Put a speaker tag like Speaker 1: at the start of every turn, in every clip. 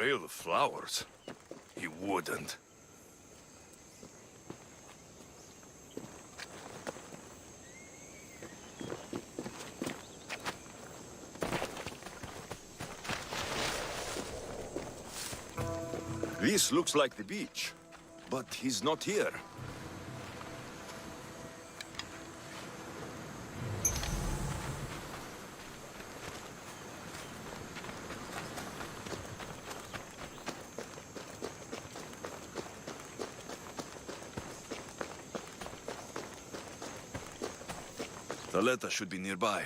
Speaker 1: trail of flowers. He wouldn't. This looks like the beach, but he's not here. Thaletta should be nearby.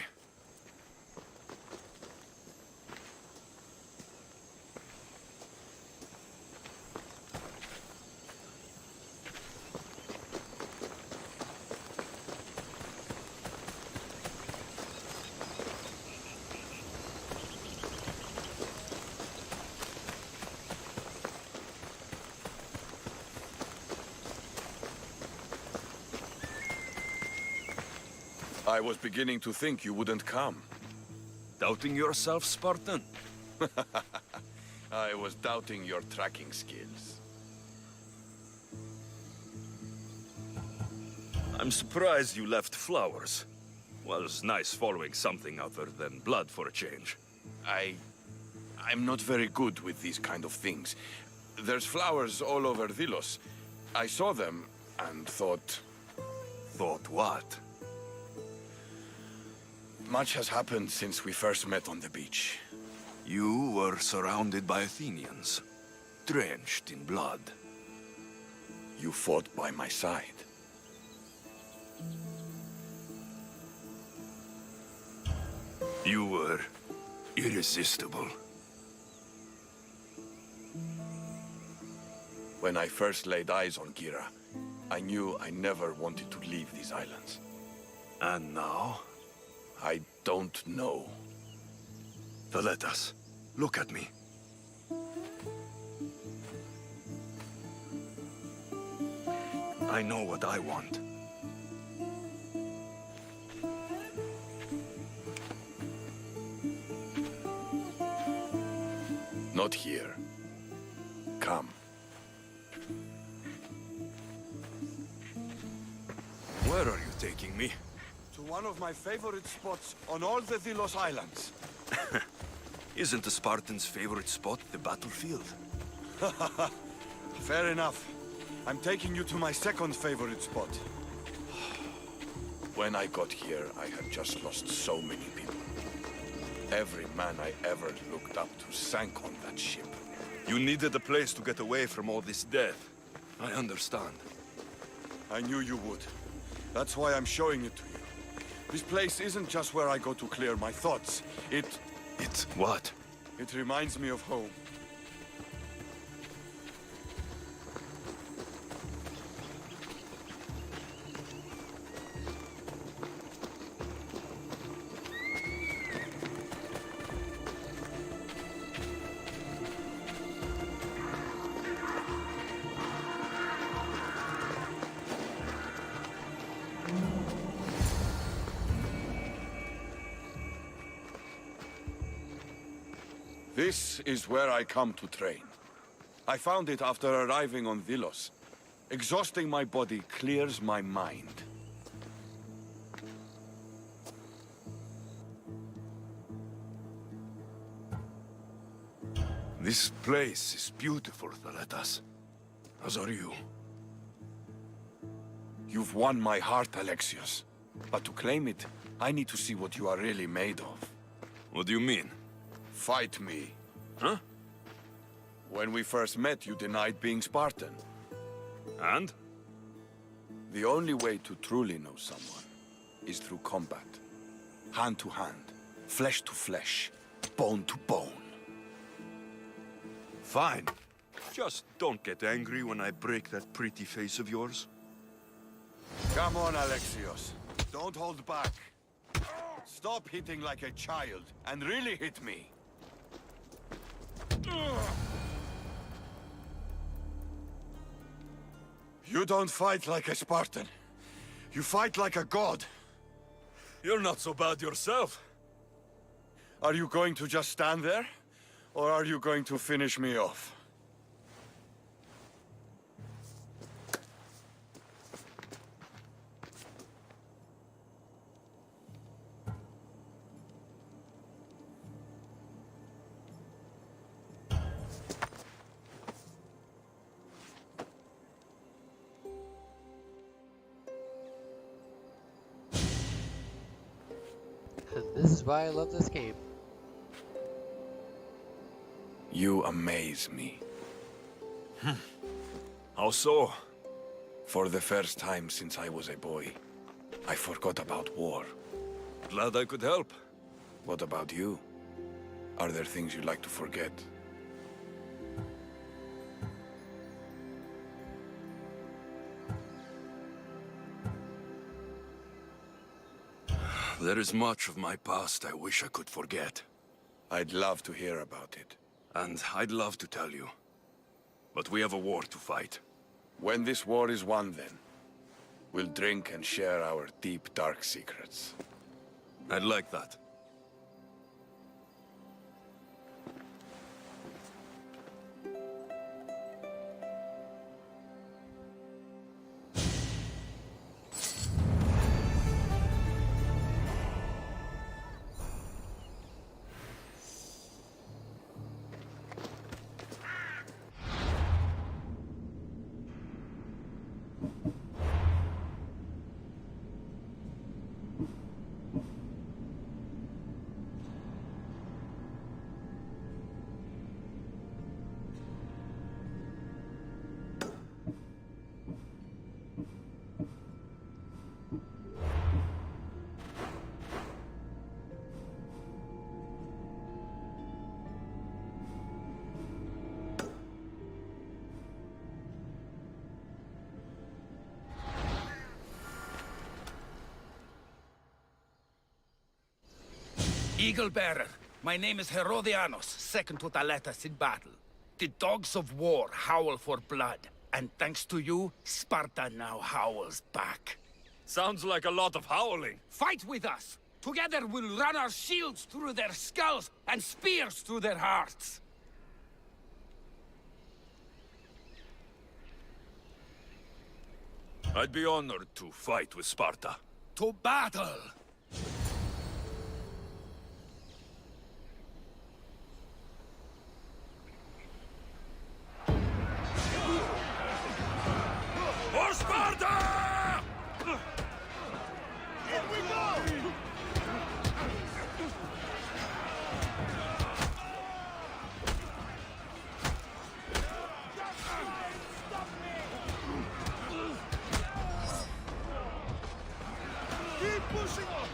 Speaker 2: I was beginning to think you wouldn't come.
Speaker 1: Doubting yourself, Spartan?
Speaker 2: I was doubting your tracking skills.
Speaker 1: I'm surprised you left flowers. Well, it's nice following something other than blood for a change.
Speaker 2: I'm not very good with these kind of things. There's flowers all over Delos. I saw them and thought...
Speaker 1: Thought what?
Speaker 2: Much has happened since we first met on the beach.
Speaker 1: You were surrounded by Athenians, drenched in blood.
Speaker 2: You fought by my side.
Speaker 1: You were irresistible.
Speaker 2: When I first laid eyes on Gira, I knew I never wanted to leave these islands.
Speaker 1: And now?
Speaker 2: I don't know.
Speaker 1: Thaletas, look at me. I know what I want.
Speaker 2: Not here. Come.
Speaker 1: Where are you taking me?
Speaker 2: To one of my favorite spots on all the Delos Islands.
Speaker 1: Isn't the Spartans' favorite spot the battlefield?
Speaker 2: Fair enough. I'm taking you to my second favorite spot. When I got here, I had just lost so many people. Every man I ever looked up to sank on that ship.
Speaker 1: You needed a place to get away from all this death. I understand.
Speaker 2: I knew you would. That's why I'm showing it to you. This place isn't just where I go to clear my thoughts.
Speaker 1: It's what?
Speaker 2: It reminds me of home. This is where I come to train. I found it after arriving on Delos. Exhausting my body clears my mind.
Speaker 1: This place is beautiful, Thaletas. As are you.
Speaker 2: You've won my heart, Alexios. But to claim it, I need to see what you are really made of.
Speaker 1: What do you mean?
Speaker 2: Fight me.
Speaker 1: Huh?
Speaker 2: When we first met, you denied being Spartan.
Speaker 1: And?
Speaker 2: The only way to truly know someone is through combat. Hand to hand, flesh to flesh, bone to bone.
Speaker 1: Fine. Just don't get angry when I break that pretty face of yours.
Speaker 2: Come on, Alexios. Don't hold back. Stop hitting like a child, and really hit me. You don't fight like a Spartan. You fight like a god.
Speaker 1: You're not so bad yourself.
Speaker 2: Are you going to just stand there? Or are you going to finish me off?
Speaker 3: This is why I love this game.
Speaker 2: You amaze me.
Speaker 1: How so?
Speaker 2: For the first time since I was a boy, I forgot about war.
Speaker 1: Glad I could help.
Speaker 2: What about you? Are there things you'd like to forget?
Speaker 1: There is much of my past I wish I could forget.
Speaker 2: I'd love to hear about it.
Speaker 1: And I'd love to tell you. But we have a war to fight.
Speaker 2: When this war is won, then, we'll drink and share our deep, dark secrets.
Speaker 1: I'd like that.
Speaker 4: Eagle Bearer, my name is Herodianos, second to Thaletas in battle. The dogs of war howl for blood, and thanks to you, Sparta now howls back.
Speaker 1: Sounds like a lot of howling.
Speaker 4: Fight with us! Together we'll run our shields through their skulls and spears through their hearts!
Speaker 1: I'd be honored to fight with Sparta.
Speaker 4: To battle!
Speaker 1: For Sparta!
Speaker 4: Here we go! Keep pushing on!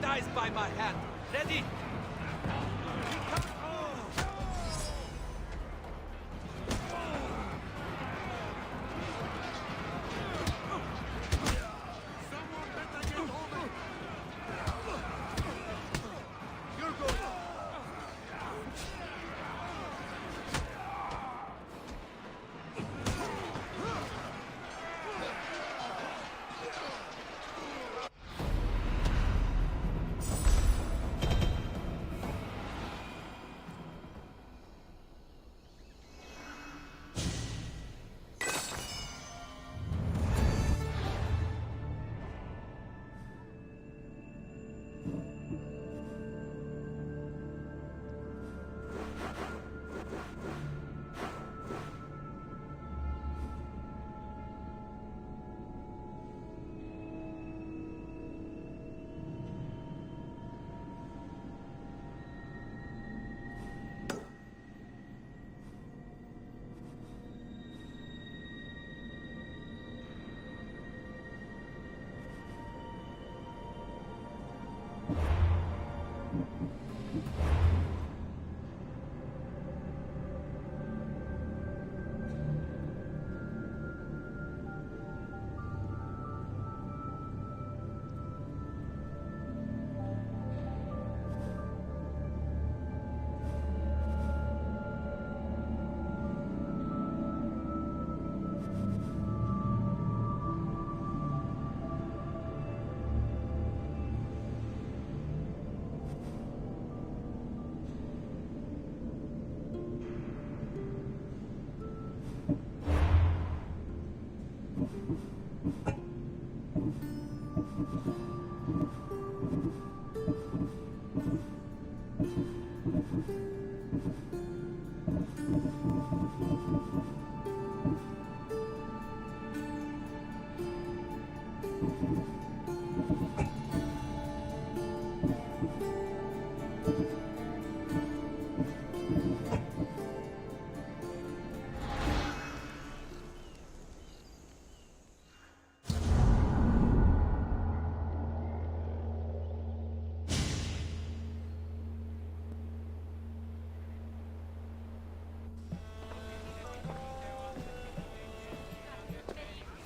Speaker 5: Dies by my hand. Ready?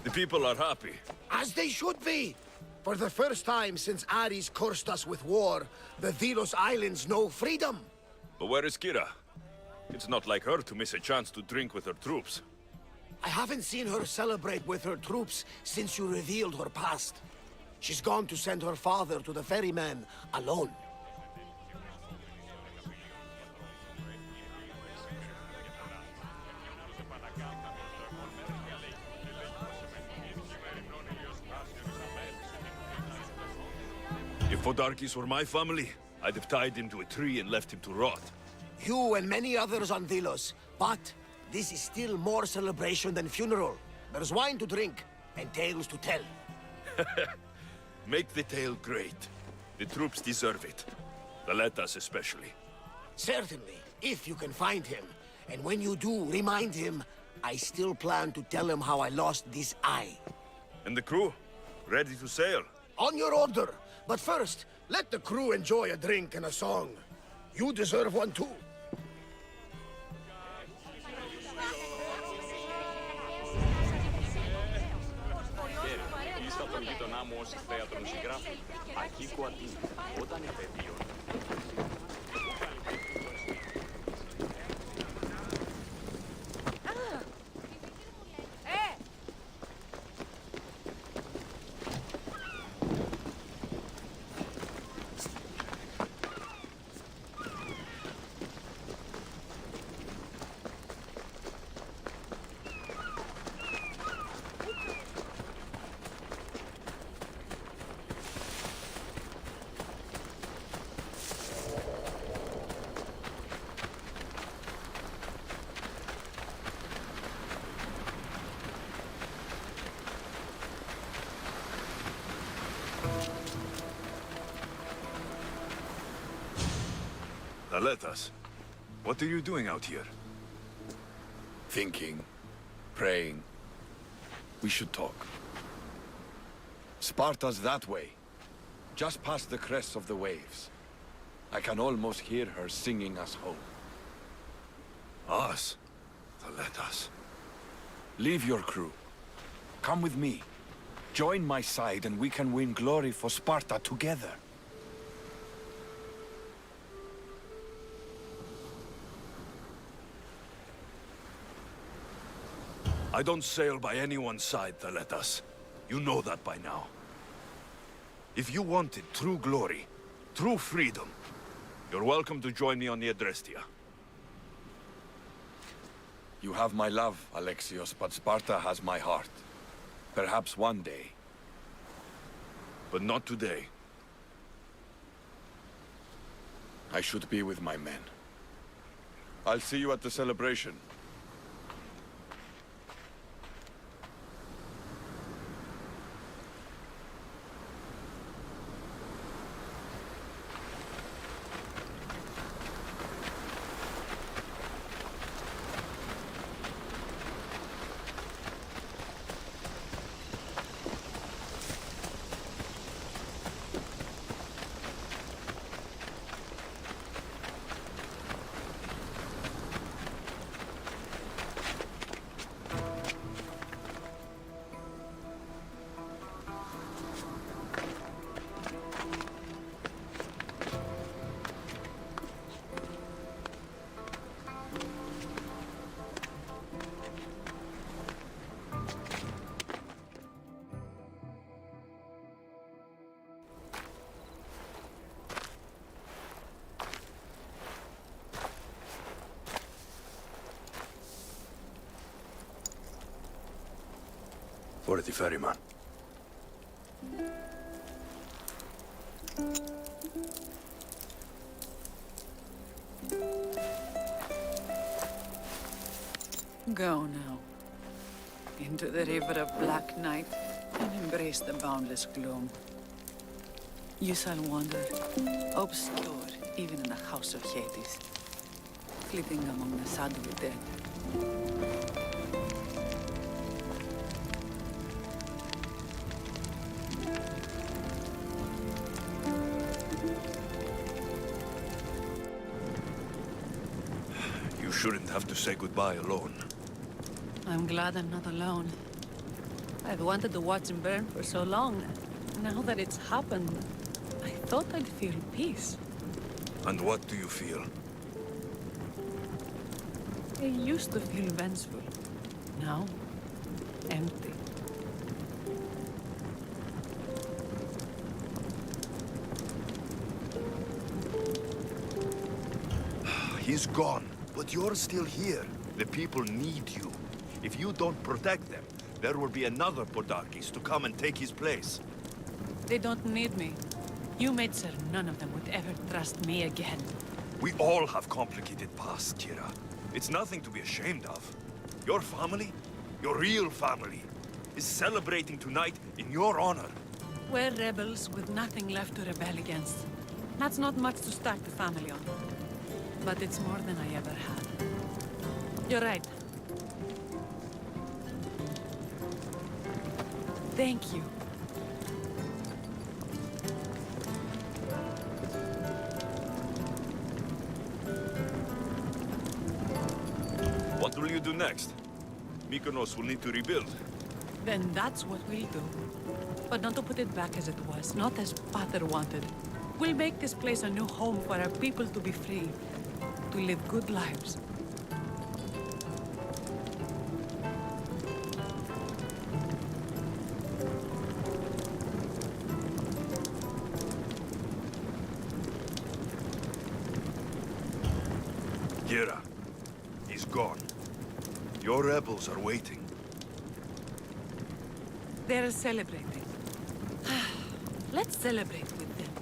Speaker 1: The people are happy.
Speaker 5: As they should be! For the first time since Ares cursed us with war, the Delos Islands know freedom!
Speaker 1: But where is Kira? It's not like her to miss a chance to drink with her troops.
Speaker 5: I haven't seen her celebrate with her troops since you revealed her past. She's gone to send her father to the ferryman alone.
Speaker 1: If Podarkis were my family, I'd have tied him to a tree and left him to rot.
Speaker 5: You and many others on Delos. But this is still more celebration than funeral. There's wine to drink and tales to tell.
Speaker 1: Make the tale great. The troops deserve it. The Letas especially.
Speaker 5: Certainly, if you can find him. And when you do, remind him, I still plan to tell him how I lost this eye.
Speaker 1: And the crew? Ready to sail?
Speaker 5: On your order. But first, let the crew enjoy a drink and a song. You deserve one too.
Speaker 6: Είστε από τον γείτονά μου ως θέατρον συγγράφη. Ακίκου Αττίνου. Όταν επαιδείων.
Speaker 1: Aletas, what are you doing out here?
Speaker 2: Thinking, praying. We should talk. Sparta's that way, just past the crests of the waves. I can almost hear her singing us home.
Speaker 1: Us? Aletas.
Speaker 2: Leave your crew. Come with me. Join my side and we can win glory for Sparta together.
Speaker 1: I don't sail by anyone's side, Thaletas. You know that by now. If you wanted true glory, true freedom, you're welcome to join me on the Adrestia.
Speaker 2: You have my love, Alexios, but Sparta has my heart. Perhaps one day.
Speaker 1: But not today.
Speaker 2: I should be with my men. I'll see you at the celebration.
Speaker 1: For the ferryman.
Speaker 7: Go now. Into the river of black night and embrace the boundless gloom. You shall wander, obscure even in the house of Hades, flitting among the shadowy dead.
Speaker 1: You shouldn't have to say goodbye alone.
Speaker 7: I'm glad I'm not alone. I've wanted to watch him burn for so long. Now that it's happened, I thought I'd feel peace.
Speaker 1: And what do you feel?
Speaker 7: I used to feel vengeful. Now, empty.
Speaker 1: He's gone, but you're still here. The people need you. If you don't protect them, there will be another Podarkes to come and take his place.
Speaker 7: They don't need me. You made sure none of them would ever trust me again.
Speaker 1: We all have complicated pasts, Kira. It's nothing to be ashamed of. Your family, your real family, is celebrating tonight in your honor.
Speaker 7: We're rebels with nothing left to rebel against. That's not much to start a family on. But it's more than I ever had. You're right. Thank you.
Speaker 1: What will you do next? Mykonos will need to rebuild.
Speaker 7: Then that's what we'll do. But not to put it back as it was, not as Pater wanted. We'll make this place a new home for our people to be free, to live good lives.
Speaker 1: Kira, he's gone. Your rebels are waiting.
Speaker 7: They're celebrating. Let's celebrate with them.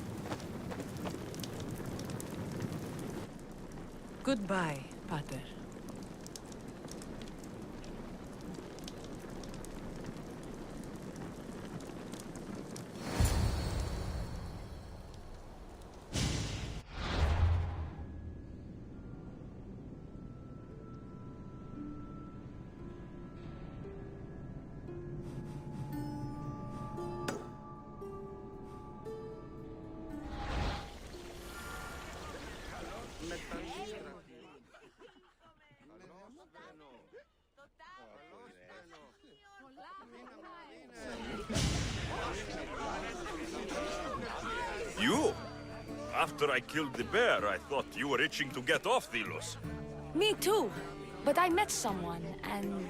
Speaker 7: Goodbye, Pater.
Speaker 1: You? After I killed the bear, I thought you were itching to get off Delos.
Speaker 8: Me too. But I met someone, and...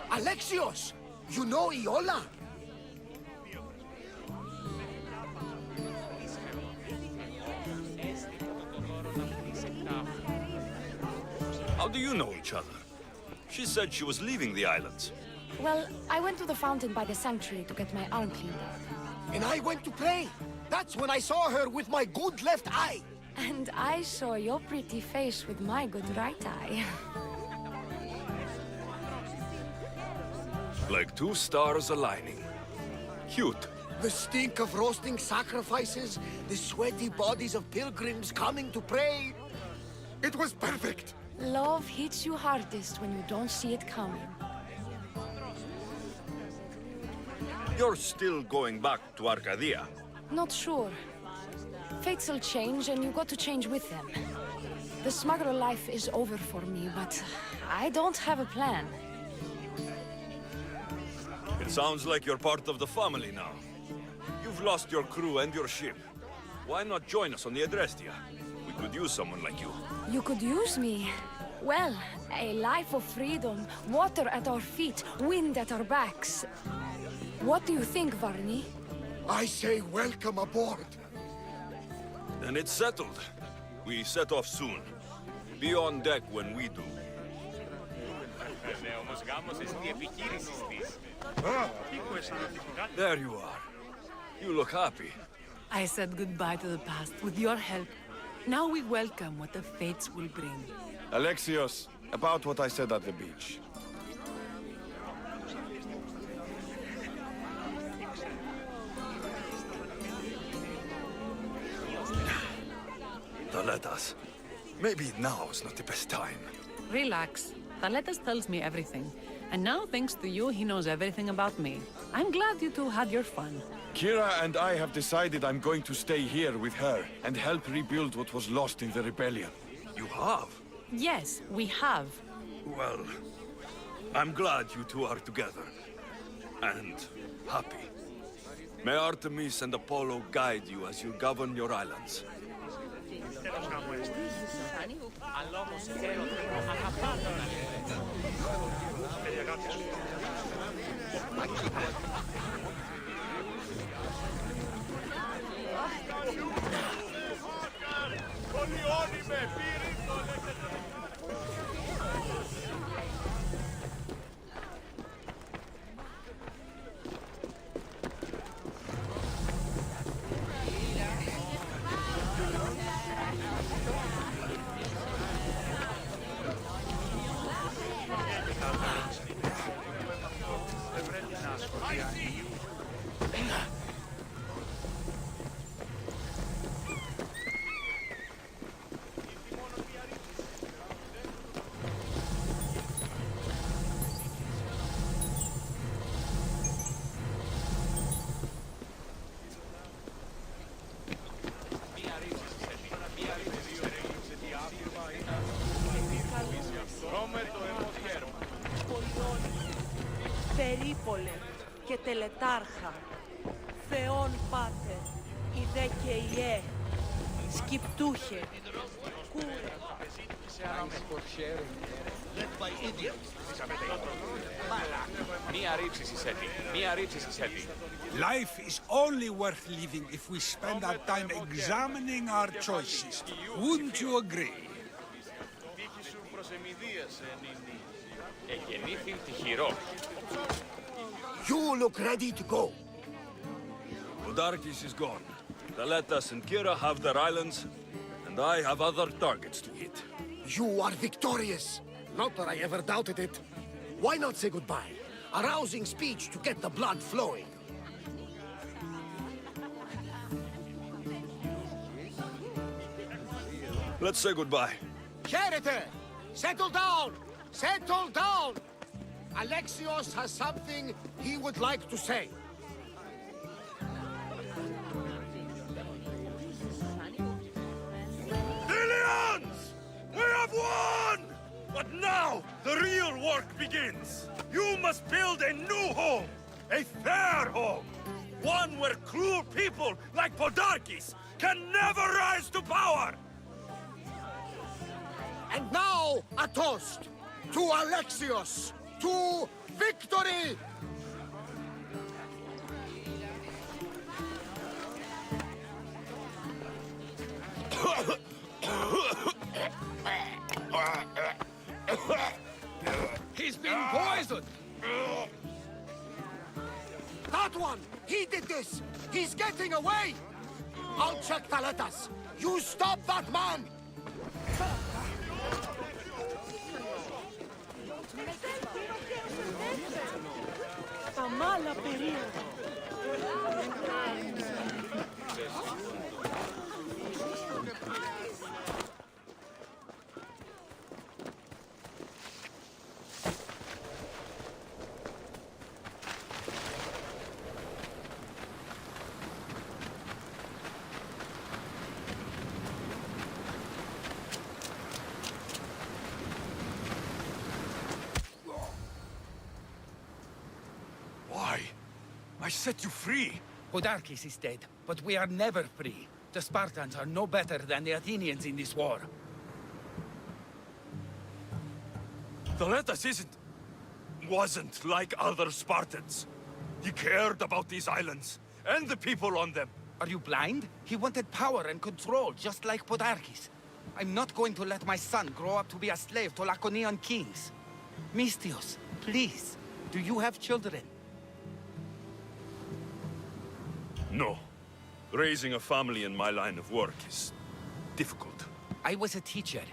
Speaker 5: Alexios! You know Iola?
Speaker 1: How do you know each other? She said she was leaving the islands.
Speaker 8: Well, I went to the fountain by the sanctuary to get my arm cleaned up.
Speaker 5: And I went to pray. That's when I saw her with my good left eye.
Speaker 8: And I saw your pretty face with my good right eye.
Speaker 1: Like two stars aligning. Cute.
Speaker 5: The stink of roasting sacrifices, the sweaty bodies of pilgrims coming to pray. It was perfect.
Speaker 8: Love hits you hardest when you don't see it coming.
Speaker 1: You're still going back to Arcadia.
Speaker 8: Not sure. Fates will change, and you got to change with them. The smuggler life is over for me, but I don't have a plan.
Speaker 1: It sounds like you're part of the family now. You've lost your crew and your ship. Why not join us on the Adrestia? We could use someone like you.
Speaker 8: You could use me. Well, a life of freedom, water at our feet, wind at our backs. What do you think, Varni?
Speaker 5: I say welcome aboard.
Speaker 1: Then it's settled. We set off soon. Be on deck when we do. There you are. You look happy.
Speaker 7: I said goodbye to the past with your help. Now we welcome what the fates will bring.
Speaker 2: Alexios, About what I said at the beach.
Speaker 1: Thaletas. Maybe now is not the best time.
Speaker 7: Relax. Thaletas tells me everything. And now, thanks to you, he knows everything about me. I'm glad you two had your fun.
Speaker 2: Kira and I have decided I'm going to stay here with her and help rebuild what was lost in the rebellion.
Speaker 1: You have?
Speaker 7: Yes, we have.
Speaker 1: Well, I'm glad you two are together. And happy. May Artemis and Apollo guide you as you govern your islands.
Speaker 9: Περίπολε και τελετάρχα, Θεόν Πάτερ, ιδέ και ιέ, σκυπτούχε, κούρε.
Speaker 6: Μία ρήψη σέτη. Μία ρήψη σέτη.
Speaker 10: Life is only worth living if we spend our time examining our choices. Wouldn't you agree?
Speaker 6: Εγεννήθην τυχηρό.
Speaker 5: You look ready to go.
Speaker 1: Podarkis is gone. Thaletas and Kira have their islands, and I have other targets to hit.
Speaker 5: You are victorious. Not that I ever doubted it. Why not say goodbye? A rousing speech to get the blood flowing.
Speaker 1: Let's say goodbye.
Speaker 5: Charity! Settle down! Settle down! Alexios has something he would like to say.
Speaker 1: Aliens! We have won! But now, the real work begins. You must build a new home. A fair home. One where cruel people like Podarkis can never rise to power.
Speaker 5: And now, a toast to Alexios, to victory!
Speaker 4: He's been poisoned!
Speaker 5: That one! He did this! He's getting away! I'll check Thaletas! You stop that man!
Speaker 9: Τα μάλα περίοδο.
Speaker 1: Why? I set you free.
Speaker 4: Podarkis is dead, but we are never free. The Spartans are no better than the Athenians in this war.
Speaker 1: Thaletas wasn't like other Spartans. He cared about these islands and the people on them.
Speaker 4: Are you blind? He wanted power and control, just like Podarkis. I'm not going to let my son grow up to be a slave to Laconian kings. Mistios, please, do you have children?
Speaker 1: No. Raising a family in my line of work is difficult.
Speaker 4: I was a teacher.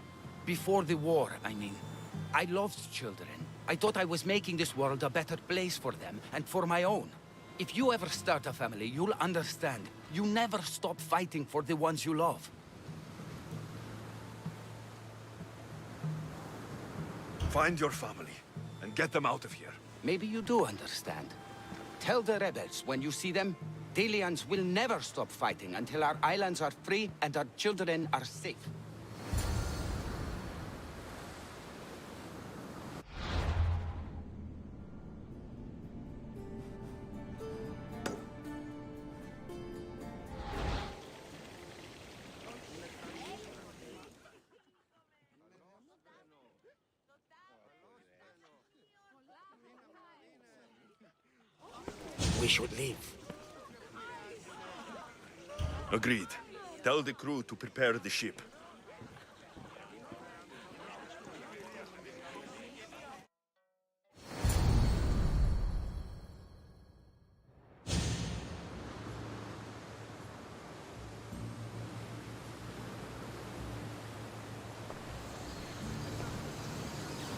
Speaker 4: Before the war, I mean. I loved children. I thought I was making this world a better place for them, and for my own. If you ever start a family, you'll understand. You never stop fighting for the ones you love.
Speaker 1: Find your family, and get them out of here.
Speaker 4: Maybe you do understand. Tell the rebels when you see them, Delians will never stop fighting until our islands are free and our children are safe.
Speaker 5: We should leave.
Speaker 1: Agreed. Tell the crew to prepare the ship.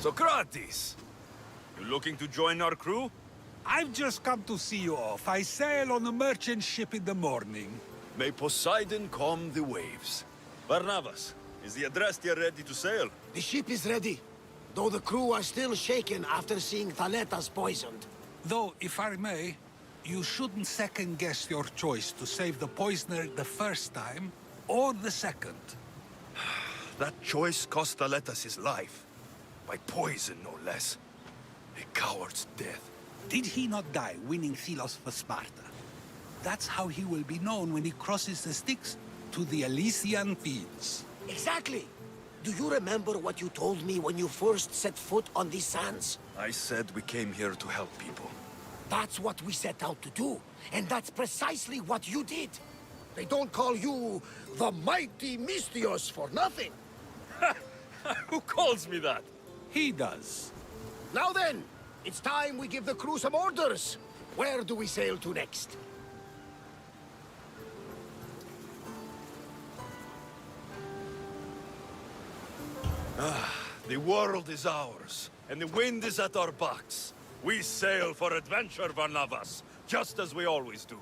Speaker 1: Socrates! You looking to join our crew?
Speaker 10: I've just come to see you off. I sail on a merchant ship in the morning.
Speaker 1: May Poseidon calm the waves. Barnabas, is the Adrestia ready to sail?
Speaker 5: The ship is ready, though the crew are still shaken after seeing Thaletas poisoned.
Speaker 10: Though, if I may, you shouldn't second-guess your choice to save the poisoner the first time, or the second.
Speaker 1: That choice cost Thaletas his life. By poison, no less. A coward's death.
Speaker 10: Did he not die winning Thelos for Sparta? That's how he will be known when he crosses the Styx to the Elysian fields.
Speaker 5: Exactly! Do you remember what you told me when you first set foot on these sands?
Speaker 1: I said we came here to help people.
Speaker 5: That's what we set out to do, and that's precisely what you did. They don't call you the mighty Misthios for nothing.
Speaker 1: Who calls me that?
Speaker 10: He does.
Speaker 5: Now then, it's time we give the crew some orders. Where do we sail to next?
Speaker 1: The world is ours, and the wind is at our backs. We sail for adventure, Barnabas, just as we always do.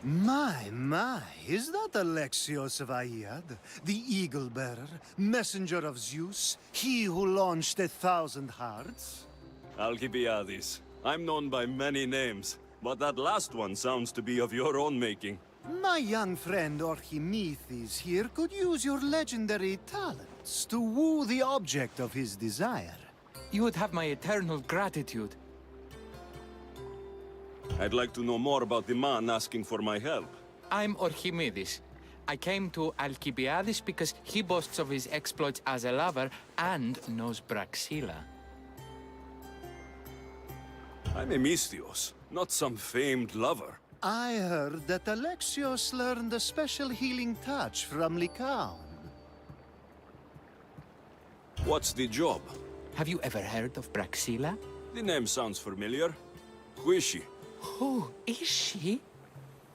Speaker 11: My, is that Alexios of Aiad, the Eagle-Bearer, messenger of Zeus, he who launched 1,000 hearts?
Speaker 6: Alcibiades. I'm known by many names, but that last one sounds to be of your own making.
Speaker 11: My young friend Archimedes here could use your legendary talents to woo the object of his desire.
Speaker 12: You would have my eternal gratitude.
Speaker 6: I'd like to know more about the man asking for my help.
Speaker 12: I'm Archimedes. I came to Alcibiades because he boasts of his exploits as a lover and knows Braxilla.
Speaker 6: I'm a Misthios, not some famed lover.
Speaker 11: I heard that Alexios learned a special healing touch from Lycaon.
Speaker 6: What's the job?
Speaker 12: Have you ever heard of Braxilla?
Speaker 6: The name sounds familiar. Who is she?
Speaker 12: Who is she?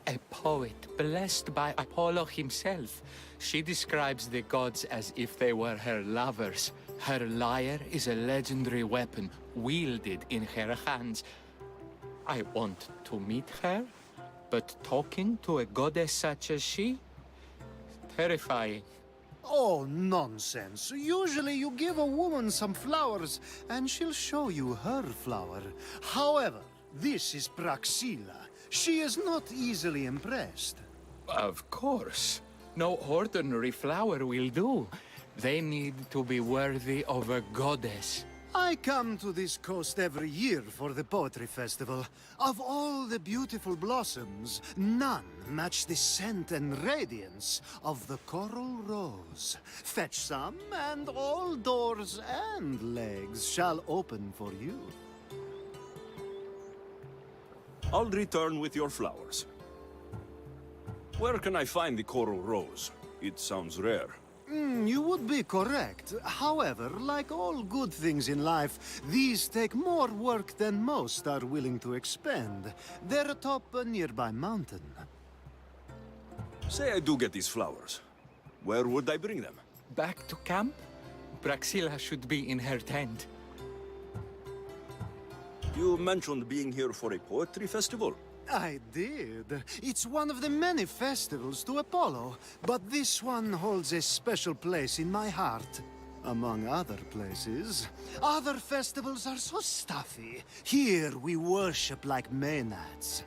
Speaker 12: A poet blessed by Apollo himself. She describes the gods as if they were her lovers. Her lyre is a legendary weapon wielded in her hands. I want to meet her, but talking to a goddess such as she? Terrifying.
Speaker 11: Oh, nonsense. Usually you give a woman some flowers, and she'll show you her flower. However, this is Praxilla. She is not easily impressed.
Speaker 12: Of course. No ordinary flower will do. They need to be worthy of a goddess.
Speaker 11: I come to this coast every year for the Poetry Festival. Of all the beautiful blossoms, none match the scent and radiance of the coral rose. Fetch some, and all doors and legs shall open for you.
Speaker 6: I'll return with your flowers. Where can I find the coral rose? It sounds rare.
Speaker 11: You would be correct. However, like all good things in life, these take more work than most are willing to expend. They're atop a nearby mountain.
Speaker 6: Say I do get these flowers. Where would I bring them?
Speaker 12: Back to camp? Praxilla should be in her tent.
Speaker 6: You mentioned being here for a poetry festival.
Speaker 11: I did. It's one of the many festivals to Apollo, but this one holds a special place in my heart. Among other places. Other festivals are so stuffy. Here we worship like maenads.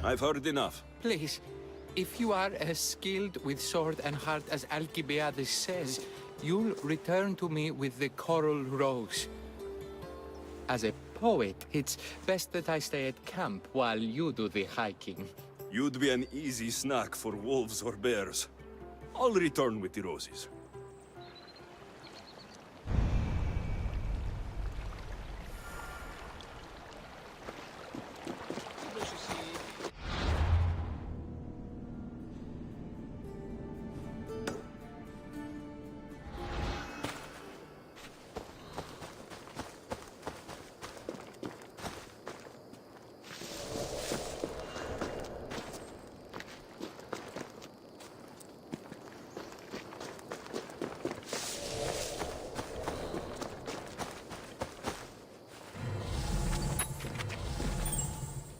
Speaker 6: I've heard enough.
Speaker 12: Please, if you are as skilled with sword and heart as Alcibiades says, you'll return to me with the coral rose. As a poet, it's best that I stay at camp while you do the hiking.
Speaker 6: You'd be an easy snack for wolves or bears. I'll return with the roses.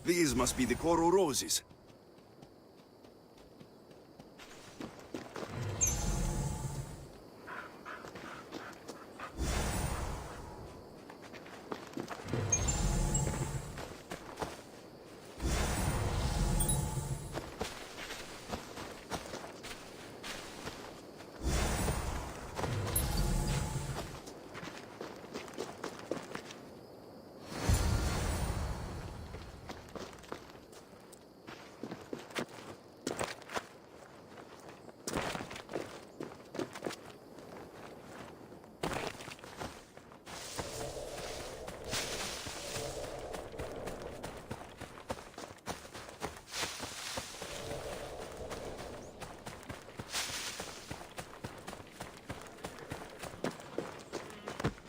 Speaker 6: These must be the coral roses.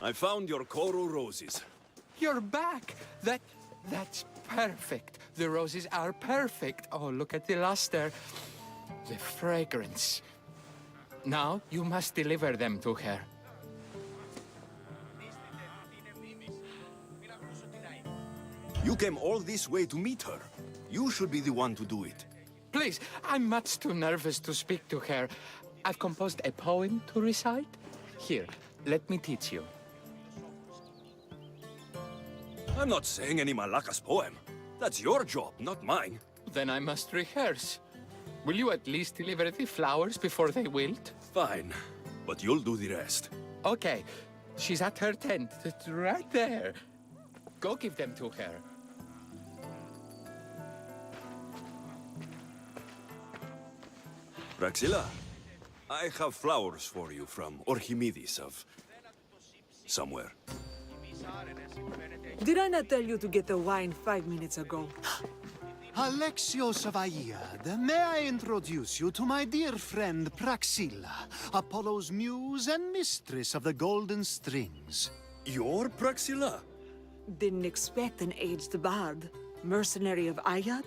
Speaker 6: I found your coral roses.
Speaker 12: You're back! That's perfect. The roses are perfect. Oh, look at the luster. The fragrance. Now you must deliver them to her.
Speaker 6: You came all this way to meet her. You should be the one to do it.
Speaker 12: Please, I'm much too nervous to speak to her. I've composed a poem to recite. Here, let me teach you.
Speaker 6: I'm not saying any Malakas poem. That's your job, not mine.
Speaker 12: Then I must rehearse. Will you at least deliver the flowers before they wilt?
Speaker 6: Fine, but you'll do the rest.
Speaker 12: Okay, she's at her tent. It's right there. Go give them to her.
Speaker 6: Praxilla, I have flowers for you from Archimedes of somewhere.
Speaker 9: Did I not tell you to get the wine 5 minutes ago?
Speaker 11: Alexios of Aiad, may I introduce you to my dear friend Praxilla, Apollo's muse and mistress of the golden strings.
Speaker 6: You're Praxilla?
Speaker 9: Didn't expect an aged bard. Mercenary of Ayat?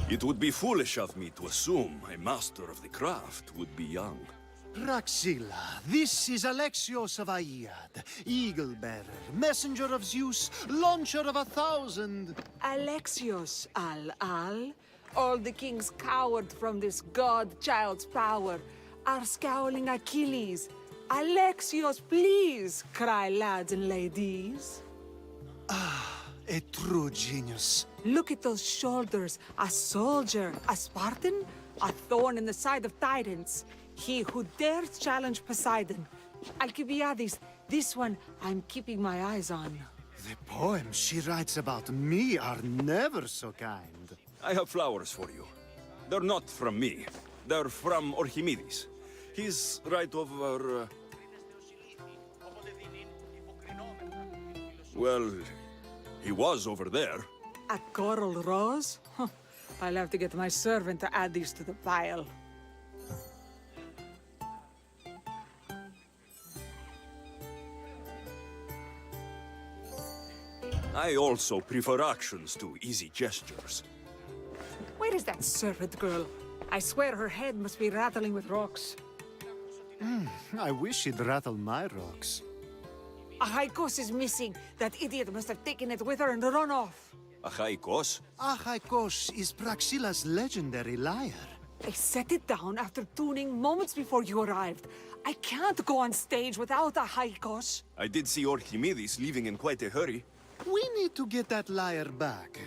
Speaker 6: It would be foolish of me to assume a master of the craft would be young.
Speaker 11: Praxilla, this is Alexios of Aiad, Eagle-bearer, messenger of Zeus, launcher of 1,000.
Speaker 9: Alexios, Al-Al. All the kings cowered from this god-child's power. Our scowling Achilles. Alexios, please, cry lads and ladies.
Speaker 11: A true genius.
Speaker 9: Look at those shoulders. A soldier, a Spartan, a thorn in the side of titans. He who dares challenge Poseidon. Alcibiades, this one I'm keeping my eyes on.
Speaker 11: The poems she writes about me are never so kind.
Speaker 6: I have flowers for you. They're not from me. They're from Archimedes. He's right over... Well, he was over there.
Speaker 9: A coral rose? Huh. I'll have to get my servant to add these to the pile.
Speaker 6: I also prefer actions to easy gestures.
Speaker 9: Where is that servant girl? I swear her head must be rattling with rocks.
Speaker 11: I wish she'd rattle my rocks.
Speaker 9: Achaikos is missing. That idiot must have taken it with her and run off.
Speaker 6: Achaikos?
Speaker 11: Achaikos is Praxilla's legendary lyre.
Speaker 9: I set it down after tuning moments before you arrived. I can't go on stage without Achaikos.
Speaker 6: I did see Archimedes leaving in quite a hurry.
Speaker 11: We need to get that lyre back.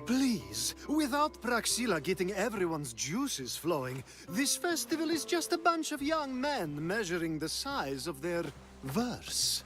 Speaker 11: Please, without Praxilla getting everyone's juices flowing, this festival is just a bunch of young men measuring the size of their verse.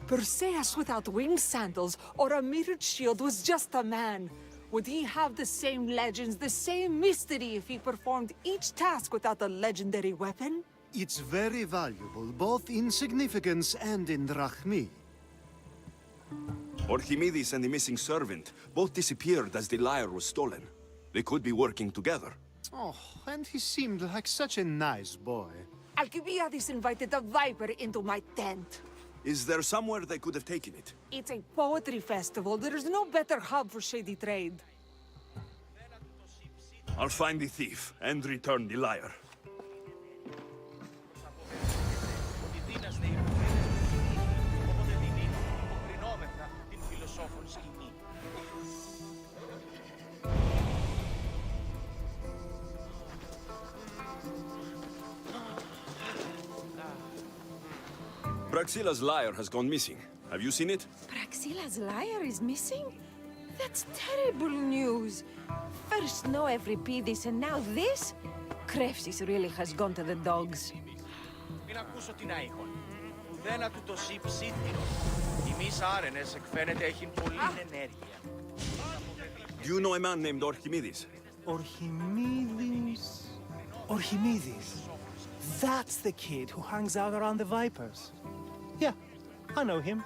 Speaker 9: Perseus without winged sandals or a mirrored shield was just a man. Would he have the same legends, the same mystery if he performed each task without a legendary weapon?
Speaker 11: It's very valuable, both in significance and in drachmi.
Speaker 6: Archimedes and the missing servant both disappeared as the lyre was stolen. They could be working together.
Speaker 11: Oh, and he seemed like such a nice boy.
Speaker 9: Alcibiades invited a viper into my tent.
Speaker 6: Is there somewhere they could have taken it?
Speaker 9: It's a poetry festival. There's no better hub for shady trade.
Speaker 6: I'll find the thief and return the lyre. Praxilla's lyre has gone missing. Have you seen it?
Speaker 8: Praxilla's lyre is missing? That's terrible news. First no Euripides and now this? Krefsis really has gone to the dogs.
Speaker 13: Μην ακούσω την άϊχον. Ουδένα του το σιπ σύντηρο. Η μης άρενες εκφαίνεται έχει πολλή ενέργεια.
Speaker 6: Do you know a man named Archimedes?
Speaker 14: Archimedes? Archimedes. That's the kid who hangs out around the Vipers. Yeah, I know him.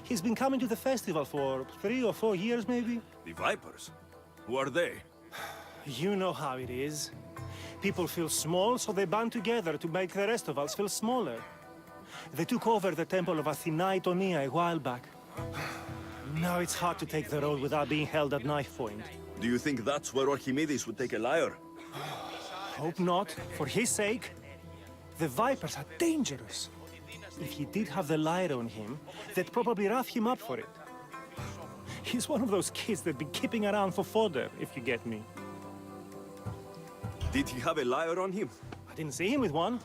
Speaker 14: He's been coming to the festival for 3 or 4 years, maybe.
Speaker 6: The Vipers? Who are they?
Speaker 14: You know how it is. People feel small, so they band together to make the rest of us feel smaller. They took over the temple of Athena Itonia a while back. Now it's hard to take the road without being held at knife point.
Speaker 6: Do you think that's where Archimedes would take a lyre?
Speaker 14: Hope not. For his sake. The Vipers are dangerous. If he did have the lyre on him, they'd probably rough him up for it. He's one of those kids that'd be keeping around for fodder, if you get me.
Speaker 6: Did he have a lyre on him?
Speaker 14: I didn't see him with one.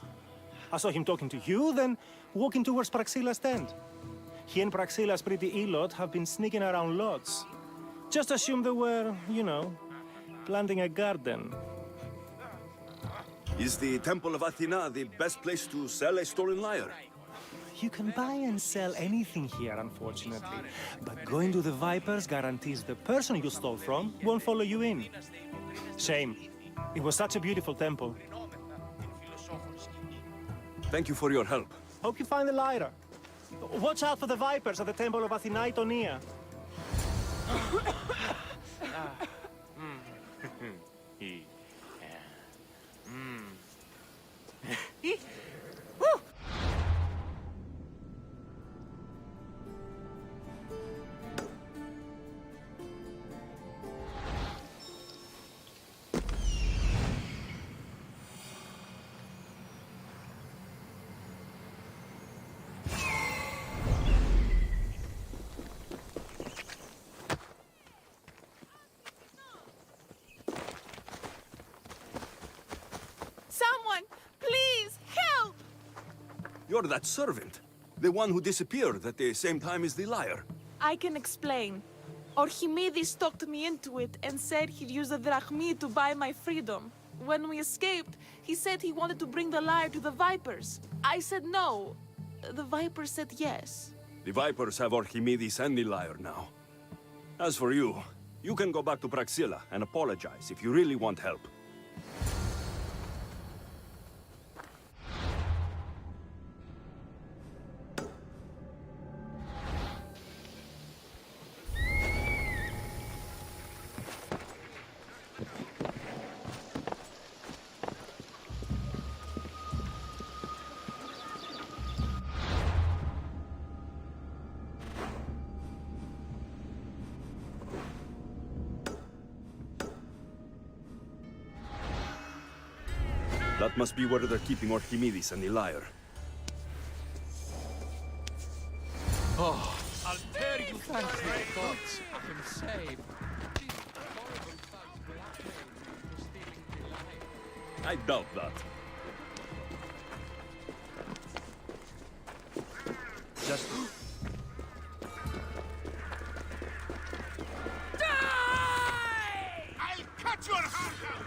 Speaker 14: I saw him talking to you, then walking towards Praxilla's tent. He and Praxilla's pretty Elot have been sneaking around lots. Just assume they were, you know, planting a garden.
Speaker 6: Is the Temple of Athena the best place to sell a stolen lyre?
Speaker 14: You can buy and sell anything here, unfortunately. But going to the Vipers guarantees the person you stole from won't follow you in. Shame. It was such a beautiful temple.
Speaker 6: Thank you for your help.
Speaker 14: Hope you find the lyre. Watch out for the vipers at the temple of Athena Tonia.
Speaker 9: Someone, please, help!
Speaker 6: You're that servant. The one who disappeared at the same time as the liar.
Speaker 9: I can explain. Archimedes talked me into it and said he'd use the drachmi to buy my freedom. When we escaped, he said he wanted to bring the lyre to the Vipers. I said no. The Vipers said yes.
Speaker 6: The Vipers have Archimedes and the liar now. As for you, you can go back to Praxilla and apologize if you really want help. That must be where they're keeping Archimedes and the liar.
Speaker 12: Oh, I'll tear you. Thank the gods, I'm saved. These horrible thugs blackmailed me for stealing the liar.
Speaker 6: I doubt that.
Speaker 13: Just...
Speaker 5: I'll cut your heart out!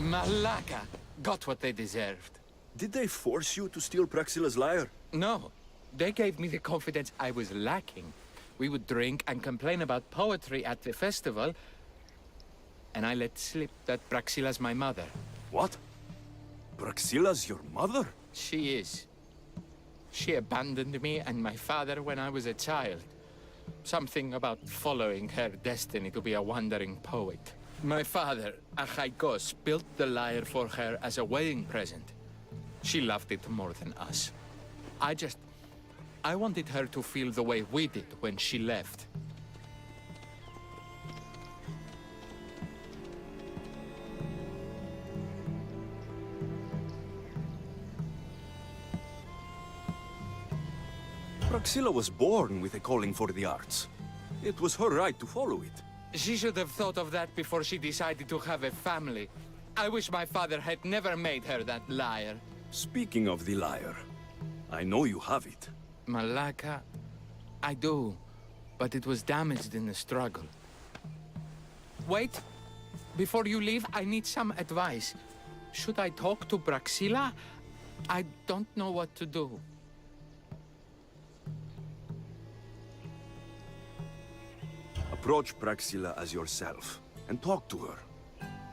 Speaker 12: Malaka got what they deserved.
Speaker 6: Did they force you to steal Praxilla's lyre?
Speaker 12: No, they gave me the confidence I was lacking. We would drink and complain about poetry at the festival, and I let slip that Praxilla's my mother.
Speaker 6: What? Praxilla's your mother?
Speaker 12: She is. She abandoned me and my father when I was a child. Something about following her destiny to be a wandering poet. My father, Achaikos, built the lyre for her as a wedding present. She loved it more than us. I wanted her to feel the way we did when she left.
Speaker 6: Praxilla was born with a calling for the arts. It was her right to follow it.
Speaker 12: She should have thought of that before she decided to have a family. I wish my father had never made her that lyre.
Speaker 6: Speaking of the lyre, I know you have it.
Speaker 12: Malaka, I do, but it was damaged in the struggle. Wait, before you leave, I need some advice. Should I talk to Praxilla? I don't know what to do.
Speaker 6: Approach Praxilla as yourself and talk to her.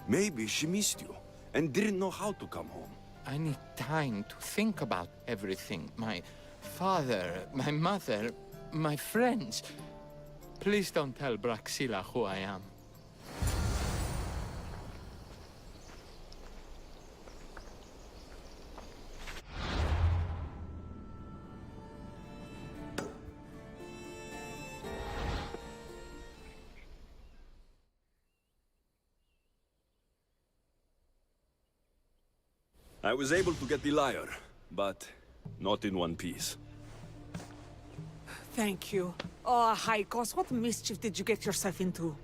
Speaker 6: Maybe she missed you and didn't know how to come home.
Speaker 12: I need time to think about everything. My father, my mother, my friends. Please don't tell Praxilla who I am.
Speaker 6: I was able to get the lyre, but not in one piece.
Speaker 9: Thank you. Oh, Haikos, what mischief did you get yourself into?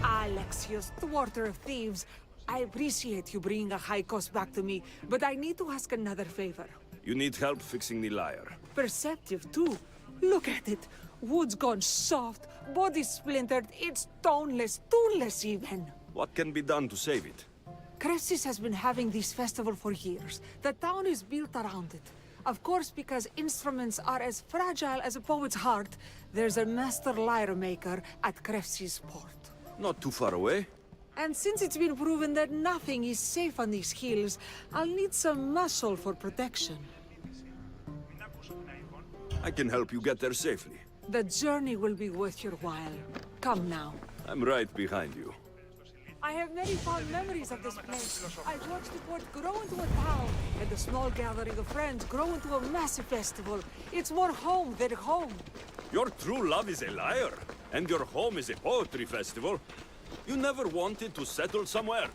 Speaker 9: Alexios, thwarter of thieves. I appreciate you bringing a Haikos back to me, but I need to ask another favor.
Speaker 6: You need help fixing the lyre.
Speaker 9: Perceptive, too. Look at it. Wood's gone soft, body splintered, it's toneless, tooless even.
Speaker 6: What can be done to save it?
Speaker 9: Kressis has been having this festival for years. The town is built around it. Of course, because instruments are as fragile as a poet's heart, there's a master lyre maker at Kressis port.
Speaker 6: Not too far away.
Speaker 9: And since it's been proven that nothing is safe on these hills, I'll need some muscle for protection.
Speaker 6: I can help you get there safely.
Speaker 9: The journey will be worth your while. Come now.
Speaker 6: I'm right behind you.
Speaker 9: I have many fond memories of this place. I've watched the port grow into a town, and the small gathering of friends grow into a massive festival. It's more home than home.
Speaker 6: Your true love is a lyre, and your home is a poetry festival. You never wanted to settle somewhere.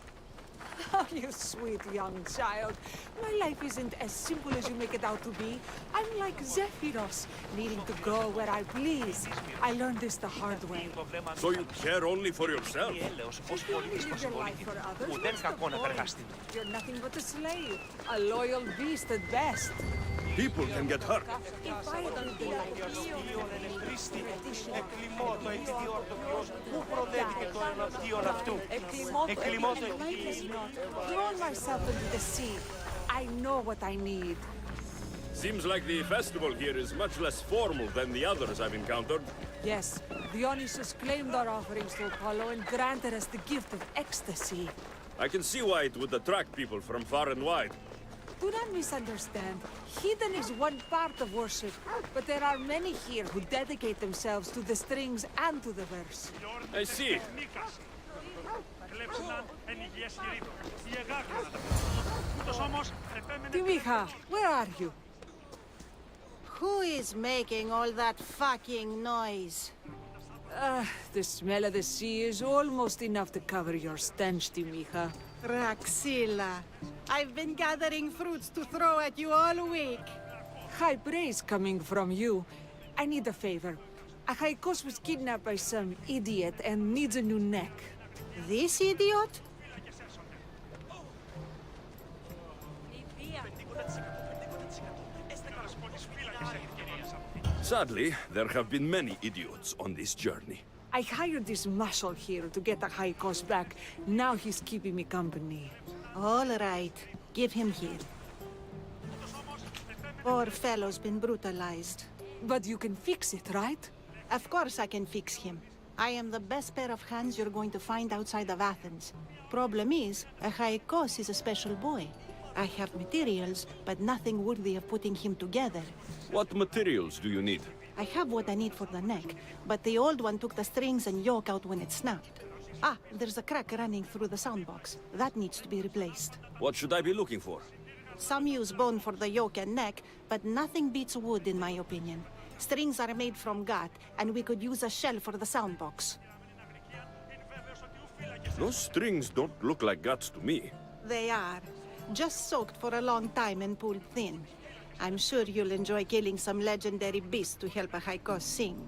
Speaker 9: Oh, you sweet young child. My life isn't as simple as you make it out to be. I'm like Zephyros, needing to go where I please. I learned this the hard way.
Speaker 6: So you care only for yourself?
Speaker 9: If you only live your life for others, what's the point? You're nothing but a slave. A loyal beast at best.
Speaker 6: People can get hurt.
Speaker 9: If I had lived the life thrown myself into the sea. I know what I need.
Speaker 6: Seems like the festival here is much less formal than the others I've encountered.
Speaker 9: Yes, Dionysus claimed our offerings to Apollo and granted us the gift of ecstasy.
Speaker 6: I can see why it would attract people from far and wide.
Speaker 9: Do not misunderstand. Heathen is one part of worship, but there are many here who dedicate themselves to the strings and to the verse.
Speaker 6: I see.
Speaker 9: Timiha, where are you?
Speaker 15: Who is making all that fucking noise?
Speaker 9: The smell of the sea is almost enough to cover your stench, Timiha.
Speaker 15: Praxilla, I've been gathering fruits to throw at you all week.
Speaker 9: High praise coming from you. I need a favor. Achaikos was kidnapped by some idiot and needs a new neck.
Speaker 15: This idiot?
Speaker 6: Sadly, there have been many idiots on this journey.
Speaker 9: I hired this muscle here to get Achaikos back. Now he's keeping me company.
Speaker 15: All right, give him here. Poor fellow's been brutalized.
Speaker 9: But you can fix it, right?
Speaker 15: Of course I can fix him. I am the best pair of hands you're going to find outside of Athens. Problem is, Achaikos is a special boy. I have materials, but nothing worthy of putting him together.
Speaker 6: What materials do you need?
Speaker 15: I have what I need for the neck, but the old one took the strings and yoke out when it snapped. Ah, there's a crack running through the soundbox. That needs to be replaced.
Speaker 6: What should I be looking for?
Speaker 15: Some use bone for the yoke and neck, but nothing beats wood in my opinion. Strings are made from gut, and we could use a shell for the soundbox.
Speaker 6: Those strings don't look like guts to me.
Speaker 15: They are. Just soaked for a long time and pulled thin. I'm sure you'll enjoy killing some legendary beast to help Achaikos sing.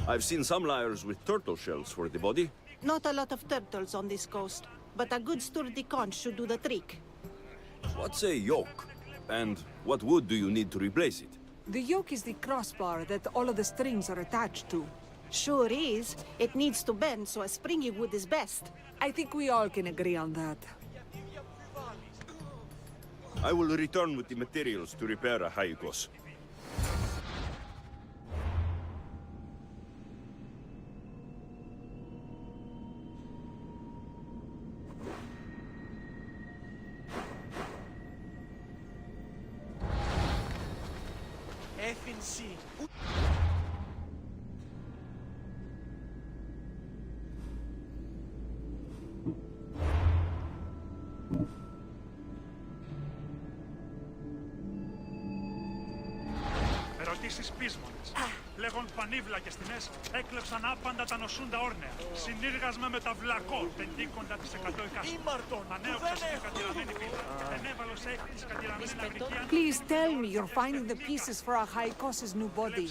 Speaker 6: I've seen some lyres with turtle shells for the body.
Speaker 15: Not a lot of turtles on this coast, but a good sturdy conch should do the trick.
Speaker 6: What's a yoke? And what wood do you need to replace it?
Speaker 9: The yoke is the crossbar that all of the strings are attached to.
Speaker 15: Sure is. It needs to bend, so a springy wood is best.
Speaker 9: I think we all can agree on that.
Speaker 6: I will return with the materials to repair Achaikos.
Speaker 16: Ερωτήσεις πείσμονες. Λέγον πανίβλακες τιμές, έκλεψαν άπαντα τα νοσούντα όρνεα. Συνήργασμα με τα βλακό, τεντίκοντα τις 100 εκάστοτε. Πανέωξα στην κατηραμένη πίτα. Ενέβαλος έχει τις κατηραμένα βρικίαν.
Speaker 9: Please tell me you're finding the pieces for Achaikos' new body.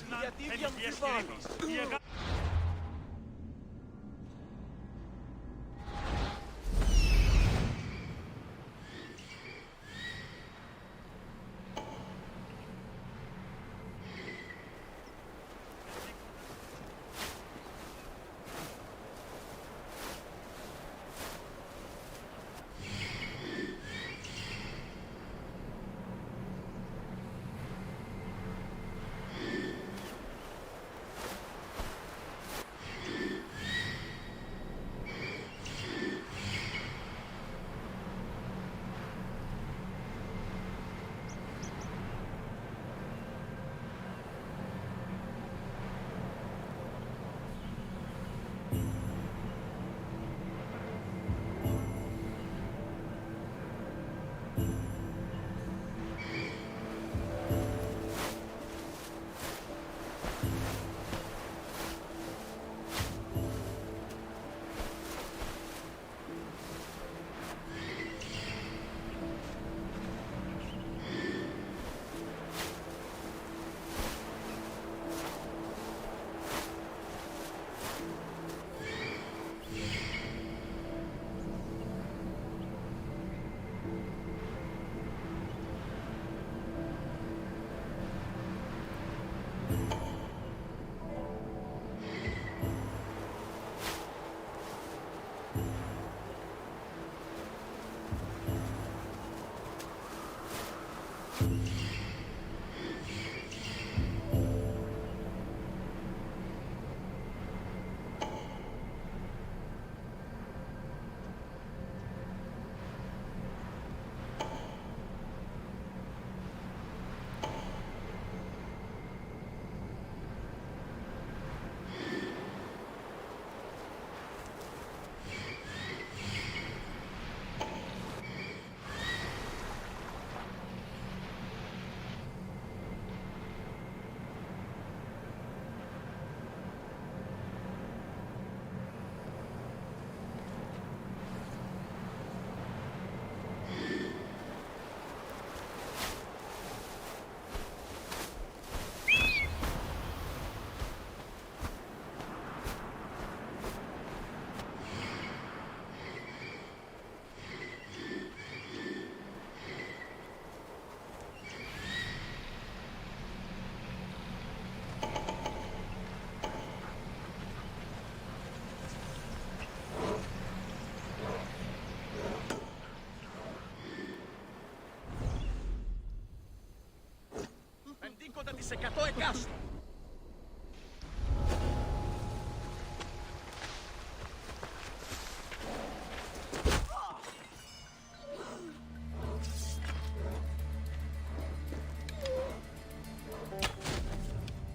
Speaker 13: 10% εκάστο.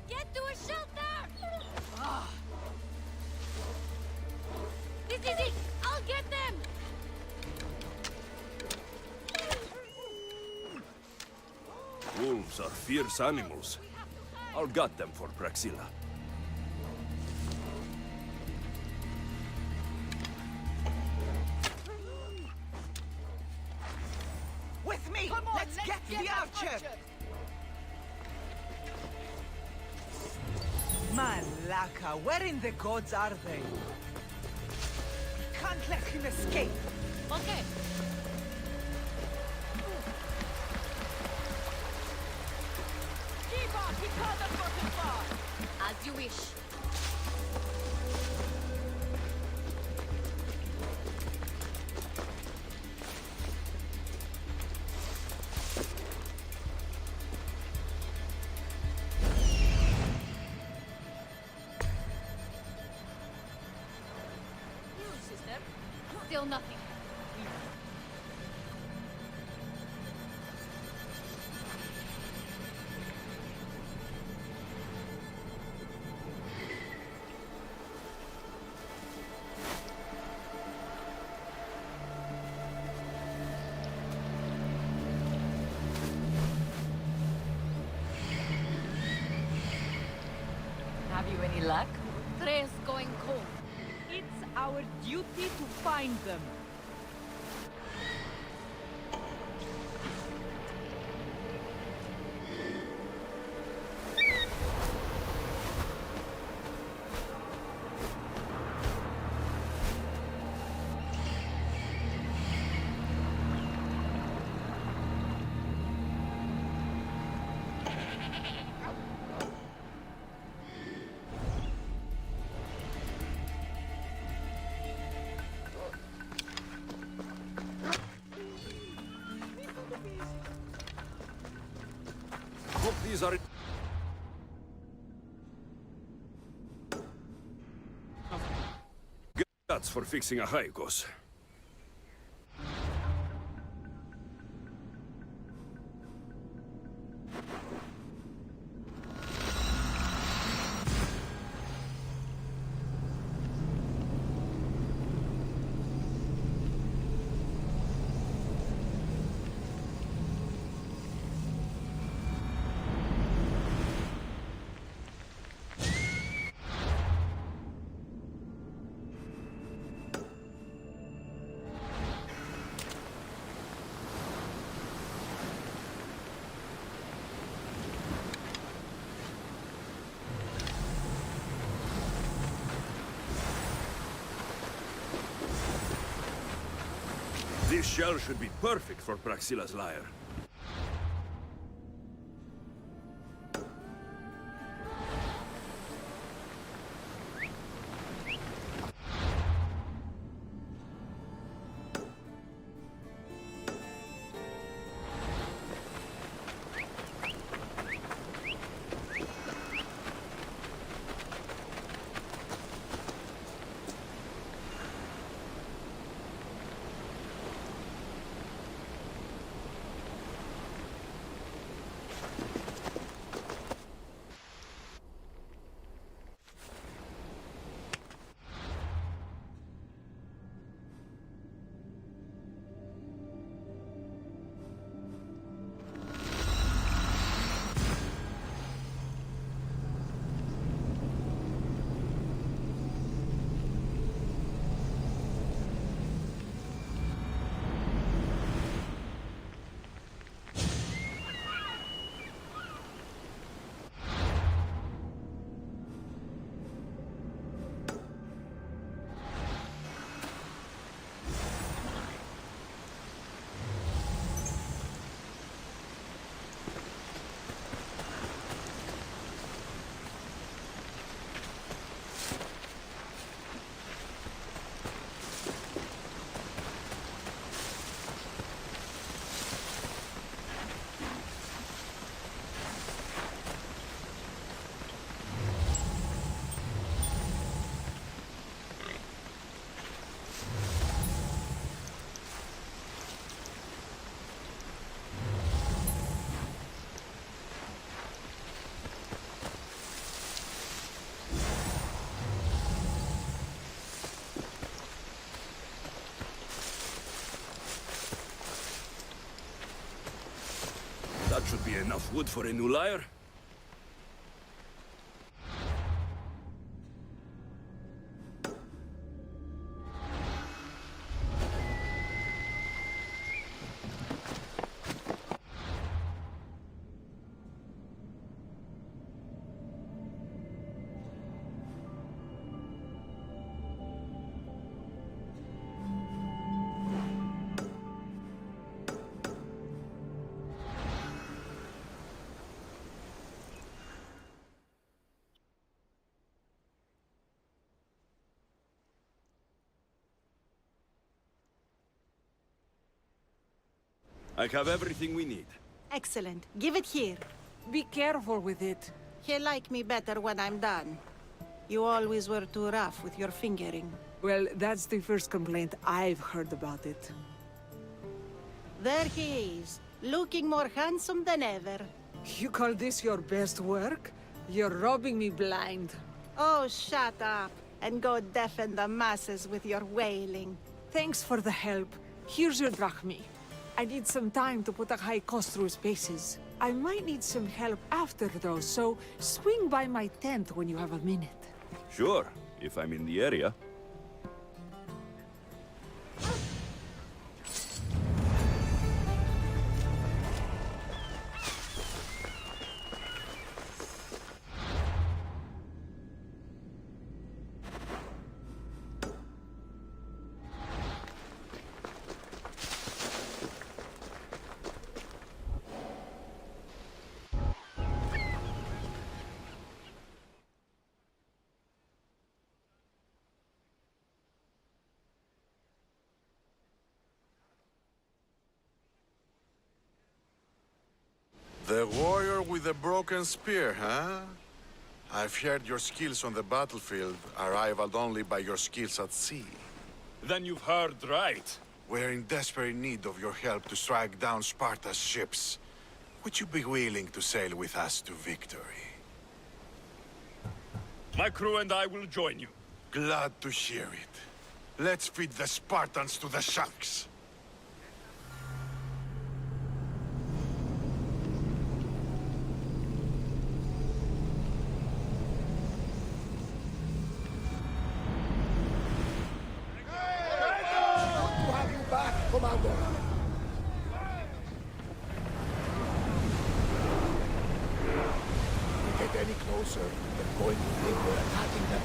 Speaker 8: Get to a shelter! This is it! I'll get them!
Speaker 6: Wolves are fierce animals. I'll gut them for Praxilla.
Speaker 9: With me!
Speaker 7: Come on,
Speaker 9: let's get the archer! Malaka, where in the gods are they? Can't let him escape.
Speaker 8: Okay.
Speaker 7: Keep on! He can't have gotten far!
Speaker 8: As you wish.
Speaker 7: You, sister.
Speaker 8: Still nothing.
Speaker 7: Have you any luck?
Speaker 8: Tres going cold.
Speaker 7: It's our duty to find them.
Speaker 6: Hope these are... Guts for fixing a Haikos. This shell should be perfect for Praxilla's lyre. Enough wood for a new lyre? I have everything we need.
Speaker 15: Excellent. Give it here.
Speaker 9: Be careful with it.
Speaker 15: He'll like me better when I'm done. You always were too rough with your fingering.
Speaker 9: Well, that's the first complaint I've heard about it.
Speaker 15: There he is, looking more handsome than ever.
Speaker 9: You call this your best work? You're robbing me blind.
Speaker 15: Oh, shut up, and go deafen the masses with your wailing.
Speaker 9: Thanks for the help. Here's your drachmi. I need some time to put a high cost through spaces. I might need some help after, though, so swing by my tent when you have a minute.
Speaker 6: Sure, if I'm in the area.
Speaker 2: The warrior with the broken spear, huh? I've heard your skills on the battlefield are rivaled only by your skills at sea.
Speaker 1: Then you've heard right.
Speaker 2: We're in desperate need of your help to strike down Sparta's ships. Would you be willing to sail with us to victory?
Speaker 1: My crew and I will join you.
Speaker 2: Glad to hear it. Let's feed the Spartans to the sharks.
Speaker 5: Commander. If we get any closer, they're going to think we're attacking them.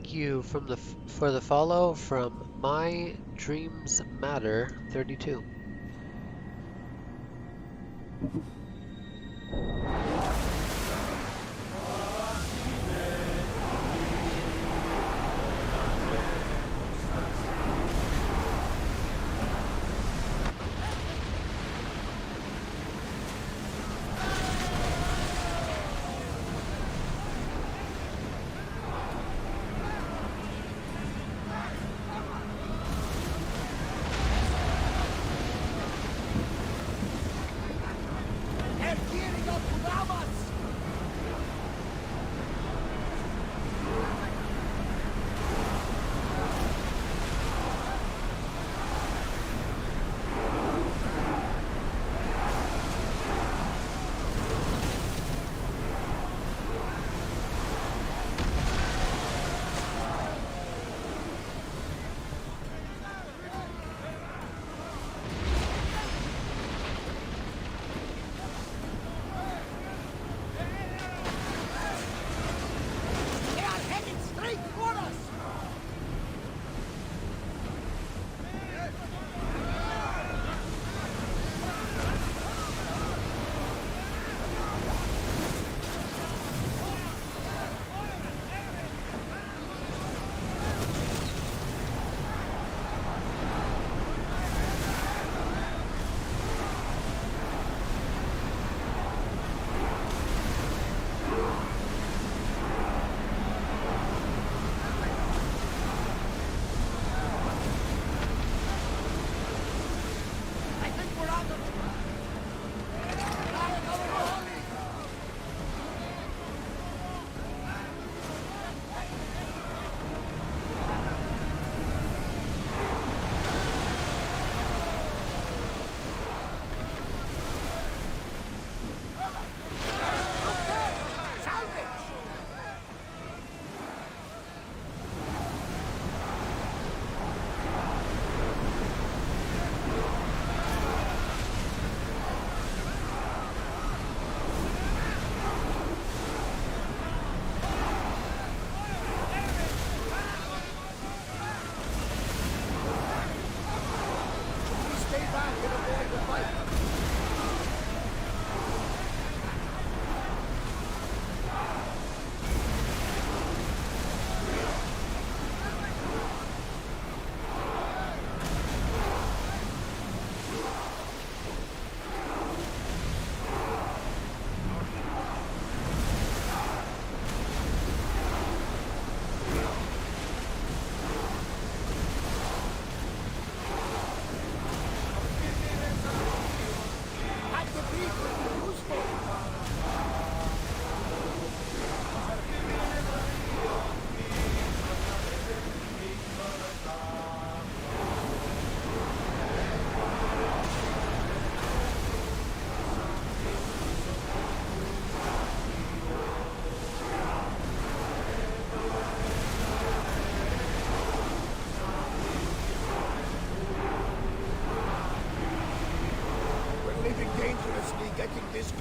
Speaker 3: You for the follow from My Dreams Matter 32.
Speaker 5: Gearing up to battle!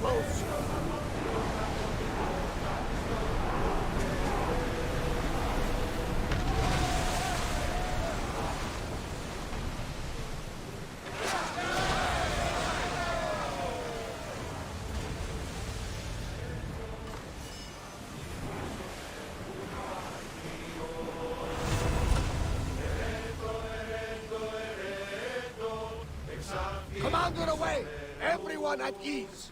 Speaker 5: close. Commander away! Everyone at ease!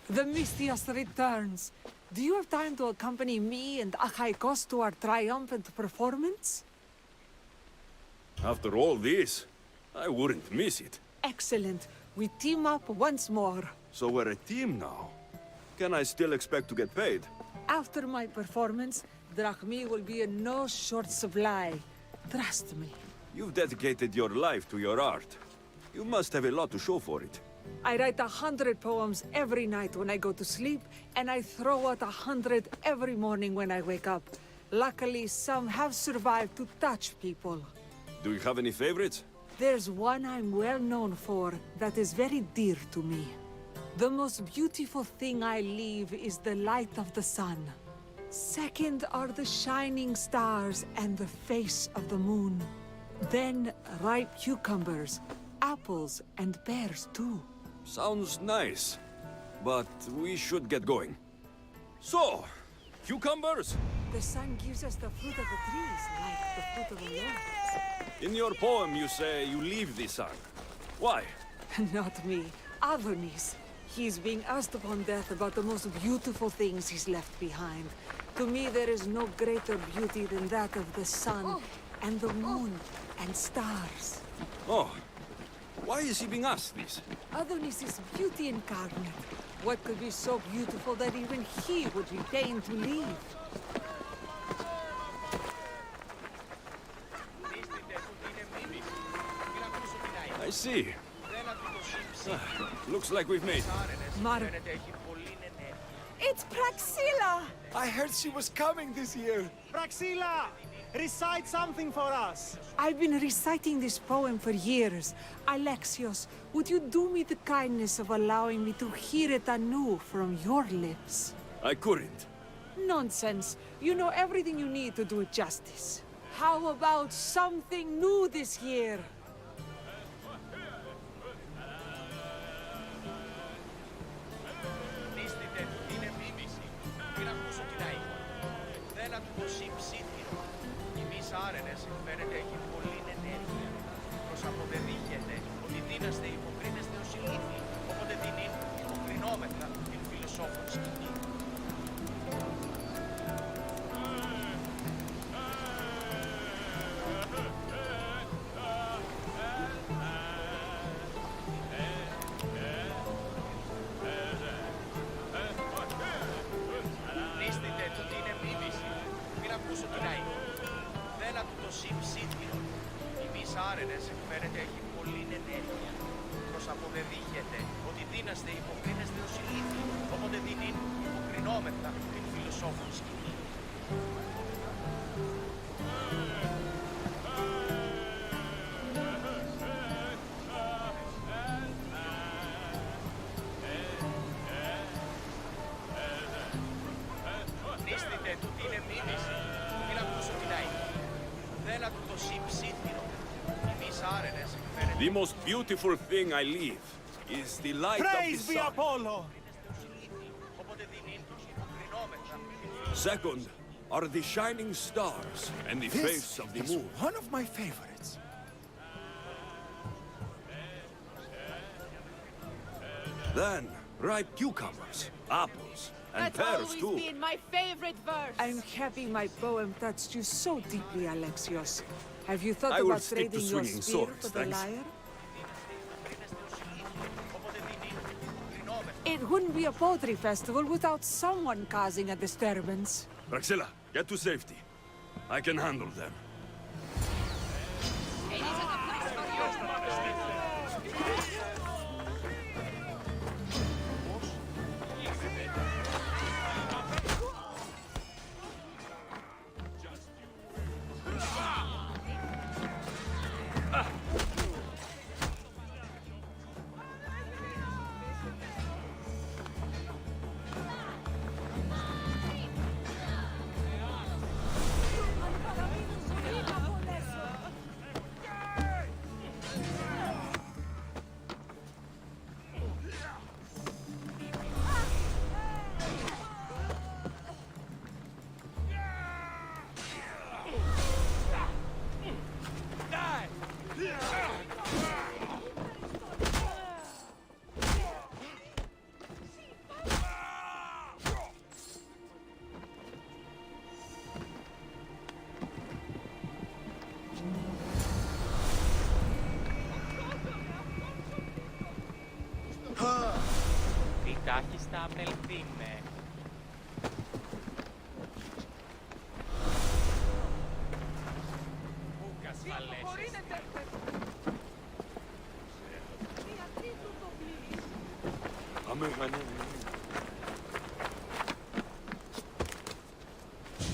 Speaker 9: The Mistios returns. Do you have time to accompany me and Achaikos to our triumphant performance?
Speaker 6: After all this, I wouldn't miss it.
Speaker 9: Excellent. We team up once more.
Speaker 6: So we're a team now. Can I still expect to get paid?
Speaker 9: After my performance, drachmi will be in no short supply. Trust me.
Speaker 6: You've dedicated your life to your art. You must have a lot to show for it.
Speaker 9: I write 100 poems every night when I go to sleep, and I throw out 100 every morning when I wake up. Luckily, some have survived to touch people.
Speaker 6: Do you have any favorites?
Speaker 9: There's one I'm well known for that is very dear to me. The most beautiful thing I leave is the light of the sun. Second are the shining stars and the face of the moon. Then ripe cucumbers, apples, and pears too.
Speaker 6: Sounds nice, but we should get going. So, cucumbers?
Speaker 9: The sun gives us the fruit of the trees, like the fruit of the lotus.
Speaker 6: In your poem you say you leave the sun. Why?
Speaker 9: Not me. Adonis. He's being asked upon death about the most beautiful things he's left behind. To me, there is no greater beauty than that of the sun, and the moon, and stars.
Speaker 6: Oh, why is he being asked this?
Speaker 9: Adonis is beauty incarnate. What could be so beautiful that even he would be pained to leave?
Speaker 6: I see. Looks like we've made
Speaker 9: Mar.
Speaker 17: It's Praxilla!
Speaker 14: I heard she was coming this year. Praxilla! Recite something for us.
Speaker 9: I've been reciting this poem for years. Alexios, would you do me the kindness of allowing me to hear it anew from your lips?
Speaker 6: I couldn't.
Speaker 9: Nonsense. You know everything you need to do it justice. How about something new this year?
Speaker 13: Άρενες φαίνεται έχει πολλή ενέργεια. Προς αποδεδείχεται ότι δίναστε υποκρίνεστε ως ηλίθιοι, οπότε δινήν υποκρινόμετρα την φιλοσόφων σκηνή. Λύστητε του τι είναι μίμηση, μην ακούσω την άϊκο. Δένα του το συμψήφιον. Η μης άρενες εκφαίνεται έχει πολλή ενέργεια. Προς αποδεδείχεται ότι δίναστε υποκρίνεστε ως ηλίθιοι, οπότε δινήν υποκρινόμετρα την φιλοσόφων σκηνή. Νίστητε του τι είναι μίμηση, μην ακούσω την άϊκο. Δένα του το συμψήφιον. Η μης άρενες εκφαίνεται...
Speaker 6: The most beautiful thing I leave is the light
Speaker 14: Praise
Speaker 6: of the
Speaker 14: be
Speaker 6: sun.
Speaker 14: Apollo!
Speaker 6: Second are the shining stars and the face of the moon.
Speaker 14: One of my favorites.
Speaker 6: Then, ripe cucumbers, apples, and
Speaker 17: That's
Speaker 6: pears
Speaker 17: always
Speaker 6: too.
Speaker 17: been my favorite verse.
Speaker 9: I'm happy my poem touched you so deeply, Alexios. Have you thought
Speaker 6: I will
Speaker 9: about
Speaker 6: stick to
Speaker 9: trading your
Speaker 6: swinging
Speaker 9: spear
Speaker 6: swords,
Speaker 9: for the
Speaker 6: thanks.
Speaker 9: lyre? It wouldn't be a poetry festival without someone causing a disturbance.
Speaker 6: Praxilla, get to safety. I can handle them.
Speaker 12: Τάχιστα απελθύνε. Πού κασφαλέσαι.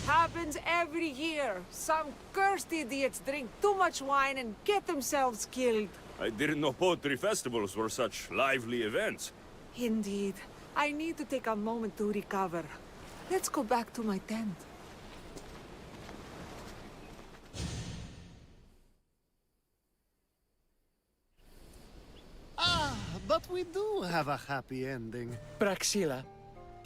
Speaker 9: Happens every year. Some cursed idiots drink too much wine and get themselves killed.
Speaker 6: I didn't know poetry festivals were such lively events.
Speaker 9: Indeed. I need to take a moment to recover. Let's go back to my tent.
Speaker 11: But we do have a happy ending.
Speaker 12: Praxilla,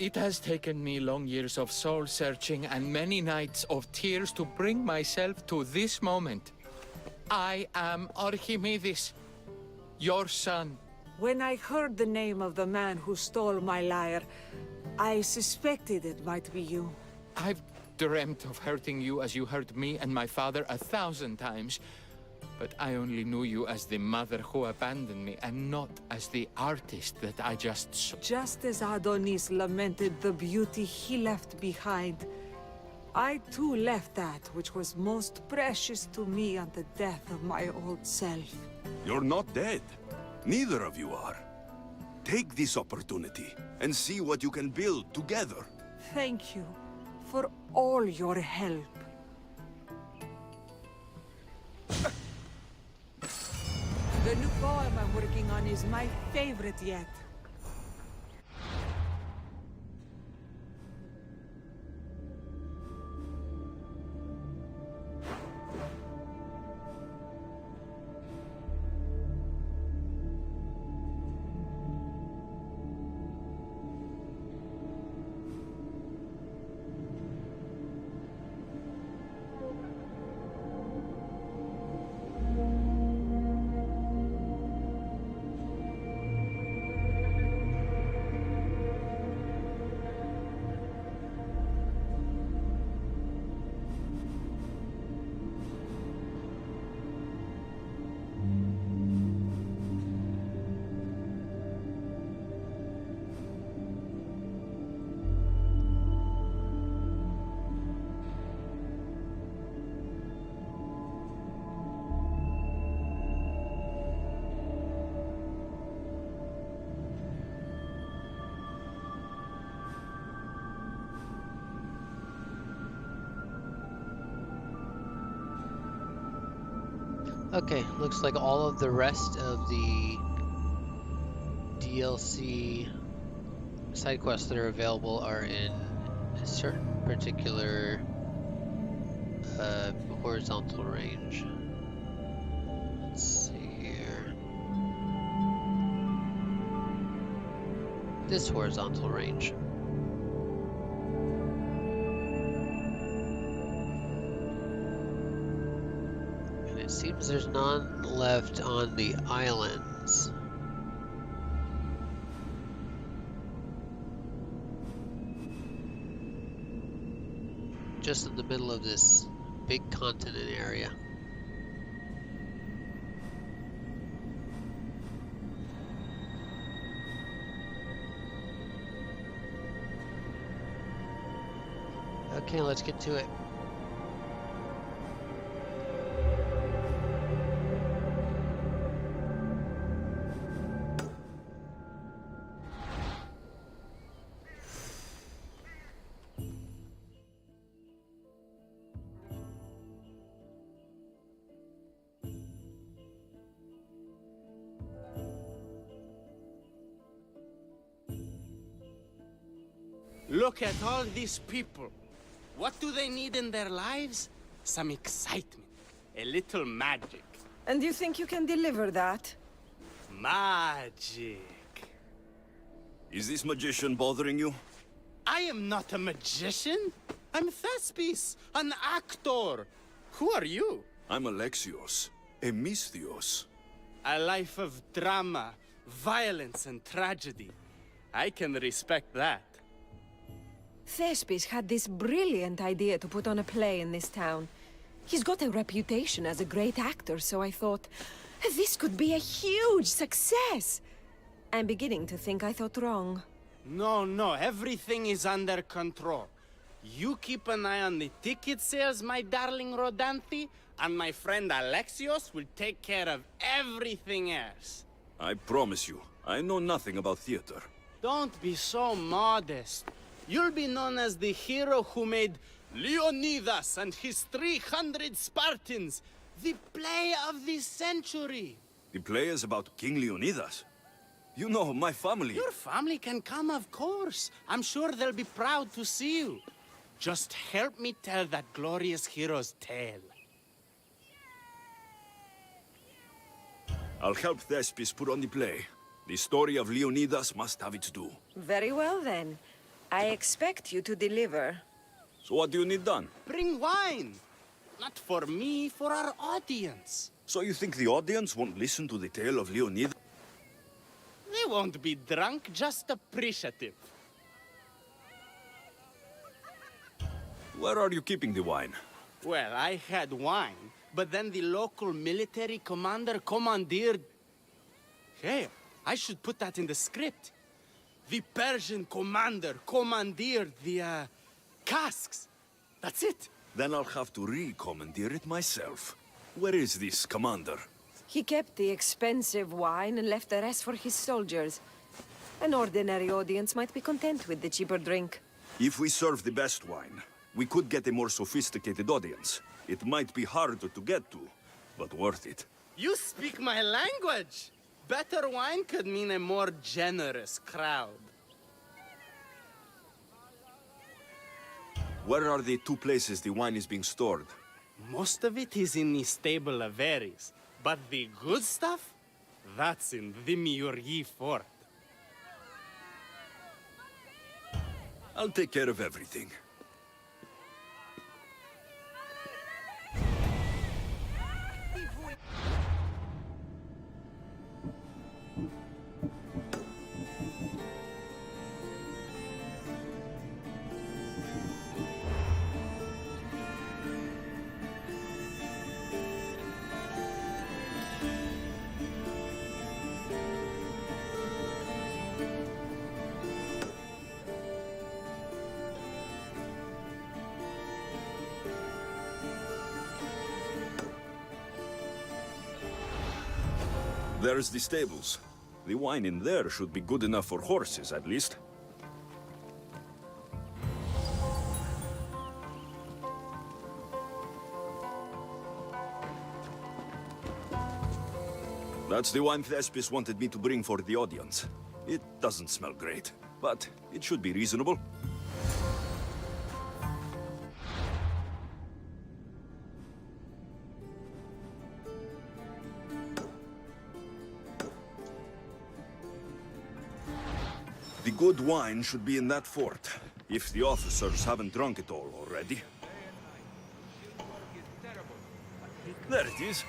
Speaker 12: it has taken me long years of soul-searching and many nights of tears to bring myself to this moment. I am Archimedes, your son.
Speaker 9: When I heard the name of the man who stole my lyre, I suspected it might be you.
Speaker 12: I've dreamt of hurting you as you hurt me and my father 1,000 times. But I only knew you as the mother who abandoned me, and not as the artist that I just saw.
Speaker 9: Just as Adonis lamented the beauty he left behind, I too left that which was most precious to me on the death of my old self.
Speaker 6: You're not dead. Neither of you are. Take this opportunity and see what you can build together.
Speaker 9: Thank you for all your help. The new poem I'm working on is my favorite yet.
Speaker 3: Okay, looks like all of the rest of the DLC side quests that are available are in a certain particular horizontal range. Let's see here. This horizontal range. It seems there's none left on the islands. Just in the middle of this big continent area. Okay, let's get to it.
Speaker 18: Look at all these people. What do they need in their lives? Some excitement. A little magic.
Speaker 17: And you think you can deliver that?
Speaker 18: Magic.
Speaker 6: Is this magician bothering you?
Speaker 18: I am not a magician. I'm Thespis, an actor. Who are you?
Speaker 6: I'm Alexios, a Misthios.
Speaker 18: A life of drama, violence, and tragedy. I can respect that.
Speaker 17: Thespis had this brilliant idea to put on a play in this town. He's got a reputation as a great actor, so I thought, this could be a huge success. I'm beginning to think I thought wrong.
Speaker 18: No, everything is under control. You keep an eye on the ticket sales, my darling Rodanthe, and my friend Alexios will take care of everything else.
Speaker 6: I promise you, I know nothing about theater.
Speaker 18: Don't be so modest. You'll be known as the hero who made Leonidas and his 300 Spartans the play of the century.
Speaker 6: The play is about King Leonidas. You know, my family...
Speaker 18: Your family can come, of course. I'm sure they'll be proud to see you. Just help me tell that glorious hero's tale.
Speaker 6: I'll help Thespis put on the play. The story of Leonidas must have its due.
Speaker 17: Very well, then. I expect you to deliver.
Speaker 6: So what do you need done?
Speaker 18: Bring wine. Not for me, for our audience.
Speaker 6: So you think the audience won't listen to the tale of Leonidas?
Speaker 18: They won't be drunk, just appreciative.
Speaker 6: Where are you keeping the wine?
Speaker 18: Well, I had wine, but then the local military commander commandeered... Hey, I should put that in the script. The Persian commander commandeered the, casks. That's it.
Speaker 6: Then I'll have to re-commandeer it myself. Where is this commander?
Speaker 17: He kept the expensive wine and left the rest for his soldiers. An ordinary audience might be content with the cheaper drink.
Speaker 6: If we serve the best wine, we could get a more sophisticated audience. It might be harder to get to, but worth it.
Speaker 18: You speak my language. Better wine could mean a more generous crowd.
Speaker 6: Where are the two places the wine is being stored?
Speaker 18: Most of it is in the stable of Ares, but the good stuff, that's in the Miurgi fort.
Speaker 6: I'll take care of everything. There's the stables. The wine in there should be good enough for horses, at least. That's the wine Thespis wanted me to bring for the audience. It doesn't smell great, but it should be reasonable. The good wine should be in that fort, if the officers haven't drunk it all already. There it is.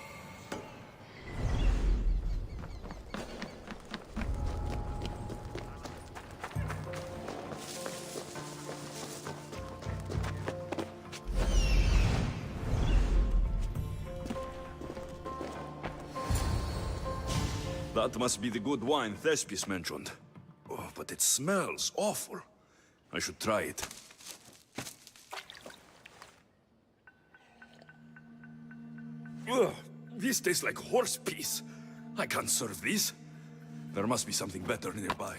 Speaker 6: That must be the good wine Thespis mentioned. Oh, but it smells awful. I should try it. Ugh, this tastes like horse piss. I can't serve this. There must be something better nearby.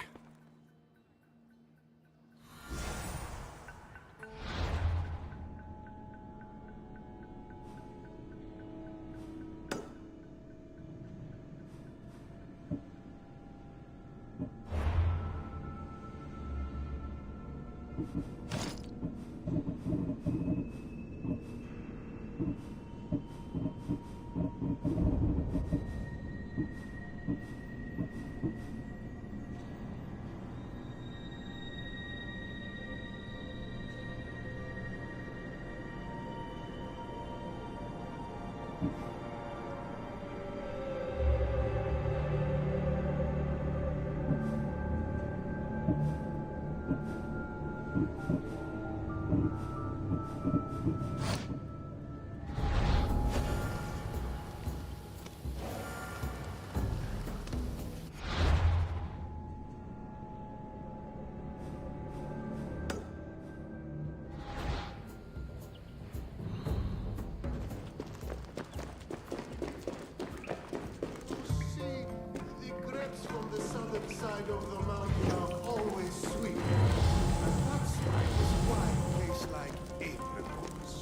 Speaker 11: nights from the southern side of the mountain are always sweet. And that's why this wine tastes like apricots.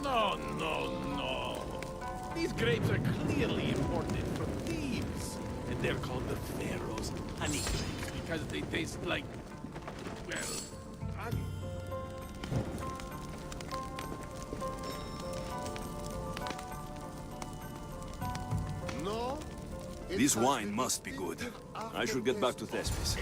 Speaker 19: No, no, no. These grapes are clearly imported from Thebes. And they're called the Pharaoh's honey grapes because they taste like, well, honey.
Speaker 11: No?
Speaker 6: This wine must be good. I should get back to Thespis.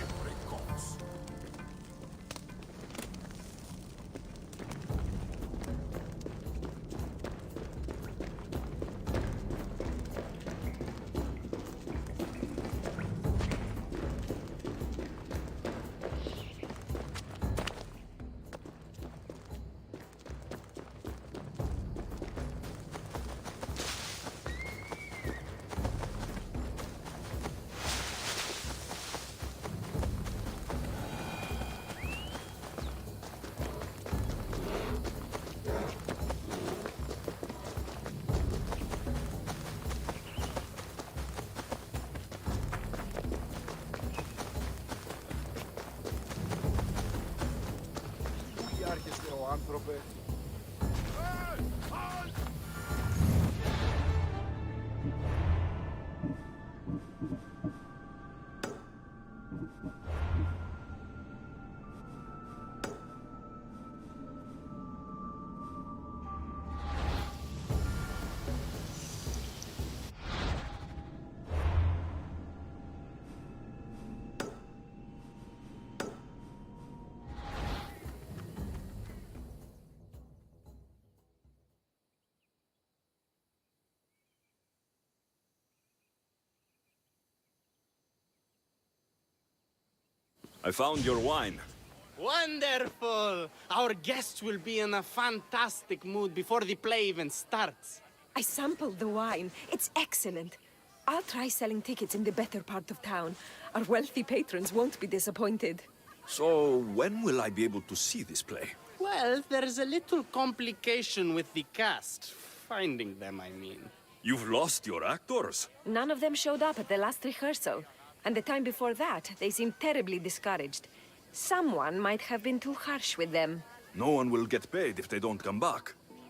Speaker 2: Άρχεστε ο άνθρωπε.
Speaker 6: I found your wine.
Speaker 18: Wonderful! Our guests will be in a fantastic mood before the play even starts.
Speaker 17: I sampled the wine. It's excellent. I'll try selling tickets in the better part of town. Our wealthy patrons won't be disappointed.
Speaker 6: So, when will I be able to see this play?
Speaker 18: Well, there's a little complication with the cast. Finding them, I mean.
Speaker 6: You've lost your actors?
Speaker 17: None of them showed up at the last rehearsal. And the time before that, they seemed terribly discouraged. Someone might have been too harsh with them.
Speaker 6: No one will get paid if they don't come back.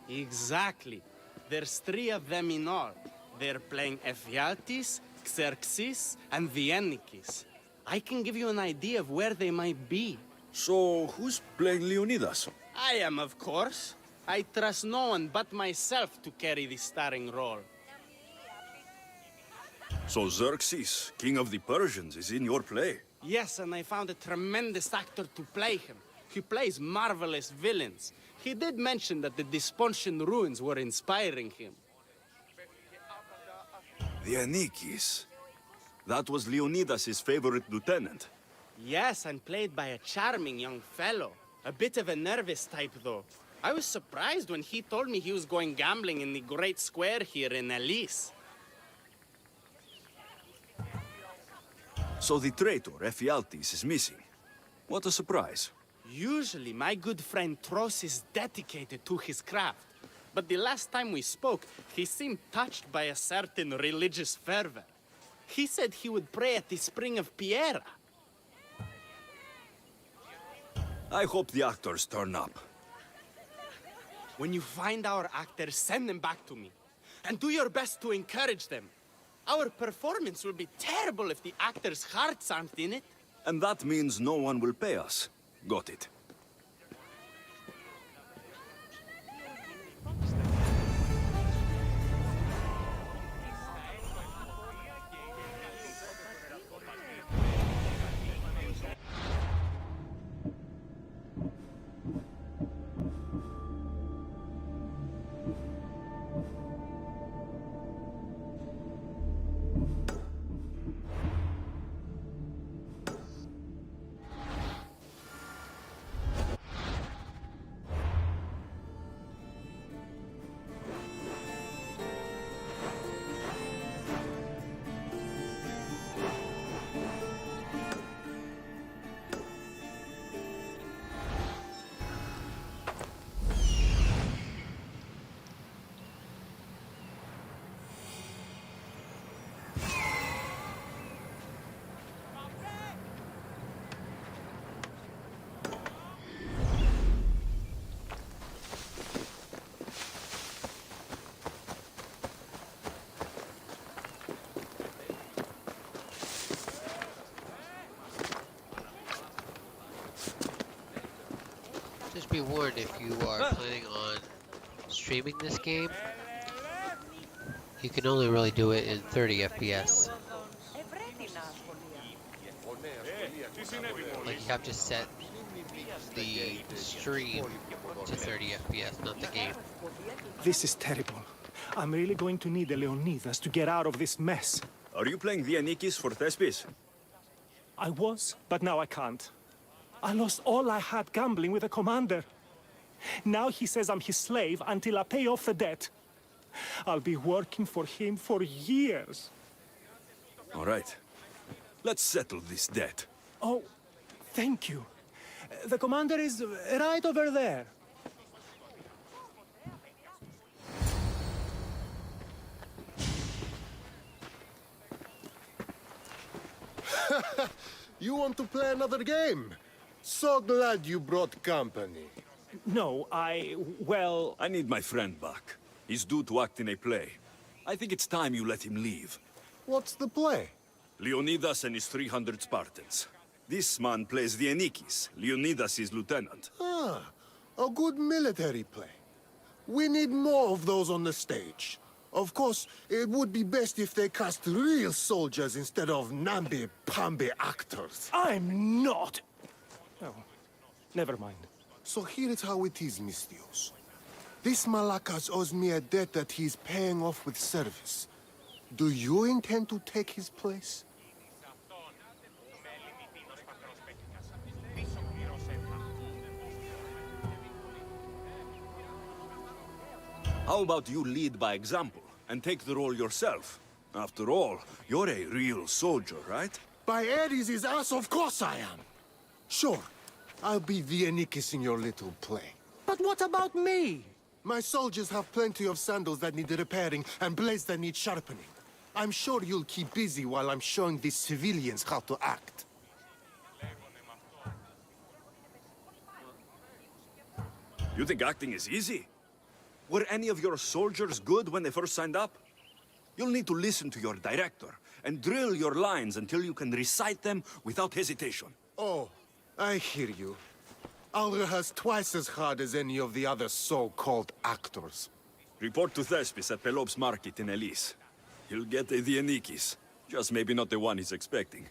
Speaker 18: Exactly. There's 3 of them in all. They're playing Ephialtes, Xerxes, and the Ennikis. I can give you an idea of where they might be.
Speaker 6: So, who's playing Leonidas?
Speaker 18: I am, of course. I trust no one but myself to carry the starring role.
Speaker 6: So Xerxes, king of the Persians, is in your play?
Speaker 18: Yes, and I found a tremendous actor to play him. He plays marvelous villains. He did mention that the Despontian ruins were inspiring him.
Speaker 6: The Ennikis. That was Leonidas' favorite lieutenant.
Speaker 18: Yes, and played by a charming young fellow. A bit of a nervous type, though. I was surprised when he told me he was going gambling in the great square here in Elise.
Speaker 6: So the traitor, Ephialtes, is missing. What a surprise.
Speaker 18: Usually, my good friend Tros is dedicated to his craft. But the last time we spoke, he seemed touched by a certain religious fervor. He said he would pray at the spring of Piera.
Speaker 6: I hope the actors turn up.
Speaker 18: When you find our actors, send them back to me. And do your best to encourage them. Our performance will be terrible if the actors' hearts aren't in it.
Speaker 6: And that means no one will pay us. Got it.
Speaker 3: be warned if you are planning on streaming this game, you can only really do it in 30 FPS. Like, you have to set the stream to 30 FPS, not the game.
Speaker 14: This is terrible. I'm really going to need the Leonidas to get out of this mess.
Speaker 6: Are you playing Vianikis for Thespis?
Speaker 14: I was, but now I can't. I lost all I had gambling with the commander. Now he says I'm his slave until I pay off the debt. I'll be working for him for years.
Speaker 6: All right. Let's settle this debt.
Speaker 14: Oh, thank you. The commander is right over there.
Speaker 20: You want to play another game? So glad you brought company.
Speaker 14: No, well...
Speaker 6: I need my friend back. He's due to act in a play. I think it's time you let him leave.
Speaker 20: What's the play?
Speaker 6: Leonidas and his 300 Spartans. This man plays Vianikis. Leonidas is lieutenant.
Speaker 20: Ah, a good military play. We need more of those on the stage. Of course, it would be best if they cast real soldiers instead of namby-pamby actors.
Speaker 14: I'm not! Oh, never mind.
Speaker 20: So here is how it is, Mistios. This Malakas owes me a debt that he's paying off with service. Do you intend to take his place?
Speaker 6: How about you lead by example and take the role yourself? After all, you're a real soldier, right?
Speaker 20: By Ares' ass, of course I am. Sure, I'll be Vianikis in your little play.
Speaker 14: But what about me?
Speaker 20: My soldiers have plenty of sandals that need repairing and blades that need sharpening. I'm sure you'll keep busy while I'm showing these civilians how to act.
Speaker 6: You think acting is easy? Were any of your soldiers good when they first signed up? You'll need to listen to your director and drill your lines until you can recite them without hesitation.
Speaker 20: Oh, I hear you. I'll rehearse twice as hard as any of the other so-called actors.
Speaker 6: Report to Thespis at Pelops Market in Elise. He'll get a Dianikis, just maybe not the one he's expecting.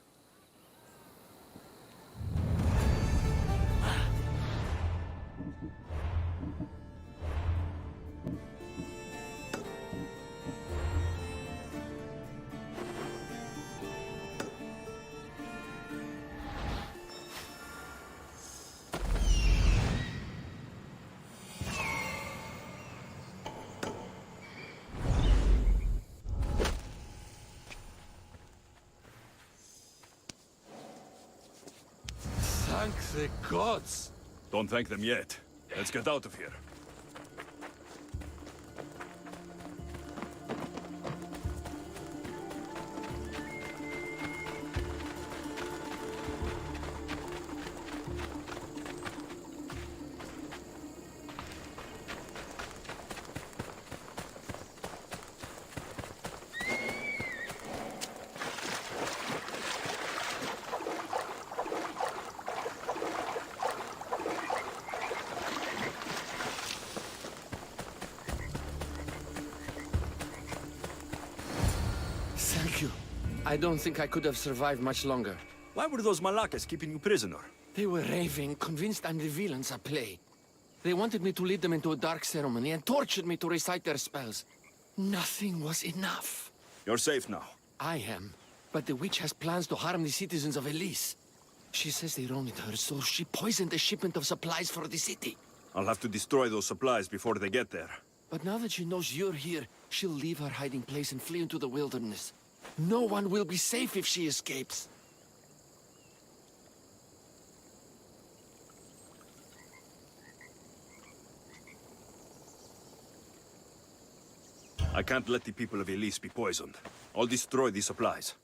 Speaker 19: Thank the gods!
Speaker 6: Don't thank them yet. Let's get out of here.
Speaker 19: Thank you. I don't think I could have survived much longer.
Speaker 6: Why were those Malakas keeping you prisoner?
Speaker 19: They were raving, convinced I'm the villains at play. They wanted me to lead them into a dark ceremony and tortured me to recite their spells. Nothing was enough.
Speaker 6: You're safe now.
Speaker 19: I am. But the witch has plans to harm the citizens of Elise. She says they wronged her, so she poisoned the shipment of supplies for the city.
Speaker 6: I'll have to destroy those supplies before they get there.
Speaker 19: But now that she knows you're here, she'll leave her hiding place and flee into the wilderness. No one will be safe if she escapes.
Speaker 6: I can't let the people of Elise be poisoned. I'll destroy the supplies.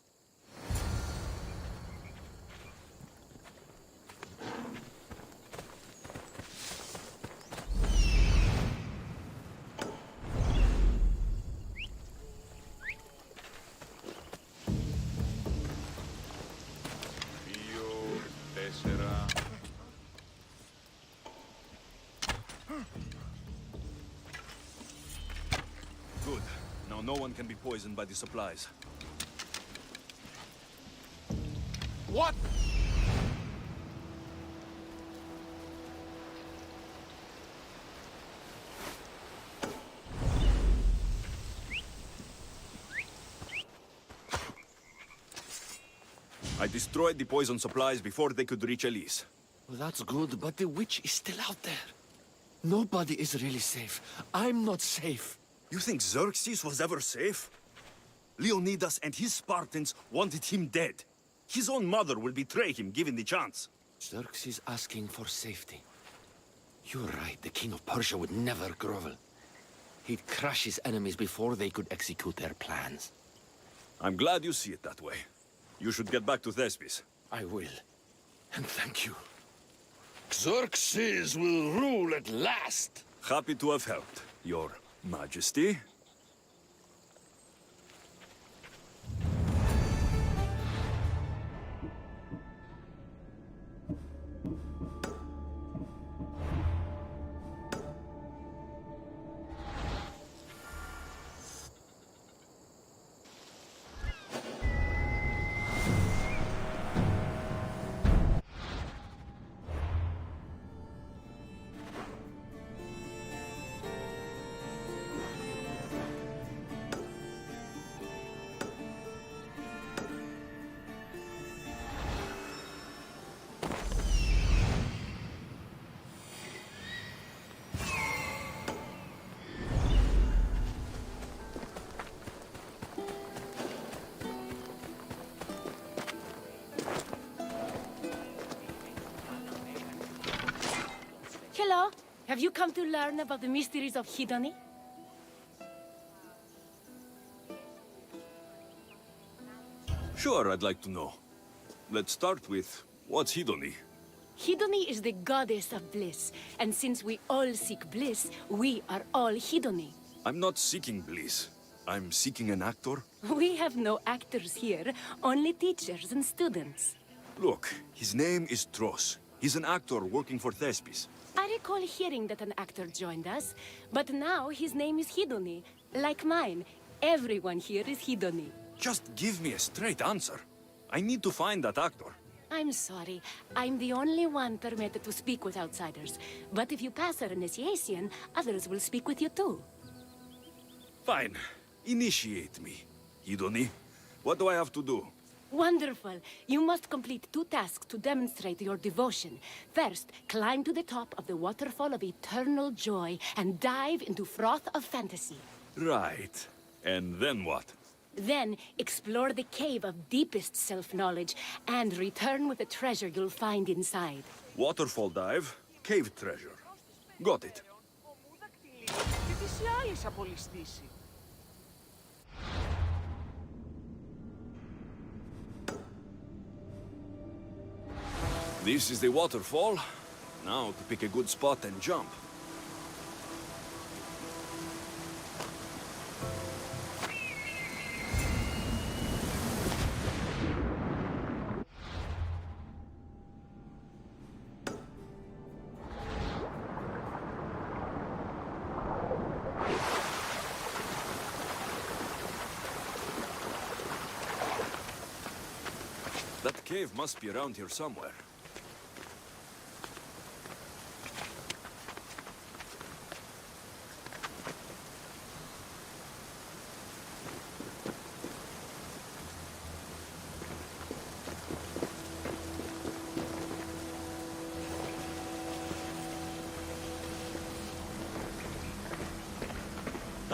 Speaker 1: no one can be poisoned by the supplies.
Speaker 19: What?
Speaker 1: I destroyed the poison supplies before they could reach Elise.
Speaker 21: Well, that's good, but the witch is still out there. Nobody is really safe. I'm not safe.
Speaker 1: You think Xerxes was ever safe? Leonidas and his Spartans wanted him dead. His own mother will betray him given the chance.
Speaker 21: Xerxes asking for safety. You're right, the king of Persia would never grovel. He'd crush his enemies before they could execute their plans.
Speaker 1: I'm glad you see it that way. You should get back to Thespis.
Speaker 21: I will. And thank you.
Speaker 19: Xerxes will rule at last.
Speaker 1: Happy to have helped, Your Majesty.
Speaker 8: Hello. Have you come to learn about the mysteries of Hedony?
Speaker 1: Sure, I'd like to know. Let's start with, what's Hedony?
Speaker 8: Hedony is the goddess of bliss, and since we all seek bliss, we are all Hedony.
Speaker 1: I'm not seeking bliss. I'm seeking an actor.
Speaker 8: We have no actors here, only teachers and students.
Speaker 1: Look, his name is Tros. He's an actor working for Thespis.
Speaker 8: I recall hearing that an actor joined us, but now his name is Hedony. Like mine, everyone here is Hedony.
Speaker 1: Just give me a straight answer. I need to find that actor.
Speaker 8: I'm sorry. I'm the only one permitted to speak with outsiders. But if you pass our initiation, others will speak with you too.
Speaker 1: Fine. Initiate me. Hedony, what do I have to do?
Speaker 8: Wonderful. You must complete 2 tasks to demonstrate your devotion. First, climb to the top of the waterfall of eternal joy and dive into froth of fantasy.
Speaker 1: Right. And then what?
Speaker 8: Then, explore the cave of deepest self-knowledge and return with the treasure you'll find inside.
Speaker 1: Waterfall dive, cave treasure. Got it.
Speaker 9: Και τις άλλες απολυστήσει.
Speaker 1: This is the waterfall. Now to pick a good spot and jump. That cave must be around here somewhere.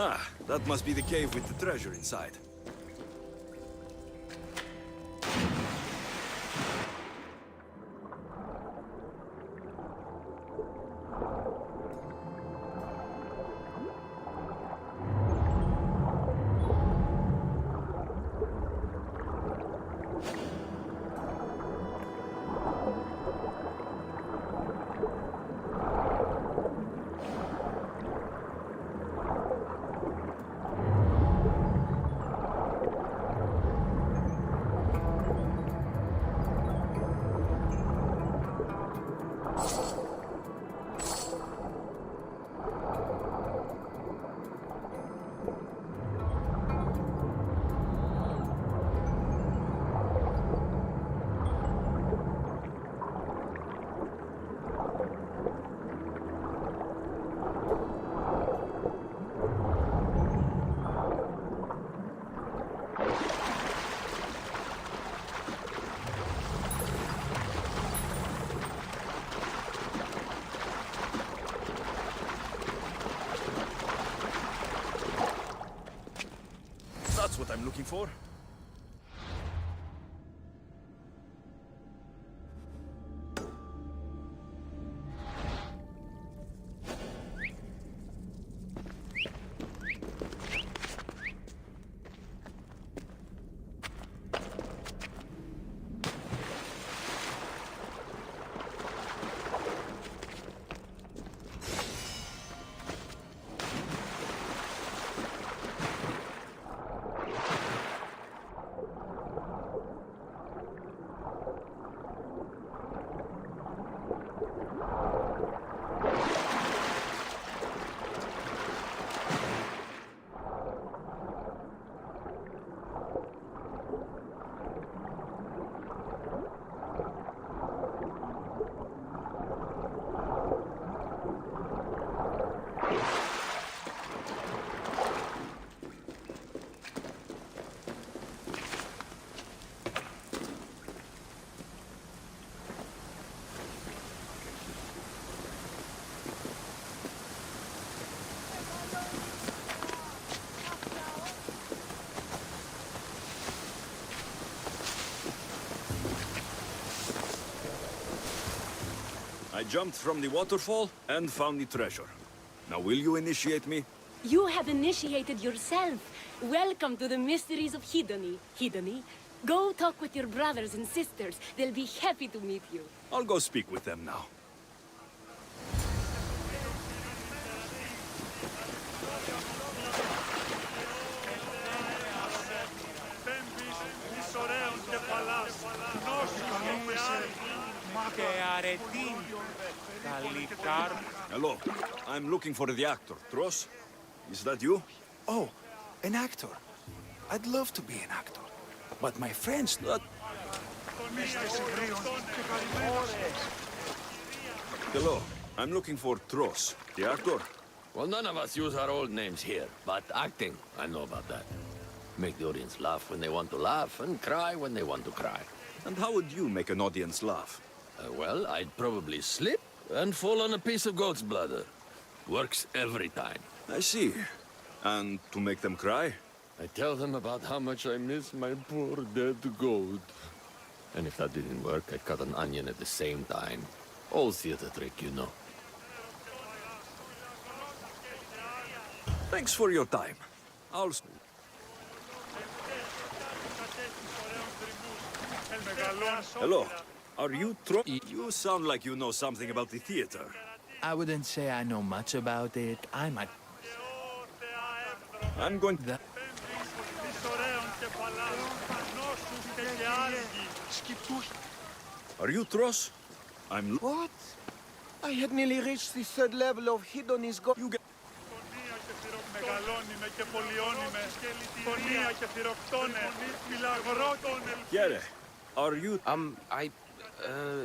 Speaker 1: Ah, that must be the cave with the treasure inside. I'm looking for? I jumped from the waterfall and found the treasure. Now will you initiate me?
Speaker 8: You have initiated yourself. Welcome to the mysteries of Hedony. Hedony, go talk with your brothers and sisters. They'll be happy to meet you.
Speaker 1: I'll go speak with them now. Hello. I'm looking for the actor. Tros? Is that you?
Speaker 2: Oh, an actor. I'd love to be an actor. But my friends not...
Speaker 1: Hello. I'm looking for Tros, the actor.
Speaker 21: Well, none of us use our old names here, but acting, I know about that. Make the audience laugh when they want to laugh, and cry when they want to cry.
Speaker 1: And how would you make an audience laugh?
Speaker 21: Well, I'd probably slip and fall on a piece of goat's bladder. Works every time.
Speaker 1: I see. And to make them cry?
Speaker 21: I tell them about how much I miss my poor dead goat. And if that didn't work, I'd cut an onion at the same time. Old theater trick, you know.
Speaker 1: Thanks for your time. I'll... Hello. Are you You sound like you know something about the theater.
Speaker 12: I wouldn't say I know much about it. I'm
Speaker 1: going... Are you Tros? I'm...
Speaker 5: What? I had nearly reached the third level of Hedony's god. You get...
Speaker 1: Yere, are you...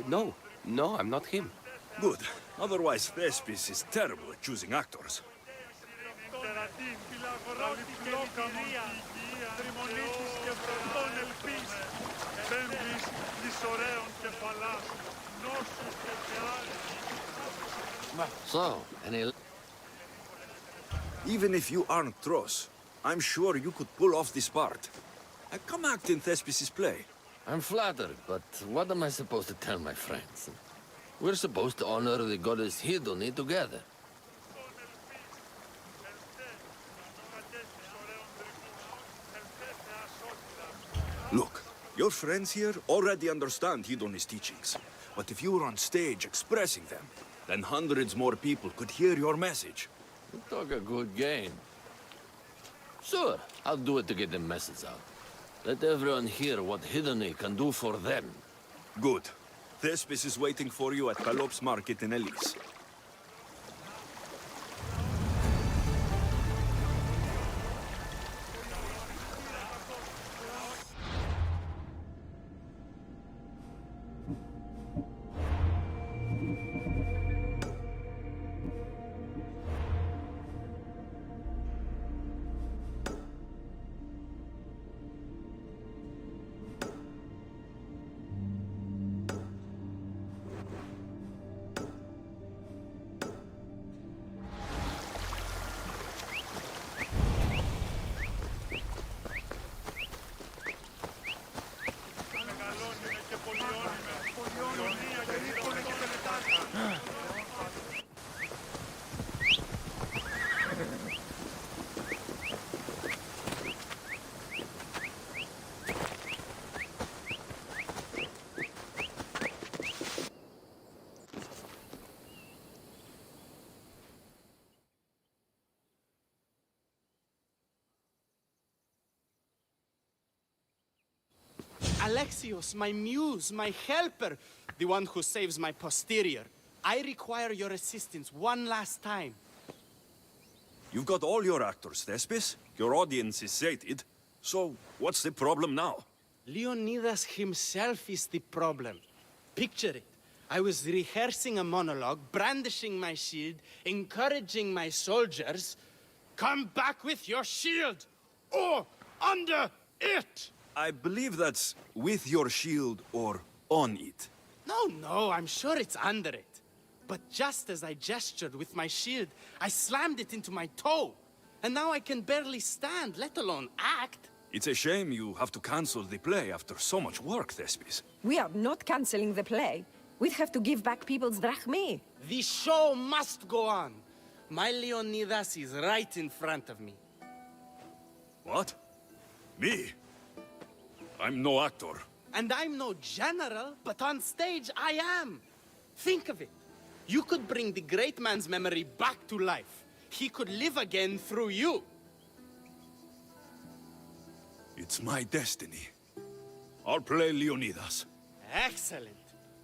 Speaker 21: No, I'm not him.
Speaker 1: Good. Otherwise, Thespis is terrible at choosing actors.
Speaker 21: So, any...
Speaker 1: Even if you aren't Tros, I'm sure you could pull off this part. Come act in Thespis' play.
Speaker 21: I'm flattered, but what am I supposed to tell my friends? We're supposed to honor the goddess Hedony together.
Speaker 1: Look, your friends here already understand Hedony's teachings. But if you were on stage expressing them, then hundreds more people could hear your message.
Speaker 21: You talk a good game. Sure, I'll do it to get the message out. Let everyone hear what Hedony can do for them.
Speaker 1: Good. Thespis is waiting for you at Pelops Market in Elise.
Speaker 18: Alexios, my muse, my helper, the one who saves my posterior. I require your assistance one last time.
Speaker 6: You've got all your actors, Thespis. Your audience is sated. So, what's the problem now?
Speaker 18: Leonidas himself is the problem. Picture it. I was rehearsing a monologue, brandishing my shield, encouraging my soldiers. Come back with your shield! Or under it!
Speaker 6: I believe that's with your shield or on it.
Speaker 18: No, I'm sure it's under it. But just as I gestured with my shield, I slammed it into my toe. And now I can barely stand, let alone act.
Speaker 6: It's a shame you have to cancel the play after so much work, Thespis.
Speaker 17: We are not cancelling the play. We'd have to give back people's drachmae.
Speaker 18: The show must go on. My Leonidas is right in front of me.
Speaker 6: What? Me? I'm no actor.
Speaker 18: And I'm no general, but on stage I am. Think of it. You could bring the great man's memory back to life. He could live again through you.
Speaker 6: It's my destiny. I'll play Leonidas.
Speaker 18: Excellent.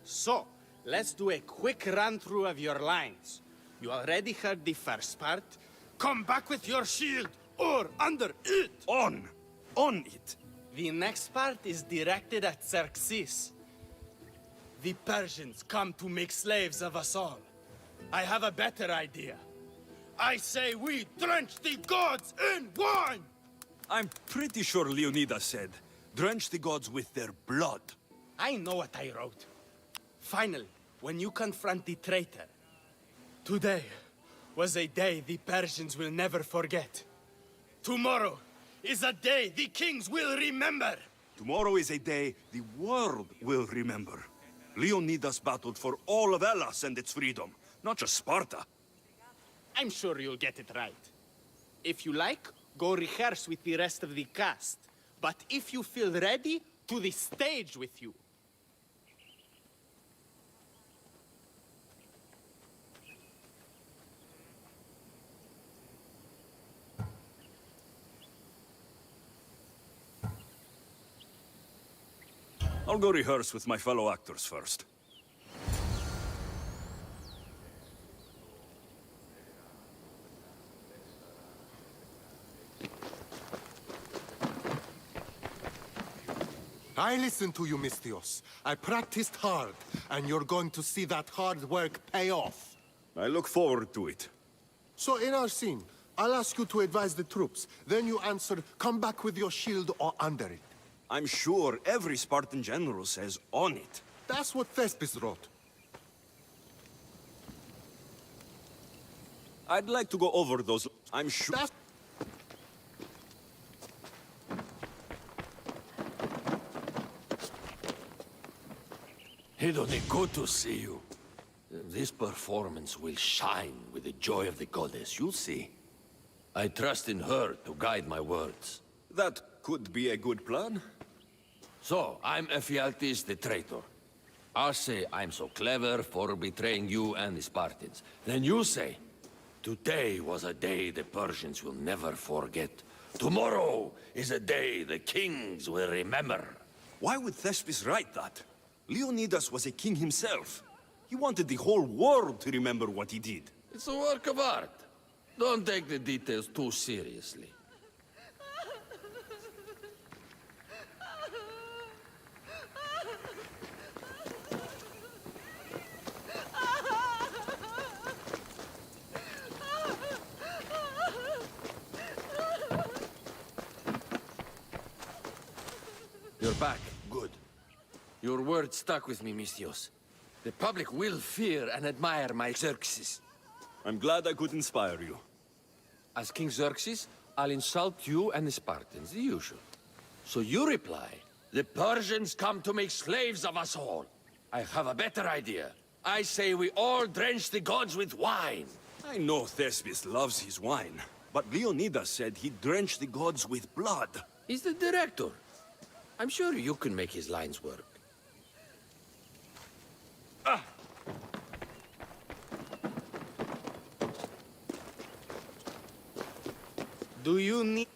Speaker 18: So, let's do a quick run-through of your lines. You already heard the first part. Come back with your shield, or under it!
Speaker 6: On it!
Speaker 18: The next part is directed at Xerxes. The Persians come to make slaves of us all. I have a better idea. I say we drench the gods in wine!
Speaker 6: I'm pretty sure Leonidas said, drench the gods with their blood.
Speaker 18: I know what I wrote. Finally, when you confront the traitor, today was a day the Persians will never forget. Tomorrow is a day the kings will remember.
Speaker 6: Tomorrow is a day the world will remember. Leonidas battled for all of Hellas and its freedom, not just Sparta.
Speaker 18: I'm sure you'll get it right. If you like, go rehearse with the rest of the cast. But if you feel ready, to the stage with you.
Speaker 6: I'll go rehearse with my fellow actors first.
Speaker 20: I listened to you, Misthios. I practiced hard, and you're going to see that hard work pay off.
Speaker 6: I look forward to it.
Speaker 20: So in our scene, I'll ask you to advise the troops. Then you answer, come back with your shield or under it.
Speaker 6: I'm sure every Spartan general says on it.
Speaker 20: That's what Thespis wrote.
Speaker 6: I'd like to go over those. I'm sure.
Speaker 21: Hedone, good to see you. This performance will shine with the joy of the goddess, you'll see. I trust in her to guide my words.
Speaker 6: That could be a good plan.
Speaker 21: So, I'm Ephialtes the traitor. I'll say I'm so clever for betraying you and the Spartans. Then you say, today was a day the Persians will never forget. Tomorrow is a day the kings will remember.
Speaker 6: Why would Thespis write that? Leonidas was a king himself. He wanted the whole world to remember what he did.
Speaker 21: It's a work of art. Don't take the details too seriously. You're back. Good. Your word stuck with me, Misthios. The public will fear and admire my Xerxes.
Speaker 6: I'm glad I could inspire you.
Speaker 21: As King Xerxes, I'll insult you and the Spartans, the usual. So you reply, the Persians come to make slaves of us all. I have a better idea. I say we all drench the gods with wine.
Speaker 6: I know Thespis loves his wine, but Leonidas said he'd drench the gods with blood.
Speaker 21: He's the director. I'm sure you can make his lines work.
Speaker 18: Do you need...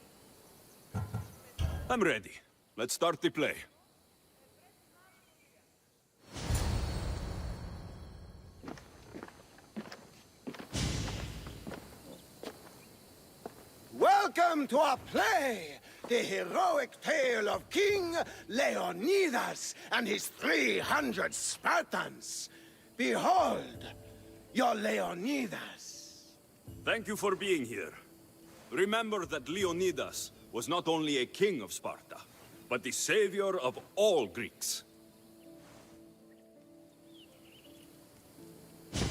Speaker 6: I'm ready. Let's start the play.
Speaker 5: Welcome to our play, the heroic tale of King Leonidas and his 300 Spartans. Behold, your Leonidas.
Speaker 6: Thank you for being here. Remember that Leonidas was not only a king of Sparta, but the savior of all Greeks.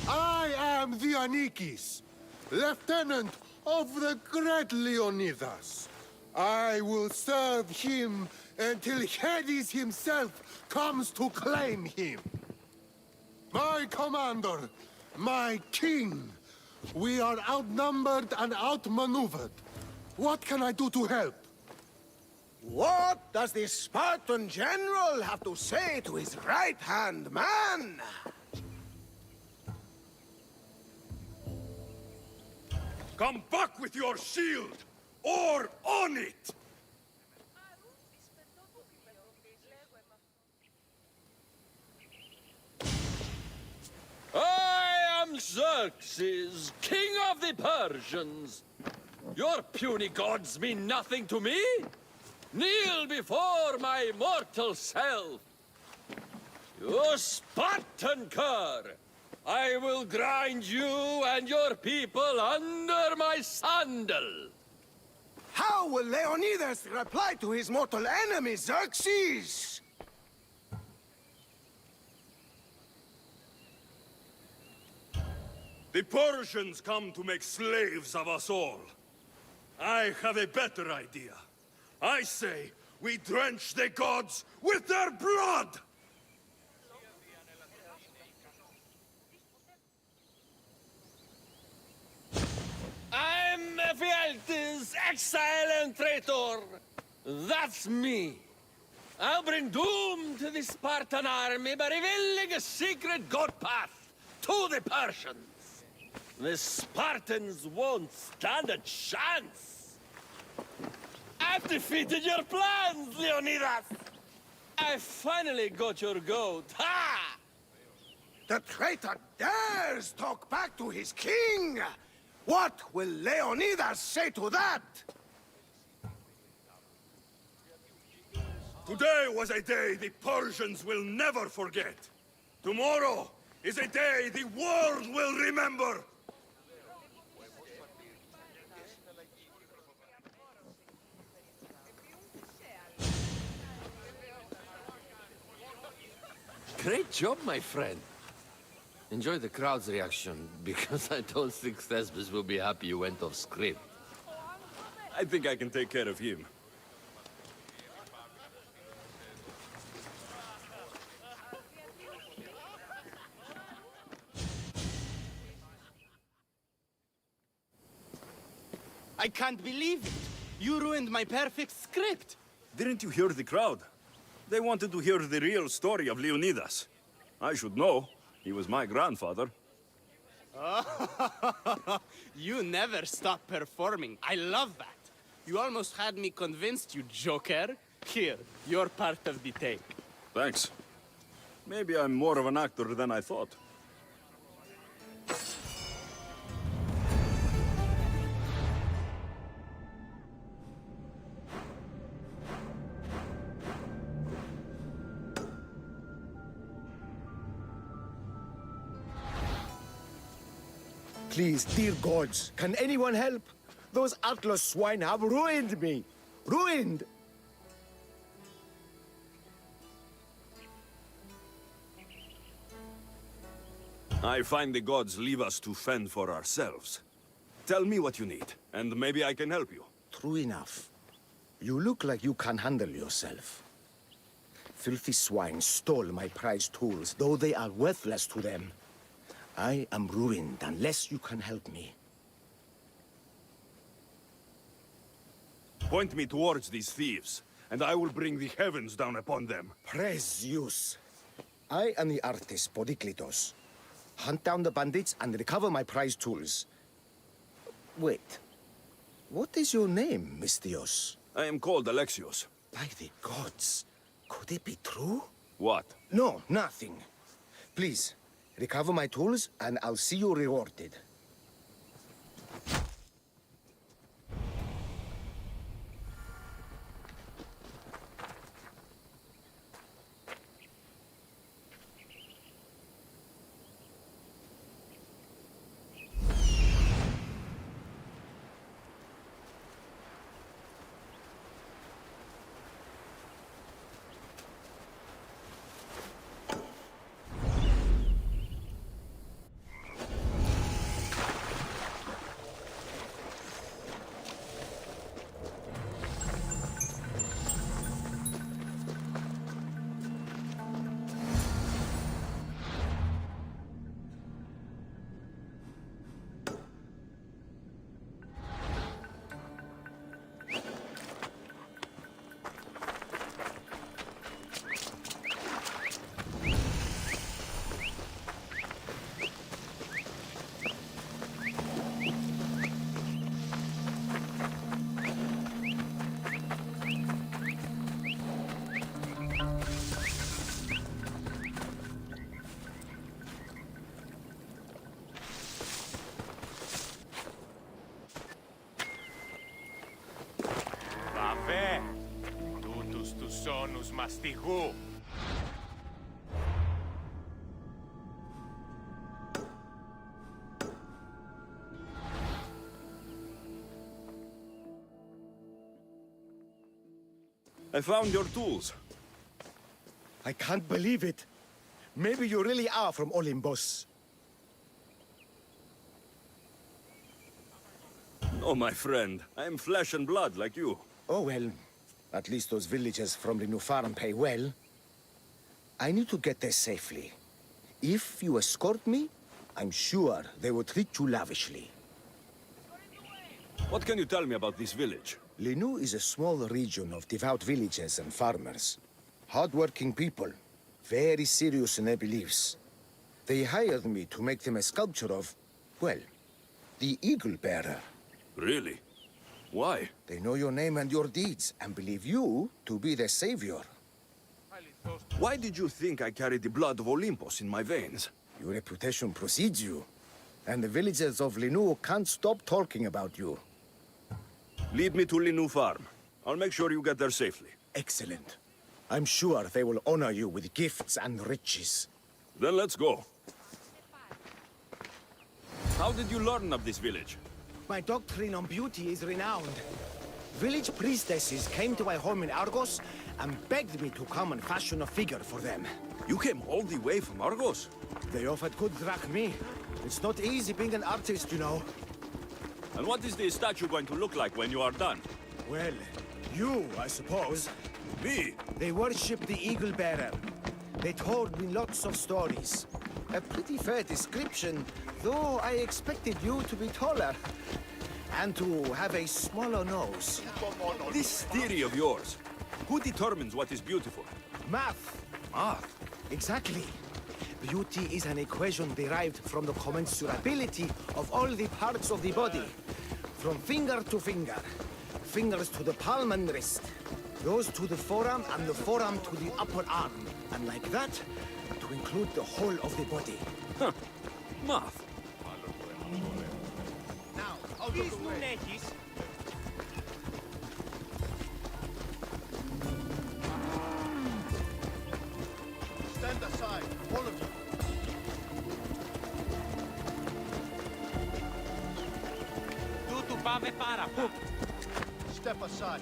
Speaker 20: I am Dionysus, lieutenant of the great Leonidas. I will serve him until Hades himself comes to claim him. My commander, my king, we are outnumbered and outmaneuvered. What can I do to help?
Speaker 5: What does the Spartan general have to say to his right-hand man?
Speaker 1: Come back with your shield, or on it!
Speaker 21: I am Xerxes, king of the Persians. Your puny gods mean nothing to me. Kneel before my mortal self. You Spartan cur! I will grind you and your people under my sandal.
Speaker 5: How will Leonidas reply to his mortal enemy, Xerxes?
Speaker 1: The Persians come to make slaves of us all. I have a better idea. I say we drench the gods with their blood!
Speaker 21: I'm Ephialtes, exile and traitor. That's me. I'll bring doom to the Spartan army by revealing a secret god path to the Persians. The Spartans won't stand a chance. I've defeated your plans, Leonidas. I finally got your goat. Ha!
Speaker 5: The traitor dares talk back to his king! What will Leonidas say to that?
Speaker 1: Today was a day the Persians will never forget. Tomorrow is a day the world will remember.
Speaker 21: Great job, my friend. Enjoy the crowd's reaction, because I don't think Thespis will be happy you went off script.
Speaker 6: I think I can take care of him.
Speaker 18: I can't believe it. You ruined my perfect script.
Speaker 6: Didn't you hear the crowd? They wanted to hear the real story of Leonidas. I should know. He was my grandfather.
Speaker 18: You never stop performing. I love that. You almost had me convinced, you joker. Here, you're part of the take.
Speaker 6: Thanks. Maybe I'm more of an actor than I thought.
Speaker 5: Please, dear gods, can anyone help? Those Atlas swine have ruined me. Ruined!
Speaker 6: I find the gods leave us to fend for ourselves. Tell me what you need, and maybe I can help you.
Speaker 5: True enough. You look like you can handle yourself. Filthy swine stole my prized tools, though they are worthless to them. I am ruined unless you can help me.
Speaker 1: Point me towards these thieves, and I will bring the heavens down upon them.
Speaker 5: Praise Zeus. I am the artist Podiklitos. Hunt down the bandits and recover my prized tools. Wait. What is your name, Mystios?
Speaker 6: I am called Alexios.
Speaker 5: By the gods. Could it be true?
Speaker 6: What?
Speaker 5: No, nothing. Please, recover my tools, and I'll see you rewarded.
Speaker 13: όνους μαστιγού.
Speaker 1: I found your tools.
Speaker 5: I can't believe it. Maybe you really are from Olympus.
Speaker 1: No, my friend. I am flesh and blood like you.
Speaker 5: Oh, well, at least those villagers from the new farm pay well. I need to get there safely. If you escort me, I'm sure they will treat you lavishly.
Speaker 1: What can you tell me about this village?
Speaker 5: Linu is a small region of devout villagers and farmers. Hard-working people, very serious in their beliefs. They hired me to make them a sculpture of, well, the Eagle Bearer.
Speaker 1: Really? Why?
Speaker 5: They know your name and your deeds, and believe you to be their savior.
Speaker 1: Why did you think I carried the blood of Olympus in my veins?
Speaker 5: Your reputation precedes you, and the villagers of Linu can't stop talking about you.
Speaker 1: Lead me to Linu Farm. I'll make sure you get there safely.
Speaker 5: Excellent. I'm sure they will honor you with gifts and riches.
Speaker 1: Then let's go. How did you learn of this village?
Speaker 5: My doctrine on beauty is renowned. Village priestesses came to my home in Argos and begged me to come and fashion a figure for them.
Speaker 1: You came all the way from Argos?
Speaker 5: They offered good drachmae. It's not easy being an artist, you know.
Speaker 1: And what is the statue going to look like when you are done?
Speaker 5: Well, you, I suppose.
Speaker 1: Me?
Speaker 5: They worship the Eagle Bearer. They told me lots of stories. A pretty fair description, though I expected you to be taller. And to have a smaller nose.
Speaker 1: This theory of yours, who determines what is beautiful?
Speaker 5: Math.
Speaker 1: Math?
Speaker 5: Exactly. Beauty is an equation derived from the commensurability of all the parts of the body. From finger to finger. Fingers to the palm and wrist. Those to the forearm and the forearm to the upper arm. And like that, to include the whole of the body.
Speaker 1: Huh. Math.
Speaker 5: Now, out of the way. Stand aside, all of you.
Speaker 13: Τούτου πάμε πάρα.
Speaker 5: Step aside.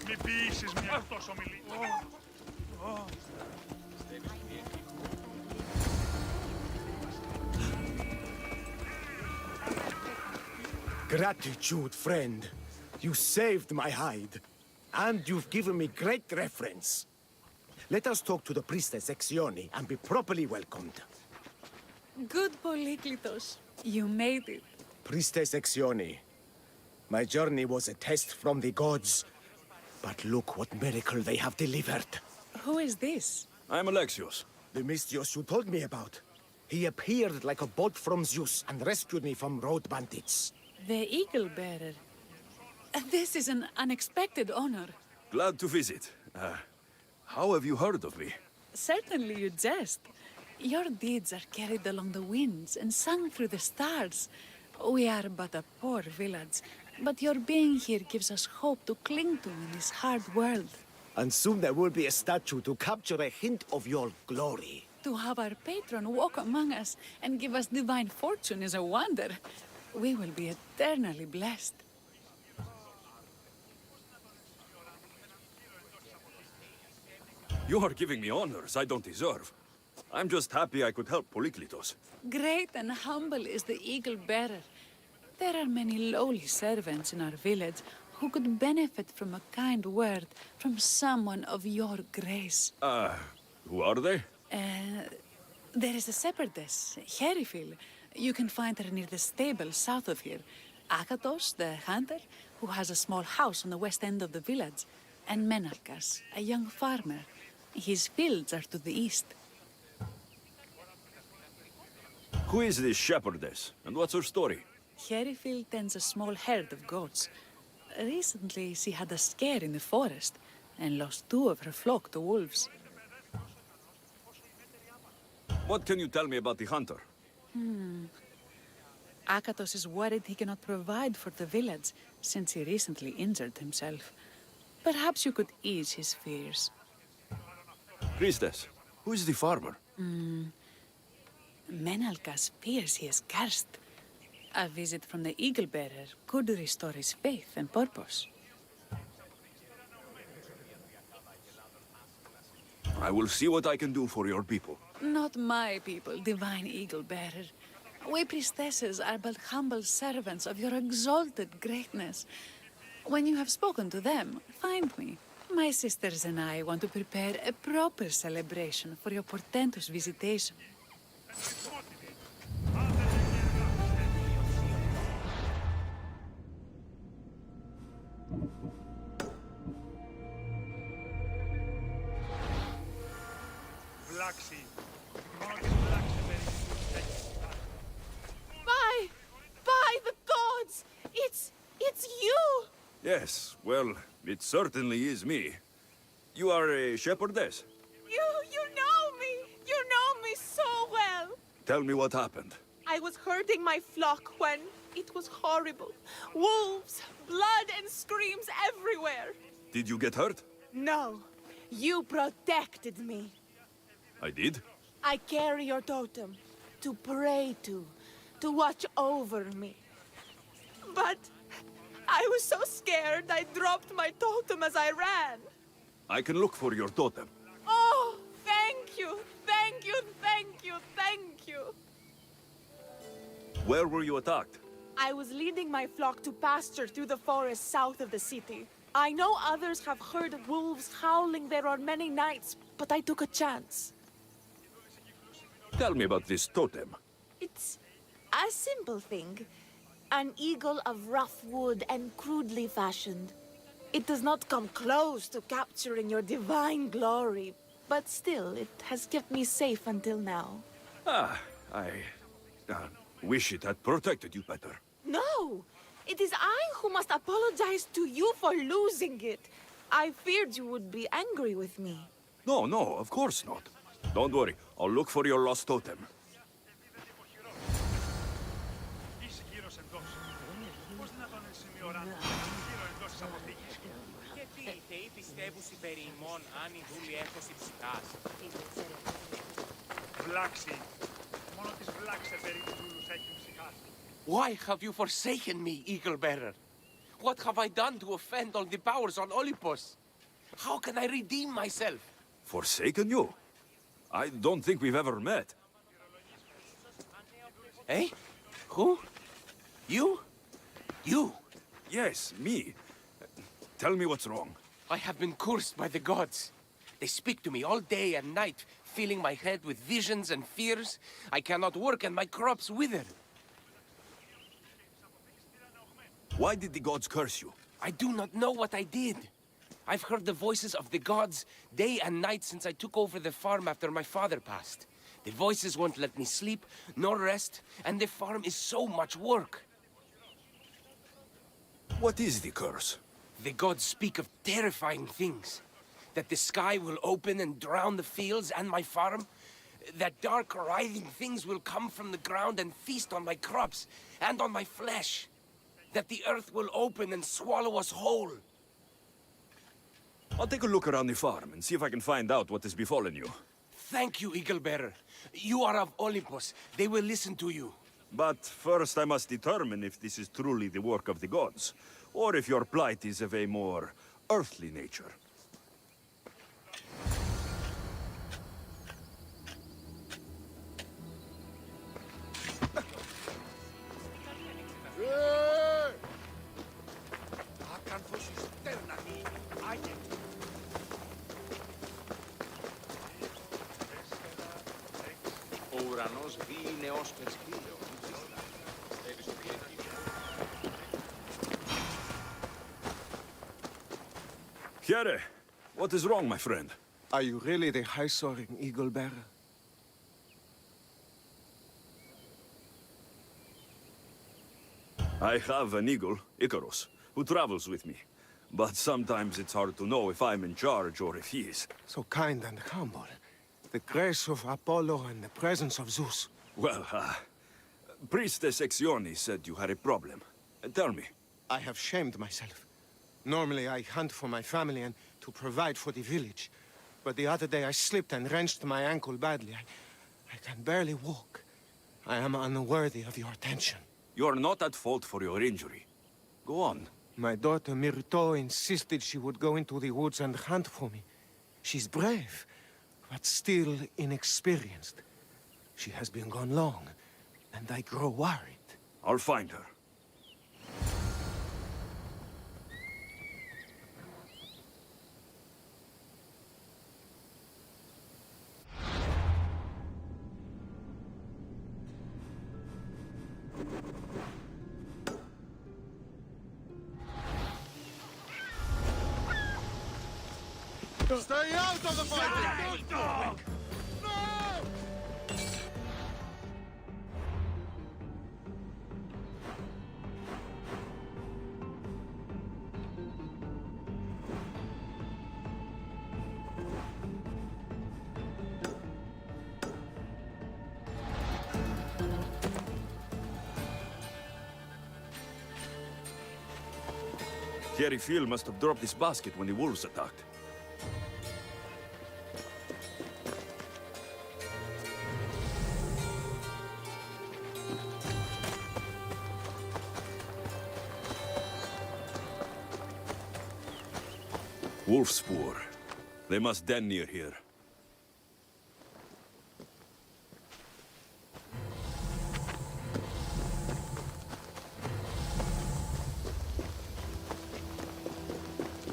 Speaker 16: Μην ποιήσεις μια τόσο ομιλή.
Speaker 5: Gratitude, friend. You saved my hide. And you've given me great reference. Let us talk to the priestess Exioni and be properly welcomed.
Speaker 7: Good Polyklitos. You made it.
Speaker 5: Priestess Exioni, my journey was a test from the gods. But look what miracle they have delivered.
Speaker 7: Who is this?
Speaker 1: I'm Alexios.
Speaker 5: The Mystios you told me about. He appeared like a bolt from Zeus and rescued me from road bandits.
Speaker 7: The Eagle Bearer. This is an unexpected honor.
Speaker 1: Glad to visit. How have you heard of me?
Speaker 7: Certainly you jest. Your deeds are carried along the winds and sung through the stars. We are but a poor village, but your being here gives us hope to cling to in this hard world.
Speaker 5: And soon there will be a statue to capture a hint of your glory.
Speaker 7: To have our patron walk among us and give us divine fortune is a wonder. We will be eternally blessed.
Speaker 1: You are giving me honors I don't deserve. I'm just happy I could help Polyklitos.
Speaker 7: Great and humble is the Eagle Bearer. There are many lowly servants in our village who could benefit from a kind word from someone of your grace.
Speaker 1: Who are they?
Speaker 7: There is a shepherdess, Herifil. You can find her near the stable south of here. Akatos, the hunter, who has a small house on the west end of the village. And Menarkas, a young farmer. His fields are to the east.
Speaker 1: Who is this shepherdess, and what's her story?
Speaker 7: Herifil tends a small herd of goats. Recently, she had a scare in the forest. and lost 2 of her flock to wolves.
Speaker 6: What can you tell me about the hunter?
Speaker 7: Akatos is worried he cannot provide for the village, since he recently injured himself. Perhaps you could ease his fears.
Speaker 6: Priestess, who is the farmer?
Speaker 7: Menalcas fears he is cursed. A visit from the Eagle Bearer could restore his faith and purpose.
Speaker 6: I will see what I can do for your people.
Speaker 7: Not my people, divine Eagle Bearer. We priestesses are but humble servants of your exalted greatness. When you have spoken to them, find me. My sisters and I want to prepare a proper celebration for your portentous visitation.
Speaker 4: By the gods! It's you!
Speaker 6: Yes, well, it certainly is me. You are a shepherdess.
Speaker 4: You know me! You know me so well!
Speaker 6: Tell me what happened.
Speaker 4: I was herding my flock when it was horrible. Wolves, blood and screams everywhere.
Speaker 6: Did you get hurt?
Speaker 4: No, you protected me.
Speaker 6: I did?
Speaker 4: I carry your totem to pray to watch over me. But I was so scared I dropped my totem as I ran.
Speaker 6: I can look for your totem.
Speaker 4: Oh, thank you, thank you, thank you, thank you.
Speaker 6: Where were you attacked?
Speaker 4: I was leading my flock to pasture through the forest south of the city. I know others have heard wolves howling there on many nights, but I took a chance.
Speaker 6: Tell me about this totem.
Speaker 4: It's a simple thing. An eagle of rough wood and crudely fashioned. It does not come close to capturing your divine glory, but still, it has kept me safe until now.
Speaker 6: I wish it had protected you better.
Speaker 4: No! It is I who must apologize to you for losing it. I feared you would be angry with me.
Speaker 6: No, of course not. Don't worry, I'll look for your lost totem.
Speaker 13: Γιατί οι θεοί πιστεύουσι περί ημών αν η δούλη έχωση ψυχάς.
Speaker 16: Βλάξη. Μόνο τις βλάξε περί τους δούλους έχει ψυχάς.
Speaker 18: Why have you forsaken me, Eagle Bearer? What have I done to offend all the powers on Olympus? How can I redeem myself?
Speaker 6: Forsaken you? I don't think we've ever met.
Speaker 18: Eh? Who? You? You?
Speaker 6: Yes, me. Tell me what's wrong.
Speaker 18: I have been cursed by the gods. They speak to me all day and night, filling my head with visions and fears. I cannot work and my crops wither.
Speaker 6: Why did the gods curse you?
Speaker 18: I do not know what I did. I've heard the voices of the gods day and night since I took over the farm after my father passed. The voices won't let me sleep, nor rest, and the farm is so much work.
Speaker 6: What is the curse?
Speaker 18: The gods speak of terrifying things. That the sky will open and drown the fields and my farm. That dark, writhing things will come from the ground and feast on my crops and on my flesh. That the earth will open and swallow us whole.
Speaker 6: I'll take a look around the farm and see if I can find out what has befallen you.
Speaker 18: Thank you, Eagle Bearer. You are of Olympus. They will listen to you.
Speaker 6: But first I must determine if this is truly the work of the gods, or if your plight is of a more earthly nature.
Speaker 13: Ο ουρανός βήινε ως περσκύλιο.
Speaker 6: Here, what is wrong, my friend?
Speaker 2: Are you really the high-soaring Eagle Bearer?
Speaker 6: I have an eagle, Icarus, who travels with me. But sometimes it's hard to know if I'm in charge or if he is.
Speaker 20: So kind and humble. The grace of Apollo and the presence of Zeus.
Speaker 6: Well, Priestess Exioni said you had a problem. Tell me.
Speaker 20: I have shamed myself. Normally I hunt for my family and to provide for the village. But the other day I slipped and wrenched my ankle badly. I can barely walk. I am unworthy of your attention.
Speaker 6: You're not at fault for your injury. Go on.
Speaker 20: My daughter Myrto insisted she would go into the woods and hunt for me. She's brave, but still inexperienced. She has been gone long, and I grow worried.
Speaker 6: I'll find her.
Speaker 20: Stay out of the fighting! No!
Speaker 6: Thierry Phil must have dropped his basket when the wolves attacked. Wolf spoor. They must den near here.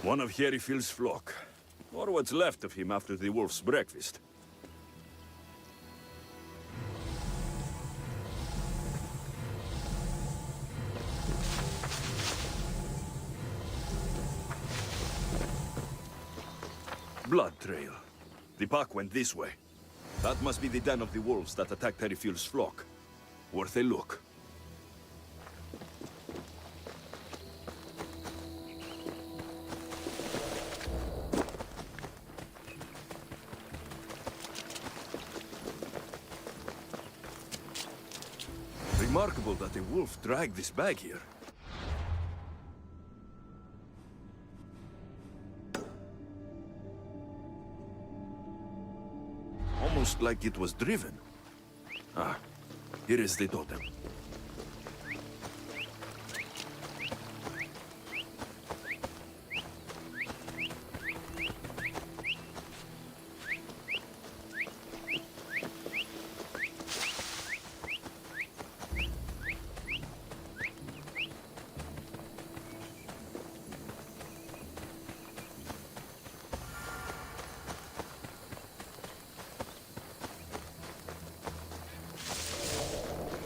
Speaker 6: One of Herifil's flock. Or what's left of him after the wolf's breakfast. Blood trail. The pack went this way. That must be the den of the wolves that attacked Herifil's flock. Worth a look. Remarkable that a wolf dragged this bag here. Almost like it was driven. Ah, here is the totem.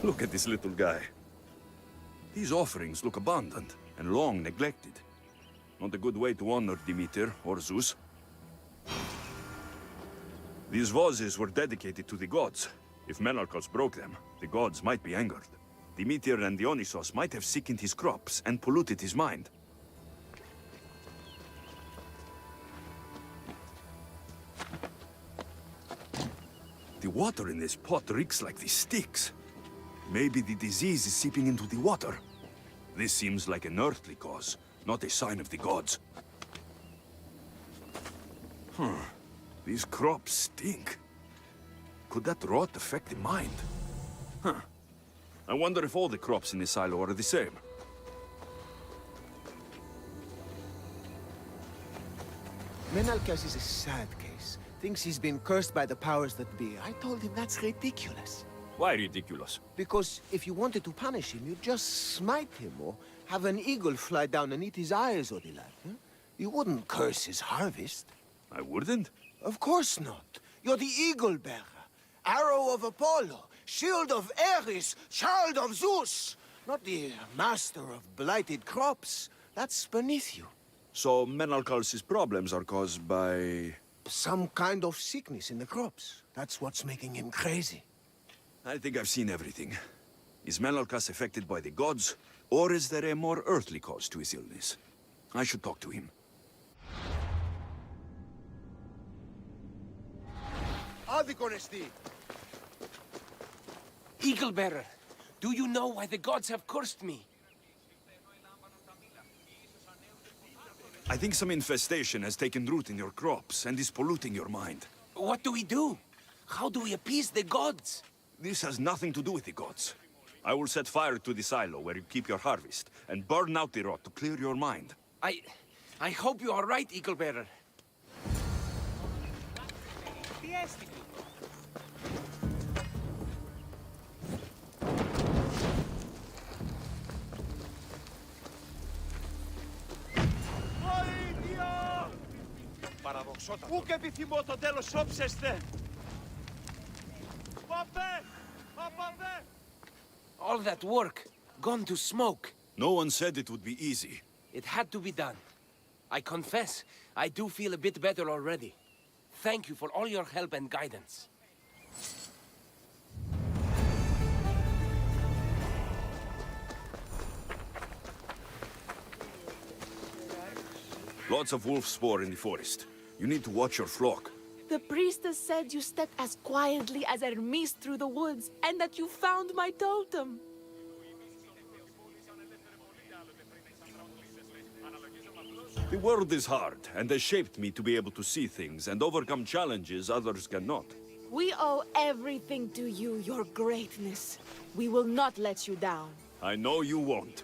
Speaker 6: Look at this little guy. These offerings look abundant and long neglected. Not a good way to honor Demeter or Zeus. These vases were dedicated to the gods. If Menalcos broke them, the gods might be angered. Demeter and Dionysos might have sickened his crops and polluted his mind. The water in this pot reeks like the sticks. Maybe the disease is seeping into the water. This seems like an earthly cause, not a sign of the gods. These crops stink. Could that rot affect the mind? I wonder if all the crops in the silo are the same.
Speaker 20: Menalcas is a sad case. Thinks he's been cursed by the powers that be. I told him that's ridiculous.
Speaker 6: Why ridiculous?
Speaker 20: Because if you wanted to punish him, you'd just smite him or have an eagle fly down and eat his eyes or the like. Huh? You wouldn't curse his harvest.
Speaker 6: I wouldn't?
Speaker 20: Of course not. You're the eagle bearer. Arrow of Apollo, shield of Ares, child of Zeus. Not the master of blighted crops. That's beneath you.
Speaker 6: So Menalcal's problems are caused by...
Speaker 20: some kind of sickness in the crops. That's what's making him crazy.
Speaker 6: I think I've seen everything. Is Menalcas affected by the gods, or is there a more earthly cause to his illness?
Speaker 1: I should talk to him.
Speaker 10: Eaglebearer, do you know why the gods have cursed me?
Speaker 1: I think some infestation has taken root in your crops and is polluting your mind.
Speaker 10: What do we do? How do we appease the gods?
Speaker 1: This has nothing to do with the gods. I will set fire to the silo where you keep your harvest, and burn out the rot to clear your mind.
Speaker 10: I hope you are right, Eaglebearer.
Speaker 13: Πού και επιθυμώ το τέλος όψεστε! Παπέ! Παπέ!
Speaker 10: All that work, gone to smoke.
Speaker 1: No one said it would be easy.
Speaker 10: It had to be done. I confess, I do feel a bit better already. Thank you for all your help and guidance.
Speaker 1: Lots of wolf spoor in the forest. You need to watch your flock.
Speaker 4: The priestess said you stepped as quietly as Hermes through the woods, and that you found my totem.
Speaker 1: The world is hard, and has shaped me to be able to see things and overcome challenges others cannot.
Speaker 4: We owe everything to you, your greatness. We will not let you down.
Speaker 1: I know you won't.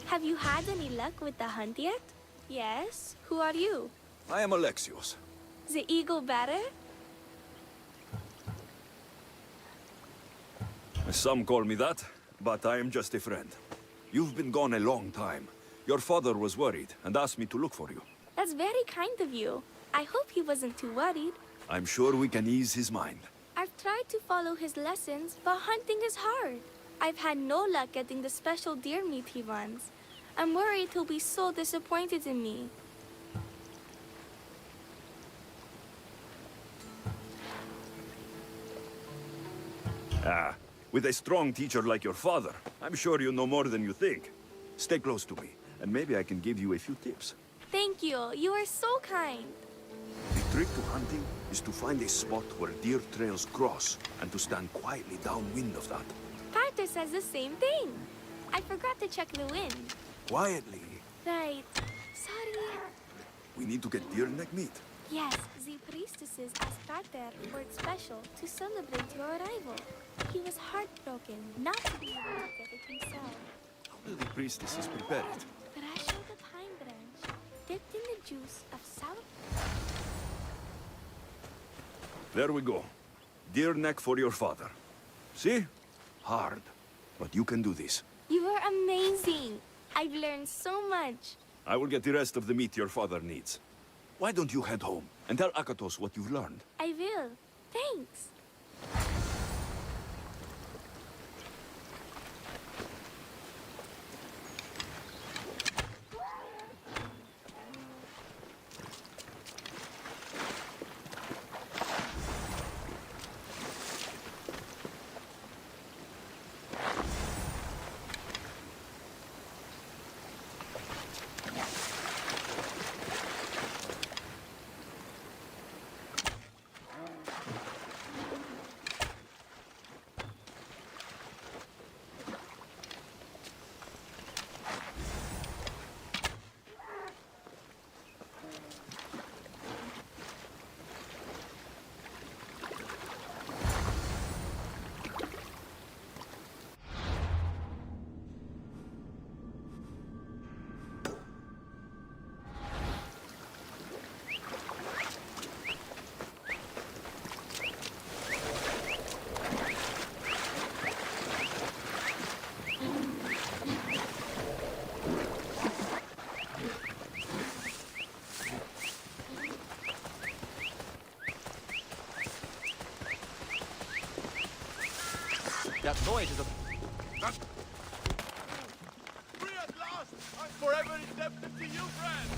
Speaker 22: Have you had any luck with the hunt yet? Yes? Who are you?
Speaker 1: I am Alexios.
Speaker 22: The eagle bearer?
Speaker 1: A Some call me that, but I am just a friend. You've been gone a long time. Your father was worried and asked me to look for you.
Speaker 22: That's very kind of you. I hope he wasn't too worried.
Speaker 1: I'm sure we can ease his mind.
Speaker 22: I've tried to follow his lessons, but hunting is hard. I've had no luck getting the special deer meat he wants. I'm worried he'll be so disappointed in me.
Speaker 1: Ah, with a strong teacher like your father, I'm sure you know more than you think. Stay close to me, and maybe I can give you a few tips.
Speaker 22: Thank you. You are so kind.
Speaker 1: The trick to hunting is to find a spot where deer trails cross, and to stand quietly downwind of that.
Speaker 22: Carter says the same thing. I forgot to check the wind.
Speaker 1: Quietly.
Speaker 22: Right. Sorry.
Speaker 1: We need to get deer neck meat.
Speaker 22: Yes, the priestesses asked Carter for it special to celebrate your arrival. He was heartbroken not to be able to get it himself.
Speaker 1: How will the priestesses prepare it?
Speaker 22: Fresh out the pine branch, dipped in the juice of sour...
Speaker 1: There we go. Deer neck for your father. See? Hard. But you can do this.
Speaker 22: You are amazing. I've learned so much.
Speaker 1: I will get the rest of the meat your father needs. Why don't you head home and tell Akatos what you've learned?
Speaker 22: I will. Thanks.
Speaker 10: That noise is a...
Speaker 19: Free at last! I'm forever indebted to you, friend!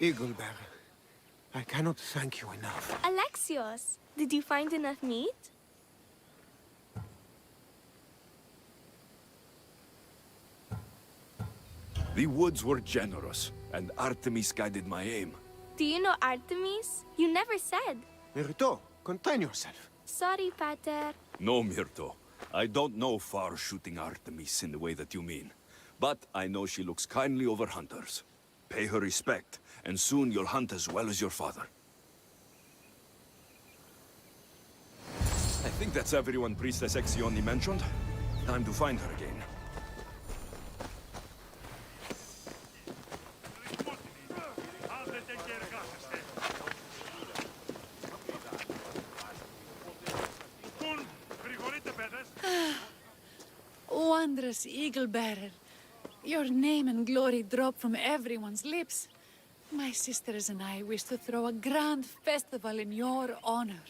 Speaker 11: Eaglebearer, I cannot thank you enough.
Speaker 22: Alexios, did you find enough meat?
Speaker 1: The woods were generous, and Artemis guided my aim.
Speaker 22: Do you know Artemis? You never said.
Speaker 11: Myrto, contain yourself.
Speaker 22: Sorry, Pater.
Speaker 1: No, Myrto. I don't know far-shooting Artemis in the way that you mean. But I know she looks kindly over hunters. Pay her respect, and soon you'll hunt as well as your father. I think that's everyone Priestess Exioni mentioned. Time to find her again.
Speaker 7: Wondrous Eagle-bearer. Your name and glory drop from everyone's lips. My sisters and I wish to throw a grand festival in your honor.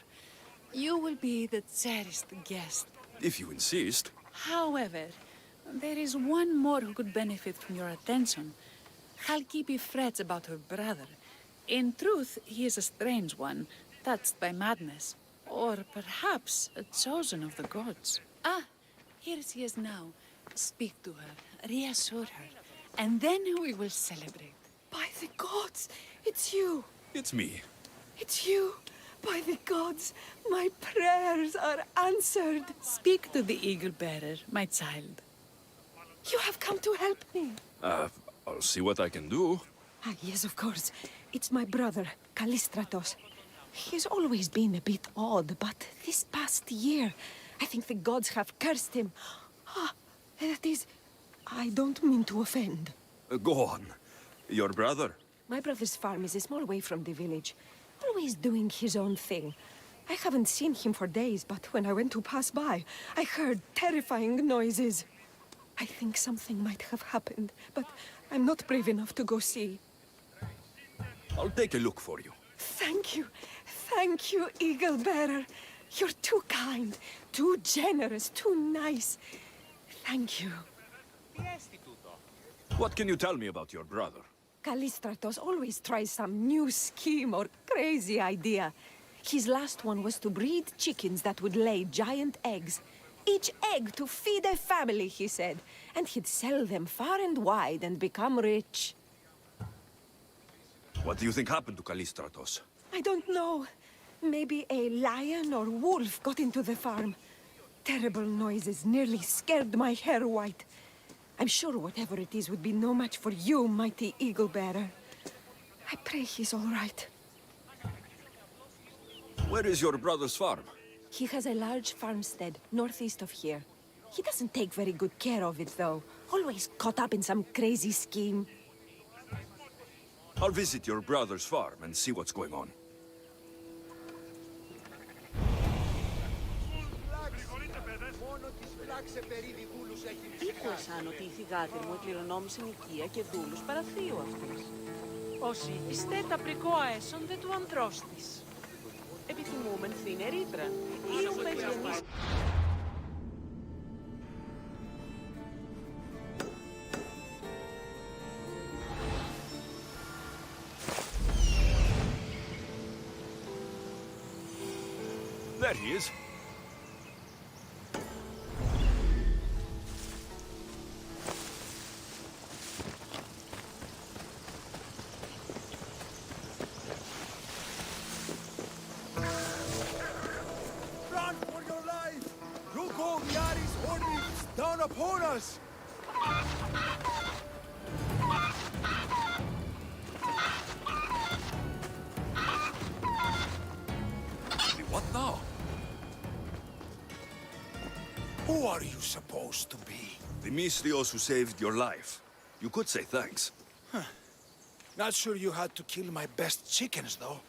Speaker 7: You will be the cherished guest.
Speaker 1: If you insist.
Speaker 7: However, there is one more who could benefit from your attention. Halkipi frets about her brother. In truth, he is a strange one, touched by madness. Or perhaps a chosen of the gods. Ah, here she is now. Speak to her, reassure her, and then we will celebrate.
Speaker 17: By the gods, it's you.
Speaker 1: It's me.
Speaker 17: It's you. By the gods, my prayers are answered.
Speaker 7: Speak to the Eagle Bearer, my child.
Speaker 17: You have come to help me.
Speaker 6: I'll see what I can do.
Speaker 17: Ah, yes, of course. It's my brother, Callistratos. He's always been a bit odd, but this past year, I think the gods have cursed him. Ah, that is... I don't mean to offend.
Speaker 6: Go on. Your brother?
Speaker 17: My brother's farm is a small way from the village. Always doing his own thing. I haven't seen him for days, but when I went to pass by, I heard terrifying noises. I think something might have happened, but I'm not brave enough to go see.
Speaker 6: I'll take a look for you.
Speaker 17: Thank you. Thank you, Eagle Bearer. You're too kind, too generous, too nice. Thank you.
Speaker 6: What can you tell me about your brother?
Speaker 17: Callistratos always tries some new scheme or crazy idea. His last one was to breed chickens that would lay giant eggs. Each egg to feed a family, he said. And he'd sell them far and wide and become rich.
Speaker 6: What do you think happened to Callistratos?
Speaker 17: I don't know. Maybe a lion or wolf got into the farm. Terrible noises nearly scared my hair white. I'm sure whatever it is would be no match for you, mighty Eagle Bearer. I pray he's all right.
Speaker 6: Where is your brother's farm?
Speaker 17: He has a large farmstead northeast of here. He doesn't take very good care of it, though. Always caught up in some crazy scheme.
Speaker 6: I'll visit your brother's farm and see what's going on.
Speaker 3: Ήχωσαν ότι η θυγάτη μου εκληρονόμησε νοικία και δούλους παραθείου αυτής.
Speaker 15: Όσοι ιστέτα πρικόα έσονται του ανδρός της.
Speaker 3: Επιθυμούμεν θύνε ρήτρα. Ή ο πεζιανής...
Speaker 6: There he is.
Speaker 2: Run for your life! Look, all the Ares hornets down upon us!
Speaker 6: What now?
Speaker 2: Who are you supposed to be?
Speaker 6: The Misthios who saved your life. You could say thanks.
Speaker 2: Not sure you had to kill my best chickens, though.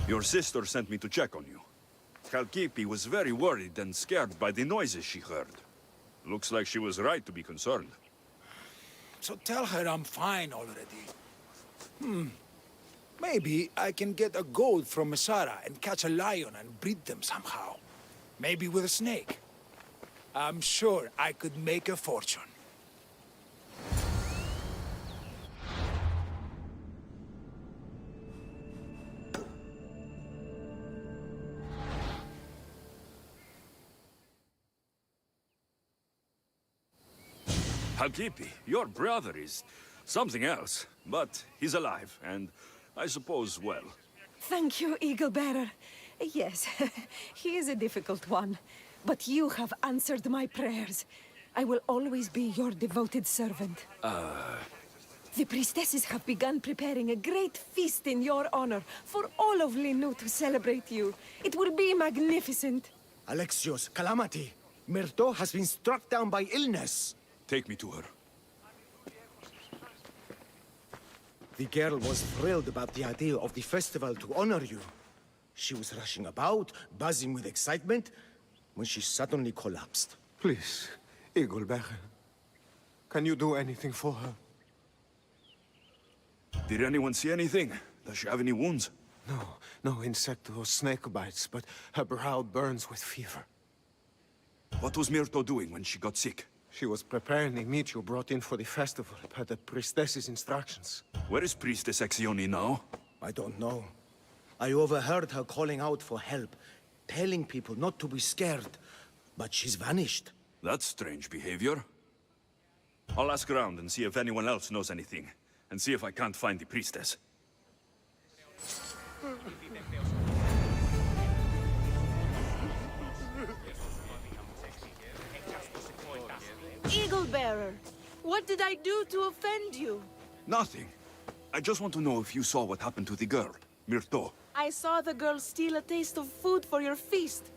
Speaker 6: Your sister sent me to check on you. Chalkipi was very worried and scared by the noises she heard. Looks like she was right to be concerned.
Speaker 2: So tell her I'm fine already. Maybe I can get a goat from Mesara and catch a lion and breed them somehow. Maybe with a snake. I'm sure I could make a fortune.
Speaker 6: Chalkipi, your brother is something else, but he's alive, and I suppose well.
Speaker 17: Thank you, Eagle Bearer. Yes, he is a difficult one, but you have answered my prayers. I will always be your devoted servant. The priestesses have begun preparing a great feast in your honor for all of Linu to celebrate you. It will be magnificent.
Speaker 5: Alexios, calamity. Myrto has been struck down by illness.
Speaker 6: Take me to her.
Speaker 5: The girl was thrilled about the idea of the festival to honor you. She was rushing about, buzzing with excitement, when she suddenly collapsed.
Speaker 11: Please, Eagle Bearer. Can you do anything for her?
Speaker 6: Did anyone see anything? Does she have any wounds?
Speaker 11: No insect or snake bites, but her brow burns with fever.
Speaker 6: What was Myrto doing when she got sick?
Speaker 11: She was preparing a meat you brought in for the festival, per the priestess's instructions.
Speaker 6: Where is Priestess Exioni now?
Speaker 5: I don't know. I overheard her calling out for help, telling people not to be scared, but she's vanished.
Speaker 6: That's strange behavior. I'll ask around and see if anyone else knows anything.
Speaker 1: and see if I can't find the priestess.
Speaker 4: Eagle Bearer, what did I do to offend you?
Speaker 1: Nothing. I just want to know if you saw what happened to the girl, Myrto.
Speaker 4: I saw the girl steal a taste of food for your feast,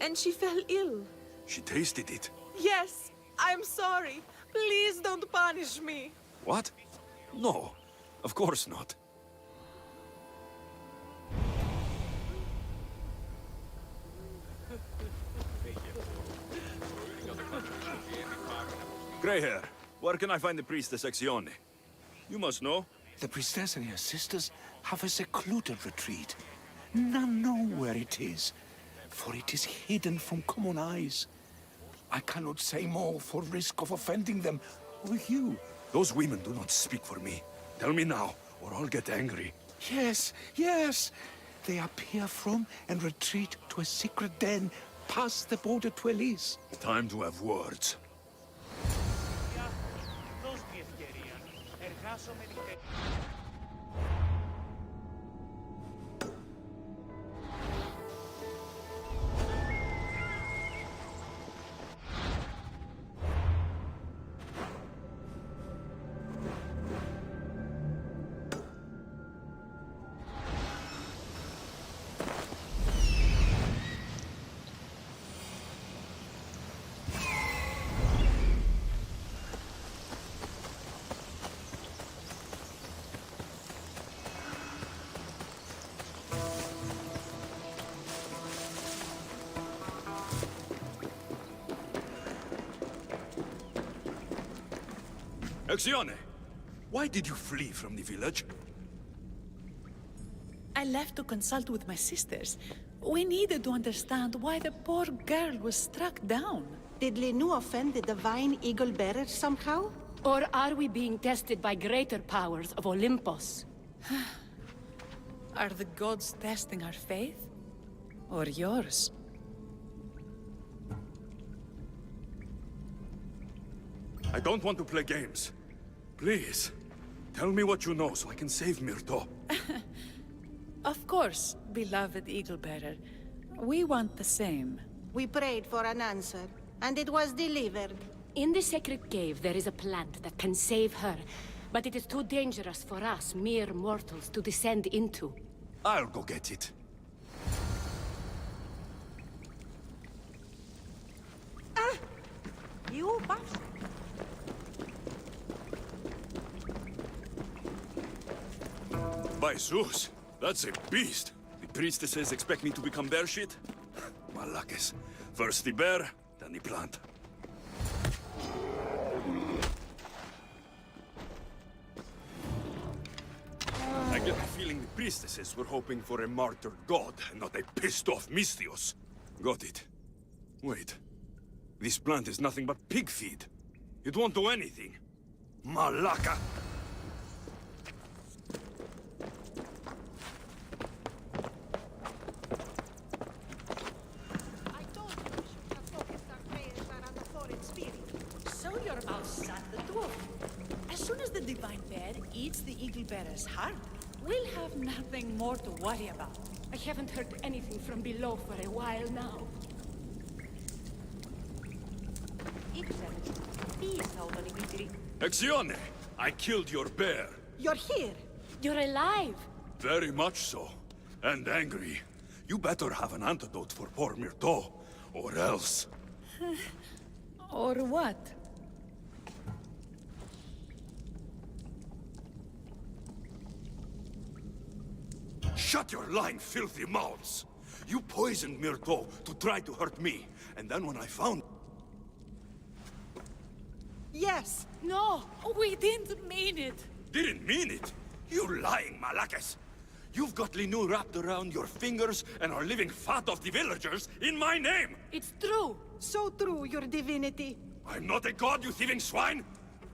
Speaker 4: and she fell ill.
Speaker 1: She tasted it.
Speaker 4: Yes, I'm sorry. Please don't punish me.
Speaker 1: What? No, of course not. Grey hair, where can I find the priestess Exione? You must know.
Speaker 9: The priestess and her sisters have a secluded retreat. None know where it is, for it is hidden from common eyes. I cannot say more for risk of offending them or you.
Speaker 1: Those women do not speak for me. Tell me now, or I'll get angry.
Speaker 9: Yes, yes. They appear from and retreat to a secret den past the border to Elise.
Speaker 1: Time to have words. Exione, why did you flee from the village?
Speaker 7: I left to consult with my sisters. We needed to understand why the poor girl was struck down.
Speaker 3: Did Lenu offend the divine Eagle Bearer somehow?
Speaker 8: Or are we being tested by greater powers of Olympus?
Speaker 7: Are the gods testing our faith? Or yours?
Speaker 1: I don't want to play games. Please, tell me what you know so I can save Myrto.
Speaker 7: Of course, beloved Eagle Bearer. We want the same.
Speaker 3: We prayed for an answer, and it was delivered.
Speaker 8: In the sacred cave, there is a plant that can save her, but it is too dangerous for us, mere mortals, to descend into.
Speaker 1: I'll go get it.
Speaker 3: You bastard!
Speaker 1: By Zeus, that's a beast. The priestesses expect me to become bear shit? Malakes. First the bear, then the plant. I get the feeling the priestesses were hoping for a martyred god, and not a pissed-off Mystios. Got it. Wait. This plant is nothing but pig feed. It won't do anything. Malaka!
Speaker 7: So you're outside the dwarf. As soon as the divine bear eats the Eagle Bearer's heart, we'll have nothing more to worry about.
Speaker 8: I haven't heard anything from below for a while now.
Speaker 1: Exione! I killed your bear.
Speaker 3: You're here.
Speaker 8: You're alive.
Speaker 1: Very much so. And angry. You better have an antidote for poor Myrto, or else.
Speaker 7: Or what?
Speaker 1: Shut your lying, filthy mouths! You poisoned Myrto to try to hurt me, and then when I found...
Speaker 3: Yes!
Speaker 7: No! We didn't mean it!
Speaker 1: Didn't mean it? You lying Malakes! You've got Linu wrapped around your fingers and are living fat off the villagers in my name!
Speaker 8: It's true!
Speaker 3: So true, your divinity.
Speaker 1: I'm not a god, you thieving swine!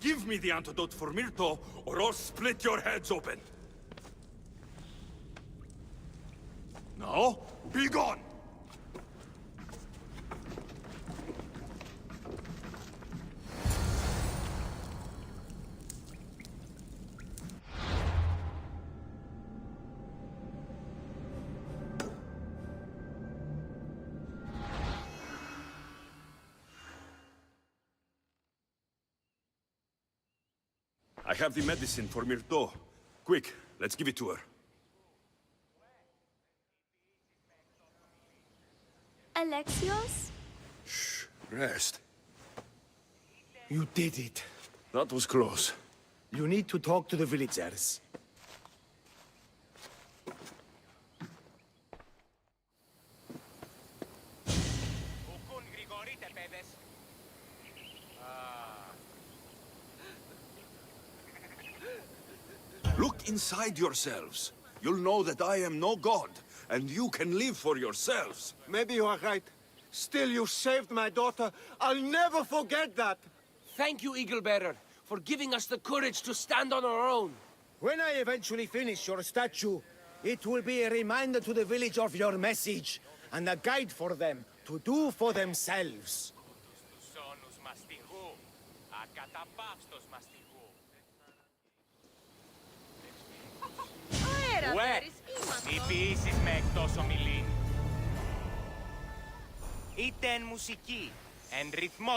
Speaker 1: Give me the antidote for Myrto, or I'll split your heads open! Now, be gone!
Speaker 6: I have the medicine for Myrto. Quick, let's give it to her.
Speaker 22: Alexios?
Speaker 1: Shh, rest.
Speaker 5: You did it.
Speaker 1: That was close.
Speaker 5: You need to talk to the villagers.
Speaker 1: Look inside yourselves. You'll know that I am no god, and you can live for yourselves.
Speaker 11: Maybe you are right. Still, you saved my daughter. I'll never forget that.
Speaker 10: Thank you, Eagle Bearer, for giving us the courage to stand on our own.
Speaker 5: When I eventually finish your statue, it will be a reminder to the village of your message, and a guide for them to do for themselves.
Speaker 13: Ουε, μη ποιήσεις με εκτός ομιλήν. Είτε εν μουσική, εν ρυθμό.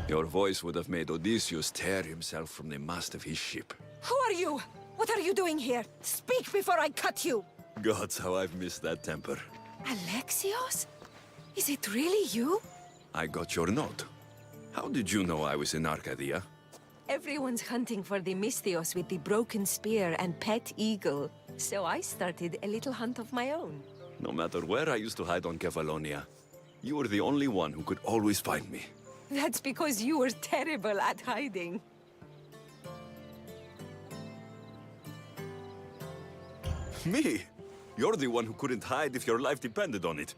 Speaker 1: Your voice would have made Odysseus tear himself from the mast of his ship.
Speaker 17: Who are you? What are you doing here? Speak before I cut you!
Speaker 1: Gods, how I've missed that temper.
Speaker 17: Alexios? Is it really you?
Speaker 1: I got your note. How did you know I was in Arcadia?
Speaker 17: Everyone's hunting for the Misthios with the broken spear and pet eagle. So I started a little hunt of my own.
Speaker 1: No matter where I used to hide on Kefalonia, you were the only one who could always find me.
Speaker 17: That's because you were terrible at hiding.
Speaker 1: Me? You're the one who couldn't hide if your life depended on it.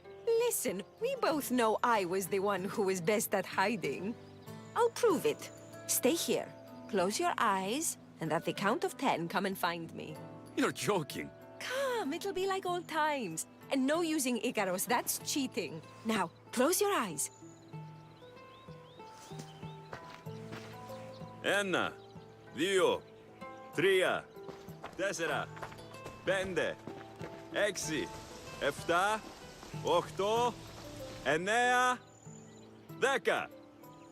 Speaker 17: Listen, we both know I was the one who was best at hiding. I'll prove it. Stay here, close your eyes, and at the count of 10, come and find me.
Speaker 1: You're joking.
Speaker 17: Come, it'll be like old times. And no using Icaros, that's cheating. Now, close your eyes.
Speaker 6: 1, 2, 3, 4, 5, 6, 7, 8, 9, 10.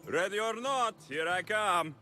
Speaker 6: Ready or not, here I come.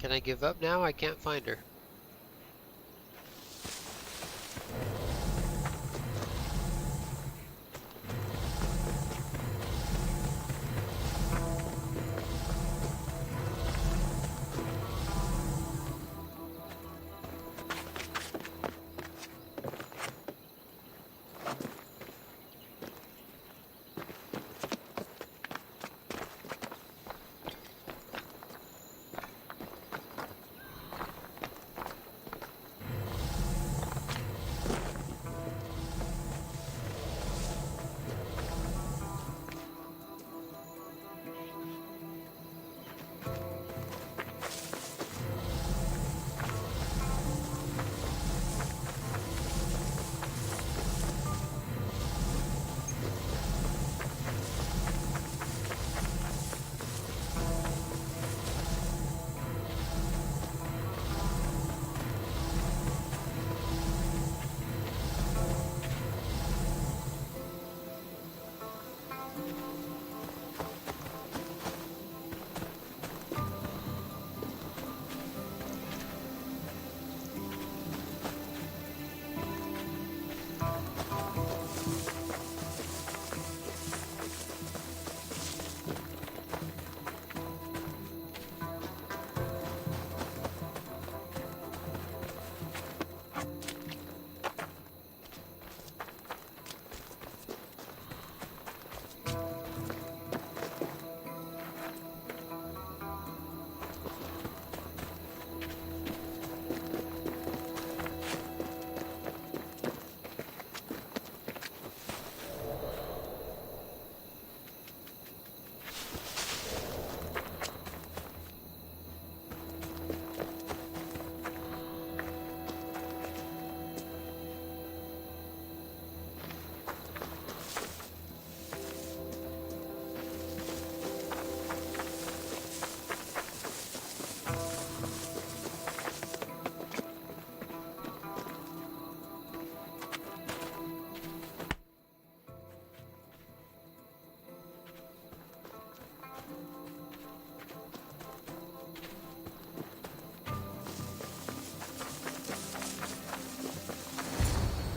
Speaker 12: Can I give up now? I can't find her.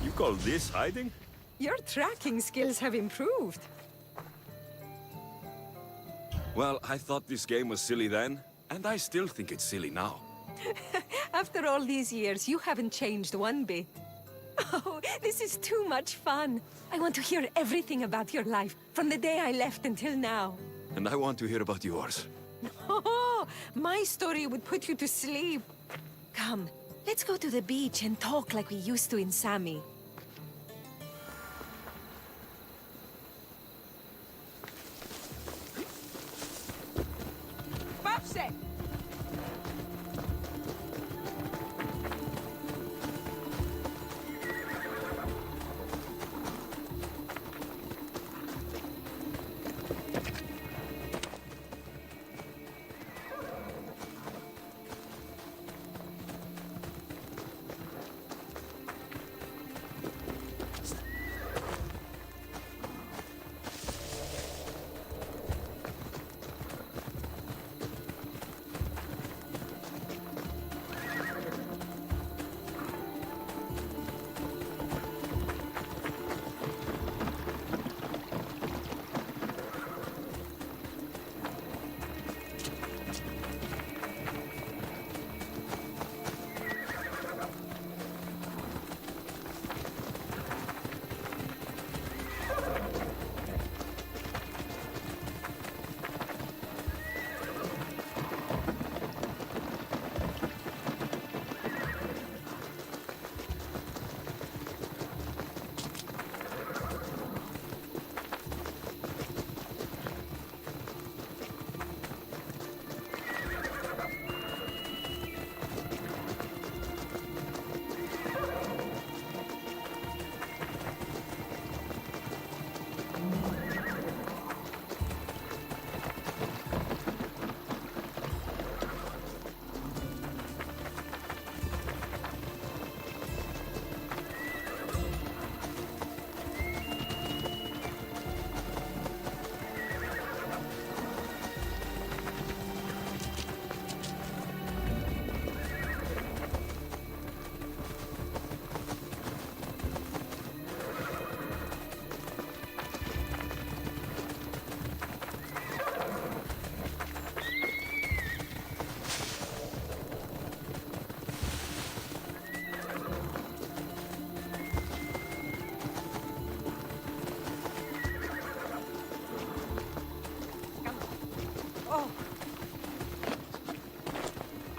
Speaker 6: You call this hiding?
Speaker 17: Your tracking skills have improved.
Speaker 6: Well, I thought this game was silly then, and I still think it's silly now.
Speaker 17: After all these years, you haven't changed one bit. Oh, this is too much fun. I want to hear everything about your life, from the day I left until now.
Speaker 6: And I want to hear about yours.
Speaker 17: Oh, my story would put you to sleep. Come, let's go to the beach and talk like we used to in Sami. Papse!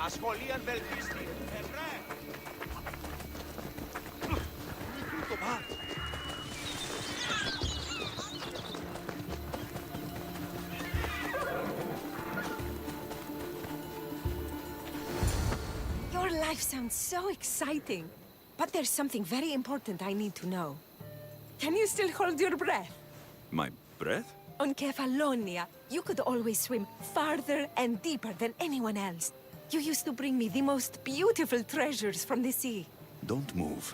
Speaker 13: Ασχολίαν βελτίστη. Ευρέ. Το πά.
Speaker 17: Your life sounds so exciting. But there's something very important I need to know. Can you still hold your breath?
Speaker 6: My breath?
Speaker 17: On Kefalonia, you could always swim farther and deeper than anyone else. You used to bring me the most beautiful treasures from the sea.
Speaker 6: Don't move.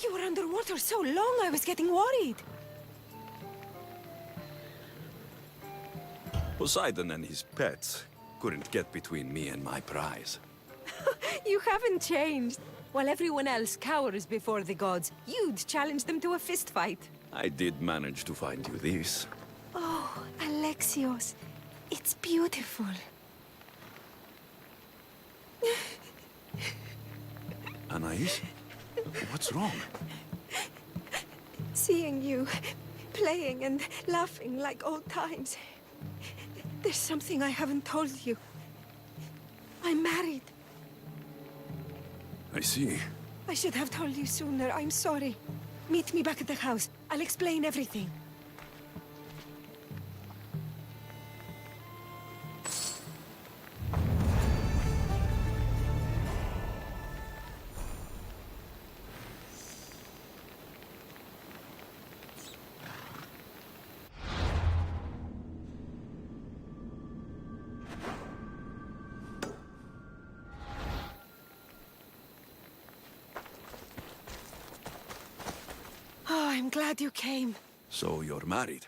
Speaker 17: You were underwater so long, I was getting worried.
Speaker 6: Poseidon and his pets couldn't get between me and my prize.
Speaker 17: You haven't changed. While everyone else cowers before the gods, you'd challenge them to a fist fight.
Speaker 6: I did manage to find you this.
Speaker 17: Oh, Alexios, it's beautiful.
Speaker 6: Anais? What's wrong?
Speaker 17: Seeing you playing and laughing like old times. There's something I haven't told you. I'm married.
Speaker 6: I see.
Speaker 17: I should have told you sooner. I'm sorry. Meet me back at the house. I'll explain everything. Oh, I'm glad you came.
Speaker 6: So you're married?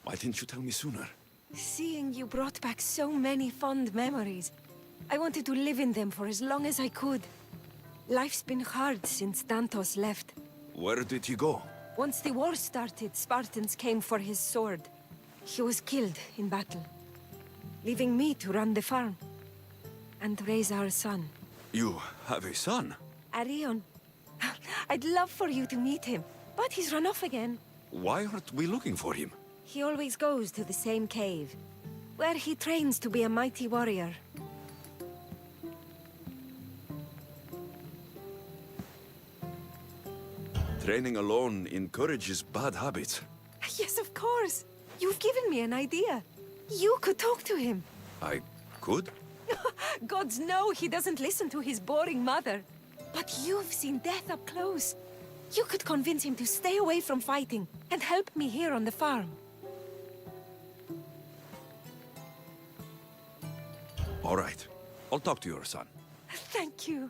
Speaker 6: Why didn't you tell me sooner?
Speaker 17: Seeing you brought back so many fond memories. I wanted to live in them for as long as I could. Life's been hard since Dantos left.
Speaker 6: Where did he go?
Speaker 17: Once the war started, Spartans came for his sword. He was killed in battle, leaving me to run the farm and raise our son.
Speaker 6: You have a son?
Speaker 17: Arion. I'd love for you to meet him, but he's run off again.
Speaker 6: Why aren't we looking for him?
Speaker 17: He always goes to the same cave, where he trains to be a mighty warrior.
Speaker 6: Training alone encourages bad habits.
Speaker 17: Yes, of course. You've given me an idea. You could talk to him.
Speaker 6: I could?
Speaker 17: Gods know he doesn't listen to his boring mother. But you've seen death up close. You could convince him to stay away from fighting and help me here on the farm.
Speaker 6: All right. I'll talk to your son.
Speaker 17: Thank you.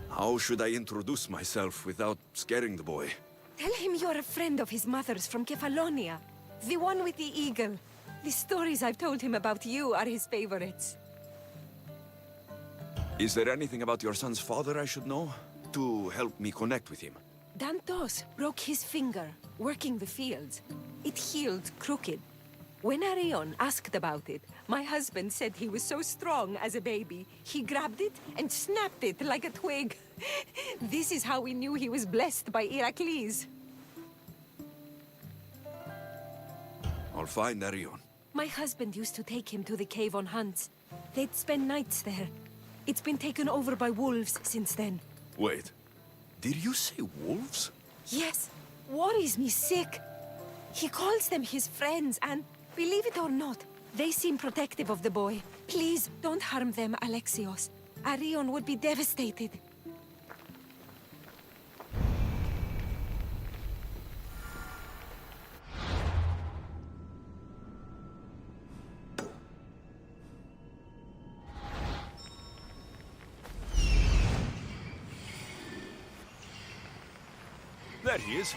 Speaker 6: How should I introduce myself without scaring the boy?
Speaker 17: Tell him you're a friend of his mother's from Kefalonia. The one with the eagle. The stories I've told him about you are his favorites.
Speaker 6: Is there anything about your son's father I should know? To help me connect with him?
Speaker 17: Dantos broke his finger, working the fields. It healed crooked. When Arion asked about it, my husband said he was so strong as a baby, he grabbed it and snapped it like a twig. This is how we knew he was blessed by Heracles.
Speaker 1: I'll find Arion.
Speaker 17: My husband used to take him to the cave on hunts. They'd spend nights there. It's been taken over by wolves since then.
Speaker 1: Wait, did you say wolves?
Speaker 17: Yes, worries me sick. He calls them his friends, and believe it or not, they seem protective of the boy. Please, don't harm them, Alexios. Arion would be devastated.
Speaker 1: There he is.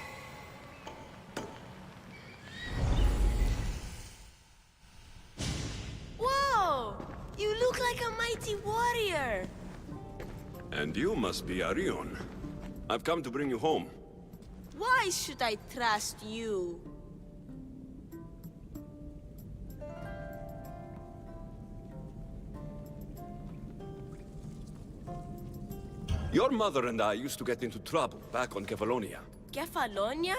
Speaker 14: Whoa! You look like a mighty warrior!
Speaker 6: And you must be Arion. I've come to bring you home.
Speaker 14: Why should I trust you?
Speaker 6: Your mother and I used to get into trouble back on Kefalonia.
Speaker 14: Kefalonia?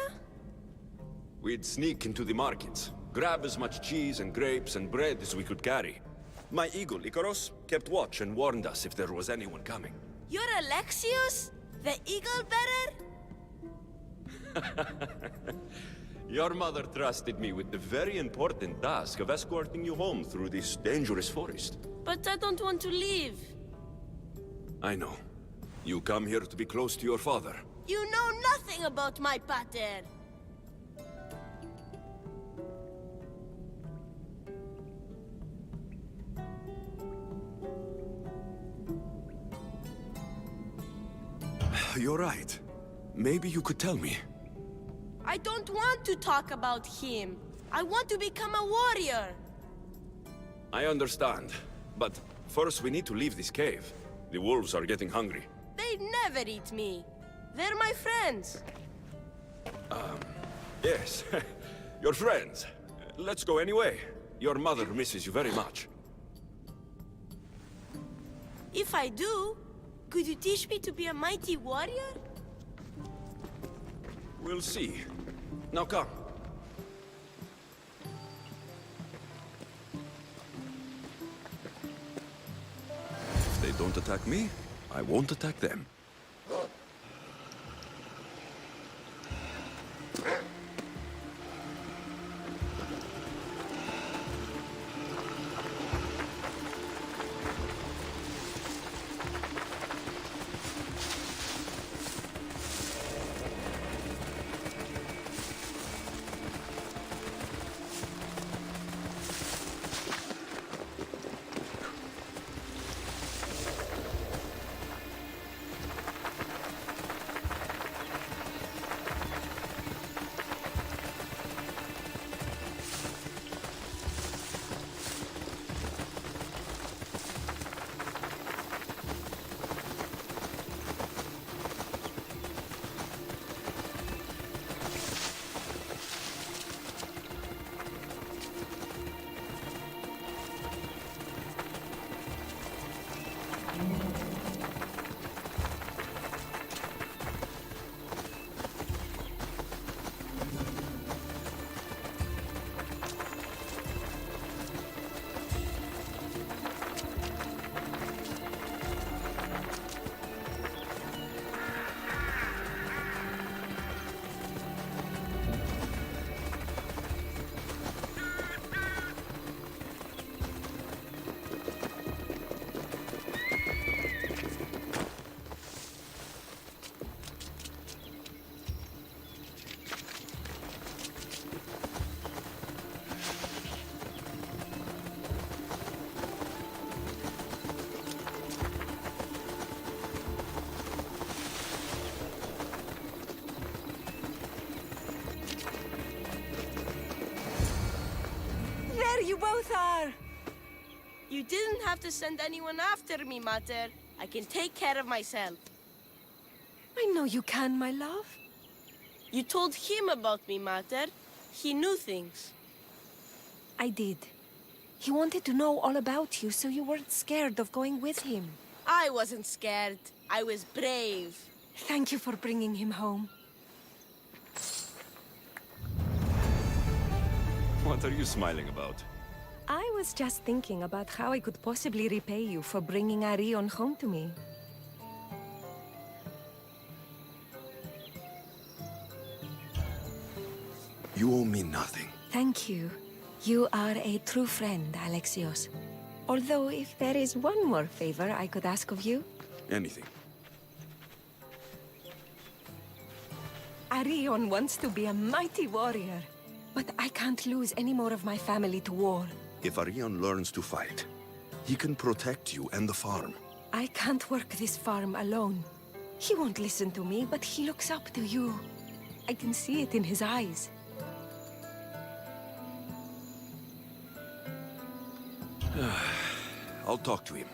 Speaker 6: We'd sneak into the markets, grab as much cheese and grapes and bread as we could carry. My eagle, Icaros, kept watch and warned us if there was anyone coming.
Speaker 14: You're Alexios? The eagle bearer?
Speaker 6: Your mother trusted me with the very important task of escorting you home through this dangerous forest.
Speaker 14: But I don't want to leave.
Speaker 6: I know. You come here to be close to your father.
Speaker 14: You know nothing about my pater.
Speaker 6: You're right. Maybe you could tell me.
Speaker 14: I don't want to talk about him. I want to become a warrior.
Speaker 6: I understand. But first we need to leave this cave. The wolves are getting hungry.
Speaker 14: They never eat me. They're my friends.
Speaker 6: Yes. Your friends. Let's go anyway. Your mother misses you very much.
Speaker 14: If I do, could you teach me to be a mighty warrior?
Speaker 6: We'll see. Now come. If they don't attack me, I won't attack them.
Speaker 14: You both are! You didn't have to send anyone after me, Mater. I can take care of myself.
Speaker 17: I know you can, my love.
Speaker 14: You told him about me, Mater. He knew things.
Speaker 17: I did. He wanted to know all about you, so you weren't scared of going with him.
Speaker 14: I wasn't scared. I was brave.
Speaker 17: Thank you for bringing him home.
Speaker 6: What are you smiling about?
Speaker 17: I was just thinking about how I could possibly repay you for bringing Arion home to me.
Speaker 2: You owe me nothing.
Speaker 17: Thank you. You are a true friend, Alexios. Although, if there is one more favor I could ask of you...
Speaker 6: Anything.
Speaker 17: Arion wants to be a mighty warrior. But I can't lose any more of my family to war.
Speaker 2: If Arion learns to fight, he can protect you and the farm.
Speaker 17: I can't work this farm alone. He won't listen to me, but he looks up to you. I can see it in his eyes.
Speaker 6: I'll talk to him.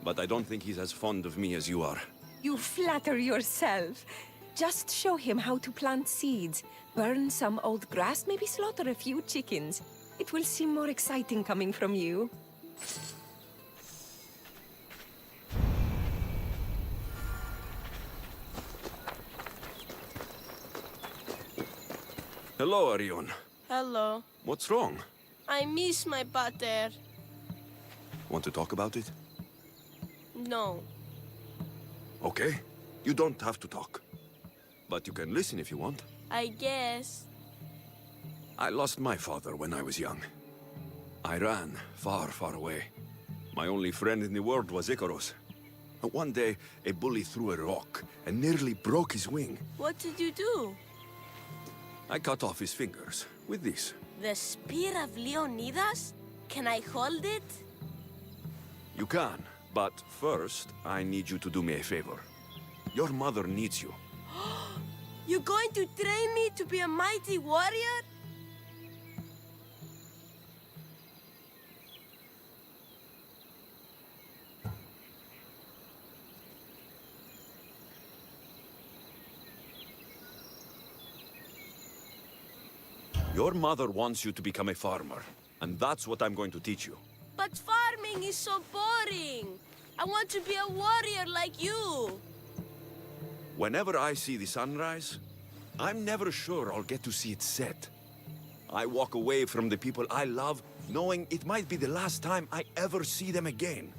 Speaker 6: But I don't think he's as fond of me as you are.
Speaker 17: You flatter yourself. Just show him how to plant seeds, burn some old grass, maybe slaughter a few chickens. It will seem more exciting coming from you.
Speaker 6: Hello, Arion.
Speaker 14: Hello.
Speaker 6: What's wrong?
Speaker 14: I miss my pater.
Speaker 6: Want to talk about it?
Speaker 14: No.
Speaker 6: Okay. You don't have to talk. But you can listen if you want.
Speaker 14: I guess.
Speaker 6: I lost my father when I was young. I ran far, far away. My only friend in the world was Icaros. One day, a bully threw a rock and nearly broke his wing.
Speaker 14: What did you do?
Speaker 6: I cut off his fingers with this.
Speaker 14: The spear of Leonidas? Can I hold it?
Speaker 6: You can, but first, I need you to do me a favor. Your mother needs you.
Speaker 14: You're going to train me to be a mighty warrior?
Speaker 6: Your mother wants you to become a farmer, and that's what I'm going to teach you.
Speaker 14: But farming is so boring. I want to be a warrior like you.
Speaker 6: Whenever I see the sunrise, I'm never sure I'll get to see it set. I walk away from the people I love, knowing it might be the last time I ever see them again.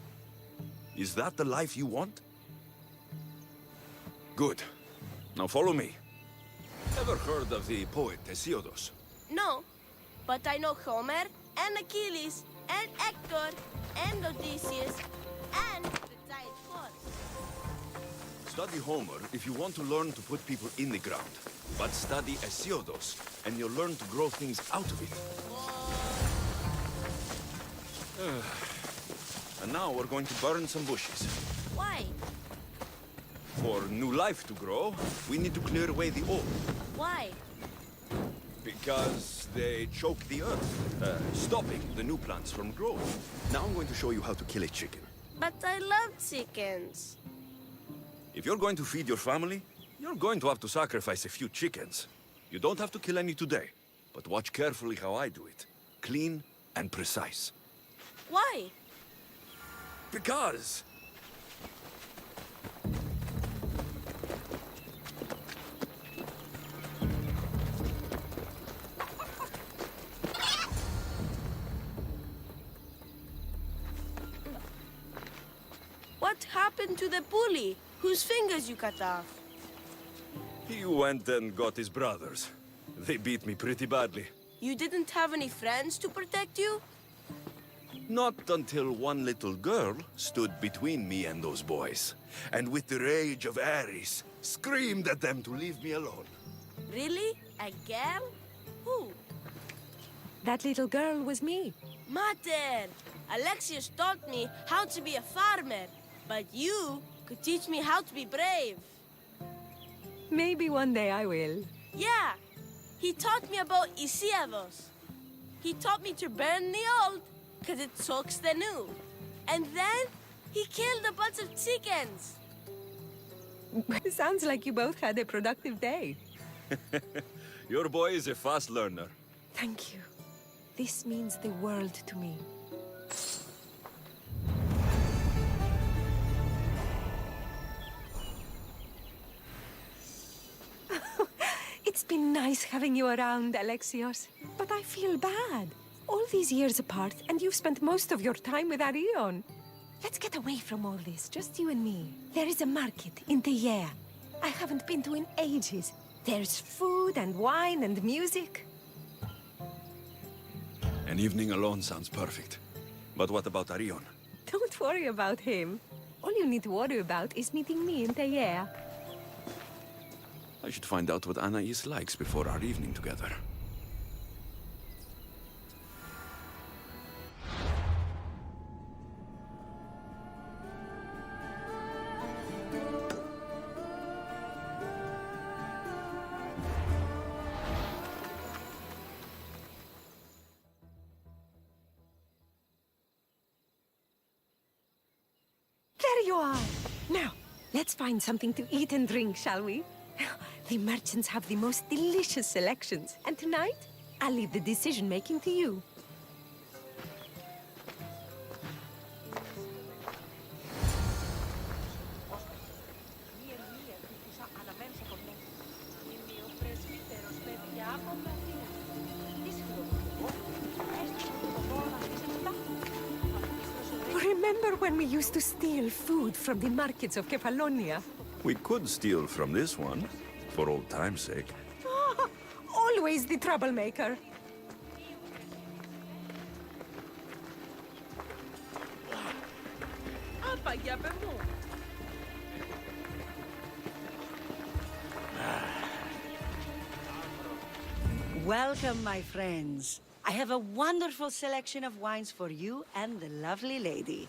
Speaker 6: Is that the life you want? Good. Now follow me. Ever heard of the poet Hesiodos?
Speaker 14: No, but I know Homer, and Achilles, and Hector, and Odysseus, and the giant horse.
Speaker 6: Study Homer if you want to learn to put people in the ground. But study Hesiodos, and you'll learn to grow things out of it. And now we're going to burn some bushes.
Speaker 14: Why?
Speaker 6: For new life to grow, we need to clear away the old.
Speaker 14: Why?
Speaker 6: Because they choke the earth, stopping the new plants from growing. Now I'm going to show you how to kill a chicken.
Speaker 14: But I love chickens.
Speaker 6: If you're going to feed your family, you're going to have to sacrifice a few chickens. You don't have to kill any today, but watch carefully how I do it. Clean and precise.
Speaker 14: Why?
Speaker 6: Because...
Speaker 14: What happened to the bully whose fingers you cut off?
Speaker 6: He went and got his brothers. They beat me pretty badly.
Speaker 14: You didn't have any friends to protect you?
Speaker 6: Not until one little girl stood between me and those boys, and with the rage of Ares, screamed at them to leave me alone.
Speaker 14: Really? A girl? Who?
Speaker 17: That little girl was me.
Speaker 14: Mater! Alexius taught me how to be a farmer, but you could teach me how to be brave.
Speaker 17: Maybe one day I will.
Speaker 14: Yeah! He taught me about Isiados. He taught me to burn the old, because it soaks the new. And then, he killed a bunch of chickens.
Speaker 17: Sounds like you both had a productive day.
Speaker 6: Your boy is a fast learner.
Speaker 17: Thank you. This means the world to me. It's been nice having you around, Alexios. But I feel bad. All these years apart, and you've spent most of your time with Arion. Let's get away from all this, just you and me. There is a market in Teia. I haven't been to in ages. There's food and wine and music.
Speaker 6: An evening alone sounds perfect. But what about Arion?
Speaker 17: Don't worry about him. All you need to worry about is meeting me in Teia.
Speaker 6: I should find out what Anais likes before our evening together.
Speaker 17: There you are! Now, let's find something to eat and drink, shall we? The merchants have the most delicious selections, and tonight, I'll leave the decision-making to you. Remember when we used to steal food from the markets of Kefalonia?
Speaker 6: We could steal from this one, for old time's sake.
Speaker 17: Always the troublemaker.
Speaker 16: Welcome, my friends. I have a wonderful selection of wines for you and the lovely lady.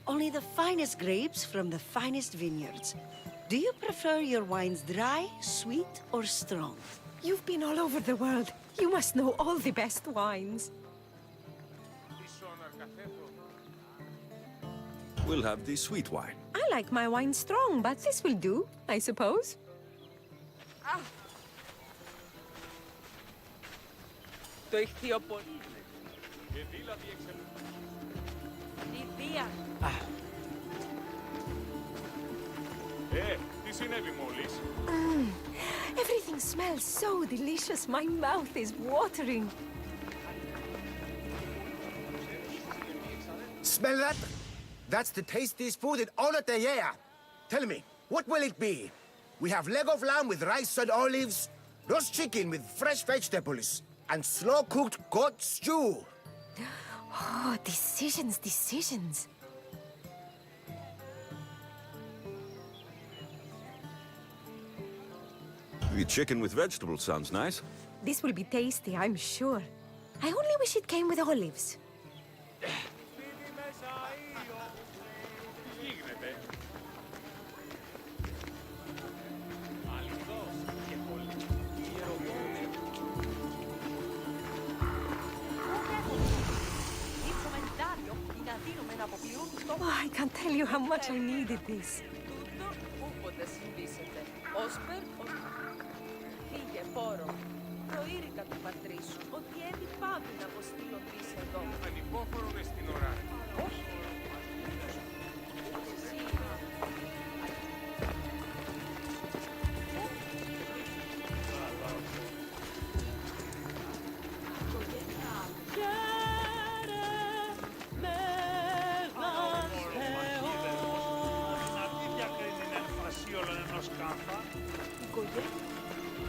Speaker 16: Only the finest grapes from the finest vineyards. Do you prefer your wines dry, sweet, or strong?
Speaker 17: You've been all over the world. You must know all the best wines.
Speaker 6: We'll have the sweet wine.
Speaker 17: I like my wine strong, but this will do, I suppose.
Speaker 3: Το ηχθείο πολύ. Ιδία.
Speaker 19: Τι συνέβη μόλις?
Speaker 17: Everything smells so delicious. My mouth is watering.
Speaker 5: Smell that? That's the tastiest food in all of Teia. Tell me, what will it be? We have leg of lamb with rice and olives, roast chicken with fresh vegetables, and slow-cooked goat stew.
Speaker 17: Oh, decisions, decisions.
Speaker 6: The chicken with vegetables sounds nice.
Speaker 17: This will be tasty, I'm sure. I only wish it came with olives. Oh, I can't tell you how much I needed this.
Speaker 3: Φύγε, πόρο. Προείρηκα του πατρί σου ότι έδι πάβει να αποστείλω πεις εδώ.
Speaker 19: Ανυπόφορο μες στην ώρα.
Speaker 3: Όχι.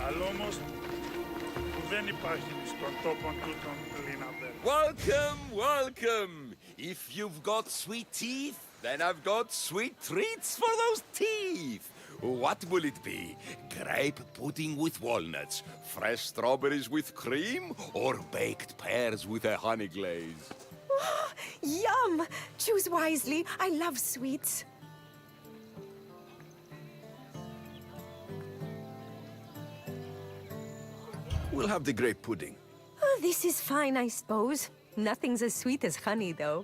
Speaker 19: Αλλά όμως που δεν υπάρχει στον τόπο τούτον Λίναβερ.
Speaker 2: Welcome, welcome! If you've got sweet teeth, then I've got sweet treats for those teeth! What will it be? Grape pudding with walnuts, fresh strawberries with cream, or baked pears with a honey glaze?
Speaker 17: Oh, yum! Choose wisely. I love sweets.
Speaker 6: We'll have the grape pudding.
Speaker 17: Oh, this is fine, I suppose. Nothing's as sweet as honey, though.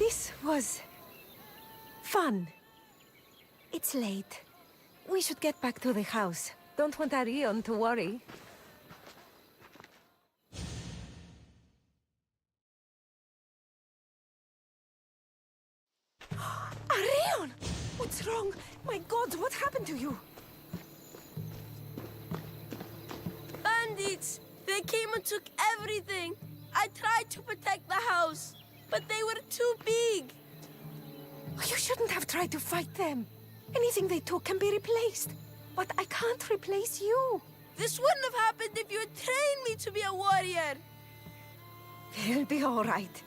Speaker 17: This was fun. It's late. We should get back to the house. Don't want Arion to worry. Arion! What's wrong? My God, what happened to you?
Speaker 14: Bandits! They came and took everything. I tried to protect the house, but they were too big.
Speaker 17: You shouldn't have tried to fight them. Anything they took can be replaced. But I can't replace you.
Speaker 14: This wouldn't have happened if you had trained me to be a warrior.
Speaker 17: It'll be all right.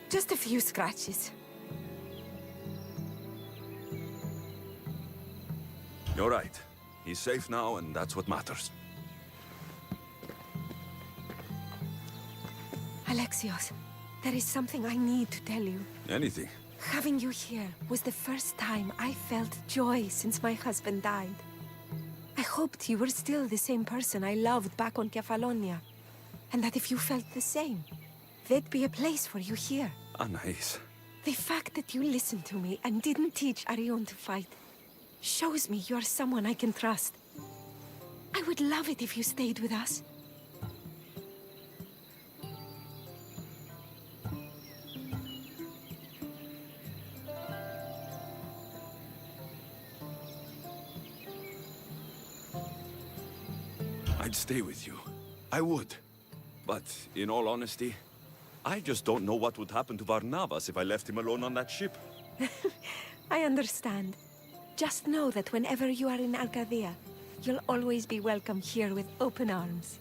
Speaker 17: Just a few scratches.
Speaker 1: You're right. He's safe now, and that's what matters.
Speaker 17: Alexios, there is something I need to tell you.
Speaker 1: Anything.
Speaker 17: Having you here was the first time I felt joy since my husband died. I hoped you were still the same person I loved back on Kefalonia, and that if you felt the same, there'd be a place for you here.
Speaker 1: Anais.
Speaker 17: The fact that you listened to me and didn't teach Arion to fight shows me you're someone I can trust. I would love it if you stayed with us.
Speaker 1: I'd stay with you. I would. But, in all honesty, I just don't know what would happen to Varnavas if I left him alone on that ship.
Speaker 17: I understand. Just know that whenever you are in Arcadia, you'll always be welcome here with open arms.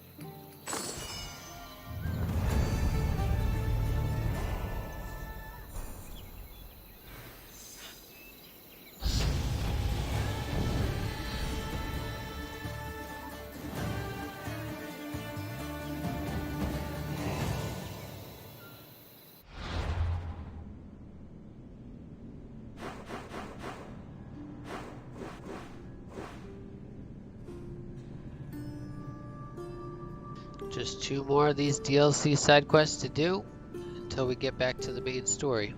Speaker 12: Just 2 more of these DLC side quests to do until we get back to the main story.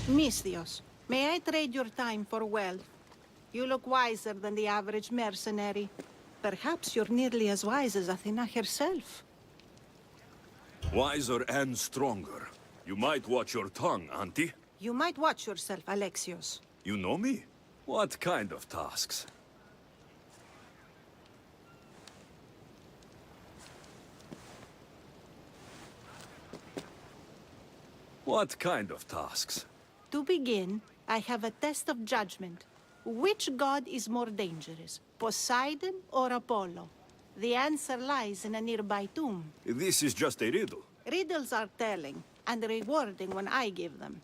Speaker 18: Misthios, may I trade your time for wealth? You look wiser than the average mercenary. Perhaps you're nearly as wise as Athena herself.
Speaker 1: Wiser and stronger. You might watch your tongue, Auntie.
Speaker 18: You might watch yourself, Alexios.
Speaker 1: You know me? What kind of tasks? What kind of tasks?
Speaker 18: To begin, I have a test of judgment. Which god is more dangerous, Poseidon or Apollo? The answer lies in a nearby tomb.
Speaker 1: This is just a riddle.
Speaker 18: Riddles are telling and rewarding when I give them.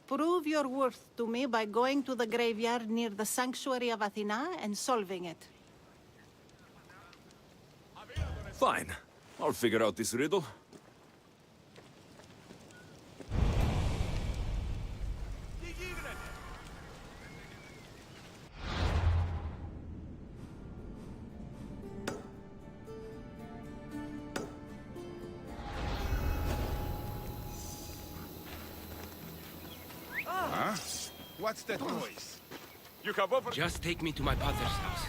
Speaker 18: Prove your worth to me by going to the graveyard near the sanctuary of Athena and solving it.
Speaker 1: Fine. I'll figure out this riddle.
Speaker 2: What's that noise?
Speaker 10: You have over... Just take me to my father's house.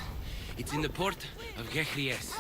Speaker 10: It's in the port of Gechries.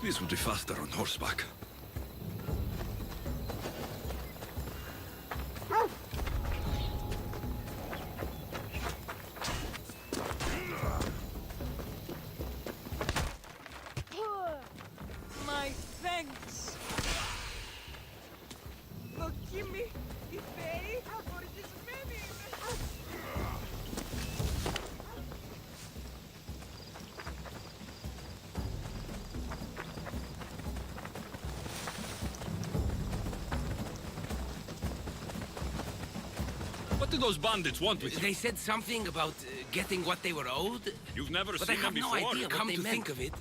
Speaker 1: This would be faster on horseback.
Speaker 15: my thanks. Δοκίμη η Θεή αγοργισμένη είναι.
Speaker 6: What do those bandits want with you?
Speaker 10: They said something about getting what they were owed.
Speaker 6: You've never
Speaker 10: But I
Speaker 6: seen
Speaker 10: have
Speaker 6: them
Speaker 10: no
Speaker 6: before.
Speaker 10: idea
Speaker 6: Come
Speaker 10: what
Speaker 6: to
Speaker 10: they
Speaker 6: think
Speaker 10: meant. Of it,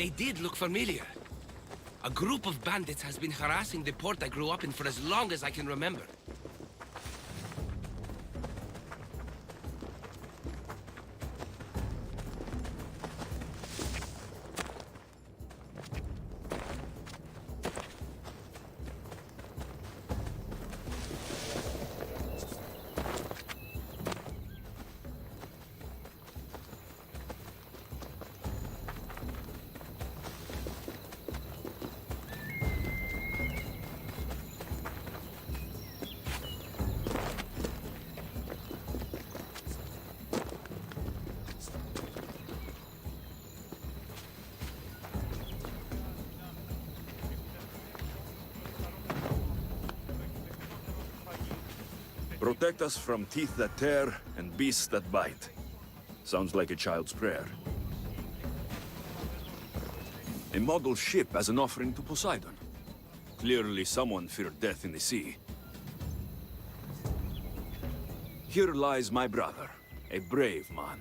Speaker 10: they did look familiar. A group of bandits has been harassing the port I grew up in for as long as I can remember.
Speaker 1: Protect us from teeth that tear and beasts that bite. Sounds like a child's prayer. A model ship as an offering to Poseidon. Clearly someone feared death in the sea. Here lies my brother, a brave man.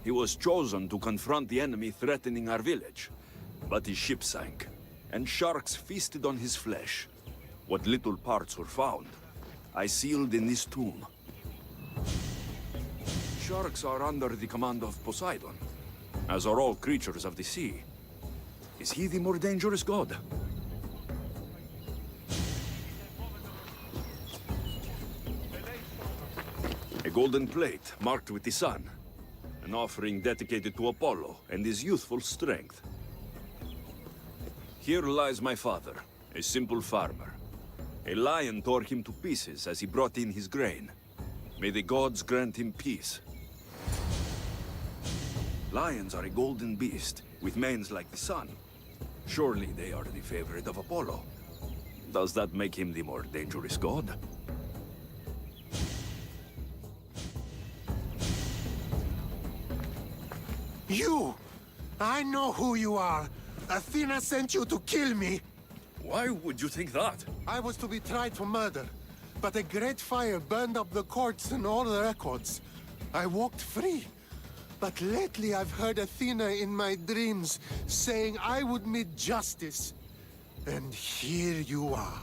Speaker 1: He was chosen to confront the enemy threatening our village, but his ship sank, and sharks feasted on his flesh. What little parts were found, I sealed in this tomb. Sharks are under the command of Poseidon, as are all creatures of the sea. Is he the more dangerous god? A golden plate marked with the sun. An offering dedicated to Apollo and his youthful strength. Here lies my father, a simple farmer. A lion tore him to pieces as he brought in his grain. May the gods grant him peace. Lions are a golden beast, with manes like the sun. Surely they are the favorite of Apollo. Does that make him the more dangerous god?
Speaker 11: You! I know who you are. Athena sent you to kill me.
Speaker 1: Why would you think that?
Speaker 11: I was to be tried for murder, but a great fire burned up the courts and all the records. I walked free. But lately I've heard Athena in my dreams saying I would meet justice. And here you are.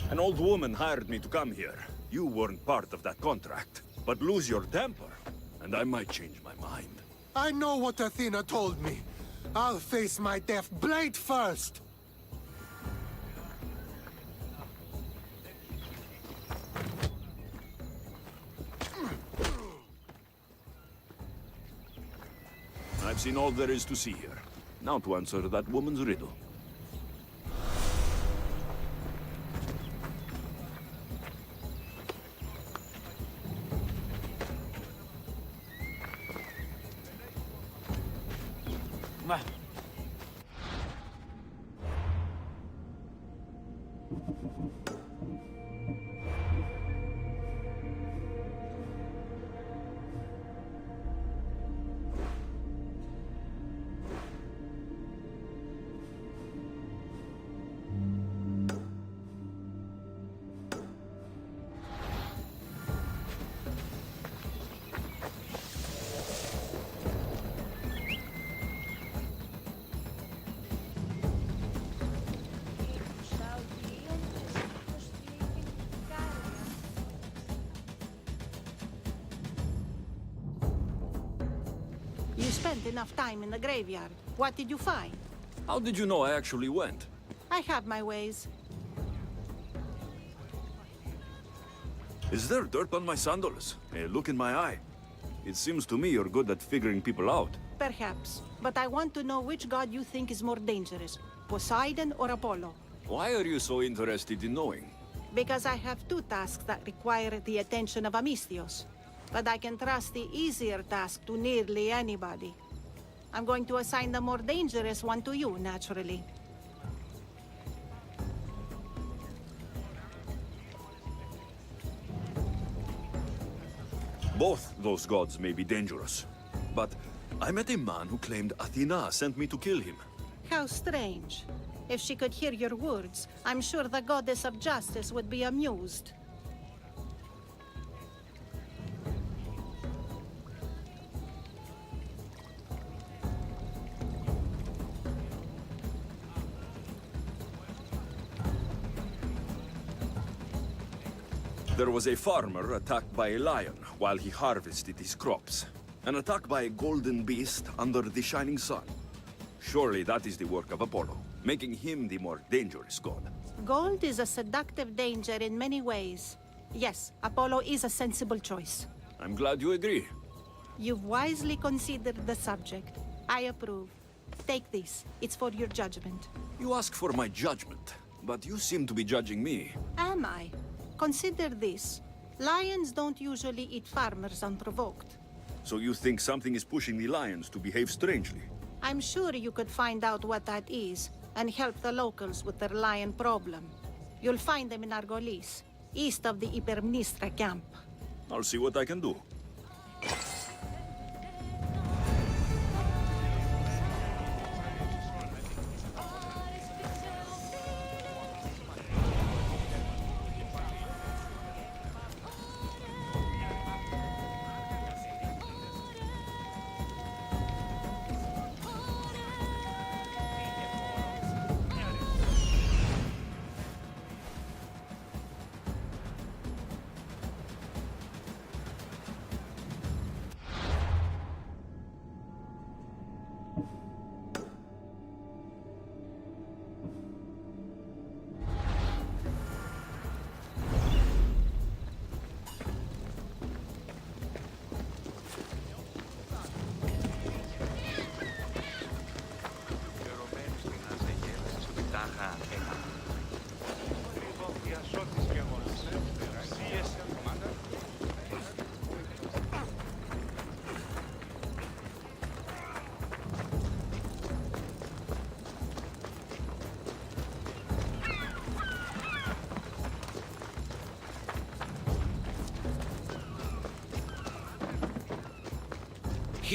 Speaker 1: An old woman hired me to come here. You weren't part of that contract. But lose your temper, and I might change my mind.
Speaker 11: I know what Athena told me. I'll face my death blade first.
Speaker 1: I've seen all there is to see here. Now to answer that woman's riddle.
Speaker 18: You spent enough time in the graveyard. What did you find?
Speaker 1: How did you know I actually went?
Speaker 18: I have my ways.
Speaker 1: Is there dirt on my sandals? A look in my eye? It seems to me you're good at figuring people out.
Speaker 18: Perhaps. But I want to know which god you think is more dangerous, Poseidon or Apollo.
Speaker 1: Why are you so interested in knowing?
Speaker 18: Because I have two tasks that require the attention of Amistios. But I can trust the easier task to nearly anybody. I'm going to assign the more dangerous one to you, naturally.
Speaker 6: Both those gods may be dangerous, but I met a man who claimed Athena sent me to kill him.
Speaker 18: How strange. If she could hear your words, I'm sure the goddess of justice would be amused.
Speaker 6: There was a farmer attacked by a lion while he harvested his crops. An attack by a golden beast under the shining sun. Surely that is the work of Apollo, making him the more dangerous god.
Speaker 18: Gold is a seductive danger in many ways. Yes, Apollo is a sensible choice.
Speaker 6: I'm glad you agree.
Speaker 18: You've wisely considered the subject. I approve. Take this. It's for your judgment.
Speaker 6: You ask for my judgment, but you seem to be judging me.
Speaker 18: Am I? Consider this. Lions don't usually eat farmers unprovoked.
Speaker 6: So you think something is pushing the lions to behave strangely?
Speaker 18: I'm sure you could find out what that is and help the locals with their lion problem. You'll find them in Argolis, east of the Hypermnestra camp.
Speaker 6: I'll see what I can do.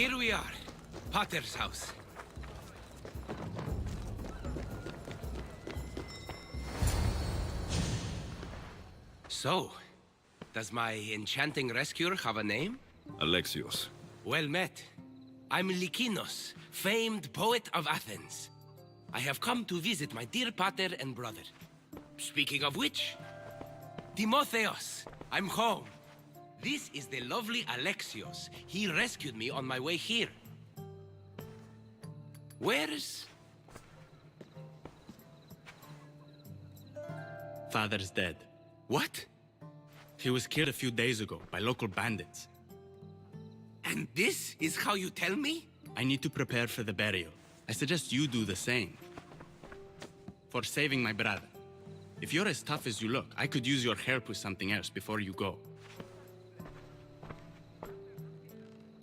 Speaker 10: Here we are, Pater's house. So, does my enchanting rescuer have a name?
Speaker 6: Alexios.
Speaker 10: Well met. I'm Lykinos, famed poet of Athens. I have come to visit my dear pater and brother. Speaking of which, Timotheos, I'm home. This is the lovely Alexios. He rescued me on my way here. Where's...
Speaker 20: Father's dead.
Speaker 10: What?
Speaker 20: He was killed a few days ago by local bandits.
Speaker 10: And this is how you tell me?
Speaker 20: I need to prepare for the burial. I suggest you do the same. For saving my brother. If you're as tough as you look, I could use your help with something else before you go.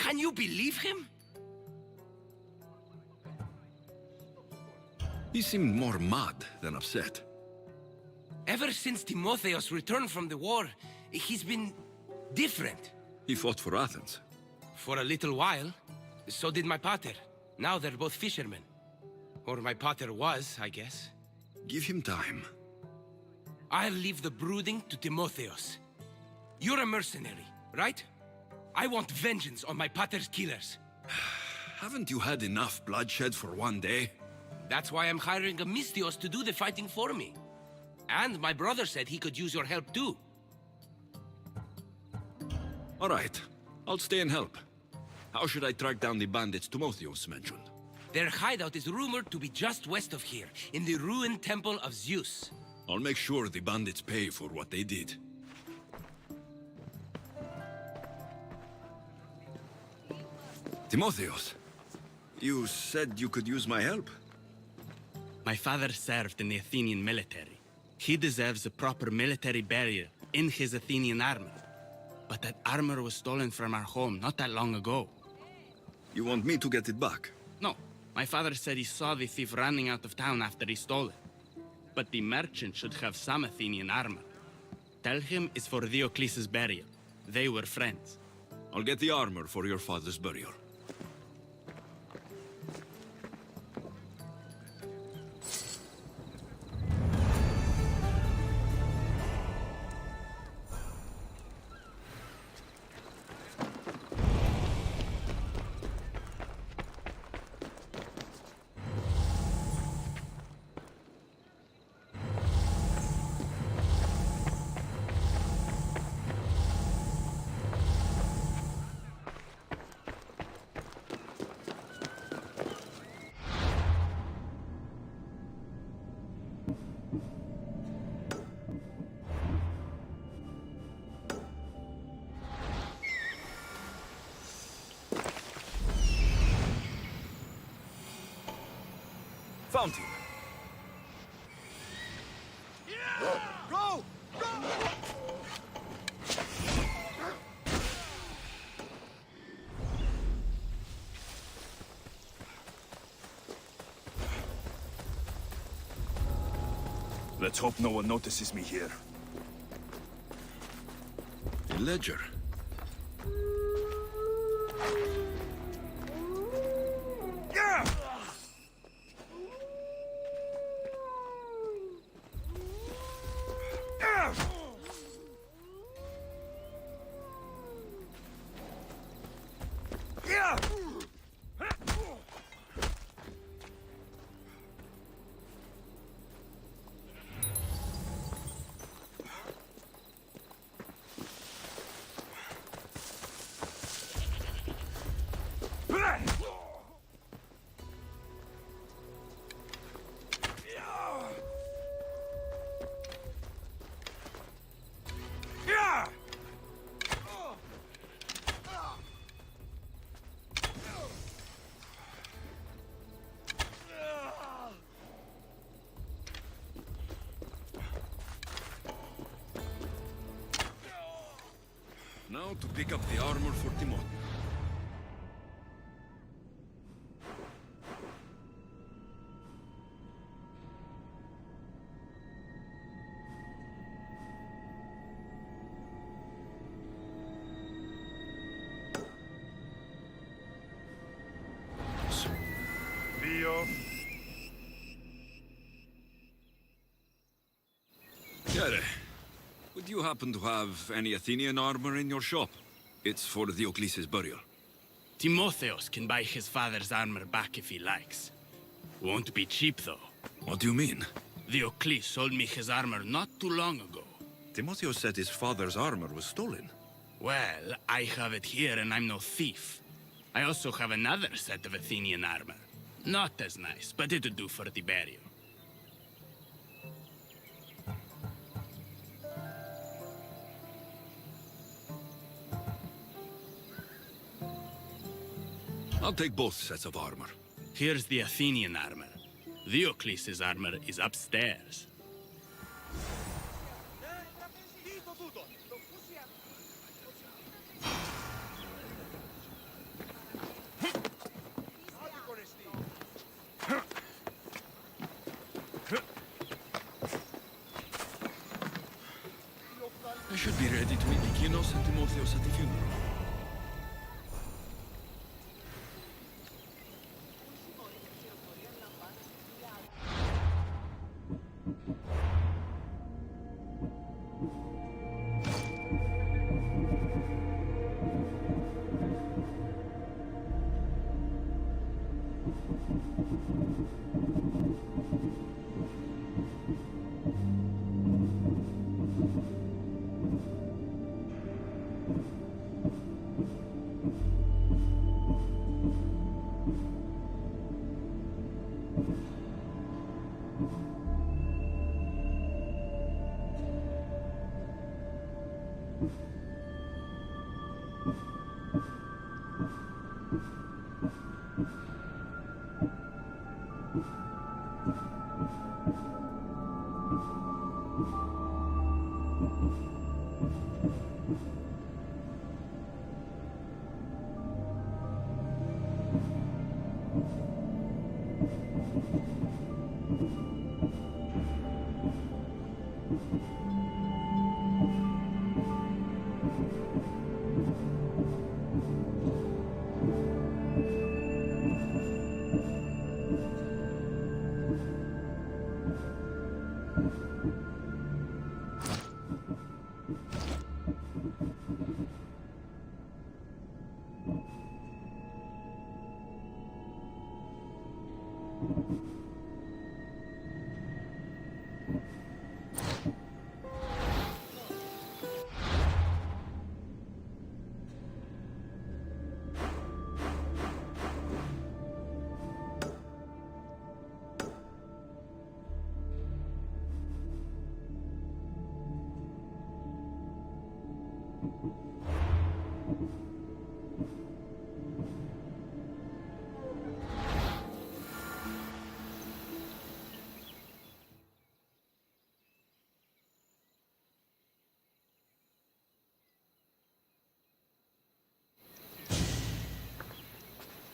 Speaker 10: Can you believe him?
Speaker 6: He seemed more mad than upset.
Speaker 10: Ever since Timotheos returned from the war, he's been different.
Speaker 6: He fought for Athens.
Speaker 10: For a little while. So did my pater. Now they're both fishermen. Or my pater was, I guess.
Speaker 6: Give him time.
Speaker 10: I'll leave the brooding to Timotheos. You're a mercenary, right? I want vengeance on my pater's killers.
Speaker 6: Haven't you had enough bloodshed for one day?
Speaker 10: That's why I'm hiring a Mystios to do the fighting for me. And my brother said he could use your help too.
Speaker 6: All right. I'll stay and help. How should I track down the bandits Timotheos mentioned?
Speaker 10: Their hideout is rumored to be just west of here, in the ruined temple of Zeus.
Speaker 6: I'll make sure the bandits pay for what they did. Timotheos, you said you could use my help?
Speaker 20: My father served in the Athenian military. He deserves a proper military burial in his Athenian armor. But that armor was stolen from our home not that long ago.
Speaker 6: You want me to get it back?
Speaker 20: No, my father said he saw the thief running out of town after he stole it. But the merchant should have some Athenian armor. Tell him it's for Diocles' burial. They were friends.
Speaker 6: I'll get the armor for your father's burial.
Speaker 1: Fountain.
Speaker 2: Go! Go!
Speaker 1: Let's hope no one notices me here.
Speaker 6: A ledger. Now to pick up the armor for Timon. Chiare, would you happen to have any Athenian armor in your shop? It's for Diocles' burial.
Speaker 20: Timotheos can buy his father's armor back if he likes. Won't be cheap, though.
Speaker 6: What do you mean?
Speaker 20: Diocles sold me his armor not too long ago.
Speaker 6: Timotheos said his father's armor was stolen.
Speaker 20: Well, I have it here and I'm no thief. I also have another set of Athenian armor. Not as nice, but it'll do for the burial.
Speaker 6: I'll take both sets of armor.
Speaker 20: Here's the Athenian armor. Diocles' armor is upstairs.
Speaker 6: I should be ready to meet Lykinos and Timotheos at the funeral.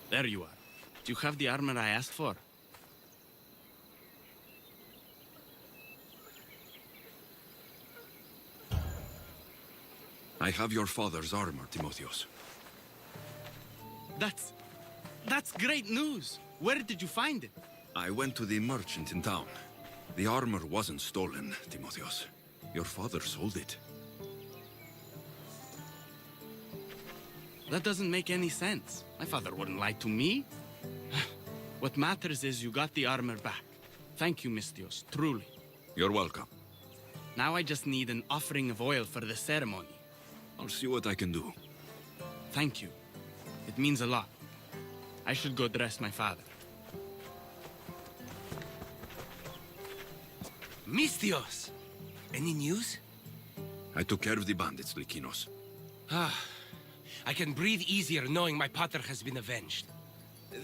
Speaker 20: There you are. Do you have the armor I asked for?
Speaker 1: I have your father's armor, Timotheos.
Speaker 20: That's great news. Where did you find it?
Speaker 1: I went to the merchant in town. The armor wasn't stolen, Timotheos. Your father sold it.
Speaker 20: That doesn't make any sense. My father wouldn't lie to me. What matters is you got the armor back. Thank you, Misthios, truly.
Speaker 1: You're welcome.
Speaker 20: Now I just need an offering of oil for the ceremony.
Speaker 1: I'll see what I can do.
Speaker 20: Thank you. It means a lot. I should go dress my father.
Speaker 10: Misthios! Any news?
Speaker 1: I took care of the bandits, Lykinos.
Speaker 10: I can breathe easier knowing my pater has been avenged.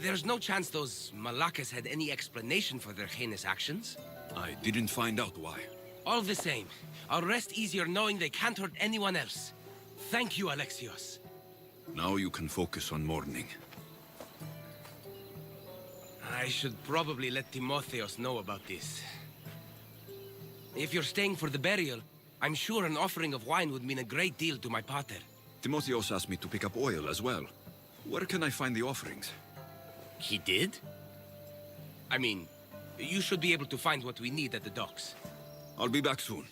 Speaker 10: There's no chance those Malakas had any explanation for their heinous actions?
Speaker 1: I didn't find out why.
Speaker 10: All the same, I'll rest easier knowing they can't hurt anyone else. Thank you, Alexios.
Speaker 1: Now you can focus on mourning.
Speaker 10: I should probably let Timotheos know about this. If you're staying for the burial, I'm sure an offering of wine would mean a great deal to my pater.
Speaker 1: Timotheos asked me to pick up oil as well. Where can I find the offerings?
Speaker 10: He did? I mean, you should be able to find what we need at the docks.
Speaker 1: I'll be back soon.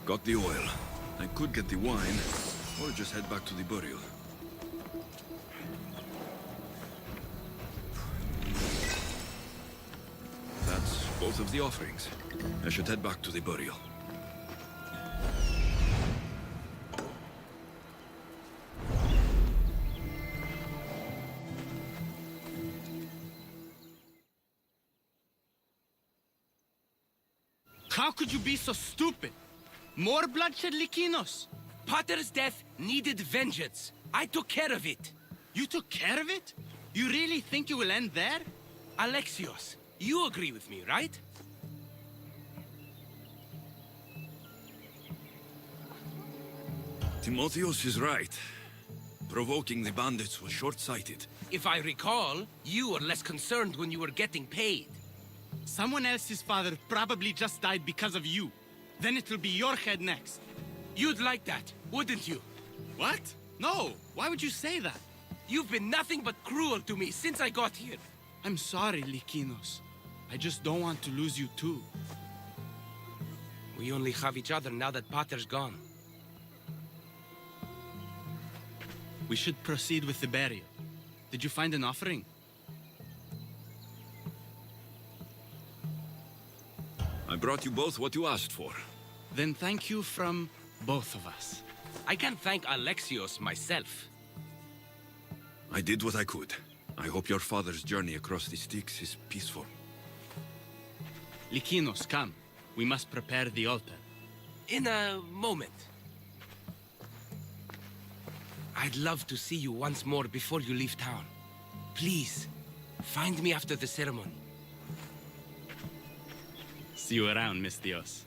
Speaker 1: Got the oil. I could get the wine, or just head back to the burial. That's both of the offerings. I should head back to the burial.
Speaker 20: How could you be so stupid? More bloodshed, Lykinos?
Speaker 10: Pater's death needed vengeance. I took care of it.
Speaker 20: You took care of it? You really think you will end there?
Speaker 10: Alexios, you agree with me, right?
Speaker 1: Timotheos is right. Provoking the bandits was short-sighted.
Speaker 10: If I recall, you were less concerned when you were getting paid.
Speaker 20: Someone else's father probably just died because of you. Then it will be your head next.
Speaker 10: You'd like that, wouldn't you?
Speaker 20: What? No, why would you say that?
Speaker 10: You've been nothing but cruel to me since I got here.
Speaker 20: I'm sorry, Lykinos. I just don't want to lose you too.
Speaker 10: We only have each other now that Pater's gone.
Speaker 20: We should proceed with the burial. Did you find an offering?
Speaker 1: I brought you both what you asked for.
Speaker 20: Then thank you from both of us.
Speaker 10: I can't thank Alexios myself.
Speaker 1: I did what I could. I hope your father's journey across the Styx is peaceful.
Speaker 20: Lykinos, come. We must prepare the altar.
Speaker 10: In a moment. I'd love to see you once more before you leave town. Please, find me after the ceremony.
Speaker 20: See you around, Miss Dios.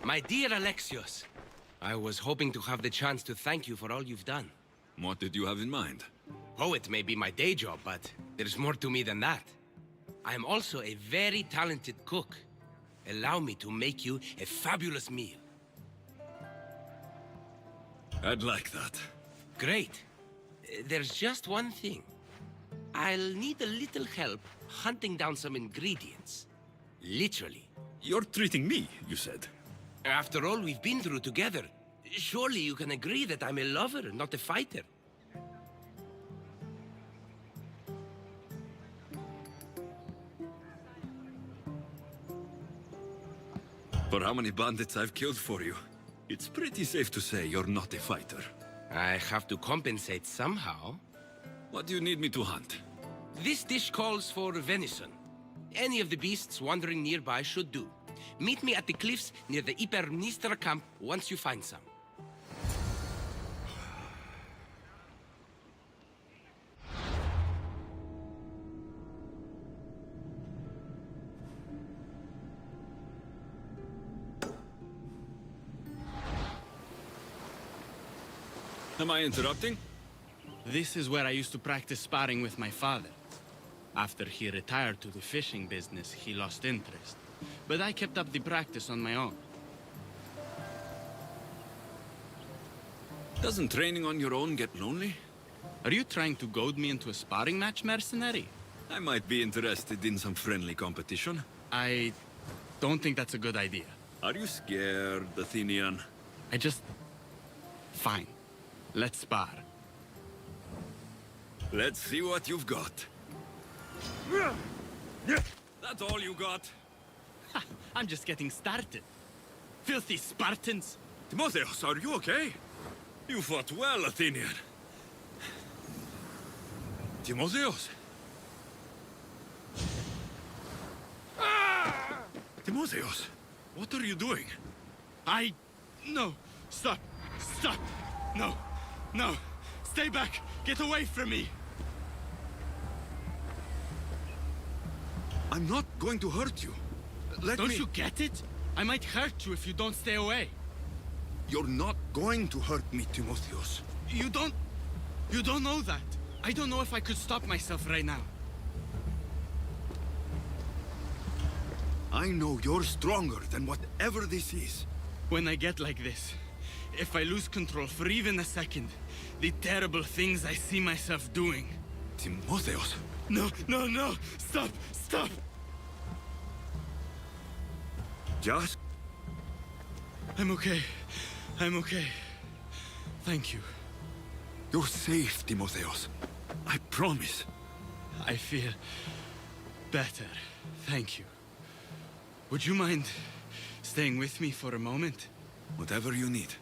Speaker 10: My dear Alexios, I was hoping to have the chance to thank you for all you've done.
Speaker 6: What did you have in mind?
Speaker 10: Poet may be my day job, but there's more to me than that. I am also a very talented cook. Allow me to make you a fabulous meal.
Speaker 6: I'd like that.
Speaker 10: Great. There's just one thing. I'll need a little help hunting down some ingredients. Literally.
Speaker 6: You're treating me, you said.
Speaker 10: After all we've been through together, surely you can agree that I'm a lover, not a fighter.
Speaker 6: For how many bandits I've killed for you, it's pretty safe to say you're not a fighter.
Speaker 10: I have to compensate somehow.
Speaker 6: What do you need me to hunt?
Speaker 10: This dish calls for venison. Any of the beasts wandering nearby should do. Meet me at the cliffs near the Ipermnistra camp once you find some.
Speaker 6: Am I interrupting?
Speaker 20: This is where I used to practice sparring with my father. After he retired to the fishing business, he lost interest. But I kept up the practice on my own.
Speaker 6: Doesn't training on your own get lonely?
Speaker 20: Are you trying to goad me into a sparring match, mercenary?
Speaker 6: I might be interested in some friendly competition.
Speaker 20: I don't think that's a good idea.
Speaker 6: Are you scared, Athenian?
Speaker 20: Fine. Let's spar.
Speaker 6: Let's see what you've got. That's all you got?
Speaker 20: I'm just getting started. Filthy Spartans!
Speaker 6: Timotheus, are you okay? You fought well, Athenian. Timotheus! Timotheus, what are you doing?
Speaker 20: No! Stop! Stop! No! No! Stay back! Get away from me!
Speaker 6: I'm not going to hurt you.
Speaker 20: Don't you get it? I might hurt you if you don't stay away.
Speaker 6: You're not going to hurt me, Timotheus.
Speaker 20: You don't know that. I don't know if I could stop myself right now.
Speaker 6: I know you're stronger than whatever this is.
Speaker 20: When I get like this, if I lose control for even a second, the terrible things I see myself doing.
Speaker 6: Timotheus!
Speaker 20: No, no, no! Stop! Stop!
Speaker 6: Just...
Speaker 20: I'm okay. I'm okay. Thank you.
Speaker 6: You're safe, Timotheus. I promise.
Speaker 20: I feel better. Thank you. Would you mind staying with me for a moment?
Speaker 1: Whatever you need.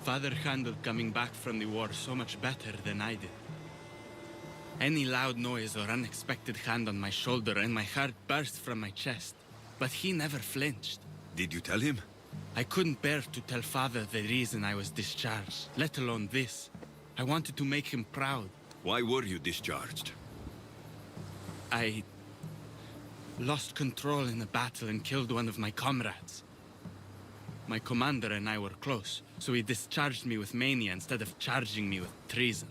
Speaker 20: Father handled coming back from the war so much better than I did. Any loud noise or unexpected hand on my shoulder and my heart burst from my chest. But he never flinched.
Speaker 1: Did you tell him?
Speaker 20: I couldn't bear to tell Father the reason I was discharged, let alone this. I wanted to make him proud.
Speaker 1: Why were you discharged?
Speaker 20: I lost control in a battle and killed one of my comrades. My commander and I were close, so he discharged me with mania instead of charging me with treason.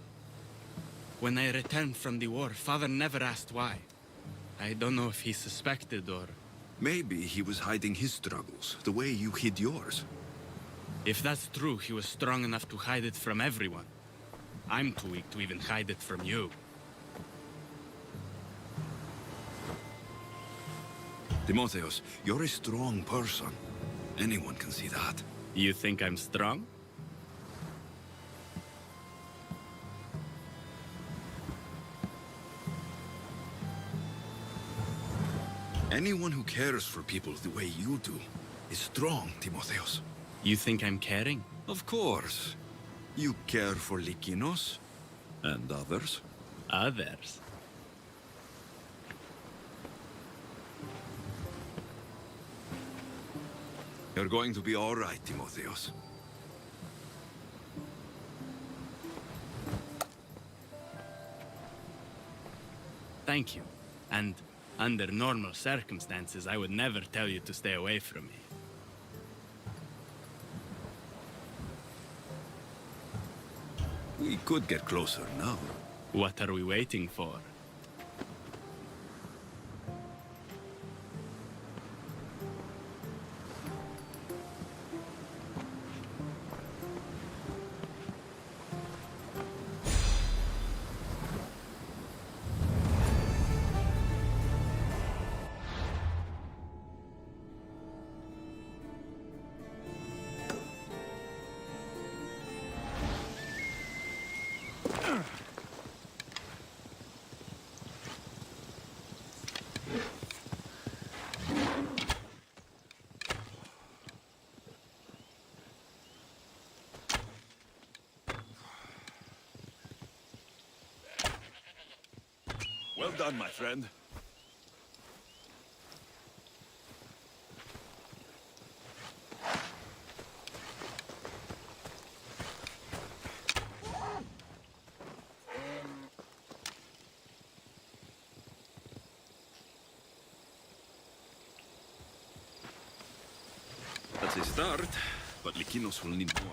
Speaker 20: When I returned from the war, Father never asked why. I don't know if he suspected or...
Speaker 1: Maybe he was hiding his struggles, the way you hid yours.
Speaker 20: If that's true, he was strong enough to hide it from everyone. I'm too weak to even hide it from you.
Speaker 1: Timotheus, you're a strong person. Anyone can see that.
Speaker 20: You think I'm strong?
Speaker 1: Anyone who cares for people the way you do is strong, Timotheus.
Speaker 20: You think I'm caring?
Speaker 1: Of course. You care for Lykinos and others.
Speaker 20: Others?
Speaker 1: You're going to be all right, Timotheus.
Speaker 20: Thank you. And under normal circumstances, I would never tell you to stay away from me.
Speaker 1: We could get closer now.
Speaker 20: What are we waiting for?
Speaker 1: Well done, my friend. That's a start, but Lykinos will need more.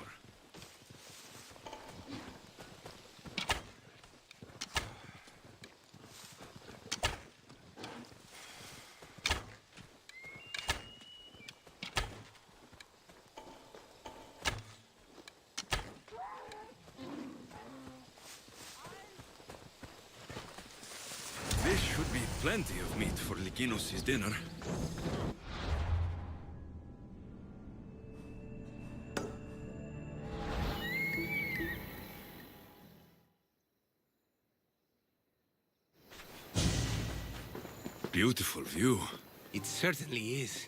Speaker 1: This should be plenty of meat for Lykinos' dinner. Beautiful view.
Speaker 10: It certainly is.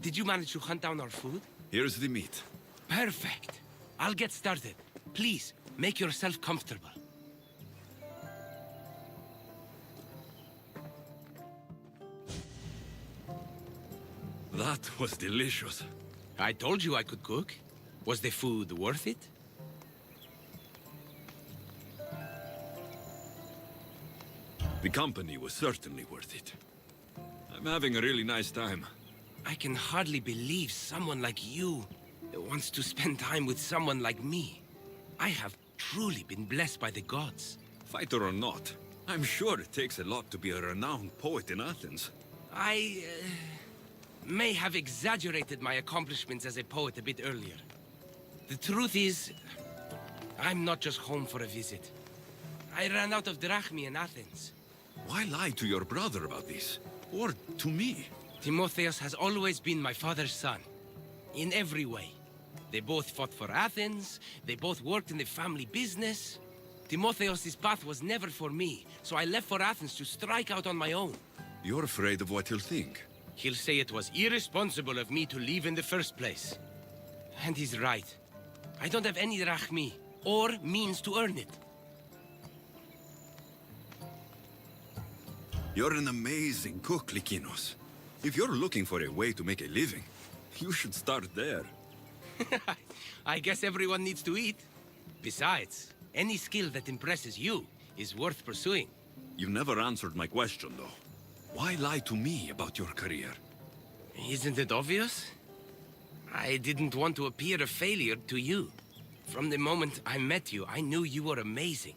Speaker 10: Did you manage to hunt down our food?
Speaker 1: Here's the meat.
Speaker 10: Perfect. I'll get started. Please, make yourself comfortable.
Speaker 1: That was delicious.
Speaker 10: I told you I could cook. Was the food worth it?
Speaker 1: The company was certainly worth it. I'm having a really nice time.
Speaker 10: I can hardly believe someone like you wants to spend time with someone like me. I have truly been blessed by the gods.
Speaker 1: Fighter or not, I'm sure it takes a lot to be a renowned poet in Athens.
Speaker 10: I may have exaggerated my accomplishments as a poet a bit earlier. The truth is, I'm not just home for a visit. I ran out of drachmi in Athens.
Speaker 1: Why lie to your brother about this? Or to me?
Speaker 10: Timotheus has always been my father's son. In every way. They both fought for Athens, they both worked in the family business. Timotheos' path was never for me, so I left for Athens to strike out on my own.
Speaker 1: You're afraid of what he'll think.
Speaker 10: He'll say it was irresponsible of me to leave in the first place. And he's right. I don't have any drachmi, or means to earn it.
Speaker 1: You're an amazing cook, Lykinos. If you're looking for a way to make a living, you should start there.
Speaker 10: I guess everyone needs to eat. Besides, any skill that impresses you is worth pursuing.
Speaker 1: You never answered my question, though. Why lie to me about your career?
Speaker 10: Isn't it obvious? I didn't want to appear a failure to you. From the moment I met you, I knew you were amazing.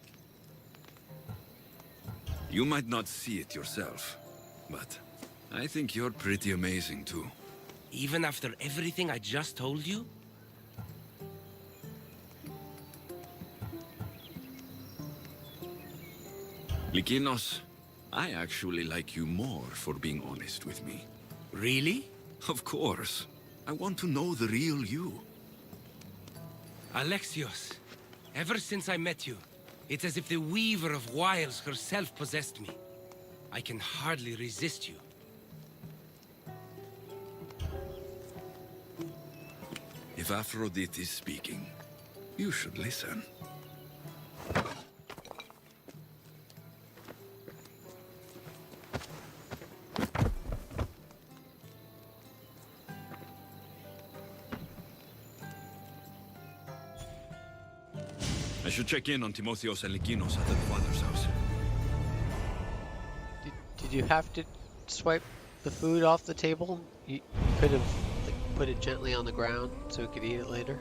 Speaker 1: You might not see it yourself, but I think you're pretty amazing, too.
Speaker 10: Even after everything I just told you?
Speaker 1: Lykinos, I actually like you more for being honest with me.
Speaker 10: Really?
Speaker 1: Of course. I want to know the real you.
Speaker 10: Alexios, ever since I met you, it's as if the Weaver of Wiles herself possessed me. I can hardly resist you.
Speaker 1: If Aphrodite is speaking, you should listen. I should check in on Timotheos and Lykinos at their father's house.
Speaker 12: Did you have to swipe the food off the table? You could have put it gently on the ground so we could eat it later.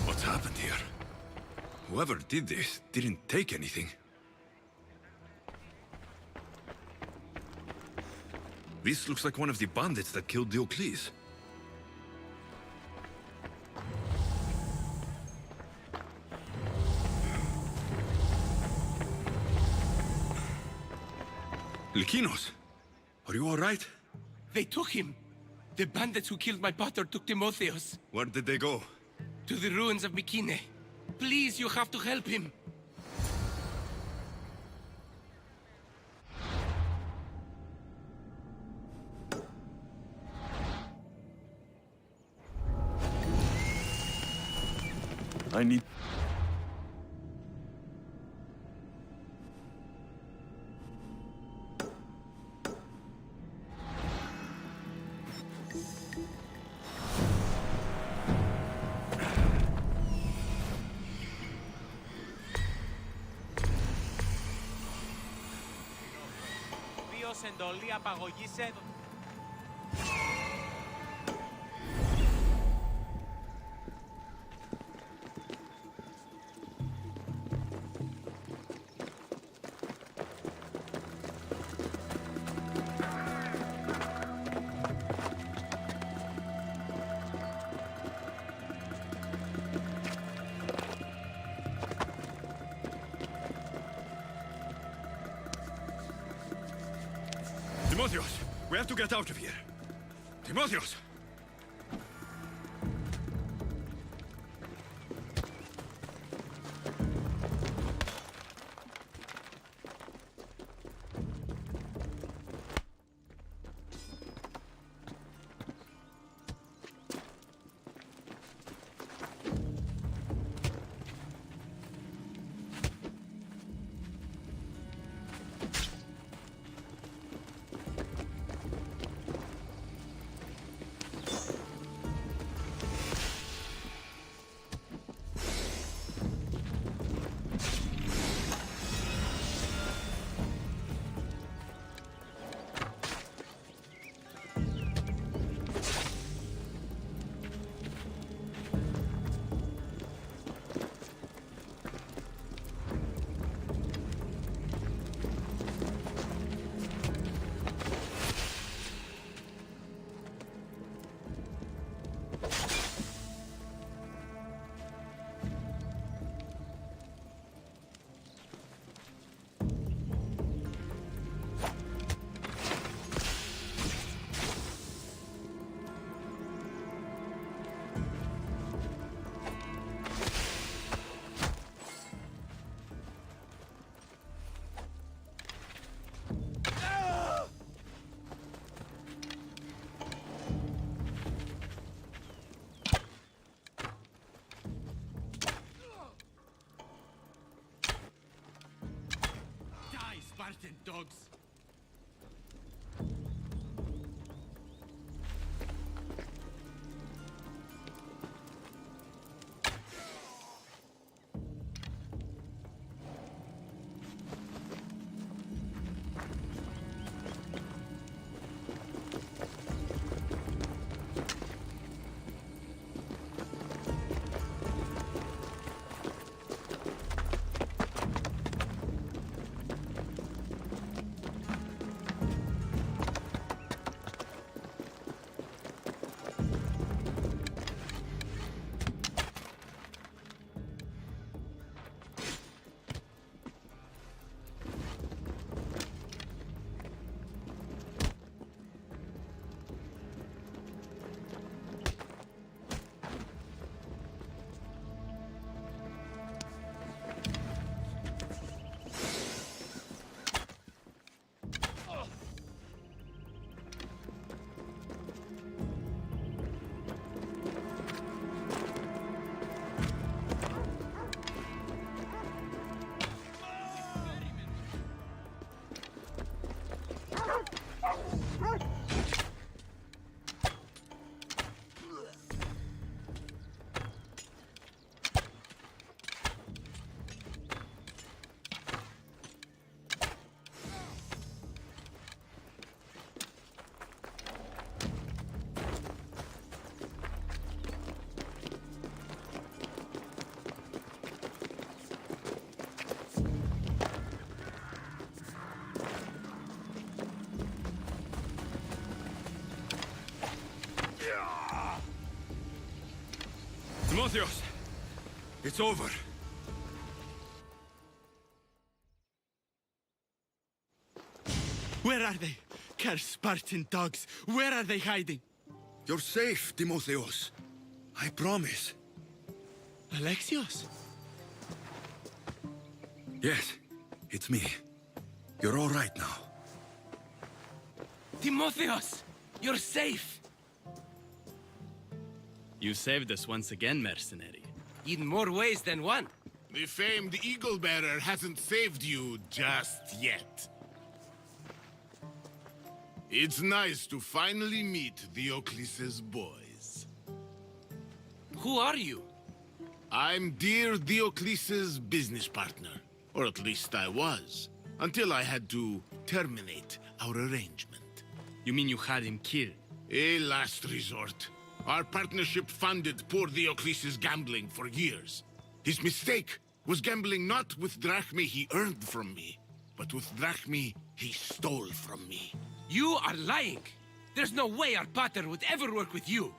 Speaker 1: What's happened here? Whoever did this didn't take anything. This looks like one of the bandits that killed Diocles. Lykinos, are you all right?
Speaker 10: They took him! The bandits who killed my butter took Timotheos.
Speaker 1: Where did they go?
Speaker 10: To the ruins of Mykine. Please, you have to help him.
Speaker 1: I need...
Speaker 13: Βίος εντολή απαγωγής έδω.
Speaker 1: Timotheos, we have to get out of here. Timotheos!
Speaker 20: dogs!
Speaker 1: Timotheos! It's over.
Speaker 20: Where are they? Cursed Spartan dogs! Where are they hiding?
Speaker 1: You're safe, Timotheos. I promise.
Speaker 20: Alexios?
Speaker 1: Yes, it's me. You're all right now.
Speaker 10: Timotheos! You're safe!
Speaker 20: You saved us once again, mercenary.
Speaker 10: In more ways than one.
Speaker 19: The famed Eagle Bearer hasn't saved you just yet. It's nice to finally meet Diocles' boys.
Speaker 10: Who are you?
Speaker 19: I'm dear Diocles' business partner. Or at least I was. Until I had to terminate our arrangement.
Speaker 20: You mean you had him killed?
Speaker 19: A last resort. Our partnership funded poor Diocles' gambling for years. His mistake was gambling not with drachmae he earned from me, but with drachmae he stole from me.
Speaker 10: You are lying! There's no way our pater would ever work with you!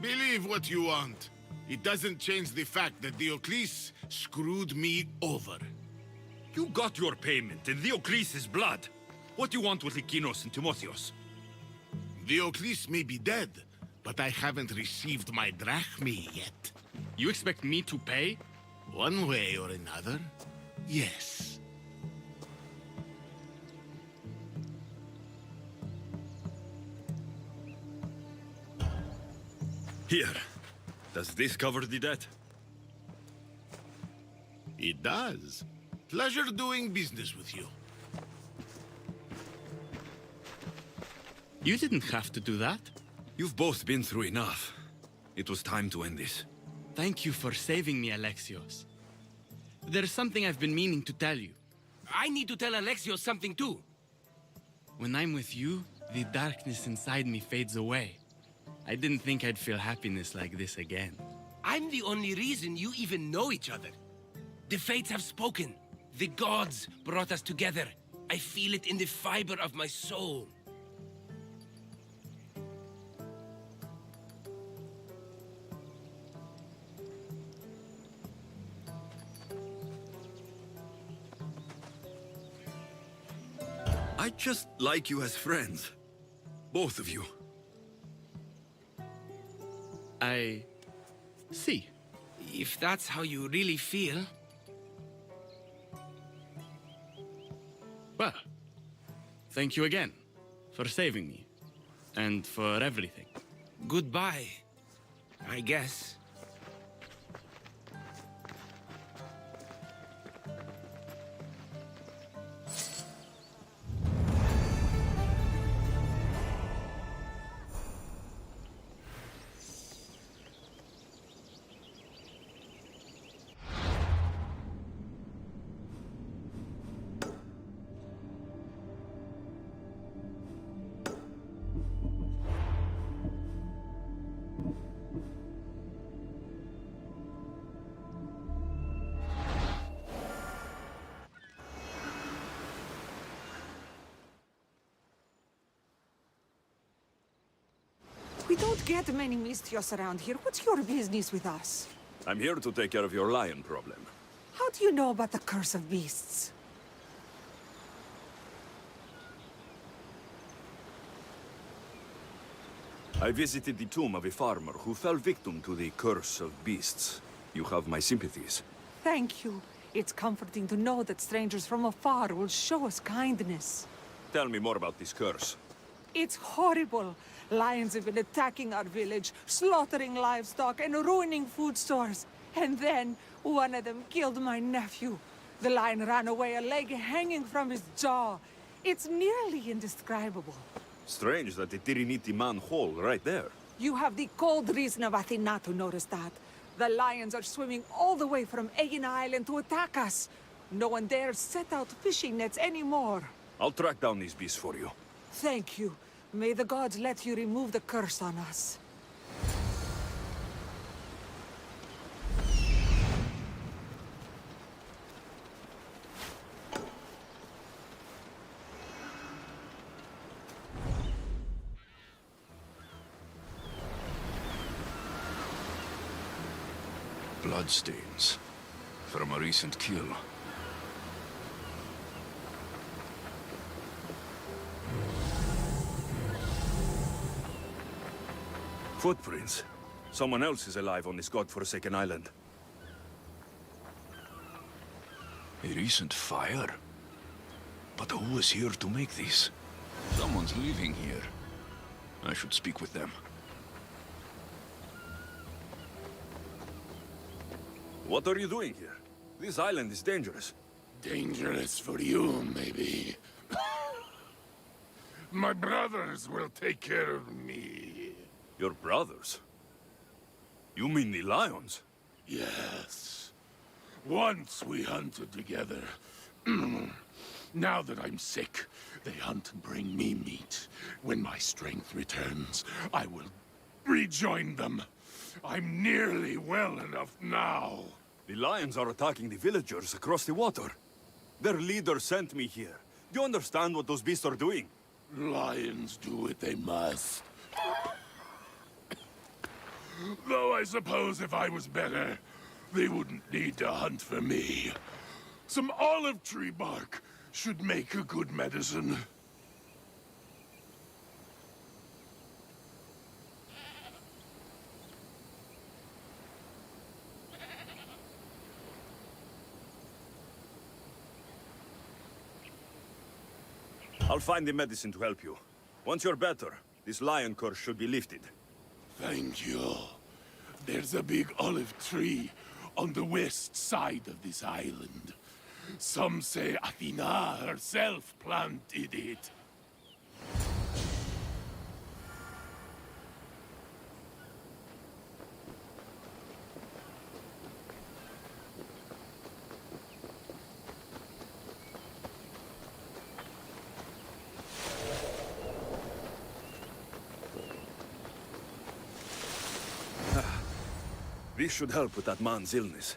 Speaker 19: Believe what you want. It doesn't change the fact that Diocles screwed me over.
Speaker 1: You got your payment in Diocles' blood. What do you want with Lykinos and Timotheos?
Speaker 19: Diocles may be dead, but I haven't received my drachmae yet.
Speaker 20: You expect me to pay?
Speaker 19: One way or another, yes.
Speaker 1: Here. Does this cover the debt?
Speaker 19: It does. Pleasure doing business with you.
Speaker 20: You didn't have to do that.
Speaker 1: You've both been through enough. It was time to end this.
Speaker 20: Thank you for saving me, Alexios. There's something I've been meaning to tell you.
Speaker 10: I need to tell Alexios something too.
Speaker 20: When I'm with you, the darkness inside me fades away. I didn't think I'd feel happiness like this again.
Speaker 10: I'm the only reason you even know each other. The fates have spoken. The gods brought us together. I feel it in the fiber of my soul.
Speaker 1: I just like you as friends. Both of you.
Speaker 20: I see.
Speaker 10: If that's how you really feel...
Speaker 20: Well, thank you again for saving me. And for everything.
Speaker 10: Goodbye, I guess.
Speaker 17: don't get many Mistios around here. What's your business with us?
Speaker 6: I'm here to take care of your lion problem.
Speaker 17: How do you know about the curse of beasts?
Speaker 6: I visited the tomb of a farmer who fell victim to the curse of beasts. You have my sympathies.
Speaker 17: Thank you. It's comforting to know that strangers from afar will show us kindness.
Speaker 6: Tell me more about this curse.
Speaker 17: It's horrible. Lions have been attacking our village, slaughtering livestock and ruining food stores. And then, one of them killed my nephew. The lion ran away, a leg hanging from his jaw. It's nearly indescribable.
Speaker 6: Strange that it didn't eat the man whole right there.
Speaker 17: You have the cold reason of Athena to notice that. The lions are swimming all the way from Aegina Island to attack us. No one dares set out fishing nets anymore.
Speaker 6: I'll track down these beasts for you.
Speaker 17: Thank you. May the gods let you remove the curse on us.
Speaker 1: Bloodstains from a recent kill.
Speaker 6: Footprints. Someone else is alive on this godforsaken island.
Speaker 1: A recent fire? But who was here to make these? Someone's living here. I should speak with them.
Speaker 6: What are you doing here? This island is dangerous.
Speaker 19: Dangerous for you, maybe. My brothers will take care of me.
Speaker 6: Your brothers? You mean the lions?
Speaker 19: Yes. Once we hunted together. Now that I'm sick, they hunt and bring me meat. When my strength returns, I will rejoin them. I'm nearly well enough now.
Speaker 6: The lions are attacking the villagers across the water. Their leader sent me here. Do you understand what those beasts are doing?
Speaker 19: Lions do what they must. Though I suppose if I was better, they wouldn't need to hunt for me. Some olive tree bark should make a good medicine.
Speaker 6: I'll find the medicine to help you. Once you're better, this lion curse should be lifted.
Speaker 19: Thank you. There's a big olive tree on the west side of this island. Some say Athena herself planted it.
Speaker 6: This should help with that man's illness.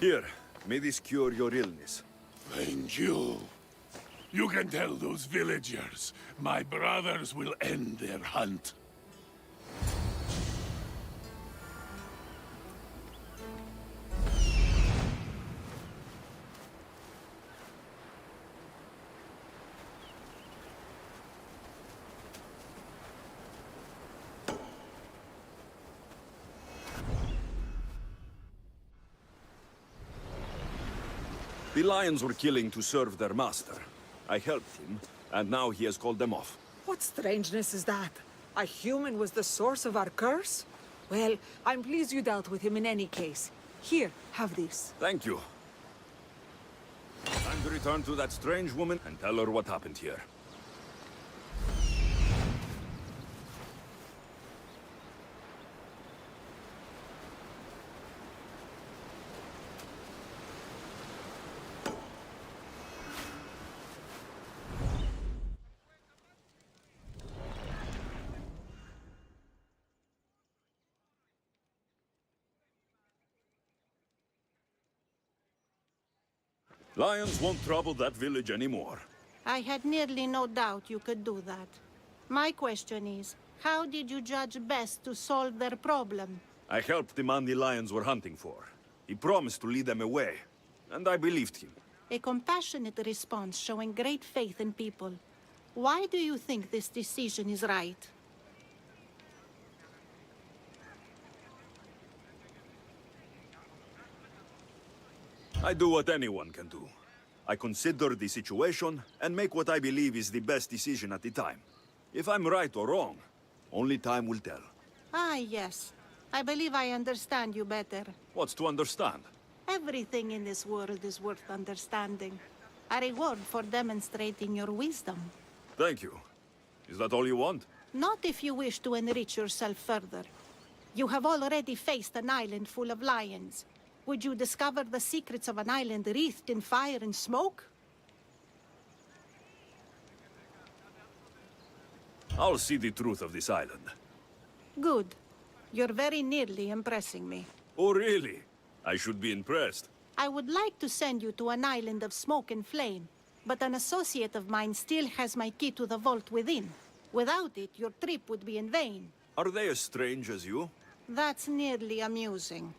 Speaker 6: Here, may this cure your illness.
Speaker 19: Thank you. You can tell those villagers my brothers will end their hunt.
Speaker 6: The lions were killing to serve their master. I helped him, and now he has called them off.
Speaker 17: What strangeness is that? A human was the source of our curse? Well, I'm pleased you dealt with him in any case. Here, have this.
Speaker 6: Thank you. Time to return to that strange woman and tell her what happened here.
Speaker 1: Lions won't trouble that village anymore.
Speaker 18: I had nearly no doubt you could do that. My question is, how did you judge best to solve their problem?
Speaker 1: I helped the man the lions were hunting for. He promised to lead them away, and I believed him.
Speaker 18: A compassionate response showing great faith in people. Why do you think this decision is right?
Speaker 1: I do what anyone can do. I consider the situation and make what I believe is the best decision at the time. If I'm right or wrong, only time will tell.
Speaker 18: Ah, yes. I believe I understand you better.
Speaker 1: What's to understand?
Speaker 18: Everything in this world is worth understanding. A reward for demonstrating your wisdom.
Speaker 1: Thank you. Is that all you want?
Speaker 18: Not if you wish to enrich yourself further. You have already faced an island full of lions. Would you discover the secrets of an island wreathed in fire and smoke?
Speaker 1: I'll see the truth of this island.
Speaker 18: Good. You're very nearly impressing me.
Speaker 1: Oh, really? I should be impressed.
Speaker 18: I would like to send you to an island of smoke and flame, but an associate of mine still has my key to the vault within. Without it, your trip would be in vain.
Speaker 1: Are they as strange as you?
Speaker 18: That's nearly amusing.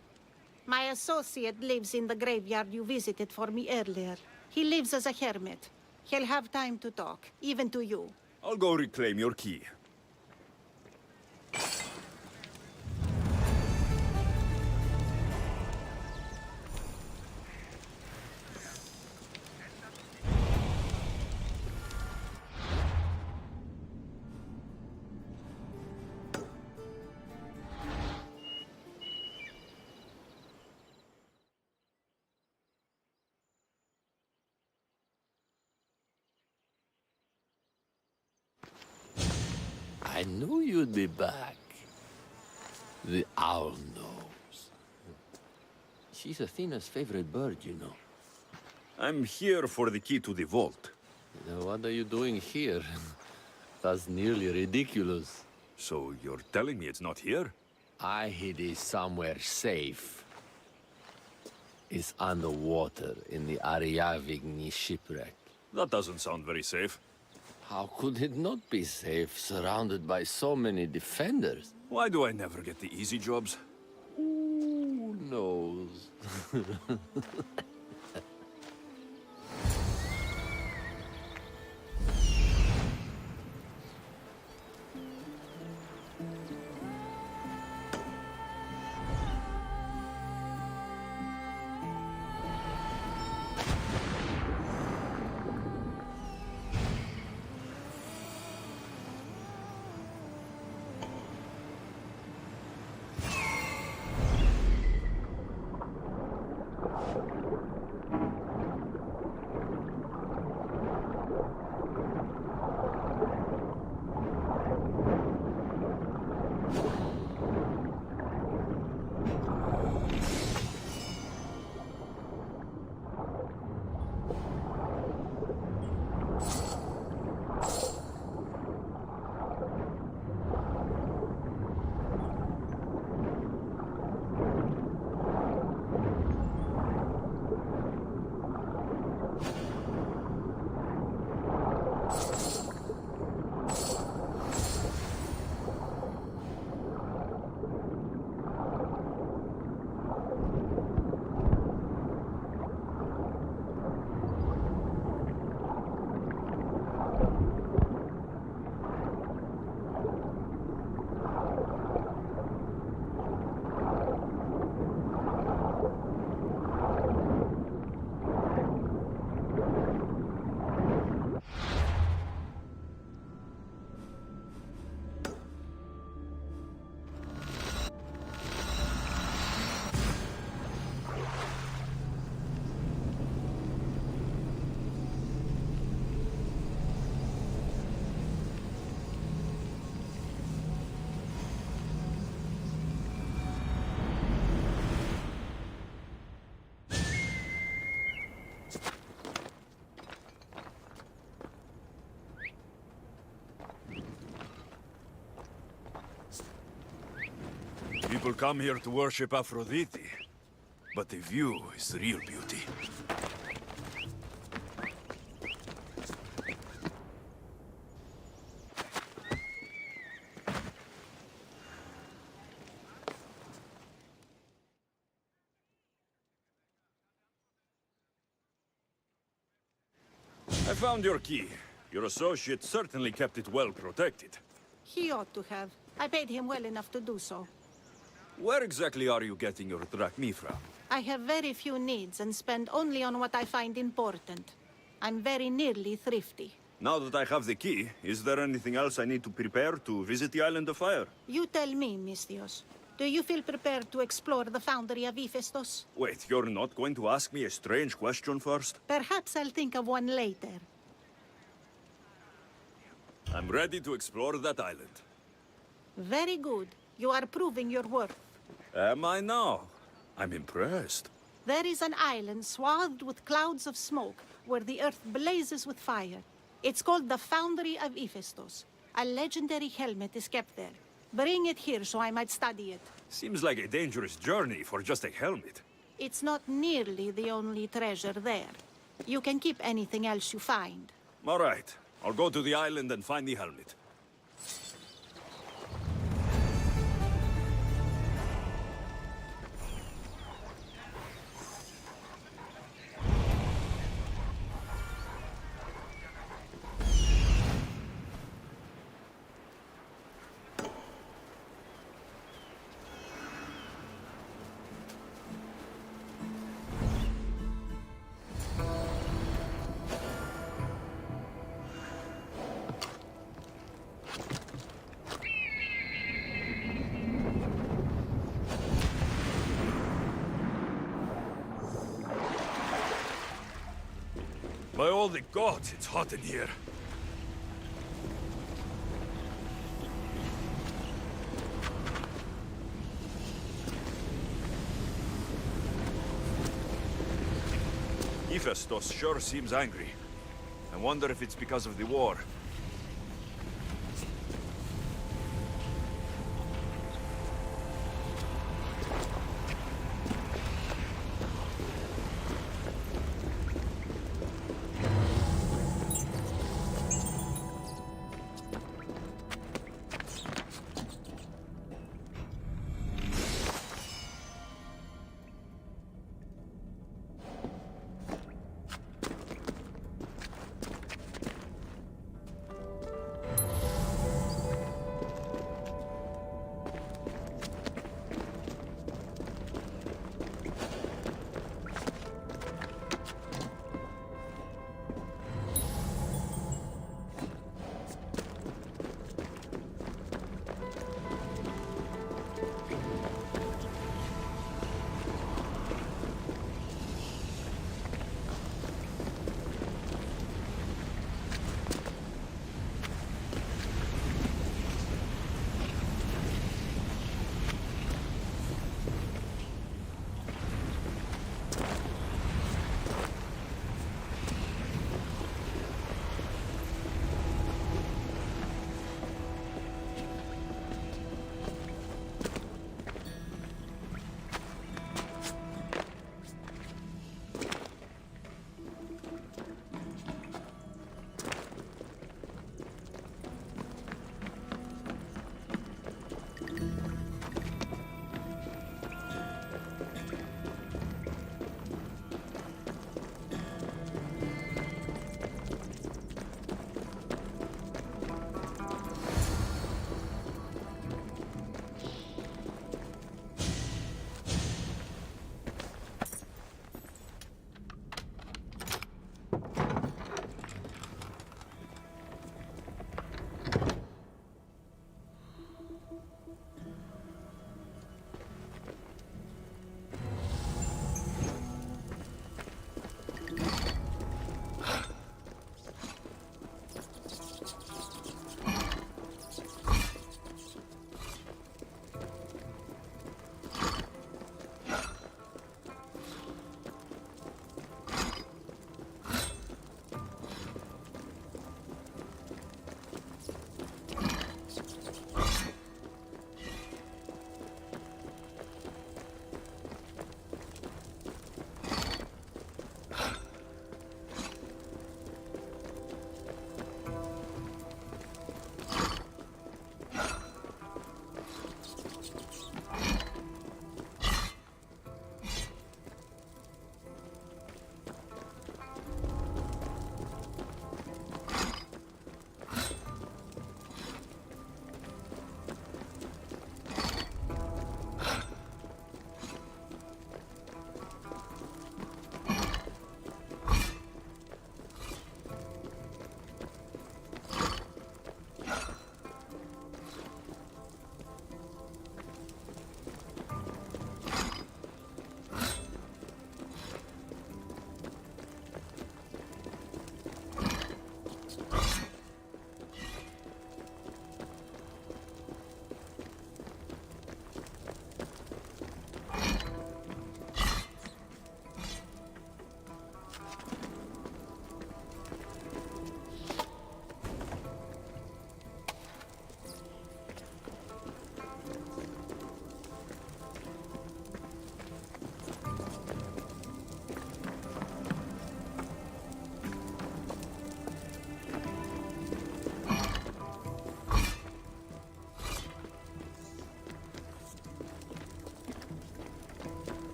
Speaker 18: My associate lives in the graveyard you visited for me earlier. He lives as a hermit. He'll have time to talk, even to you.
Speaker 1: I'll go reclaim your key.
Speaker 4: I knew you'd be back. The owl knows. She's Athena's favorite bird, you know.
Speaker 1: I'm here for the key to the vault.
Speaker 4: What are you doing here? That's nearly ridiculous.
Speaker 1: So you're telling me it's not here?
Speaker 4: I hid it somewhere safe. It's underwater in the Ariavigny shipwreck.
Speaker 1: That doesn't sound very safe.
Speaker 4: How could it not be safe, surrounded by so many defenders?
Speaker 1: Why do I never get the easy jobs?
Speaker 4: Who knows?
Speaker 1: People come here to worship Aphrodite, but the view is the real beauty. found your key. Your associate certainly kept it well protected.
Speaker 18: He ought to have. I paid him well enough to do so.
Speaker 1: Where exactly are you getting your drachmi from?
Speaker 18: I have very few needs and spend only on what I find important. I'm very nearly thrifty.
Speaker 1: Now that I have the key, is there anything else I need to prepare to visit the Island of Fire?
Speaker 18: You tell me, Misthios. Do you feel prepared to explore the foundry of Hephaestus?
Speaker 1: Wait, you're not going to ask me a strange question first?
Speaker 18: Perhaps I'll think of one later.
Speaker 1: I'm ready to explore that island.
Speaker 18: Very good. You are proving your worth.
Speaker 1: Am I now? I'm impressed.
Speaker 18: There is an island swathed with clouds of smoke, where the earth blazes with fire. It's called the Foundry of Hephaestus. A legendary helmet is kept there. Bring it here so I might study it.
Speaker 1: Seems like a dangerous journey for just a helmet.
Speaker 18: It's not nearly the only treasure there. You can keep anything else you find.
Speaker 1: All right. I'll go to the island and find the helmet. By all the gods, it's hot in here. Hephaestus sure seems angry. I wonder if it's because of the war.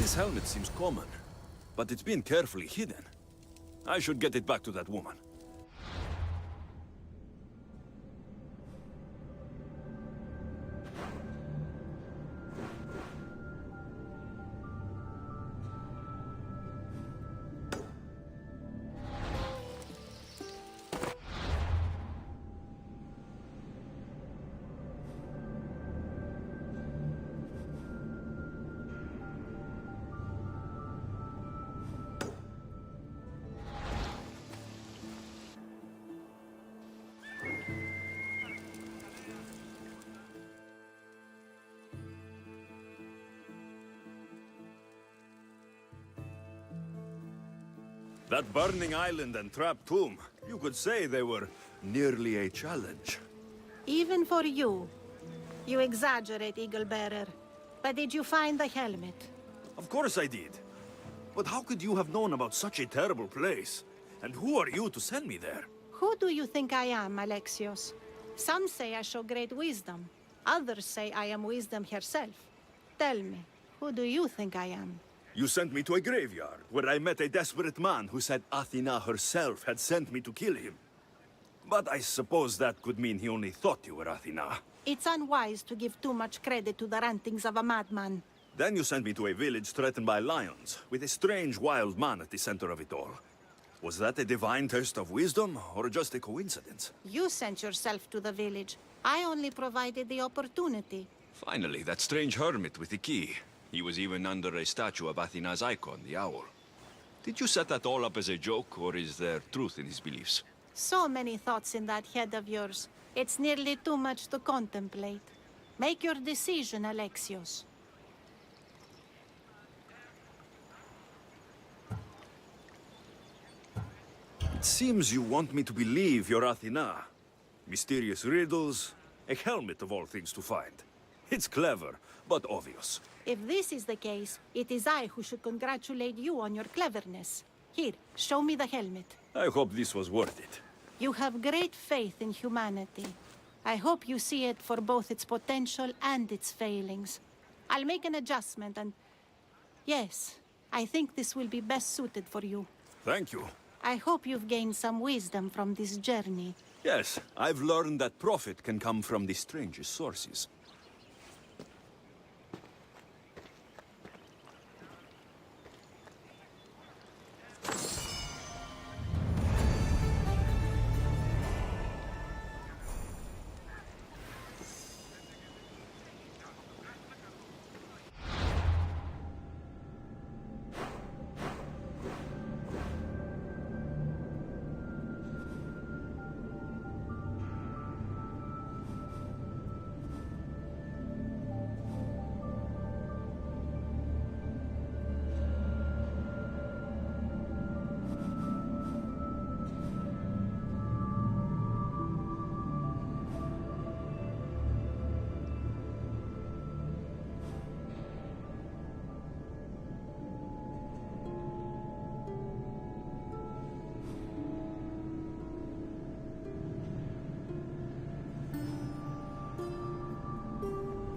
Speaker 6: This helmet seems common, but it's been carefully hidden. I should get it back to that woman. That burning island and trapped tomb, you could say they were nearly a challenge.
Speaker 18: Even for you. You exaggerate, Eagle Bearer. But did you find the helmet?
Speaker 6: Of course I did. But how could you have known about such a terrible place? And who are you to send me there?
Speaker 18: Who do you think I am, Alexios? Some say I show great wisdom. Others say I am wisdom herself. Tell me, who do you think I am?
Speaker 6: You sent me to a graveyard, where I met a desperate man who said Athena herself had sent me to kill him. But I suppose that could mean he only thought you were Athena.
Speaker 18: It's unwise to give too much credit to the rantings of a madman.
Speaker 6: Then you sent me to a village threatened by lions, with a strange wild man at the center of it all. Was that a divine test of wisdom, or just a coincidence?
Speaker 18: You sent yourself to the village. I only provided the opportunity.
Speaker 1: Finally, that strange hermit with the key. He was even under a statue of Athena's icon, the owl. Did you set that all up as a joke, or is there truth in his beliefs?
Speaker 18: So many thoughts in that head of yours. It's nearly too much to contemplate. Make your decision, Alexios.
Speaker 6: It seems you want me to believe you're Athena. Mysterious riddles, a helmet of all things to find. It's clever, but obvious.
Speaker 18: If this is the case, it is I who should congratulate you on your cleverness. Here, show me the helmet.
Speaker 6: I hope this was worth it.
Speaker 18: You have great faith in humanity. I hope you see it for both its potential and its failings. I'll make an adjustment and... Yes, I think this will be best suited for you.
Speaker 6: Thank you.
Speaker 18: I hope you've gained some wisdom from this journey.
Speaker 6: Yes, I've learned that profit can come from the strangest sources.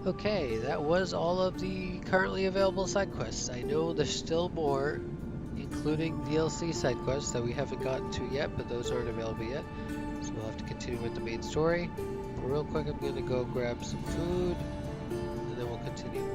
Speaker 12: Okay, that was all of the currently available side quests. I know there's still more, including DLC side quests that we haven't gotten to yet, but those aren't available yet. So we'll have to continue with the main story. But real quick, I'm going to go grab some food, and then we'll continue.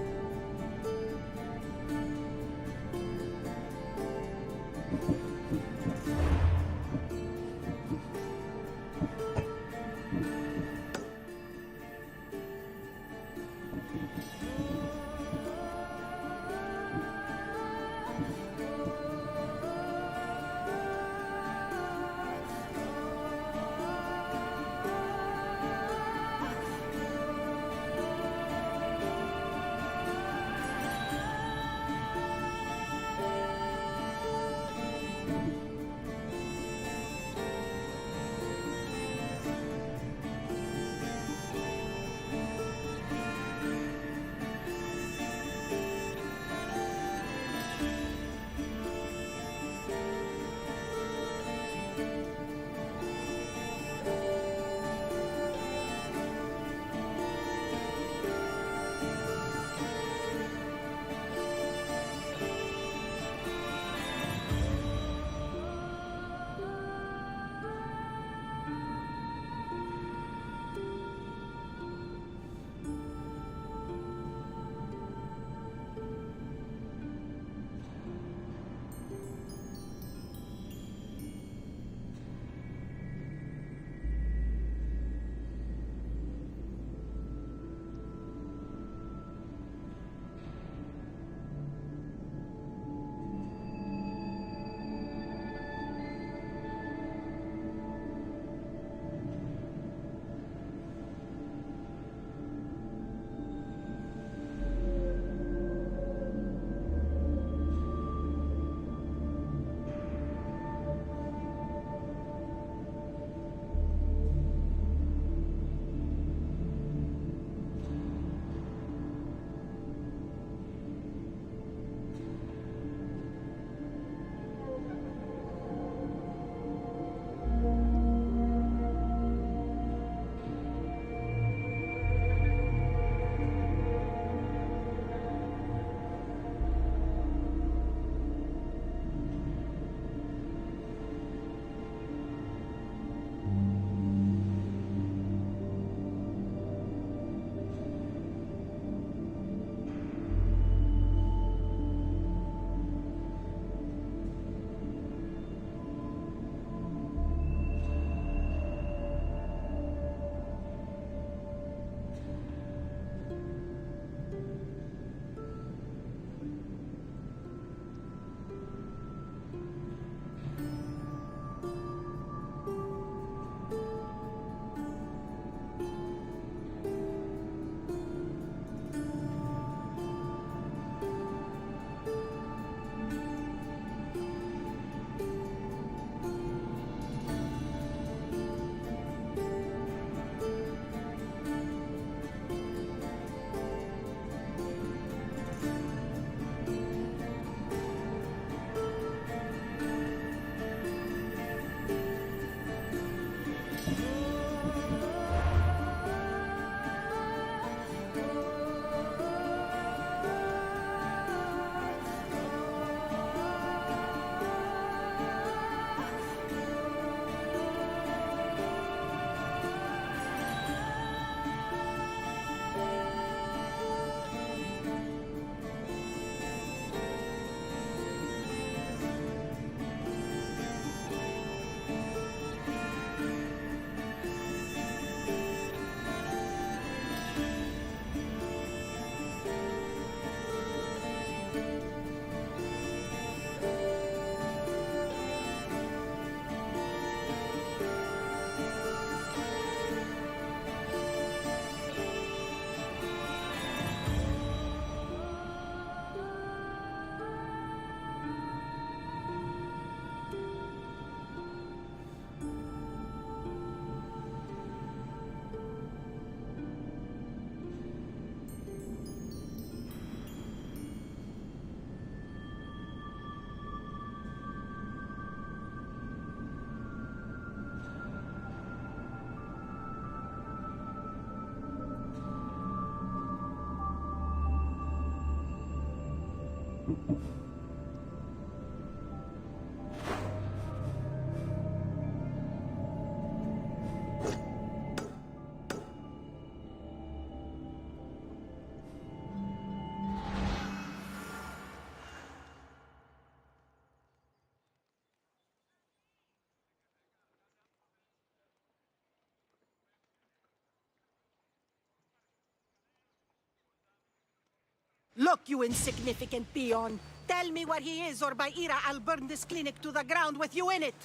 Speaker 18: Look, you insignificant peon. Tell me where he is, or by Ira, I'll burn this clinic to the ground with you in it.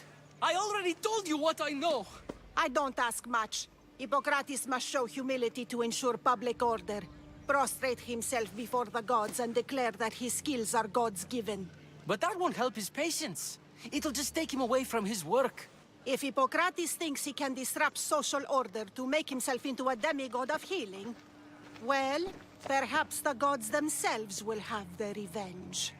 Speaker 9: I already told you what I know.
Speaker 18: I don't ask much. Hippocrates must show humility to ensure public order. Prostrate himself before the gods and declare that his skills are gods given.
Speaker 9: But that won't help his patients. It'll just take him away from his work.
Speaker 18: If Hippocrates thinks he can disrupt social order to make himself into a demigod of healing, well, perhaps the gods themselves will have their revenge.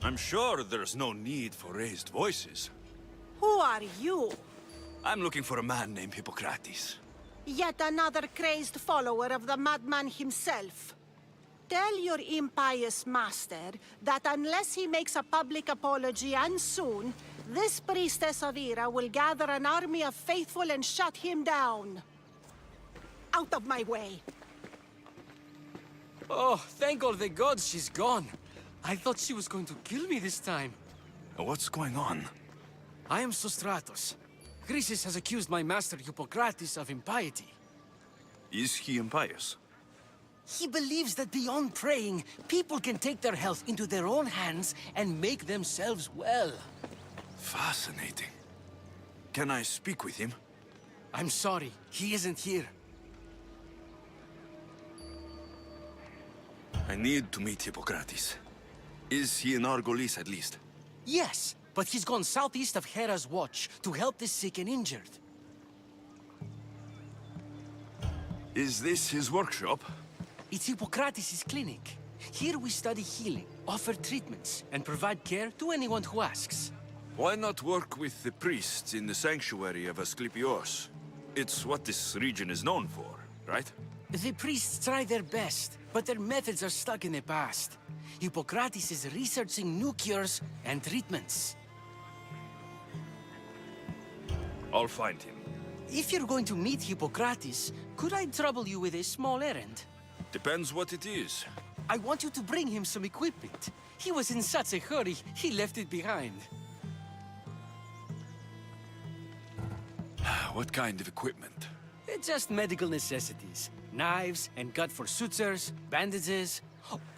Speaker 1: I'm sure there's no need for raised voices.
Speaker 18: Who are you?
Speaker 1: I'm looking for a man named Hippocrates.
Speaker 18: Yet another crazed follower of the madman himself. Tell your impious master that unless he makes a public apology, and soon, this priestess of Ira will gather an army of faithful and shut him down. Out of my way!
Speaker 9: Oh, thank all the gods she's gone. I thought she was going to kill me this time.
Speaker 1: What's going on?
Speaker 9: I am Sostratos. Chrysis has accused my master Hippocrates of impiety.
Speaker 1: Is he impious?
Speaker 9: He believes that beyond praying, people can take their health into their own hands and make themselves well.
Speaker 1: Fascinating. Can I speak with him?
Speaker 9: I'm sorry, he isn't here.
Speaker 1: I need to meet Hippocrates. Is he in Argolis at least?
Speaker 9: Yes, but he's gone southeast of Hera's Watch to help the sick and injured.
Speaker 1: Is this his workshop?
Speaker 9: It's Hippocrates' clinic. Here we study healing, offer treatments, and provide care to anyone who asks.
Speaker 1: Why not work with the priests in the sanctuary of Asclepios? It's what this region is known for, right?
Speaker 9: The priests try their best, but their methods are stuck in the past. Hippocrates is researching new cures and treatments.
Speaker 1: I'll find him.
Speaker 9: If you're going to meet Hippocrates, could I trouble you with a small errand?
Speaker 1: Depends what it is.
Speaker 9: I want you to bring him some equipment. He was in such a hurry, he left it behind.
Speaker 1: What kind of equipment?
Speaker 9: Just medical necessities. Knives and gut for sutures, bandages.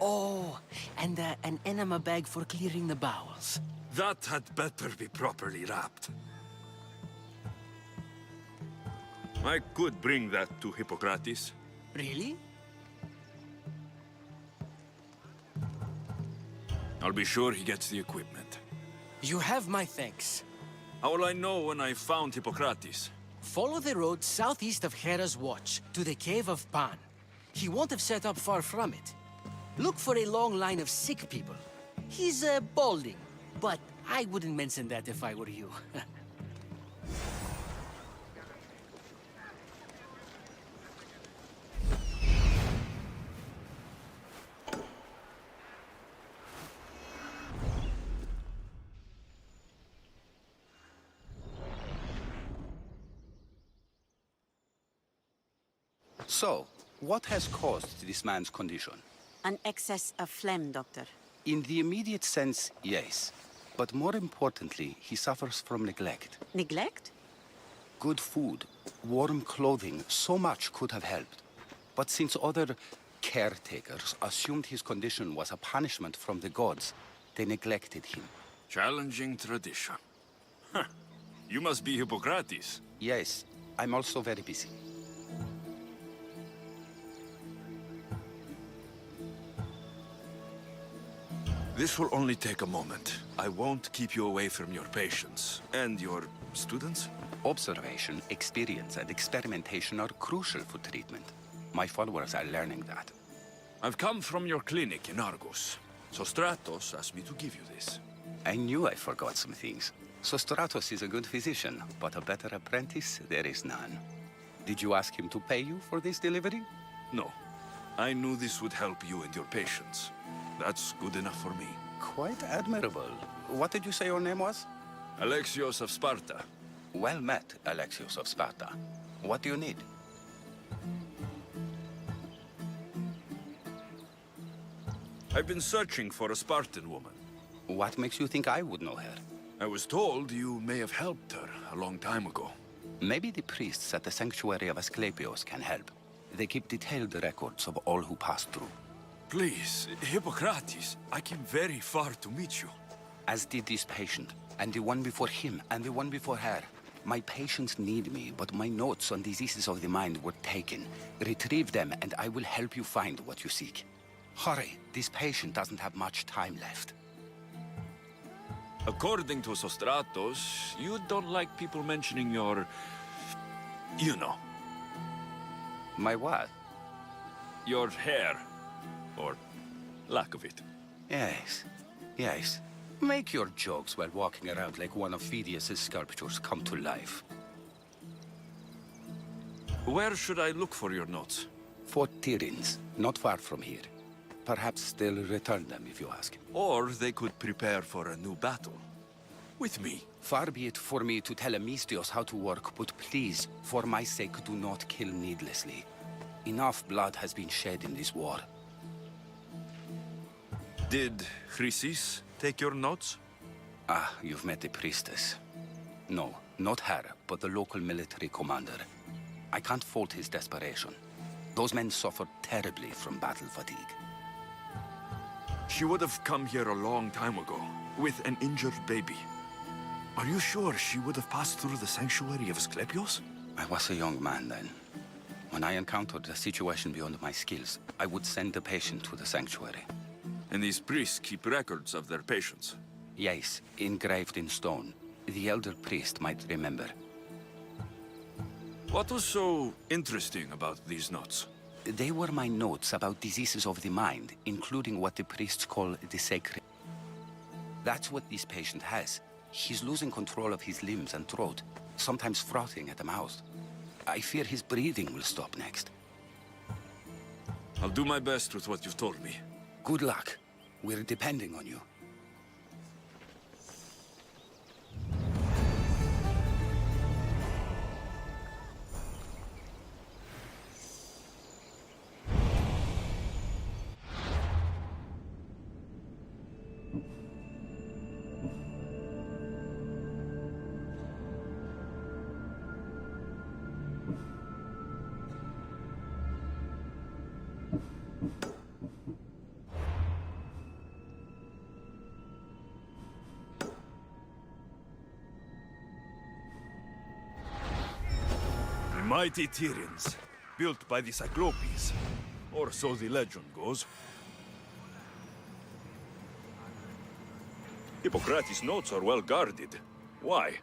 Speaker 9: Oh, and an enema bag for clearing the bowels.
Speaker 1: That had better be properly wrapped. I could bring that to Hippocrates.
Speaker 9: Really?
Speaker 1: I'll be sure he gets the equipment.
Speaker 9: You have my thanks.
Speaker 1: How will I know when I found Hippocrates?
Speaker 9: Follow the road southeast of Hera's Watch to the Cave of Pan. He won't have set up far from it. Look for a long line of sick people. He's balding, but I wouldn't mention that if I were you.
Speaker 21: So, what has caused this man's condition?
Speaker 16: An excess of phlegm, Doctor.
Speaker 21: In the immediate sense, yes. But more importantly, he suffers from neglect.
Speaker 16: Neglect?
Speaker 21: Good food, warm clothing, so much could have helped. But since other caretakers assumed his condition was a punishment from the gods, they neglected him.
Speaker 1: Challenging tradition. Huh. You must be Hippocrates.
Speaker 21: Yes, I'm also very busy.
Speaker 1: This will only take a moment. I won't keep you away from your patients. And your students?
Speaker 21: Observation, experience, and experimentation are crucial for treatment. My followers are learning that.
Speaker 1: I've come from your clinic in Argos. Sostratos asked me to give you this.
Speaker 21: I knew I forgot some things. Sostratos is a good physician, but a better apprentice there is none. Did you ask him to pay you for this delivery?
Speaker 1: No. I knew this would help you and your patients. That's good enough for me.
Speaker 21: Quite admirable. What did you say your name was?
Speaker 1: Alexios of Sparta.
Speaker 21: Well met, Alexios of Sparta. What do you need?
Speaker 1: I've been searching for a Spartan woman.
Speaker 21: What makes you think I would know her?
Speaker 1: I was told you may have helped her a long time ago.
Speaker 21: Maybe the priests at the sanctuary of Asclepios can help. They keep detailed records of all who pass through.
Speaker 1: Please, Hippocrates, I came very far to meet you.
Speaker 21: As did this patient, and the one before him, and the one before her. My patients need me, but my notes on diseases of the mind were taken. Retrieve them, and I will help you find what you seek. Hurry, this patient doesn't have much time left.
Speaker 1: According to Sostratos, you don't like people mentioning your... you know.
Speaker 21: My what?
Speaker 1: Your hair. Or lack of it.
Speaker 21: Yes, yes. Make your jokes while walking around like one of Phidias' sculptures come to life.
Speaker 1: Where should I look for your notes?
Speaker 21: Fort Tyrins, not far from here. Perhaps they'll return them if you ask.
Speaker 1: Or they could prepare for a new battle. With me.
Speaker 21: Far be it for me to tell Amistios how to work, but please, for my sake, do not kill needlessly. Enough blood has been shed in this war.
Speaker 1: Did Chrysis take your notes?
Speaker 21: Ah, you've met the priestess. No, not her, but the local military commander. I can't fault his desperation. Those men suffered terribly from battle fatigue.
Speaker 1: She would have come here a long time ago, with an injured baby. Are you sure she would have passed through the sanctuary of Asclepios?
Speaker 21: I was a young man then. When I encountered a situation beyond my skills, I would send the patient to the sanctuary.
Speaker 1: And these priests keep records of their patients?
Speaker 21: Yes, engraved in stone. The elder priest might remember.
Speaker 1: What was so interesting about these notes?
Speaker 21: They were my notes about diseases of the mind, including what the priests call the sacred. That's what this patient has. He's losing control of his limbs and throat, sometimes frothing at the mouth. I fear his breathing will stop next.
Speaker 1: I'll do my best with what you've told me.
Speaker 21: Good luck. We're depending on you.
Speaker 1: Mighty Tyrins, built by the Cyclopes, or so the legend goes. Hippocrates' notes are well guarded. Why?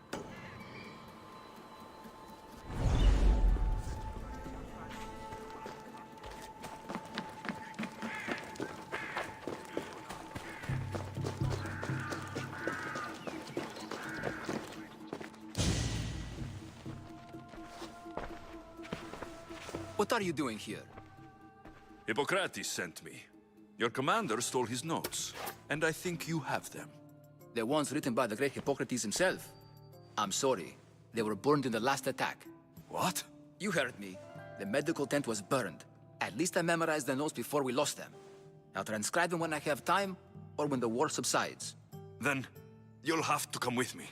Speaker 7: What are you doing here?
Speaker 1: Hippocrates sent me. Your commander stole his notes, and I think you have them.
Speaker 7: The ones written by the great Hippocrates himself. I'm sorry. They were burned in the last attack.
Speaker 1: What?
Speaker 7: You heard me. The medical tent was burned. At least I memorized the notes before we lost them. I'll transcribe them when I have time, or when the war subsides.
Speaker 1: Then, you'll have to come with me.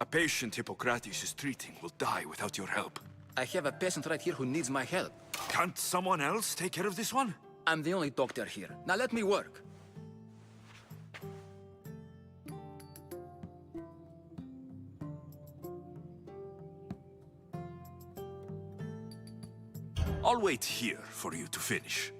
Speaker 1: A patient Hippocrates is treating will die without your help.
Speaker 7: I have a patient right here who needs my help.
Speaker 1: Can't someone else take care of this one?
Speaker 7: I'm the only doctor here. Now let me work.
Speaker 1: I'll wait here for you to finish.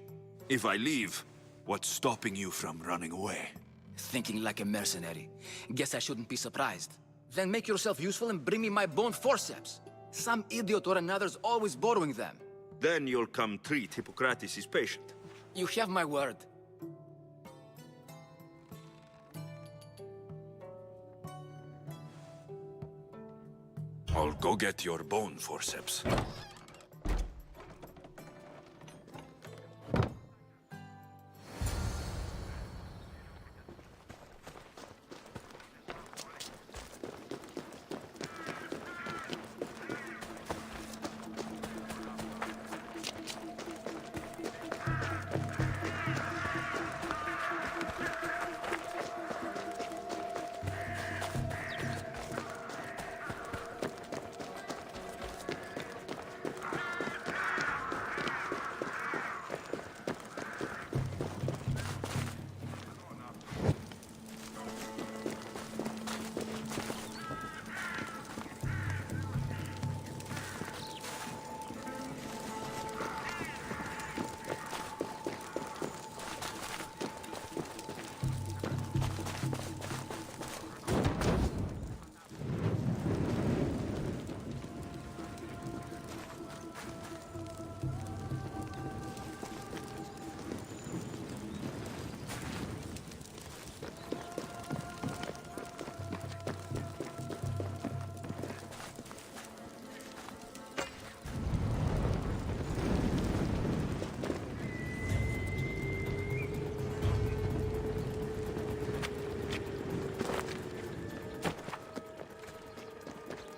Speaker 1: If I leave, what's stopping you from running away?
Speaker 7: Thinking like a mercenary. Guess I shouldn't be surprised. Then make yourself useful and bring me my bone forceps. Some idiot or another's always borrowing them.
Speaker 1: Then you'll come treat Hippocrates' patient.
Speaker 7: You have my word.
Speaker 1: I'll go get your bone forceps.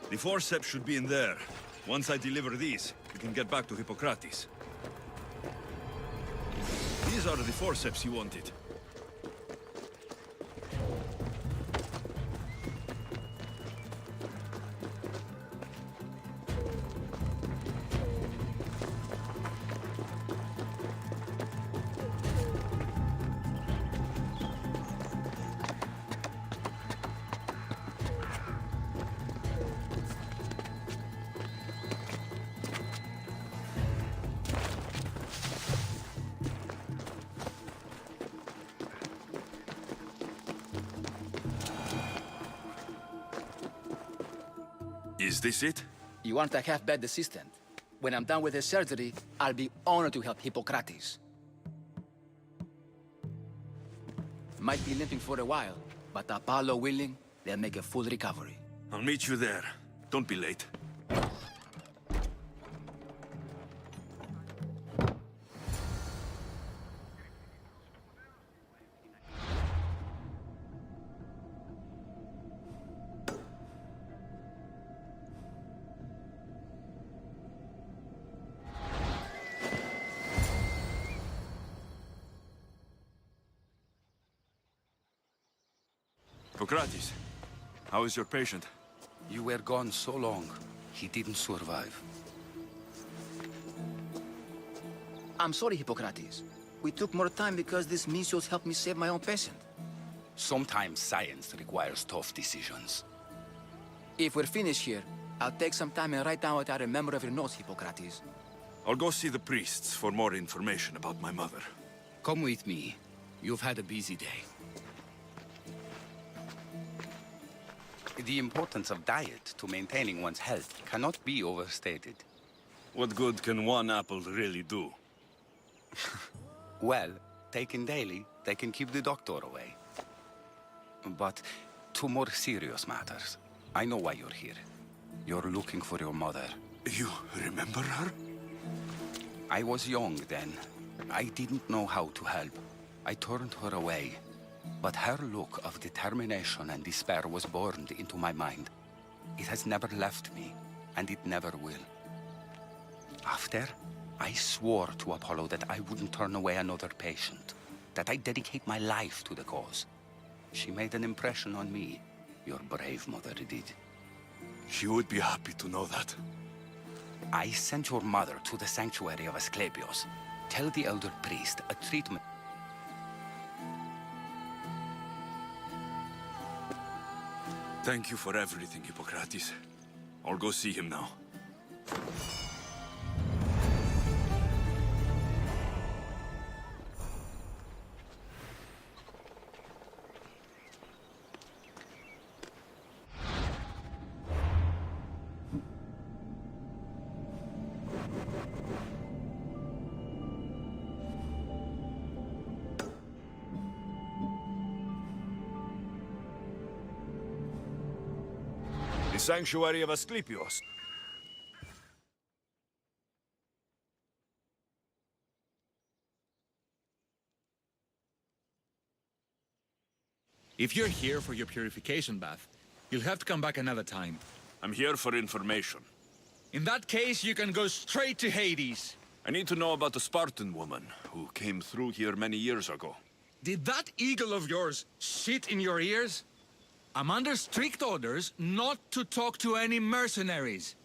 Speaker 1: The forceps should be in there. Once I deliver these, you can get back to Hippocrates. These are the forceps you wanted. Is this it?
Speaker 7: You aren't a half-bad assistant. When I'm done with the surgery, I'll be honored to help Hippocrates. Might be limping for a while, but Apollo willing, they'll make a full recovery.
Speaker 1: I'll meet you there. Don't be late. Hippocrates, how is your patient?
Speaker 21: You were gone so long, he didn't survive.
Speaker 7: I'm sorry, Hippocrates. We took more time because this measles helped me save my own patient.
Speaker 21: Sometimes science requires tough decisions.
Speaker 7: If we're finished here, I'll take some time and write down what I remember of your notes, Hippocrates.
Speaker 1: I'll go see the priests for more information about my mother.
Speaker 21: Come with me. You've had a busy day. The importance of diet to maintaining one's health cannot be overstated.
Speaker 1: What good can one apple really do?
Speaker 21: Well, taken daily, they can keep the doctor away. But to more serious matters, I know why you're here. You're looking for your mother.
Speaker 1: You remember her?
Speaker 21: I was young then. I didn't know how to help. I turned her away. But her look of determination and despair was burned into my mind. It has never left me, and it never will. After, I swore to Apollo that I wouldn't turn away another patient, that I'd dedicate my life to the cause. She made an impression on me. Your brave mother did.
Speaker 1: She would be happy to know that.
Speaker 21: I sent your mother to the sanctuary of Asclepios. Tell the elder priest a treatment...
Speaker 1: Thank you for everything, Hippocrates. I'll go see him now. The sanctuary of Asclepios.
Speaker 8: If you're here for your purification bath, you'll have to come back another time.
Speaker 1: I'm here for information.
Speaker 8: In that case, you can go straight to Hades.
Speaker 1: I need to know about the Spartan woman who came through here many years ago.
Speaker 8: Did that eagle of yours shit in your ears? I'm under strict orders not to talk to any mercenaries.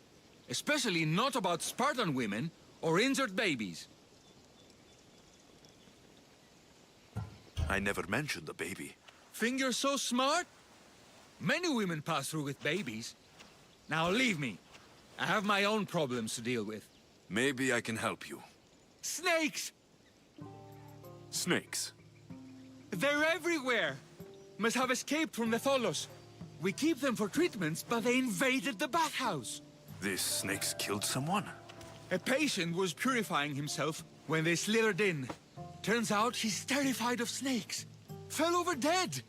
Speaker 8: Especially not about Spartan women or injured babies.
Speaker 1: I never mentioned the baby.
Speaker 8: Think you're so smart? Many women pass through with babies. Now leave me. I have my own problems to deal with.
Speaker 1: Maybe I can help you.
Speaker 8: Snakes!
Speaker 1: Snakes?
Speaker 8: They're everywhere! Must have escaped from the Tholos. We keep them for treatments, but they invaded the bathhouse.
Speaker 1: These snakes killed someone?
Speaker 8: A patient was purifying himself when they slithered in. Turns out he's terrified of snakes. Fell over dead.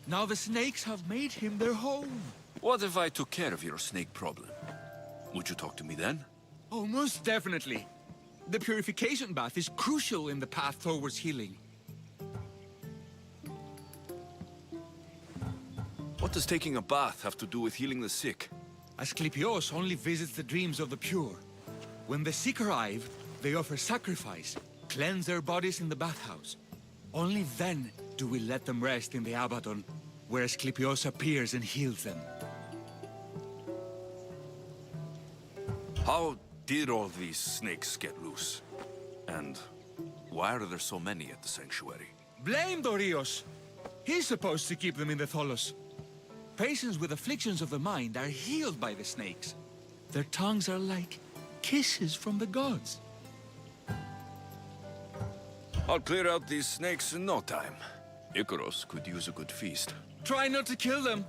Speaker 8: Now the snakes have made him their home.
Speaker 1: What if I took care of your snake problem? Would you talk to me then?
Speaker 8: Oh, most definitely. The purification bath is crucial in the path towards healing.
Speaker 1: What does taking a bath have to do with healing the sick?
Speaker 8: Asclepios only visits the dreams of the pure. When the sick arrive, they offer sacrifice, cleanse their bodies in the bathhouse. Only then do we let them rest in the Abaddon, where Asclepios appears and heals them.
Speaker 1: How did all these snakes get loose? And why are there so many at the sanctuary?
Speaker 8: Blame Dorios! He's supposed to keep them in the Tholos. Patients with afflictions of the mind are healed by the snakes. Their tongues are like kisses from the gods.
Speaker 1: I'll clear out these snakes in no time. Icaros could use a good feast.
Speaker 8: Try not to kill them.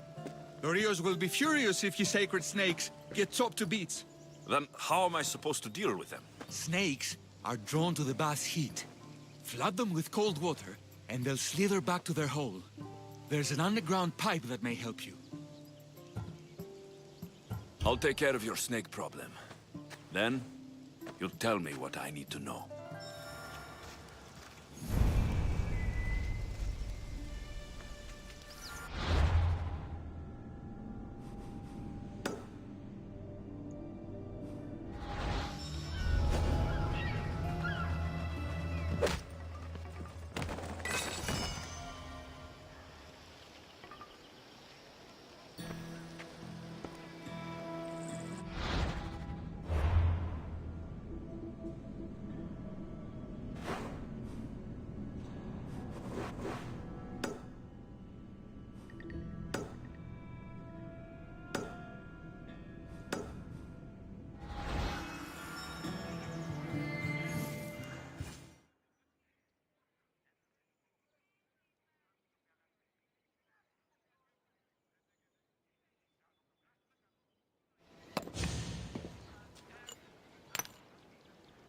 Speaker 8: Dorios will be furious if you sacred snakes get chopped to bits.
Speaker 1: Then how am I supposed to deal with them?
Speaker 8: Snakes are drawn to the bath's heat. Flood them with cold water, and they'll slither back to their hole. There's an underground pipe that may help you.
Speaker 1: I'll take care of your snake problem. Then, you'll tell me what I need to know.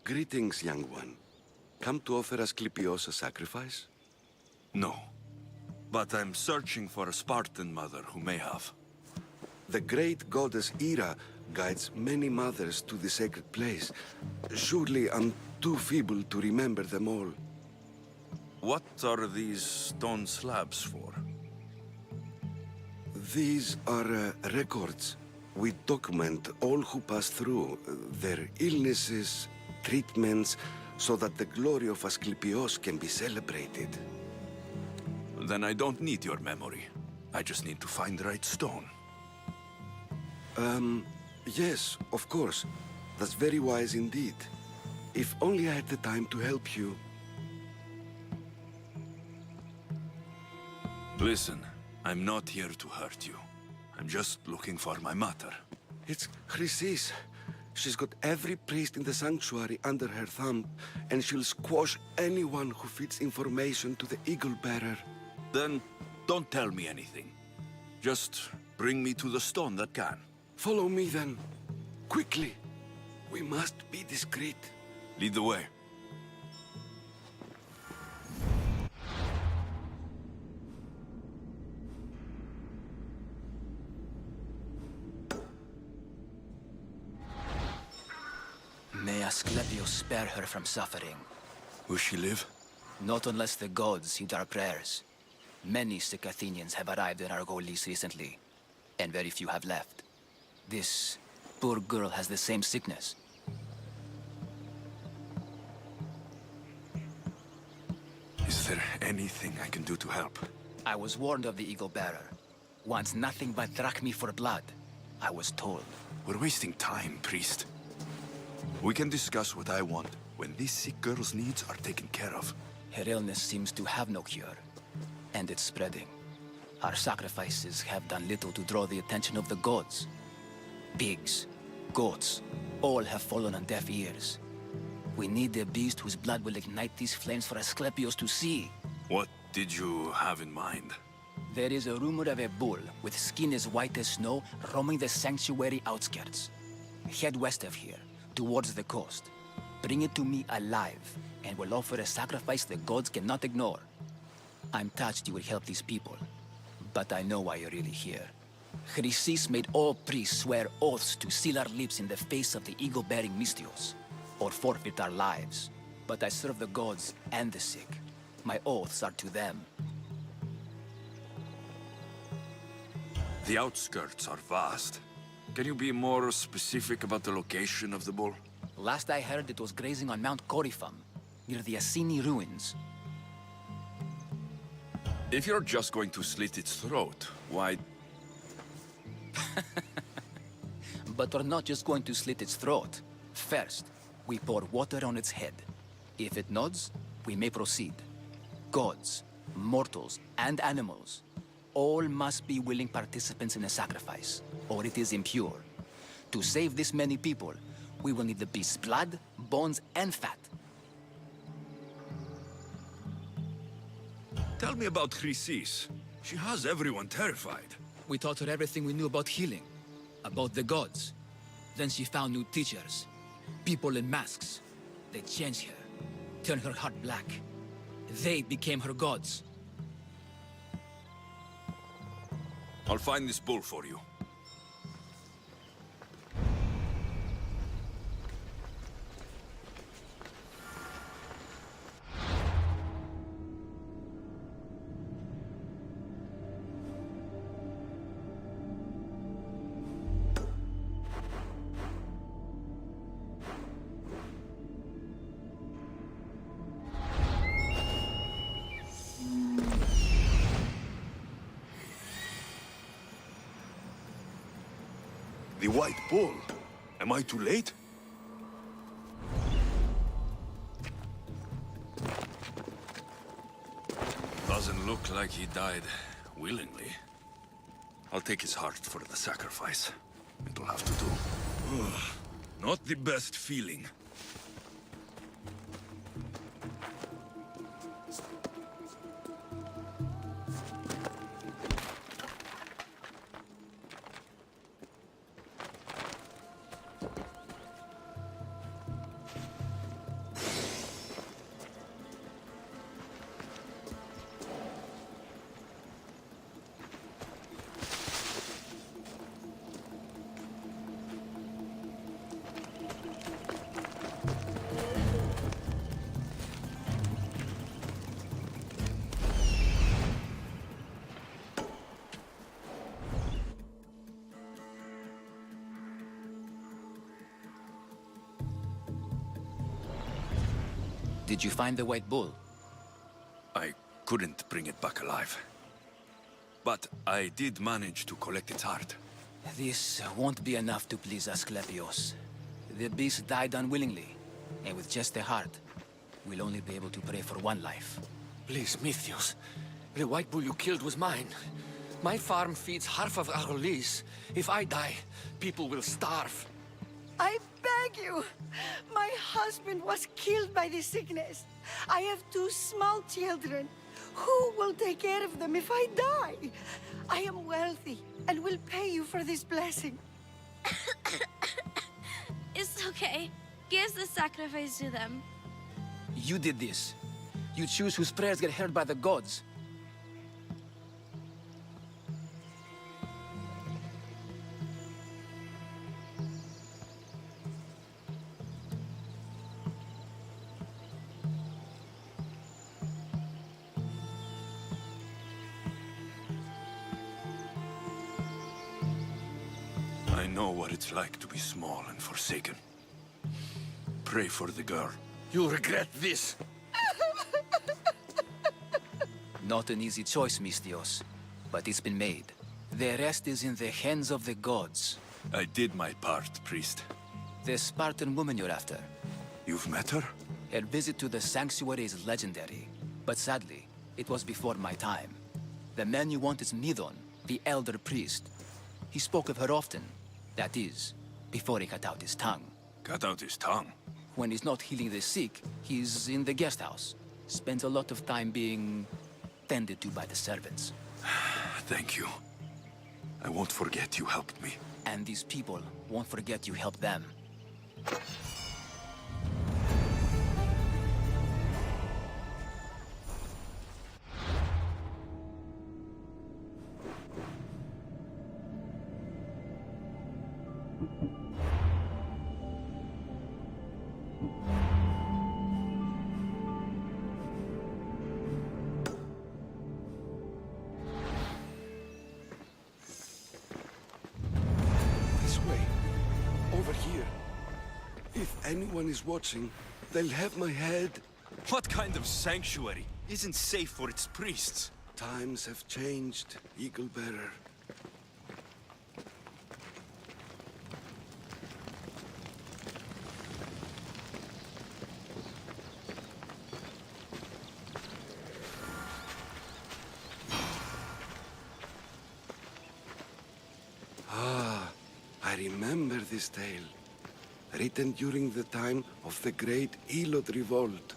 Speaker 5: Greetings, young one. Come to offer Asclepios a sacrifice?
Speaker 1: No. But I'm searching for a Spartan mother who may have.
Speaker 5: The great goddess Ira guides many mothers to the sacred place. Surely I'm too feeble to remember them all.
Speaker 1: What are these stone slabs for?
Speaker 5: These are records. We document all who pass through, their illnesses, treatments, so that the glory of Asclepios can be celebrated.
Speaker 1: Then I don't need your memory. I just need to find the right stone.
Speaker 5: Yes, of course. That's very wise indeed. If only I had the time to help you.
Speaker 1: Listen, I'm not here to hurt you. I'm just looking for my mother.
Speaker 5: It's Chrysis. She's got every priest in the sanctuary under her thumb, and she'll squash anyone who feeds information to the Eagle Bearer.
Speaker 1: Then don't tell me anything. Just bring me to the stone that can.
Speaker 5: Follow me then. Quickly. We must be discreet.
Speaker 1: Lead the way.
Speaker 7: May Asclepios spare her from suffering.
Speaker 1: Will she live?
Speaker 7: Not unless the gods heed our prayers. Many sick Athenians have arrived in Argolis recently, and very few have left. This poor girl has the same sickness.
Speaker 1: Is there anything I can do to help?
Speaker 7: I was warned of the Eagle Bearer. Wants nothing but drachmi for blood. I was told.
Speaker 1: We're wasting time, priest. We can discuss what I want when this sick girl's needs are taken care of.
Speaker 7: Her illness seems to have no cure, and it's spreading. Our sacrifices have done little to draw the attention of the gods. Pigs, goats, all have fallen on deaf ears. We need a beast whose blood will ignite these flames for Asclepios to see.
Speaker 1: What did you have in mind?
Speaker 7: There is a rumor of a bull with skin as white as snow roaming the sanctuary outskirts. Head west of here, towards the coast. Bring it to me alive, and we'll offer a sacrifice the gods cannot ignore. I'm touched you will help these people, but I know why you're really here. Chrysis made all priests swear oaths to seal our lips in the face of the eagle-bearing Mystios, or forfeit our lives. But I serve the gods and the sick. My oaths are to them.
Speaker 1: The outskirts are vast. Can you be more specific about the location of the bull?
Speaker 7: Last I heard, it was grazing on Mount Corifum, near the Assini ruins.
Speaker 1: If you're just going to slit its throat, why...
Speaker 7: But we're not just going to slit its throat. First, we pour water on its head. If it nods, we may proceed. Gods, mortals, and animals, all must be willing participants in the sacrifice, or it is impure. To save this many people, we will need the beast's blood, bones, and fat.
Speaker 1: Tell me about Chrysis. She has everyone terrified.
Speaker 7: We taught her everything we knew about healing, about the gods. Then she found new teachers, people in masks. They changed her, turned her heart black. They became her gods.
Speaker 1: I'll find this bull for you. The White Bull? Am I too late? Doesn't look like he died willingly. I'll take his heart for the sacrifice. It'll have to do. Ugh, not the best feeling.
Speaker 7: Did you find the White Bull?
Speaker 1: I couldn't bring it back alive. But I did manage to collect its heart.
Speaker 7: This won't be enough to please Asclepios. The beast died unwillingly, and with just a heart, we'll only be able to pray for one life.
Speaker 9: Please, Mythios. The White Bull you killed was mine. My farm feeds half of Arolis. If I die, people will starve.
Speaker 16: I beg you! My husband was killed by this sickness. I have 2 small children. Who will take care of them if I die? I am wealthy and will pay you for this blessing.
Speaker 14: It's okay. Give the sacrifice to them.
Speaker 7: You did this. You choose whose prayers get heard by the gods.
Speaker 1: I know what it's like to be small and forsaken. Pray for the girl.
Speaker 9: You'll regret this.
Speaker 7: Not an easy choice, Mystios, but it's been made. The rest is in the hands of the gods.
Speaker 1: I did my part, priest.
Speaker 7: The Spartan woman you're after.
Speaker 1: You've met her?
Speaker 7: Her visit to the sanctuary is legendary, but sadly, it was before my time. The man you want is Nidon, the elder priest. He spoke of her often. That is, before he cut out his tongue.
Speaker 1: Cut out his tongue?
Speaker 7: When he's not healing the sick, he's in the guest house. Spends a lot of time being tended to by the servants.
Speaker 1: Thank you. I won't forget you helped me.
Speaker 7: And these people won't forget you helped them.
Speaker 1: This
Speaker 5: over here. If anyone is watching, they'll have my head.
Speaker 1: What kind of sanctuary isn't safe for its priests?
Speaker 5: Times have changed, Eagle Bearer. I remember this tale, written during the time of the great Elod revolt.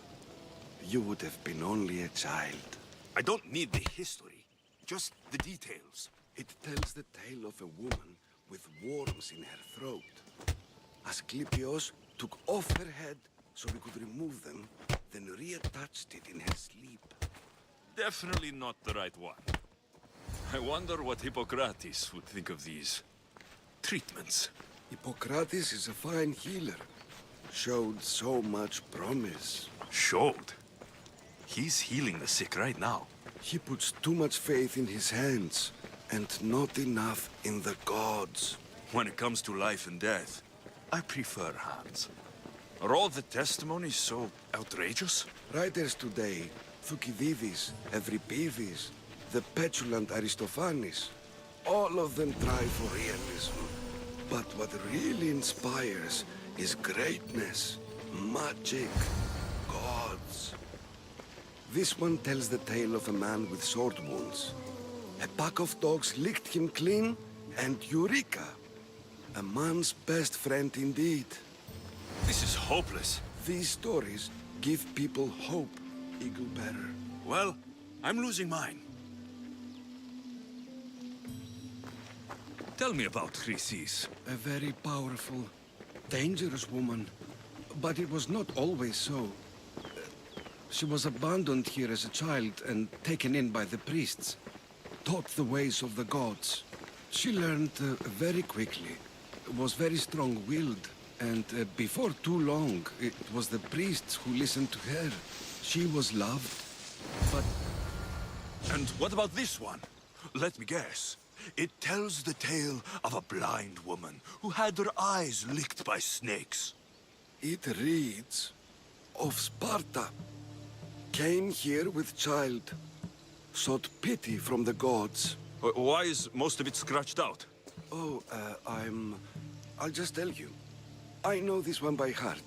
Speaker 5: You would have been only a child.
Speaker 1: I don't need the history, just the details.
Speaker 5: It tells the tale of a woman with worms in her throat. Asclepios took off her head so he could remove them, then reattached it in her sleep.
Speaker 1: Definitely not the right one. I wonder what Hippocrates would think of these treatments.
Speaker 5: Hippocrates is a fine healer. Showed so much promise.
Speaker 1: Showed? He's healing the sick right now.
Speaker 5: He puts too much faith in his hands, and not enough in the gods.
Speaker 1: When it comes to life and death, I prefer hands. Are all the testimonies so outrageous?
Speaker 5: Writers today, Thucydides, Euripides, the petulant Aristophanes, all of them try for realism. But what really inspires is greatness, magic, gods. This one tells the tale of a man with sword wounds. A pack of dogs licked him clean, and Eureka! A man's best friend indeed.
Speaker 1: This is hopeless.
Speaker 5: These stories give people hope, Eagle Bearer.
Speaker 1: Well, I'm losing mine. Tell me about Chrysis.
Speaker 5: A very powerful, dangerous woman. But it was not always so. She was abandoned here as a child and taken in by the priests. Taught the ways of the gods. She learned very quickly. Was very strong-willed. And before too long, it was the priests who listened to her. She was loved, but...
Speaker 1: And what about this one? Let me guess. It tells the tale of a blind woman who had her eyes licked by snakes.
Speaker 5: It reads of Sparta. Came here with child. Sought pity from the gods.
Speaker 1: Why is most of it scratched out?
Speaker 5: Oh, I'll just tell you. I know this one by heart.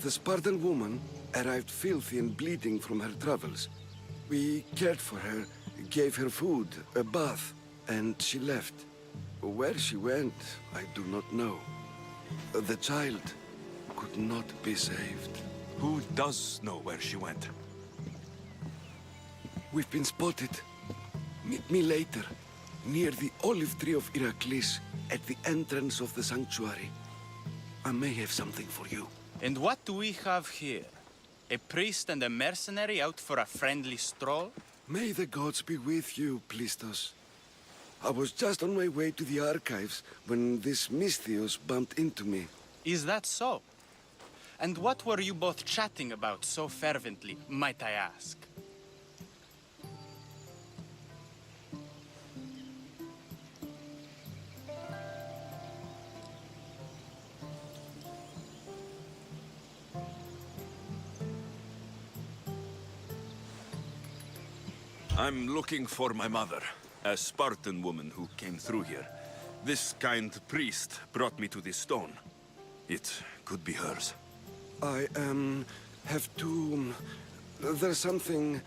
Speaker 5: The Spartan woman arrived filthy and bleeding from her travels. We cared for her, gave her food, a bath, and she left. Where she went, I do not know. The child could not be saved.
Speaker 1: Who does know where she went?
Speaker 5: We've been spotted. Meet me later, near the olive tree of Heracles, at the entrance of the sanctuary. I may have something for you.
Speaker 21: And what do we have here? A priest and a mercenary out for a friendly stroll?
Speaker 5: May the gods be with you, Plistos. I was just on my way to the archives when this Misthios bumped into me.
Speaker 21: Is that so? And what were you both chatting about so fervently, might I ask?
Speaker 1: I'm looking for my mother, a Spartan woman who came through here. This kind priest brought me to this stone. It could be hers.
Speaker 5: I, have to... There's something...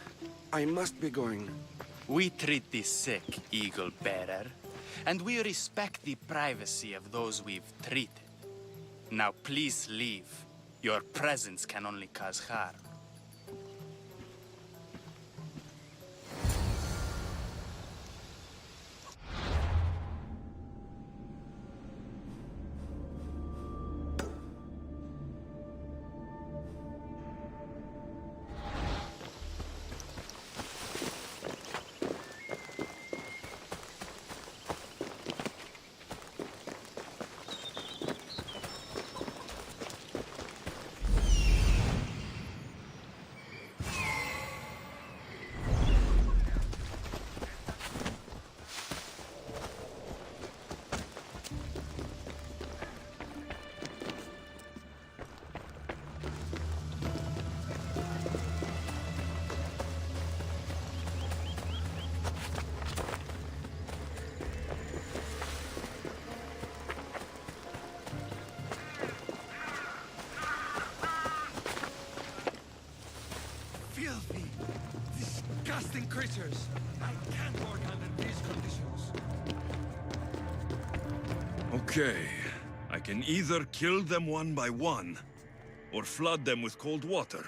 Speaker 5: I must be going.
Speaker 21: We treat the sick, Eagle Bearer, and we respect the privacy of those we've treated. Now please leave. Your presence can only cause harm.
Speaker 8: disgusting creatures! I can't work under these conditions.
Speaker 1: Okay. I can either kill them one by one, or flood them with cold water.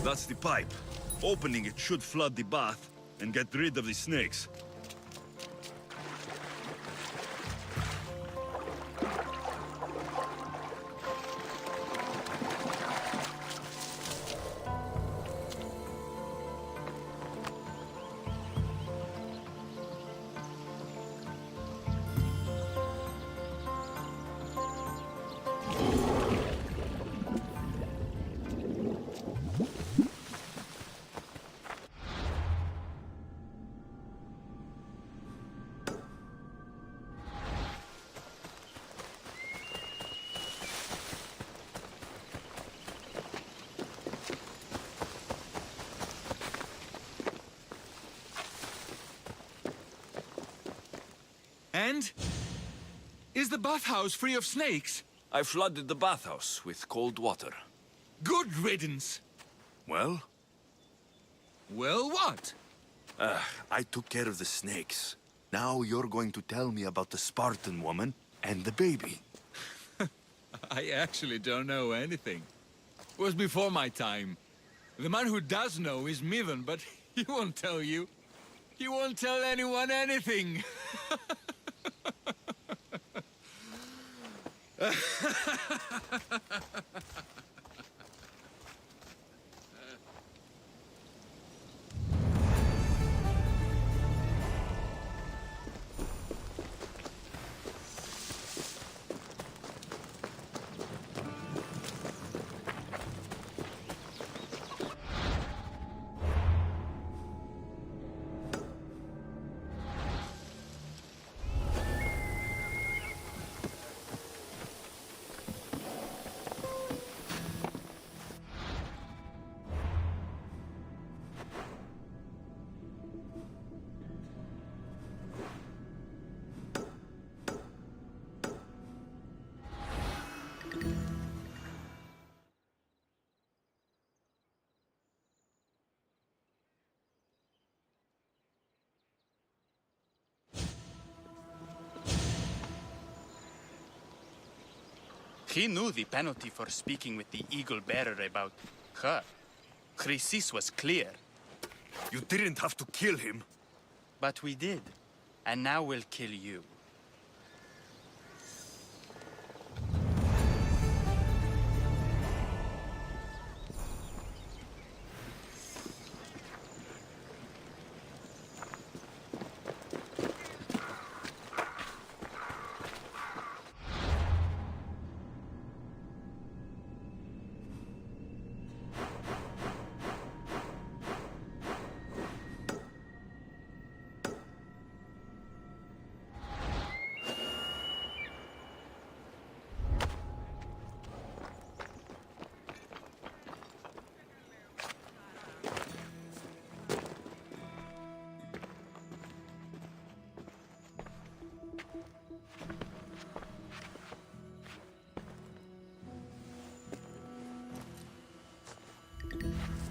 Speaker 1: That's the pipe. Opening it should flood the bath and get rid of the snakes.
Speaker 8: And? Is the bathhouse free of snakes?
Speaker 1: I flooded the bathhouse with cold water.
Speaker 8: Good riddance.
Speaker 1: Well?
Speaker 8: Well, what?
Speaker 1: I took care of the snakes. Now you're going to tell me about the Spartan woman and the baby.
Speaker 8: I actually don't know anything. It was before my time. The man who does know is Mivan, but he won't tell you. He won't tell anyone anything.
Speaker 21: He knew the penalty for speaking with the Eagle Bearer about her. Chrysis was clear.
Speaker 1: You didn't have to kill him.
Speaker 21: But we did. And now we'll kill you.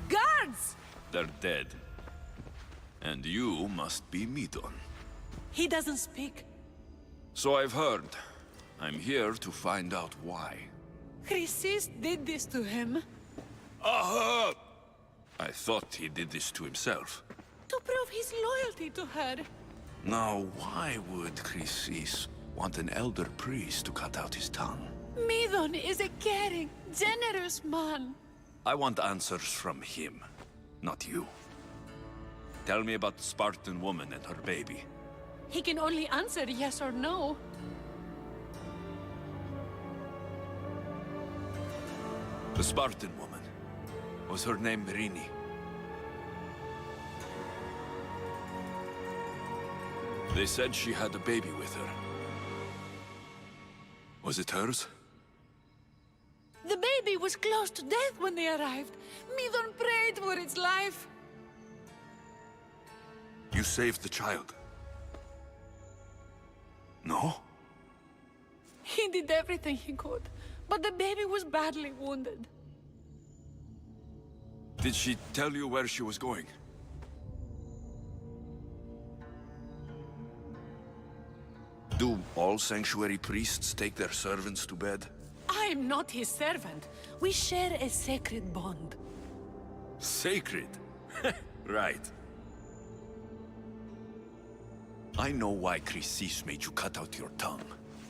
Speaker 14: Guards!
Speaker 1: They're dead. And you must be Midon.
Speaker 17: He doesn't speak.
Speaker 1: So I've heard. I'm here to find out why.
Speaker 17: Chrysis did this to him.
Speaker 1: Aha! I thought he did this to himself.
Speaker 17: To prove his loyalty to her.
Speaker 1: Now, why would Chrysis want an elder priest to cut out his tongue?
Speaker 17: Midon is a caring, generous man.
Speaker 1: I want answers from him, not you. Tell me about the Spartan woman and her baby.
Speaker 17: He can only answer yes or no.
Speaker 1: The Spartan woman. Was her name Merini? They said she had a baby with her. Was it hers?
Speaker 17: The baby was close to death when they arrived. Midon prayed for its life.
Speaker 1: You saved the child. No?
Speaker 17: He did everything he could, but the baby was badly wounded.
Speaker 1: Did she tell you where she was going? Do all sanctuary priests take their servants to bed?
Speaker 17: I am not his servant. We share a sacred bond.
Speaker 1: Sacred? Right. I know why Chrysis made you cut out your tongue.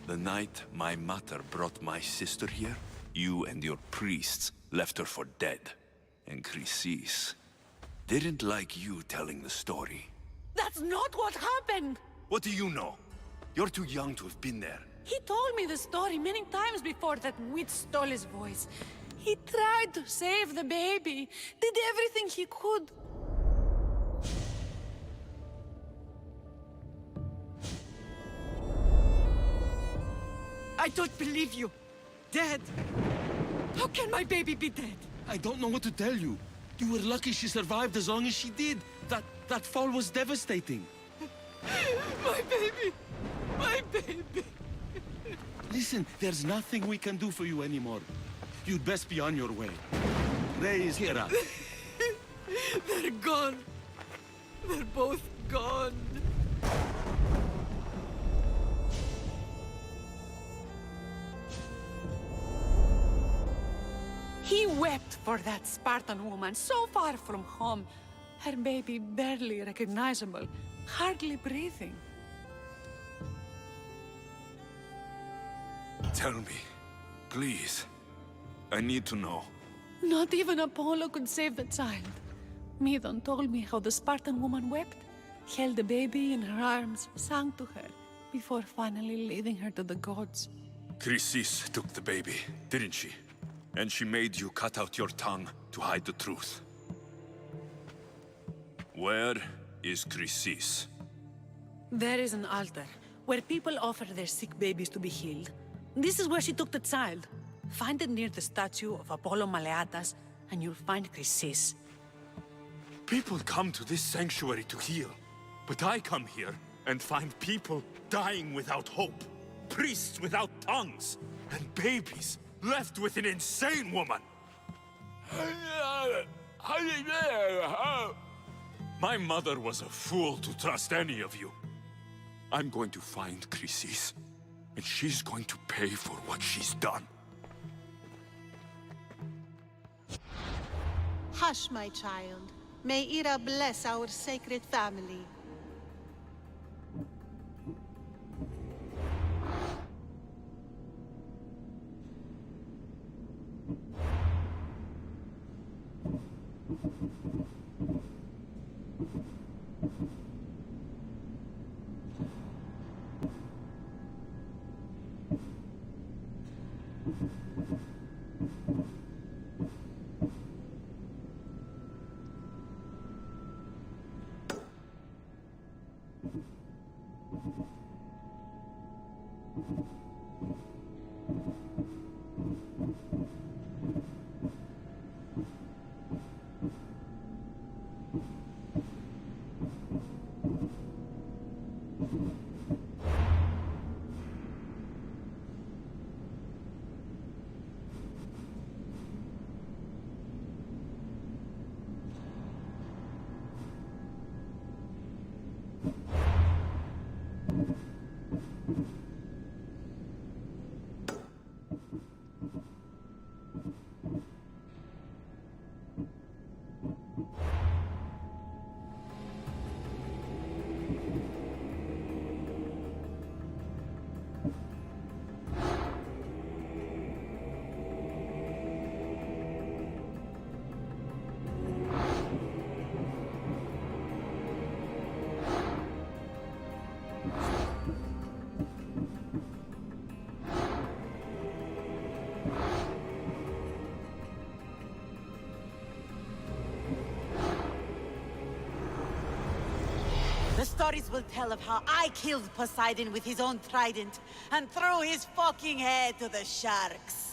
Speaker 1: The night my mother brought my sister here, you and your priests left her for dead. And Chrysis didn't like you telling the story.
Speaker 17: That's not what happened!
Speaker 1: What do you know? You're too young to have been there.
Speaker 17: He told me the story many times before that witch stole his voice. He tried to save the baby, did everything he could. I don't believe you. Dead. How can my baby be dead?
Speaker 3: I don't know what to tell you. You were lucky she survived as long as she did. That fall was devastating.
Speaker 17: My baby! My baby!
Speaker 3: Listen, there's nothing we can do for you anymore. You'd best be on your way. Ray is here.
Speaker 17: They're gone. They're both gone. He wept for that Spartan woman so far from home. Her baby barely recognizable, hardly breathing.
Speaker 1: Tell me, please. I need to know.
Speaker 17: Not even Apollo could save the child. Midon told me how the Spartan woman wept, held the baby in her arms, sang to her, before finally leading her to the gods.
Speaker 1: Chrysis took the baby, didn't she? And she made you cut out your tongue to hide the truth. Where is Chrysis?
Speaker 17: There is an altar where people offer their sick babies to be healed. This is where she took the child. Find it near the statue of Apollo Maleatas, and you'll find Chrysis.
Speaker 1: People come to this sanctuary to heal, but I come here and find people dying without hope, priests without tongues, and babies left with an insane woman. My mother was a fool to trust any of you. I'm going to find Chrysis, and she's going to pay for what she's done.
Speaker 18: Hush, my child. May Ira bless our sacred family.
Speaker 15: stories will tell of how I killed Poseidon with his own trident and threw his fucking head to the sharks.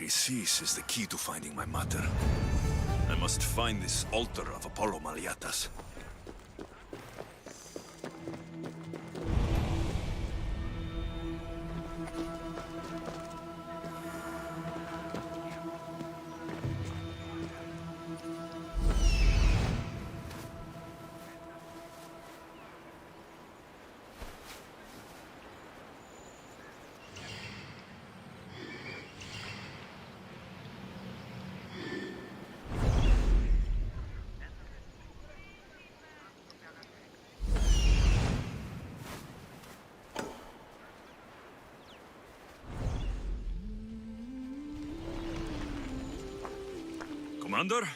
Speaker 1: Chrysis is the key to finding my mother. I must find this altar of Apollo Maliatas.
Speaker 6: Commander,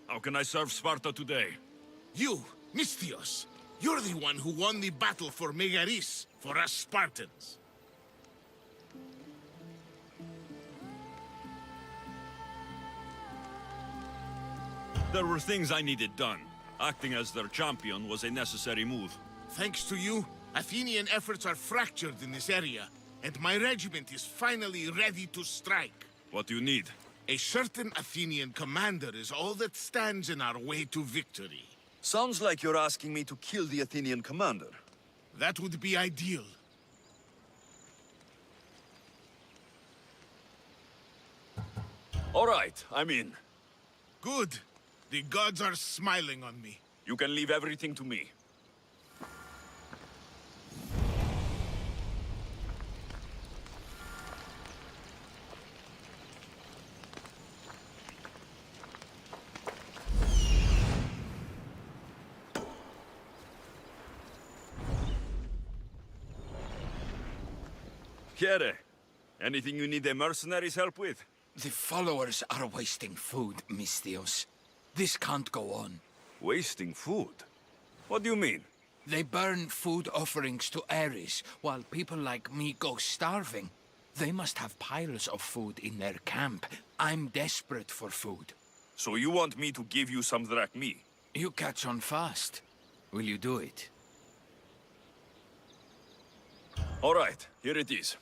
Speaker 6: how can I serve Sparta today?
Speaker 22: You, Misthios, you're the one who won the battle for Megaris, for us Spartans.
Speaker 6: There were things I needed done. Acting as their champion was a necessary move.
Speaker 22: Thanks to you, Athenian efforts are fractured in this area, and my regiment is finally ready to strike.
Speaker 6: What do you need?
Speaker 22: A certain Athenian commander is all that stands in our way to victory.
Speaker 1: Sounds like you're asking me to kill the Athenian commander.
Speaker 22: That would be ideal.
Speaker 1: All right, I'm in.
Speaker 22: Good. The gods are smiling on me.
Speaker 1: You can leave everything to me. Here, anything you need a mercenary's help with?
Speaker 7: The followers are wasting food, Misthios. This can't go on.
Speaker 1: Wasting food? What do you mean?
Speaker 7: They burn food offerings to Ares, while people like me go starving. They must have piles of food in their camp. I'm desperate for food.
Speaker 1: So you want me to give you some drachmi?
Speaker 7: You catch on fast. Will you do it?
Speaker 1: All right, here it is.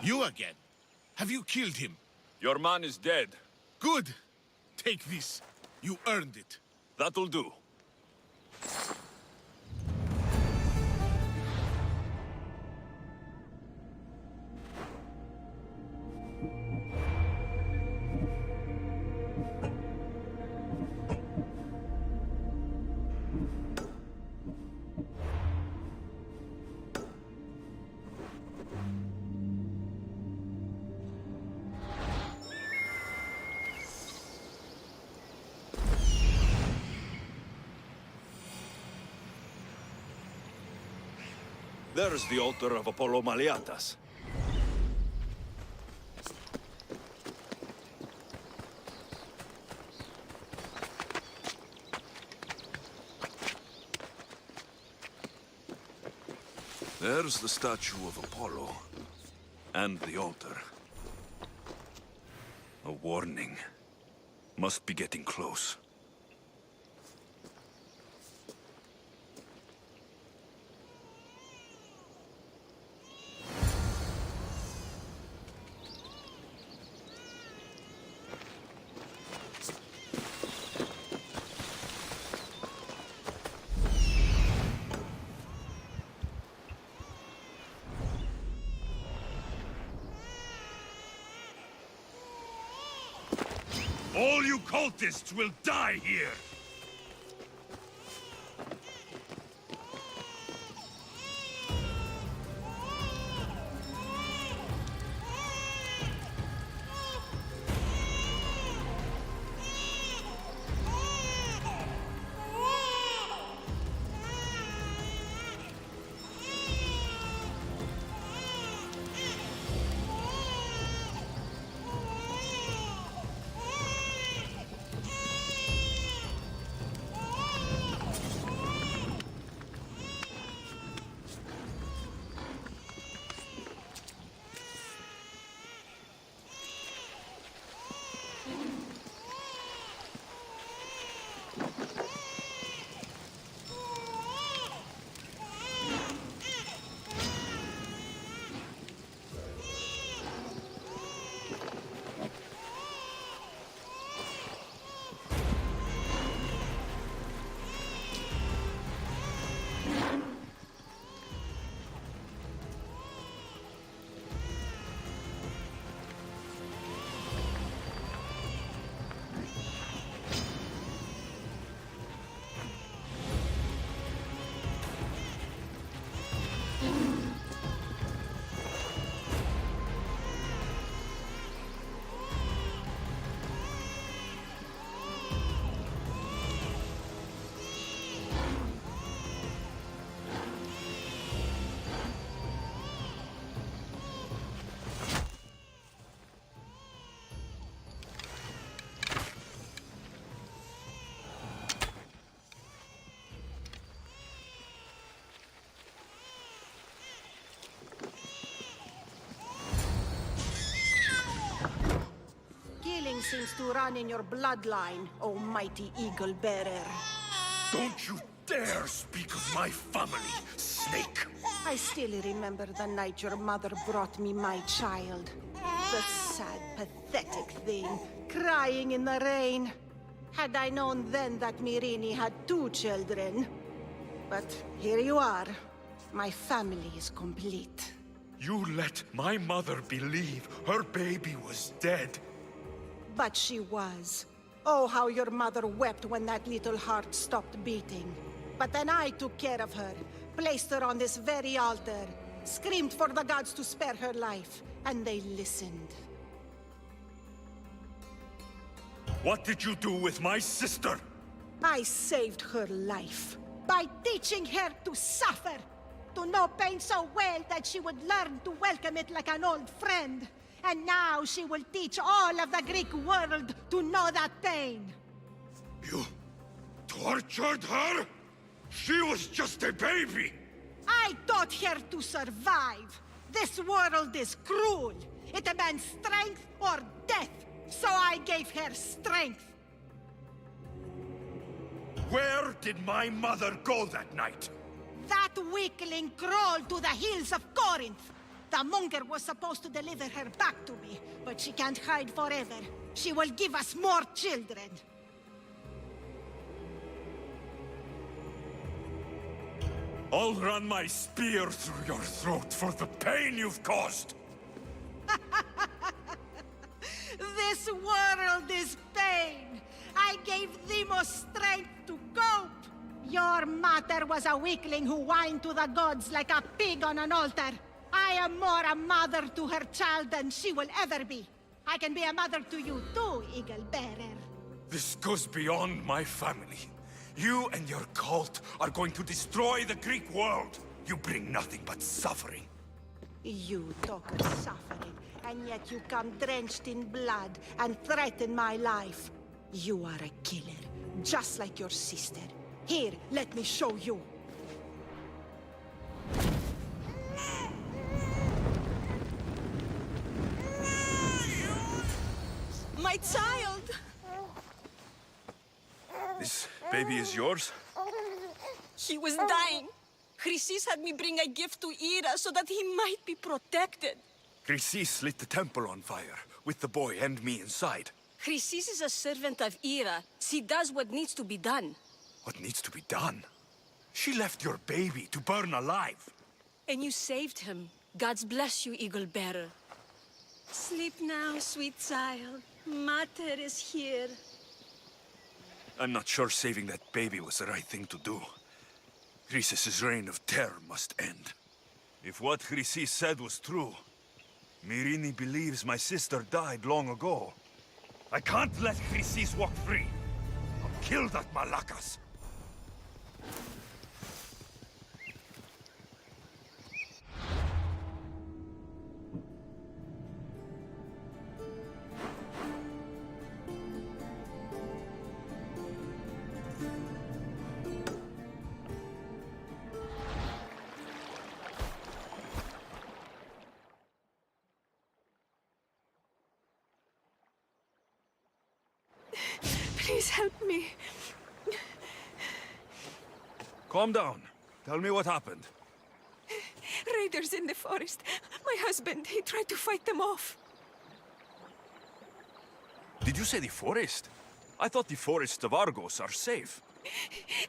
Speaker 22: You again? Have you killed him?
Speaker 1: Your man is dead.
Speaker 22: Good. Take this. You earned it.
Speaker 1: That'll do. There's the altar of Apollo Maliatas. There's the statue of Apollo. And the altar. A warning. Must be getting close. All you cultists will die here!
Speaker 18: Killing seems to run in your bloodline, oh mighty eagle bearer.
Speaker 1: Don't you dare speak of my family, snake!
Speaker 18: I still remember the night your mother brought me my child. The sad, pathetic thing, crying in the rain. Had I known then that Mirini had 2 children. But here you are. My family is complete.
Speaker 1: You let my mother believe her baby was dead.
Speaker 18: But she was. Oh, how your mother wept when that little heart stopped beating. But then I took care of her, placed her on this very altar, screamed for the gods to spare her life, and they listened.
Speaker 1: What did you do with my sister?
Speaker 18: I saved her life by teaching her to suffer, to know pain so well that she would learn to welcome it like an old friend. And now she will teach all of the Greek world to know that pain.
Speaker 1: You tortured her? She was just a baby!
Speaker 18: I taught her to survive. This world is cruel. It demands strength or death. So I gave her strength.
Speaker 1: Where did my mother go that night?
Speaker 18: That weakling crawled to the hills of Corinth. The monger was supposed to deliver her back to me, but she can't hide forever. She will give us more children.
Speaker 1: I'll run my spear through your throat for the pain you've caused!
Speaker 18: This world is pain. I gave Demos strength to cope. Your mater was a weakling who whined to the gods like a pig on an altar. I am more a mother to her child than she will ever be. I can be a mother to you too, Eagle Bearer.
Speaker 1: This goes beyond my family. You and your cult are going to destroy the Greek world. You bring nothing but suffering.
Speaker 18: You talk of suffering, and yet you come drenched in blood and threaten my life. You are a killer, just like your sister. Here, let me show you.
Speaker 14: My child!
Speaker 1: This baby is yours?
Speaker 14: He was dying. Chrysis had me bring a gift to Ira so that he might be protected.
Speaker 1: Chrysis lit the temple on fire, with the boy and me inside.
Speaker 14: Chrysis is a servant of Ira. She does what needs to be done.
Speaker 1: What needs to be done? She left your baby to burn alive.
Speaker 14: And you saved him. God's bless you, Eagle Bearer. Sleep now, sweet child. Mater is here.
Speaker 1: I'm not sure saving that baby was the right thing to do. Chrysis' reign of terror must end. If what Chrysis said was true, Myrini believes my sister died long ago. I can't let Chrysis walk free. I'll kill that Malakas.
Speaker 17: Please help me.
Speaker 1: Calm down. Tell me what happened.
Speaker 17: Raiders in the forest. My husband, he tried to fight them off.
Speaker 1: Did you say the forest? I thought the forests of Argos are safe.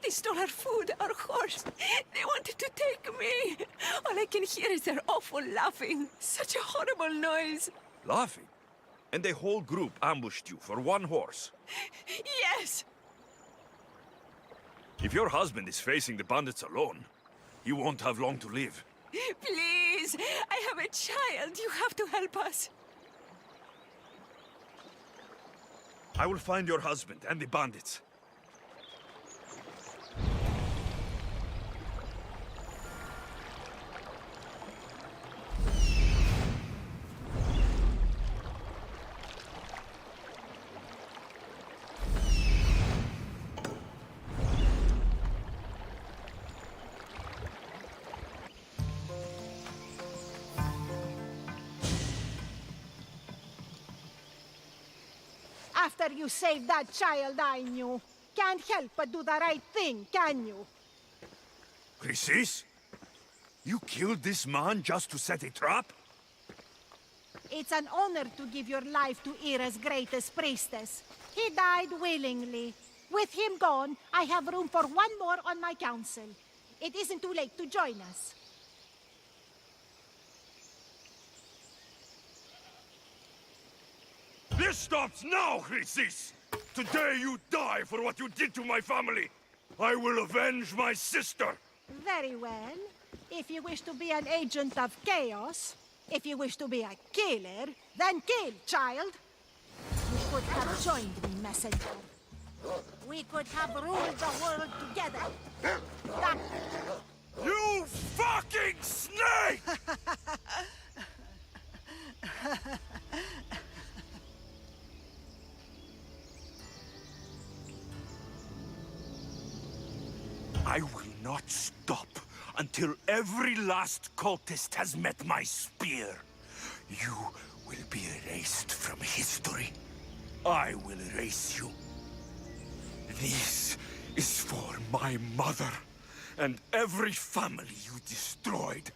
Speaker 17: They stole our food, our horse. They wanted to take me. All I can hear is their awful laughing. Such a horrible noise.
Speaker 1: Laughing? And a whole group ambushed you for one horse.
Speaker 17: Yes!
Speaker 1: If your husband is facing the bandits alone, he won't have long to live.
Speaker 17: Please! I have a child. You have to help us.
Speaker 1: I will find your husband and the bandits.
Speaker 18: After you saved that child I knew, can't help but do the right thing, can you?
Speaker 1: Chrysis? You killed this man just to set a trap?
Speaker 18: It's an honor to give your life to Ira's greatest priestess. He died willingly. With him gone, I have room for one more on my council. It isn't too late to join us.
Speaker 1: This stops now, Chrysis! Today you die for what you did to my family! I will avenge my sister!
Speaker 18: Very well. If you wish to be an agent of chaos, if you wish to be a killer, then kill, child! You could have joined me, messenger. We could have ruled the world together.
Speaker 1: You fucking snake! I will not stop until every last cultist has met my spear. You will be erased from history. I will erase you. This is for my mother and every family you destroyed.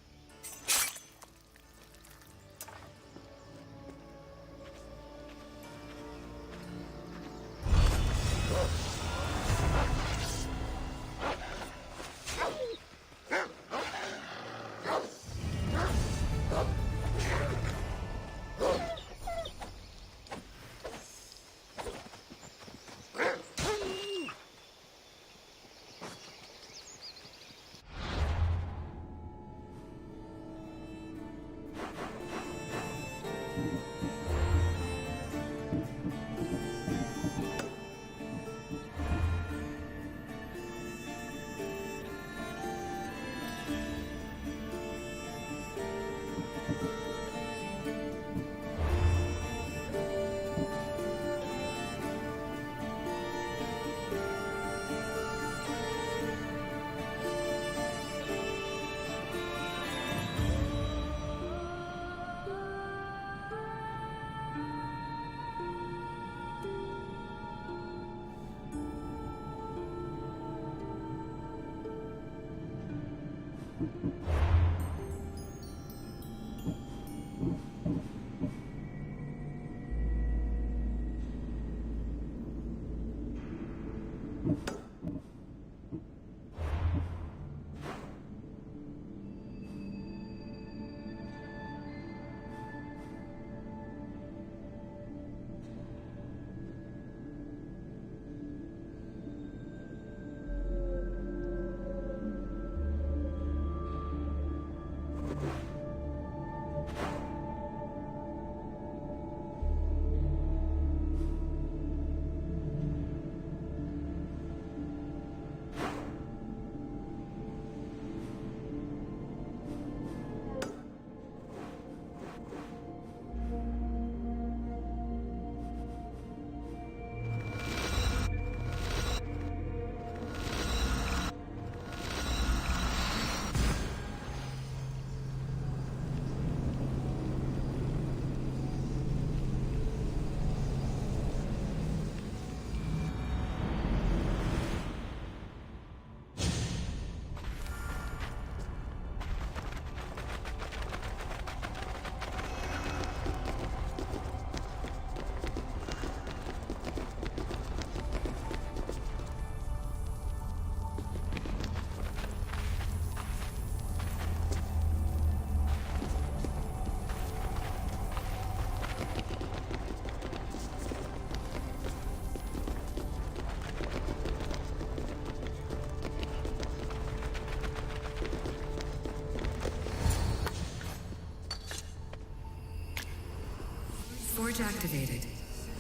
Speaker 2: Forge activated.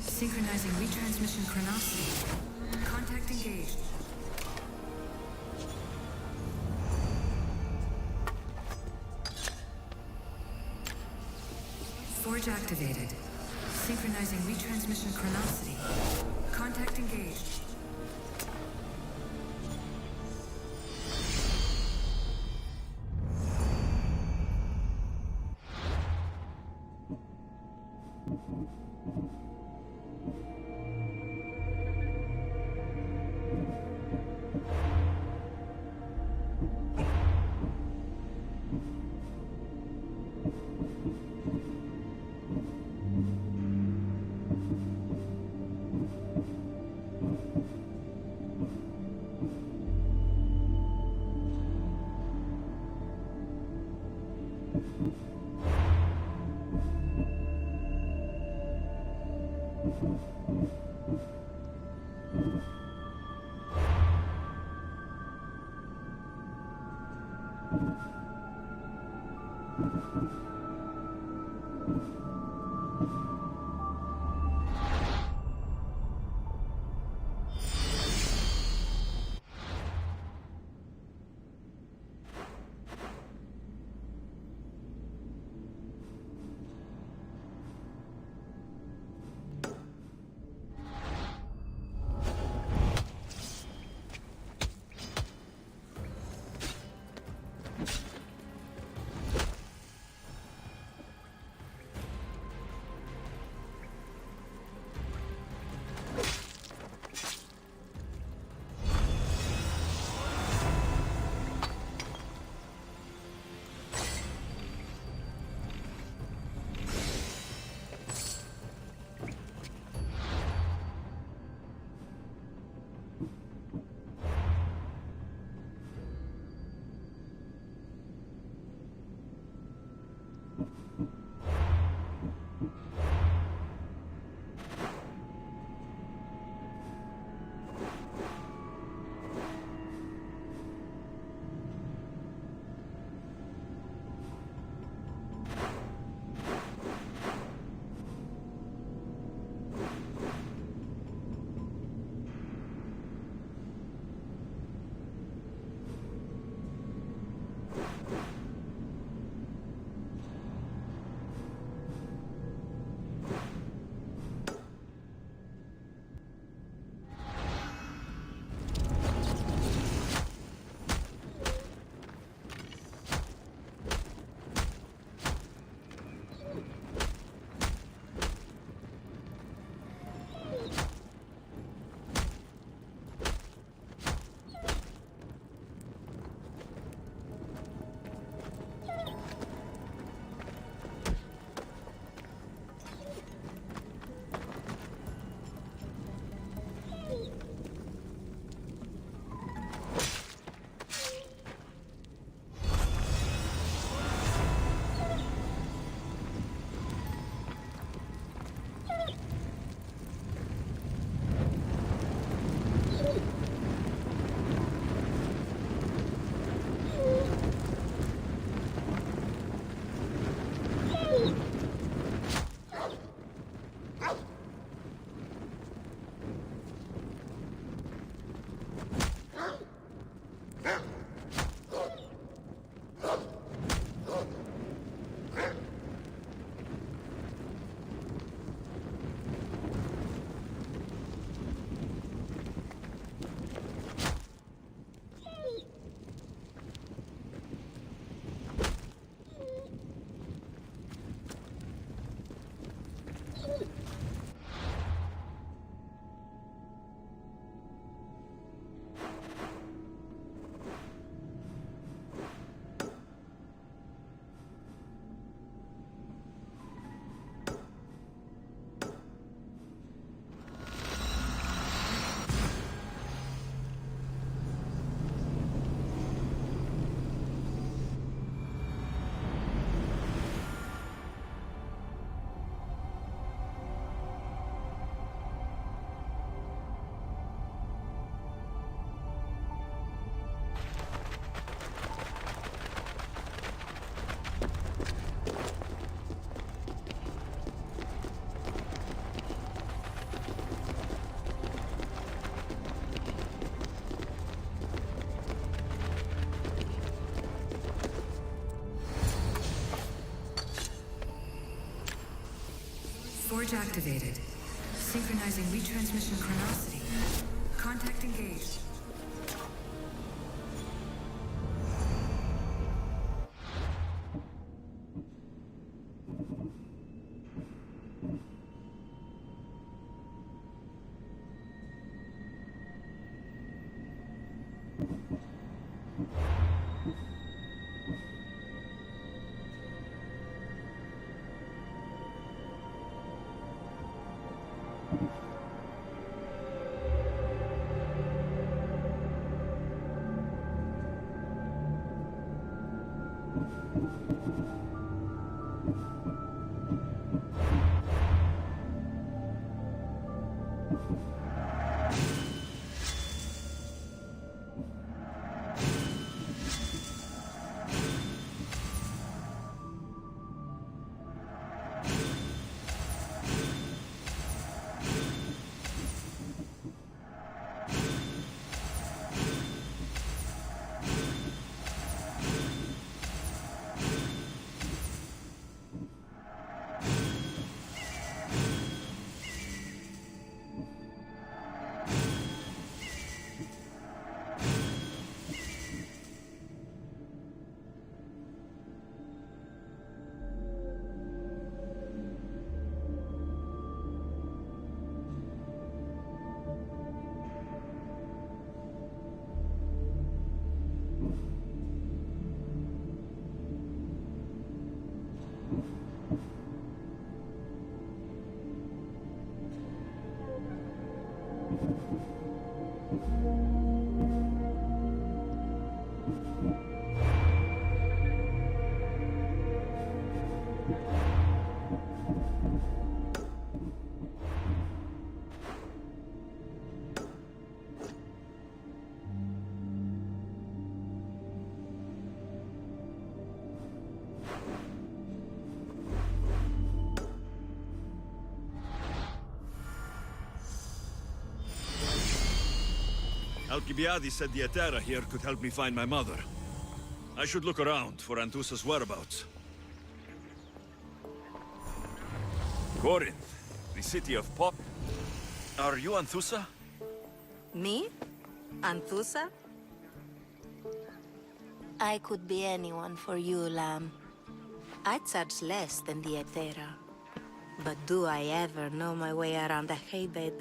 Speaker 2: Synchronizing retransmission chronicity. Contact engaged. Forge activated. Synchronizing retransmission chronicity. Contact engaged. Forge activated. Synchronizing retransmission chronicity. Contact engaged.
Speaker 1: Alcibiades said the Etera here could help me find my mother. I should look around for Anthusa's whereabouts. Corinth, the city of pop. Are you Anthusa?
Speaker 11: Me? Anthusa? I could be anyone for you, Lamb. I charge less than the Etera. But do I ever know my way around a haybed?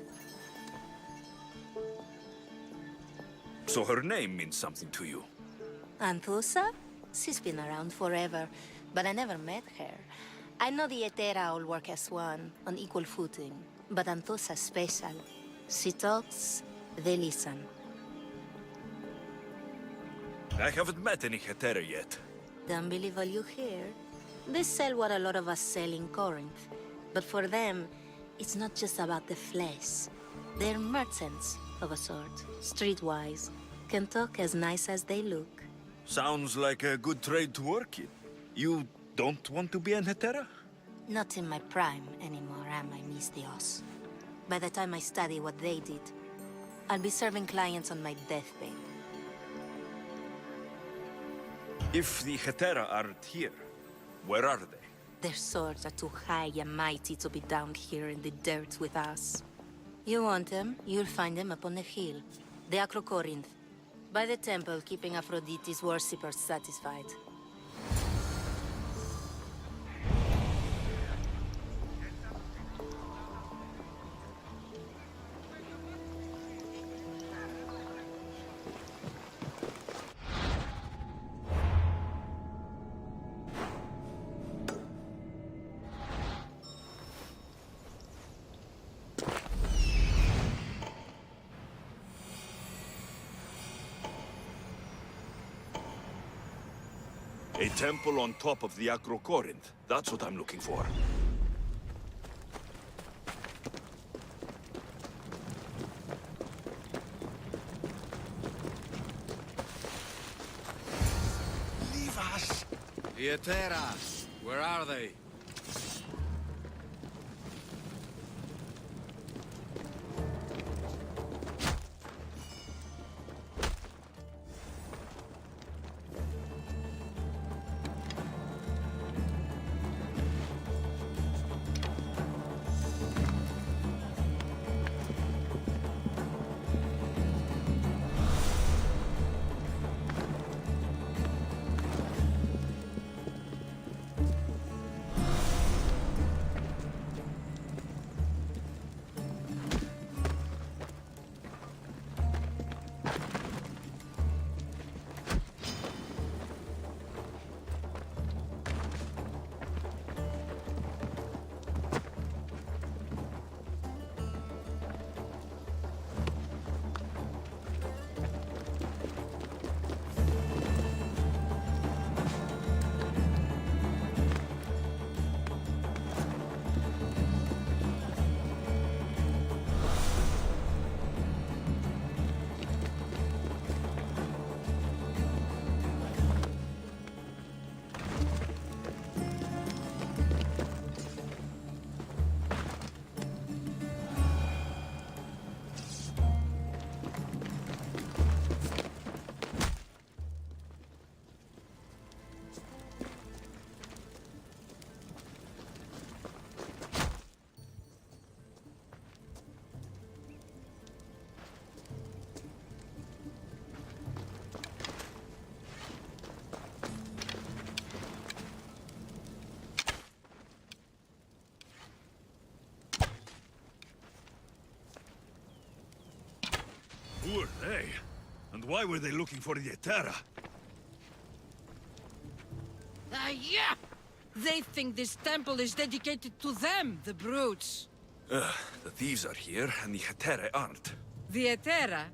Speaker 1: So her name means something to you.
Speaker 11: Anthusa? She's been around forever, but I never met her. I know the Etera all work as one, on equal footing. But Anthusa's special. She talks, they listen.
Speaker 1: I haven't met any Hetera yet.
Speaker 11: Don't believe all you hear. They sell what a lot of us sell in Corinth. But for them, it's not just about the flesh. They're merchants of a sort, streetwise. Can talk as nice as they look.
Speaker 1: Sounds like a good trade to work in. You don't want to be an Hetera?
Speaker 11: Not in my prime anymore, am I, Miss Dios? By the time I study what they did, I'll be serving clients on my deathbed.
Speaker 1: If the Hetera aren't here, where are they?
Speaker 11: Their swords are too high and mighty to be down here in the dirt with us. You want them, you'll find them up on the hill. The Acrocorinth. By the temple, keeping Aphrodite's worshippers satisfied.
Speaker 1: A temple on top of the Acrocorinth. That's what I'm looking for.
Speaker 5: Leave us!
Speaker 8: Vietera, where are they?
Speaker 1: Who are they? And why were they looking for the Etera?
Speaker 13: Yeah! They think this temple is dedicated to them, the brutes.
Speaker 1: The thieves are here, and the Hetera aren't.
Speaker 13: The Etera?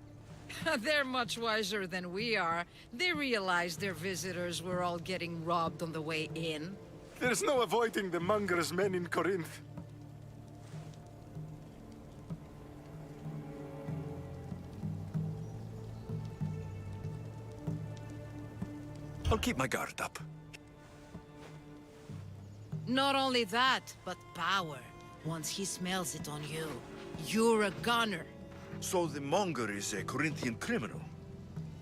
Speaker 13: They're much wiser than we are. They realized their visitors were all getting robbed on the way in.
Speaker 20: There's no avoiding the monger's men in Corinth.
Speaker 1: I'll keep my guard up.
Speaker 13: Not only that, but power. Once he smells it on you, you're a gunner.
Speaker 1: So the monger is a Corinthian criminal?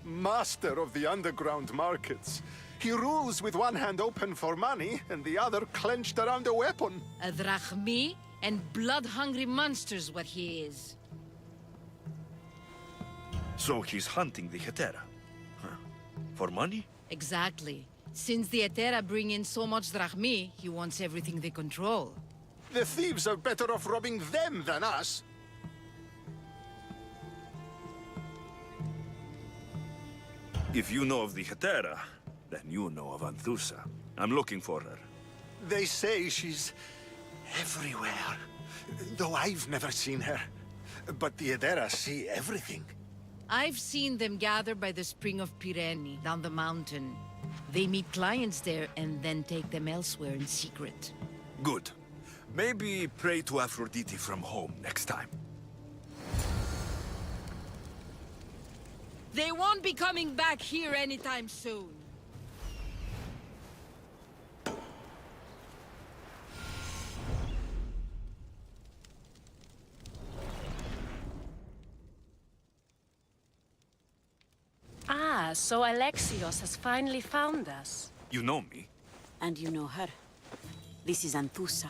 Speaker 20: Master of the underground markets. He rules with one hand open for money and the other clenched around a weapon.
Speaker 13: A drachmi and blood-hungry monster's what he is.
Speaker 1: So he's hunting the Hetera? Huh. For money?
Speaker 13: Exactly. Since the Etera bring in so much drachmi, he wants everything they control.
Speaker 20: The thieves are better off robbing them than us.
Speaker 1: If you know of the Hetera, then you know of Anthusa. I'm looking for her.
Speaker 20: They say she's everywhere, though I've never seen her. But the Edera see everything.
Speaker 13: I've seen them gather by the spring of Pirene, down the mountain. They meet clients there and then take them elsewhere in secret.
Speaker 1: Good. Maybe pray to Aphrodite from home next time.
Speaker 13: They won't be coming back here anytime soon.
Speaker 23: Ah, so Alexios has finally found us.
Speaker 1: You know me?
Speaker 15: And you know her. This is Anthusa.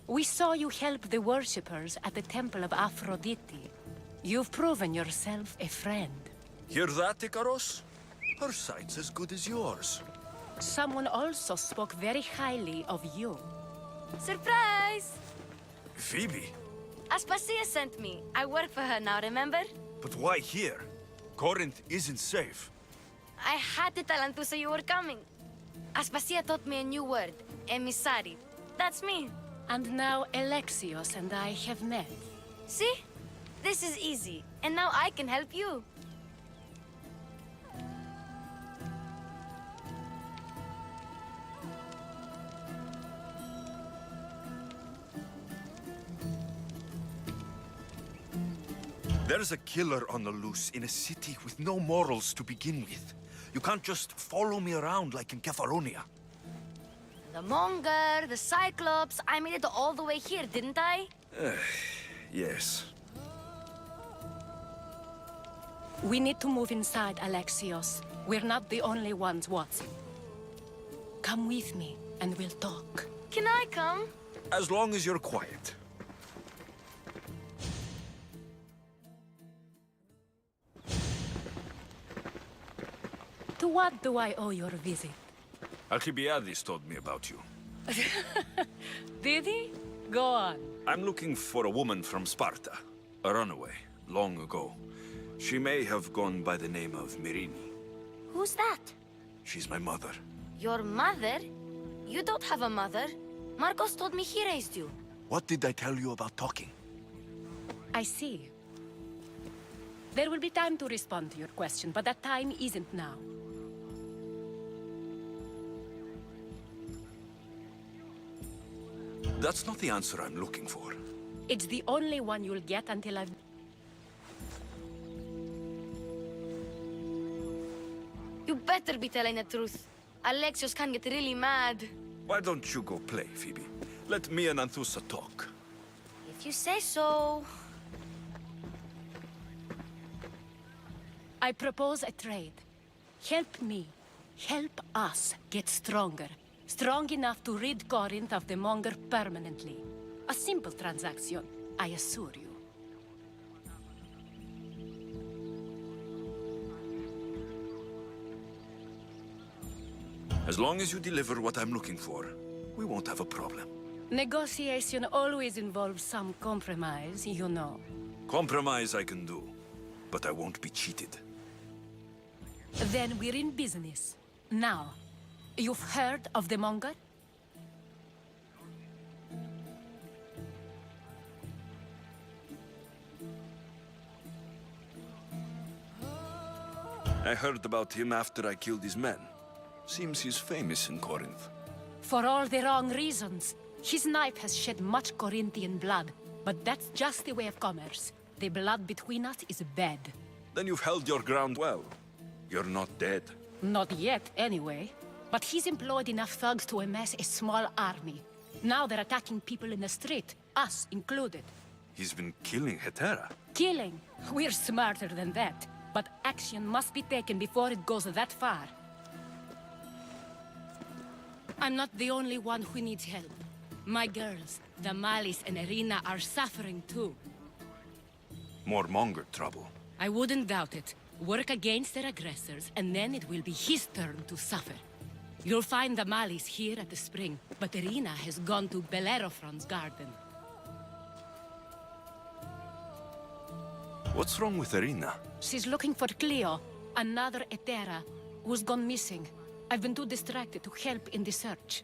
Speaker 23: We saw you help the worshippers at the Temple of Aphrodite. You've proven yourself a friend.
Speaker 1: Hear that, Ikaros? Her sight's as good as yours.
Speaker 23: Someone also spoke very highly of you.
Speaker 14: Surprise!
Speaker 1: Phoebe?
Speaker 14: Aspasia sent me. I work for her now, remember?
Speaker 1: But why here? Corinth isn't safe.
Speaker 14: I had to tell Anthusa you were coming. Aspasia taught me a new word, emissary. That's me.
Speaker 23: And now Alexios and I have met.
Speaker 14: See? This is easy. And now I can help you.
Speaker 1: There's a killer on the loose in a city with no morals to begin with. You can't just follow me around like in Kefalonia.
Speaker 4: The Monger, the Cyclops, I made it all the way here, didn't I?
Speaker 1: Yes.
Speaker 23: We need to move inside, Alexios. We're not the only ones watching. Come with me, and we'll talk.
Speaker 4: Can I come?
Speaker 1: As long as you're quiet.
Speaker 23: To what do I owe your visit?
Speaker 1: Alcibiades told me about you.
Speaker 23: Did he? Go on.
Speaker 1: I'm looking for a woman from Sparta. A runaway, long ago. She may have gone by the name of Myrrine.
Speaker 4: Who's that?
Speaker 1: She's my mother.
Speaker 4: Your mother? You don't have a mother. Marcos told me he raised you.
Speaker 1: What did I tell you about talking?
Speaker 23: I see. There will be time to respond to your question, but that time isn't now.
Speaker 1: That's not the answer I'm looking for.
Speaker 23: It's the only one you'll get until I've...
Speaker 4: You better be telling the truth. Alexios can get really mad.
Speaker 1: Why don't you go play, Phoebe? Let me and Anthusa talk.
Speaker 4: If you say so.
Speaker 23: I propose a trade. Help me. Help us get stronger. Strong enough to rid Corinth of the Monger permanently. A simple transaction, I assure you.
Speaker 1: As long as you deliver what I'm looking for, we won't have a problem.
Speaker 23: Negotiation always involves some compromise, you know.
Speaker 1: Compromise I can do, but I won't be cheated.
Speaker 23: Then we're in business. Now, you've heard of the Monger?
Speaker 1: I heard about him after I killed his men. Seems he's famous in Corinth.
Speaker 23: For all the wrong reasons. His knife has shed much Corinthian blood, but that's just the way of commerce. The blood between us is bad.
Speaker 1: Then you've held your ground well. You're not dead.
Speaker 23: Not yet, anyway. But he's employed enough thugs to amass a small army. Now they're attacking people in the street, us included.
Speaker 1: He's been killing Hetera.
Speaker 23: Killing? We're smarter than that. But action must be taken before it goes that far. I'm not the only one who needs help. My girls, Damalis and Irina, are suffering too.
Speaker 1: More Monger trouble.
Speaker 23: I wouldn't doubt it. Work against their aggressors, and then it will be his turn to suffer. You'll find Damalis here at the spring, but Irina has gone to Bellerophon's garden.
Speaker 1: What's wrong with Irina?
Speaker 23: She's looking for Cleo, another Hetera, who's gone missing. I've been too distracted to help in the search.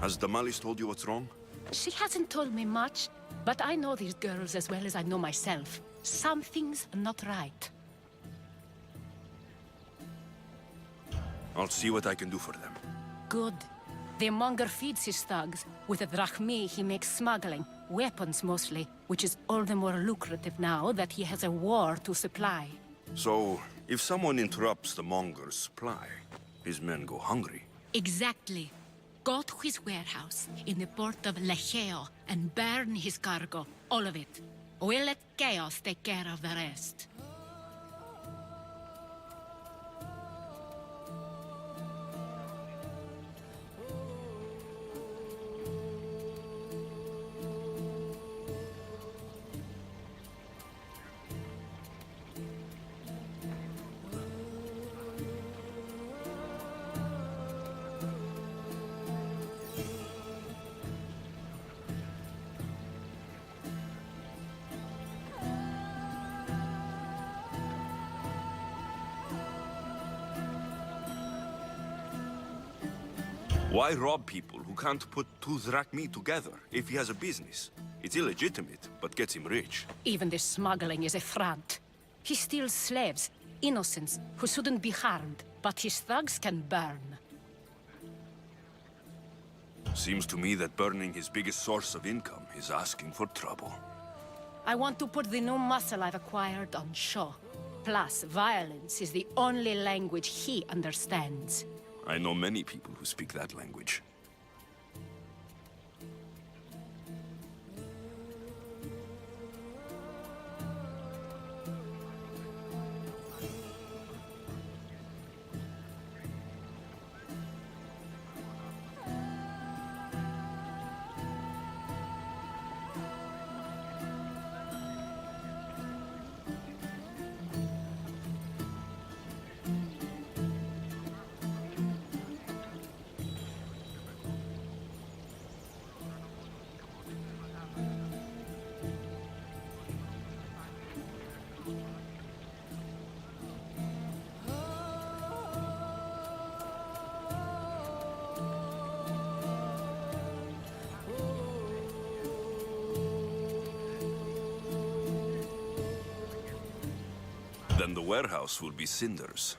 Speaker 1: Has Damalis told you what's wrong?
Speaker 23: She hasn't told me much, but I know these girls as well as I know myself. Something's not right.
Speaker 1: I'll see what I can do for them.
Speaker 23: Good. The Monger feeds his thugs. With the drachmi, he makes smuggling. Weapons, mostly, which is all the more lucrative now that he has a war to supply.
Speaker 1: So, if someone interrupts the Monger's supply, his men go hungry.
Speaker 23: Exactly. Go to his warehouse in the port of Lecheo and burn his cargo, all of it. We'll let chaos take care of the rest.
Speaker 1: Why rob people who can't put two drachmi together if he has a business? It's illegitimate, but gets him rich.
Speaker 23: Even the smuggling is a front. He steals slaves, innocents, who shouldn't be harmed, but his thugs can burn.
Speaker 1: Seems to me that burning his biggest source of income is asking for trouble.
Speaker 23: I want to put the new muscle I've acquired on show. Plus, violence is the only language he understands.
Speaker 1: I know many people who speak that language. Then the warehouse will be cinders.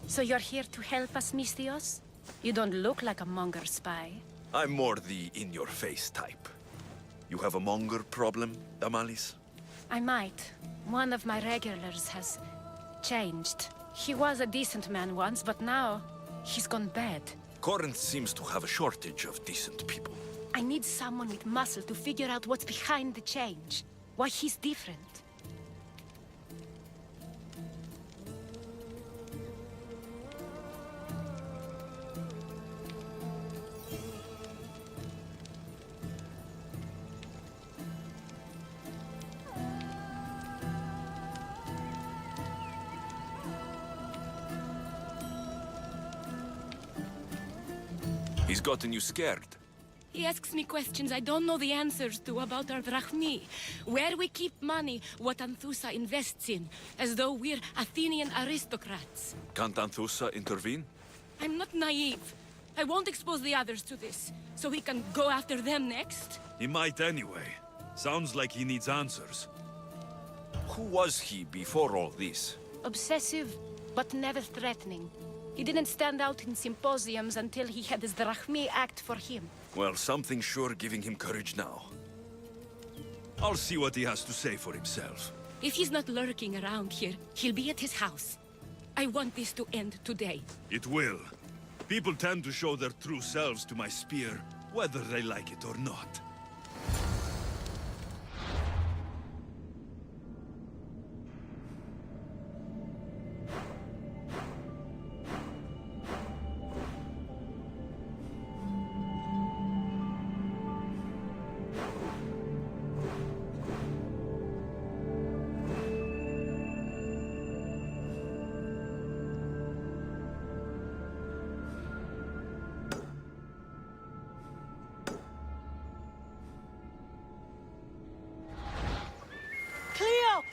Speaker 23: So you're here to help us, Mistios? You don't look like a monger spy.
Speaker 1: I'm more the in-your-face type. You have a monger problem, Damalis?
Speaker 23: I might. One of my regulars has changed. He was a decent man once, but now he's gone bad.
Speaker 1: Corinth seems to have a shortage of decent people.
Speaker 23: I need someone with muscle to figure out what's behind the change. Why he's different.
Speaker 1: He's gotten you scared.
Speaker 23: He asks me questions I don't know the answers to about our drachmi. Where we keep money, what Anthusa invests in, as though we're Athenian aristocrats.
Speaker 1: Can't Anthusa intervene?
Speaker 23: I'm not naive. I won't expose the others to this, so he can go after them next.
Speaker 1: He might anyway. Sounds like he needs answers. Who was he before all this?
Speaker 23: Obsessive, but never threatening. He didn't stand out in symposiums until he had his drachmi act for him.
Speaker 1: Well, something's sure giving him courage now. I'll see what he has to say for himself.
Speaker 23: If he's not lurking around here, he'll be at his house. I want this to end today.
Speaker 1: It will. People tend to show their true selves to my spear, whether they like it or not.
Speaker 15: Cleo!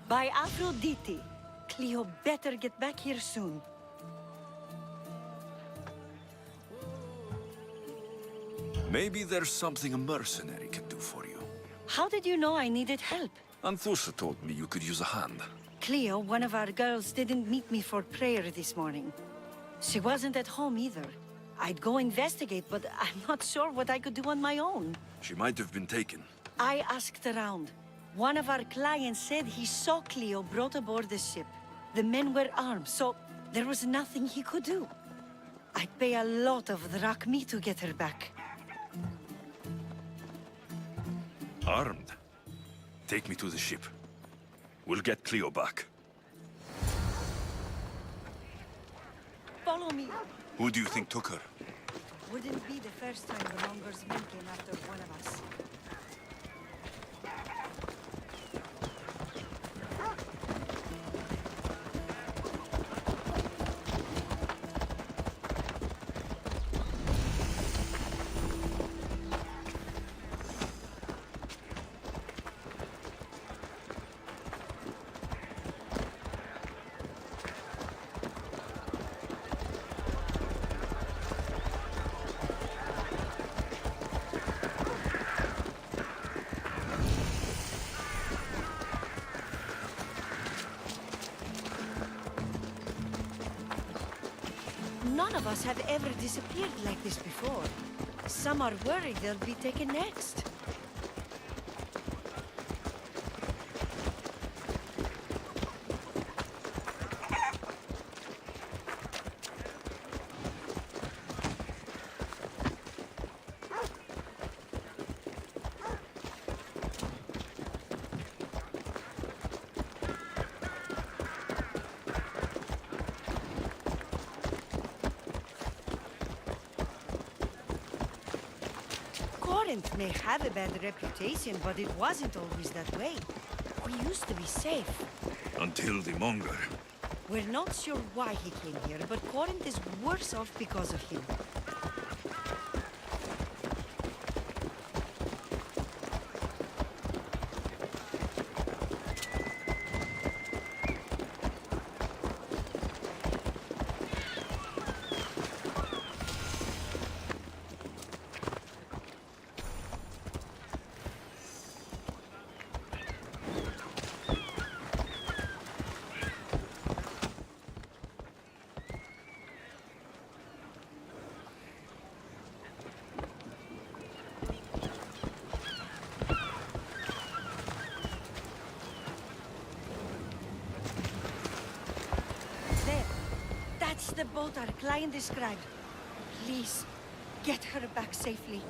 Speaker 16: By Aphrodite, Cleo better get back here soon.
Speaker 1: Maybe there's something a mercenary can do for you.
Speaker 16: How did you know I needed help?
Speaker 1: Anthusa told me you could use a hand.
Speaker 16: Cleo, one of our girls, didn't meet me for prayer this morning. She wasn't at home either. I'd go investigate, but I'm not sure what I could do on my own.
Speaker 1: She might have been taken.
Speaker 16: I asked around. One of our clients said he saw Cleo brought aboard the ship. The men were armed, so there was nothing he could do. I'd pay a lot of drachmi to get her back.
Speaker 1: Armed? Take me to the ship. We'll get Cleo back.
Speaker 16: Follow me.
Speaker 1: Who do you think took her?
Speaker 16: Wouldn't be the first time the Monger's men came after one of us. None of us have ever disappeared like this before. Some are worried they'll be taken next. Corinth may have a bad reputation, but it wasn't always that way. We used to be safe.
Speaker 1: Until the Monger.
Speaker 16: We're not sure why he came here, but Corinth is worse off because of him. That's the boat our client described. Please, get her back safely.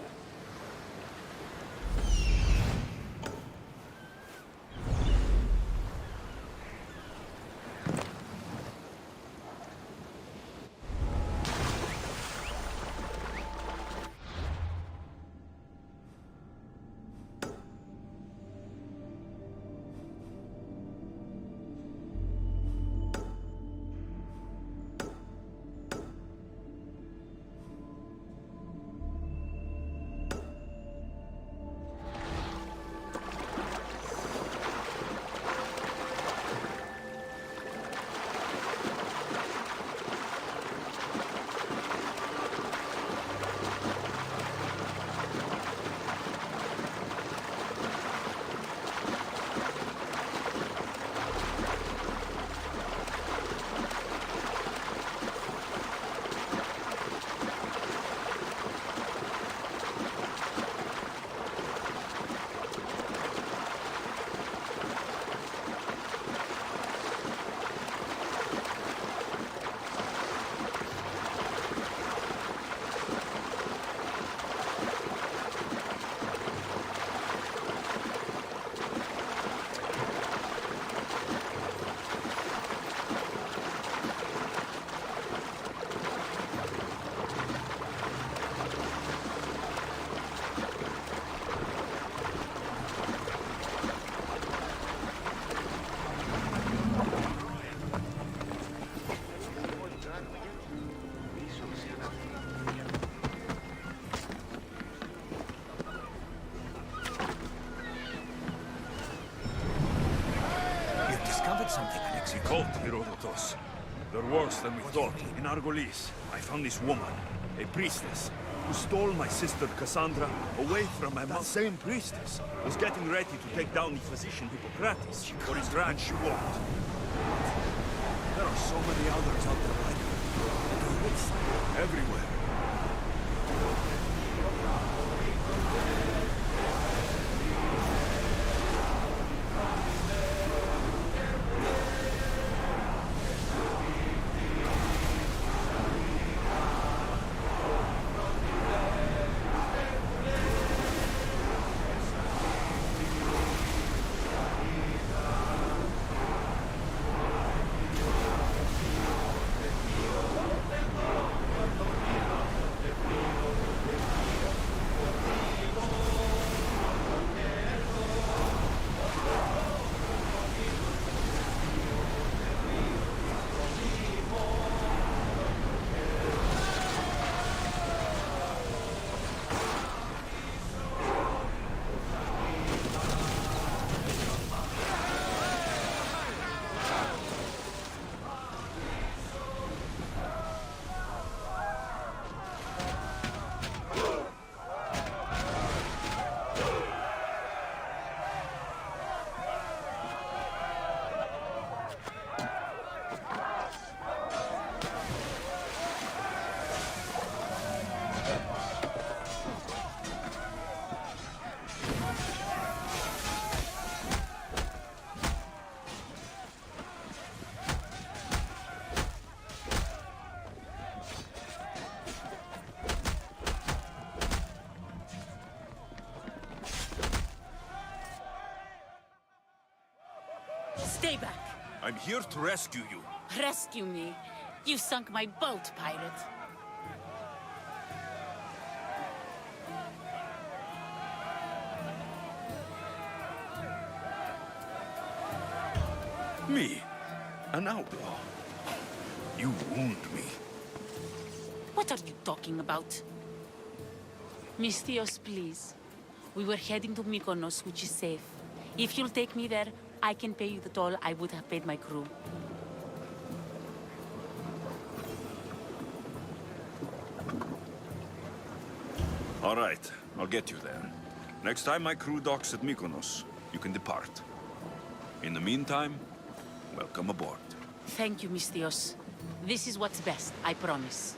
Speaker 1: Something, Alexei. Cult, Herodotus. They're worse than we thought. In Argolis, I found this woman, a priestess, who stole my sister Cassandra away from my mother. The same priestess was getting ready to take down the physician Hippocrates for his rag she walked. There are so many others out there like her. Everywhere.
Speaker 15: payback.
Speaker 1: I'm here to rescue you.
Speaker 15: Rescue me. You sunk my boat, pirate.
Speaker 1: Me? An outlaw? You wound me.
Speaker 15: What are you talking about? Misthios, please. We were heading to Mykonos, which is safe. If you'll take me there, I can pay you the toll I would have paid my crew.
Speaker 1: All right, I'll get you there. Next time my crew docks at Mykonos, you can depart. In the meantime, welcome aboard.
Speaker 15: Thank you, Misthios. This is what's best, I promise.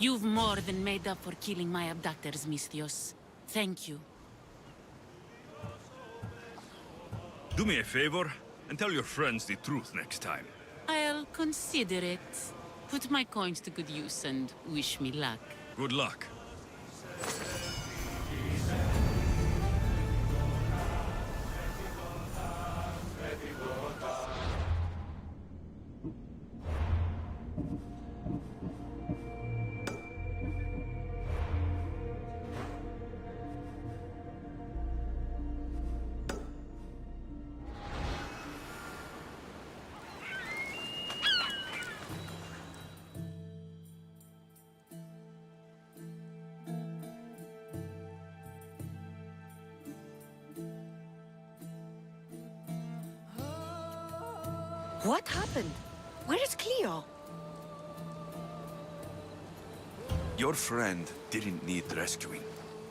Speaker 15: You've more than made up for killing my abductors, Misthios. Thank you.
Speaker 1: Do me a favor and tell your friends the truth next time.
Speaker 15: I'll consider it. Put my coins to good use and wish me luck.
Speaker 1: Good luck.
Speaker 16: What happened? Where is Cleo?
Speaker 1: Your friend didn't need rescuing.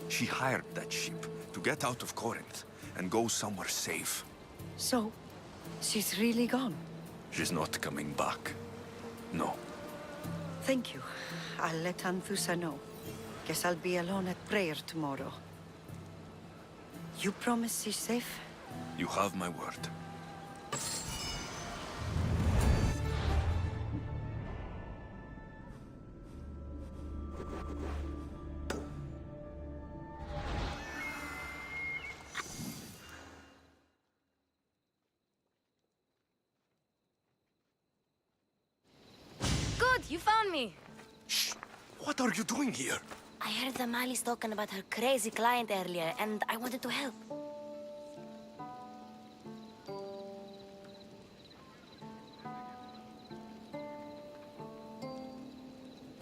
Speaker 1: She hired that ship to get out of Corinth and go somewhere safe.
Speaker 16: So, she's really gone?
Speaker 1: She's not coming back. No.
Speaker 16: Thank you. I'll let Anthusa know. Guess I'll be alone at prayer tomorrow. You promise she's safe?
Speaker 1: You have my word.
Speaker 4: Good, you found me.
Speaker 1: What are you doing here?
Speaker 4: I heard the Mali's talking about her crazy client earlier, and I wanted to help.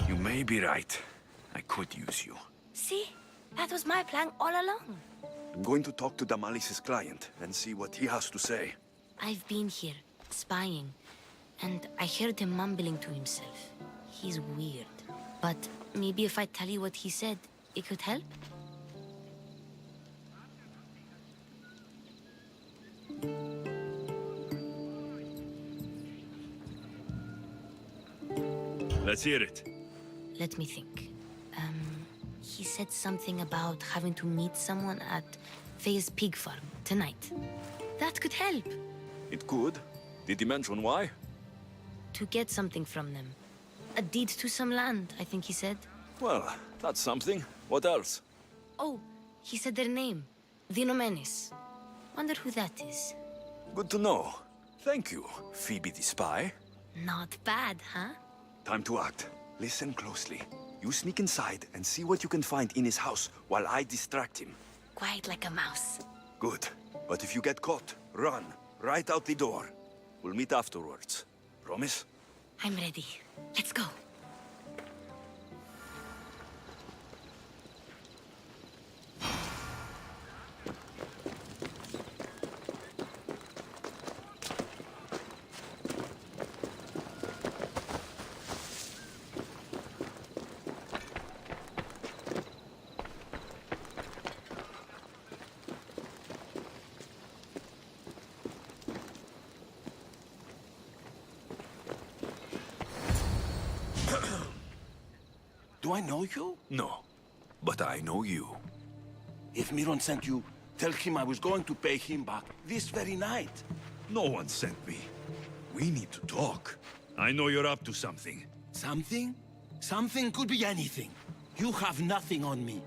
Speaker 1: You may be right. I could use you.
Speaker 4: See? That was my plan all along.
Speaker 1: I'm going to talk to Damalis's client and see what he has to say.
Speaker 4: I've been here, spying, and I heard him mumbling to himself. He's weird. But maybe if I tell you what he said, it could help?
Speaker 1: Let's hear it.
Speaker 4: Let me think. He said something about having to meet someone at Faye's pig farm tonight. That could help.
Speaker 1: It could. Did he mention why?
Speaker 4: To get something from them. A deed to some land, I think he said.
Speaker 1: Well, that's something. What else?
Speaker 4: Oh, he said their name. The Nomenis. Wonder who that is.
Speaker 1: Good to know. Thank you, Phoebe the spy.
Speaker 4: Not bad, huh?
Speaker 1: Time to act. Listen closely. You sneak inside and see what you can find in his house while I distract him.
Speaker 4: Quiet like a mouse.
Speaker 1: Good. But if you get caught, run. Right out the door. We'll meet afterwards. Promise?
Speaker 4: I'm ready. Let's go.
Speaker 3: Do I know you?
Speaker 1: No. But I know you.
Speaker 3: If Miron sent you, tell him I was going to pay him back this very night.
Speaker 1: No one sent me. We need to talk. I know you're up to something.
Speaker 3: Something? Something could be anything. You have nothing on me.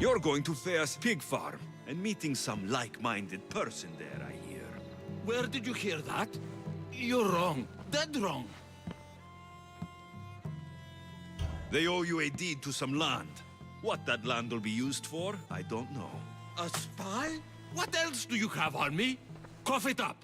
Speaker 1: You're going to Thea's pig farm and meeting some like-minded person there, I hear.
Speaker 3: Where did you hear that? You're wrong. Dead wrong.
Speaker 1: They owe you a deed to some land. What that land will be used for, I don't know.
Speaker 3: A spy? What else do you have on me? Cough it up.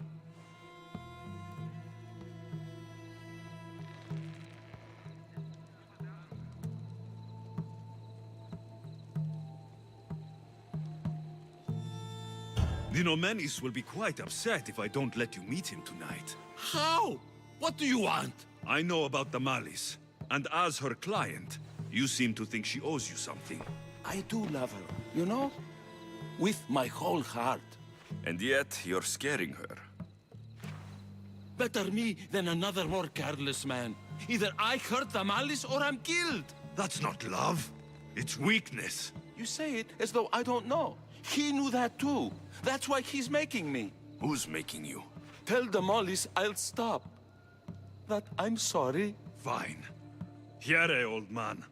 Speaker 1: The Nomenis will be quite upset if I don't let you meet him tonight.
Speaker 3: How? What do you want?
Speaker 1: I know about the Malice, and as her client, you seem to think she owes you something.
Speaker 3: I do love her, you know? With my whole heart.
Speaker 1: And yet, you're scaring her.
Speaker 3: Better me than another more careless man. Either I hurt the Malice or I'm killed.
Speaker 1: That's not love. It's weakness.
Speaker 3: You say it as though I don't know. He knew that too. That's why he's making me.
Speaker 1: Who's making you?
Speaker 3: Tell the Mollies I'll stop. That I'm sorry.
Speaker 1: Fine. Here, old man.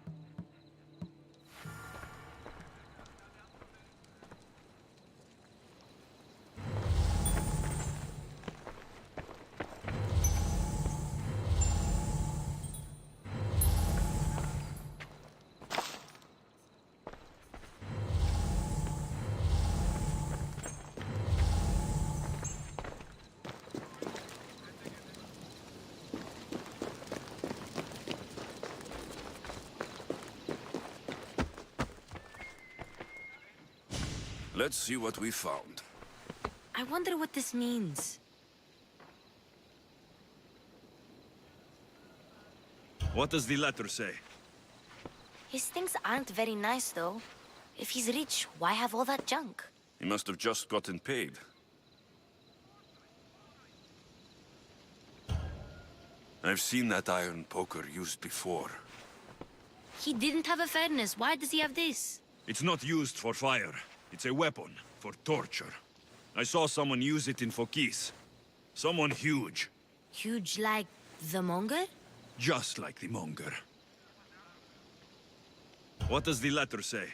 Speaker 1: Let's see what we found.
Speaker 4: I wonder what this means.
Speaker 1: What does the letter say?
Speaker 4: His things aren't very nice, though. If he's rich, why have all that junk?
Speaker 1: He must have just gotten paid. I've seen that iron poker used before.
Speaker 4: He didn't have a furnace. Why does he have this?
Speaker 1: It's not used for fire. It's a weapon for torture. I saw someone use it in Fokis. Someone huge.
Speaker 4: Huge like the monger?
Speaker 1: Just like the monger. What does the letter say?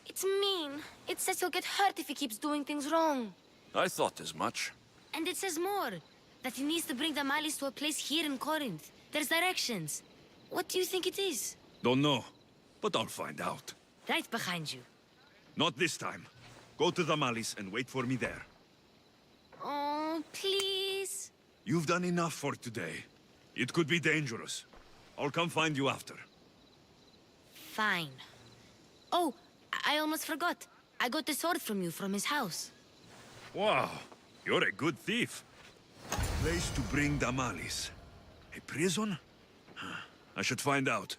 Speaker 4: It's mean. It says he'll get hurt if he keeps doing things wrong.
Speaker 1: I thought as much.
Speaker 4: And it says more. That he needs to bring the Malice to a place here in Corinth. There's directions. What do you think it is?
Speaker 1: Don't know, but I'll find out.
Speaker 4: Right behind you.
Speaker 1: Not this time. Go to the Malice and wait for me there.
Speaker 4: Oh, please.
Speaker 1: You've done enough for today. It could be dangerous. I'll come find you after.
Speaker 4: Fine. Oh, I almost forgot. I got the sword from you from his house.
Speaker 1: Wow, you're a good thief. Place to bring the Malice. A prison? I should find out.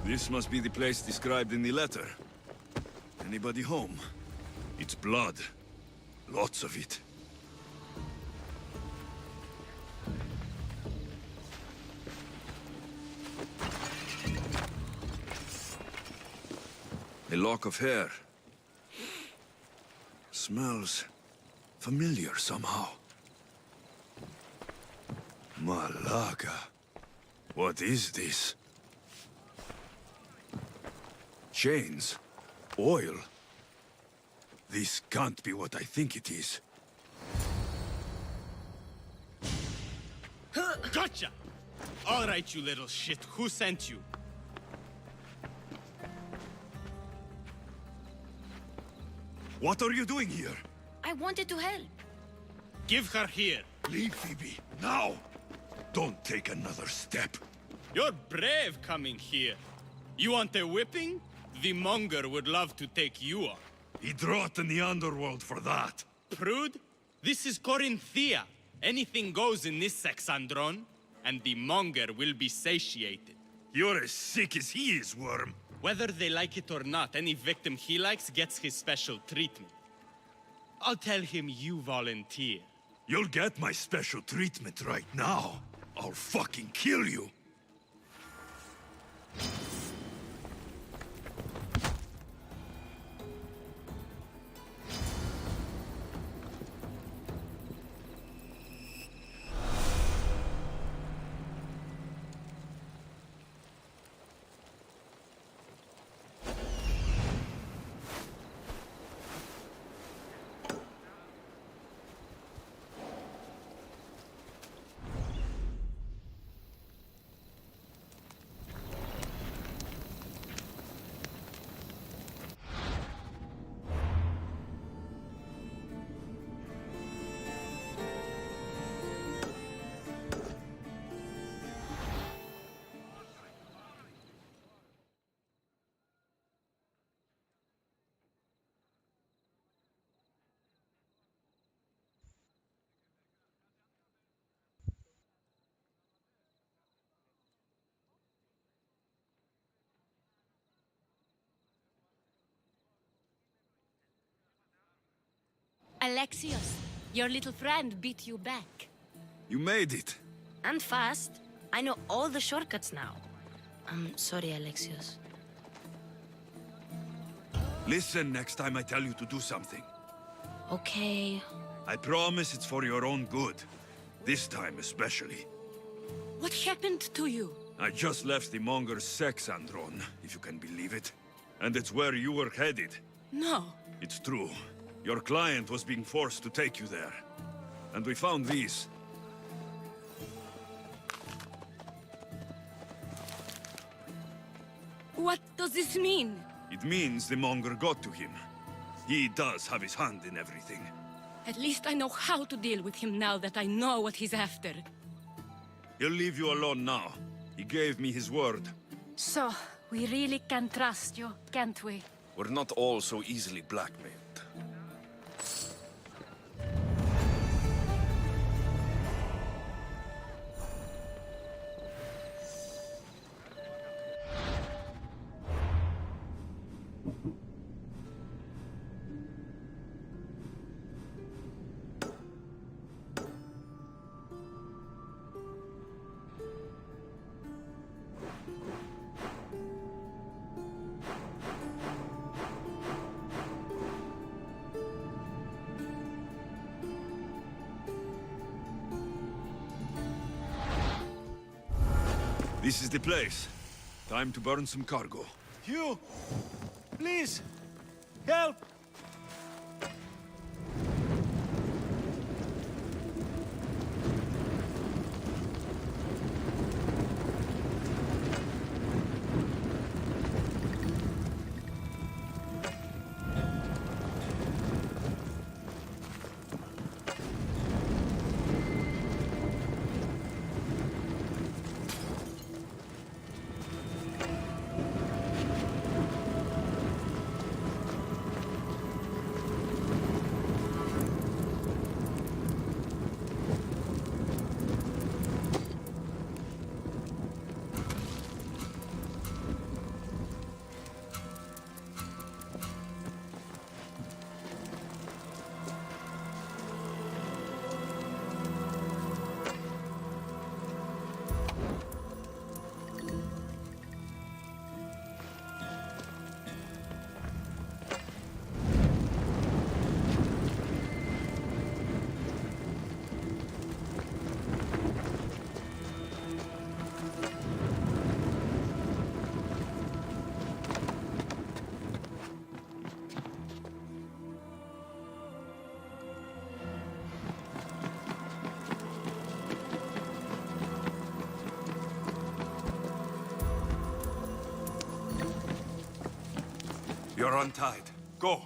Speaker 1: This must be the place described in the letter. Anybody home? It's blood. Lots of it. A lock of hair. Smells familiar somehow. Malaga. What is this? Chains. Oil. This can't be what I think it is.
Speaker 10: Gotcha! All right, you little shit. Who sent you?
Speaker 1: What are you doing here?
Speaker 4: I wanted to help.
Speaker 10: Give her here.
Speaker 1: Leave, Phoebe. Now! Don't take another step.
Speaker 10: You're brave coming here. You want a whipping? The monger would love to take you on.
Speaker 1: He'd rot in the underworld for that.
Speaker 10: Prude, this is Corinthia. Anything goes in this Sexandron, and the monger will be satiated.
Speaker 1: You're as sick as he is, Worm.
Speaker 10: Whether they like it or not, any victim he likes gets his special treatment. I'll tell him you volunteer.
Speaker 1: You'll get my special treatment right now. I'll fucking kill you.
Speaker 23: Alexios, your little friend beat you back.
Speaker 1: You made it.
Speaker 4: And fast. I know all the shortcuts now. I'm sorry, Alexios.
Speaker 1: Listen next time I tell you to do something.
Speaker 4: Okay.
Speaker 1: I promise it's for your own good. This time especially.
Speaker 23: What happened to you?
Speaker 1: I just left the Monger's sex andron, if you can believe it. And it's where you were headed.
Speaker 23: No.
Speaker 1: It's true. Your client was being forced to take you there. And we found these.
Speaker 23: What does this mean?
Speaker 1: It means the Monger got to him. He does have his hand in everything.
Speaker 23: At least I know how to deal with him now that I know what he's after.
Speaker 1: He'll leave you alone now. He gave me his word.
Speaker 23: So, we really can trust you, can't we?
Speaker 6: We're not all so easily blackmailed.
Speaker 1: This is the place. Time to burn some cargo.
Speaker 9: Hugh! Please! Help!
Speaker 1: You're untied. Go!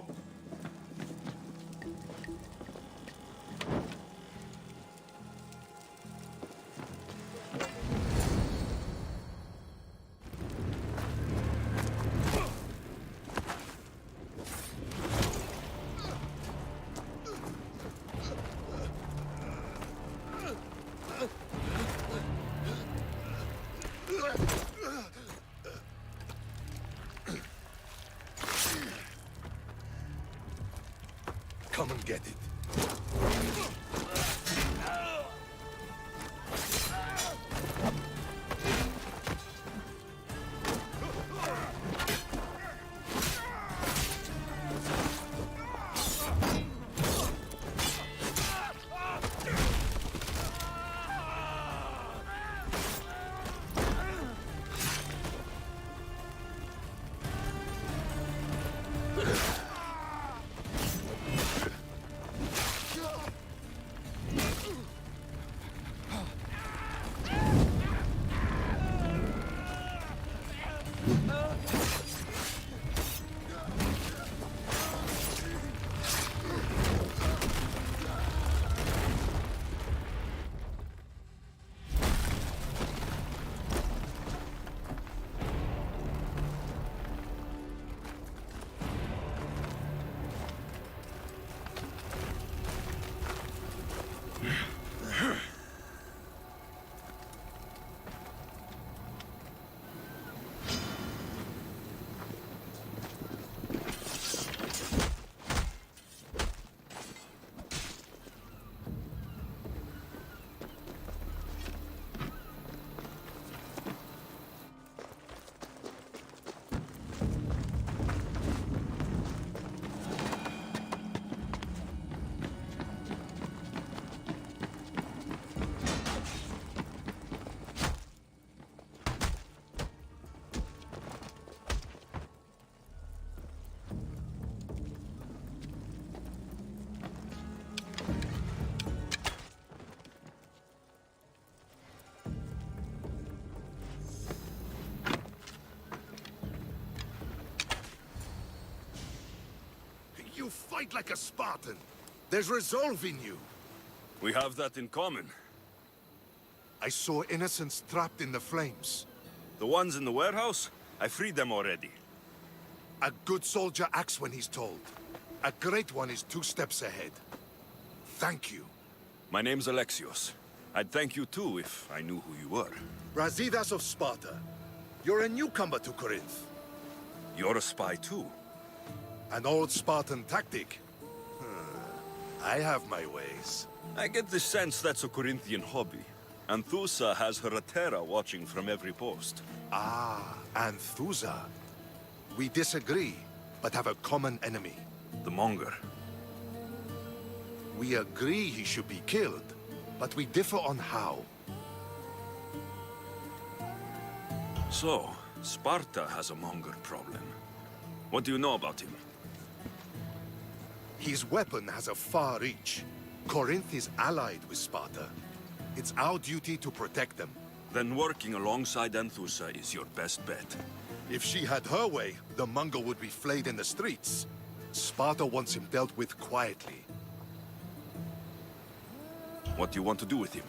Speaker 1: Come and get it.
Speaker 22: fight like a Spartan. There's resolve in you.
Speaker 1: We have that in common.
Speaker 22: I saw innocents trapped in the flames.
Speaker 1: The ones in the warehouse? I freed them already.
Speaker 22: A good soldier acts when he's told. A great one is 2 steps ahead. Thank you.
Speaker 1: My name's Alexios. I'd thank you too if I knew who you were.
Speaker 22: Brasidas of Sparta. You're a newcomer to Corinth.
Speaker 1: You're a spy too.
Speaker 22: An old Spartan tactic. I have my ways.
Speaker 1: I get the sense that's a Corinthian hobby. Anthusa has her Atera watching from every post.
Speaker 22: Ah, Anthusa. We disagree, but have a common enemy.
Speaker 1: The Monger.
Speaker 22: We agree he should be killed, but we differ on how.
Speaker 1: So, Sparta has a Monger problem. What do you know about him?
Speaker 22: His weapon has a far reach. Corinth is allied with Sparta. It's our duty to protect them.
Speaker 1: Then working alongside Anthusa is your best bet.
Speaker 22: If she had her way, the Monger would be flayed in the streets. Sparta wants him dealt with quietly.
Speaker 1: What do you want to do with him?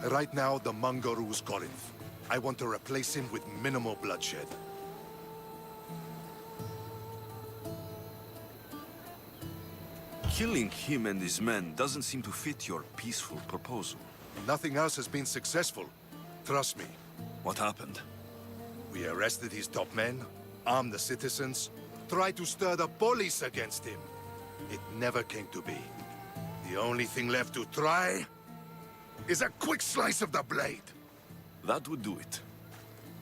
Speaker 22: Right now, the Monger rules Corinth. I want to replace him with minimal bloodshed.
Speaker 1: Killing him and his men doesn't seem to fit your peaceful proposal.
Speaker 22: Nothing else has been successful. Trust me.
Speaker 1: What happened?
Speaker 22: We arrested his top men, armed the citizens, tried to stir the police against him. It never came to be. The only thing left to try is a quick slice of the blade.
Speaker 1: That would do it.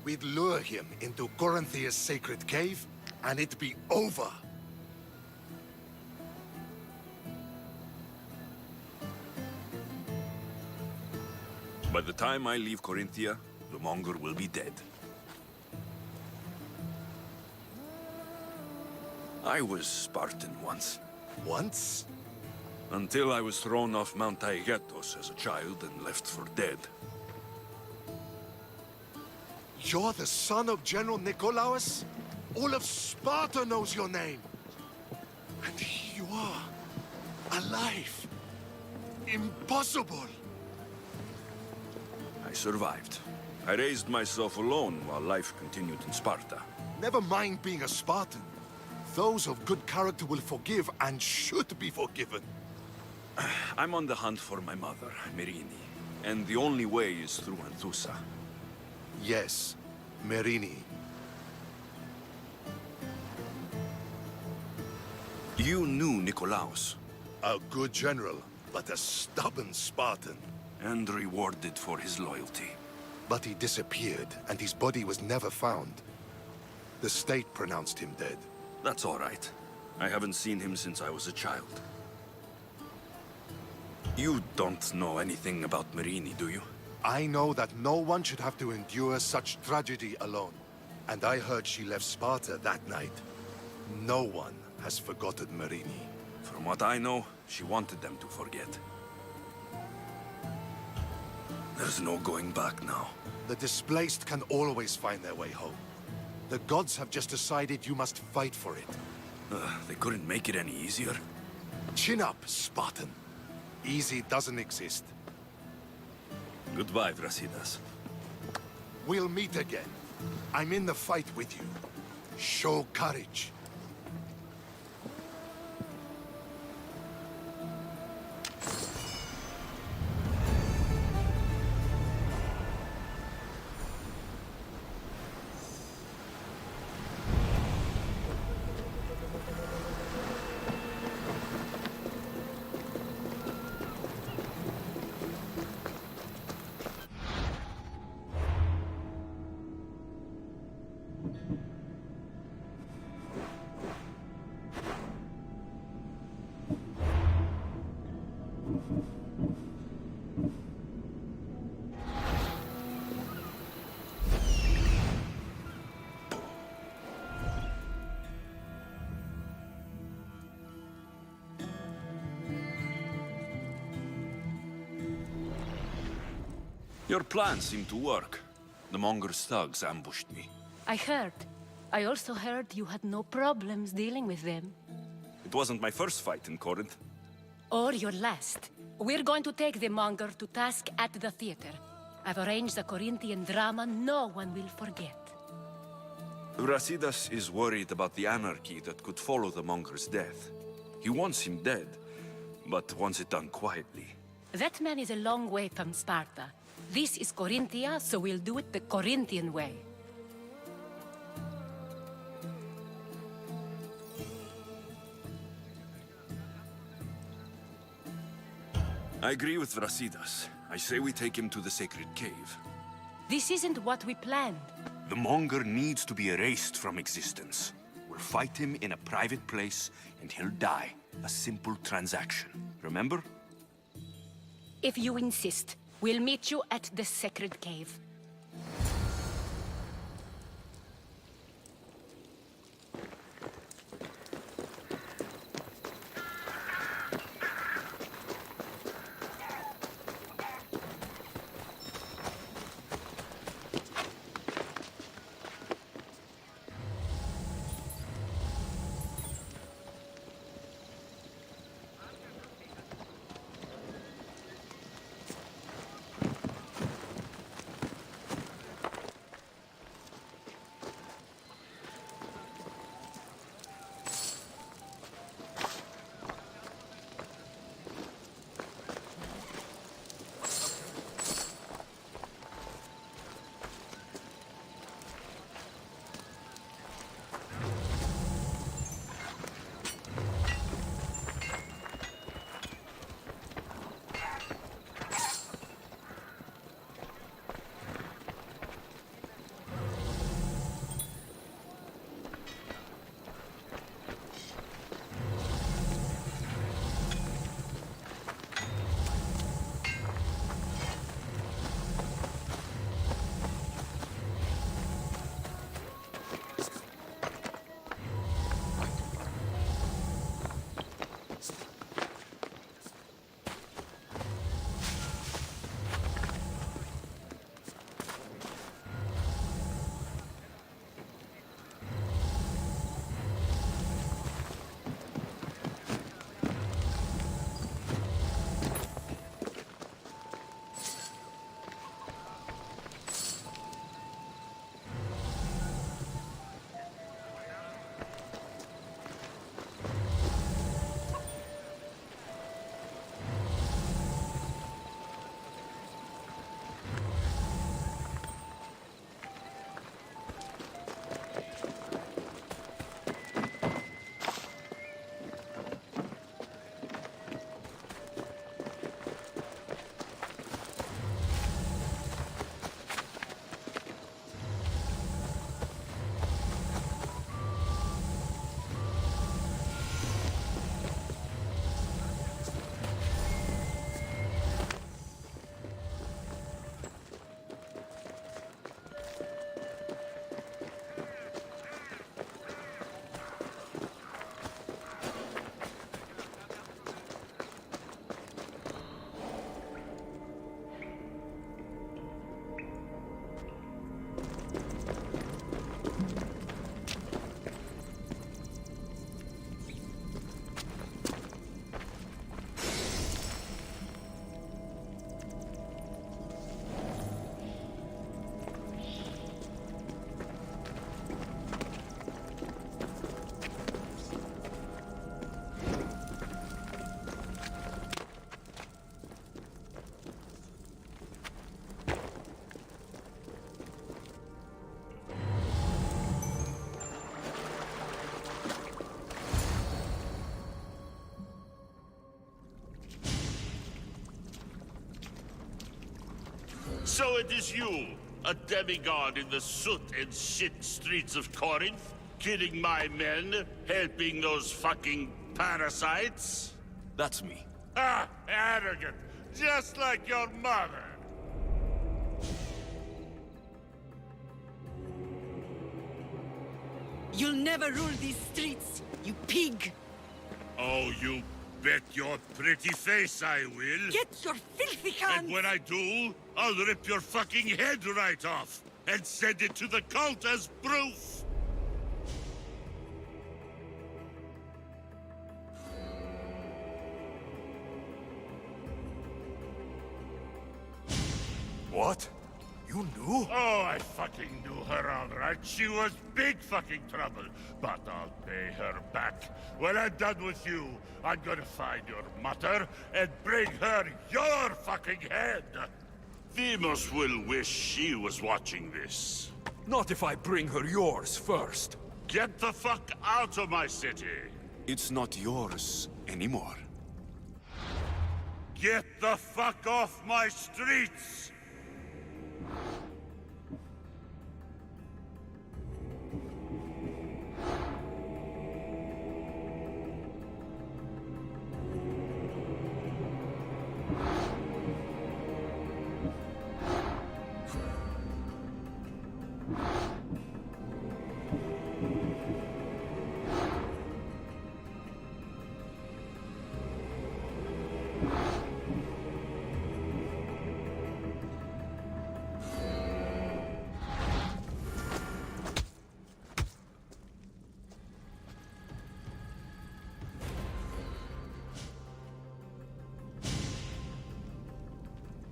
Speaker 22: We'd lure him into Corinthia's sacred cave, and it'd be over.
Speaker 1: By the time I leave Corinthia, the Monger will be dead. I was Spartan once.
Speaker 22: Once?
Speaker 1: Until I was thrown off Mount Taygetos as a child and left for dead.
Speaker 22: You're the son of General Nikolaos? All of Sparta knows your name. And here you are, alive. Impossible.
Speaker 1: I survived. I raised myself alone while life continued in Sparta.
Speaker 22: Never mind being a Spartan. Those of good character will forgive and should be forgiven.
Speaker 1: I'm on the hunt for my mother, Merini. And the only way is through Anthusa.
Speaker 22: Yes, Merini.
Speaker 1: You knew Nikolaos.
Speaker 22: A good general, but a stubborn Spartan.
Speaker 1: And rewarded for his loyalty.
Speaker 22: But he disappeared, and his body was never found. The state pronounced him dead.
Speaker 1: That's all right. I haven't seen him since I was a child. You don't know anything about Merini, do you?
Speaker 22: I know that no one should have to endure such tragedy alone. And I heard she left Sparta that night. No one has forgotten Merini.
Speaker 1: From what I know, she wanted them to forget. There's no going back now.
Speaker 22: The displaced can always find their way home. The gods have just decided you must fight for it.
Speaker 1: They couldn't make it any easier.
Speaker 22: Chin up, Spartan. Easy doesn't exist.
Speaker 1: Goodbye, Brasidas.
Speaker 22: We'll meet again. I'm in the fight with you. Show courage.
Speaker 1: Your plan seemed to work. The Monger's thugs ambushed me.
Speaker 23: I heard. I also heard you had no problems dealing with them.
Speaker 6: It wasn't my first fight in Corinth.
Speaker 23: Or your last. We're going to take the monger to task at the theater. I've arranged a Corinthian drama no one will forget.
Speaker 1: Brasidas is worried about the anarchy that could follow the monger's death. He wants him dead, but wants it done quietly.
Speaker 23: That man is a long way from Sparta. This is Corinthia, so we'll do it the Corinthian way.
Speaker 1: I agree with Brasidas. I say we take him to the sacred cave.
Speaker 23: This isn't what we planned.
Speaker 1: The monger needs to be erased from existence. We'll fight him in a private place, and he'll die. A simple transaction. Remember?
Speaker 23: If you insist, we'll meet you at the sacred cave.
Speaker 12: So it is you, a demigod in the soot and shit streets of Corinth, killing my men, helping those fucking parasites?
Speaker 1: That's me.
Speaker 12: Ah, arrogant, just like your mother.
Speaker 16: You'll never rule these streets, you pig!
Speaker 12: Oh, you bet your pretty face I will.
Speaker 16: Get your filthy hands!
Speaker 12: And when I do, I'll rip your fucking head right off and send it to the cult as proof.
Speaker 1: What? You knew?
Speaker 12: Oh, I fucking knew her all right. She was big fucking trouble. But I'll pay her back. When I'm done with you, I'm gonna find your mother and bring her your fucking head. Demos will wish she was watching this.
Speaker 1: Not if I bring her yours first.
Speaker 12: Get the fuck out of my city.
Speaker 1: It's not yours anymore.
Speaker 12: Get the fuck off my streets!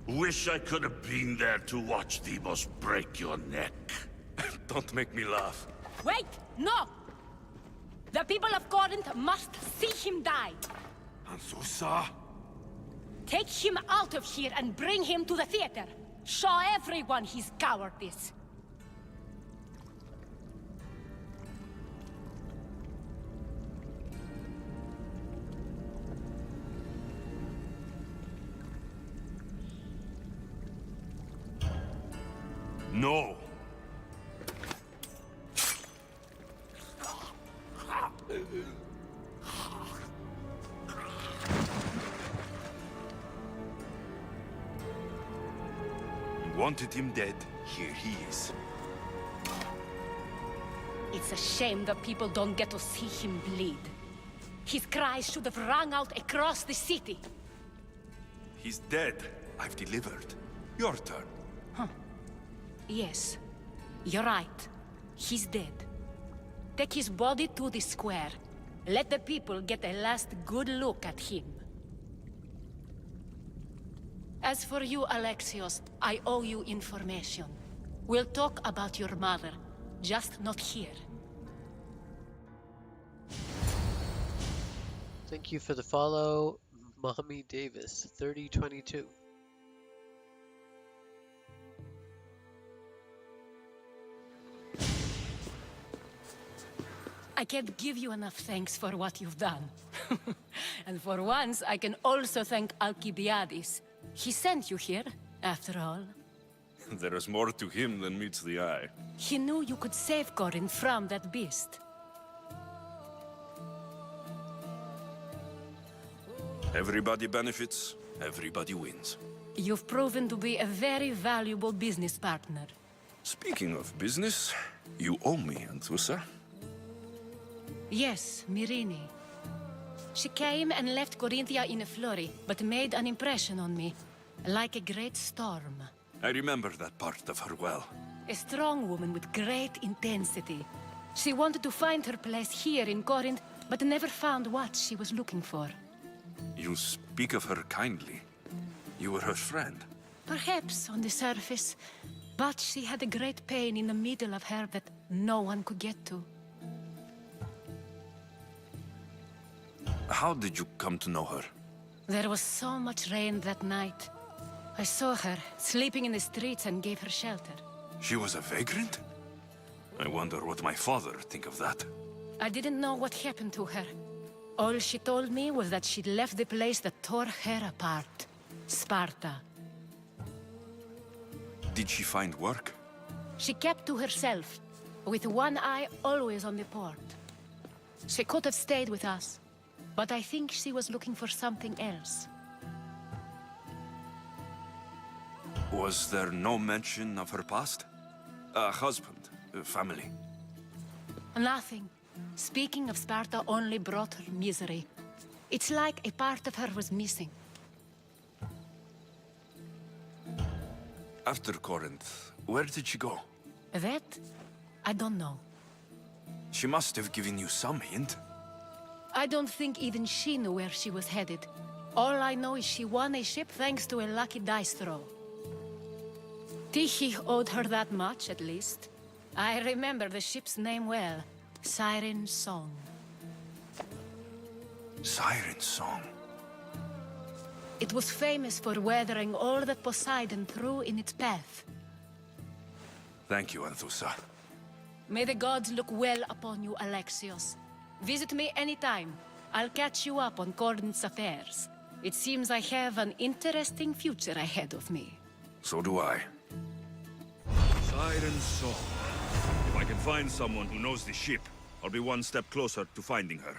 Speaker 12: Wish I could have been there to watch Demos break your neck.
Speaker 1: Don't make me laugh.
Speaker 23: Wait! No! The people of Corinth must see him die.
Speaker 1: Anzusa?
Speaker 23: Take him out of here and bring him to the theater. Show everyone his cowardice.
Speaker 1: No. You wanted him dead. Here he is.
Speaker 23: It's a shame that people don't get to see him bleed. His cries should have rung out across the city.
Speaker 1: He's dead. I've delivered. Your turn.
Speaker 23: Yes, you're right. He's dead. Take his body to the square. Let the people get a last good look at him. As for you, Alexios, I owe you information. We'll talk about your mother, just not here.
Speaker 7: Thank you for the follow, Mommy Davis, 3022.
Speaker 23: I can't give you enough thanks for what you've done. And for once, I can also thank Alcibiades. He sent you here, after all.
Speaker 1: There is more to him than meets the eye.
Speaker 23: He knew you could save Corinth from that beast.
Speaker 1: Everybody benefits, everybody wins.
Speaker 23: You've proven to be a very valuable business partner.
Speaker 1: Speaking of business, you owe me, Antusa.
Speaker 23: Yes, Myrine. She came and left Corinthia in a flurry, but made an impression on me, like a great storm.
Speaker 1: I remember that part of her well.
Speaker 23: A strong woman with great intensity. She wanted to find her place here in Corinth, but never found what she was looking for.
Speaker 1: You speak of her kindly. You were her friend.
Speaker 23: Perhaps on the surface, but she had a great pain in the middle of her that no one could get to.
Speaker 1: How did you come to know her?
Speaker 23: There was so much rain that night. I saw her, sleeping in the streets, and gave her shelter.
Speaker 1: She was a vagrant? I wonder what my father think of that.
Speaker 23: I didn't know what happened to her. All she told me was that she'd left the place that tore her apart. Sparta.
Speaker 1: Did she find work?
Speaker 23: She kept to herself, with one eye always on the port. She could have stayed with us, but I think she was looking for something else.
Speaker 1: Was there no mention of her past? A husband, a family?
Speaker 23: Nothing. Speaking of Sparta only brought her misery. It's like a part of her was missing.
Speaker 1: After Corinth, where did she go?
Speaker 23: That? I don't know.
Speaker 1: She must have given you some hint.
Speaker 23: I don't think even she knew where she was headed. All I know is she won a ship thanks to a lucky dice throw. Tyche owed her that much, at least. I remember the ship's name well. Siren Song.
Speaker 1: Siren Song.
Speaker 23: It was famous for weathering all that Poseidon threw in its path.
Speaker 1: Thank you, Anthusa.
Speaker 23: May the gods look well upon you, Alexios. Visit me anytime. I'll catch you up on Corinth's affairs. It seems I have an interesting future ahead of me.
Speaker 1: So do I. Siren Song. If I can find someone who knows the ship, I'll be one step closer to finding her.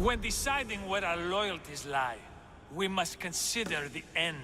Speaker 9: When deciding where our loyalties lie, we must consider the end.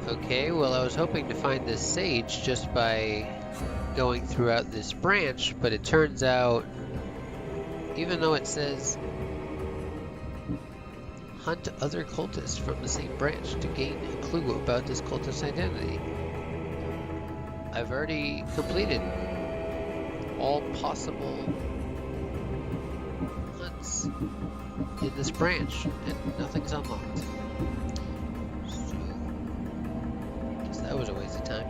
Speaker 7: Okay, well, I was hoping to find this sage just by going throughout this branch, but it turns out, even though it says hunt other cultists from the same branch to gain a clue about this cultist's identity, I've already completed all possible hunts in this branch, and nothing's unlocked. That was a waste of time.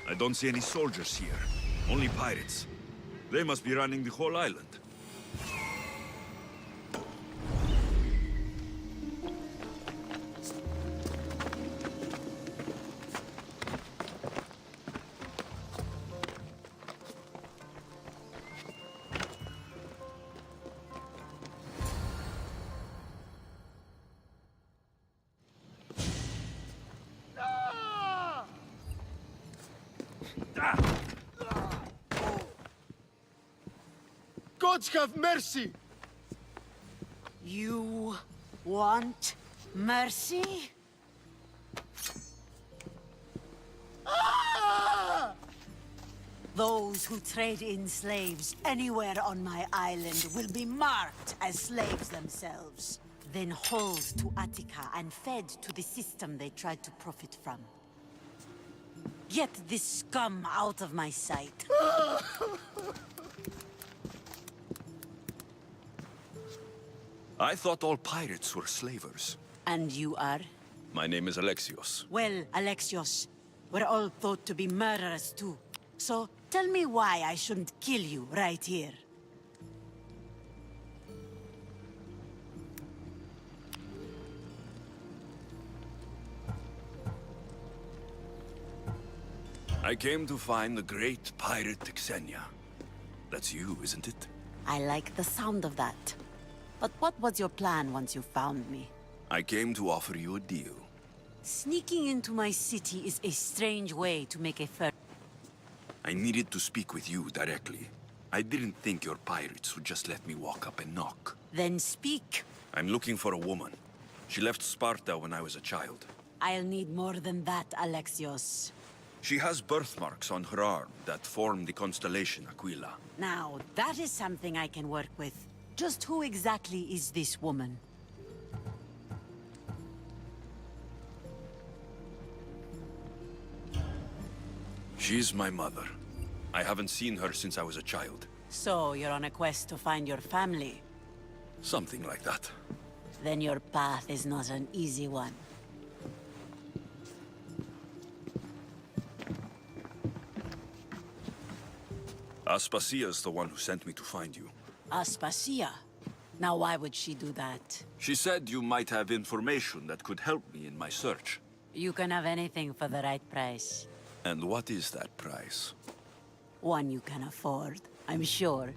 Speaker 1: I don't see any soldiers here. Only pirates. They must be running the whole island.
Speaker 17: Gods have mercy!
Speaker 16: You want mercy?
Speaker 17: Ah!
Speaker 16: Those who trade in slaves anywhere on my island will be marked as slaves themselves, then hauled to Attica and fed to the system they tried to profit from. Get this scum out of my sight.
Speaker 1: I thought all pirates were slavers.
Speaker 16: And you are?
Speaker 1: My name is Alexios.
Speaker 16: Well, Alexios, we're all thought to be murderers too. So tell me why I shouldn't kill you right here.
Speaker 1: I came to find the great pirate Xenia. That's you, isn't it?
Speaker 16: I like the sound of that. But what was your plan once you found me?
Speaker 1: I came to offer you a deal.
Speaker 16: Sneaking into my city is a strange way to make a first.
Speaker 1: I needed to speak with you directly. I didn't think your pirates would just let me walk up and knock.
Speaker 16: Then speak.
Speaker 1: I'm looking for a woman. She left Sparta when I was a child.
Speaker 16: I'll need more than that, Alexios.
Speaker 1: She has birthmarks on her arm that form the constellation Aquila.
Speaker 16: Now, that is something I can work with. Just who exactly is this woman?
Speaker 1: She's my mother. I haven't seen her since I was a child.
Speaker 16: So, you're on a quest to find your family?
Speaker 1: Something like that.
Speaker 16: Then your path is not an easy one.
Speaker 1: Aspasia's the one who sent me to find you.
Speaker 16: Aspasia? Now why would she do that?
Speaker 1: She said you might have information that could help me in my search.
Speaker 16: You can have anything for the right price.
Speaker 1: And what is that price?
Speaker 16: One you can afford, I'm sure.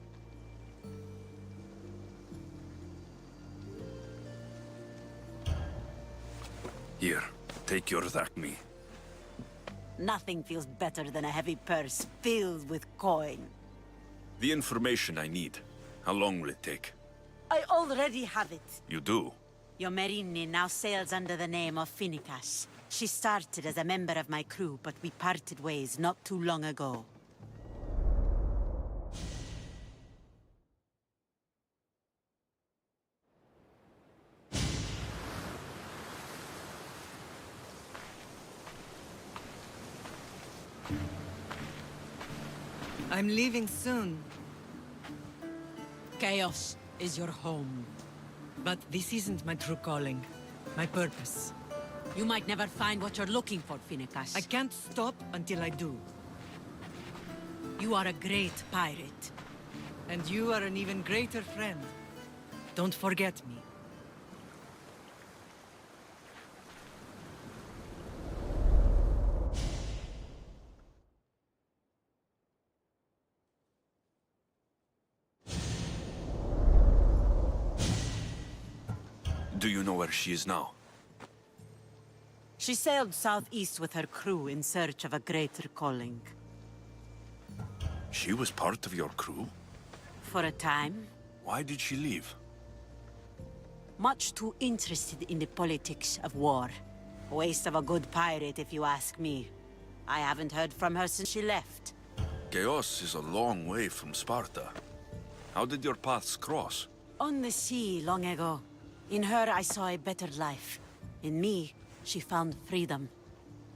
Speaker 1: Here, take your drachmi.
Speaker 16: Nothing feels better than a heavy purse filled with coin.
Speaker 1: The information I need. How long will it take?
Speaker 16: I already have it.
Speaker 1: You do?
Speaker 16: Your Merini now sails under the name of Finikas. She started as a member of my crew, but we parted ways not too long ago.
Speaker 19: I'm leaving soon. Chaos is your home.
Speaker 18: But this isn't my true calling. My purpose.
Speaker 19: You might never find what you're looking for, Finicus.
Speaker 18: I can't stop until I do. You are a great pirate. And you are an even greater friend. Don't forget me.
Speaker 1: Do you know where she is now?
Speaker 19: She sailed southeast with her crew in search of a greater calling.
Speaker 1: She was part of your crew?
Speaker 19: For a time.
Speaker 1: Why did she leave?
Speaker 19: Much too interested in the politics of war. A waste of a good pirate, if you ask me. I haven't heard from her since she left.
Speaker 1: Chaos is a long way from Sparta. How did your paths cross?
Speaker 19: On the sea, long ago. In her, I saw a better life. In me, she found freedom.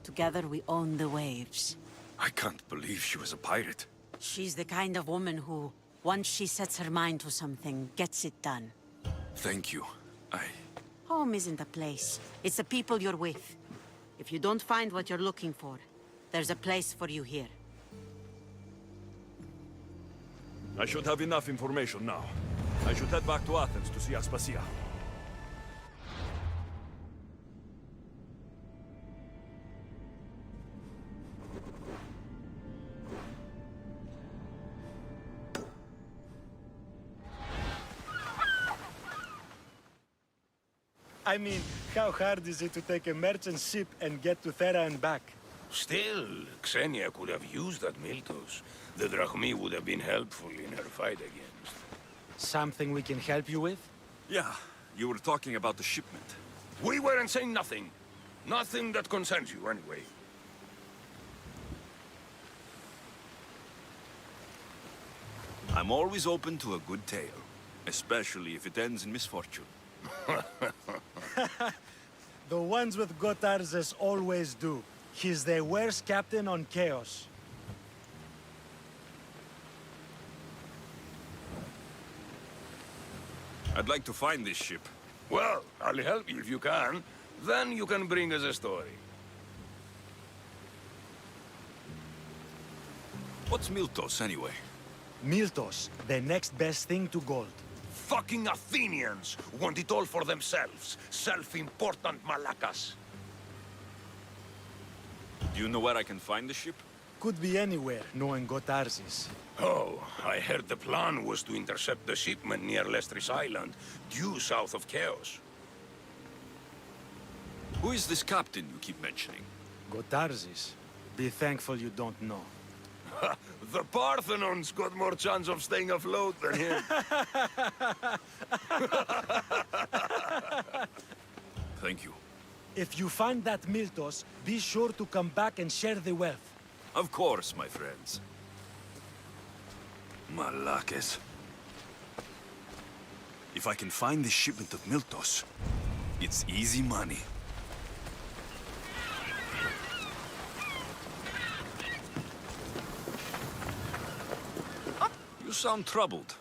Speaker 19: Together, we own the waves.
Speaker 1: I can't believe she was a pirate.
Speaker 19: She's the kind of woman who, once she sets her mind to something, gets it done.
Speaker 1: Thank you.
Speaker 19: Home isn't a place. It's the people you're with. If you don't find what you're looking for, there's a place for you here.
Speaker 1: I should have enough information now. I should head back to Athens to see Aspasia.
Speaker 17: I mean, how hard is it to take a merchant ship and get to Thera and back?
Speaker 21: Still, Xenia could have used that Miltos. The Drachmi would have been helpful in her fight against.
Speaker 17: Something we can help you with?
Speaker 1: Yeah, you were talking about the shipment.
Speaker 21: We weren't saying nothing. Nothing that concerns you, anyway.
Speaker 1: I'm always open to a good tale, especially if it ends in misfortune.
Speaker 17: The ones with Gotarzes always do. He's the worst captain on Chaos.
Speaker 1: I'd like to find this ship.
Speaker 21: Well, I'll help you if you can. Then you can bring us a story.
Speaker 1: What's Miltos, anyway?
Speaker 17: Miltos, the next best thing to gold.
Speaker 21: Fucking Athenians want it all for themselves. Self-important malacas.
Speaker 1: Do you know where I can find the ship?
Speaker 17: Could be anywhere, knowing Gotarzes.
Speaker 21: Oh, I heard the plan was to intercept the shipment near Lestris Island, due south of Chaos.
Speaker 1: Who is this captain you keep mentioning?
Speaker 17: Gotarzes. Be thankful you don't know.
Speaker 21: The Parthenon's got more chance of staying afloat than him.
Speaker 1: Thank you.
Speaker 17: If you find that Miltos, be sure to come back and share the wealth.
Speaker 1: Of course, my friends. Malakes. If I can find the shipment of Miltos, it's easy money. You sound troubled.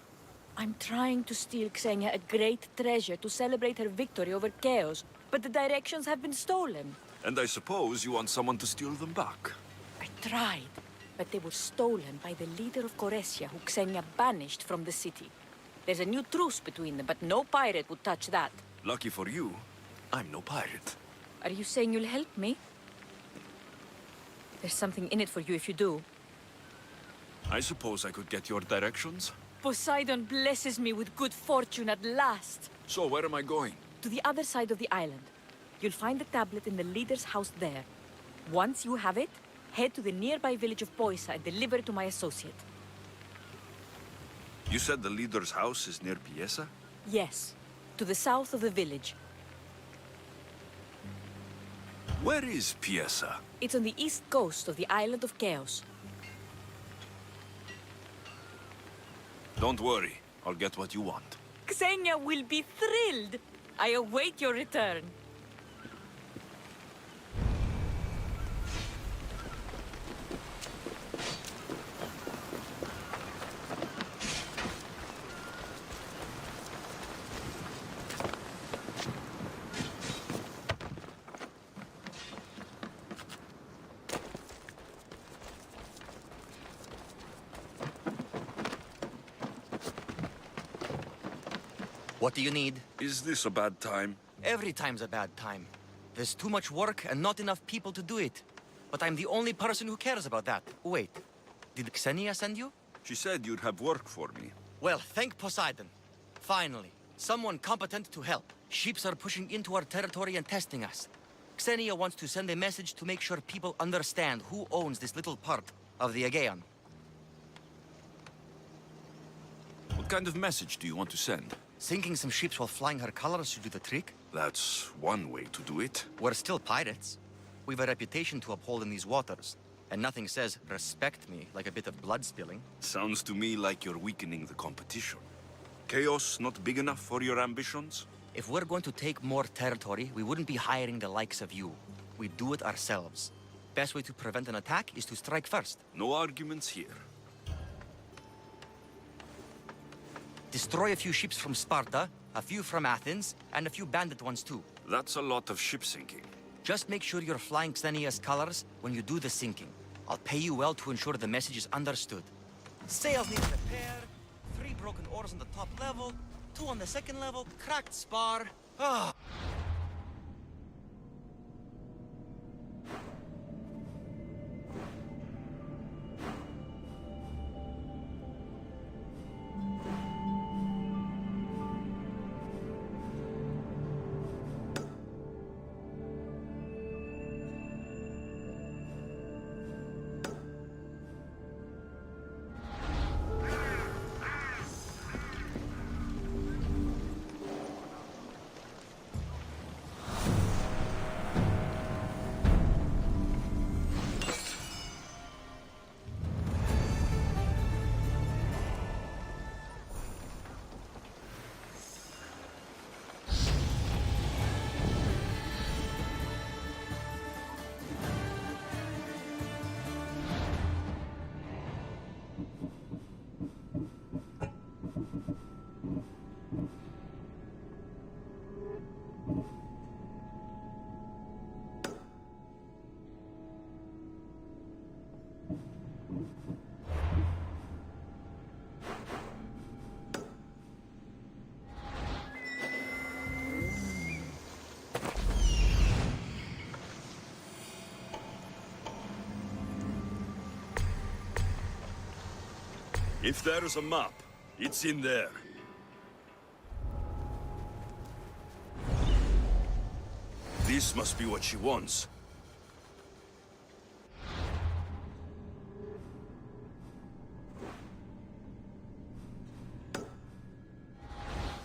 Speaker 23: I'm trying to steal Xenia a great treasure to celebrate her victory over Chaos, but the directions have been stolen.
Speaker 1: And I suppose you want someone to steal them back.
Speaker 23: I tried, but they were stolen by the leader of Koressia, who Xenia banished from the city. There's a new truce between them, but no pirate would touch that.
Speaker 1: Lucky for you, I'm no pirate.
Speaker 23: Are you saying you'll help me? There's something in it for you if you do.
Speaker 1: I suppose I could get your directions?
Speaker 23: Poseidon blesses me with good fortune at last.
Speaker 1: So where am I going?
Speaker 23: To the other side of the island. You'll find the tablet in the leader's house there. Once you have it, head to the nearby village of Poisa and deliver it to my associate.
Speaker 1: You said the leader's house is near Piesa?
Speaker 23: Yes, to the south of the village.
Speaker 1: Where is Piesa?
Speaker 23: It's on the east coast of the island of Chaos.
Speaker 1: Don't worry, I'll get what you want.
Speaker 23: Xenia will be thrilled. I await your return.
Speaker 2: What do you need?
Speaker 1: Is this a bad time?
Speaker 2: Every time's a bad time. There's too much work and not enough people to do it. But I'm the only person who cares about that. Wait, did Xenia send you?
Speaker 1: She said you'd have work for me.
Speaker 2: Well, thank Poseidon. Finally, someone competent to help. Ships are pushing into our territory and testing us. Xenia wants to send a message to make sure people understand who owns this little part of the Aegean.
Speaker 1: What kind of message do you want to send?
Speaker 2: Sinking some ships while flying her colors should do the trick.
Speaker 1: That's one way to do it.
Speaker 2: We're still pirates. We've a reputation to uphold in these waters. And nothing says, respect me, like a bit of blood spilling.
Speaker 1: Sounds to me like you're weakening the competition. Chaos not big enough for your ambitions?
Speaker 2: If we're going to take more territory, we wouldn't be hiring the likes of you. We'd do it ourselves. Best way to prevent an attack is to strike first.
Speaker 1: No arguments here.
Speaker 2: Destroy a few ships from Sparta, a few from Athens, and a few bandit ones too.
Speaker 1: That's a lot of ship sinking.
Speaker 2: Just make sure you're flying Xenia's colors when you do the sinking. I'll pay you well to ensure the message is understood. Sails need repair, 3 broken oars on the top level, 2 on the second level, cracked spar. Ah.
Speaker 1: If there's a map, it's in there. This must be what she wants.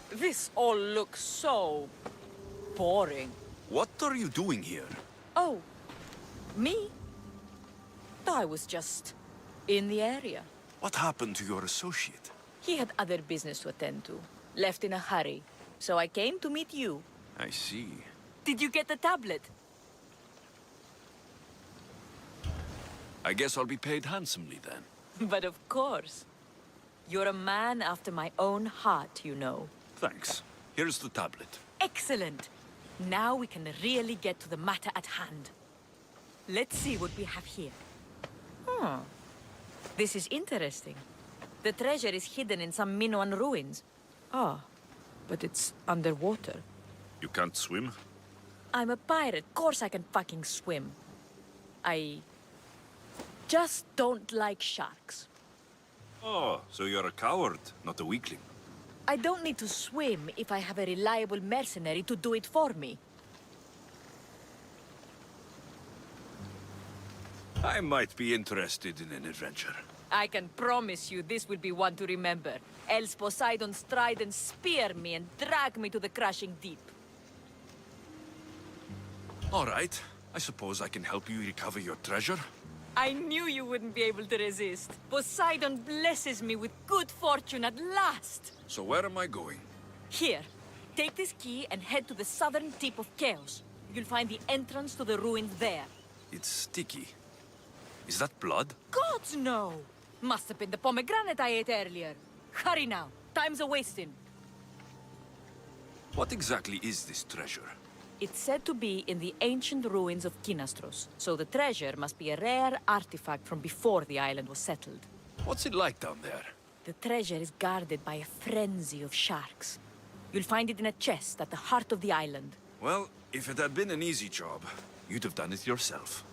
Speaker 5: This all looks so boring.
Speaker 1: What are you doing here?
Speaker 5: Oh, me? I was just in the area.
Speaker 1: What happened to your associate?
Speaker 5: He had other business to attend to. Left in a hurry. So I came to meet you.
Speaker 1: I see.
Speaker 5: Did you get the tablet?
Speaker 1: I guess I'll be paid handsomely then.
Speaker 5: But of course. You're a man after my own heart, you know.
Speaker 1: Thanks. Here's the tablet.
Speaker 5: Excellent. Now we can really get to the matter at hand. Let's see what we have here. This is interesting. The treasure is hidden in some Minoan ruins. Ah, but it's underwater.
Speaker 1: You can't swim?
Speaker 5: I'm a pirate. Of course I can fucking swim. I just don't like sharks.
Speaker 1: Oh, so you're a coward, not a weakling.
Speaker 5: I don't need to swim if I have a reliable mercenary to do it for me.
Speaker 1: I might be interested in an adventure.
Speaker 5: I can promise you this will be one to remember. Else Poseidon's trident spear me and drag me to the crashing deep.
Speaker 1: All right. I suppose I can help you recover your treasure.
Speaker 5: I knew you wouldn't be able to resist. Poseidon blesses me with good fortune at last.
Speaker 1: So where am I going?
Speaker 5: Here, take this key and head to the southern tip of Chaos. You'll find the entrance to the ruins there.
Speaker 1: It's sticky. Is that blood?
Speaker 5: Gods, no! Must have been the pomegranate I ate earlier. Hurry now. Time's a-wasting.
Speaker 1: What exactly is this treasure?
Speaker 5: It's said to be in the ancient ruins of Kynastros, so the treasure must be a rare artifact from before the island was settled.
Speaker 1: What's it like down there?
Speaker 5: The treasure is guarded by a frenzy of sharks. You'll find it in a chest at the heart of the island.
Speaker 1: Well, if it had been an easy job, you'd have done it yourself.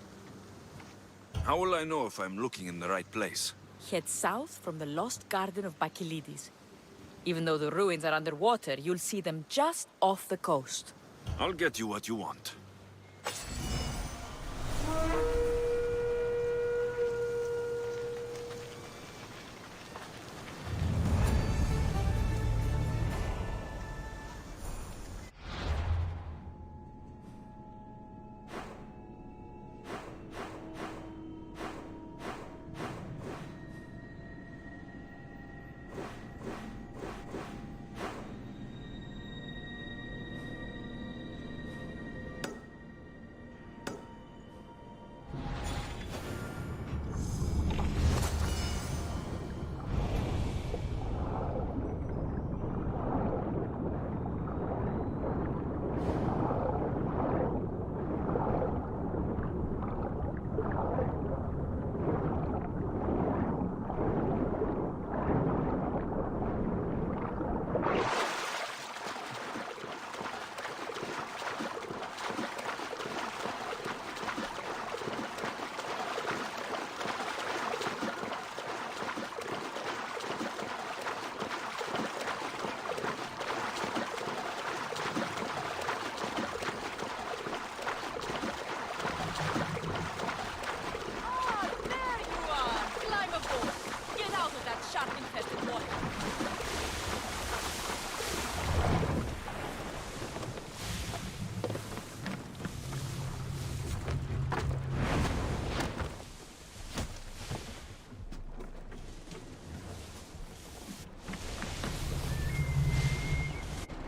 Speaker 1: How will I know if I'm looking in the right place?
Speaker 5: Head south from the lost garden of Bakilides. Even though the ruins are underwater, you'll see them just off the coast.
Speaker 1: I'll get you what you want.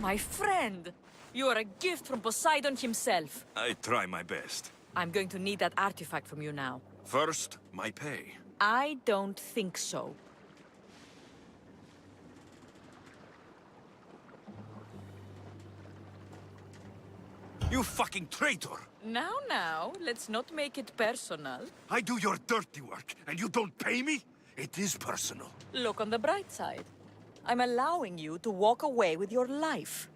Speaker 5: My friend! You are a gift from Poseidon himself.
Speaker 1: I try my best.
Speaker 5: I'm going to need that artifact from you now.
Speaker 1: First, my pay.
Speaker 5: I don't think so.
Speaker 1: You fucking traitor!
Speaker 5: Now, let's not make it personal.
Speaker 1: I do your dirty work, and you don't pay me? It is personal.
Speaker 5: Look on the bright side. I'm allowing you to walk away with your life.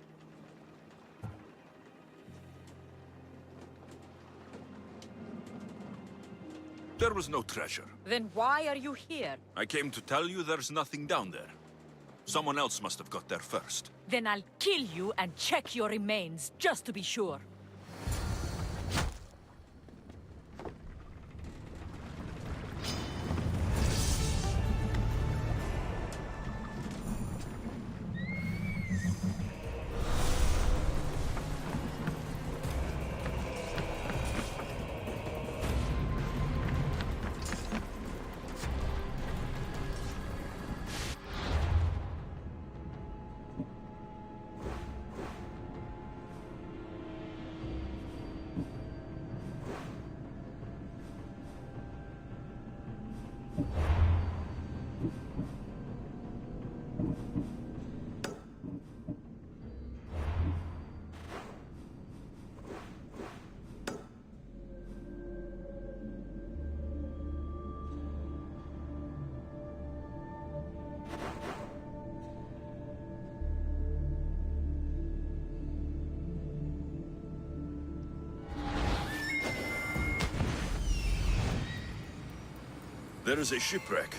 Speaker 1: There was no treasure.
Speaker 5: Then why are you here?
Speaker 1: I came to tell you there's nothing down there. Someone else must have got there first.
Speaker 5: Then I'll kill you and check your remains, just to be sure.
Speaker 1: There is a shipwreck,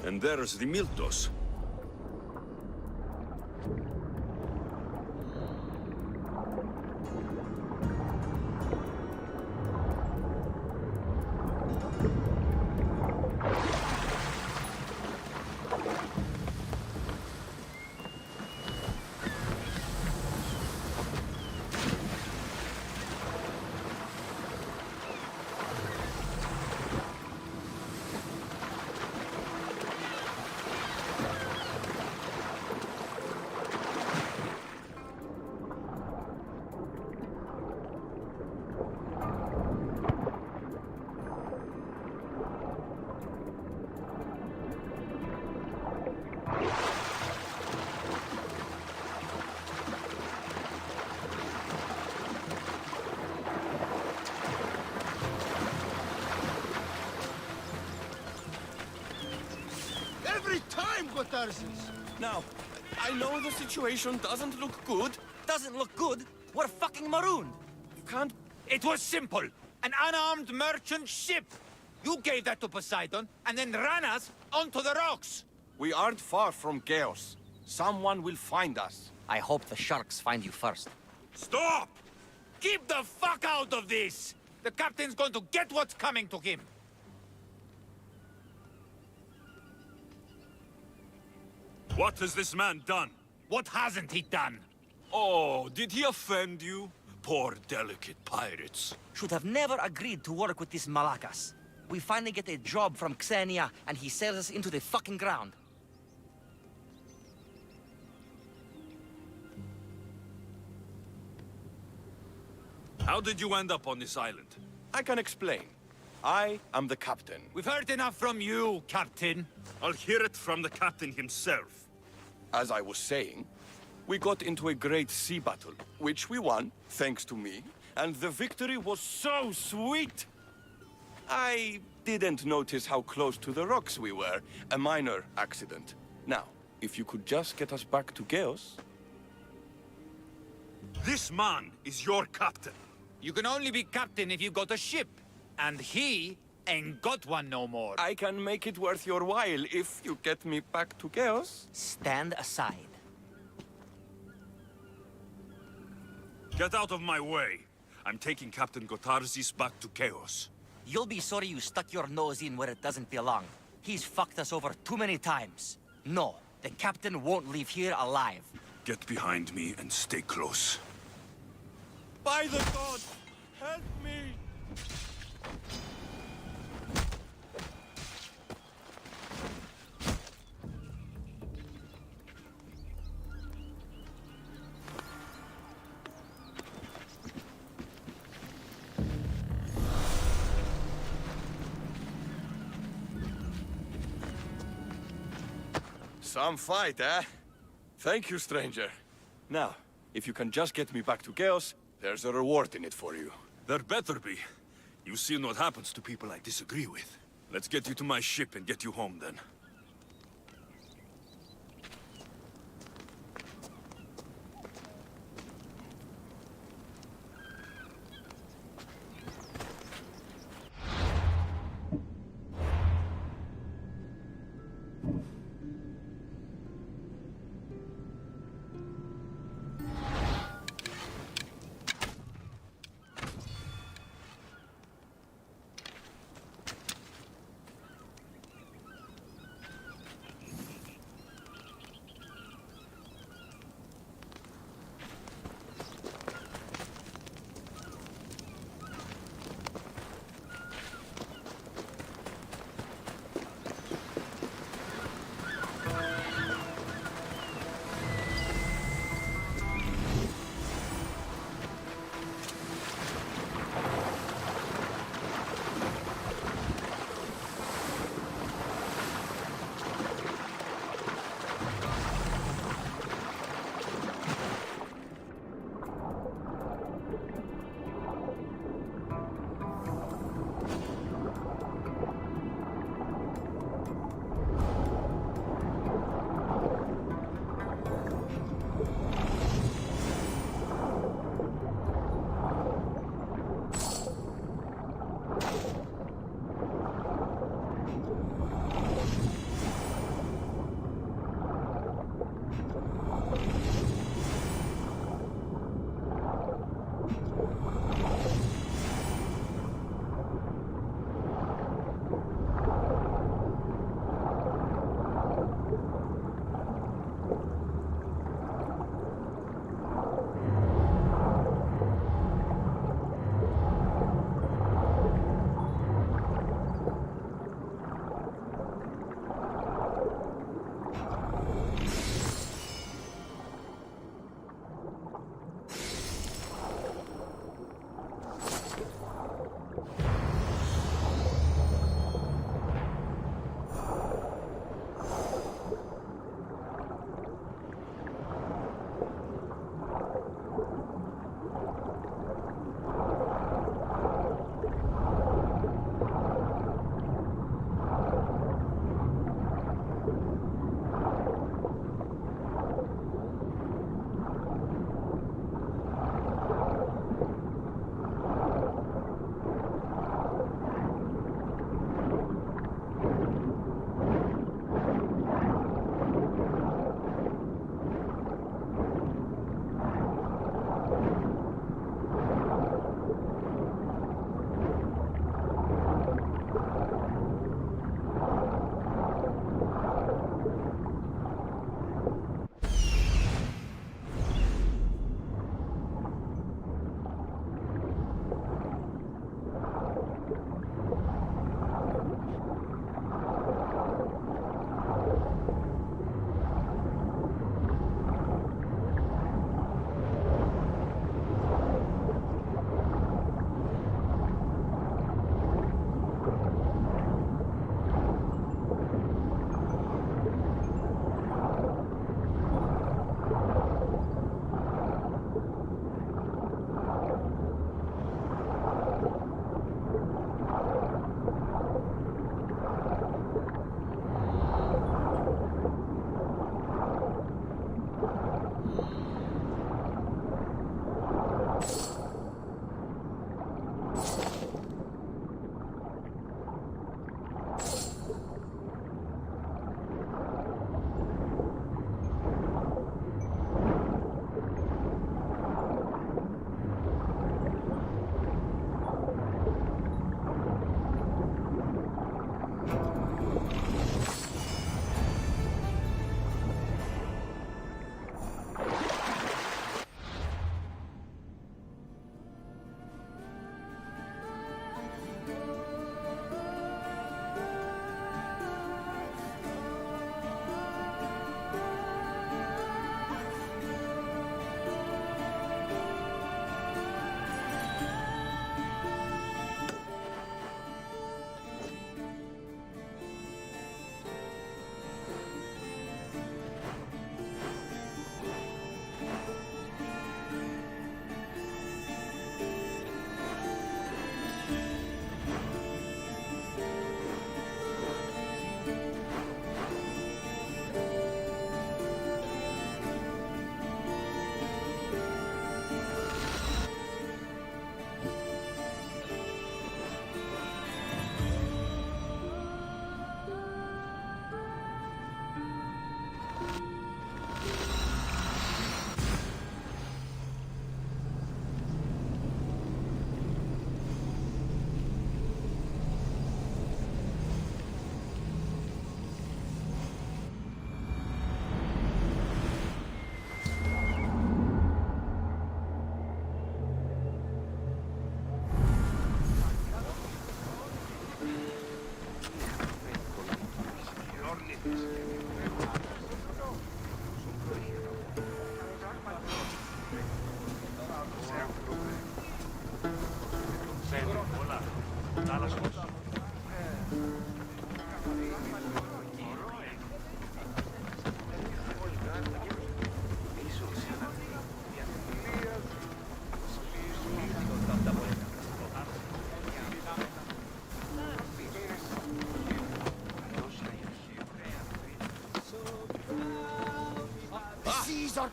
Speaker 1: and there's the Miltos.
Speaker 3: Every time, Gotarsis!
Speaker 6: Now,
Speaker 2: I know the situation doesn't look good. Doesn't look good? We're fucking marooned. You can't...
Speaker 8: It was simple. An unarmed merchant ship. You gave that to Poseidon, and then ran us onto the rocks.
Speaker 11: We aren't far from chaos. Someone will find us.
Speaker 2: I hope the sharks find you first.
Speaker 8: Stop! Keep the fuck out of this! The captain's going to get what's coming to him.
Speaker 1: What has this man done?
Speaker 8: What hasn't he done?
Speaker 1: Oh, did he offend you? Poor, delicate pirates.
Speaker 2: Should have never agreed to work with this Malakas. We finally get a job from Xenia, and he sells us into the fucking ground.
Speaker 1: How did you end up on this island?
Speaker 11: I can explain. I am the captain.
Speaker 8: We've heard enough from you, Captain.
Speaker 1: I'll hear it from the captain himself.
Speaker 11: As I was saying, we got into a great sea battle, which we won, thanks to me, and the victory was so sweet! I didn't notice how close to the rocks we were. A minor accident. Now, if you could just get us back to Chaos...
Speaker 1: This man is your captain.
Speaker 8: You can only be captain if you've got a ship. And he ain't got one no more.
Speaker 11: I can make it worth your while if you get me back to Chaos.
Speaker 2: Stand aside.
Speaker 1: Get out of my way. I'm taking Captain Gotarzis back to Chaos.
Speaker 2: You'll be sorry you stuck your nose in where it doesn't belong. He's fucked us over too many times. No, the captain won't leave here alive.
Speaker 1: Get behind me and stay close.
Speaker 11: By the gods, help me! Some fight, eh? Thank you, stranger. Now, if you can just get me back to Chaos, there's a reward in it for you.
Speaker 1: There better be. You've seen what happens to people I disagree with. Let's get you to my ship and get you home, then.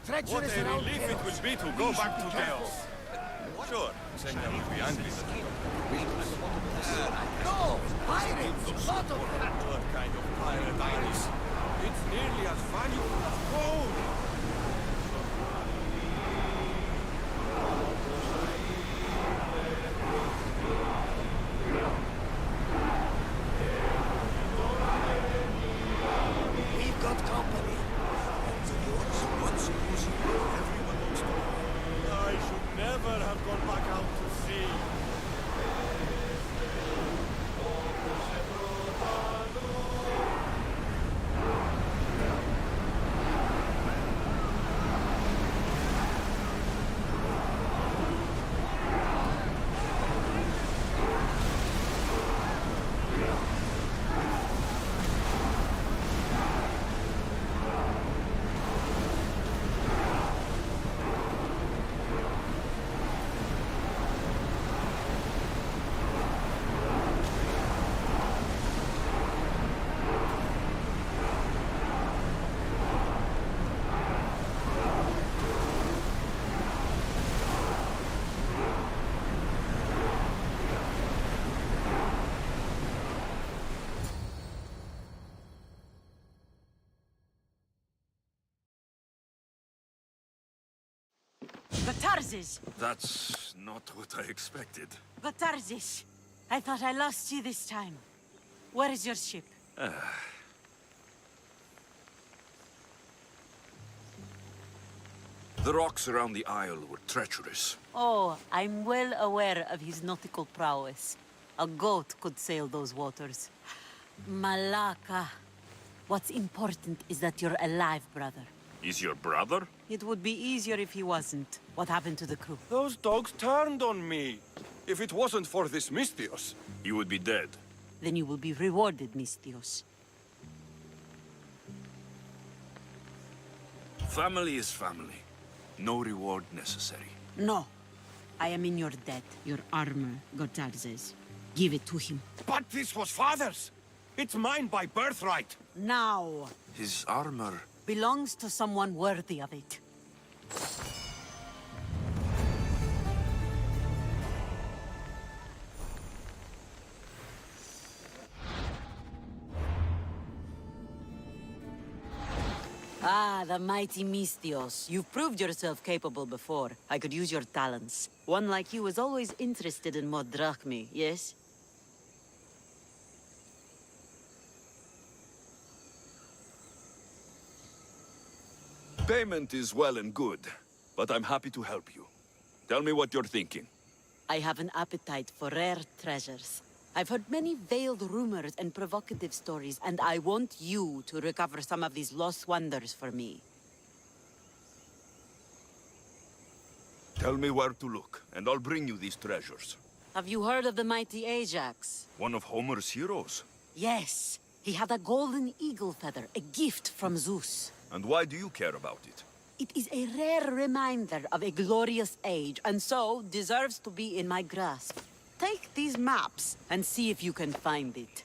Speaker 11: What a relief it will be to go back to chaos. Sure, Xenia will be angry.
Speaker 8: No! Pirates! Lot of them!
Speaker 11: What kind of pirate is? It's nearly as valuable as gold!
Speaker 8: We've got company. The yours once using everyone knows to.
Speaker 11: I should never have gone back out to sea.
Speaker 19: Gotarzes!
Speaker 1: That's not what I expected.
Speaker 19: Gotarzes! I thought I lost you this time. Where is your ship?
Speaker 1: The rocks around the isle were treacherous.
Speaker 19: Oh, I'm well aware of his nautical prowess. A goat could sail those waters. Malaka. What's important is that you're alive, brother.
Speaker 1: Is your brother?
Speaker 19: It would be easier if he wasn't. What happened to the crew?
Speaker 11: Those dogs turned on me. If it wasn't for this Mystios,
Speaker 1: He would be dead.
Speaker 19: Then you will be rewarded, Mystios.
Speaker 1: Family is family. No reward necessary.
Speaker 19: No. I am in your debt. Your armor, Gotarzes. Give it to him.
Speaker 11: But this was father's! It's mine by birthright!
Speaker 19: Now!
Speaker 1: His armor...
Speaker 19: Belongs to someone worthy of it. Ah, the mighty Mystios. You've proved yourself capable before. I could use your talents. One like you is always interested in more drachmi, yes?
Speaker 1: Payment is well and good, but I'm happy to help you. Tell me what you're thinking.
Speaker 19: I have an appetite for rare treasures. I've heard many veiled rumors and provocative stories, and I want you to recover some of these lost wonders for me.
Speaker 1: Tell me where to look, and I'll bring you these treasures.
Speaker 19: Have you heard of the mighty Ajax?
Speaker 1: One of Homer's heroes?
Speaker 19: Yes. He had a golden eagle feather, a gift from Zeus.
Speaker 1: And why do you care about it?
Speaker 19: It is a rare reminder of a glorious age, and so deserves to be in my grasp. Take these maps and see if you can find it.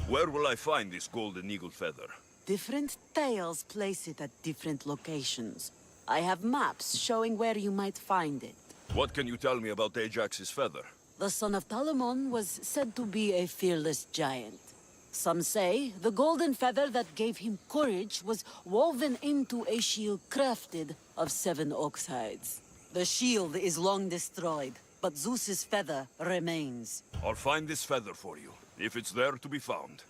Speaker 1: Where will I find this golden eagle feather?
Speaker 19: Different tales place it at different locations. I have maps showing where you might find it.
Speaker 1: What can you tell me about Ajax's feather?
Speaker 19: The son of Telamon was said to be a fearless giant. Some say the golden feather that gave him courage was woven into a shield crafted of 7 ox hides. The shield is long destroyed, but Zeus's feather remains.
Speaker 1: I'll find this feather for you, if it's there to be found.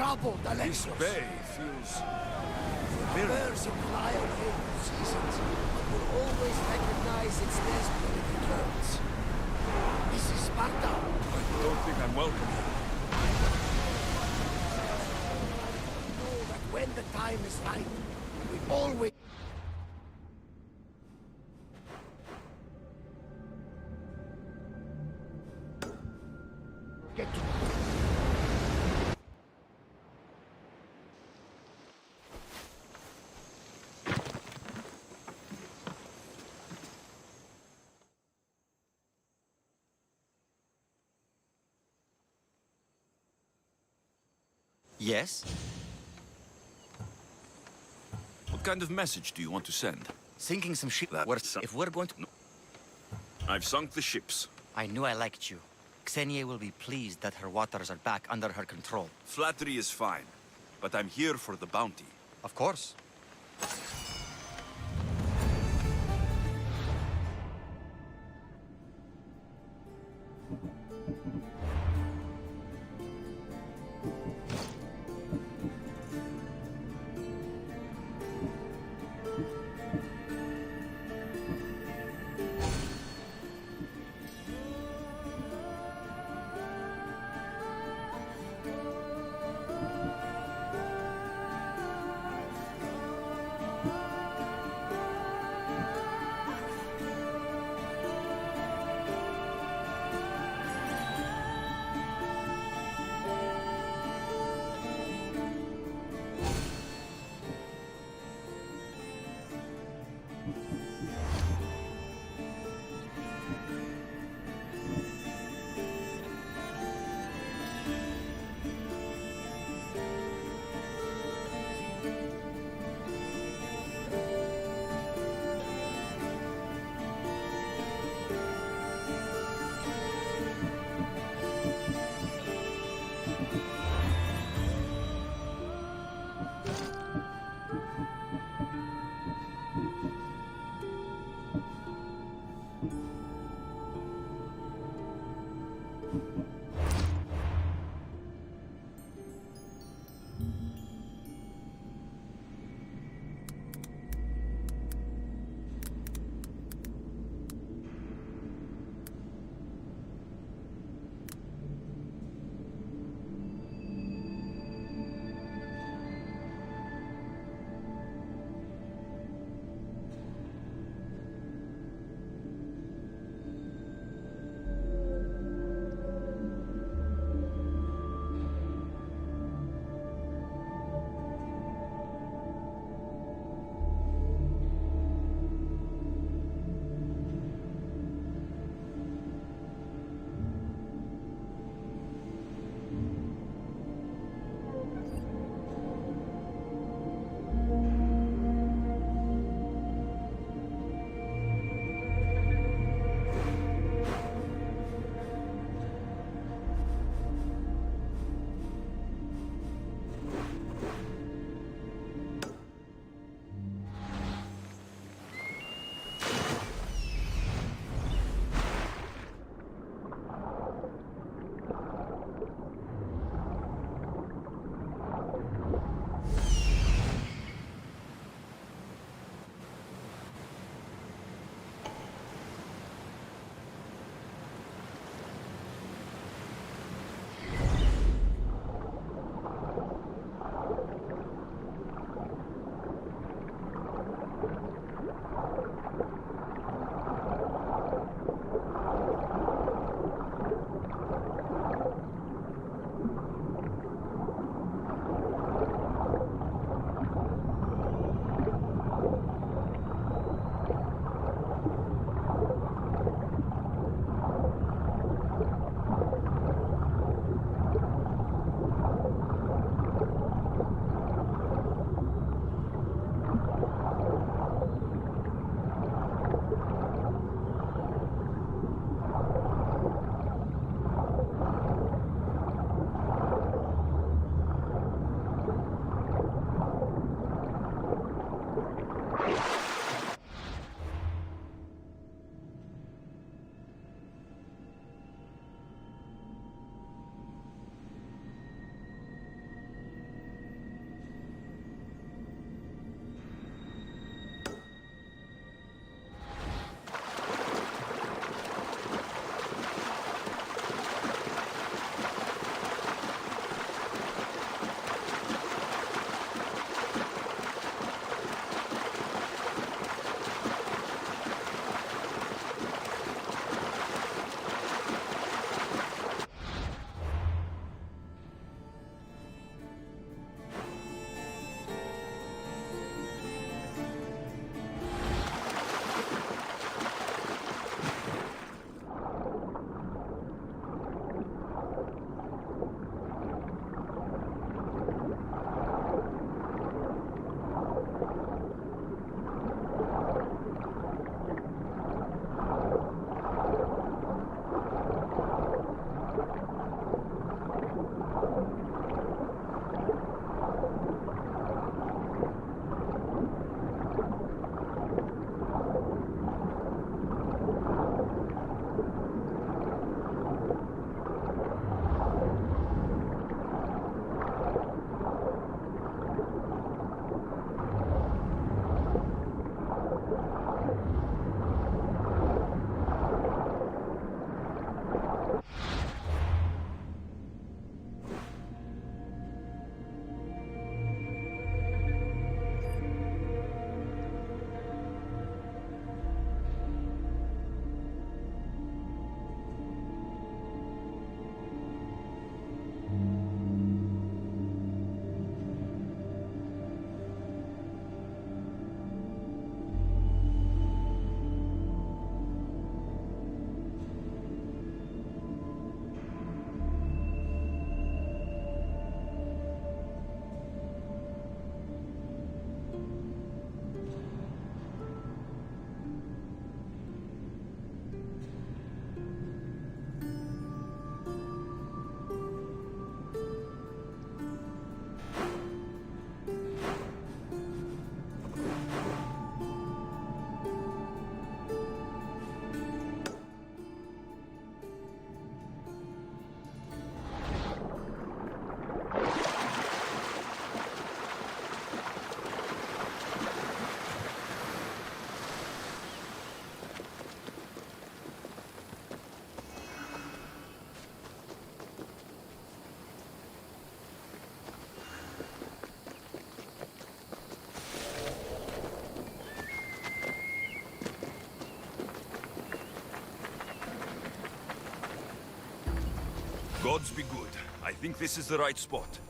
Speaker 13: troubled,
Speaker 1: This
Speaker 13: Alexios.
Speaker 1: bay feels
Speaker 13: The
Speaker 1: familiar.
Speaker 13: birds fly away through seasons, but will always recognize its nest when it returns. This is Sparta.
Speaker 1: I don't think I'm welcome here.
Speaker 13: Know that when the time is right, we always... get to...
Speaker 2: Yes?
Speaker 1: What kind of message do you want to send?
Speaker 2: Sinking some ship. If we're going to...
Speaker 1: I've sunk the ships.
Speaker 2: I knew I liked you. Xenia will be pleased that her waters are back under her control.
Speaker 1: Flattery is fine, but I'm here for the bounty.
Speaker 2: Of course.
Speaker 1: gods be good. I think this is the right spot.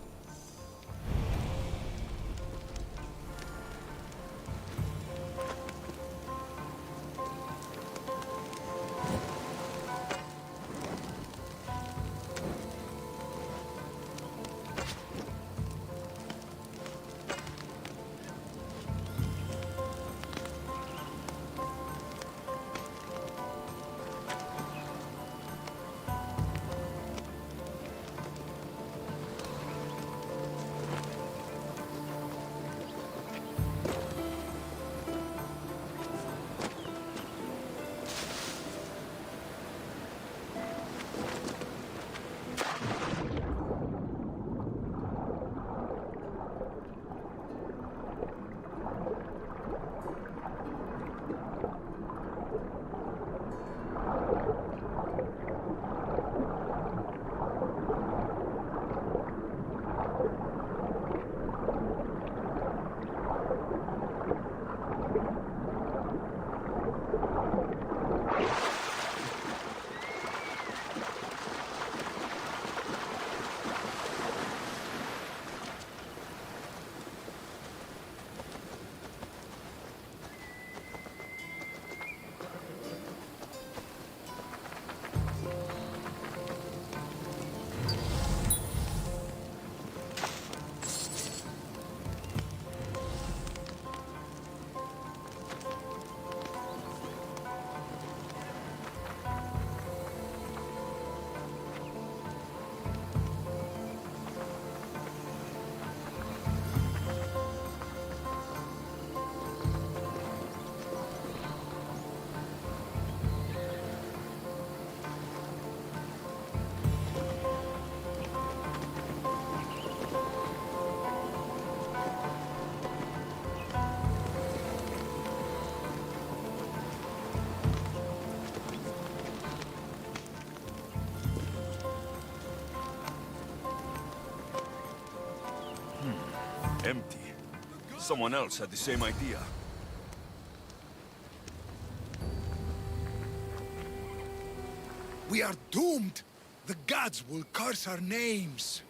Speaker 1: Empty. Someone else had the same idea.
Speaker 14: We are doomed! The gods will curse our names!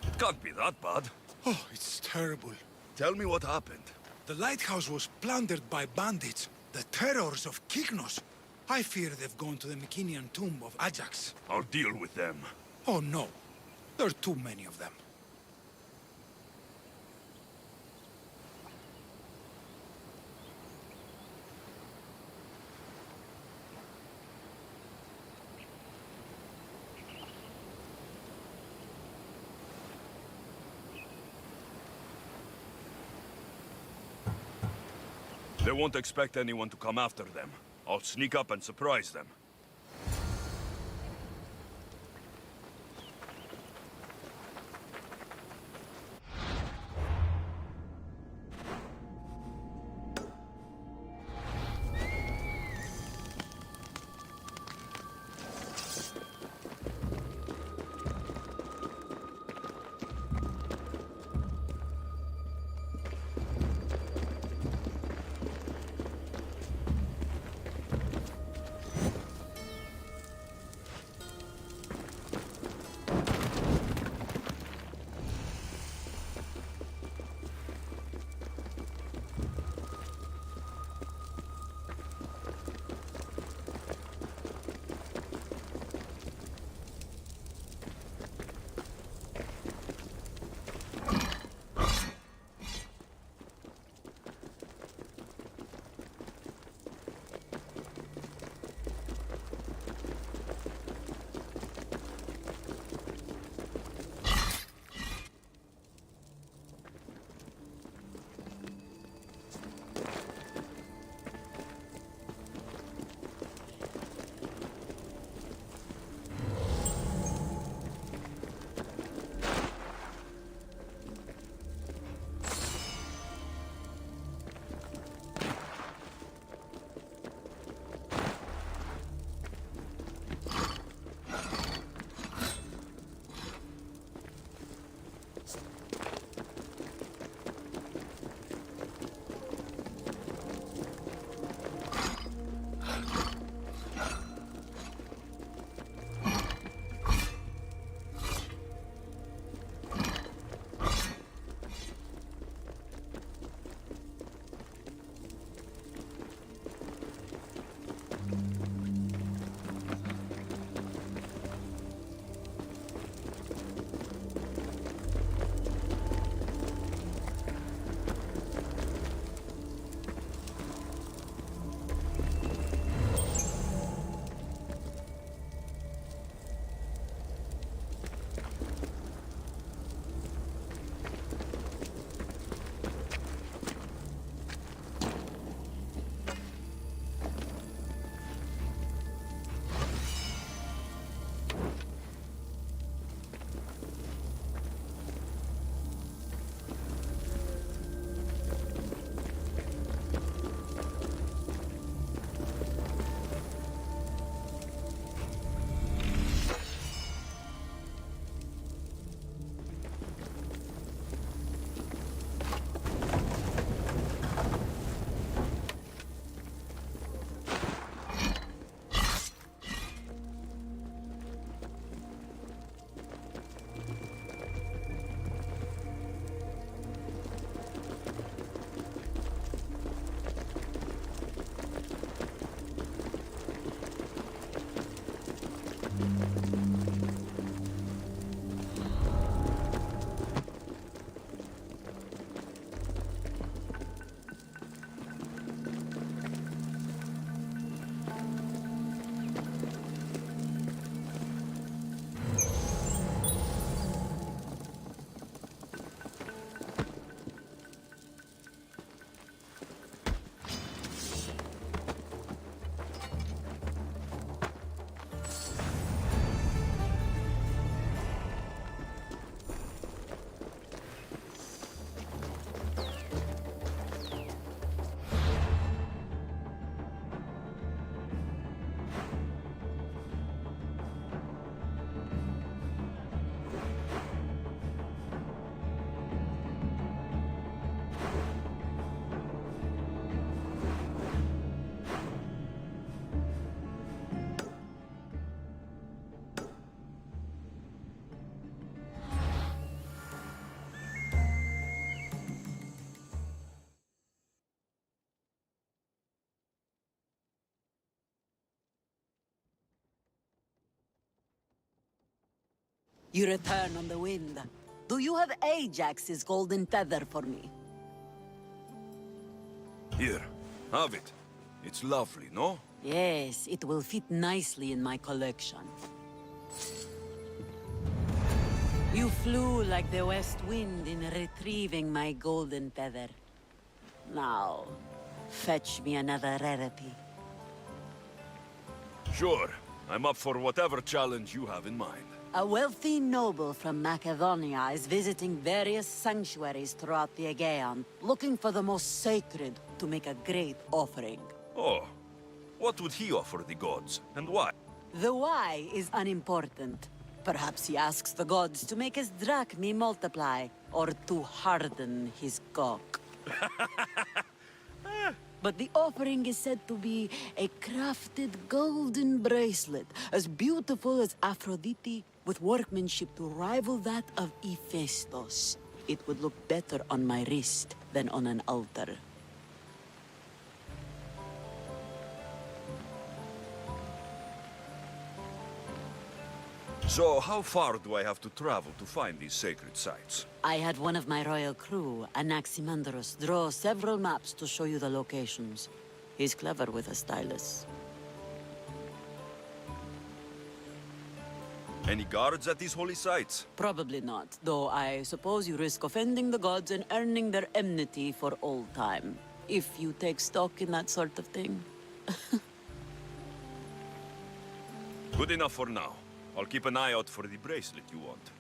Speaker 1: It can't be that bad.
Speaker 14: Oh, it's terrible.
Speaker 1: Tell me what happened.
Speaker 14: The lighthouse was plundered by bandits. The terrors of Kyknos. I fear they've gone to the Mycenaean tomb of Ajax.
Speaker 1: I'll deal with them.
Speaker 14: Oh no. There are too many of them.
Speaker 1: They won't expect anyone to come after them. I'll sneak up and surprise them.
Speaker 19: You return on the wind. Do you have Ajax's golden feather for me?
Speaker 1: Here, have it. It's lovely, no?
Speaker 19: Yes, it will fit nicely in my collection. You flew like the west wind in retrieving my golden feather. Now, fetch me another rarity.
Speaker 1: Sure. I'm up for whatever challenge you have in mind.
Speaker 19: A wealthy noble from Macedonia is visiting various sanctuaries throughout the Aegean, looking for the most sacred to make a great offering.
Speaker 1: Oh. What would he offer the gods, and why?
Speaker 19: The why is unimportant. Perhaps he asks the gods to make his drachmi multiply, or to harden his cock. But the offering is said to be a crafted golden bracelet, as beautiful as Aphrodite, with workmanship to rival that of Hephaestus. It would look better on my wrist than on an altar.
Speaker 1: So, how far do I have to travel to find these sacred sites?
Speaker 19: I had one of my royal crew, Anaximandros, draw several maps to show you the locations. He's clever with a stylus.
Speaker 1: Any guards at these holy sites?
Speaker 19: Probably not, though I suppose you risk offending the gods and earning their enmity for all time. If you take stock in that sort of thing.
Speaker 1: Good enough for now. I'll keep an eye out for the bracelet you want.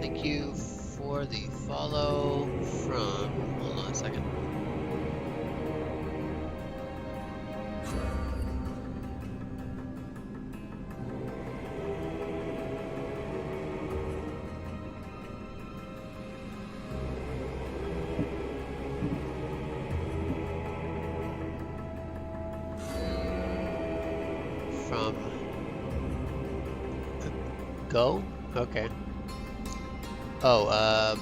Speaker 7: Thank you for the follow from... Hold on a second. From... Go? Okay. Oh,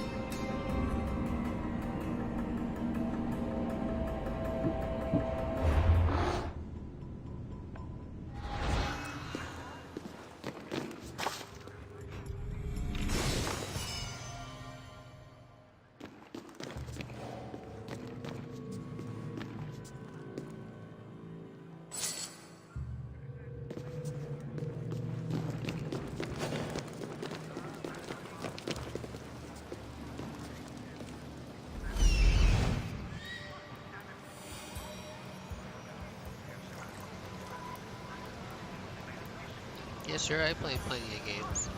Speaker 7: yeah, sure, I play plenty of games.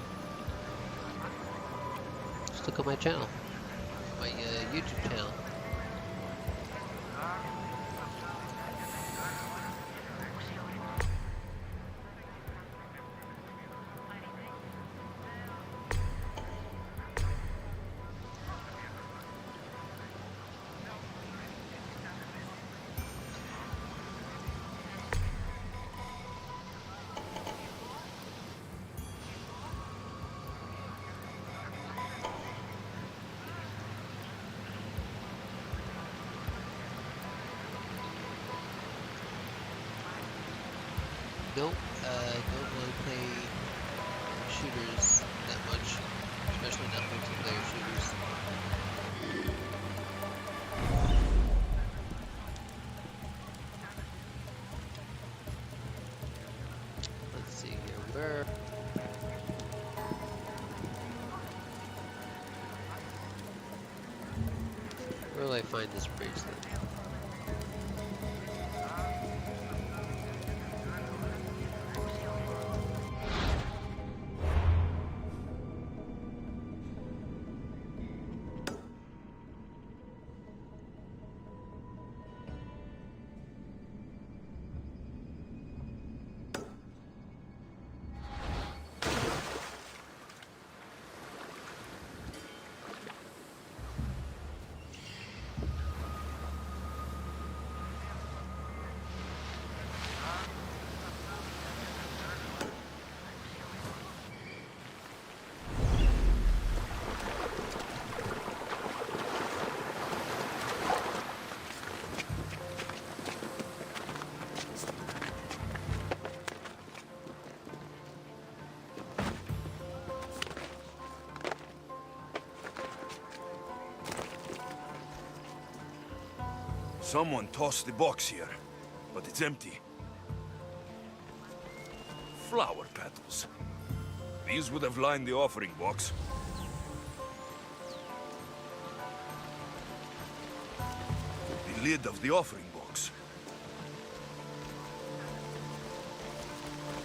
Speaker 7: look at my channel, my YouTube channel. Nope, don't really play shooters that much, especially not multiplayer shooters. Let's see here, where will I find this bracelet?
Speaker 1: Someone tossed the box here, but it's empty. Flower petals. These would have lined the offering box. The lid of the offering box.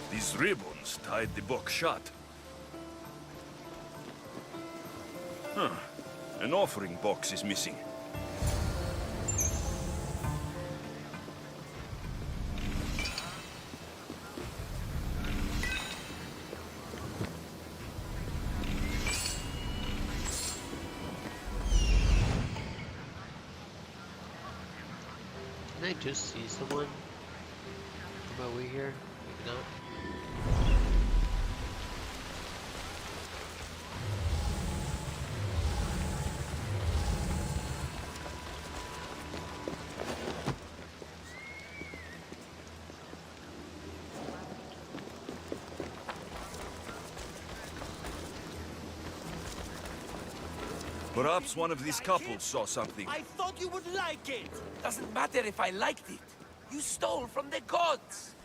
Speaker 1: These ribbons tied the box shut. Huh. An offering box is missing. Can I just see someone on my way here? Maybe not. Perhaps one of these couples saw something.
Speaker 8: I thought you would like it!
Speaker 21: Doesn't matter if I liked it. You stole from the gods.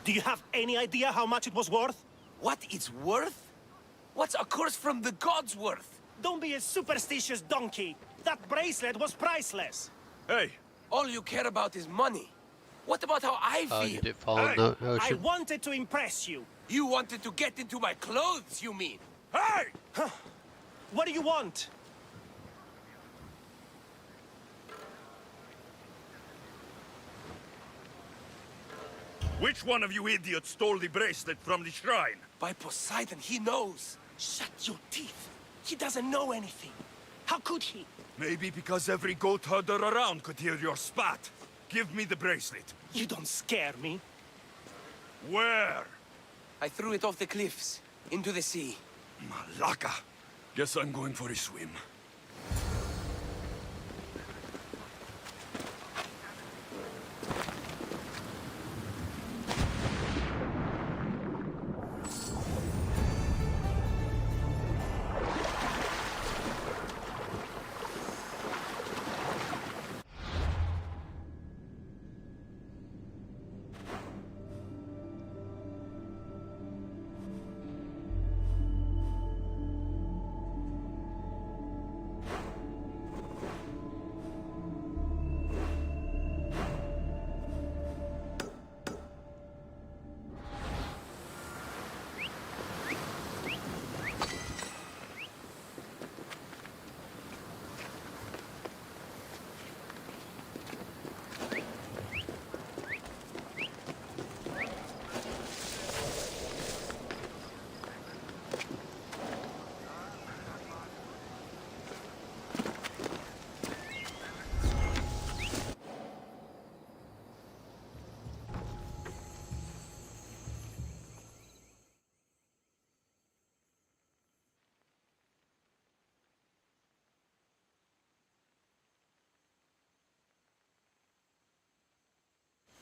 Speaker 8: Do you have any idea how much it was worth?
Speaker 21: What it's worth? What's a curse from the gods worth?
Speaker 8: Don't be a superstitious donkey. That bracelet was priceless.
Speaker 1: Hey!
Speaker 21: All you care about is money. What about how I feel?
Speaker 7: You did fall in the
Speaker 8: I
Speaker 7: ocean.
Speaker 8: wanted to impress you.
Speaker 21: You wanted to get into my clothes, you mean?
Speaker 8: Hey! Huh. What do you want?
Speaker 1: Which one of you idiots stole the bracelet from the shrine?
Speaker 21: By Poseidon, he knows.
Speaker 8: Shut your teeth. He doesn't know anything. How could he?
Speaker 1: Maybe because every goat herder around could hear your spat. Give me the bracelet.
Speaker 8: You don't scare me.
Speaker 1: Where?
Speaker 21: I threw it off the cliffs, into the sea.
Speaker 1: Malaka. Guess I'm going for a swim.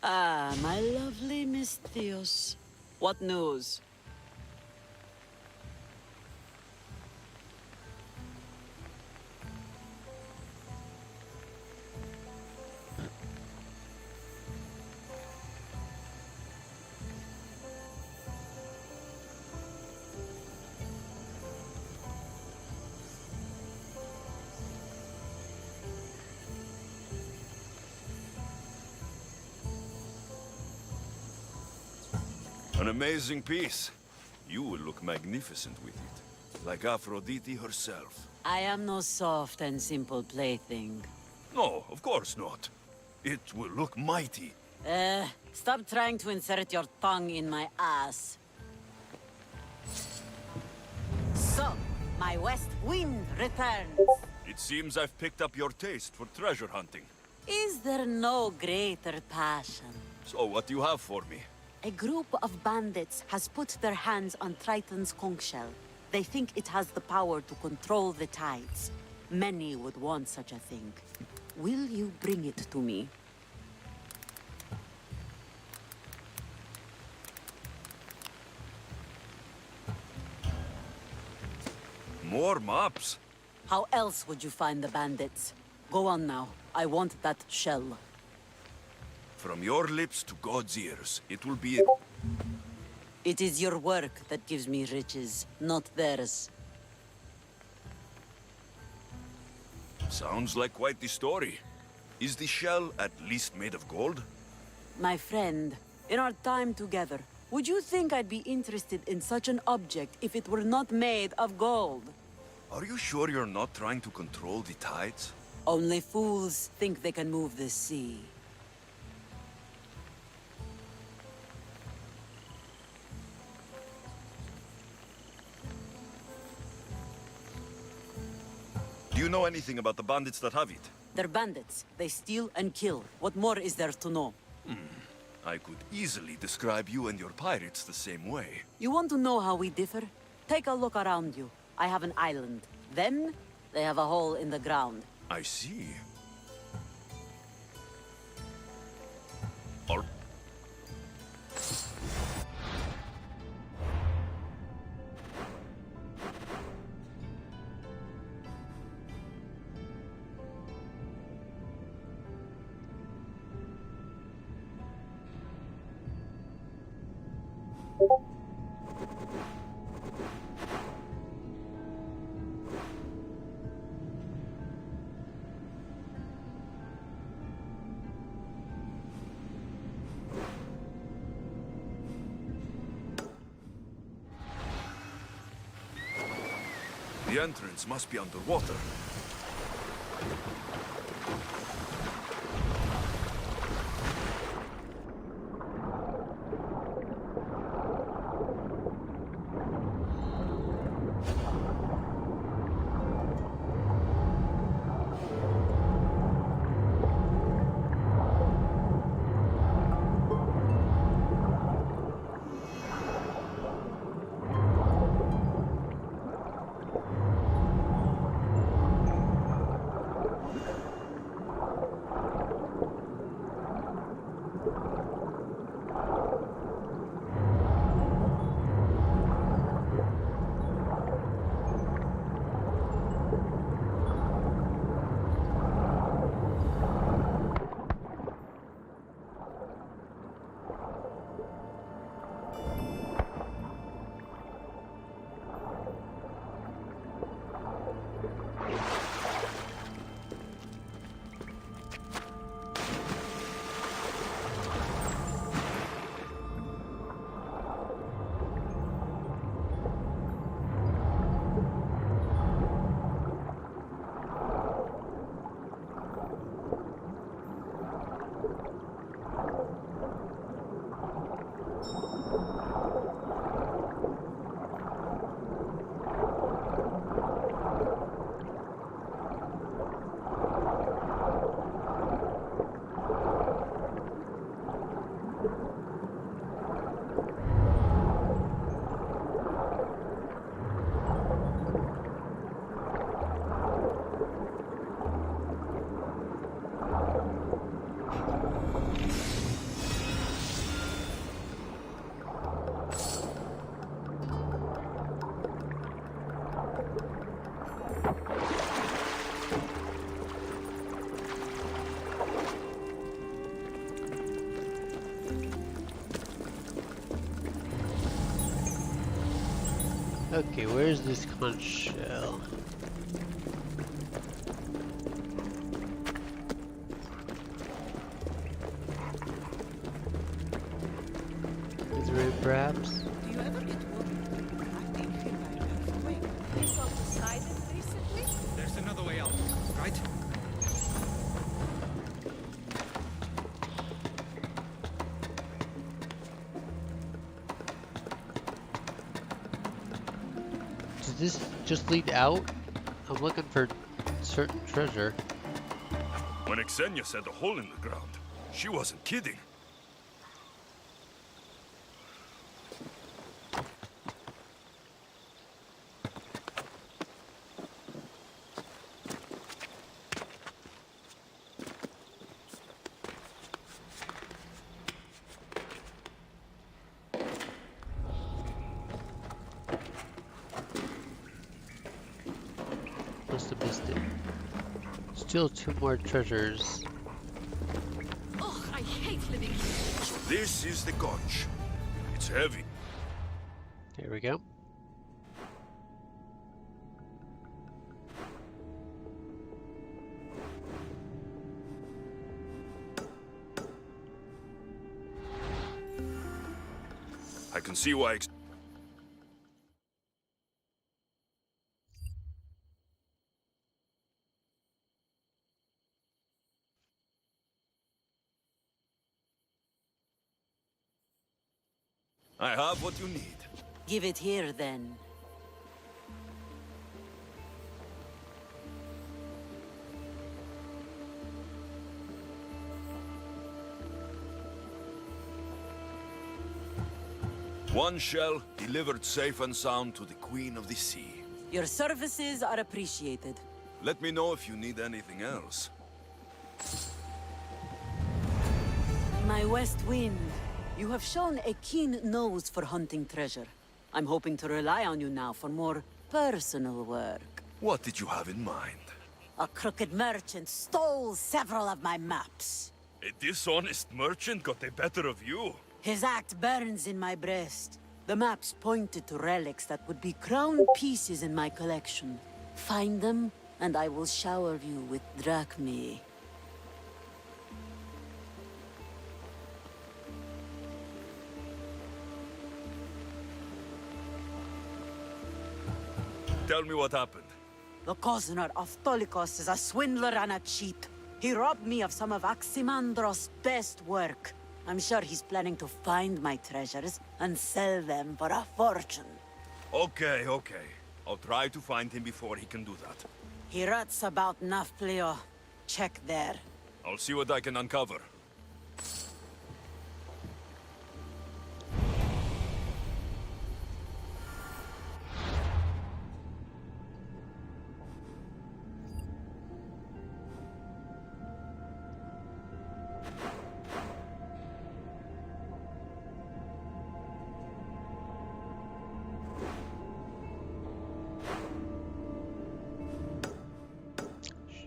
Speaker 19: Ah, my lovely Miss Theos. What news?
Speaker 1: An amazing piece. You will look magnificent with it. Like Aphrodite herself.
Speaker 19: I am no soft and simple plaything.
Speaker 1: No, of course not. It will look mighty.
Speaker 19: Stop trying to insert your tongue in my ass. So, my west wind returns.
Speaker 1: It seems I've picked up your taste for treasure hunting.
Speaker 19: Is there no greater passion?
Speaker 1: So what do you have for me?
Speaker 19: A group of bandits has put their hands on Triton's conch shell. They think it has the power to control the tides. Many would want such a thing. Will you bring it to me?
Speaker 1: More maps?
Speaker 19: How else would you find the bandits? Go on now. I want that shell.
Speaker 1: From your lips to God's ears, it will be...
Speaker 19: It is your work that gives me riches, not theirs.
Speaker 1: Sounds like quite the story. Is the shell at least made of gold?
Speaker 19: My friend, in our time together, would you think I'd be interested in such an object if it were not made of gold?
Speaker 1: Are you sure you're not trying to control the tides?
Speaker 19: Only fools think they can move the sea.
Speaker 1: Do you know anything about the bandits that have it?
Speaker 19: They're bandits. They steal and kill. What more is there to know?
Speaker 1: I could easily describe you and your pirates the same way.
Speaker 19: You want to know how we differ? Take a look around you. I have an island. Them, they have a hole in the ground.
Speaker 1: I see. The entrance must be underwater.
Speaker 7: Okay, where's this conch shell? Is there any perhaps?
Speaker 18: Do you ever get worried when acting environments away?
Speaker 5: You saw Poseidon recently?
Speaker 8: There's another way out, right?
Speaker 7: Does this just lead out? I'm looking for certain treasure.
Speaker 1: When Xenia said a hole in the ground, she wasn't kidding.
Speaker 7: Must have missed it. Still 2 more treasures.
Speaker 5: Oh, I hate living here.
Speaker 1: This is the conch. It's heavy.
Speaker 7: Here we go.
Speaker 1: I can see why. I have what you need.
Speaker 19: Give it here, then.
Speaker 1: One shell delivered safe and sound to the Queen of the Sea.
Speaker 19: Your services are appreciated.
Speaker 1: Let me know if you need anything else.
Speaker 19: My West Wind, you have shown a keen nose for hunting treasure. I'm hoping to rely on you now for more personal work.
Speaker 1: What did you have in mind?
Speaker 19: A crooked merchant stole several of my maps.
Speaker 1: A dishonest merchant got the better of you.
Speaker 19: His act burns in my breast. The maps pointed to relics that would be crown pieces in my collection. Find them, and I will shower you with drachmae.
Speaker 1: Tell me what happened.
Speaker 19: The cozener of Tolikos is a swindler and a cheat. He robbed me of some of Aximandros' best work. I'm sure he's planning to find my treasures and sell them for a fortune.
Speaker 1: Okay. I'll try to find him before he can do that.
Speaker 19: He rots about Nafplio. Check there.
Speaker 1: I'll see what I can uncover.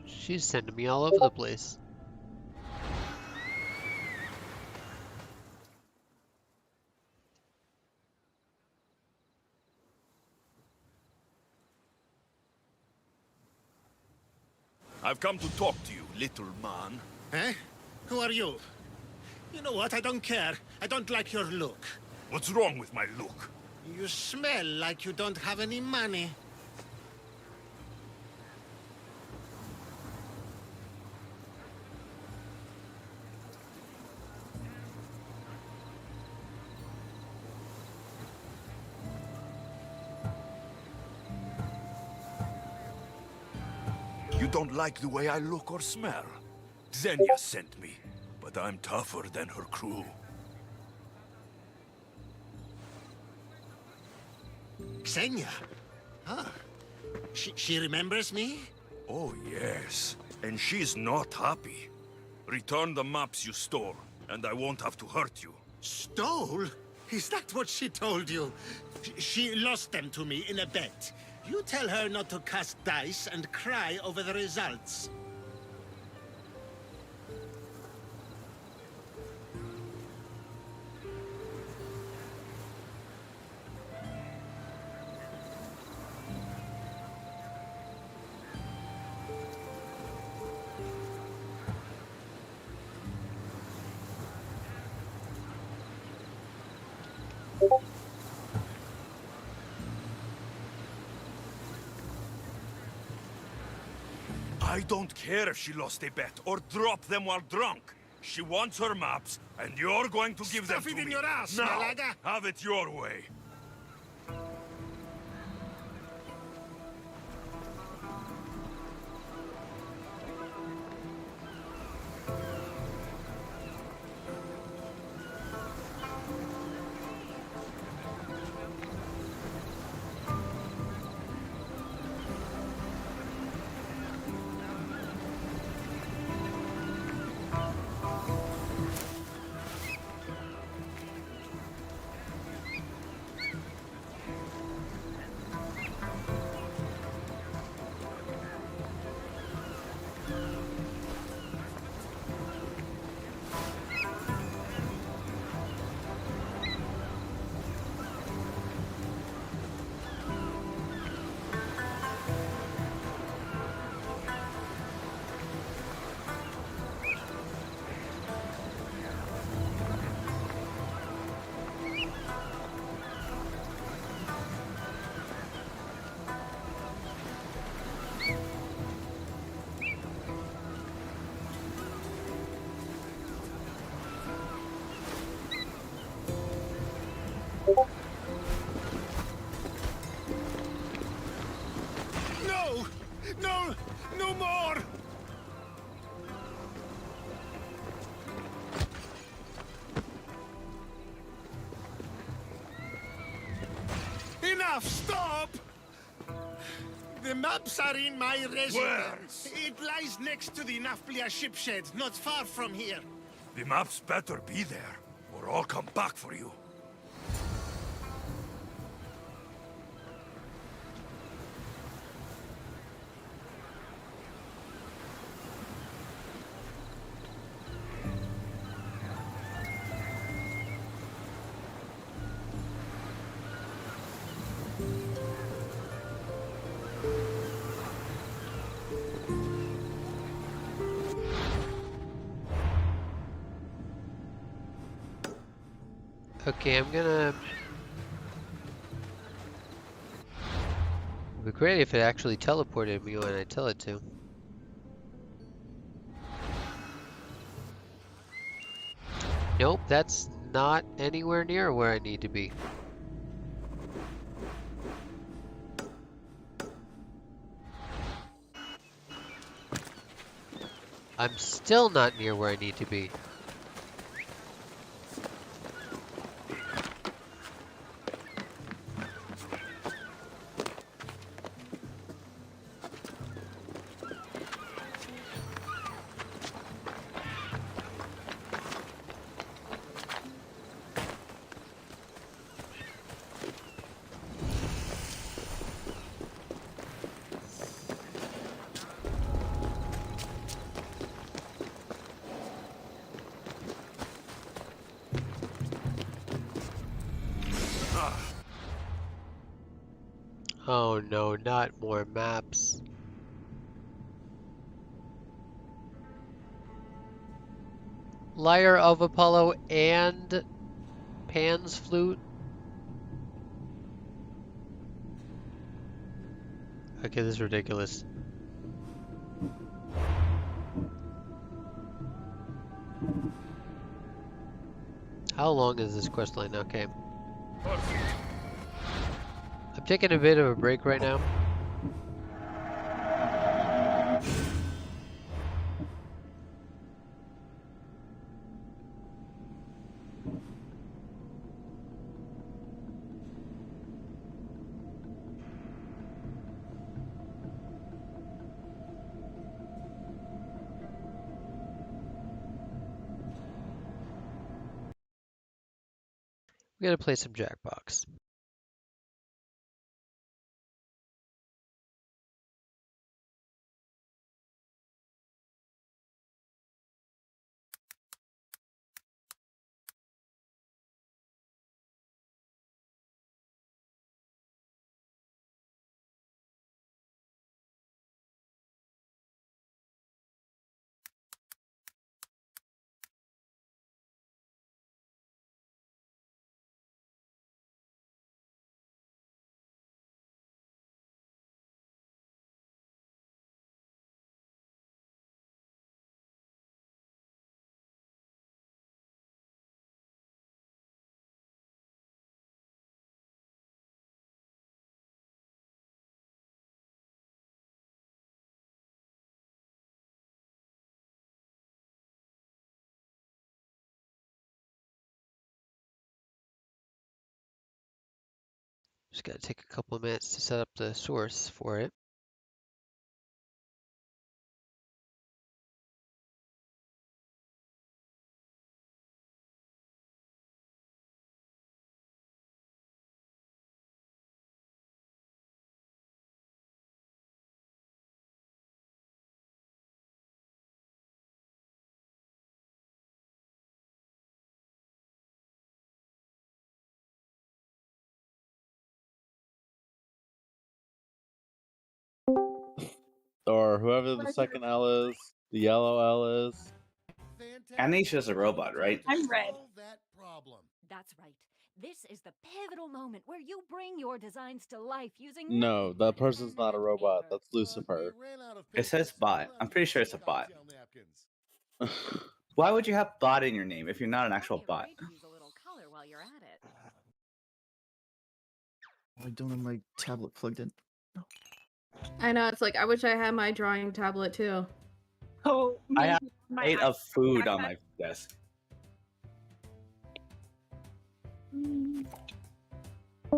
Speaker 7: She's sending me all over the place.
Speaker 1: I've come to talk to you, little man.
Speaker 10: Eh? Who are you? You know what? I don't care. I don't like your look.
Speaker 1: What's wrong with my look?
Speaker 10: You smell like you don't have any money.
Speaker 1: You don't like the way I look or smell? Xenia sent me, but I'm tougher than her crew.
Speaker 10: Xenia? Ah. She remembers me?
Speaker 1: Oh, yes. And she's not happy. Return the maps you stole, and I won't have to hurt you.
Speaker 10: Stole? Is that what she told you? She lost them to me in a bet. You tell her not to cast dice and cry over the results.
Speaker 1: I don't care if she lost a bet or dropped them while drunk. She wants her maps, and you're going to give them
Speaker 10: Stuff
Speaker 1: to
Speaker 10: it in
Speaker 1: me.
Speaker 10: your ass,
Speaker 1: now,
Speaker 10: Malaga.
Speaker 1: have it your way.
Speaker 10: No! No! No more! Enough! Stop! The maps are in my residence. It lies next to the Nafplia ship shed, not far from here.
Speaker 1: The maps better be there, or I'll come back for you.
Speaker 7: Okay, I'm gonna... It'd be great if it actually teleported me when I tell it to. Nope, that's not anywhere near where I need to be. I'm still not near where I need to be. Oh no, not more maps. Lyre of Apollo and Pan's flute. Okay, this is ridiculous. How long is this quest line? Okay. I'm taking a bit of a break right now. We gotta play some Jackbox. Just gotta take a couple of minutes to set up the source for it.
Speaker 4: Or whoever the second L is, the yellow L is.
Speaker 15: Amnesia's a robot, right?
Speaker 20: I'm red.
Speaker 24: That's right. This is the pivotal moment where you bring your designs to life using
Speaker 4: No, that person's not a robot. That's Lucifer.
Speaker 15: It says bot. I'm pretty sure it's a bot. Why would you have bot in your name if you're not an actual bot?
Speaker 25: I don't have my tablet plugged in.
Speaker 20: I know, it's like, I wish I had my drawing tablet too.
Speaker 5: Oh,
Speaker 15: I have a plate of food on my desk.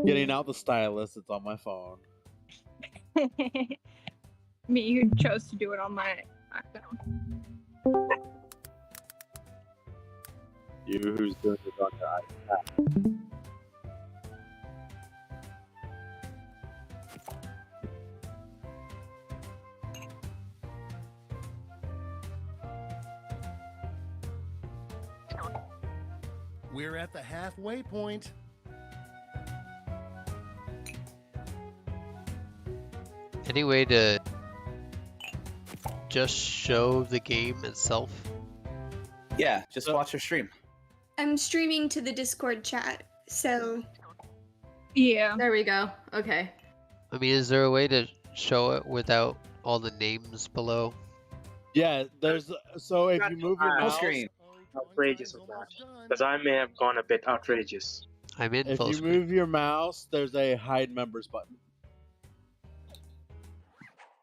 Speaker 4: Getting out the stylus, it's on my phone.
Speaker 20: Me, who chose to do it on my iPhone.
Speaker 4: You who's doing it on your iPad.
Speaker 10: We're at the halfway point.
Speaker 7: Any way to just show the game itself?
Speaker 15: Yeah, just watch your stream.
Speaker 26: I'm streaming to the Discord chat, so...
Speaker 20: Yeah. There we go. Okay.
Speaker 7: I mean, is there a way to show it without all the names below?
Speaker 4: Yeah, there's so if you move your mouse,
Speaker 27: outrageous of that, because I may have gone a bit outrageous.
Speaker 7: I'm in
Speaker 4: if
Speaker 7: full
Speaker 4: you
Speaker 7: screen.
Speaker 4: move your mouse, there's a hide members button.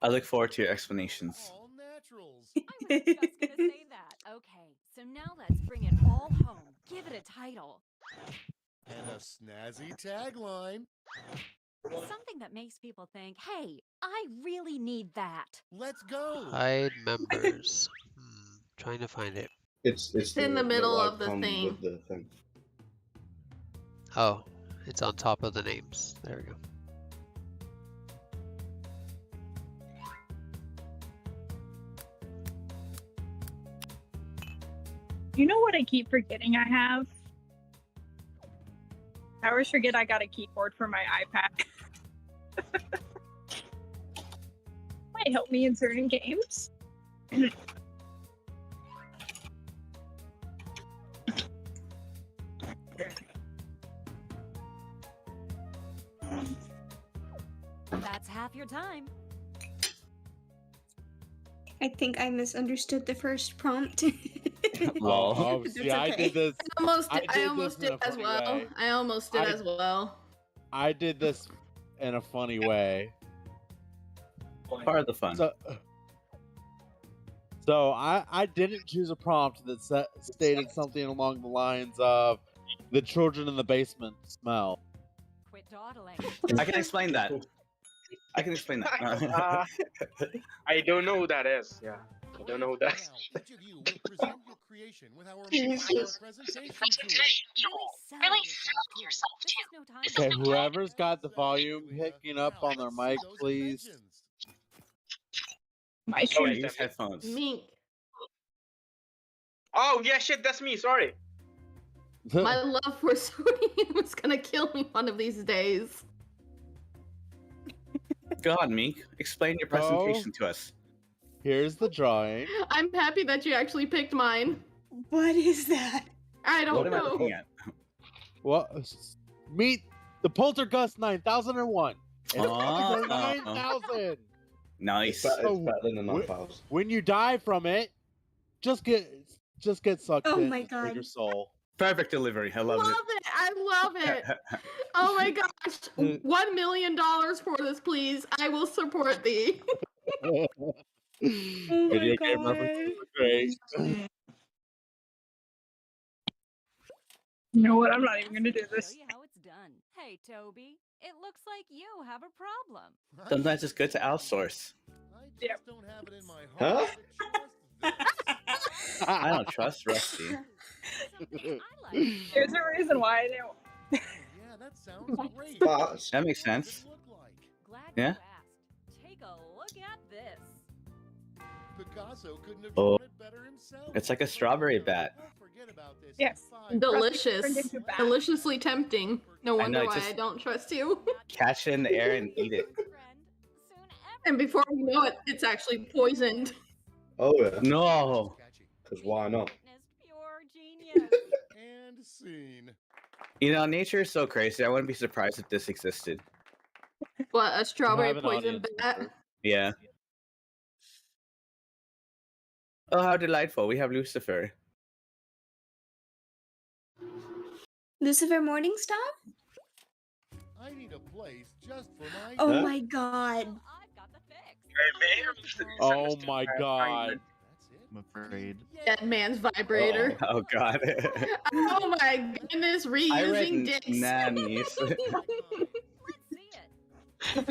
Speaker 15: I look forward to your explanations.
Speaker 24: I was just gonna say that. Okay, so now let's bring it all home. Give it a title.
Speaker 10: And a snazzy tagline.
Speaker 24: Something that makes people think, hey, I really need that.
Speaker 10: Let's go.
Speaker 7: Hide members. Trying to find it.
Speaker 28: It's
Speaker 20: in the middle of the
Speaker 28: icon
Speaker 20: thing.
Speaker 28: with the thing.
Speaker 7: Oh, it's on top of the names. There we go.
Speaker 20: You know what I keep forgetting I have? I always forget I got a keyboard for my iPad. Might help me in certain games.
Speaker 24: That's half your time.
Speaker 26: I think I misunderstood the first prompt.
Speaker 4: Oh,
Speaker 26: That's
Speaker 4: see, I did this.
Speaker 20: I almost did as well.
Speaker 4: way.
Speaker 20: I almost did as well.
Speaker 4: I did this in a funny way.
Speaker 15: Part of the fun.
Speaker 4: So I didn't choose a prompt that stated something along the lines of the children in the basement smell.
Speaker 24: Quit dawdling.
Speaker 15: I can explain that. I can explain that.
Speaker 27: I don't know who that is. Yeah, I don't know who that is.
Speaker 10: Each of you will present your creation with our presentation tool.
Speaker 24: Really sell yourself too.
Speaker 4: Okay, whoever's got the volume picking up on their mic, please.
Speaker 20: My
Speaker 15: use headphones.
Speaker 20: Me.
Speaker 27: Oh yeah, shit, that's me. Sorry.
Speaker 20: My love for Sony was gonna kill me one of these days.
Speaker 15: God, Meek, explain your presentation to us.
Speaker 4: Here's the drawing.
Speaker 20: I'm happy that you actually picked mine.
Speaker 26: What is that?
Speaker 20: I don't
Speaker 15: What am I
Speaker 20: know.
Speaker 15: looking at?
Speaker 4: What? Meet the Poltergust 9001. It's
Speaker 15: Oh.
Speaker 4: 9,000.
Speaker 15: Nice.
Speaker 28: It's better than the
Speaker 4: When-
Speaker 28: non-files.
Speaker 4: When you die from it, just get sucked
Speaker 26: Oh
Speaker 4: in
Speaker 26: my
Speaker 4: with
Speaker 26: God.
Speaker 4: your soul.
Speaker 15: Perfect delivery. I love
Speaker 20: Love it. I love it. Oh my gosh. $1 million for this, please. I will support thee.
Speaker 4: Video game references are great.
Speaker 20: You know what? I'm not even gonna do this.
Speaker 24: Show you how it's done. Hey, Toby, it looks like you have a problem.
Speaker 15: Sometimes it's good to outsource.
Speaker 3: Yeah.
Speaker 15: Huh? I don't trust Rusty.
Speaker 3: There's a reason why I don't.
Speaker 10: Yeah, that sounds great.
Speaker 15: That makes sense. Yeah.
Speaker 24: Take a look at this.
Speaker 10: Picasso couldn't have
Speaker 15: Oh,
Speaker 10: drawn it better himself.
Speaker 15: it's like a strawberry bat.
Speaker 3: Yes.
Speaker 20: Delicious. Deliciously tempting. No
Speaker 15: I know,
Speaker 20: wonder
Speaker 15: it
Speaker 20: why
Speaker 15: just-
Speaker 20: I don't trust you.
Speaker 15: Catch it in the air and eat it.
Speaker 20: And before we know it, it's actually poisoned.
Speaker 9: Oh yeah.
Speaker 15: No.
Speaker 9: Because why not?
Speaker 24: Pure genius.
Speaker 10: And scene.
Speaker 15: You know, nature is so crazy. I wouldn't be surprised if this existed.
Speaker 20: What, a strawberry
Speaker 4: have an
Speaker 20: poison
Speaker 4: audience
Speaker 20: bat?
Speaker 15: Yeah. Oh, how delightful. We have Lucifer.
Speaker 26: Lucifer Morningstar?
Speaker 10: I need a place just for my.
Speaker 26: Oh
Speaker 15: Huh?
Speaker 26: my god.
Speaker 4: Oh my god.
Speaker 25: I'm afraid.
Speaker 20: Dead man's vibrator.
Speaker 15: Oh, God.
Speaker 20: Oh my goodness,
Speaker 15: I
Speaker 20: reusing
Speaker 15: read
Speaker 20: dicks.
Speaker 15: nannies.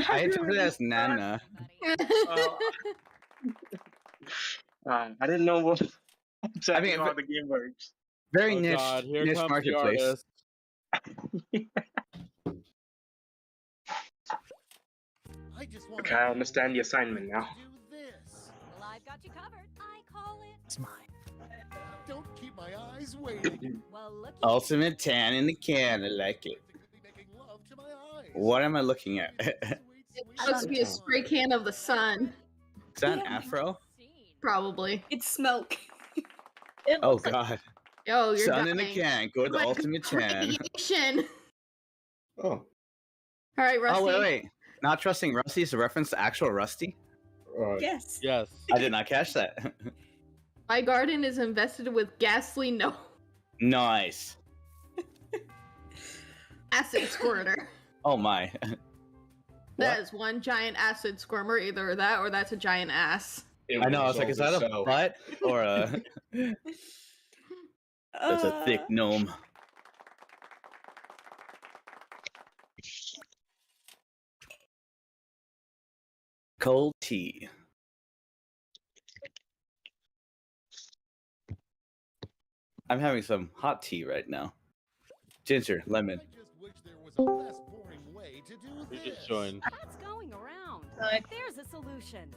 Speaker 15: I interpret it as Nana.
Speaker 27: I didn't know what exactly
Speaker 15: mean,
Speaker 27: how the game works.
Speaker 15: Very
Speaker 4: Oh
Speaker 15: niche,
Speaker 4: god, here
Speaker 15: niche
Speaker 4: comes the
Speaker 15: marketplace.
Speaker 4: artist.
Speaker 10: I just want
Speaker 27: Okay, I understand the assignment now.
Speaker 24: Well, I've got you covered. I call it.
Speaker 25: It's mine.
Speaker 10: Don't keep my eyes waiting.
Speaker 24: Well, look.
Speaker 15: Ultimate tan in the can. I like it. What am I looking at?
Speaker 20: It's supposed to be a spray can of the sun.
Speaker 15: Is that an afro?
Speaker 20: Probably.
Speaker 26: It's smoke.
Speaker 15: Oh, God.
Speaker 20: Yo, you're
Speaker 15: Sun in the
Speaker 20: dying.
Speaker 15: can. Go to the
Speaker 20: Like
Speaker 15: ultimate tan.
Speaker 20: radiation.
Speaker 9: Oh.
Speaker 20: Alright, Rusty.
Speaker 15: Oh, wait. Not trusting Rusty is a reference to actual Rusty?
Speaker 9: Right.
Speaker 26: Yes.
Speaker 4: Yes.
Speaker 15: I did not catch that.
Speaker 20: My garden is invested with ghastly no
Speaker 15: Nice.
Speaker 20: acid squirter.
Speaker 15: Oh, my.
Speaker 20: That is one giant acid squirmer, either that or that's a giant ass.
Speaker 15: I know, I was like, is that a butt or a... That's a thick gnome. Cold tea. I'm having some hot tea right now. Ginger, lemon.
Speaker 4: We just joined.
Speaker 24: What's going around? There's a solution.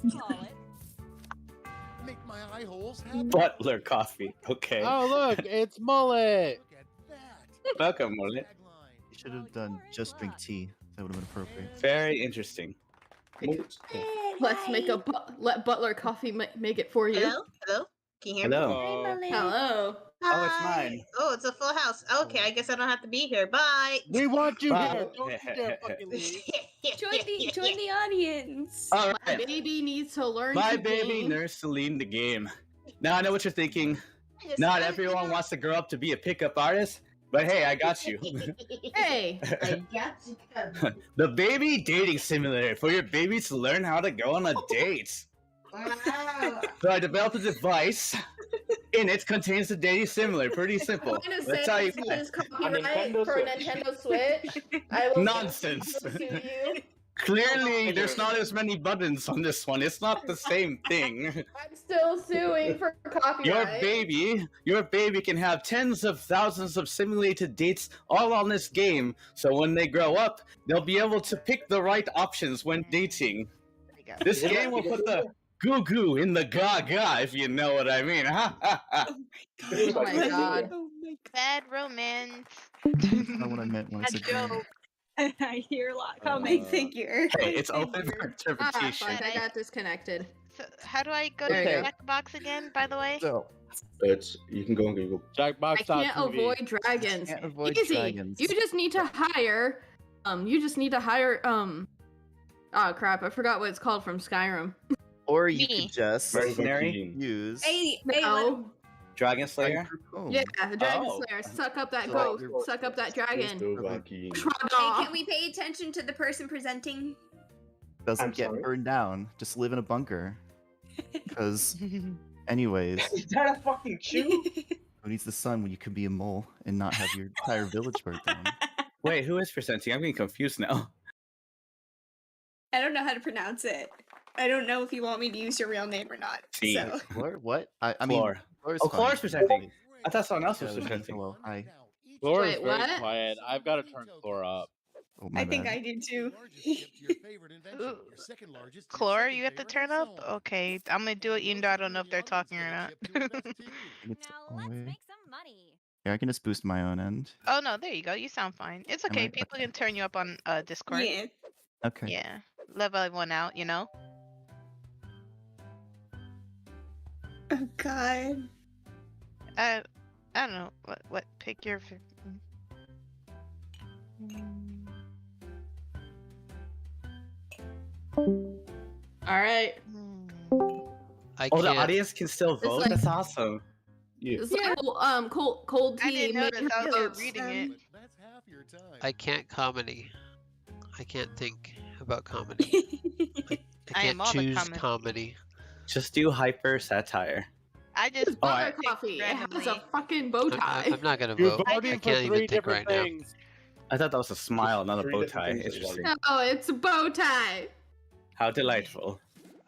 Speaker 24: Just call it.
Speaker 10: Make my eye holes happy.
Speaker 15: Butler coffee. Okay.
Speaker 4: Oh look, it's Mullet.
Speaker 15: Welcome, Mullet.
Speaker 25: You should have done just drink tea. That would have been appropriate.
Speaker 15: Very interesting.
Speaker 20: Let's make a let Butler Coffee make it for you.
Speaker 12: Hello? Hello? Can you hear
Speaker 15: Hello.
Speaker 12: me?
Speaker 20: Hello.
Speaker 15: Oh, it's mine.
Speaker 12: Oh, it's a full house. Okay, I guess I don't have to be here. Bye.
Speaker 4: We want you
Speaker 15: Bye.
Speaker 4: here. Don't you dare fucking leave.
Speaker 26: Join the audience.
Speaker 15: All
Speaker 20: My
Speaker 15: right.
Speaker 20: baby needs to learn
Speaker 15: My
Speaker 20: to
Speaker 15: baby
Speaker 20: game.
Speaker 15: nurse to lead the game. Now I know what you're thinking. Not everyone wants to grow up to be a pickup artist, but hey, I got you.
Speaker 20: Hey.
Speaker 12: I got you.
Speaker 15: The baby dating simulator for your baby to learn how to go on a date.
Speaker 12: Wow.
Speaker 15: So I developed a device. In it contains the dating simulator. Pretty simple.
Speaker 20: I'm gonna
Speaker 15: Let's
Speaker 20: say
Speaker 15: tell you.
Speaker 20: this is copyright
Speaker 27: Nintendo
Speaker 20: for a
Speaker 27: Switch.
Speaker 20: Nintendo Switch. I will
Speaker 15: Nonsense.
Speaker 20: sue you.
Speaker 15: Clearly, there's not as many buttons on this one. It's not the same thing.
Speaker 20: I'm still suing for copyright.
Speaker 15: Your baby can have tens of thousands of simulated dates all on this game. So when they grow up, they'll be able to pick the right options when dating. This game will put the goo goo in the gaga, if you know what I mean. Ha ha ha.
Speaker 20: Oh my god.
Speaker 12: Bad romance.
Speaker 25: That's not what I meant when I said
Speaker 12: joke.
Speaker 3: I hear a lot coming.
Speaker 26: Figure.
Speaker 15: Hey, it's open for
Speaker 20: Ah,
Speaker 15: interpretation.
Speaker 20: fuck, I got disconnected.
Speaker 12: So, how do I go to
Speaker 20: There
Speaker 12: the
Speaker 20: you go.
Speaker 12: checkbox again, by the way?
Speaker 25: So,
Speaker 9: You can go on Google.
Speaker 20: I can't avoid dragons.
Speaker 25: Can't avoid
Speaker 20: Easy.
Speaker 25: dragons.
Speaker 20: You just need to hire. Oh crap! I forgot what it's called from Skyrim.
Speaker 25: or you
Speaker 12: Me.
Speaker 25: could just
Speaker 15: Mercenary?
Speaker 25: use.
Speaker 26: Hey,
Speaker 20: No.
Speaker 15: Dragon Slayer?
Speaker 20: Yeah, the dragon
Speaker 15: Oh.
Speaker 20: slayer. Suck up that
Speaker 25: So-
Speaker 20: ghost. Suck up that dragon.
Speaker 26: hey, can we pay attention to the person presenting?
Speaker 25: Doesn't
Speaker 27: I'm
Speaker 25: get
Speaker 27: sorry?
Speaker 25: burned down. Just live in a bunker. Because, anyways,
Speaker 27: Is that a fucking shoe?
Speaker 25: who needs the sun when you could be a mole and not have your entire village burnt down?
Speaker 15: Wait, who is presenting? I'm getting confused now.
Speaker 26: I don't know how to pronounce it. I don't know if you want me to use your real name or not.
Speaker 15: See.
Speaker 26: So
Speaker 25: What? I mean,
Speaker 15: Floor.
Speaker 25: Floor is
Speaker 15: Oh, Floor
Speaker 25: fine.
Speaker 15: is presenting. I thought someone else was
Speaker 25: Hello,
Speaker 15: presenting.
Speaker 25: hello, hi.
Speaker 4: Flora is
Speaker 20: Wait,
Speaker 4: very
Speaker 20: what?
Speaker 4: quiet. I've got to turn Flora up.
Speaker 25: Oh, my
Speaker 26: I think
Speaker 25: bad.
Speaker 26: I do too.
Speaker 6: Chlor, you have to turn up? Okay, I'm gonna do it even though I don't know if they're talking or not.
Speaker 25: It's
Speaker 24: Let's
Speaker 25: away.
Speaker 24: make some money.
Speaker 25: Yeah, I can just boost my own end.
Speaker 6: Oh no, there you go. You sound fine. It's
Speaker 25: Am
Speaker 6: okay.
Speaker 25: I?
Speaker 6: People can turn you up on Discord.
Speaker 26: Yeah.
Speaker 25: Okay.
Speaker 6: Yeah. Level everyone out, you know?
Speaker 26: Oh God.
Speaker 6: I don't know. What pick your
Speaker 20: All right.
Speaker 7: I
Speaker 15: Oh, the
Speaker 7: can't.
Speaker 15: audience can still vote?
Speaker 20: like-
Speaker 15: That's awesome.
Speaker 9: Yeah.
Speaker 20: It's like cold
Speaker 6: I
Speaker 20: tea.
Speaker 6: didn't
Speaker 20: made
Speaker 6: notice. I was here
Speaker 20: votes.
Speaker 6: reading it.
Speaker 7: I can't comedy. I can't think about comedy. I
Speaker 6: I am
Speaker 7: can't
Speaker 6: all the
Speaker 7: choose
Speaker 6: comedy.
Speaker 7: comedy.
Speaker 15: Just do hyper satire.
Speaker 6: I just
Speaker 15: Oh, I-
Speaker 20: Butter coffee. It has
Speaker 6: randomly.
Speaker 20: a fucking bow tie.
Speaker 7: I'm not gonna
Speaker 4: You're
Speaker 7: vote. I
Speaker 4: voting for
Speaker 7: can't even
Speaker 4: 3
Speaker 7: think right
Speaker 4: different
Speaker 7: now.
Speaker 4: things.
Speaker 15: I thought that was a smile, not a
Speaker 9: Three
Speaker 15: bow
Speaker 9: different
Speaker 15: tie.
Speaker 9: things that you
Speaker 15: Interesting.
Speaker 9: like.
Speaker 20: No, it's a bow tie.
Speaker 15: How delightful.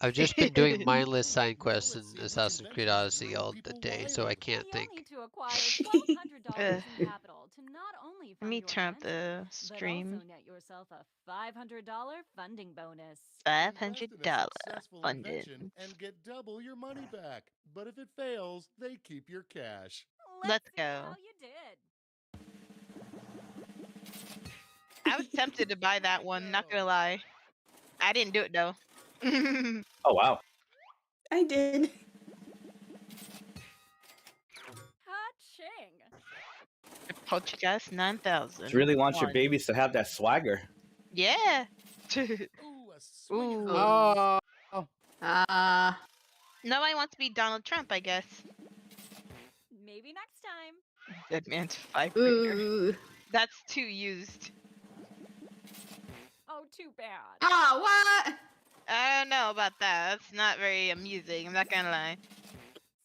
Speaker 7: I've just been doing mindless side quests in Assassin's Creed Odyssey all the day, so I can't
Speaker 24: You'll
Speaker 7: think.
Speaker 24: need to acquire $1,200 in capital to not only
Speaker 6: Let
Speaker 24: fund
Speaker 6: me
Speaker 24: your
Speaker 6: turn up
Speaker 24: rent,
Speaker 6: the
Speaker 24: but
Speaker 6: stream.
Speaker 24: also net yourself a $500 funding bonus.
Speaker 6: $500 funded.
Speaker 10: And get double your money back. But if it fails, they keep your cash.
Speaker 6: Let's
Speaker 24: see
Speaker 6: go.
Speaker 24: how you did.
Speaker 6: I was tempted to buy that one, not gonna lie. I didn't do it though.
Speaker 15: Oh, wow.
Speaker 26: I did.
Speaker 24: Ka-ching!
Speaker 6: Poltergeist 9000.
Speaker 15: You really want your
Speaker 6: One.
Speaker 15: babies to have that swagger.
Speaker 6: Yeah. Ooh.
Speaker 4: Oh.
Speaker 6: Nobody wants to be Donald Trump, I guess.
Speaker 24: Maybe next time.
Speaker 6: Dead man's 5
Speaker 20: Ooh.
Speaker 6: That's too used.
Speaker 24: Oh, too bad.
Speaker 20: Oh, what?
Speaker 6: I don't know about that. That's not very amusing. I'm not gonna lie.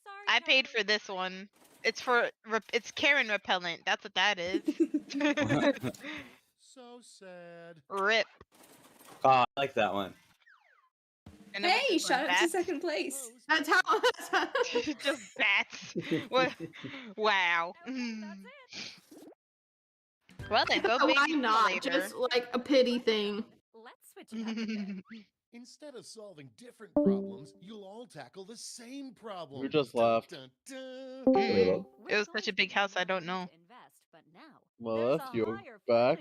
Speaker 24: Sorry,
Speaker 6: I paid for this one. It's for it's Karen repellent. That's what that is.
Speaker 10: So sad.
Speaker 6: Rip.
Speaker 15: Oh, I like that one.
Speaker 6: And then
Speaker 26: Hey,
Speaker 6: just
Speaker 26: shot up to
Speaker 6: bats.
Speaker 26: second place.
Speaker 20: That's how.
Speaker 6: Just bats. What? Wow. Well then, go
Speaker 20: Why
Speaker 6: baby
Speaker 20: not?
Speaker 6: later.
Speaker 20: Just like a pity thing.
Speaker 24: Let's switch it up a bit.
Speaker 10: Instead of solving different problems, you'll all tackle the same problem.
Speaker 4: Who just left?
Speaker 10: Dun, dun.
Speaker 6: Mm. It was such a big house, I don't know.
Speaker 4: Well, that's you back.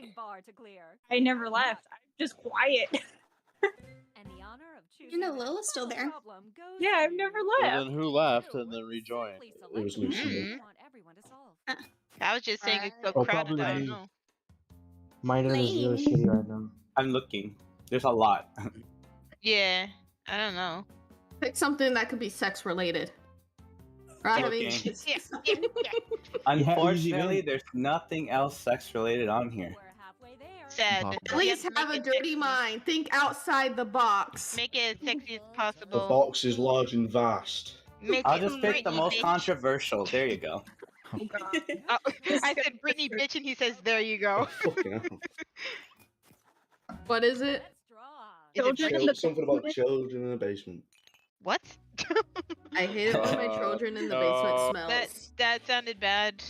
Speaker 3: I never left. I'm just quiet.
Speaker 24: And the honor of choosing
Speaker 26: You know, Lila's still there.
Speaker 24: problem goes
Speaker 3: Yeah, I've never
Speaker 4: Well,
Speaker 3: left.
Speaker 4: then who left and then rejoined?
Speaker 9: It was Lucy.
Speaker 24: want everyone to solve.
Speaker 6: I was just saying it's so
Speaker 11: Oh,
Speaker 6: crowded.
Speaker 11: probably
Speaker 6: I don't
Speaker 11: me.
Speaker 6: know.
Speaker 11: My internet is really shitty right now.
Speaker 15: I'm looking. There's a lot.
Speaker 6: Yeah, I don't know.
Speaker 20: Pick something that could be sex related. Right? I mean,
Speaker 15: Okay.
Speaker 20: just-
Speaker 6: Yeah, yeah, yeah.
Speaker 15: Unfortunately, there's nothing else sex related on here.
Speaker 24: We're halfway there.
Speaker 6: Sad.
Speaker 20: Please have a dirty mind. Think outside the box.
Speaker 6: Make it as sexy as
Speaker 9: The
Speaker 6: possible.
Speaker 9: box is large and vast.
Speaker 6: Make
Speaker 15: I'll
Speaker 6: it
Speaker 15: just pick the
Speaker 6: Britney,
Speaker 15: most
Speaker 6: bitch.
Speaker 15: controversial. There you go.
Speaker 6: Oh, I said Britney bitch and he says there you go.
Speaker 9: Fucking hell.
Speaker 20: What is it?
Speaker 6: Is it Britney?
Speaker 9: Something about children in the basement.
Speaker 6: What?
Speaker 20: I hate it when my children in the basement
Speaker 4: no.
Speaker 20: smells.
Speaker 6: That sounded bad.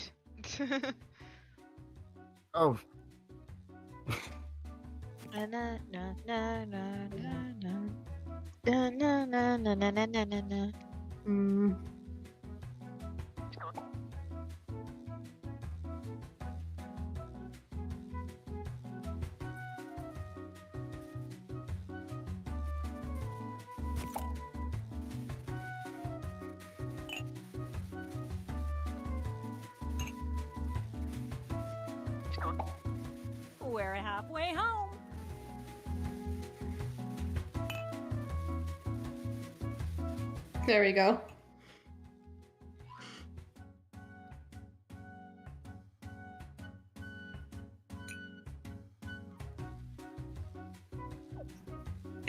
Speaker 11: Oh,
Speaker 6: Na na na na na na na na na na na na na na na.
Speaker 24: We're halfway home.
Speaker 20: There we go.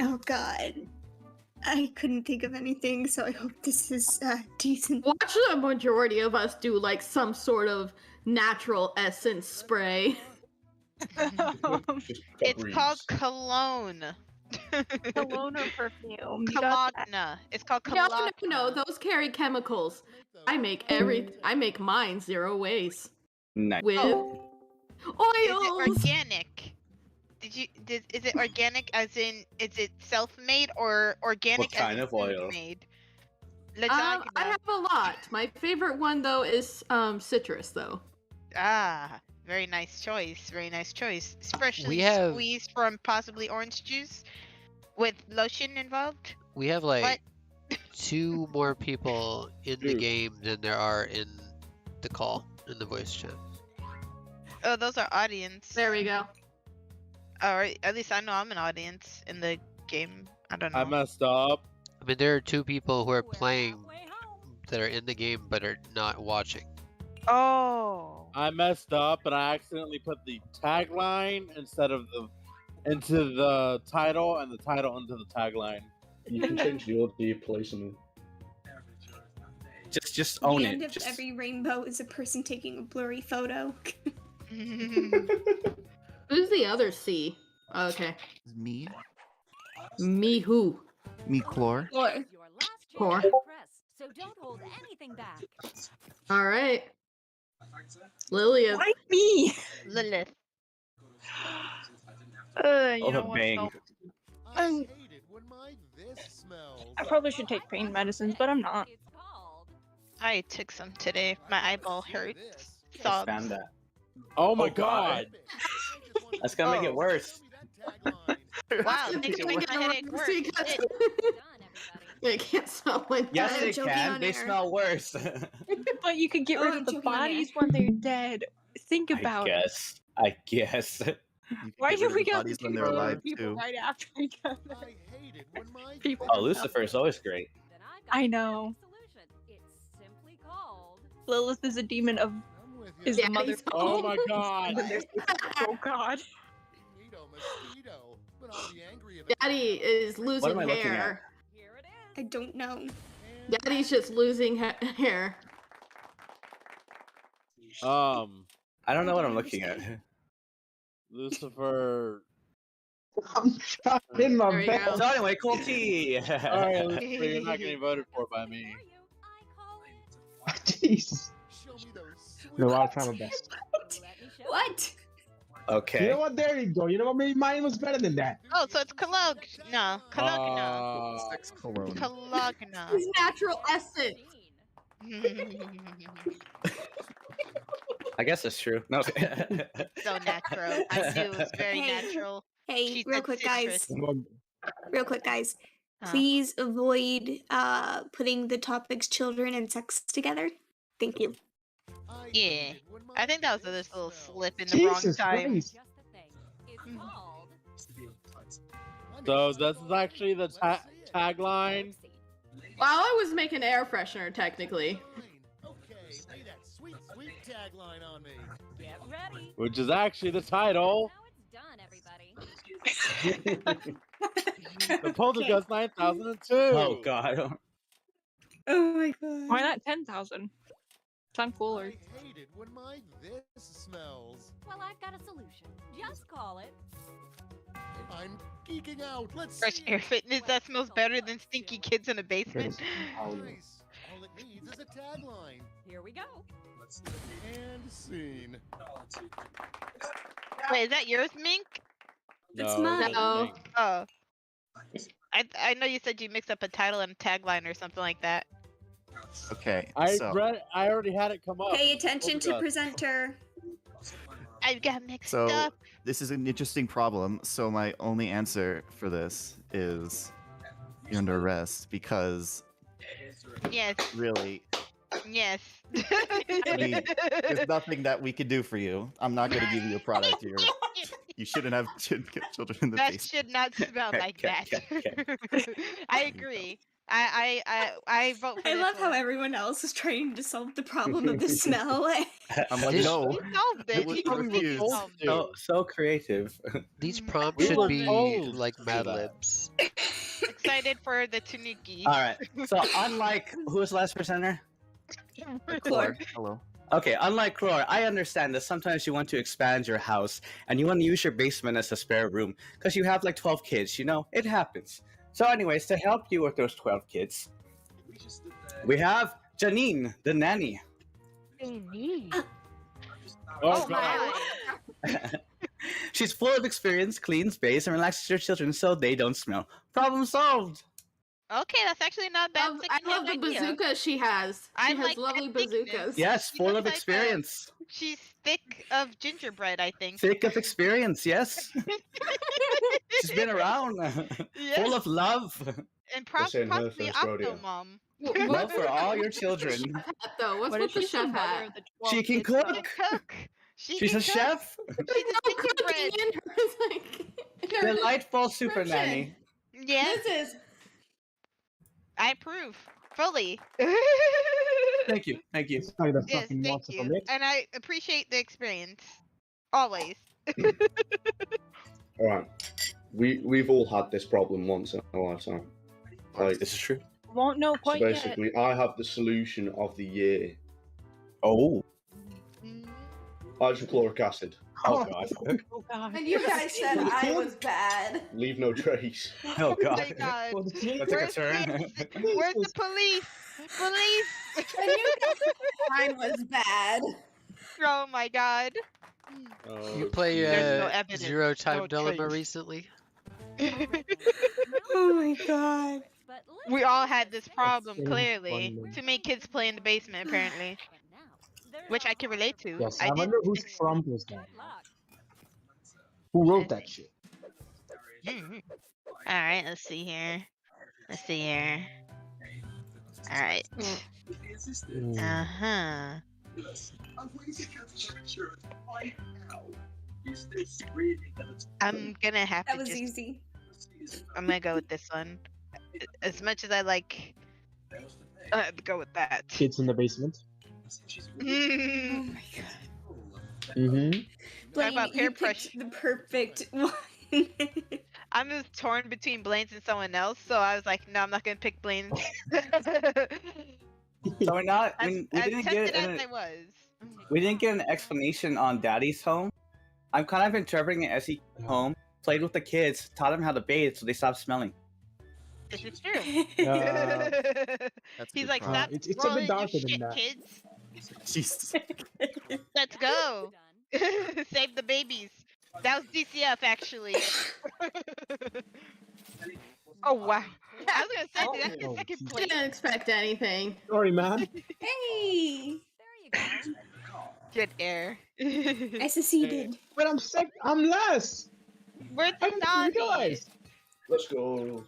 Speaker 26: Oh God. I couldn't think of anything, so I hope this is decent.
Speaker 20: Watch the majority of us do like some sort of natural essence spray.
Speaker 6: It's called cologne.
Speaker 3: Cologne or perfume? You got that.
Speaker 6: Cologne. It's called
Speaker 20: No,
Speaker 6: cologne.
Speaker 20: no, those carry chemicals. I make mine 0 waste.
Speaker 15: Nice.
Speaker 20: With oils.
Speaker 6: Is it organic? Is it organic as in is it self-made or organic
Speaker 15: What kind
Speaker 6: as
Speaker 15: of
Speaker 6: in
Speaker 15: oil?
Speaker 6: food-made?
Speaker 20: I have a lot. My favorite one though is citrus though.
Speaker 6: Ah, very nice choice. Very nice choice. Freshly
Speaker 7: have-
Speaker 6: squeezed from possibly orange juice with lotion involved.
Speaker 7: We have like 2 more people in the game than there are in the call, in the voice chat.
Speaker 6: Oh, those are audience.
Speaker 20: There we go.
Speaker 6: Alright, at least I know I'm an audience in the game. I don't know.
Speaker 4: I messed up.
Speaker 7: I mean, there are 2 people who are playing that are in the game but are not watching.
Speaker 6: Oh.
Speaker 4: I messed up, and I accidentally put the tagline into the title, and the title into the tagline.
Speaker 9: You can change the order you place them in.
Speaker 15: Just own
Speaker 26: the
Speaker 15: it.
Speaker 26: end of
Speaker 15: Just...
Speaker 26: every rainbow is a person taking a blurry photo.
Speaker 20: Who's the other C? Oh, okay.
Speaker 25: Me?
Speaker 20: Me who?
Speaker 25: Me, Chlor.
Speaker 20: Core.
Speaker 24: So don't hold anything back.
Speaker 20: All right. Lilith.
Speaker 3: Why me?
Speaker 6: Lilith.
Speaker 3: You
Speaker 15: Oh,
Speaker 3: know
Speaker 15: the
Speaker 3: what?
Speaker 15: bang.
Speaker 3: I probably should take pain medicines, but I'm not.
Speaker 6: I took some today. My eyeball hurts.
Speaker 15: I
Speaker 6: Sobs.
Speaker 15: found that.
Speaker 4: Oh my god!
Speaker 15: That's gonna make it worse.
Speaker 6: Wow, thanks for making my headache worse.
Speaker 20: They can't smell when
Speaker 15: Yes, they
Speaker 26: joking
Speaker 15: can.
Speaker 26: on
Speaker 15: They
Speaker 26: air.
Speaker 15: smell worse.
Speaker 3: But you could get rid of the
Speaker 26: joking on air.
Speaker 3: bodies when they're dead. Think about it.
Speaker 15: I guess.
Speaker 3: Why do we got
Speaker 25: bodies when they're alive
Speaker 3: people
Speaker 25: too?
Speaker 3: right after each other? People.
Speaker 15: Oh, Lucifer is always great.
Speaker 3: I know. Lilith is a demon of. Is the mother.
Speaker 4: Oh my god!
Speaker 3: Oh god.
Speaker 20: Daddy is
Speaker 15: What
Speaker 20: losing
Speaker 15: am I looking at?
Speaker 20: hair.
Speaker 26: I don't know.
Speaker 20: Daddy's just losing hair.
Speaker 15: I don't know what I'm looking at.
Speaker 4: Lucifer.
Speaker 11: I'm trapped in my
Speaker 20: There we
Speaker 11: bed.
Speaker 20: go.
Speaker 15: So anyway, cool tea.
Speaker 4: Alright, Lucifer, you're not getting voted for by me.
Speaker 11: Jeez. No, I'll try my best.
Speaker 26: What?
Speaker 15: Okay.
Speaker 11: You know what? There you go. You know what? Maybe mine was better than that.
Speaker 6: Oh, so it's cologne. No, cologne.
Speaker 25: Sex cologne.
Speaker 6: Cologne.
Speaker 20: His natural essence.
Speaker 15: I guess it's true. No.
Speaker 6: So natural. I knew it was very natural.
Speaker 26: Hey,
Speaker 6: She
Speaker 26: real
Speaker 6: said
Speaker 26: quick,
Speaker 6: citrus.
Speaker 26: guys. Real quick, guys.
Speaker 6: Huh?
Speaker 26: Please avoid putting the topics children and sex together. Thank you.
Speaker 6: Yeah. I think that was this little slip in the wrong
Speaker 11: Jesus
Speaker 6: time.
Speaker 11: Christ.
Speaker 4: So this is actually the tagline.
Speaker 20: Well, I was making air freshener technically.
Speaker 4: Which is actually the title. The Poltergeist 9002.
Speaker 15: Oh god.
Speaker 26: Oh my god.
Speaker 3: Why not 10,000? Sound cooler.
Speaker 24: Well, I've got a solution. Just call it.
Speaker 10: I'm geeking out. Let's
Speaker 6: Fresh air fitness that smells better than stinky kids in a basement.
Speaker 10: All it needs is a tagline.
Speaker 24: Here we go.
Speaker 10: And scene.
Speaker 6: Wait, is that yours, Mink?
Speaker 26: It's
Speaker 4: No,
Speaker 26: mine.
Speaker 20: No.
Speaker 6: Oh. I know you said you mixed up a title and a tagline or something like that.
Speaker 25: Okay,
Speaker 4: I
Speaker 25: so
Speaker 4: already had it come up.
Speaker 26: Pay attention to
Speaker 4: Poltergeist.
Speaker 26: presenter.
Speaker 6: I got mixed
Speaker 25: so
Speaker 6: up.
Speaker 25: this is an interesting problem. So my only answer for this is you're under arrest because
Speaker 6: Yes.
Speaker 25: really,
Speaker 6: Yes.
Speaker 25: I mean, there's nothing that we could do for you. I'm not going to give you a product here. You shouldn't have children in the
Speaker 6: That
Speaker 25: basement.
Speaker 6: should not smell like that. I agree. I vote for
Speaker 26: I
Speaker 6: this
Speaker 26: love how
Speaker 6: one.
Speaker 26: everyone else is trying to solve the problem of the smell.
Speaker 25: I'm like,
Speaker 7: This-
Speaker 25: no.
Speaker 6: You solved it.
Speaker 25: It was
Speaker 6: You completely
Speaker 25: refused.
Speaker 6: solved it.
Speaker 15: So creative.
Speaker 7: These prompts
Speaker 4: We
Speaker 7: should
Speaker 4: were
Speaker 7: be
Speaker 4: told
Speaker 7: like
Speaker 4: to do
Speaker 7: Mad
Speaker 4: that.
Speaker 7: Libs.
Speaker 6: Excited for the Tanuki.
Speaker 15: All right. So unlike who was the last presenter?
Speaker 26: Chlor.
Speaker 25: Hello.
Speaker 15: Okay, unlike Chlor, I understand that sometimes you want to expand your house and you want to use your basement as a spare room because you have like 12 kids, you know? It happens. So, anyways, to help you with those 12 kids, we have Janine, the nanny.
Speaker 6: Oh my!
Speaker 15: She's full of experience, cleans space, and relaxes her children so they don't smell. Problem solved!
Speaker 6: Okay, that's actually not bad.
Speaker 20: I love the bazooka she has. She has lovely bazookas.
Speaker 15: Yes, full of experience.
Speaker 6: She's thick of gingerbread, I think.
Speaker 15: Thick of experience, yes. She's been around. Full of love.
Speaker 6: And
Speaker 9: This ain't her
Speaker 6: possibly
Speaker 9: first rodeo.
Speaker 6: Octomom.
Speaker 15: Love for all your children.
Speaker 20: Though, what's with the chef hat?
Speaker 15: She can cook. She's a chef. Delightful super nanny.
Speaker 6: Yes.
Speaker 26: This is.
Speaker 6: I approve fully.
Speaker 15: Thank you. Thank you.
Speaker 6: Yes, thank you. And I appreciate the experience. Always.
Speaker 9: All right, we've all had this problem once in a lifetime. Like,
Speaker 15: this is true.
Speaker 3: Won't know
Speaker 9: So
Speaker 3: quite yet.
Speaker 9: basically, I have the solution of the year.
Speaker 15: Oh.
Speaker 9: Hydrochloric acid.
Speaker 15: Oh god.
Speaker 26: And you guys said I was bad.
Speaker 9: Leave no trace.
Speaker 15: Oh god.
Speaker 6: Thank God.
Speaker 15: That took a turn.
Speaker 6: Where's the police? Police!
Speaker 26: And you guys said mine was bad.
Speaker 6: Oh my God.
Speaker 7: You play
Speaker 6: There's no evidence,
Speaker 7: Zero Time
Speaker 6: no
Speaker 7: Dilemma
Speaker 6: trace.
Speaker 7: recently?
Speaker 26: Oh my god.
Speaker 6: We all had this problem, clearly, to make kids play in the basement, apparently. Which I can relate to.
Speaker 11: Yes,
Speaker 6: I
Speaker 11: I
Speaker 6: did.
Speaker 11: wonder whose prompt was that. Who wrote that shit?
Speaker 6: Alright, let's see here. Alright. Uh-huh. I'm gonna have
Speaker 26: That
Speaker 6: to
Speaker 26: was
Speaker 6: just...
Speaker 26: easy.
Speaker 6: I'm gonna go with this one. As much as I like... go with that.
Speaker 11: Kids in the basement.
Speaker 26: Oh my god.
Speaker 11: Mm-hmm.
Speaker 6: Talk about peer
Speaker 26: you
Speaker 6: pressure.
Speaker 26: picked the perfect one.
Speaker 6: I'm just torn between Blaine's and someone else, so I was like, no, I'm not gonna pick Blaine's.
Speaker 15: So we're not. We
Speaker 6: As
Speaker 15: didn't
Speaker 6: tempted
Speaker 15: get
Speaker 6: as
Speaker 15: an,
Speaker 6: I was.
Speaker 15: we didn't get an explanation on Daddy's home. I'm kind of interpreting it as he came home, played with the kids, taught them how to bathe, so they stopped smelling.
Speaker 6: This is true. He's
Speaker 25: good
Speaker 6: like,
Speaker 25: prompt.
Speaker 6: stop
Speaker 11: It's a bit
Speaker 6: rolling, you
Speaker 11: darker than
Speaker 6: shit,
Speaker 11: that.
Speaker 6: kids.
Speaker 25: Jesus.
Speaker 6: Let's go. Save the babies. That was DCF, actually. Oh, wow. I was gonna say, that's the second place.
Speaker 20: Didn't expect anything.
Speaker 11: Sorry, man.
Speaker 26: Hey.
Speaker 6: Good air.
Speaker 26: I seceded.
Speaker 11: But I'm sick. I'm less.
Speaker 6: Where's
Speaker 11: I
Speaker 6: the
Speaker 11: didn't
Speaker 6: Donnie?
Speaker 11: realize.
Speaker 9: Let's go.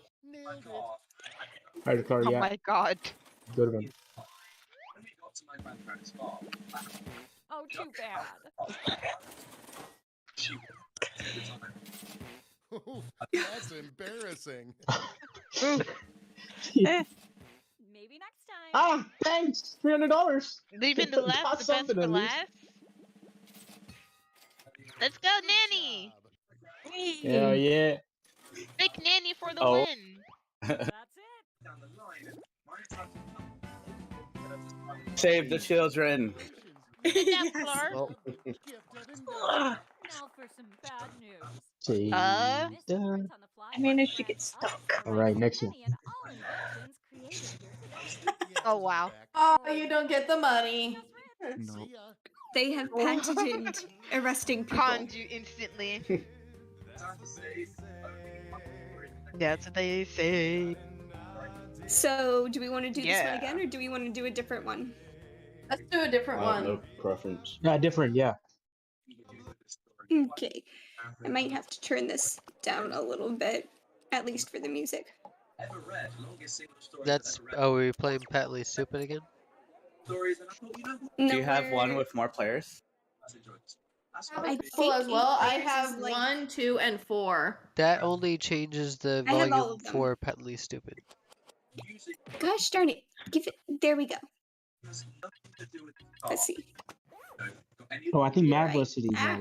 Speaker 11: Hardcore,
Speaker 6: Oh
Speaker 11: yeah.
Speaker 6: my god.
Speaker 11: Good one.
Speaker 24: Oh, too bad.
Speaker 2: That's embarrassing.
Speaker 24: Maybe next time.
Speaker 11: Ah, thanks. $300.
Speaker 6: Leaving the best for last. Let's go, Nanny.
Speaker 11: Yeah, yeah.
Speaker 6: Big Nanny for the
Speaker 15: Oh.
Speaker 6: win.
Speaker 24: That's it.
Speaker 15: Save the children.
Speaker 6: Good job, Clark.
Speaker 24: Now for some bad news.
Speaker 11: See.
Speaker 6: Uh?
Speaker 3: I managed to get stuck.
Speaker 11: All right, next one.
Speaker 6: Oh, wow.
Speaker 20: Oh, you don't get the money.
Speaker 25: No.
Speaker 26: They have patented arresting people.
Speaker 6: Conned you instantly. That's what they say.
Speaker 26: So, do we want to do this
Speaker 6: Yeah.
Speaker 26: one again, or do we want to do a different one?
Speaker 20: Let's do a different
Speaker 9: I have
Speaker 20: one.
Speaker 9: no preference.
Speaker 11: Yeah, different. Yeah.
Speaker 26: Okay. I might have to turn this down a little bit, at least for the music.
Speaker 7: That's. Oh, were we playing Patly Stupid again?
Speaker 15: Do you have one with more players?
Speaker 26: I
Speaker 20: Full
Speaker 26: think
Speaker 20: as well. I
Speaker 26: theirs is
Speaker 20: have
Speaker 26: like-
Speaker 20: 1, 2, and 4.
Speaker 7: That only changes the
Speaker 26: I have all
Speaker 7: volume
Speaker 26: of them.
Speaker 7: for Patly Stupid.
Speaker 26: Gosh darn it. Give it. There we go. Let's see.
Speaker 11: Oh, I think Mad
Speaker 26: Right.
Speaker 11: Varsity is
Speaker 26: Ah.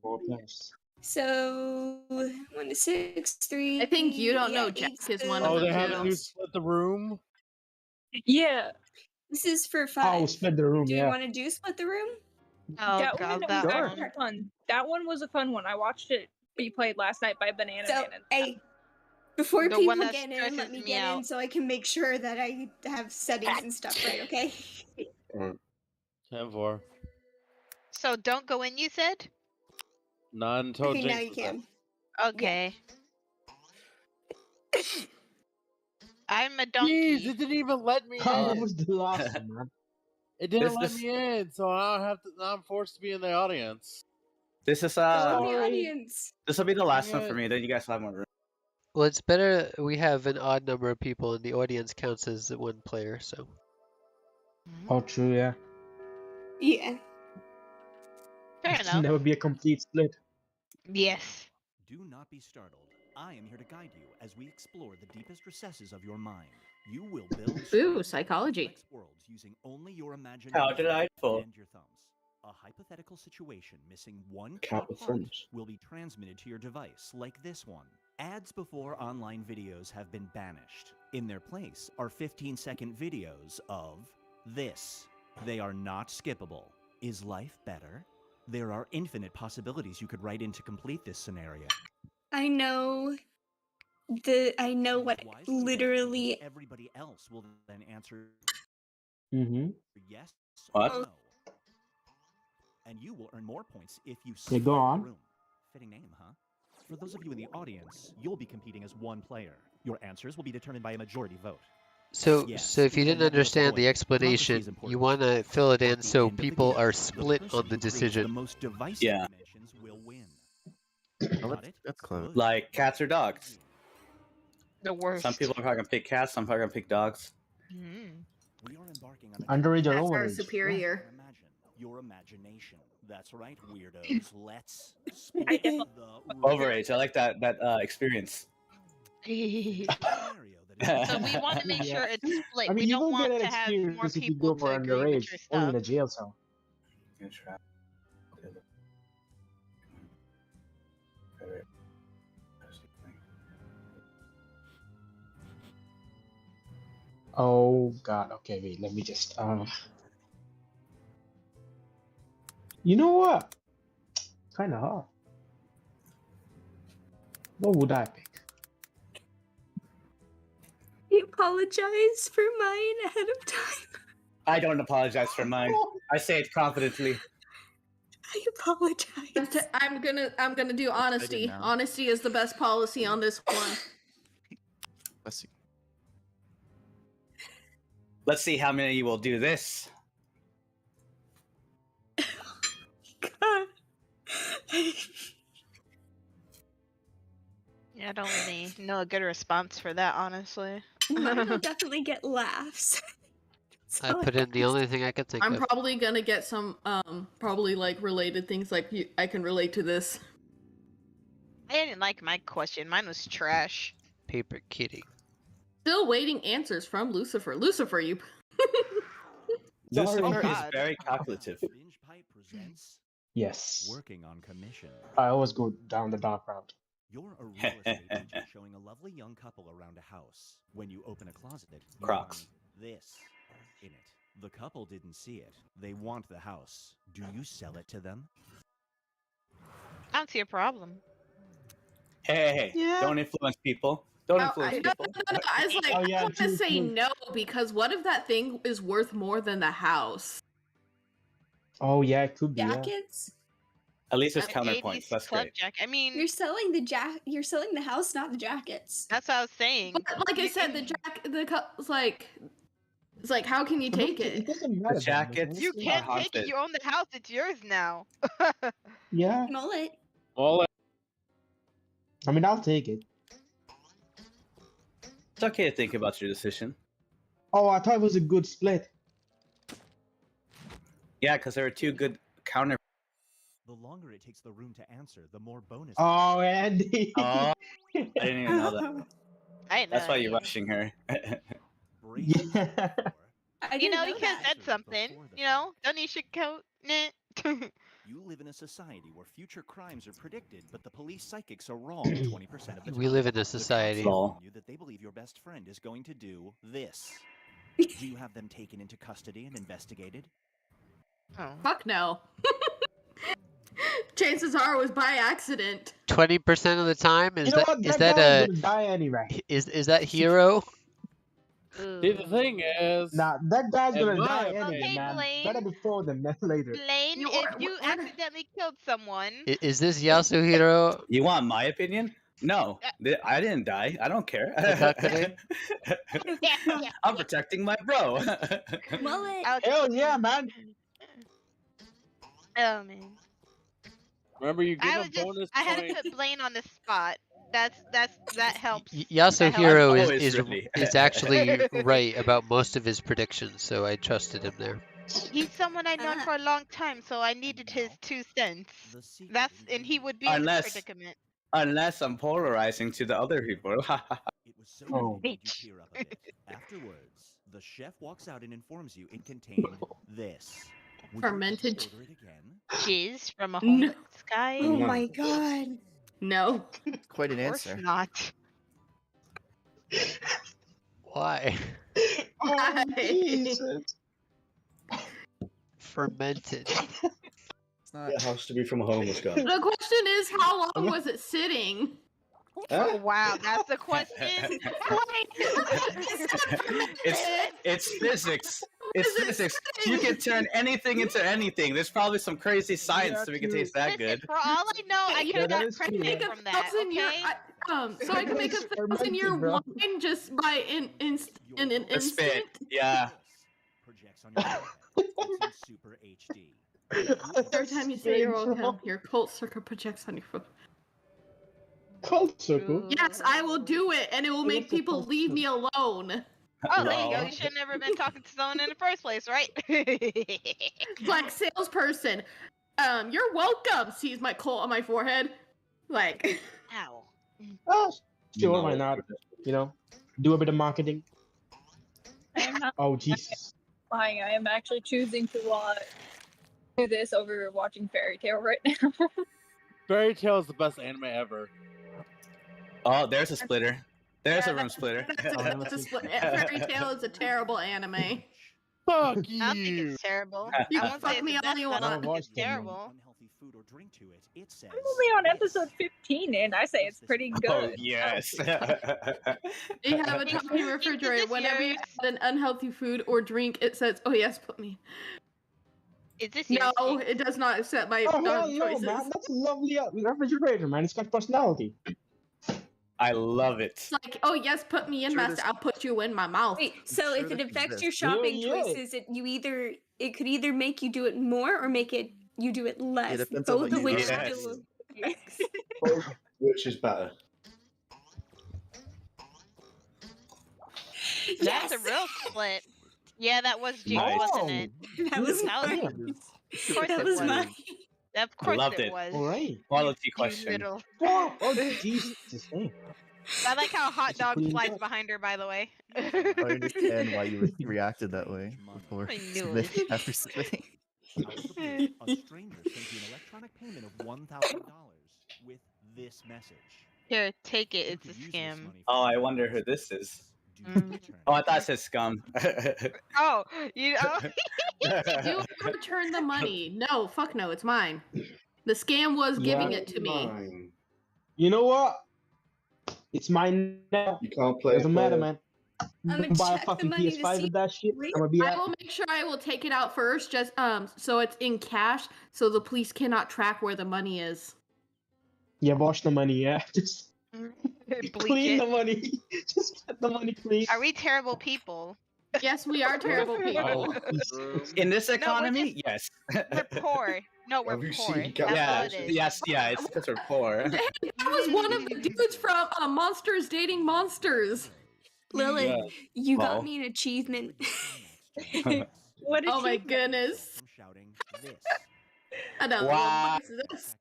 Speaker 11: more players.
Speaker 26: So 1 to 6, 3.
Speaker 20: I think you don't know
Speaker 26: yeah,
Speaker 20: Jack
Speaker 26: 8
Speaker 20: is
Speaker 26: to
Speaker 20: one of
Speaker 4: Oh,
Speaker 20: them
Speaker 4: they
Speaker 20: too.
Speaker 4: haven't split the room.
Speaker 3: Yeah.
Speaker 26: This is for fun.
Speaker 11: Oh, split the room.
Speaker 26: Do you
Speaker 11: Yeah.
Speaker 26: want to do split the room?
Speaker 6: Oh
Speaker 3: that
Speaker 6: god,
Speaker 3: one
Speaker 6: that
Speaker 3: was
Speaker 6: one.
Speaker 3: actually fun. That one was a fun one. I watched it be played last night by Banana
Speaker 26: So,
Speaker 3: Man. And
Speaker 26: hey, before
Speaker 6: The one
Speaker 26: people
Speaker 6: that
Speaker 26: get in,
Speaker 6: stresses
Speaker 26: let me
Speaker 6: me
Speaker 26: get in
Speaker 6: out.
Speaker 26: so I can make sure that I have settings and stuff right, okay?
Speaker 4: 10-4.
Speaker 6: So don't go in, you said?
Speaker 4: None until
Speaker 26: Okay, now
Speaker 4: Jinx
Speaker 26: you
Speaker 4: is it.
Speaker 26: can.
Speaker 6: Okay. I'm a
Speaker 4: Jeez,
Speaker 6: donkey.
Speaker 4: it didn't even let me
Speaker 11: That
Speaker 4: in.
Speaker 11: was the last one, man.
Speaker 4: It didn't
Speaker 15: This
Speaker 4: let
Speaker 15: is
Speaker 4: me in, so now I'm forced to be in the audience.
Speaker 15: this is
Speaker 26: Go in the audience.
Speaker 15: this will be the last one
Speaker 4: Yeah.
Speaker 15: for me. Then you guys will have more room.
Speaker 7: Well, it's better we have an odd number of people and the audience counts as one player, so.
Speaker 11: Oh, true, yeah.
Speaker 26: Yeah.
Speaker 6: Fair
Speaker 11: It should
Speaker 6: enough.
Speaker 11: never be a complete split.
Speaker 6: Yes.
Speaker 13: Do not be startled. I am here to guide you as we explore the deepest recesses of your mind. You will build
Speaker 20: Ooh, psychology.
Speaker 13: complex worlds using only your imagination
Speaker 15: How delightful.
Speaker 13: and your thumbs. A hypothetical situation missing one key
Speaker 9: Count with
Speaker 13: part
Speaker 9: thumbs.
Speaker 13: will be transmitted to your device, like this one. Ads before online videos have been banished. In their place are 15-second videos of this. They are not skippable. Is life better? There are infinite possibilities you could write in to complete this scenario.
Speaker 26: I know what literally
Speaker 13: Everybody else will then answer
Speaker 11: Mm-hmm.
Speaker 13: yes
Speaker 15: What?
Speaker 13: or no. And you will earn more points if you
Speaker 11: Yeah, go
Speaker 13: split
Speaker 11: on.
Speaker 13: the room. Fitting name, huh? For those of you in the audience, you'll be competing as one player. Your answers will be determined by a majority vote.
Speaker 7: So
Speaker 13: Yes,
Speaker 7: if you
Speaker 13: it's a
Speaker 7: didn't
Speaker 13: level of
Speaker 7: understand the
Speaker 13: void. Democracy
Speaker 7: explanation,
Speaker 13: is important.
Speaker 7: you want to fill it in
Speaker 13: At the
Speaker 7: so
Speaker 13: end of the
Speaker 7: people
Speaker 13: game,
Speaker 7: are
Speaker 13: the
Speaker 7: split
Speaker 13: person
Speaker 7: on the
Speaker 13: who creates
Speaker 7: decision.
Speaker 13: The most divisive
Speaker 15: Yeah.
Speaker 13: dimensions will win.
Speaker 25: Oh,
Speaker 13: Got it?
Speaker 25: that's clever.
Speaker 13: Good.
Speaker 15: Like cats or dogs.
Speaker 6: The worst.
Speaker 15: Some people are probably gonna pick cats. Some are gonna pick dogs.
Speaker 6: Mm.
Speaker 13: We are embarking on a
Speaker 11: Underage or
Speaker 20: Cats are
Speaker 11: overage?
Speaker 20: superior.
Speaker 13: Imagine your imagination. That's right, weirdos. Let's
Speaker 3: I
Speaker 13: split
Speaker 3: guess
Speaker 13: the room.
Speaker 15: Overage. I like that experience.
Speaker 6: So we want to make
Speaker 11: Yeah.
Speaker 6: sure it's split.
Speaker 11: I mean,
Speaker 6: We
Speaker 11: you
Speaker 6: don't
Speaker 11: will get
Speaker 6: want
Speaker 11: that
Speaker 6: to have more
Speaker 11: experience if you
Speaker 6: people
Speaker 11: go for
Speaker 6: to agree with
Speaker 11: underage,
Speaker 6: your
Speaker 11: only in
Speaker 6: stuff.
Speaker 11: a jail cell. Oh god, okay, wait, let me just you know what? Kinda hard. What would I pick?
Speaker 26: I apologize for mine ahead of time.
Speaker 15: I don't apologize for mine. I say it confidently.
Speaker 26: I apologize.
Speaker 20: I'm gonna do honesty.
Speaker 25: now.
Speaker 20: Honesty is the best policy on this one.
Speaker 25: Let's see.
Speaker 15: Let's see how many will do this.
Speaker 26: God.
Speaker 6: Yeah, I don't really know a good response for that, honestly.
Speaker 26: Mine will definitely get laughs.
Speaker 7: I put in the only thing I could think
Speaker 20: I'm
Speaker 7: of.
Speaker 20: probably gonna get some probably like related things like I can relate to this.
Speaker 6: I didn't like my question. Mine was trash.
Speaker 7: Paper kitty.
Speaker 20: Still waiting answers from Lucifer. Lucifer, you.
Speaker 15: Lucifer is
Speaker 6: God.
Speaker 15: very calculative.
Speaker 13: Binge Pipe presents
Speaker 11: Yes.
Speaker 13: Working on Commission.
Speaker 11: I always go down the dark route.
Speaker 13: You're a real estate agent showing a lovely young couple around a house. When you open a closet, you
Speaker 15: Crocs.
Speaker 13: find this in it. The couple didn't see it. They want the house. Do you sell it to them?
Speaker 6: I don't see a problem.
Speaker 15: Hey,
Speaker 20: Yeah.
Speaker 15: don't influence people. Don't
Speaker 20: No,
Speaker 15: influence
Speaker 20: no,
Speaker 15: people.
Speaker 20: no, I was like,
Speaker 11: Oh, yeah,
Speaker 20: I want to
Speaker 11: true,
Speaker 20: say
Speaker 11: true.
Speaker 20: no because what if that thing is worth more than the house?
Speaker 11: Oh yeah, it could be. Yeah.
Speaker 26: Jackets?
Speaker 15: At least there's
Speaker 6: An
Speaker 15: counterpoints.
Speaker 6: 80s
Speaker 15: That's
Speaker 6: club
Speaker 15: great.
Speaker 6: jack. I mean,
Speaker 26: You're selling the house, not the jackets.
Speaker 6: that's what I was saying.
Speaker 20: But like I said, it's like how can you take
Speaker 11: It
Speaker 20: it?
Speaker 11: doesn't matter.
Speaker 15: The jackets
Speaker 6: You
Speaker 15: are
Speaker 6: can't take
Speaker 15: haunted.
Speaker 6: it. You own the house. It's yours now.
Speaker 11: Yeah.
Speaker 26: Mullet.
Speaker 4: Well,
Speaker 11: I mean, I'll take it.
Speaker 15: It's okay to think about your decision.
Speaker 11: Oh, I thought it was a good split.
Speaker 15: Yeah, because there are two good counter.
Speaker 13: The longer it takes the room to answer, the more bonus.
Speaker 11: Oh, Andy.
Speaker 15: Oh, I didn't even know that.
Speaker 6: I didn't know
Speaker 15: That's why
Speaker 6: that
Speaker 15: you're
Speaker 6: either.
Speaker 15: rushing her.
Speaker 11: Yeah.
Speaker 26: I
Speaker 6: You
Speaker 26: didn't
Speaker 6: know,
Speaker 26: know
Speaker 6: you could have
Speaker 26: that.
Speaker 6: said something. You know, don't you sugarcoat it?
Speaker 13: You live in a society where future crimes are predicted, but the police psychics are wrong 20% of the time.
Speaker 7: We live in a
Speaker 13: The cops
Speaker 7: society.
Speaker 13: warn you that they believe your best friend is going to do this. Do you have them taken into custody and investigated?
Speaker 6: Oh.
Speaker 20: Fuck no. Chances are it was by accident.
Speaker 7: 20% of the time is
Speaker 11: You know
Speaker 7: that
Speaker 11: what?
Speaker 7: is
Speaker 11: That
Speaker 7: that
Speaker 11: guy was
Speaker 7: a
Speaker 11: gonna die anyway.
Speaker 7: is that hero?
Speaker 4: See, the thing is,
Speaker 11: Nah, that guy's
Speaker 4: in
Speaker 11: gonna
Speaker 4: my
Speaker 11: die anyway,
Speaker 6: Okay,
Speaker 11: man.
Speaker 6: Blaine.
Speaker 11: Better before than later.
Speaker 6: Blaine, if you accidentally killed someone,
Speaker 7: Is this Yasuhiro?
Speaker 15: You want my opinion? No, I didn't die. I don't care. I'm protecting my bro.
Speaker 11: Hell yeah, man.
Speaker 6: Oh man.
Speaker 4: remember you get
Speaker 6: I
Speaker 4: a
Speaker 6: was just
Speaker 4: bonus
Speaker 6: I had
Speaker 4: point.
Speaker 6: to put Blaine on the spot. That helps.
Speaker 7: Yasuhiro
Speaker 15: I'm
Speaker 7: is
Speaker 15: always
Speaker 7: is
Speaker 15: ready.
Speaker 7: is actually right about most of his predictions, so I trusted him there.
Speaker 6: He's someone I've known for a long time, so I needed his 2 cents. And he would be in this predicament.
Speaker 15: Unless I'm polarizing to the other people.
Speaker 13: It was so
Speaker 11: Oh.
Speaker 13: made you cheer up a bit. Afterwards, the chef walks out and informs you it contained this. Would you
Speaker 20: Fermented
Speaker 13: order it again?
Speaker 6: Jizz from a homeless guy.
Speaker 26: Oh my god.
Speaker 20: No.
Speaker 25: Quite an
Speaker 6: Of course
Speaker 25: answer.
Speaker 6: not.
Speaker 7: Why?
Speaker 26: Oh,
Speaker 11: Jesus.
Speaker 7: Fermented.
Speaker 9: It has to be from a homeless guy.
Speaker 20: The question is, how long was it sitting?
Speaker 6: Oh wow, that's the question.
Speaker 15: It's physics. It's physics. You can turn anything into anything. There's probably some crazy science to make it taste that good.
Speaker 6: For all I know, I could have got pregnant from that.
Speaker 20: So I can make a 1,000-year wine just by an
Speaker 15: The
Speaker 20: instant.
Speaker 15: spit. Yeah.
Speaker 13: Projects on your phone. It's in Super HD.
Speaker 20: Every time you say you're welcome, your cult circle projects on your phone.
Speaker 11: Cult circle?
Speaker 20: Yes, I will do it, and it will make people leave me alone.
Speaker 6: Oh, there you go. You should have never been talking to someone in the first place, right?
Speaker 20: Like salesperson, you're welcome. Sees my cult on my forehead, like.
Speaker 6: Ow.
Speaker 11: Oh, sure, why not? You know, do a bit of marketing.
Speaker 3: I'm not
Speaker 11: Oh, Jesus.
Speaker 3: lying. I am actually choosing to do this over watching Fairy Tail right now.
Speaker 4: Fairy Tail is the best anime ever.
Speaker 15: Oh, there's a splitter. There's a room splitter.
Speaker 20: Fairy Tail is a terrible anime.
Speaker 4: Fuck
Speaker 6: I don't think
Speaker 4: you.
Speaker 6: it's terrible.
Speaker 20: You
Speaker 6: I
Speaker 20: can
Speaker 6: won't say
Speaker 20: fuck me
Speaker 6: it's the
Speaker 20: all
Speaker 6: best,
Speaker 20: you
Speaker 6: but I don't
Speaker 20: want.
Speaker 6: think it's
Speaker 11: Watch them, man.
Speaker 6: terrible.
Speaker 13: Unhealthy food or drink to it. It says.
Speaker 3: I'm only on episode 15, and I say it's pretty good.
Speaker 15: Oh, yes.
Speaker 20: You have a tiny refrigerator. Whenever you add an unhealthy food or drink, it says, "Oh yes, put me."
Speaker 6: Is this
Speaker 20: No,
Speaker 6: your
Speaker 20: it does not accept my
Speaker 11: Oh, hell no,
Speaker 20: choices.
Speaker 11: man. That's a lovely refrigerator, man. It's got personality.
Speaker 15: I love it.
Speaker 20: It's like, "Oh yes, put me in, master. I'll put you in my mouth."
Speaker 14: Wait, so if it affects your shopping choices, it could either make you do it more or make it you do it less.
Speaker 25: depends on
Speaker 14: Both
Speaker 25: what
Speaker 14: of which
Speaker 15: you do.
Speaker 14: still.
Speaker 9: Which is better?
Speaker 6: That's a real split. Yeah, that was Jinx, wasn't it?
Speaker 14: That was
Speaker 6: mine. Of course it was.
Speaker 14: mine.
Speaker 6: Of course
Speaker 15: Loved
Speaker 6: it
Speaker 15: it.
Speaker 6: was.
Speaker 11: All right.
Speaker 15: Quality
Speaker 6: You
Speaker 15: question.
Speaker 6: little.
Speaker 11: Oh, Jesus.
Speaker 6: I like how hot dog flies behind her, by the way.
Speaker 25: I understand why you reacted that way before
Speaker 6: I knew
Speaker 25: submitting,
Speaker 6: it.
Speaker 25: after submitting.
Speaker 13: A stranger sent you an electronic payment of $1,000 with this message.
Speaker 6: Here, take it. It's a scam.
Speaker 15: Oh, I wonder who this is.
Speaker 6: Mm.
Speaker 15: Oh, I thought it said scum.
Speaker 6: Oh, you know.
Speaker 20: You return the money. No, fuck no, it's mine. The scam was giving it to me.
Speaker 9: Mine.
Speaker 11: You know what? It's mine now.
Speaker 9: You can't play.
Speaker 11: Doesn't matter, man.
Speaker 14: I'm gonna
Speaker 11: Buy a
Speaker 14: check the
Speaker 11: fucking
Speaker 14: money to
Speaker 11: PS5
Speaker 14: see-
Speaker 11: with that shit.
Speaker 14: Wait,
Speaker 11: I'm gonna be
Speaker 20: I
Speaker 11: at.
Speaker 20: will make sure I will take it out first, just so it's in cash, so the police cannot track where the money is.
Speaker 11: Yeah, wash the money. Yeah, just
Speaker 6: Bleach
Speaker 11: clean
Speaker 6: it.
Speaker 11: the money. Just get the money clean.
Speaker 6: Are we terrible people?
Speaker 20: Yes, we are terrible people.
Speaker 15: In this
Speaker 6: No,
Speaker 15: economy, yes.
Speaker 6: We're poor. No, we're
Speaker 9: Have you
Speaker 6: poor.
Speaker 9: seen
Speaker 6: That's
Speaker 15: Yeah,
Speaker 6: all it is.
Speaker 15: yes, yeah, it's because we're poor.
Speaker 20: That was one of the dudes from Monsters Dating Monsters.
Speaker 14: Lily,
Speaker 15: Yeah.
Speaker 14: you
Speaker 15: Well.
Speaker 14: got me an achievement.
Speaker 3: What did
Speaker 20: Oh my
Speaker 3: you
Speaker 20: goodness.
Speaker 13: From shouting this.
Speaker 20: Another
Speaker 15: Wow.
Speaker 20: one. What is this?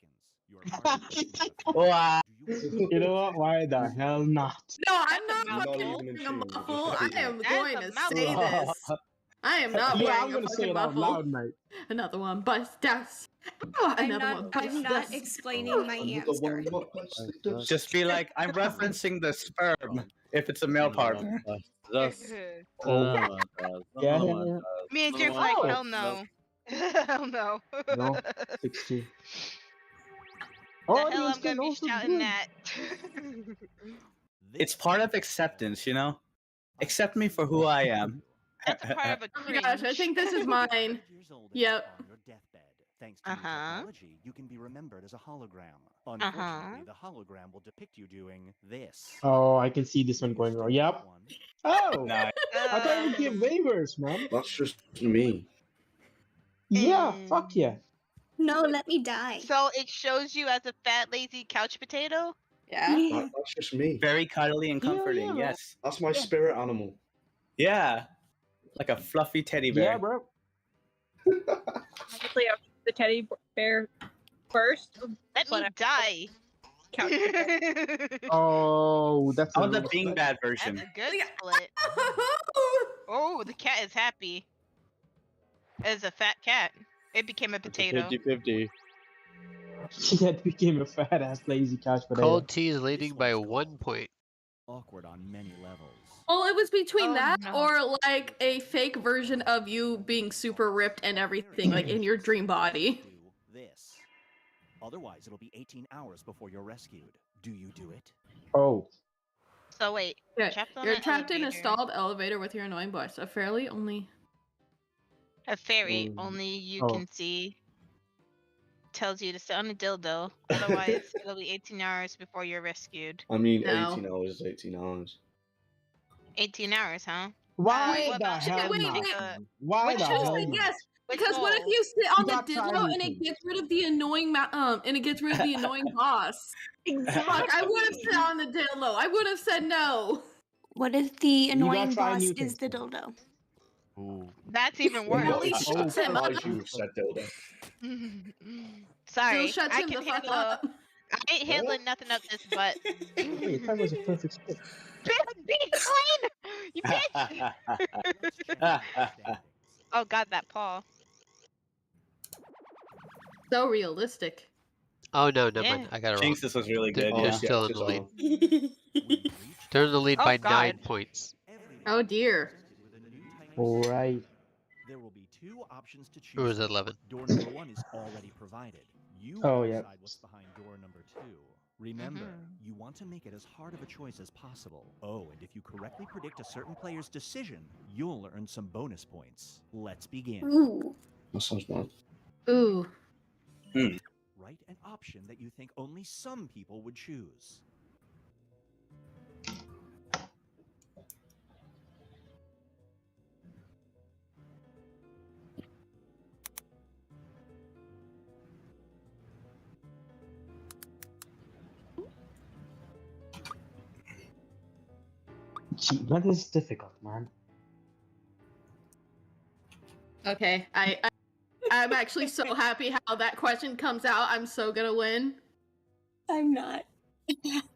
Speaker 15: Wow.
Speaker 11: You know what? Why the hell not?
Speaker 20: No, I'm not
Speaker 6: That's a
Speaker 20: fucking
Speaker 9: mouthful.
Speaker 20: doing a muffle. I am
Speaker 6: That's
Speaker 20: going
Speaker 6: a
Speaker 20: to
Speaker 6: mouthful.
Speaker 20: say this. I am not
Speaker 11: Yeah, I'm
Speaker 20: wearing a
Speaker 11: gonna say
Speaker 20: fucking
Speaker 11: it out
Speaker 20: muffle.
Speaker 11: loud, mate.
Speaker 20: Another one. Bust dust. Oh, another one. Bust
Speaker 14: I'm not
Speaker 20: dust.
Speaker 14: explaining my answer.
Speaker 15: Just be like, I'm referencing the sperm if it's a male partner.
Speaker 4: Just
Speaker 11: Oh. Yeah, yeah, yeah.
Speaker 6: Me and Jim's like, hell no. Hell no.
Speaker 11: No, 60.
Speaker 6: The
Speaker 11: Oh,
Speaker 6: hell
Speaker 11: the
Speaker 6: I'm gonna be
Speaker 11: also
Speaker 6: shouting
Speaker 11: good.
Speaker 6: that.
Speaker 15: It's part of acceptance, you know? Accept me for who I am.
Speaker 6: That's a part of a
Speaker 20: Oh my
Speaker 6: cringe.
Speaker 20: gosh, I think this is mine. Yep.
Speaker 13: Thanks to new technology, you can be remembered as a hologram. Unfortunately, the hologram will depict you doing this.
Speaker 11: Oh, I can see this one going wrong. Yep. Oh,
Speaker 15: Nice.
Speaker 11: I thought you would give waivers, man.
Speaker 9: That's just me.
Speaker 11: Yeah, fuck yeah.
Speaker 26: No, let me die.
Speaker 6: So it shows you as a fat, lazy couch potato?
Speaker 26: Yeah.
Speaker 9: That's just me.
Speaker 15: Very cuddly and comforting,
Speaker 11: yeah.
Speaker 15: yes.
Speaker 9: That's my spirit animal.
Speaker 15: Yeah. Like a fluffy teddy bear.
Speaker 11: Yeah, bro.
Speaker 3: Obviously, I'll choose the teddy bear first.
Speaker 6: Let me die.
Speaker 3: Couch
Speaker 11: Oh, that's
Speaker 15: I
Speaker 11: a
Speaker 15: want the
Speaker 11: little
Speaker 15: being
Speaker 11: split.
Speaker 15: bad version.
Speaker 6: That's a good split. Oh, the cat is happy. As a fat cat. It became a potato.
Speaker 4: 50-50.
Speaker 11: That became a fat ass lazy couch potato.
Speaker 7: Cold tea is leading by 1 point.
Speaker 13: Awkward on many levels.
Speaker 20: Well, it was between
Speaker 6: Oh,
Speaker 20: that
Speaker 6: no.
Speaker 20: or like a fake version of you being super ripped and everything, like in your dream body.
Speaker 13: Do this. Otherwise, it'll be 18 hours before you're rescued. Do you do it?
Speaker 11: Oh.
Speaker 6: So wait.
Speaker 20: Yeah,
Speaker 6: Trapped on
Speaker 20: you're
Speaker 6: an
Speaker 20: trapped in a
Speaker 6: elevator.
Speaker 20: stalled elevator with your annoying boss. A fairly only.
Speaker 6: A fairy only you can see tells you to sit on a dildo. Otherwise, it'll be 18 hours before you're rescued.
Speaker 9: I mean,
Speaker 20: No.
Speaker 9: 18 hours is 18 hours.
Speaker 6: 18 hours, huh?
Speaker 11: Why
Speaker 6: what
Speaker 11: the
Speaker 6: about
Speaker 11: hell
Speaker 20: wait,
Speaker 11: not?
Speaker 20: wait.
Speaker 11: Why
Speaker 20: I
Speaker 11: the
Speaker 20: should have
Speaker 11: hell
Speaker 20: said
Speaker 11: not?
Speaker 20: yes.
Speaker 6: Which
Speaker 20: Because what if
Speaker 6: hole?
Speaker 20: you sit on
Speaker 11: You
Speaker 20: the
Speaker 11: got
Speaker 20: dildo
Speaker 11: time
Speaker 20: and
Speaker 11: to.
Speaker 20: it gets rid of the annoying and it gets rid of the annoying boss? Fuck, I would have sat on the dildo. I would have said no.
Speaker 26: What if the
Speaker 11: You gotta
Speaker 26: annoying
Speaker 11: try
Speaker 26: boss
Speaker 11: new
Speaker 26: is
Speaker 11: things,
Speaker 26: the
Speaker 11: man.
Speaker 26: dildo?
Speaker 15: Ooh.
Speaker 6: That's even
Speaker 9: Well,
Speaker 6: worse.
Speaker 20: At least
Speaker 11: Oh,
Speaker 20: shuts him up.
Speaker 9: surprised you said dildo.
Speaker 6: Sorry,
Speaker 20: Still shuts
Speaker 6: I
Speaker 20: him
Speaker 6: can
Speaker 20: the fuck
Speaker 6: handle.
Speaker 20: up.
Speaker 6: I ain't handling nothing up this butt.
Speaker 11: Wait, that was a perfect split.
Speaker 6: Be clean, you bitch! Oh god, that paw.
Speaker 20: So realistic.
Speaker 7: Oh no, never
Speaker 6: Yeah.
Speaker 7: mind. I got it wrong.
Speaker 15: Jinx, this was really good.
Speaker 7: They're
Speaker 15: Yeah.
Speaker 7: still in
Speaker 9: Just
Speaker 7: the lead.
Speaker 9: on.
Speaker 7: They're in the lead
Speaker 6: Oh,
Speaker 7: by
Speaker 6: God.
Speaker 7: 9 points.
Speaker 20: Oh dear.
Speaker 11: Alright.
Speaker 13: There will be 2 options to choose.
Speaker 7: Or was it 11?
Speaker 13: Door number 1 is already provided. You
Speaker 11: Oh,
Speaker 13: will
Speaker 11: yeah.
Speaker 13: decide what's behind door number 2. Remember, you want to make it as hard of a choice as possible. Oh, and if you correctly predict a certain player's decision, you'll earn some bonus points. Let's begin.
Speaker 26: Ooh.
Speaker 9: That sounds bad.
Speaker 20: Ooh.
Speaker 13: Write an option that you think only some people would choose.
Speaker 11: Gee, that is difficult, man.
Speaker 20: Okay. I'm actually so happy how that question comes out. I'm so gonna win.
Speaker 26: I'm not.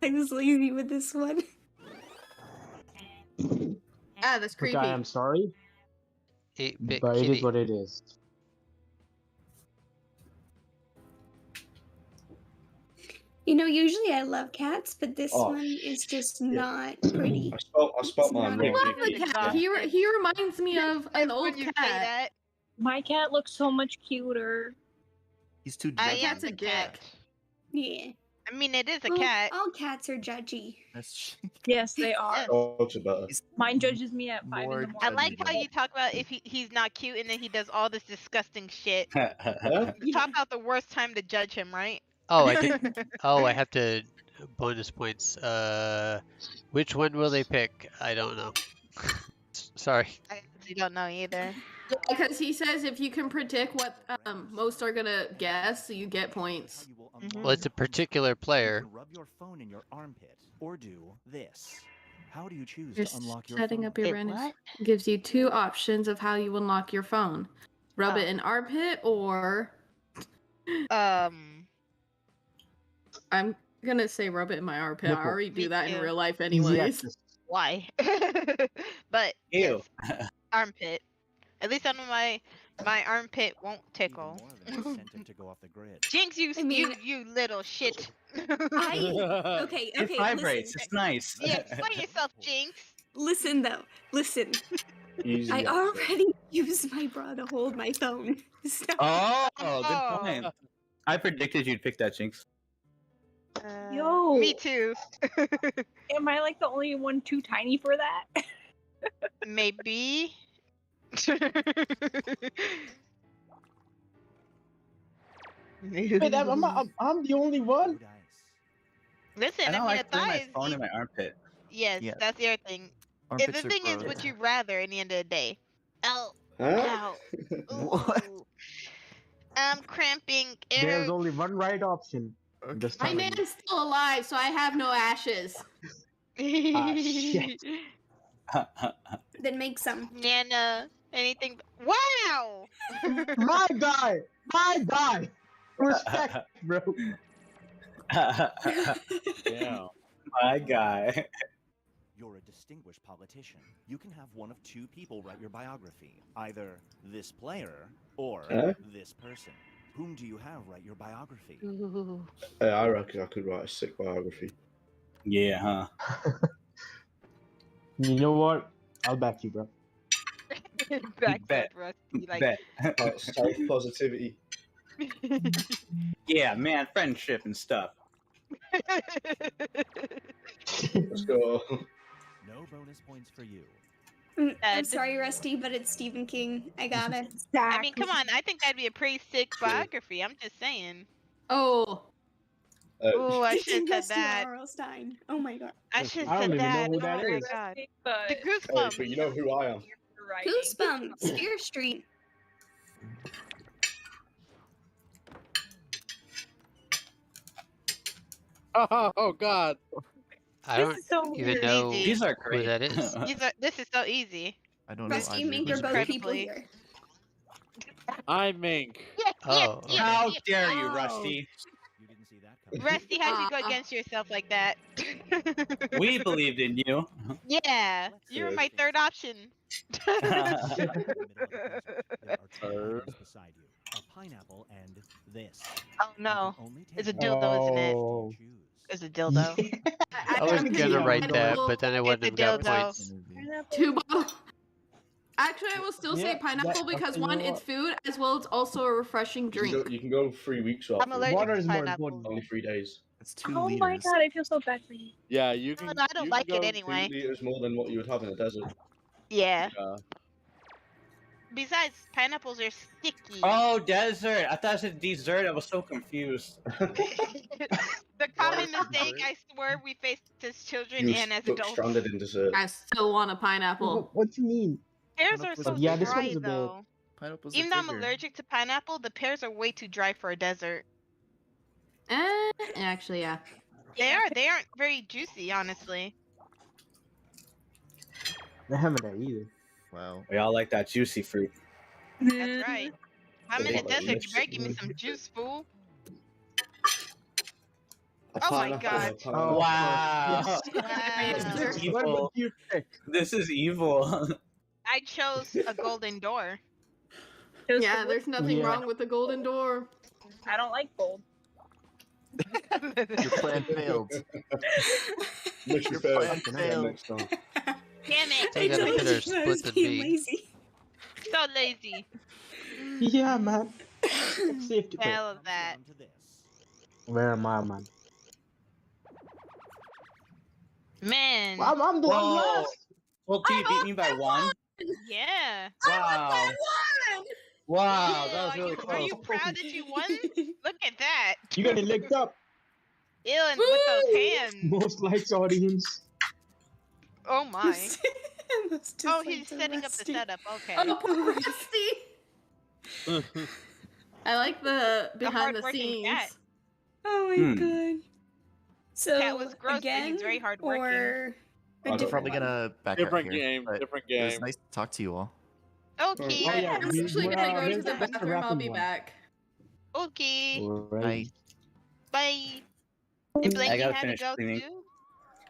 Speaker 26: I was lazy with this one.
Speaker 20: Ah, that's creepy.
Speaker 11: Okay, I'm sorry,
Speaker 7: 8-bit
Speaker 11: but it
Speaker 7: kitty.
Speaker 11: is what it is.
Speaker 26: You know, usually I love cats, but this
Speaker 9: Oh,
Speaker 26: one is just not pretty.
Speaker 9: I spelt mine
Speaker 26: It's
Speaker 20: I
Speaker 9: wrong.
Speaker 20: love the cat. He reminds me of an old
Speaker 6: When you say
Speaker 20: cat.
Speaker 6: that,
Speaker 3: My cat looks so much cuter.
Speaker 15: He's too
Speaker 6: I
Speaker 15: judgy.
Speaker 6: am
Speaker 20: cat's a
Speaker 6: the cat.
Speaker 20: dick.
Speaker 26: Yeah.
Speaker 6: I mean, it is a
Speaker 26: Well,
Speaker 6: cat.
Speaker 26: all cats are judgy.
Speaker 15: That's
Speaker 3: Yes, they are.
Speaker 9: Dogs are better.
Speaker 3: Mine judges me at 5 in the
Speaker 15: more
Speaker 3: morning.
Speaker 6: I like how you talk about if he's not cute and then he does all this disgusting shit.
Speaker 9: Huh?
Speaker 6: You talk about the worst time to judge him, right?
Speaker 7: Oh, I did. Oh, I have to bonus points. Which one will they pick? I don't know. Sorry.
Speaker 6: I actually don't know either.
Speaker 20: Because he says if you can predict what most are gonna guess, you get points.
Speaker 7: Well, it's a particular player.
Speaker 13: Rub your phone in your armpit or do this. How do you choose
Speaker 20: You're
Speaker 13: to unlock your
Speaker 20: setting
Speaker 13: phone?
Speaker 20: up your
Speaker 6: Wait,
Speaker 20: random.
Speaker 6: what?
Speaker 20: Gives you 2 options of how you unlock your phone. Rub
Speaker 6: Oh.
Speaker 20: it in armpit or I'm gonna say rub it in my armpit. I
Speaker 11: Nipple.
Speaker 20: already do
Speaker 6: Me
Speaker 20: that in
Speaker 6: too.
Speaker 20: real life anyways.
Speaker 11: Yes.
Speaker 6: Why? But
Speaker 15: Ew.
Speaker 6: yes, armpit. At least I know my armpit won't tickle.
Speaker 13: Even more of an incentive to go off the grid.
Speaker 6: Jinx, you
Speaker 26: I mean-
Speaker 6: you little shit.
Speaker 26: Okay,
Speaker 15: It
Speaker 26: okay.
Speaker 15: vibrates.
Speaker 26: Listen.
Speaker 15: It's nice.
Speaker 6: Yeah, explain yourself, Jinx.
Speaker 26: Listen though. Listen.
Speaker 9: Easy
Speaker 26: I
Speaker 9: access.
Speaker 26: already used my bra to hold my phone. Stop.
Speaker 15: Oh, good point. I predicted you'd pick that, Jinx.
Speaker 3: Yo.
Speaker 6: Me too.
Speaker 3: Am I like the only one too tiny for that?
Speaker 6: Maybe.
Speaker 11: Wait, I'm the only one.
Speaker 6: Listen,
Speaker 15: I don't like
Speaker 6: a
Speaker 15: putting my
Speaker 6: thigh
Speaker 15: phone
Speaker 6: is
Speaker 15: in my armpit.
Speaker 6: yes,
Speaker 15: Yeah.
Speaker 6: that's the other thing.
Speaker 15: Armpits
Speaker 6: The
Speaker 15: are
Speaker 6: thing is,
Speaker 15: gross.
Speaker 6: would you rather in the end of the day? Oh,
Speaker 9: Huh?
Speaker 6: ow. Ooh. I'm cramping.
Speaker 11: There's only one right option. Just
Speaker 20: My
Speaker 11: telling you.
Speaker 20: man's still alive, so I have no ashes.
Speaker 11: Ah, shit.
Speaker 26: Then make some.
Speaker 6: Nana, anything? Wow!
Speaker 11: My guy! My guy! Respect, bro.
Speaker 4: Yeah.
Speaker 15: My guy.
Speaker 13: You're a distinguished politician. You can have one of two people write your biography. Either this player or
Speaker 9: Huh?
Speaker 13: this person. Whom do you have write your biography?
Speaker 9: I reckon I could write a sick biography.
Speaker 15: Yeah, huh?
Speaker 11: You know what? I'll back you, bro.
Speaker 6: Back
Speaker 15: Bet.
Speaker 6: up, Rusty. Like,
Speaker 15: Bet.
Speaker 9: Self positivity.
Speaker 15: Yeah, man, friendship and stuff.
Speaker 9: Let's go.
Speaker 13: No bonus points for you.
Speaker 26: I'm sorry, Rusty, but it's Stephen King. I got it.
Speaker 6: I mean, come on. I think that'd be a pretty sick biography. I'm just saying.
Speaker 20: Oh.
Speaker 6: Oh, I should have said
Speaker 26: Rusty
Speaker 6: that.
Speaker 26: R.L. Stein. Oh my god.
Speaker 6: I should
Speaker 11: I
Speaker 6: have
Speaker 11: don't
Speaker 6: said
Speaker 11: even know
Speaker 6: that.
Speaker 11: who that
Speaker 6: Oh my
Speaker 11: is.
Speaker 6: god.
Speaker 3: But
Speaker 6: The
Speaker 9: Hey,
Speaker 6: goosebumps.
Speaker 9: but you know who I am.
Speaker 26: Goosebumps. Fear Street.
Speaker 4: Oh God.
Speaker 7: I
Speaker 6: This
Speaker 7: don't
Speaker 6: is so
Speaker 7: even
Speaker 6: weird.
Speaker 7: know
Speaker 6: Easy.
Speaker 15: These are
Speaker 7: who
Speaker 15: great.
Speaker 7: that is.
Speaker 6: This is so easy.
Speaker 25: I don't know
Speaker 26: Rusty
Speaker 25: either.
Speaker 26: and Mink are both people
Speaker 6: Incredibly.
Speaker 26: here.
Speaker 4: I'm Mink.
Speaker 7: Oh,
Speaker 15: How dare you, Rusty?
Speaker 13: You didn't see that coming.
Speaker 6: Rusty, how'd you go against yourself like that?
Speaker 15: We believed in you.
Speaker 6: Yeah, you were my third option.
Speaker 13: In the middle of the puzzle, there are two items beside you. A pineapple and this.
Speaker 6: Oh no,
Speaker 13: You can only
Speaker 6: it's a
Speaker 13: take
Speaker 6: dildo, isn't it?
Speaker 11: Oh.
Speaker 6: It's a dildo.
Speaker 7: I was
Speaker 20: I'm
Speaker 7: gonna write that,
Speaker 20: pineapple.
Speaker 7: but then I wouldn't have
Speaker 6: It's a
Speaker 7: got
Speaker 6: dildo.
Speaker 7: points.
Speaker 20: Two bottles. Actually, I will still say
Speaker 11: Yeah,
Speaker 20: pineapple
Speaker 11: that-
Speaker 20: because
Speaker 11: you know
Speaker 20: one, it's
Speaker 11: what?
Speaker 20: food, as well as also a refreshing
Speaker 9: You
Speaker 20: drink.
Speaker 9: can go 3 weeks without
Speaker 6: I'm
Speaker 9: food.
Speaker 6: allergic
Speaker 11: Water
Speaker 6: to
Speaker 11: is more
Speaker 6: pineapple.
Speaker 11: important.
Speaker 9: Only 3 days.
Speaker 25: That's 2
Speaker 3: oh
Speaker 25: liters.
Speaker 3: my god, I feel so bad for you.
Speaker 4: Yeah, you
Speaker 6: No,
Speaker 4: can.
Speaker 6: no, I don't
Speaker 4: you
Speaker 6: like
Speaker 4: can
Speaker 6: it
Speaker 4: go,
Speaker 6: anyway.
Speaker 9: 2 liters more than what you would have in a desert.
Speaker 6: Yeah.
Speaker 4: Yeah.
Speaker 6: Besides, pineapples are sticky.
Speaker 15: Oh, desert. I thought it said dessert. I was so confused.
Speaker 6: The common mistake I swear we face as children
Speaker 9: You
Speaker 6: and as
Speaker 9: stuck
Speaker 6: adults.
Speaker 9: stranded in dessert.
Speaker 20: I still want a pineapple.
Speaker 11: What do you mean?
Speaker 6: Pears are
Speaker 25: Pineapples
Speaker 6: so
Speaker 25: are
Speaker 11: Yeah, this
Speaker 6: dry
Speaker 11: one's a bit-
Speaker 6: though.
Speaker 25: Pineapples
Speaker 6: Even
Speaker 25: are
Speaker 6: though I'm
Speaker 25: bigger.
Speaker 6: allergic to pineapple, the pears are way too dry for a desert.
Speaker 20: Actually, yeah.
Speaker 6: They aren't very juicy, honestly.
Speaker 11: I haven't that either.
Speaker 25: Wow.
Speaker 15: We all like that juicy fruit.
Speaker 6: That's right. I'm in a
Speaker 9: Yeah,
Speaker 6: desert. You
Speaker 9: yes.
Speaker 6: better give me some juice, fool.
Speaker 9: A
Speaker 6: Oh my
Speaker 9: pineapple,
Speaker 6: god.
Speaker 9: a pineapple.
Speaker 11: Oh,
Speaker 15: Wow.
Speaker 11: yes.
Speaker 15: This is
Speaker 11: What
Speaker 15: evil.
Speaker 11: would you pick?
Speaker 15: This is evil.
Speaker 6: I chose a golden door.
Speaker 20: Yeah, there's nothing
Speaker 11: Yeah.
Speaker 20: wrong with the golden door.
Speaker 3: I don't like gold.
Speaker 25: Your plan failed.
Speaker 9: Mission
Speaker 25: Your
Speaker 9: failed.
Speaker 25: plan failed.
Speaker 9: Next time.
Speaker 6: Damn it.
Speaker 7: I gotta get her split the
Speaker 26: being
Speaker 7: B.
Speaker 26: lazy.
Speaker 6: So lazy.
Speaker 11: Yeah, man. Safe to pick.
Speaker 6: Hell of that.
Speaker 13: On to this.
Speaker 11: Where am I, man?
Speaker 6: Man.
Speaker 11: I'm the one
Speaker 15: Whoa.
Speaker 11: last.
Speaker 15: Well, you beat me by 1.
Speaker 6: Yeah.
Speaker 15: Wow. Wow,
Speaker 6: Ew,
Speaker 15: that was really
Speaker 6: are
Speaker 15: close.
Speaker 6: you proud that you won? Look at that.
Speaker 11: You getting licked up.
Speaker 6: Ew, and with those hands.
Speaker 11: Most likes audience.
Speaker 6: Oh my.
Speaker 26: That's just
Speaker 6: Oh,
Speaker 26: like
Speaker 6: he's
Speaker 26: the
Speaker 6: setting up the
Speaker 26: Rusty.
Speaker 6: setup. Okay.
Speaker 20: Oh, poor Rusty. I like the behind the
Speaker 6: hardworking
Speaker 20: scenes.
Speaker 6: cat.
Speaker 26: Oh my
Speaker 15: Hmm.
Speaker 26: god. So
Speaker 6: Cat was gross, but
Speaker 26: again,
Speaker 6: he's very hardworking.
Speaker 26: or
Speaker 9: I
Speaker 25: I'm
Speaker 9: don't
Speaker 25: probably
Speaker 9: know.
Speaker 25: gonna back
Speaker 4: Different
Speaker 25: out here.
Speaker 4: game.
Speaker 25: but
Speaker 4: Different
Speaker 25: It was
Speaker 4: game.
Speaker 25: nice to talk to you all.
Speaker 6: Okay.
Speaker 11: Oh, yeah.
Speaker 20: I'm actually gonna go to
Speaker 11: here's
Speaker 20: the
Speaker 11: the
Speaker 20: bathroom. I'll be
Speaker 11: wrapping one.
Speaker 20: back.
Speaker 6: Okay.
Speaker 11: Right.
Speaker 6: Bye. And Blake,
Speaker 15: I
Speaker 6: you
Speaker 15: gotta
Speaker 6: had to
Speaker 15: finish
Speaker 6: go
Speaker 15: cleaning.
Speaker 6: too?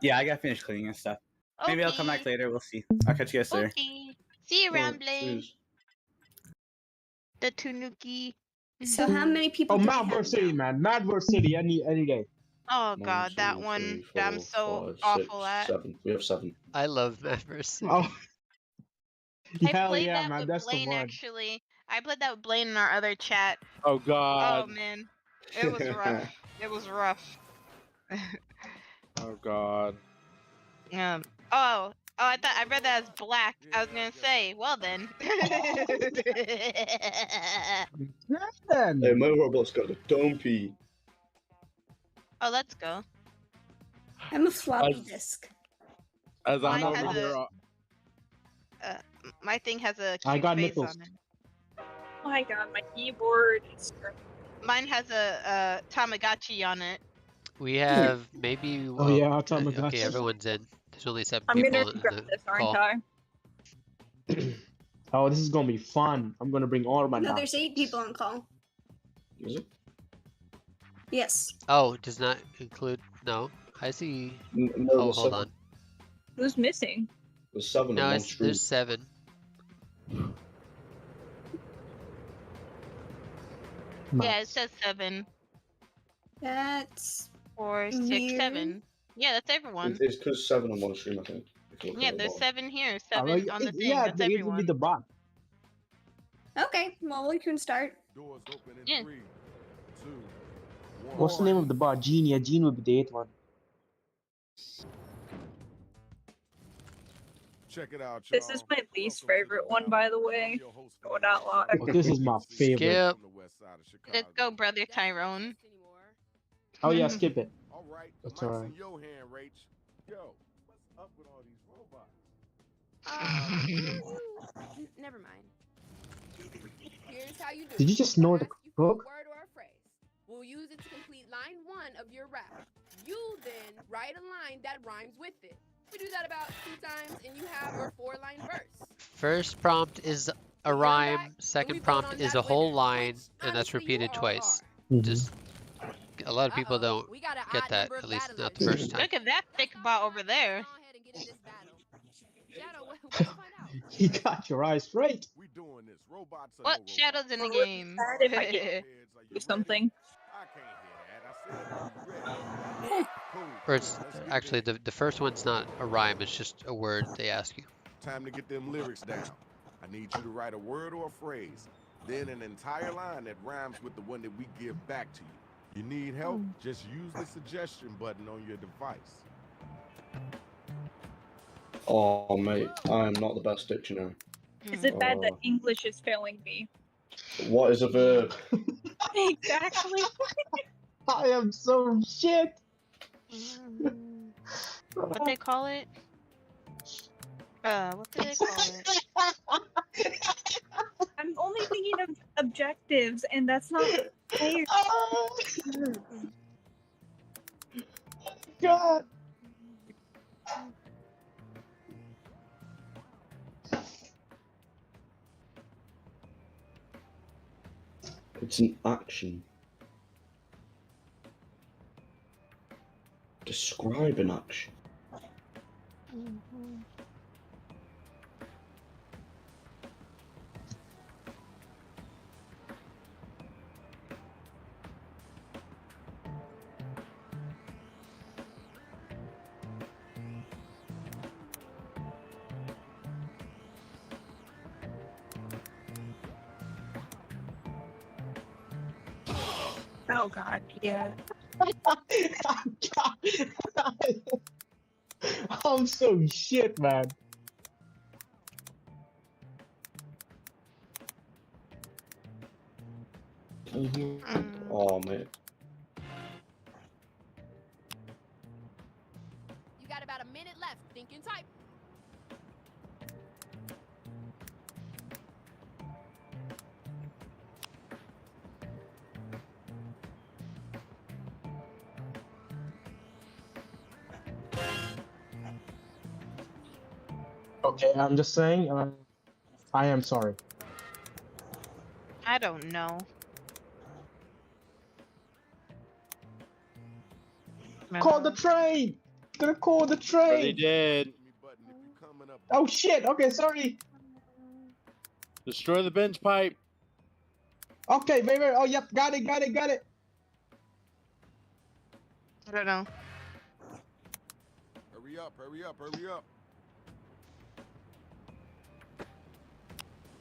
Speaker 15: Yeah, I gotta finish cleaning and stuff. Maybe I'll come back
Speaker 6: Okay.
Speaker 15: later. We'll see. I'll catch you guys later.
Speaker 6: Okay. See you around, Blake.
Speaker 9: Cheers.
Speaker 6: The Tanuki.
Speaker 26: so how many people?
Speaker 11: Oh,
Speaker 26: do we
Speaker 11: Mad
Speaker 26: have
Speaker 11: vs City,
Speaker 26: now?
Speaker 11: man. Mad vs City any day.
Speaker 6: Oh
Speaker 9: 1,
Speaker 6: god,
Speaker 9: 2,
Speaker 6: that
Speaker 9: 3,
Speaker 6: one
Speaker 9: 4,
Speaker 6: that I'm so
Speaker 9: 5, 6,
Speaker 6: awful at.
Speaker 9: 7. We have 7.
Speaker 7: I love Maverick.
Speaker 11: Oh,
Speaker 6: I
Speaker 11: hell
Speaker 6: played
Speaker 11: yeah,
Speaker 6: that
Speaker 11: man.
Speaker 6: with
Speaker 11: That's the
Speaker 6: Blaine
Speaker 11: one.
Speaker 6: actually. I played that with Blaine in our other chat.
Speaker 4: Oh
Speaker 6: Oh
Speaker 4: God.
Speaker 6: man, it was rough. It was rough.
Speaker 4: Oh God.
Speaker 6: Oh, I read that as black. I was gonna say, well then.
Speaker 9: Hey, my robot's got a dumpy.
Speaker 6: Oh, let's go.
Speaker 26: I'm a floppy disk.
Speaker 4: As I'm
Speaker 6: Mine
Speaker 4: over
Speaker 6: has
Speaker 4: here,
Speaker 6: my thing has a
Speaker 11: I
Speaker 6: cute
Speaker 11: got
Speaker 6: face
Speaker 11: nipples.
Speaker 6: on it.
Speaker 3: Oh my god, my keyboard is.
Speaker 6: Mine has a Tamagotchi on it.
Speaker 7: We have maybe.
Speaker 11: Oh, yeah,
Speaker 7: okay,
Speaker 11: Tamagotchi.
Speaker 7: everyone's in. There's only 7
Speaker 3: I'm
Speaker 7: people
Speaker 3: gonna
Speaker 7: in
Speaker 3: grab
Speaker 7: the
Speaker 3: this, aren't
Speaker 7: call.
Speaker 3: I?
Speaker 11: Oh, this is gonna be fun. I'm gonna bring all my
Speaker 26: No,
Speaker 11: dogs.
Speaker 26: there's 8 people on call.
Speaker 9: Is it?
Speaker 26: Yes.
Speaker 7: Oh, it does not include. No, I see.
Speaker 9: No,
Speaker 7: Oh,
Speaker 9: there's
Speaker 7: hold
Speaker 9: 7.
Speaker 7: on.
Speaker 3: Who's missing?
Speaker 9: There's 7
Speaker 7: No,
Speaker 9: on one
Speaker 7: it's,
Speaker 9: stream.
Speaker 7: there's 7.
Speaker 6: Yeah, it says 7.
Speaker 26: That's
Speaker 6: 4, 6,
Speaker 26: weird.
Speaker 6: 7. Yeah, that's everyone.
Speaker 9: It's because 7 on one stream, I think. If you look
Speaker 6: Yeah,
Speaker 9: at the
Speaker 6: there's
Speaker 9: bottom.
Speaker 6: 7 here.
Speaker 11: Oh,
Speaker 6: 7
Speaker 11: yeah,
Speaker 6: on the thing.
Speaker 11: yeah,
Speaker 6: That's
Speaker 11: it will be
Speaker 6: everyone.
Speaker 11: the bot.
Speaker 26: Okay, well, we can start.
Speaker 6: Yeah.
Speaker 11: What's the name of the bot? Gene. Yeah, Gene will be the 8th one.
Speaker 2: Check it out,
Speaker 3: This is my least favorite one, by the way. Going out loud.
Speaker 11: Oh, this is my favorite.
Speaker 7: Skip.
Speaker 6: Let's go, brother Tyrone.
Speaker 11: Oh yeah, skip it.
Speaker 2: All right,
Speaker 11: That's
Speaker 2: the mic's
Speaker 11: alright.
Speaker 2: in your hand, Rach. Yo, what's up with all these robots?
Speaker 24: Never mind. Here's how you do
Speaker 11: Did you
Speaker 24: it.
Speaker 11: just know the
Speaker 24: Ask you for a
Speaker 11: book?
Speaker 24: word or a phrase. We'll use it to complete line 1 of your rap. You then write a line that rhymes with it. We do that about 2 times, and you have your 4-line verse.
Speaker 7: First prompt is a rhyme. Second prompt is a whole line, and that's repeated twice. Just a lot of people don't get that. At least not the first time.
Speaker 6: Look at that thick bot over there.
Speaker 11: You got your eyes straight.
Speaker 2: We doing this. Robots are
Speaker 6: What
Speaker 2: no
Speaker 6: Shadow's in the
Speaker 3: Well,
Speaker 6: game?
Speaker 3: if I can do something.
Speaker 7: Or it's actually the first one's not a rhyme. It's just a word they ask you.
Speaker 2: Time to get them lyrics down. I need you to write a word or a phrase, then an entire line that rhymes with the one that we give back to you. You need help? Just use the suggestion button on your device.
Speaker 9: Oh, mate, I am not the best dictionary.
Speaker 3: Is it bad that English is failing me?
Speaker 9: What is a verb?
Speaker 3: Exactly.
Speaker 11: I am so shit.
Speaker 6: What they call it? What do they call it?
Speaker 3: I'm only thinking of objectives, and that's not fair.
Speaker 11: God.
Speaker 9: It's an action. Describe an action.
Speaker 3: Oh god, yeah.
Speaker 11: I'm so shit, man.
Speaker 9: Oh, mate.
Speaker 24: You got about a minute left. Think and type.
Speaker 11: Okay, I'm just saying. I am sorry.
Speaker 6: I don't know.
Speaker 11: Call the train. Gonna call the train.
Speaker 4: They did.
Speaker 11: Oh shit. Okay, sorry.
Speaker 4: Destroy the bench pipe.
Speaker 11: Okay, wait. Oh, yep. Got it.
Speaker 6: I don't know.
Speaker 2: Hurry up, hurry up, hurry up.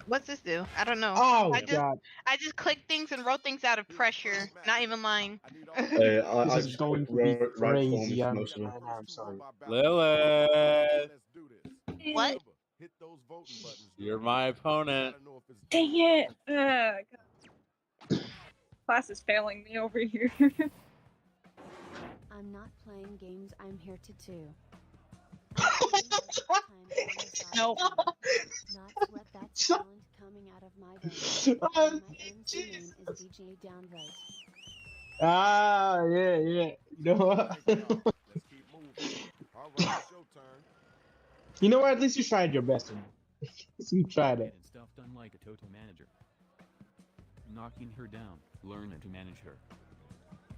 Speaker 6: What's this do? I don't know.
Speaker 11: Oh
Speaker 6: I just clicked things and wrote things out of pressure. Not even lying.
Speaker 9: Hey, I
Speaker 11: This is
Speaker 9: just
Speaker 11: going
Speaker 9: clicked
Speaker 11: to be
Speaker 9: right for me
Speaker 11: crazy.
Speaker 9: for most of it.
Speaker 11: I'm sorry.
Speaker 4: Lilith,
Speaker 6: What?
Speaker 2: Hit those voting buttons.
Speaker 4: you're my opponent.
Speaker 3: Dang it! God. Class is failing me over here.
Speaker 8: I'm not playing games, I'm here to too.
Speaker 3: No.
Speaker 8: Not sweat that talent coming out of my veins. My MC name is DJ Downright.
Speaker 11: Ah, yeah. You know what?
Speaker 2: Let's keep moving. All right, it's your turn.
Speaker 11: You know what? At least you tried your best. You tried it.
Speaker 16: And stuff done like a total manager. Knocking her down, learn to manage her.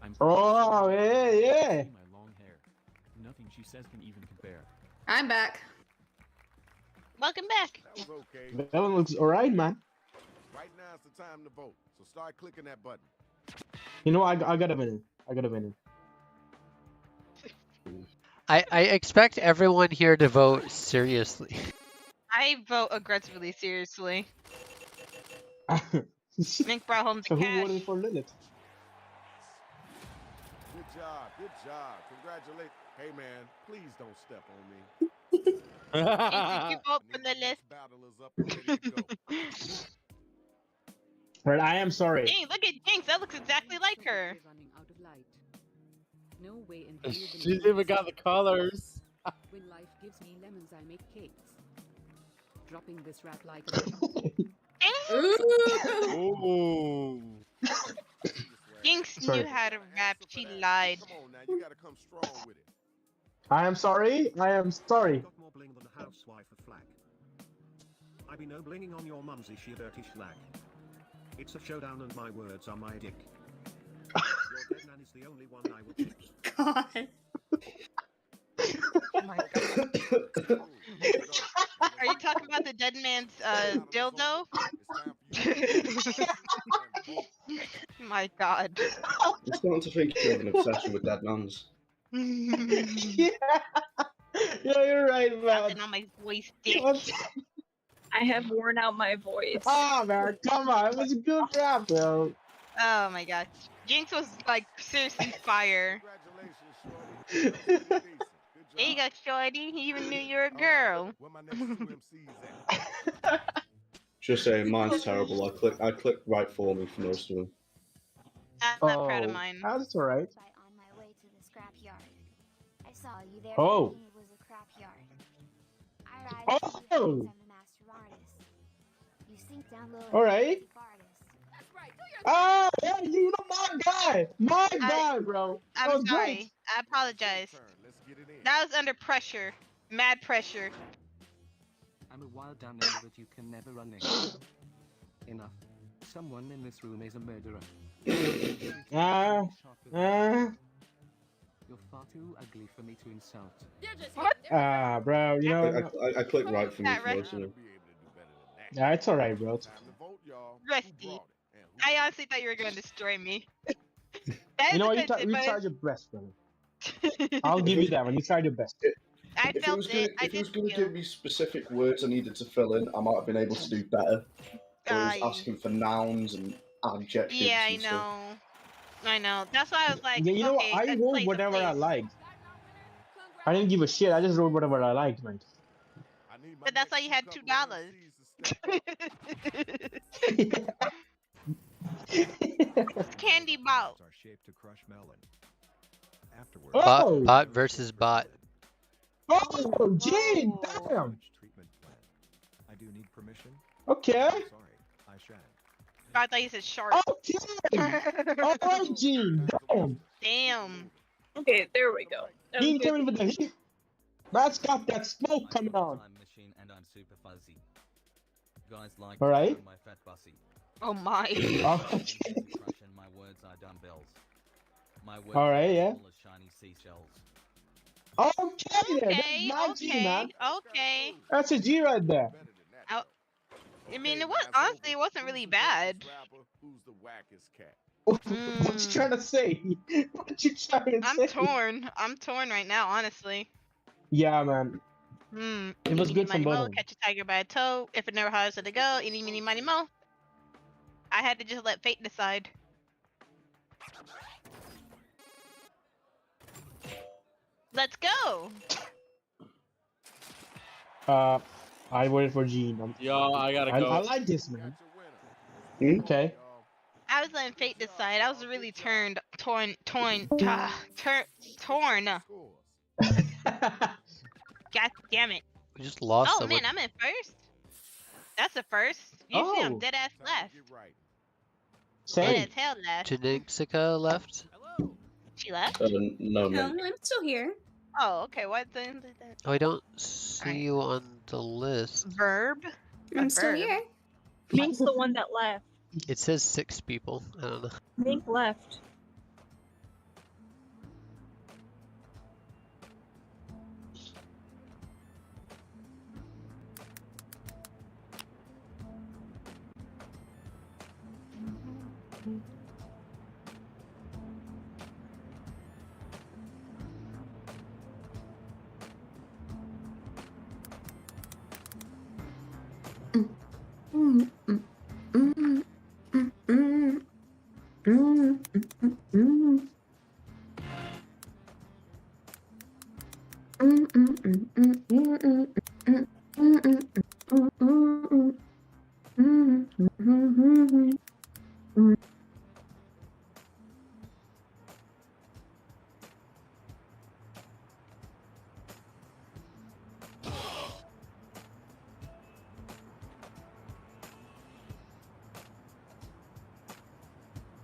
Speaker 16: I'm
Speaker 11: Oh, yeah.
Speaker 16: my long hair. Nothing she says can even compare.
Speaker 20: I'm back.
Speaker 6: Welcome back.
Speaker 2: That was okay.
Speaker 11: That one looks alright, man.
Speaker 2: Right now it's the time to vote. So start clicking that button.
Speaker 11: You know, I got a minute.
Speaker 7: I expect everyone here to vote seriously.
Speaker 6: I vote aggressively, seriously. Nick brought home
Speaker 11: So
Speaker 6: the
Speaker 11: who
Speaker 6: cash.
Speaker 11: voted for Lilith?
Speaker 2: Good job. Congratulations. Hey man, please don't step on me.
Speaker 6: Did you vote for Lilith?
Speaker 2: Battle is up and ready to go.
Speaker 11: Right, I am sorry.
Speaker 6: Dang, look at Jinx. That looks exactly like her.
Speaker 8: No way in
Speaker 4: She's even got the colors.
Speaker 8: When life gives me lemons, I make cakes. Dropping this rap like
Speaker 4: Ooh.
Speaker 6: Jinx
Speaker 11: Sorry.
Speaker 6: knew how to rap. She lied.
Speaker 2: Come on now, you gotta come strong with it.
Speaker 11: I am sorry.
Speaker 17: Got more bling than the housewife of Flag. I be no blinging on your mumsy, she dirty slag. It's a showdown and my words are my dick. Your dead man is the only one I will pick.
Speaker 26: God.
Speaker 6: Oh my god. Are you talking about the dead man's dildo? My god.
Speaker 9: I'm starting to think you have an obsession with dead nuns.
Speaker 11: Yeah, you're right, man.
Speaker 6: Something on my voice, dick.
Speaker 3: I have worn out my voice.
Speaker 11: Ah, man, come on. It was a good rap, bro.
Speaker 6: Oh my god. Jinx was like seriously fire.
Speaker 2: Congratulations, Shorty.
Speaker 6: There you go, Shorty. You even knew you were a girl.
Speaker 2: Where my next two MCs at?
Speaker 9: Just saying, mine's terrible. I clicked right for me for most of them.
Speaker 6: I'm not proud of mine.
Speaker 11: That's alright.
Speaker 8: On my way to the scrap yard. I saw you there.
Speaker 11: Oh.
Speaker 8: thinking It was a crap yard. I ride
Speaker 11: Oh.
Speaker 8: I'm the master artist. You sink down low. and
Speaker 11: Alright.
Speaker 8: deep artist.
Speaker 11: Oh, yeah, you know my guy. My guy, bro. That
Speaker 6: I'm
Speaker 11: was
Speaker 6: sorry.
Speaker 11: great.
Speaker 6: I apologize. That was under pressure. Mad pressure.
Speaker 17: I'm a wild damn that you can never run Enough. Someone in this room is a murderer.
Speaker 11: Ah.
Speaker 17: You're far too ugly for me to insult.
Speaker 11: Ah, bro, you know.
Speaker 9: I clicked right for me for most of them.
Speaker 11: Yeah, it's alright, bro.
Speaker 6: Rusty. I honestly thought you were going to destroy me.
Speaker 11: You know what? You tried your best, brother. I'll give you that one. You tried your best.
Speaker 6: I
Speaker 9: If
Speaker 6: felt
Speaker 9: it was going to give me specific words I needed to fill in, I might have been able to do better. But it was asking for nouns and adjectives.
Speaker 6: Yeah, I
Speaker 9: and stuff.
Speaker 6: know. I know. That's why I was like,
Speaker 11: Yeah, you know
Speaker 6: okay,
Speaker 11: what? I wrote whatever I liked. I didn't give a shit. I just wrote whatever I liked, man.
Speaker 6: But that's why you had $2. It's candy ball.
Speaker 11: Oh!
Speaker 7: Bot versus bot.
Speaker 11: Oh, gee, damn.
Speaker 17: I do need permission.
Speaker 11: Okay.
Speaker 17: Sorry, I shan't.
Speaker 6: I thought you said shark.
Speaker 11: Okay. Oh, gee, damn.
Speaker 6: Damn.
Speaker 3: Okay, there we go.
Speaker 11: He ain't coming with the heat. That's got that smoke coming on.
Speaker 18: Machine and I'm super fuzzy. Guys like
Speaker 11: All right.
Speaker 18: my fat bussy.
Speaker 6: Oh my.
Speaker 18: And my words are dumbbells. My words
Speaker 11: All right, yeah.
Speaker 18: are full of shiny seashells.
Speaker 11: Okay, then. That's my G, man.
Speaker 6: Okay.
Speaker 11: That's a G right there.
Speaker 6: I mean, it was honestly, it wasn't really bad.
Speaker 2: Who's the wackest cat?
Speaker 11: What you trying to say? What you trying to say?
Speaker 6: I'm torn. I'm torn right now, honestly.
Speaker 11: Yeah, man. It was
Speaker 6: Eeny,
Speaker 11: good from
Speaker 6: meeny,
Speaker 11: both
Speaker 6: mo,
Speaker 11: of them.
Speaker 6: catch a tiger by a toe. If it never hires to go, eeny, meeny, miny, mo. I had to just let fate decide. Let's go.
Speaker 11: I voted for Gene.
Speaker 4: Yo, I gotta go.
Speaker 11: I like this, man. Okay.
Speaker 6: I was letting fate decide. I was really torn. God damn it.
Speaker 7: We just lost
Speaker 6: Oh
Speaker 7: someone.
Speaker 6: man, I'm in first. That's a first. Usually I'm dead ass left. Dead as hell left.
Speaker 7: Janixica left.
Speaker 6: She left?
Speaker 9: No,
Speaker 26: No,
Speaker 9: mate.
Speaker 26: I'm still here.
Speaker 6: Oh, okay. Why then?
Speaker 7: Oh, I don't see you on the list.
Speaker 6: Verb?
Speaker 26: I'm still here.
Speaker 3: Mink's the one that left.
Speaker 7: It says 6 people. I don't know.
Speaker 3: Mink left.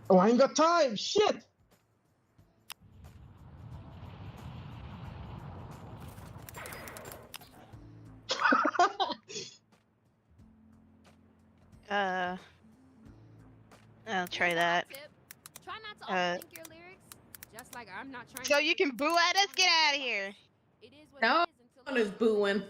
Speaker 11: Oh, I ain't got time. Shit.
Speaker 6: I'll try that.
Speaker 24: Try not to overthink your lyrics. Just like I'm not trying.
Speaker 6: So you can boo at us? Get out of here.
Speaker 24: It is what
Speaker 20: No
Speaker 24: it is until
Speaker 20: one is booing.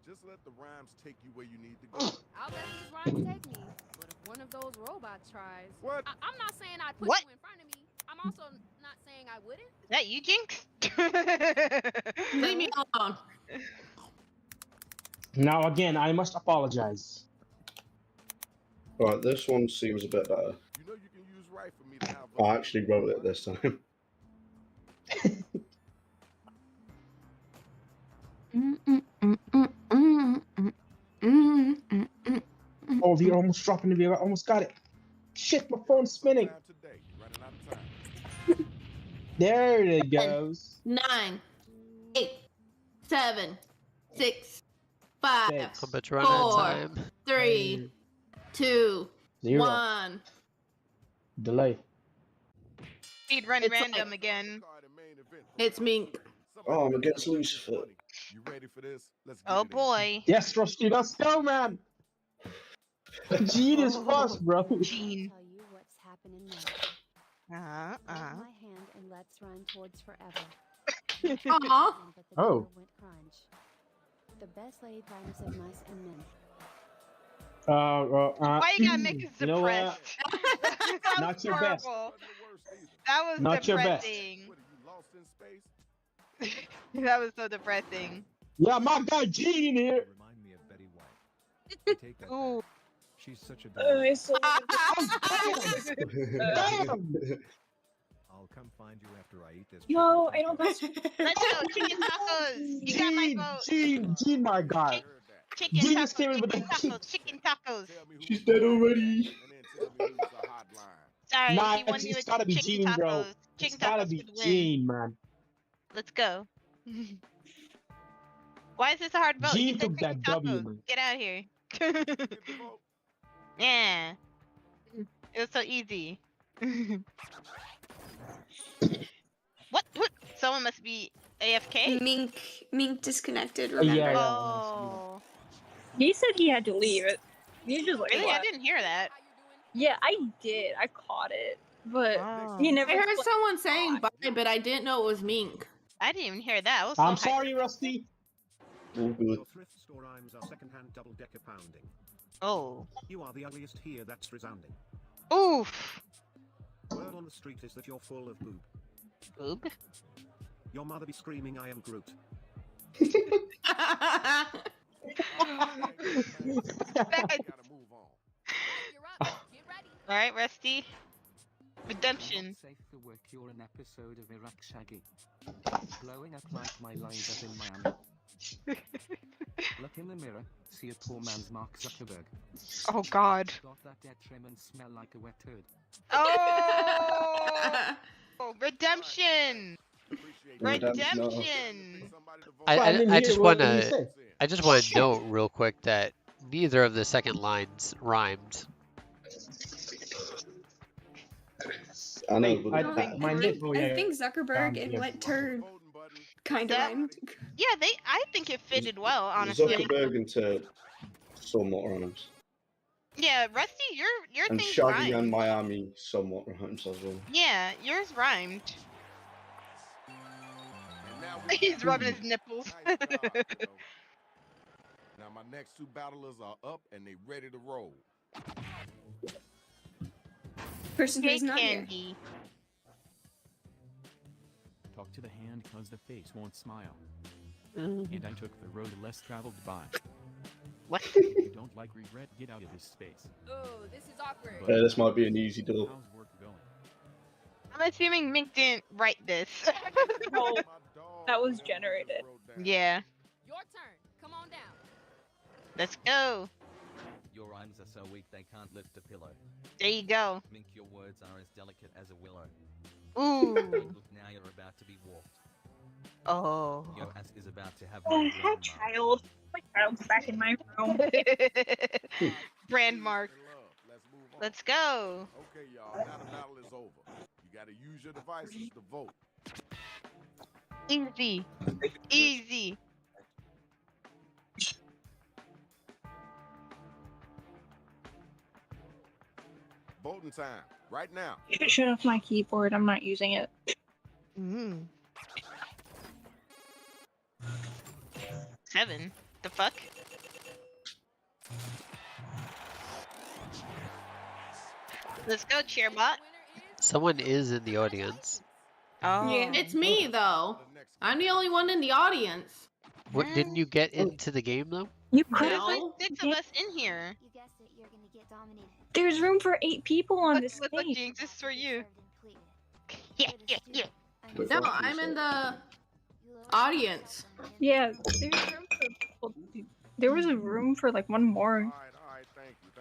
Speaker 2: Just let the rhymes take you where you need to go.
Speaker 24: I'll let these rhymes take me. But if one of those robots tries,
Speaker 2: what?
Speaker 24: I'm not saying I'd put
Speaker 6: What?
Speaker 24: you in front of me. I'm also not saying I wouldn't.
Speaker 6: Is that you, Jinx?
Speaker 20: Leave me alone.
Speaker 11: Now again, I must apologize.
Speaker 9: Right, this one seems a bit better.
Speaker 2: You know you can use right for me to have.
Speaker 9: I actually wrote it this time.
Speaker 11: Oh, we almost dropping the. I almost got it. Shit, my phone's spinning. There it goes.
Speaker 20: 9, 8, 7, 6, 5,
Speaker 11: Six.
Speaker 7: I bet you're running out of
Speaker 20: 4,
Speaker 7: time.
Speaker 20: 3, 2,
Speaker 11: 0.
Speaker 20: 1.
Speaker 11: Delay.
Speaker 6: Speed run
Speaker 20: It's
Speaker 6: random
Speaker 20: like-
Speaker 6: again.
Speaker 20: It's Mink.
Speaker 9: Oh, I'm against Lucifer.
Speaker 2: You ready for this? Let's
Speaker 6: Oh boy.
Speaker 11: Yes, Rusty, let's go, man. Gene is fast, bro.
Speaker 6: Gene.
Speaker 8: Tell you what's happening next.
Speaker 6: Uh-huh.
Speaker 8: Hold my hand and let's run towards forever.
Speaker 20: Aw.
Speaker 8: But the
Speaker 11: Oh.
Speaker 8: door went crunch. The best laid rhymes of mice and men.
Speaker 6: Why you gotta make us
Speaker 11: You know what?
Speaker 6: depressed? That
Speaker 11: Not
Speaker 6: was
Speaker 11: your best.
Speaker 6: horrible. That was
Speaker 11: Not your best.
Speaker 6: depressing.
Speaker 2: What, are you lost in space?
Speaker 6: That was so depressing.
Speaker 11: Yeah, my guy Gene in here.
Speaker 17: Remind me of Betty White. I take that
Speaker 6: Ooh.
Speaker 17: back. She's such a
Speaker 3: I saw
Speaker 17: I'll come find you after I eat this.
Speaker 3: No, I don't got.
Speaker 6: Let's go, chicken tacos. You got my vote.
Speaker 11: Gene, my guy.
Speaker 6: Chicken
Speaker 11: Gene
Speaker 6: tacos,
Speaker 11: just came in with
Speaker 6: chicken
Speaker 11: the
Speaker 6: tacos, chicken tacos.
Speaker 9: She's dead already.
Speaker 6: Sorry,
Speaker 11: Nah,
Speaker 6: he won you
Speaker 11: it's
Speaker 6: a
Speaker 11: gotta be
Speaker 6: chicken
Speaker 11: Gene,
Speaker 6: tacos.
Speaker 11: bro.
Speaker 6: Chicken
Speaker 11: It's gotta
Speaker 6: tacos
Speaker 11: be
Speaker 6: for the win.
Speaker 11: Gene, man.
Speaker 6: Let's go. Why is this a hard vote?
Speaker 11: Gene
Speaker 6: You said
Speaker 11: took that
Speaker 6: chicken
Speaker 11: W,
Speaker 6: tacos.
Speaker 11: man.
Speaker 6: Get out of here. Yeah. It was so easy. What? Someone must be AFK?
Speaker 26: Mink disconnected,
Speaker 11: Yeah,
Speaker 26: remember?
Speaker 11: yeah.
Speaker 6: Oh.
Speaker 3: He said he had to leave. He just like
Speaker 6: Really? I
Speaker 3: left.
Speaker 6: didn't hear that.
Speaker 3: Yeah, I did. I caught it, but
Speaker 6: Oh.
Speaker 3: he never.
Speaker 20: I heard
Speaker 3: explained-
Speaker 20: someone saying bye, but I didn't know it was Mink.
Speaker 6: I didn't even hear that. I was
Speaker 11: I'm
Speaker 6: so hyped.
Speaker 11: sorry, Rusty.
Speaker 9: All good.
Speaker 17: Your thrift store rhymes are second-hand double-decker pounding.
Speaker 6: Oh.
Speaker 17: You are the ugliest here. That's resounding.
Speaker 6: Oof.
Speaker 17: on the street is that you're full of boob.
Speaker 6: Boob?
Speaker 17: Your mother be screaming, I am Groot.
Speaker 6: Alright, Rusty. Redemption.
Speaker 1: Safe for work, you're an episode of Iraq Shaggy. Blowing up like my lines up in Miami. Look in the mirror, see a poor man's Mark Zuckerberg.
Speaker 6: Oh God.
Speaker 1: Got that dead trim and smell like a wet turd.
Speaker 6: Oh! Redemption! Redemption!
Speaker 7: I just want to note real quick that neither of the second lines rhymed.
Speaker 9: I know, but
Speaker 14: I think Zuckerberg and wet turd kind of rhymed.
Speaker 6: Yeah, I think it fitted well, honestly.
Speaker 9: Zuckerberg and Turd somewhat rhymes.
Speaker 6: Yeah, Rusty, your
Speaker 9: And
Speaker 6: thing
Speaker 9: Shaggy
Speaker 6: rhymed.
Speaker 9: and Miami somewhat rhymes as well.
Speaker 6: Yeah, yours rhymed. He's rubbing his nipples.
Speaker 2: Now my next two battlers are up and they ready to roll.
Speaker 14: Person who's not here.
Speaker 6: Candy.
Speaker 16: Talk to the hand cause the face won't smile.
Speaker 6: Mm-hmm.
Speaker 16: And I took the road less traveled by.
Speaker 6: What?
Speaker 16: If you don't like regret, get out of this space.
Speaker 24: Oh, this is awkward.
Speaker 9: Yeah, this might be an easy door.
Speaker 16: How's work going?
Speaker 6: I'm assuming Mink didn't write this.
Speaker 3: No, that was generated.
Speaker 6: Yeah.
Speaker 24: Your turn. Come on down.
Speaker 6: Let's go.
Speaker 18: Your rhymes are so weak they can't lift a pillow.
Speaker 6: There you go.
Speaker 18: Mink, your words are as delicate as a willow.
Speaker 6: Ooh.
Speaker 18: Look, now you're about to be walked.
Speaker 6: Oh.
Speaker 18: Your ass is about to have
Speaker 3: Oh,
Speaker 18: no
Speaker 3: hi, child. My child's back in my room.
Speaker 6: Brand mark. Let's go.
Speaker 2: Okay, y'all. Now the battle is over. You gotta use your devices to vote.
Speaker 6: Easy. Easy.
Speaker 2: Voting time. Right now.
Speaker 3: Shut off my keyboard. I'm not using it.
Speaker 6: Mm. 7. The fuck? Let's go, Cheerbot.
Speaker 7: Someone is in the audience.
Speaker 6: Oh.
Speaker 20: Yeah, it's me though. I'm the only one in the audience.
Speaker 7: What, didn't you get into the game though?
Speaker 3: You
Speaker 6: There's
Speaker 3: could.
Speaker 6: like 6 of us in here.
Speaker 3: There's room for 8 people on
Speaker 6: Look,
Speaker 3: this
Speaker 6: look,
Speaker 3: stage.
Speaker 6: Jinx, this is for you. Yeah, yeah, yeah.
Speaker 20: No, I'm in the audience.
Speaker 3: Yeah, there's room for. There was a room for like one more.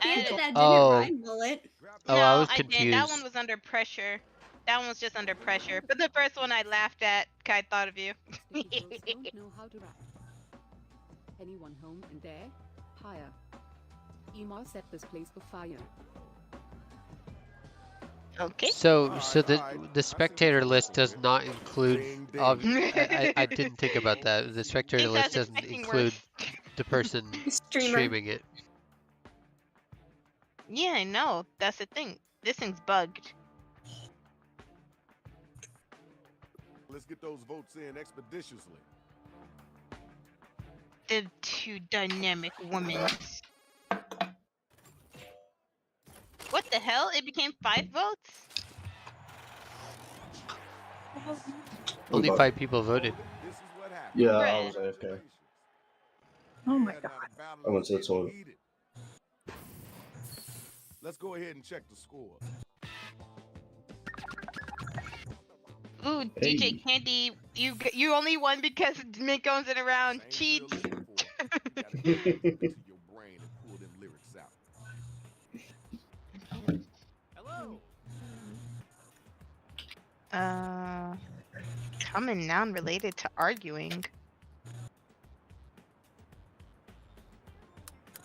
Speaker 14: That didn't
Speaker 7: Oh.
Speaker 14: rhyme, Bullet.
Speaker 7: Oh,
Speaker 6: No,
Speaker 7: I was
Speaker 6: didn't.
Speaker 7: confused.
Speaker 6: That one was under pressure. That one was just under pressure. But the first one I laughed at, I thought of you.
Speaker 5: Don't know how to rap. Anyone home and there? Higher. Emar set this place afire.
Speaker 6: Okay.
Speaker 7: So the spectator list does not include. I didn't think about that. The spectator
Speaker 6: It
Speaker 7: list
Speaker 6: does,
Speaker 7: doesn't
Speaker 6: expecting
Speaker 7: include
Speaker 6: worse.
Speaker 7: the person
Speaker 14: Streamer.
Speaker 7: streaming it.
Speaker 6: Yeah, I know. That's the thing. This thing's bugged.
Speaker 2: Let's get those votes in expeditiously.
Speaker 6: The two dynamic women. What the hell? It became 5 votes?
Speaker 7: Only 5 people voted.
Speaker 9: Yeah, I was AFK.
Speaker 3: Oh my god.
Speaker 9: I went to the toilet.
Speaker 2: Let's go ahead and check the score.
Speaker 6: Ooh, DJ Candy, you only won because Mink owns it around. Cheats. Common noun related to arguing.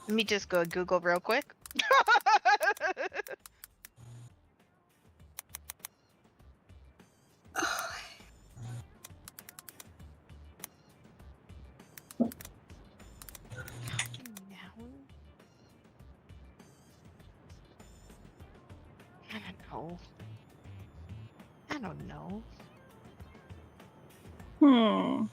Speaker 6: Let me just go Google real quick. I don't know.
Speaker 3: Hmm.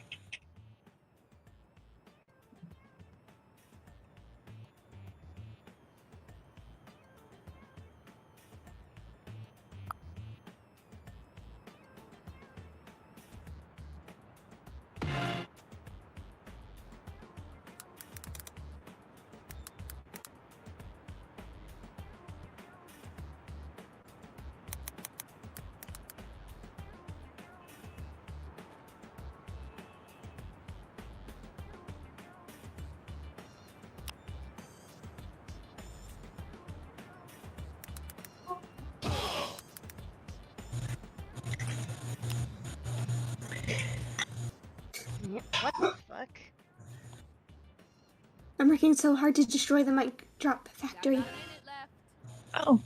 Speaker 6: What the fuck?
Speaker 26: I'm working so hard to destroy the mic drop factory.
Speaker 3: Oh.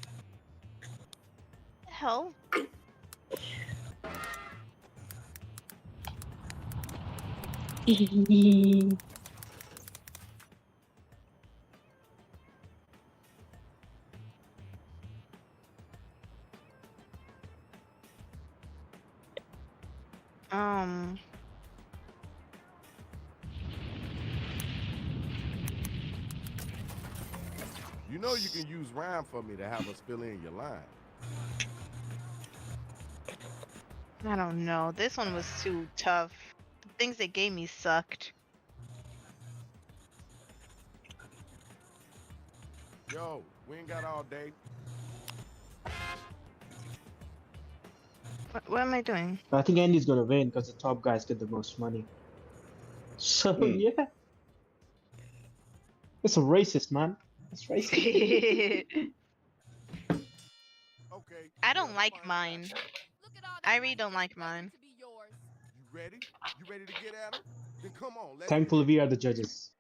Speaker 6: Hell.
Speaker 2: You know you can use rhyme for me to have us fill in your line.
Speaker 6: I don't know. This one was too tough. The things they gave me sucked.
Speaker 2: Yo, we ain't got all day.
Speaker 6: What am I doing?
Speaker 11: I think Andy's gonna win because the top guys get the most money. So yeah, it's a racist, man. It's racist.
Speaker 6: I don't like mine. I really don't like mine.
Speaker 2: You ready? You ready to get at him? Then come on, let's
Speaker 11: Thankfully, we are the judges.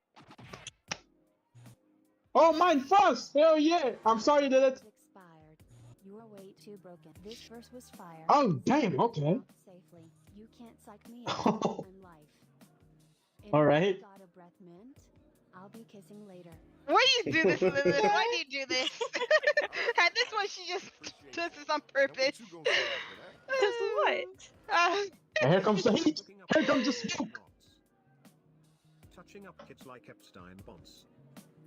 Speaker 11: Oh, mine first! Hell yeah! I'm sorry, Lilith.
Speaker 8: Expired. You are way too broken. This verse was fire.
Speaker 11: Oh, damn, okay.
Speaker 8: Safely. You can't psych me out in life.
Speaker 11: All right.
Speaker 8: Got a breath mint? I'll be kissing later.
Speaker 6: Why do you do this, Lilith? Why do you do this? At this one, she just does this on purpose.
Speaker 3: Does what?
Speaker 11: Here comes the heat. Here comes the smoke.
Speaker 17: Touching up kids like Epstein bonds.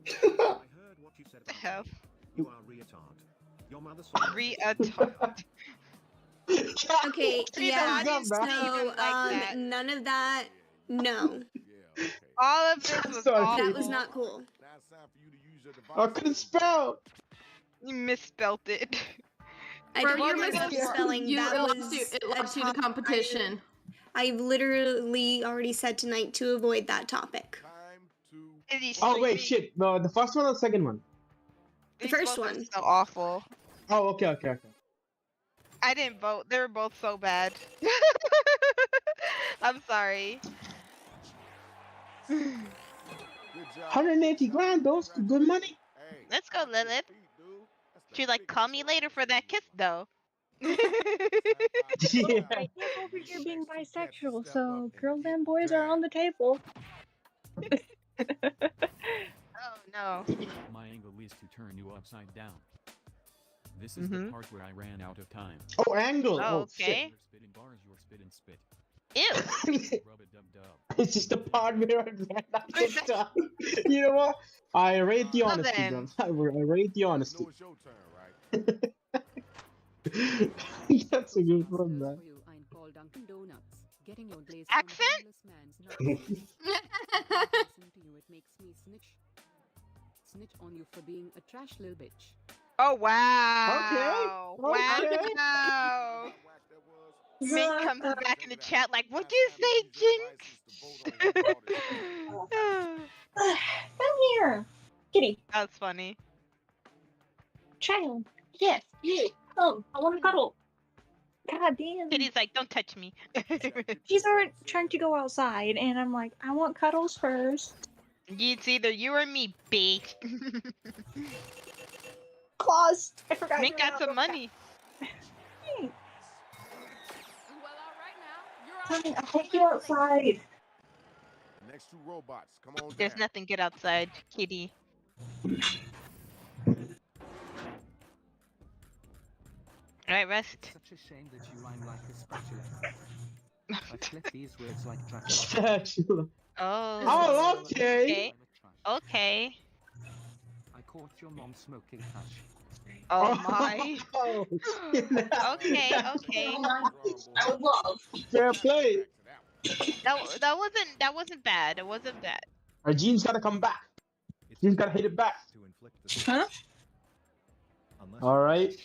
Speaker 17: I heard what you said about me. You are retard. Your mother saw
Speaker 6: retard.
Speaker 26: Okay, yeah.
Speaker 6: don't
Speaker 26: So,
Speaker 6: like that.
Speaker 26: none of that. No.
Speaker 6: All of this was awful.
Speaker 26: That was not cool.
Speaker 11: I couldn't spell.
Speaker 6: You misspelled it.
Speaker 26: I
Speaker 20: Bro,
Speaker 26: don't
Speaker 20: you're
Speaker 26: know
Speaker 20: missing
Speaker 26: spelling.
Speaker 20: you.
Speaker 26: That
Speaker 20: It
Speaker 26: was
Speaker 20: lost you to competition.
Speaker 26: I've literally already said tonight to avoid that topic.
Speaker 11: Oh wait, shit. No, the first one or the second one?
Speaker 26: The first one.
Speaker 6: So awful.
Speaker 11: Oh, okay.
Speaker 6: I didn't vote. They were both so bad. I'm sorry.
Speaker 11: 180 grand, those good money.
Speaker 6: Let's go, Lilith. She's like, call me later for that kiss, though.
Speaker 11: Yeah.
Speaker 3: I am over here being bisexual, so girls and boys are on the table.
Speaker 6: Oh no.
Speaker 16: My angle is to turn you upside down. This is the part where I ran out of time.
Speaker 11: Oh, angle.
Speaker 6: Oh, okay.
Speaker 16: You're spitting bars, you're spit and spit.
Speaker 6: Ew.
Speaker 16: Rub it dub dub.
Speaker 11: It's just the part where I ran out of time. You know what? I rate the honesty, bro. I rate the honesty.
Speaker 2: It's your turn, right?
Speaker 11: That's a good one, man.
Speaker 6: Accent?
Speaker 5: Snitch on you for being a trash little bitch.
Speaker 6: Oh wow!
Speaker 11: Okay.
Speaker 6: Wow! Mink comes back in the chat like, "What'd you say, Jinx?"
Speaker 3: Come here, kitty.
Speaker 6: That's funny.
Speaker 3: Child. Yes. Yeah. Come. I want to cuddle. God damn.
Speaker 6: Kitty's like, "Don't touch me."
Speaker 3: She's already trying to go outside, and I'm like, I want cuddles first.
Speaker 6: It's either you or me, bitch.
Speaker 3: Claws. I forgot.
Speaker 6: Mink got some money.
Speaker 3: Thanks. Honey, I'll take you outside.
Speaker 2: Next two robots, come on
Speaker 6: There's
Speaker 2: down.
Speaker 6: nothing good outside, kitty. Alright, rest.
Speaker 1: Such a shame that you rhyme like a spatula. I flip these words like Dracula.
Speaker 11: Spatula.
Speaker 6: Oh.
Speaker 11: Oh, okay.
Speaker 6: Okay.
Speaker 1: I caught your mom smoking hash.
Speaker 6: Oh my.
Speaker 11: Oh,
Speaker 6: Okay, okay.
Speaker 3: I would love.
Speaker 11: fair play.
Speaker 6: That wasn't bad. It wasn't bad.
Speaker 11: Our Gene's gotta come back. Gene's gotta hit it back.
Speaker 3: Huh?
Speaker 11: All right.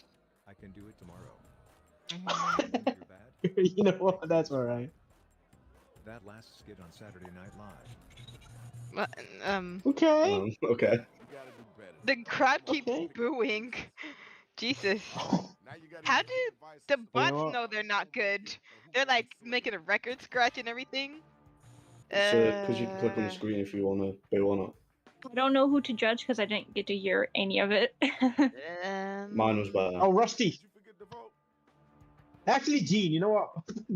Speaker 10: I can do it tomorrow.
Speaker 11: You know what? That's all right.
Speaker 10: That last skit on Saturday Night Live.
Speaker 11: Okay.
Speaker 9: Okay.
Speaker 6: The crowd keeps booing. Jesus. How do the bots know they're not good? They're like making a record scratch and everything.
Speaker 9: Because you can click on the screen if you want to boo or not.
Speaker 3: I don't know who to judge because I didn't get to hear any of it.
Speaker 9: Mine was better.
Speaker 11: Oh, Rusty. Actually, Gene, you know what?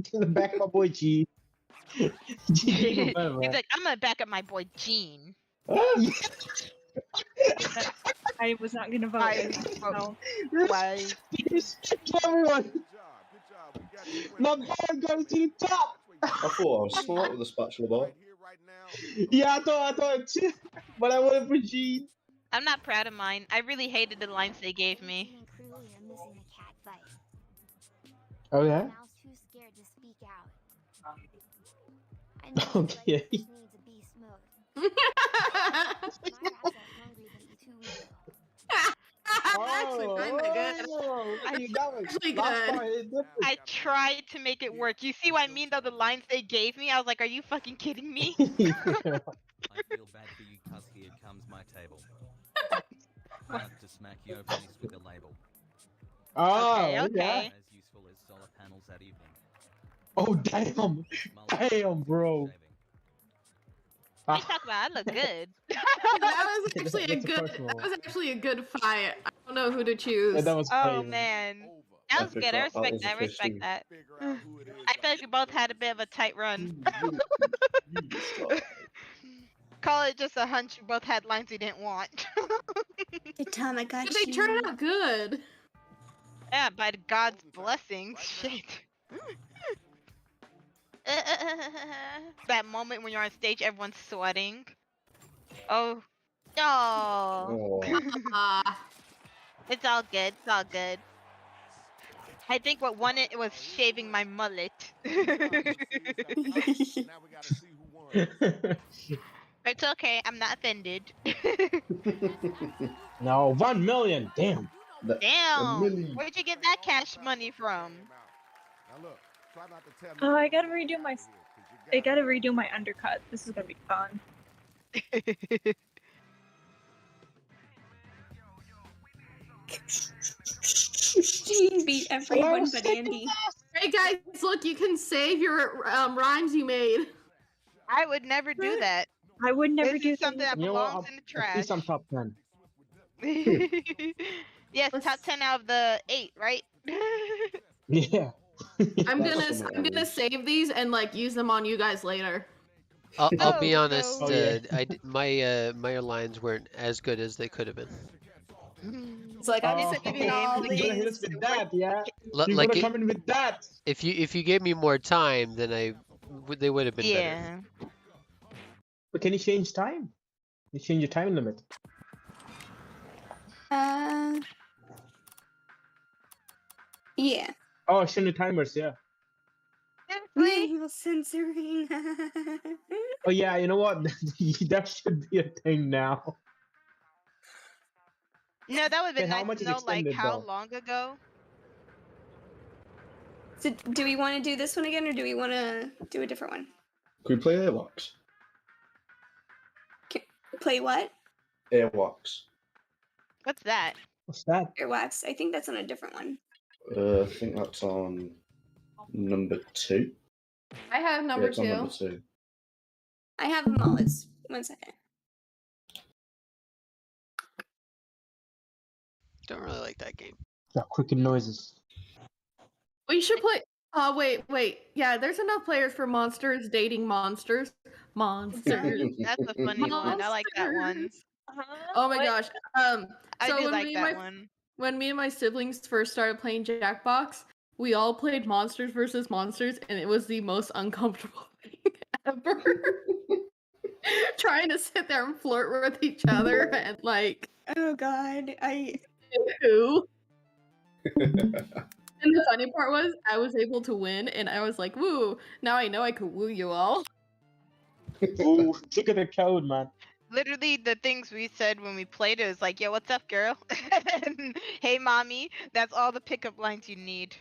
Speaker 11: To the back of my boy Gene. Gene better,
Speaker 6: He's like, I'm gonna back up my boy Gene.
Speaker 3: I was not gonna vote. No.
Speaker 6: Why?
Speaker 11: Everyone. My boy going to the top.
Speaker 9: I thought I was smart with the spatula bar.
Speaker 11: Yeah, I thought it too. But I voted for Gene.
Speaker 6: I'm not proud of mine. I really hated the lines they gave me.
Speaker 11: Oh yeah.
Speaker 8: Mal's too scared to speak out. I know
Speaker 11: Okay.
Speaker 8: just needs a beast mode. My rats are hungry but eat too little.
Speaker 6: I tried to make it work. You see what I mean though? The lines they gave me, I was like, are you fucking kidding me?
Speaker 18: I feel bad for you, cuz here comes my table. I have to smack you over the face with the label.
Speaker 11: Oh,
Speaker 6: okay.
Speaker 18: As useful as solar panels that evening.
Speaker 11: Oh damn. Damn, bro.
Speaker 6: What you talking about? I look good.
Speaker 20: That was actually a good. That was actually a good fight. I don't know who to choose.
Speaker 11: Yeah, that was
Speaker 6: Oh
Speaker 11: crazy.
Speaker 6: man, that was good. I respect that. I respect that. I feel like we both had a bit of a tight run. Call it just a hunch. We both had lines we didn't want.
Speaker 26: Good time I got
Speaker 20: But they turned out good.
Speaker 6: Yeah, by God's blessings. Shit. That moment when you're on stage, everyone's sweating. Oh. No. It's all good. It's all good. I think what won it was shaving my mullet. It's okay. I'm not offended.
Speaker 11: No, 1 million. Damn.
Speaker 6: Damn. Where'd you get that cash money from?
Speaker 3: Oh, I gotta redo my undercut. This is gonna be fun.
Speaker 14: Gene beat everyone but Andy.
Speaker 20: Hey guys, look, you can save your rhymes you made.
Speaker 6: I would never do that.
Speaker 3: I would never
Speaker 6: This
Speaker 3: do
Speaker 6: is something that
Speaker 11: You know what?
Speaker 6: belongs in the
Speaker 11: At
Speaker 6: trash.
Speaker 11: least I'm top 10.
Speaker 6: Yes, top 10 out of the 8, right?
Speaker 11: Yeah.
Speaker 20: I'm gonna save these and like use them on you guys later.
Speaker 7: I'll be honest.
Speaker 11: Oh, yeah.
Speaker 7: My lines weren't as good as they could have been.
Speaker 14: It's like I'm
Speaker 11: Oh,
Speaker 14: skipping all
Speaker 11: you're gonna hit us
Speaker 14: these.
Speaker 11: with that, yeah? You're
Speaker 7: Like
Speaker 11: gonna come in with that.
Speaker 7: if you gave me more time, then they would have been better.
Speaker 6: Yeah.
Speaker 11: But can you change time? You change your time limit.
Speaker 26: Yeah.
Speaker 11: Oh, change the timers, yeah.
Speaker 26: Manual censoring.
Speaker 11: Oh yeah, you know what? That should be a thing now.
Speaker 6: No, that would have been
Speaker 11: Hey, how
Speaker 6: nice
Speaker 11: much
Speaker 6: to
Speaker 11: is
Speaker 6: know, like,
Speaker 11: extended,
Speaker 6: how
Speaker 11: though?
Speaker 6: long ago?
Speaker 26: So, do we want to do this one again, or do we want to do a different one?
Speaker 9: Can we play Airwalks?
Speaker 26: Play what?
Speaker 9: Airwalks.
Speaker 6: What's that?
Speaker 11: What's that?
Speaker 26: Earwax. I think that's on a different one.
Speaker 9: I think that's on number 2.
Speaker 20: I have number
Speaker 9: yeah, it's on
Speaker 20: 2.
Speaker 9: number 2.
Speaker 26: I have them all. It's 1 second.
Speaker 7: Don't really like that game.
Speaker 11: Got cricket noises.
Speaker 20: We should play. Wait. Yeah, there's enough players for monsters dating monsters. Monsters.
Speaker 6: That's a funny one. I like that one.
Speaker 20: Oh my gosh.
Speaker 6: I
Speaker 20: So
Speaker 6: do
Speaker 20: when
Speaker 6: like
Speaker 20: me
Speaker 6: that
Speaker 20: and my
Speaker 6: one.
Speaker 20: when me and my siblings first started playing Jackbox, we all played Monsters versus Monsters, and it was the most uncomfortable thing ever. Trying to sit there and flirt with each other and like.
Speaker 26: Oh God,
Speaker 20: Who? And the funny part was, I was able to win, and I was like, "Woo! Now I know I could woo you all."
Speaker 11: Ooh, look at the code, man.
Speaker 6: Literally, the things we said when we played it was like, yo, what's up, girl? And, hey, mommy. That's all the pickup lines you need.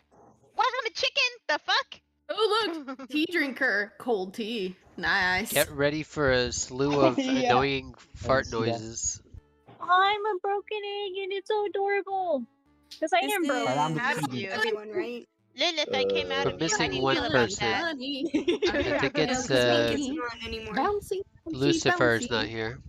Speaker 6: What, I'm a chicken? The fuck?
Speaker 20: Oh, look! Tea drinker. Cold tea. Nice.
Speaker 7: Get ready for a slew of
Speaker 26: Yeah.
Speaker 7: annoying fart
Speaker 11: see that.
Speaker 7: noises.
Speaker 3: I'm a broken egg and it's so adorable. Because I am broke.
Speaker 11: Right, I'm the
Speaker 6: Have
Speaker 11: cheater.
Speaker 6: you?
Speaker 26: everyone, right?
Speaker 6: Lilith, I came out
Speaker 7: We're
Speaker 6: of you. How do
Speaker 7: missing
Speaker 6: you
Speaker 7: one
Speaker 6: feel about
Speaker 7: person.
Speaker 6: that?
Speaker 7: I think it's
Speaker 14: Bouncy.
Speaker 7: Lucifer's not here.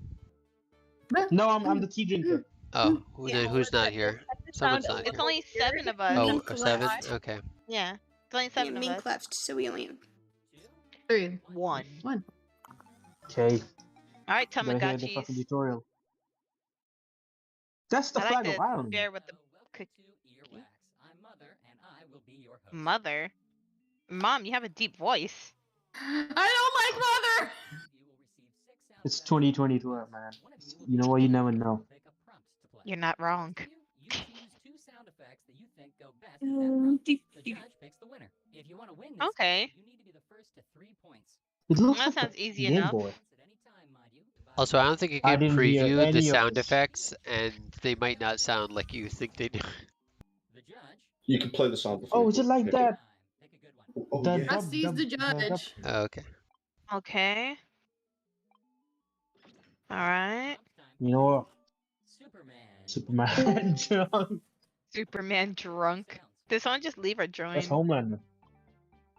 Speaker 11: No, I'm the tea drinker.
Speaker 7: Oh, then who's not here? Someone's not
Speaker 6: It's
Speaker 7: here.
Speaker 6: only 7 of us.
Speaker 7: Oh,
Speaker 26: Mink
Speaker 7: or 7?
Speaker 26: left.
Speaker 7: Okay.
Speaker 6: Yeah, it's only
Speaker 26: Yeah,
Speaker 6: 7 of
Speaker 26: Mink
Speaker 6: us.
Speaker 26: left, so we only have
Speaker 20: 3.
Speaker 6: 1.
Speaker 11: Okay.
Speaker 6: All right,
Speaker 11: Gotta hear the
Speaker 6: Tamagotchis.
Speaker 11: fucking tutorial. That's the
Speaker 6: I like
Speaker 11: flag
Speaker 6: to
Speaker 11: of Ireland.
Speaker 6: share with the mother. Mom, you have a deep voice.
Speaker 20: I don't like mother.
Speaker 11: It's 2022, man. You know what? You never know.
Speaker 6: You're not wrong. Okay.
Speaker 11: It looks
Speaker 6: That
Speaker 11: like
Speaker 6: sounds
Speaker 11: the
Speaker 6: easy
Speaker 11: Game
Speaker 6: enough.
Speaker 11: Boy.
Speaker 7: Also, I don't think you
Speaker 11: I
Speaker 7: can
Speaker 11: didn't hear
Speaker 7: preview
Speaker 11: any
Speaker 7: the
Speaker 11: of
Speaker 7: sound
Speaker 11: this.
Speaker 7: effects, and they might not sound like you think they do.
Speaker 9: You can play the sound before.
Speaker 11: Oh, is it like that?
Speaker 9: Oh,
Speaker 11: The
Speaker 9: yeah.
Speaker 20: Rusty's the judge.
Speaker 7: Oh, okay.
Speaker 6: Okay. All right.
Speaker 11: You know what? Superman drunk.
Speaker 6: Superman drunk. Did someone just leave or join?
Speaker 11: That's Homelander.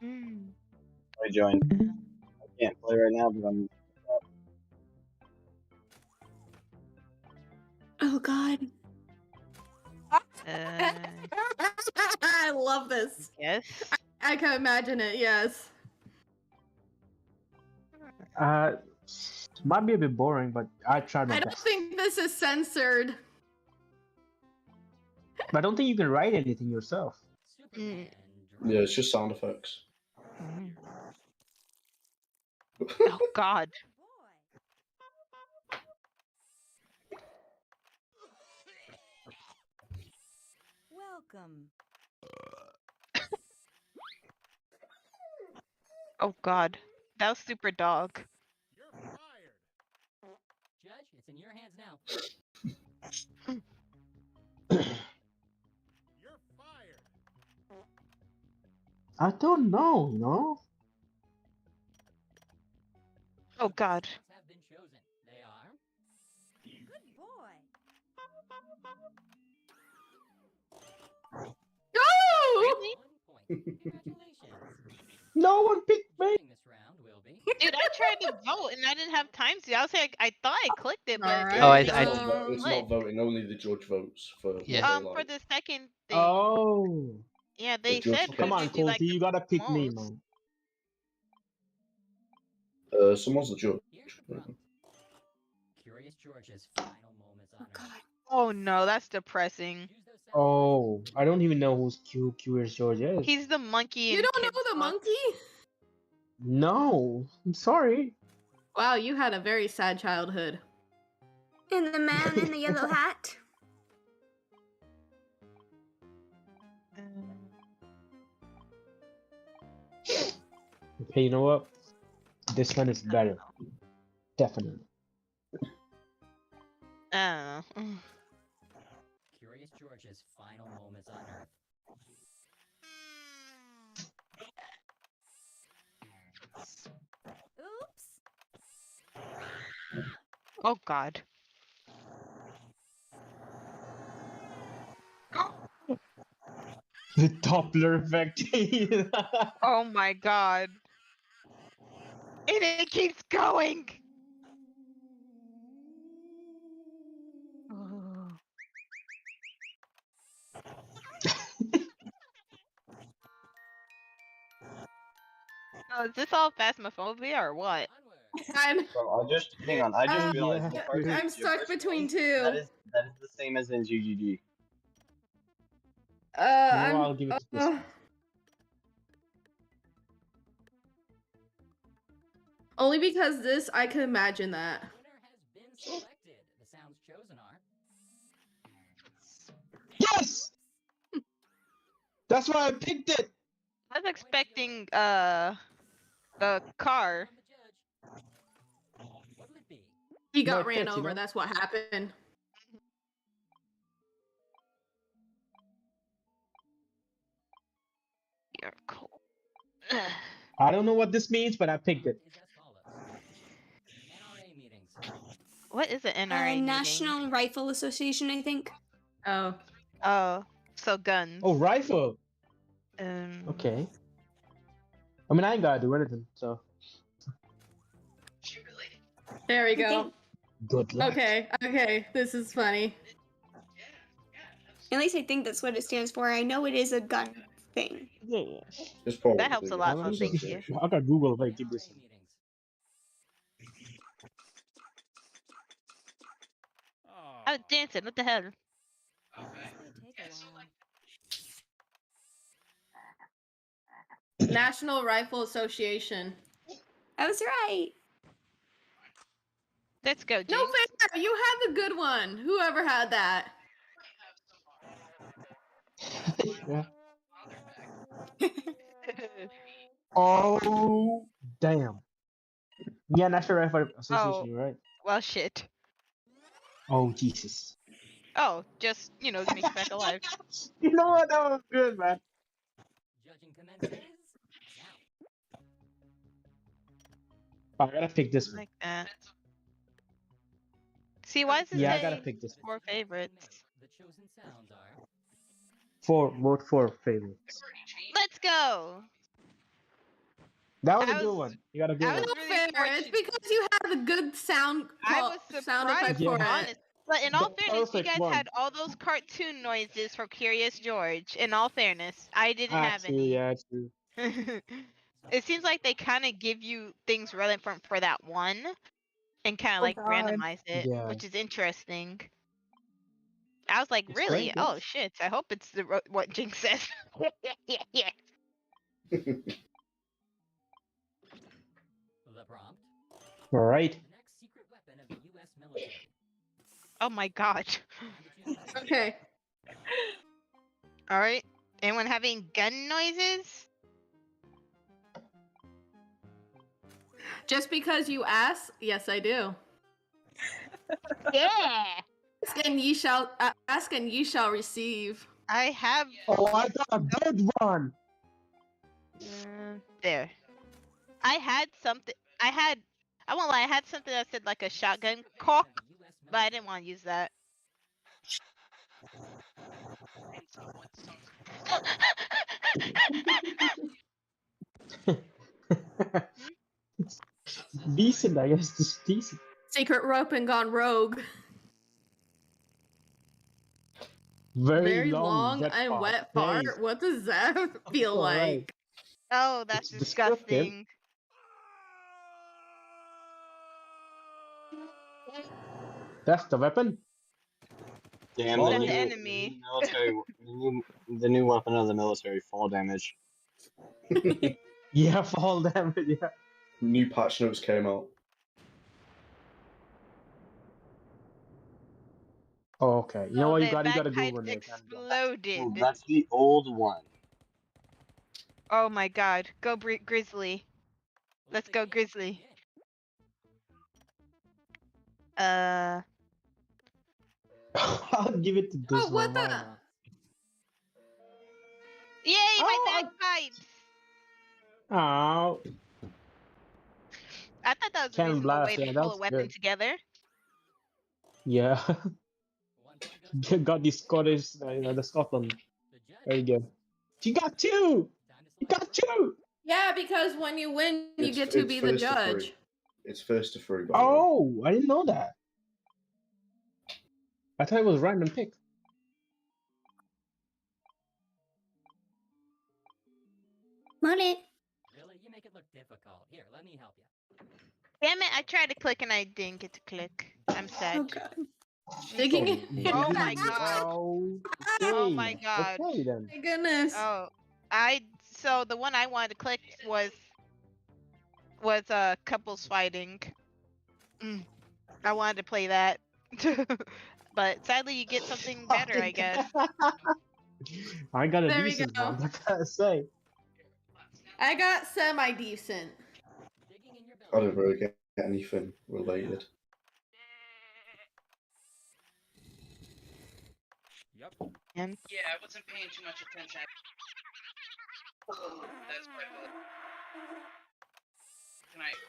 Speaker 12: I joined. I can't play right now, but I'm.
Speaker 26: Oh God.
Speaker 20: I love this.
Speaker 6: Yes.
Speaker 20: I can imagine it. Yes.
Speaker 11: Might be a bit boring, but I tried my
Speaker 20: I don't
Speaker 11: best.
Speaker 20: think this is censored.
Speaker 11: But I don't think you can write anything yourself.
Speaker 9: Yeah, it's just sound effects.
Speaker 6: Oh God.
Speaker 13: Welcome.
Speaker 6: Oh God. That was super dog.
Speaker 13: Judge, it's in your hands now.
Speaker 11: I don't know, you know?
Speaker 6: Oh God.
Speaker 13: Have been chosen. They are. Good boy.
Speaker 20: Go!
Speaker 6: Really?
Speaker 11: No one picked me.
Speaker 13: This round will be.
Speaker 6: Dude, I tried to vote and I didn't have time to. I was like, I thought I clicked it, but
Speaker 20: Alright.
Speaker 7: Oh,
Speaker 9: It's not voting. Only the judge votes for.
Speaker 7: Yeah.
Speaker 6: for the second thing.
Speaker 11: Oh.
Speaker 6: Yeah, they
Speaker 9: judge
Speaker 6: said
Speaker 9: votes.
Speaker 11: Come on,
Speaker 6: who did you like
Speaker 11: Colty, you gotta pick me,
Speaker 6: most.
Speaker 11: man.
Speaker 9: Someone's the judge.
Speaker 13: Curious George's final moments on Earth.
Speaker 6: Oh no, that's depressing.
Speaker 11: Oh, I don't even know who's Curious George is.
Speaker 6: He's the monkey.
Speaker 20: You
Speaker 6: in
Speaker 20: don't
Speaker 6: Kids
Speaker 20: know the
Speaker 6: Books.
Speaker 20: monkey?
Speaker 11: No, I'm sorry.
Speaker 20: Wow, you had a very sad childhood.
Speaker 26: And the man in the yellow hat.
Speaker 11: Okay, you know what? This one is better. Definitely.
Speaker 6: Oh.
Speaker 13: Curious George's final moments on Earth. Oops.
Speaker 6: Oh God.
Speaker 11: The Doppler effect.
Speaker 6: Oh my God. And it keeps going. Oh, is this all phasmophobia or what?
Speaker 12: So I just hang on. I just realized the part that
Speaker 20: I'm
Speaker 12: you
Speaker 20: stuck
Speaker 12: first
Speaker 20: between
Speaker 12: played,
Speaker 20: two.
Speaker 12: That is the same as in GGG.
Speaker 11: I'll give it to this.
Speaker 20: Only because this, I can imagine that.
Speaker 13: Been selected. The sounds chosen are.
Speaker 11: Yes! That's why I picked it.
Speaker 6: I was expecting the car.
Speaker 13: What'll it be?
Speaker 20: He got
Speaker 11: No,
Speaker 20: ran
Speaker 11: thanks, you
Speaker 20: over,
Speaker 11: know?
Speaker 20: that's what happened.
Speaker 6: You're cool.
Speaker 11: I don't know what this means, but I picked it.
Speaker 13: Is as follows. NRA meetings.
Speaker 6: What is an NRA meeting?
Speaker 26: National Rifle Association, I think.
Speaker 20: Oh.
Speaker 6: Oh, so guns.
Speaker 11: Oh, rifle. Okay. I mean, I ain't gotta do anything, so.
Speaker 20: There we go.
Speaker 11: Good luck.
Speaker 20: Okay, this is funny.
Speaker 26: At least I think that's what it stands for. I know it is a gun thing.
Speaker 6: Yeah.
Speaker 9: Just probably
Speaker 6: That helps a lot, so thank you.
Speaker 11: I got Google if I keep this.
Speaker 6: I was dancing. What the hell?
Speaker 20: National Rifle Association.
Speaker 26: I was right.
Speaker 6: Let's go,
Speaker 20: No
Speaker 6: Jinx.
Speaker 20: fair. You had the good one. Whoever had that.
Speaker 11: Yeah. Oh, damn. Yeah, National Rifle Association, you're right.
Speaker 6: Well, shit.
Speaker 11: Oh, Jesus.
Speaker 6: Oh, just, you know, to make it back alive.
Speaker 11: You know what? That was good, man.
Speaker 13: Judging commences
Speaker 11: I gotta pick this one.
Speaker 6: Like that. See, why does it
Speaker 11: Yeah, I
Speaker 6: say
Speaker 11: gotta pick this one.
Speaker 6: 4 favorites?
Speaker 13: The chosen sounds are
Speaker 11: Vote for favorites.
Speaker 6: Let's go!
Speaker 11: That was a good one. You got a good
Speaker 6: I
Speaker 11: one.
Speaker 6: was
Speaker 20: No fair. It's because you had the good sound sound effect for
Speaker 6: honest.
Speaker 20: it.
Speaker 6: But in all
Speaker 11: The
Speaker 6: fairness, you
Speaker 11: perfect
Speaker 6: guys
Speaker 11: one.
Speaker 6: had all those cartoon noises for Curious George. In all fairness, I didn't have any.
Speaker 11: Yeah, true.
Speaker 6: It seems like they kind of give you things relevant for that one, and kind of like randomize it,
Speaker 11: Yeah.
Speaker 6: which is interesting. I was like,
Speaker 11: It's
Speaker 6: really?
Speaker 11: great,
Speaker 6: Oh
Speaker 11: yes.
Speaker 6: shit! I hope it's what Jinx says. Yeah.
Speaker 13: the prompt.
Speaker 11: All right.
Speaker 13: The next secret weapon of the U.S. military.
Speaker 6: Oh my god.
Speaker 20: Okay.
Speaker 6: All right. Anyone having gun noises?
Speaker 20: Just because you ask, yes, I do.
Speaker 6: Yeah.
Speaker 20: Ask and ye shall receive.
Speaker 6: I have.
Speaker 11: Oh, I got a good one.
Speaker 6: There. I had something. I won't lie. I had something that said like a shotgun cock, but I didn't want to use that.
Speaker 11: Decent, I guess. Just decent.
Speaker 20: Secret rope and gone rogue.
Speaker 11: Very
Speaker 20: long
Speaker 11: wet
Speaker 20: and
Speaker 11: fart.
Speaker 20: wet
Speaker 11: Very-
Speaker 20: fart. What does that feel
Speaker 11: All
Speaker 20: like?
Speaker 11: right.
Speaker 6: Oh, that's
Speaker 11: It's descriptive.
Speaker 6: disgusting.
Speaker 11: That's the weapon.
Speaker 12: Damn,
Speaker 11: Fall
Speaker 12: the
Speaker 6: That's
Speaker 12: new,
Speaker 6: the
Speaker 11: damage.
Speaker 6: enemy.
Speaker 12: the new weapon of the military, fall damage.
Speaker 11: Yeah, fall damage. Yeah.
Speaker 9: New patch notes came out.
Speaker 11: Oh, okay. You know what? You
Speaker 6: the
Speaker 11: gotta
Speaker 6: bagpipes
Speaker 11: Google it.
Speaker 6: exploded.
Speaker 12: Ooh, that's the old one.
Speaker 6: Oh my god. Go Grizzly. Let's go Grizzly.
Speaker 11: I'll give it to this
Speaker 20: Oh,
Speaker 11: one.
Speaker 20: what
Speaker 11: Why
Speaker 20: the?
Speaker 11: not?
Speaker 6: Yay, my bagpipes!
Speaker 11: Oh,
Speaker 6: I thought that was a
Speaker 11: Can
Speaker 6: reasonable
Speaker 11: blast,
Speaker 6: way to
Speaker 11: yeah,
Speaker 6: pull a
Speaker 11: that's
Speaker 6: weapon
Speaker 11: good.
Speaker 6: together.
Speaker 11: yeah. Got the Scottish, the Scotland. There you go. You got two. You got two.
Speaker 20: Yeah, because when you win, you get to be the
Speaker 9: first to
Speaker 20: judge.
Speaker 9: three. It's first to three. By the way.
Speaker 11: Oh, I didn't know that. I thought it was random pick.
Speaker 26: Want it?
Speaker 13: Really? You make it look difficult. Here, let me help you.
Speaker 6: Damn it, I tried to click and I didn't get to click. I'm sad.
Speaker 26: Oh god.
Speaker 20: Digging in.
Speaker 6: Oh my god. Oh my god.
Speaker 11: Okay then.
Speaker 20: My goodness.
Speaker 6: Oh, so the one I wanted to click was couples fighting. I wanted to play that. But sadly you get something better, I guess.
Speaker 11: I got a
Speaker 20: There we
Speaker 11: decent
Speaker 20: go.
Speaker 11: one. I gotta say.
Speaker 20: I got semi-decent.
Speaker 9: I don't really get anything related.
Speaker 16: Yep.
Speaker 6: And
Speaker 15: Yeah, I wasn't paying too much attention. That's quite well.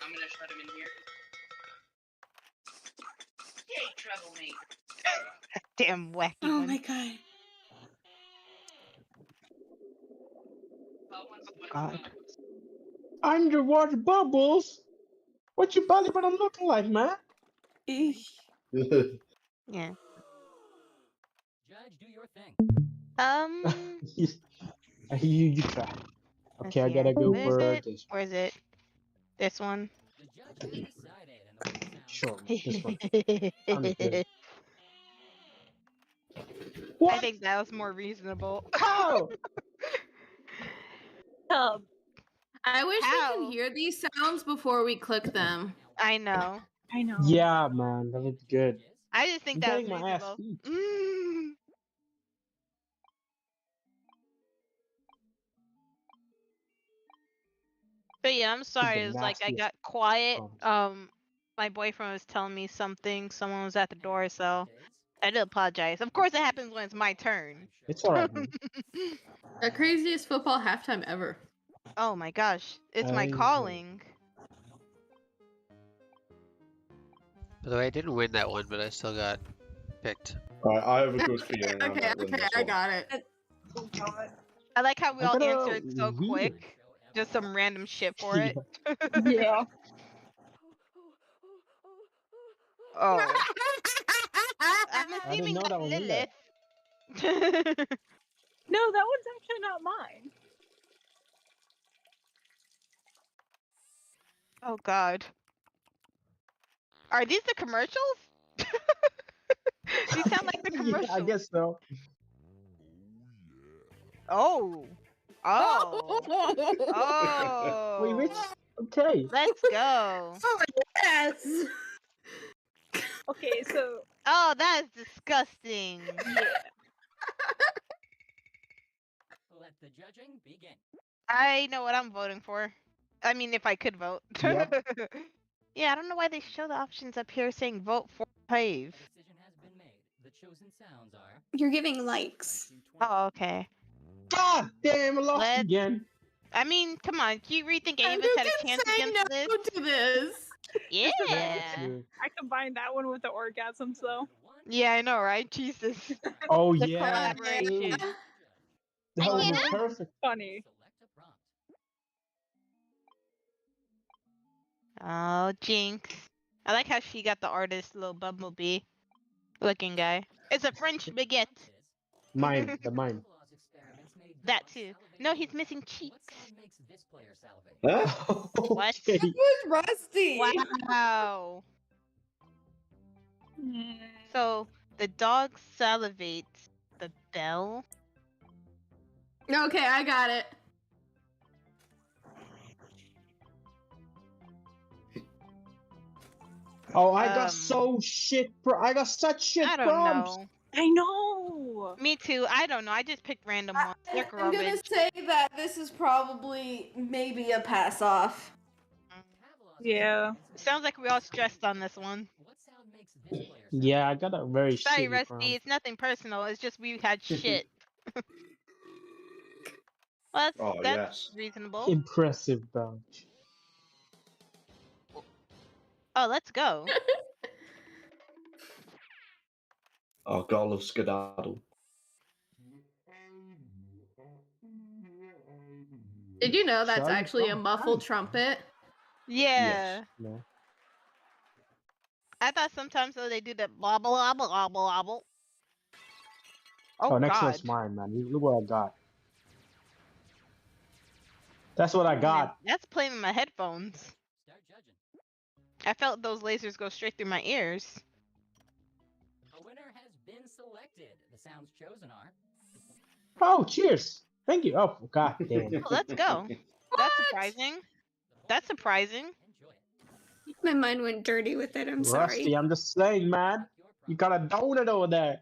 Speaker 15: I'm gonna shut him in here. Yay, troublemaker.
Speaker 6: damn wacky
Speaker 26: Oh
Speaker 6: one.
Speaker 26: my god.
Speaker 11: God. Underwater bubbles? What your belly button looking like, man?
Speaker 6: Yeah.
Speaker 13: Judge, do your thing.
Speaker 11: You try.
Speaker 6: Let's
Speaker 11: Okay, I
Speaker 6: see
Speaker 11: gotta
Speaker 6: here.
Speaker 11: go
Speaker 6: Where is
Speaker 11: for
Speaker 6: it?
Speaker 11: this.
Speaker 6: Where is it? This one.
Speaker 13: The judge has decided, and the wheel sound.
Speaker 11: Sure, this one.
Speaker 6: I think that was more reasonable.
Speaker 11: How?
Speaker 20: I wish we
Speaker 6: How?
Speaker 20: can hear these sounds before we click them.
Speaker 6: I know.
Speaker 3: I know.
Speaker 11: Yeah, man, that looks good.
Speaker 6: I just think
Speaker 11: I'm
Speaker 6: that was
Speaker 11: getting my ass
Speaker 6: reasonable.
Speaker 11: beat.
Speaker 6: But yeah, I'm sorry.
Speaker 11: The
Speaker 6: It's like I
Speaker 11: nastiest
Speaker 6: got quiet.
Speaker 11: sounds.
Speaker 6: My boyfriend was telling me something. Someone was at the door, so I do apologize. Of course, it happens when it's my turn.
Speaker 11: It's alright, man.
Speaker 20: The craziest football halftime ever.
Speaker 6: Oh my gosh, it's my
Speaker 11: I-
Speaker 6: calling.
Speaker 7: By the way, I didn't win that one, but I still got picked.
Speaker 9: Right, I have a good feeling I
Speaker 20: Okay,
Speaker 9: might win
Speaker 20: okay,
Speaker 9: this
Speaker 20: I
Speaker 9: one.
Speaker 20: got it.
Speaker 6: I like how we
Speaker 11: I
Speaker 6: all
Speaker 11: got a
Speaker 6: answered so
Speaker 11: weird.
Speaker 6: quick. Just some random shit for it.
Speaker 3: Yeah.
Speaker 6: Oh. I'm
Speaker 11: I didn't
Speaker 6: assuming
Speaker 11: know
Speaker 6: that's
Speaker 11: that was in there.
Speaker 6: Lilith.
Speaker 3: No, that one's actually not mine.
Speaker 6: Oh god. Are these the commercials? These sound like the commercials.
Speaker 11: Yeah, I guess so.
Speaker 6: Oh. Oh. Oh.
Speaker 11: Wait, which? Okay.
Speaker 6: Let's go.
Speaker 14: Oh yes.
Speaker 3: Okay, so
Speaker 6: Oh, that is disgusting.
Speaker 3: yeah.
Speaker 13: Let the judging begin.
Speaker 6: I know what I'm voting for. I mean, if I could vote.
Speaker 11: Yep.
Speaker 6: Yeah, I don't know why they show the options up here saying vote for Pave.
Speaker 13: Decision has been made. The chosen sounds are.
Speaker 26: You're giving likes.
Speaker 6: Oh, okay.
Speaker 11: God damn, I lost
Speaker 6: Let's-
Speaker 11: again.
Speaker 6: I mean, come on. Do you really think any of us
Speaker 20: You
Speaker 6: had a
Speaker 20: can
Speaker 6: chance
Speaker 20: say
Speaker 6: against
Speaker 20: no
Speaker 6: this?
Speaker 20: to this.
Speaker 6: Yeah.
Speaker 11: True.
Speaker 3: I combined that one with the orgasms though.
Speaker 6: Yeah, I know, right? Jesus.
Speaker 11: Oh
Speaker 6: The
Speaker 11: yeah.
Speaker 6: collaboration.
Speaker 11: True. That would be
Speaker 6: Yeah.
Speaker 11: perfect.
Speaker 3: Funny.
Speaker 13: Select a prompt.
Speaker 6: Oh, Jinx. I like how she got the artist, little bumblebee looking guy. It's a French baguette.
Speaker 11: Mine, the mine.
Speaker 6: That too. No, he's missing cheeks.
Speaker 13: What sound makes this player salivate?
Speaker 9: Huh?
Speaker 6: What?
Speaker 11: Okay.
Speaker 20: Who's Rusty?
Speaker 6: Wow. So the dog salivates. The bell.
Speaker 20: Okay, I got it.
Speaker 11: Oh, I got so shit. I got such shit
Speaker 6: I don't
Speaker 11: prompts.
Speaker 6: know.
Speaker 3: I know.
Speaker 6: Me too. I don't know. I just picked random ones. They're
Speaker 20: I'm gonna
Speaker 6: garbage.
Speaker 20: say that this is probably maybe a pass off.
Speaker 3: Yeah.
Speaker 6: Sounds like we all stressed on this one.
Speaker 13: What sound makes this player
Speaker 11: Yeah, I got a very
Speaker 6: Sorry,
Speaker 11: shitty
Speaker 6: Rusty.
Speaker 11: prompt.
Speaker 6: It's nothing personal. It's just we had shit. Well,
Speaker 9: Oh,
Speaker 6: that's
Speaker 9: yes.
Speaker 6: reasonable.
Speaker 11: Impressive bunch.
Speaker 6: Oh, let's go.
Speaker 9: Oh, God, I love Skedaddle.
Speaker 20: Did you know that's
Speaker 11: Shall we
Speaker 20: actually a
Speaker 11: go?
Speaker 20: muffled trumpet?
Speaker 6: Yeah.
Speaker 11: No.
Speaker 6: I thought sometimes though they do that bobble bobble bobble bobble.
Speaker 11: Oh, next
Speaker 6: God.
Speaker 11: one's mine, man. Look what I got. That's what I got.
Speaker 6: That's playing in my headphones.
Speaker 13: Start judging.
Speaker 6: I felt those lasers go straight through my ears.
Speaker 13: A winner has been selected. The sounds chosen are.
Speaker 11: Oh, cheers. Thank you. Oh, god damn.
Speaker 6: Oh, let's go. That's surprising. That's surprising.
Speaker 13: Enjoy it.
Speaker 26: My mind went dirty with it. I'm sorry.
Speaker 11: Rusty, I'm just saying, man. You got a donut over there.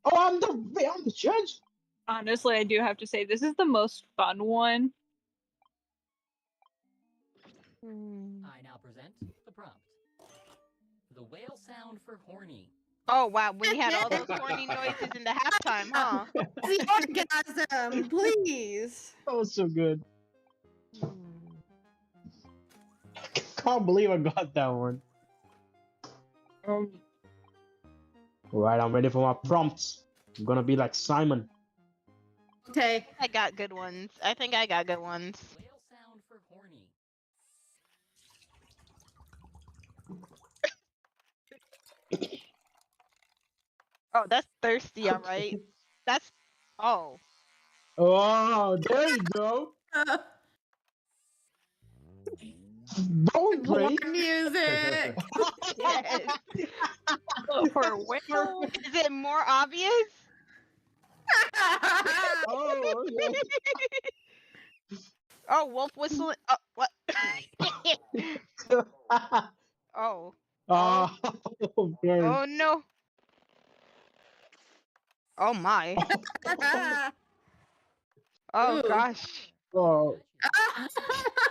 Speaker 11: Oh, I'm the judge.
Speaker 3: Honestly, I do have to say this is the most fun one.
Speaker 13: I now present the prompt. The whale sound for horny.
Speaker 6: Oh wow, when you had all those horny noises in the halftime, huh?
Speaker 20: The orgasm, please.
Speaker 11: That was so good. Can't believe I got that one. Alright, I'm ready for my prompts. I'm gonna be like Simon.
Speaker 20: Okay.
Speaker 6: I got good ones. I think I got good ones.
Speaker 13: Whale sound for horny.
Speaker 6: Oh, that's thirsty, alright. That's oh.
Speaker 11: Oh, there you go. Don't play.
Speaker 20: More music.
Speaker 6: Yes.
Speaker 3: For a whale.
Speaker 6: Is it more obvious?
Speaker 11: Oh, okay.
Speaker 6: Oh, wolf whistling. Oh, what? Oh.
Speaker 11: Oh, okay.
Speaker 6: Oh no. Oh my. Oh
Speaker 20: Ooh.
Speaker 6: gosh.
Speaker 11: Oh, oh,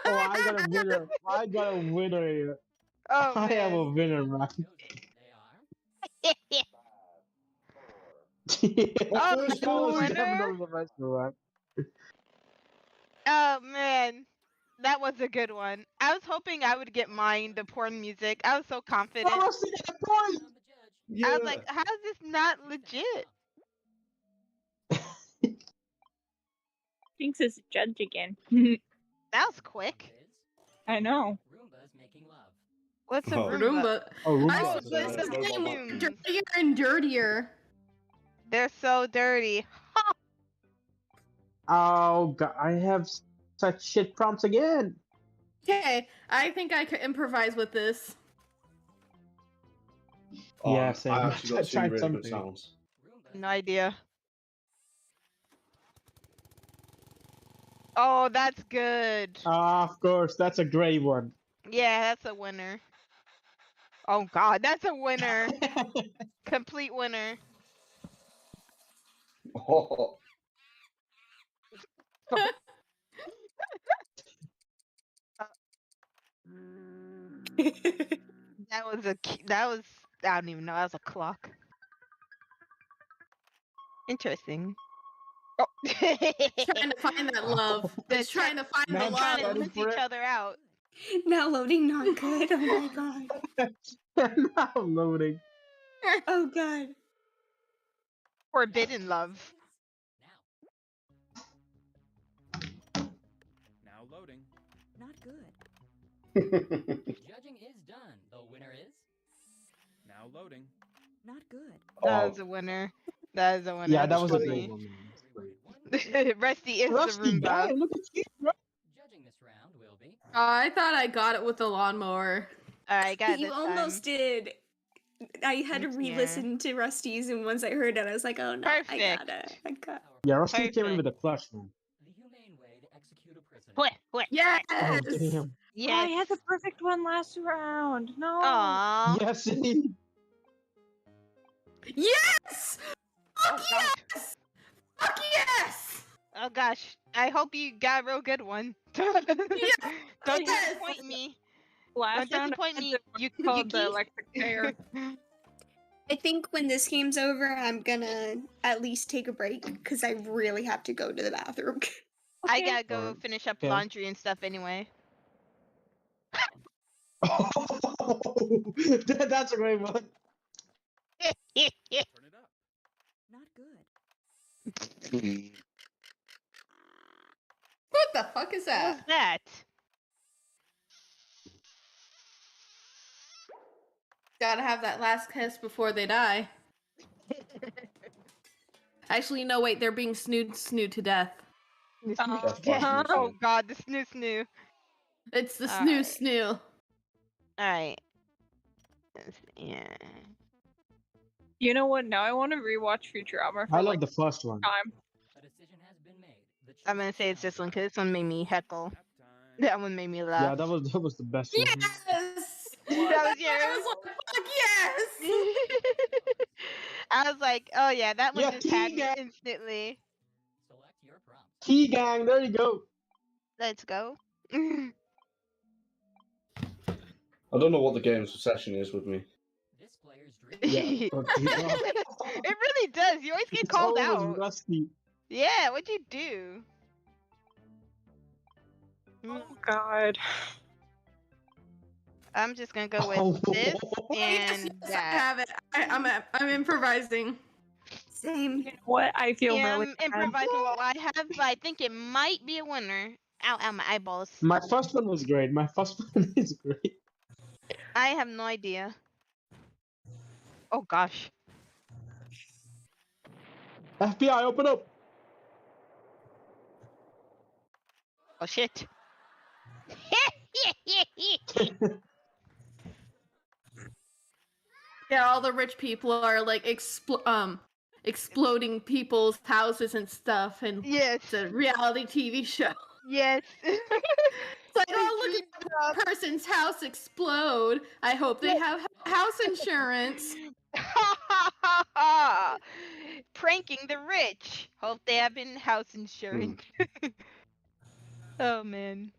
Speaker 11: I got a winner. I got a winner here.
Speaker 6: Oh
Speaker 11: I have a
Speaker 6: man.
Speaker 11: winner, man.
Speaker 6: Oh,
Speaker 11: Who's
Speaker 6: the winner?
Speaker 11: definitely the best one.
Speaker 6: Oh man. That was a good one. I was hoping I would get mine, the porn music. I was so confident.
Speaker 11: Oh, see the point.
Speaker 6: I was like, how is this not legit?
Speaker 3: Jinx is a judge again.
Speaker 6: That was quick.
Speaker 3: I know.
Speaker 13: Roomba's making love.
Speaker 6: What's a
Speaker 9: Oh.
Speaker 6: Roomba?
Speaker 11: Oh, Roomba.
Speaker 20: I
Speaker 6: Oh,
Speaker 20: swear
Speaker 6: those
Speaker 20: this
Speaker 6: are
Speaker 20: game was
Speaker 6: vacuums.
Speaker 20: dirtier and dirtier.
Speaker 6: They're so dirty.
Speaker 11: Oh, God, I have such shit prompts again.
Speaker 20: Okay, I think I could improvise with this.
Speaker 11: Yeah, same.
Speaker 9: I actually got two
Speaker 11: Tried
Speaker 9: really good
Speaker 11: something.
Speaker 9: sounds.
Speaker 6: No idea. Oh, that's good.
Speaker 11: Of course, that's a great one.
Speaker 6: Yeah, that's a winner. Oh god, that's a winner. Complete winner.
Speaker 9: Oh.
Speaker 6: That was I don't even know, that was a clock. Interesting. Oh.
Speaker 20: Trying to find that love. It's trying to find the
Speaker 11: Man,
Speaker 6: Trying to
Speaker 20: love.
Speaker 6: miss each other out.
Speaker 26: Now loading, not good. Oh my god.
Speaker 11: Now loading.
Speaker 26: Oh god.
Speaker 6: Forbidden love.
Speaker 16: Now loading.
Speaker 13: Not good. Judging is done. The winner is
Speaker 16: Now loading.
Speaker 13: not good.
Speaker 6: That is a winner. That is a winner.
Speaker 11: Yeah, that
Speaker 6: That's
Speaker 11: was a
Speaker 6: funny.
Speaker 11: great one.
Speaker 6: Rusty is
Speaker 11: Rusty,
Speaker 6: the Roomba.
Speaker 11: damn, look at you, bro.
Speaker 13: Judging this round will be
Speaker 20: I thought I got it with the lawnmower.
Speaker 6: Alright, got it
Speaker 26: You
Speaker 6: this
Speaker 26: almost
Speaker 6: time.
Speaker 26: did. I had to
Speaker 6: Yeah.
Speaker 26: re-listen to Rusty's, and once I heard it, I was like, "Oh no, I
Speaker 6: Perfect.
Speaker 26: got it. I got."
Speaker 11: Yeah, Rusty came in
Speaker 6: Perfect.
Speaker 11: with a clutch, man.
Speaker 13: the humane way to execute a prisoner.
Speaker 6: What?
Speaker 20: Yes!
Speaker 11: Oh, damn.
Speaker 6: Yes.
Speaker 3: I had the perfect one last round. No.
Speaker 6: Aww.
Speaker 11: Yes,
Speaker 20: Yes!
Speaker 6: Oh,
Speaker 20: Fuck
Speaker 6: God.
Speaker 20: yes! Fuck yes!
Speaker 6: Oh gosh. I hope you got a real good one. Don't disappoint me.
Speaker 3: Last
Speaker 6: Don't
Speaker 3: round,
Speaker 6: disappoint
Speaker 3: I
Speaker 6: me.
Speaker 3: had what's
Speaker 6: You
Speaker 3: called the
Speaker 6: Yuki.
Speaker 3: electric chair.
Speaker 26: I think when this game's over, I'm gonna at least take a break because I really have to go to the bathroom.
Speaker 6: I
Speaker 3: Okay.
Speaker 6: gotta go
Speaker 11: Alright.
Speaker 6: finish up
Speaker 11: Okay.
Speaker 6: laundry and stuff anyway.
Speaker 11: That's a great one.
Speaker 16: Turn it up.
Speaker 13: Not good.
Speaker 20: What the fuck is
Speaker 6: What was
Speaker 20: that?
Speaker 6: that?
Speaker 20: Gotta have that last kiss before they die. Actually, no, wait, they're being snooed to death.
Speaker 6: Oh god, the snoo.
Speaker 20: It's the
Speaker 6: Alright.
Speaker 20: snoo.
Speaker 6: Alright. Yeah.
Speaker 3: You know what? Now I want to rewatch Futurama for
Speaker 11: I
Speaker 3: like
Speaker 11: love the first one.
Speaker 3: time.
Speaker 13: A decision has been made. The
Speaker 6: I'm gonna say it's this one because this one made me heckle. That one made me laugh.
Speaker 11: Yeah, that was the best one.
Speaker 20: Yes!
Speaker 6: That was yours.
Speaker 20: I was like, fuck yes!
Speaker 6: I was like, oh yeah, that one
Speaker 11: Yeah,
Speaker 6: just had me
Speaker 11: Keegan.
Speaker 6: instantly.
Speaker 13: Select your prompt.
Speaker 11: Key gang, there you go.
Speaker 6: Let's go.
Speaker 9: I don't know what the game's obsession is with me.
Speaker 13: This player's
Speaker 11: Yeah.
Speaker 6: It really does. You always get
Speaker 11: It's
Speaker 6: called
Speaker 11: always
Speaker 6: out.
Speaker 11: Rusty.
Speaker 6: Yeah, what'd you do?
Speaker 3: Oh god.
Speaker 6: I'm just gonna go with
Speaker 11: Oh.
Speaker 6: this
Speaker 20: Yes,
Speaker 6: and
Speaker 20: yes, I
Speaker 6: that.
Speaker 20: have it. I'm improvising.
Speaker 26: Same.
Speaker 3: You know what? I feel
Speaker 6: Yeah,
Speaker 3: really
Speaker 6: I'm
Speaker 3: bad.
Speaker 6: improvising what I have, but I think it might be a winner. Ow, ow, my eyeballs.
Speaker 11: My first one was great. My first one is great.
Speaker 6: I have no idea. Oh gosh.
Speaker 11: FBI, open up!
Speaker 6: Oh shit.
Speaker 20: Yeah, all the rich people are like exploding people's houses and stuff, and
Speaker 6: yes,
Speaker 20: it's a reality TV show.
Speaker 6: Yes.
Speaker 20: It's like, oh, look at that person's house explode. I hope they have house insurance.
Speaker 6: Pranking the rich. Hope they have in-house insurance. Oh man.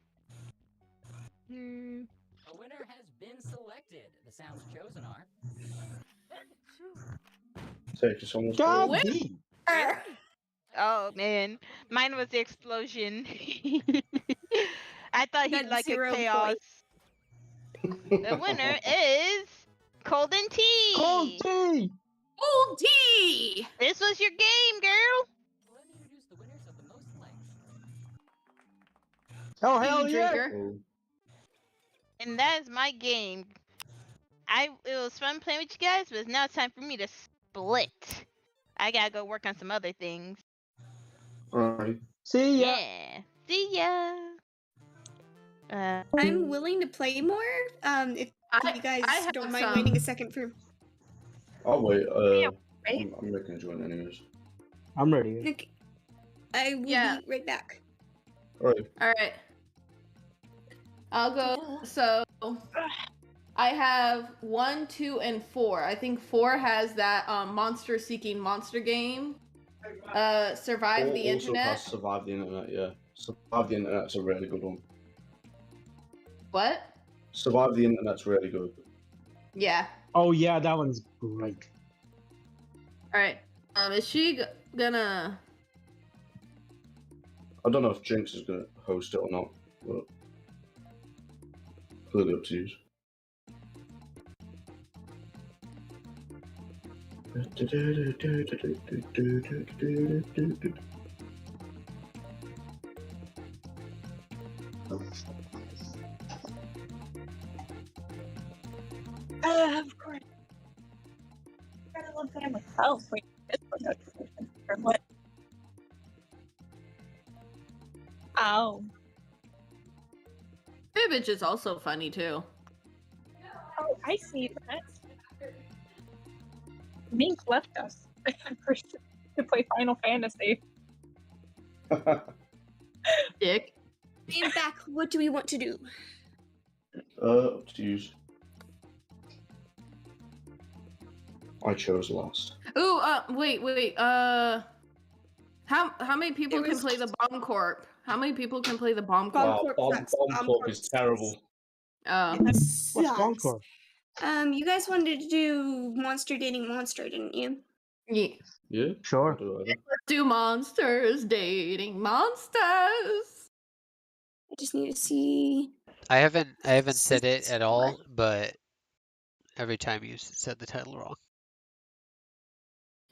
Speaker 13: A winner has been selected. The sounds chosen are.
Speaker 9: Take us almost.
Speaker 6: Oh man, mine was the explosion. I thought he'd like a
Speaker 26: 0
Speaker 6: chaos. The winner is Cold and Tea.
Speaker 11: Cold Tea.
Speaker 20: Cold Tea.
Speaker 6: This was your game, girl.
Speaker 13: Let me introduce the winners of the most likes.
Speaker 11: Oh hell yeah!
Speaker 20: Drinker.
Speaker 6: And that is my game. It was fun playing with you guys, but now it's time for me to split. I gotta go work on some other things.
Speaker 9: Alright.
Speaker 11: See ya.
Speaker 6: Yeah. See ya.
Speaker 26: I'm willing to play more. If you guys don't mind waiting a second for.
Speaker 9: I'll wait. I'm making a joint anyways.
Speaker 11: I'm ready.
Speaker 26: Okay. I will be right back.
Speaker 9: Alright.
Speaker 20: Alright. I'll go. So I have 1, 2, and 4. I think 4 has that monster seeking monster game. Survive the
Speaker 9: Also
Speaker 20: internet.
Speaker 9: has Survive the Internet, yeah. Survive the Internet's a really good one.
Speaker 20: What?
Speaker 9: Survive the Internet's really good.
Speaker 20: Yeah.
Speaker 11: Oh yeah, that one's great.
Speaker 20: Alright. Is she gonna...
Speaker 9: I don't know if Jinx is gonna host it or not, but clearly up to you.
Speaker 3: Of course. Gotta love family. Oh, wait. This one notification. Or what? Oh.
Speaker 20: Fibbage is also funny too.
Speaker 3: Oh, I see that. Mink left us to play Final Fantasy.
Speaker 20: Dick.
Speaker 26: I'm back. What do we want to do?
Speaker 9: Up to you. I chose last.
Speaker 20: Ooh, wait. How many people can play the Bomb Corp? How many people can play the Bomb Corp?
Speaker 9: Bomb Corp is terrible.
Speaker 11: What's Bomb Corp?
Speaker 26: You guys wanted to do Monster Dating Monster, didn't you?
Speaker 20: Yeah.
Speaker 9: Yeah.
Speaker 11: Sure.
Speaker 20: Do monsters dating monsters?
Speaker 26: I just need to see.
Speaker 7: I haven't said it at all, but every time you said the title wrong.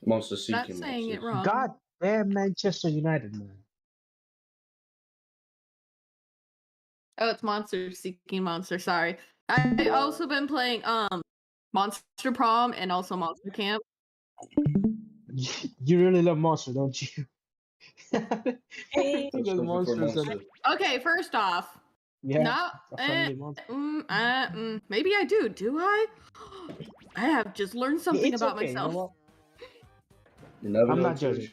Speaker 9: Monster Seeking.
Speaker 20: Not saying it wrong.
Speaker 11: God damn Manchester United, man.
Speaker 20: Oh, it's Monster Seeking Monster. Sorry. I've also been playing Monster Prom and also Monster Camp.
Speaker 11: You really love Monster, don't you?
Speaker 3: Hey.
Speaker 11: Because monsters are...
Speaker 20: Okay, first off,
Speaker 11: Yeah,
Speaker 20: maybe I do. Do I? I have just learned something
Speaker 11: it's
Speaker 20: about
Speaker 11: okay, you know
Speaker 20: myself.
Speaker 11: what?
Speaker 9: You never
Speaker 11: I'm
Speaker 9: know
Speaker 11: not judging.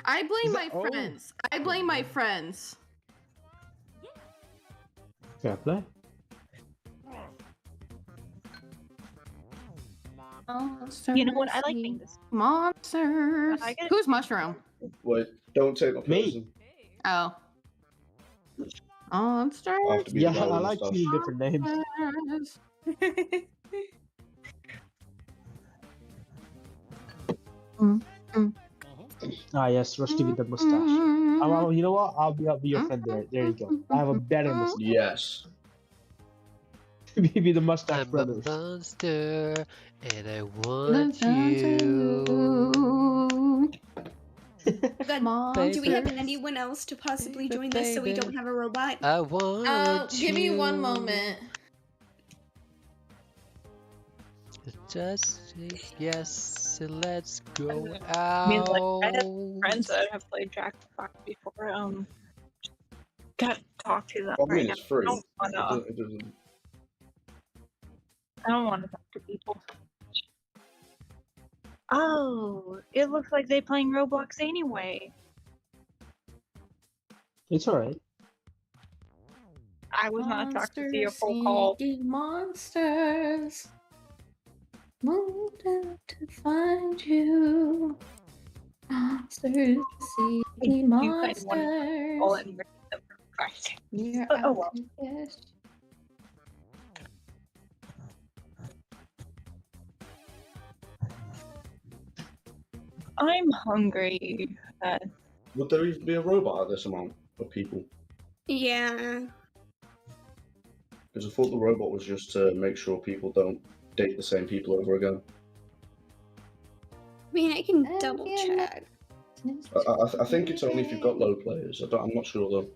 Speaker 20: I blame my
Speaker 11: Oh.
Speaker 20: friends. I blame my friends.
Speaker 11: Fair play.
Speaker 20: Monsters.
Speaker 3: You know what? I like being this.
Speaker 20: Monsters.
Speaker 3: I get-
Speaker 20: Who's Mushroom?
Speaker 9: Wait, don't take my
Speaker 11: Me.
Speaker 9: person.
Speaker 20: Oh. Monsters.
Speaker 9: I have to be
Speaker 11: Yeah,
Speaker 9: the
Speaker 11: I
Speaker 9: violin
Speaker 11: like
Speaker 9: stuff.
Speaker 11: seeing different names. Ah yes, Rusty with the mustache. You know what? I'll be your friend there. There you go. I have a better mustache.
Speaker 9: Yes.
Speaker 11: Maybe the Mustache
Speaker 7: I'm
Speaker 11: Brothers.
Speaker 7: a monster, and I want you.
Speaker 26: God, do we have anyone else to possibly join this so we don't have a robot?
Speaker 7: I want
Speaker 20: Give me one
Speaker 7: you.
Speaker 20: moment.
Speaker 7: Just say yes, and let's go
Speaker 3: I mean, like, I had
Speaker 7: out.
Speaker 3: friends that have played Jack the Fox before. Can't talk to them
Speaker 9: I
Speaker 3: right
Speaker 9: mean,
Speaker 3: now.
Speaker 9: it's free.
Speaker 3: I don't want to talk to people. Oh, it looks like they're playing Roblox anyway.
Speaker 11: It's alright.
Speaker 3: I was not talking to see a full call.
Speaker 20: Monsters. Moved out to find you. Monsters, seeking monsters. You're
Speaker 3: Oh well.
Speaker 20: yes.
Speaker 3: I'm hungry.
Speaker 9: Would there even be a robot at this amount of people?
Speaker 26: Yeah.
Speaker 9: Because I thought the robot was just to make sure people don't date the same people over again.
Speaker 26: I mean, I can double check.
Speaker 9: I think it's only if you've got low players. I'm not sure though.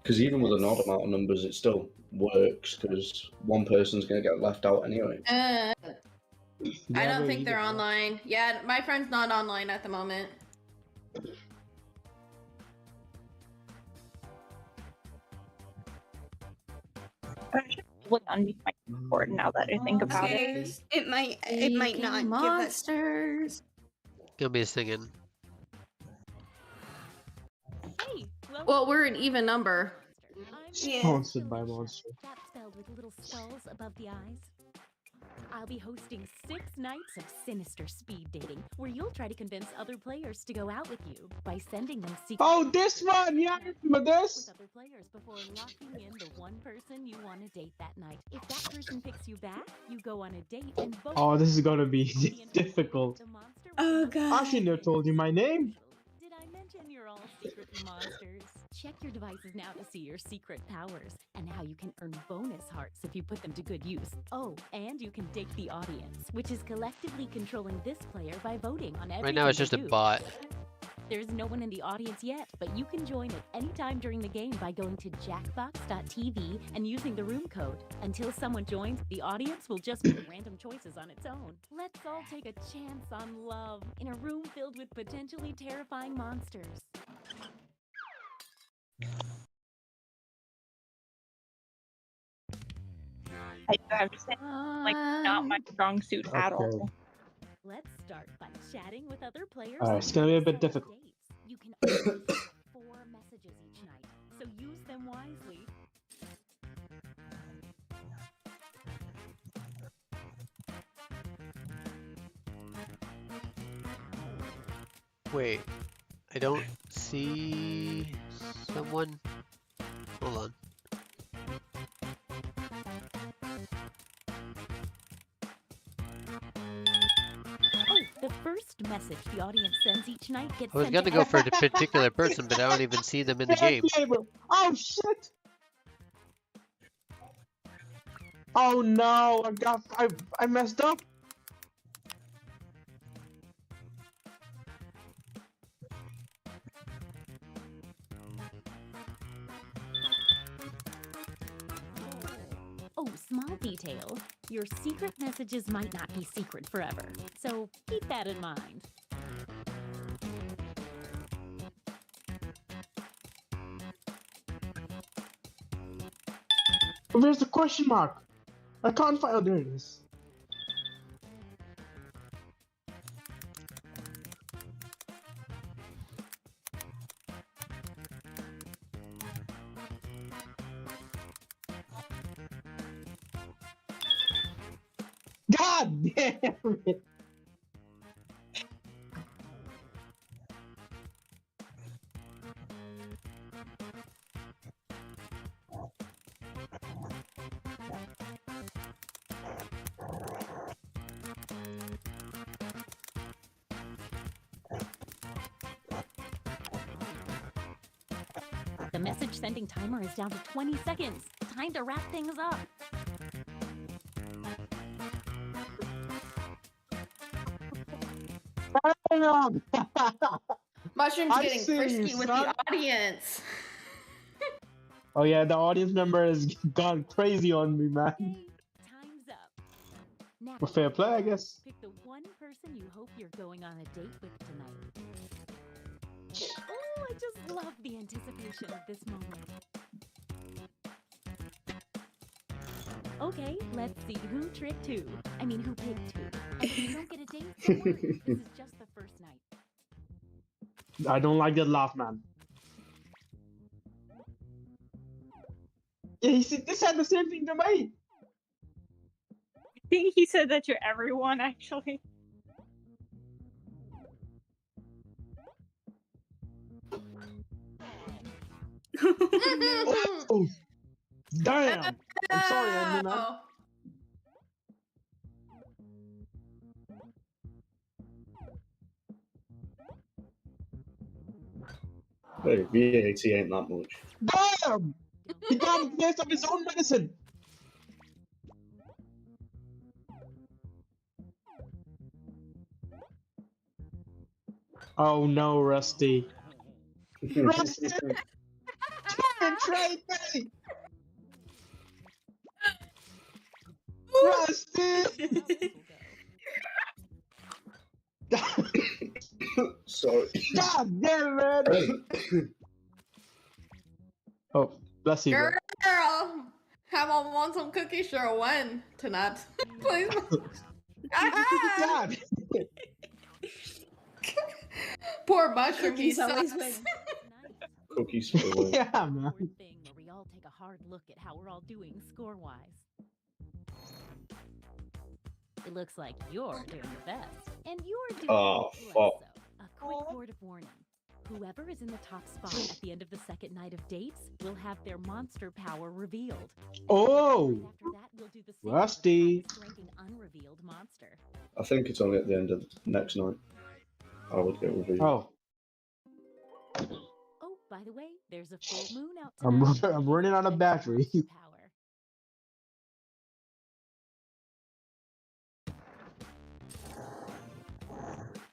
Speaker 9: Because even with an odd amount of numbers, it still works because one person's going to get left out anyway.
Speaker 20: I don't think they're online. Yeah, my friend's not online at the moment.
Speaker 3: I should look underneath my keyboard now that I think about it.
Speaker 26: It might not
Speaker 20: monsters.
Speaker 7: Gonna be singing.
Speaker 8: Hey,
Speaker 20: Well, we're an even number.
Speaker 11: Sponsored by Monster.
Speaker 8: That spelled with little skulls above the eyes. I'll be hosting 6 nights of sinister speed dating, where you'll try to convince other players to go out with you by sending them secret.
Speaker 11: Oh, this one! Yeah, I remember this!
Speaker 8: With other players before locking in the one person you want to date that night. If that person picks you back, you go on a date and both.
Speaker 11: Oh, this is gonna be difficult.
Speaker 26: Oh god.
Speaker 11: I shouldn't have told you my name.
Speaker 8: Did I mention you're all secretly monsters? Check your devices now to see your secret powers and how you can earn bonus hearts if you put them to good use. Oh, and you can date the audience, which is collectively controlling this player by voting on everything
Speaker 7: Right now it's just a
Speaker 8: they do.
Speaker 7: bot.
Speaker 8: There's no one in the audience yet, but you can join at any time during the game by going to jackbox.tv and using the room code. Until someone joins, the audience will just make random choices on its own. Let's all take a chance on love in a room filled with potentially terrifying monsters.
Speaker 3: I do have to say, like, not my strong suit at all.
Speaker 8: Let's start by chatting with other players.
Speaker 11: Alright, it's gonna be a bit difficult.
Speaker 8: You can only get 4 messages each night, so use them wisely.
Speaker 7: Wait, I don't see someone. Hold on.
Speaker 8: Oh, the first message the audience sends each night gets
Speaker 7: I was
Speaker 8: sent
Speaker 7: gonna
Speaker 8: to
Speaker 7: go for a particular person, but I don't even see them in the game.
Speaker 11: Oh shit! Oh no! I messed up.
Speaker 8: Oh, small detail. Your secret messages might not be secret forever, so keep that in mind.
Speaker 11: Where's the question mark? I can't find. Oh, there it is. God damn it!
Speaker 8: message sending timer is down to 20 seconds. Time to wrap things up.
Speaker 20: Mushroom's
Speaker 11: I
Speaker 20: getting
Speaker 11: see you,
Speaker 20: frisky with
Speaker 11: son.
Speaker 20: the audience.
Speaker 11: Oh yeah, the audience member has gone crazy on me, man.
Speaker 8: Time's up. Now,
Speaker 11: Well, fair play, I guess.
Speaker 8: pick the one person you hope you're going on a date with tonight. Oh, I just love the anticipation of this moment. Okay, let's see who tricked who. I mean, who picked who. And if you don't get a date, don't worry. This is just the first night.
Speaker 11: I don't like that laugh, man. Yeah, this had the same thing to me.
Speaker 3: I think he said that to everyone, actually.
Speaker 11: Oh, damn! I'm sorry, Edmund, man.
Speaker 9: Hey, VAT ain't that much.
Speaker 11: Damn! He got a taste of his own medicine. Oh no, Rusty. Rusty! Trade me! Rusty!
Speaker 9: Sorry.
Speaker 11: God damn it! Oh, bless you.
Speaker 20: Girl, have I want some cookies? Sure, when? Tonight. Please.
Speaker 11: God.
Speaker 20: Poor Mushroom, he
Speaker 26: Cookies always
Speaker 20: sucks.
Speaker 26: win.
Speaker 9: Cookies for the win.
Speaker 11: Yeah, man.
Speaker 8: Thing where we all take a hard look at how we're all doing score-wise. It looks like you're doing the best, and you're doing
Speaker 9: Oh,
Speaker 8: less
Speaker 9: fuck.
Speaker 8: so. A quick word of warning. Whoever is in the top spot at the end of the second night of dates will have their monster power revealed.
Speaker 11: Oh!
Speaker 8: After that, we'll do the same
Speaker 11: Rusty.
Speaker 8: for the highest ranking unrevealed monster.
Speaker 9: I think it's only at the end of the next night. I would get revealed.
Speaker 11: Oh,
Speaker 8: Oh, by the way, there's a full moon out
Speaker 11: I'm,
Speaker 8: tonight.
Speaker 11: I'm running out of battery.
Speaker 8: Power.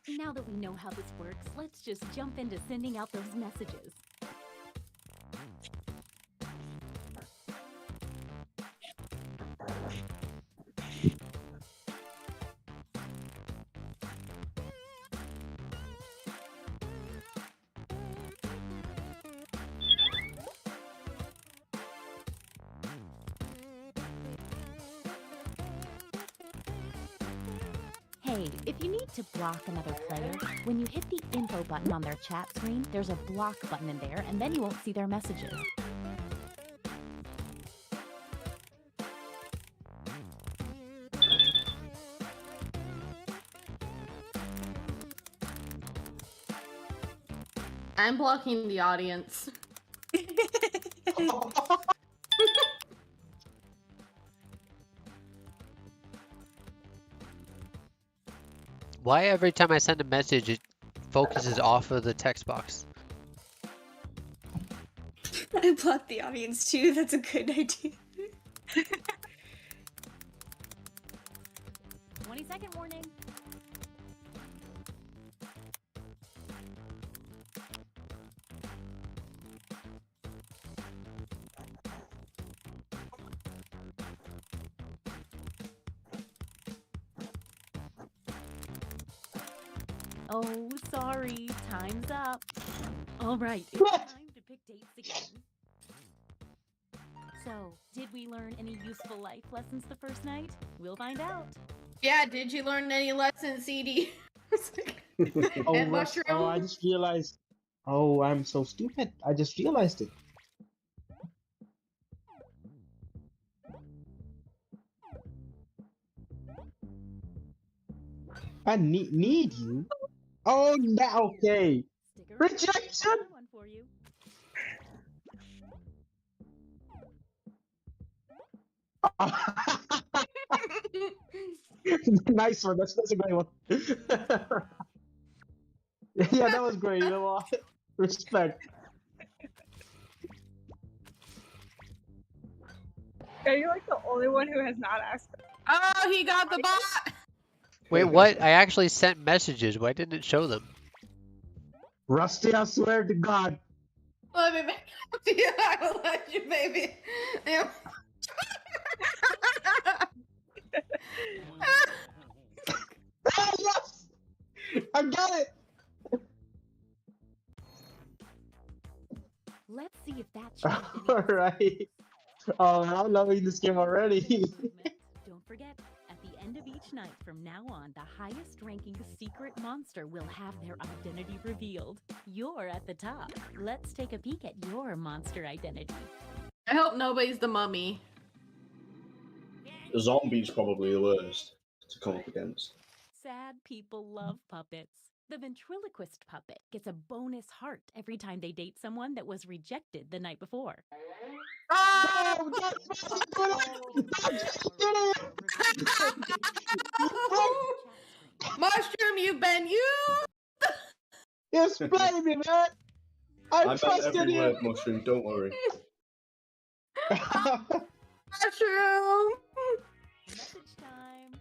Speaker 8: Now that we know how this works, let's just jump into sending out those messages. Hey, if you need to block another player, when you hit the info button on their chat screen, there's a block button in there, and then you won't see their messages.
Speaker 20: I'm blocking the audience.
Speaker 7: Why every time I send a message, it focuses off of the text box?
Speaker 26: I blocked the audience too. That's a good idea.
Speaker 8: 20-second warning. Oh, sorry. Time's up. All right, it's time to pick dates again. So, did we learn any useful life lessons the first night? We'll find out.
Speaker 20: Yeah, did you learn any lessons, CD?
Speaker 11: Oh,
Speaker 20: And
Speaker 11: Russ,
Speaker 20: Mushroom?
Speaker 11: oh, I just realized. Oh, I'm so stupid. I just realized it. I need you. Oh, now okay. Rejection.
Speaker 8: One for you.
Speaker 11: Nice one. That's a great one. Yeah, that was great. You know what? Respect.
Speaker 3: Are you like the only one who has not asked?
Speaker 20: Oh, he got the bot!
Speaker 7: Wait, what? I actually sent messages. Why didn't it show them?
Speaker 11: Rusty, I swear to God.
Speaker 20: Let me make up to you. I will let you, baby.
Speaker 11: Oh, yes! I got it!
Speaker 8: Let's see if that changed any.
Speaker 11: Alright. Oh, I'm loving this game already.
Speaker 8: Don't forget, at the end of each night from now on, the highest ranking secret monster will have their identity revealed. You're at the top. Let's take a peek at your monster identity.
Speaker 20: I hope nobody's the mummy.
Speaker 9: The zombie's probably the worst to come up against.
Speaker 8: Sad people love puppets. The ventriloquist puppet gets a bonus heart every time they date someone that was rejected the night before.
Speaker 20: Oh! Mushroom, you've been used!
Speaker 11: Yes, play me, man! I
Speaker 9: meant
Speaker 11: trusted
Speaker 9: every
Speaker 11: you!
Speaker 9: word, Mushroom, don't worry.
Speaker 20: Mushroom!
Speaker 8: Message time.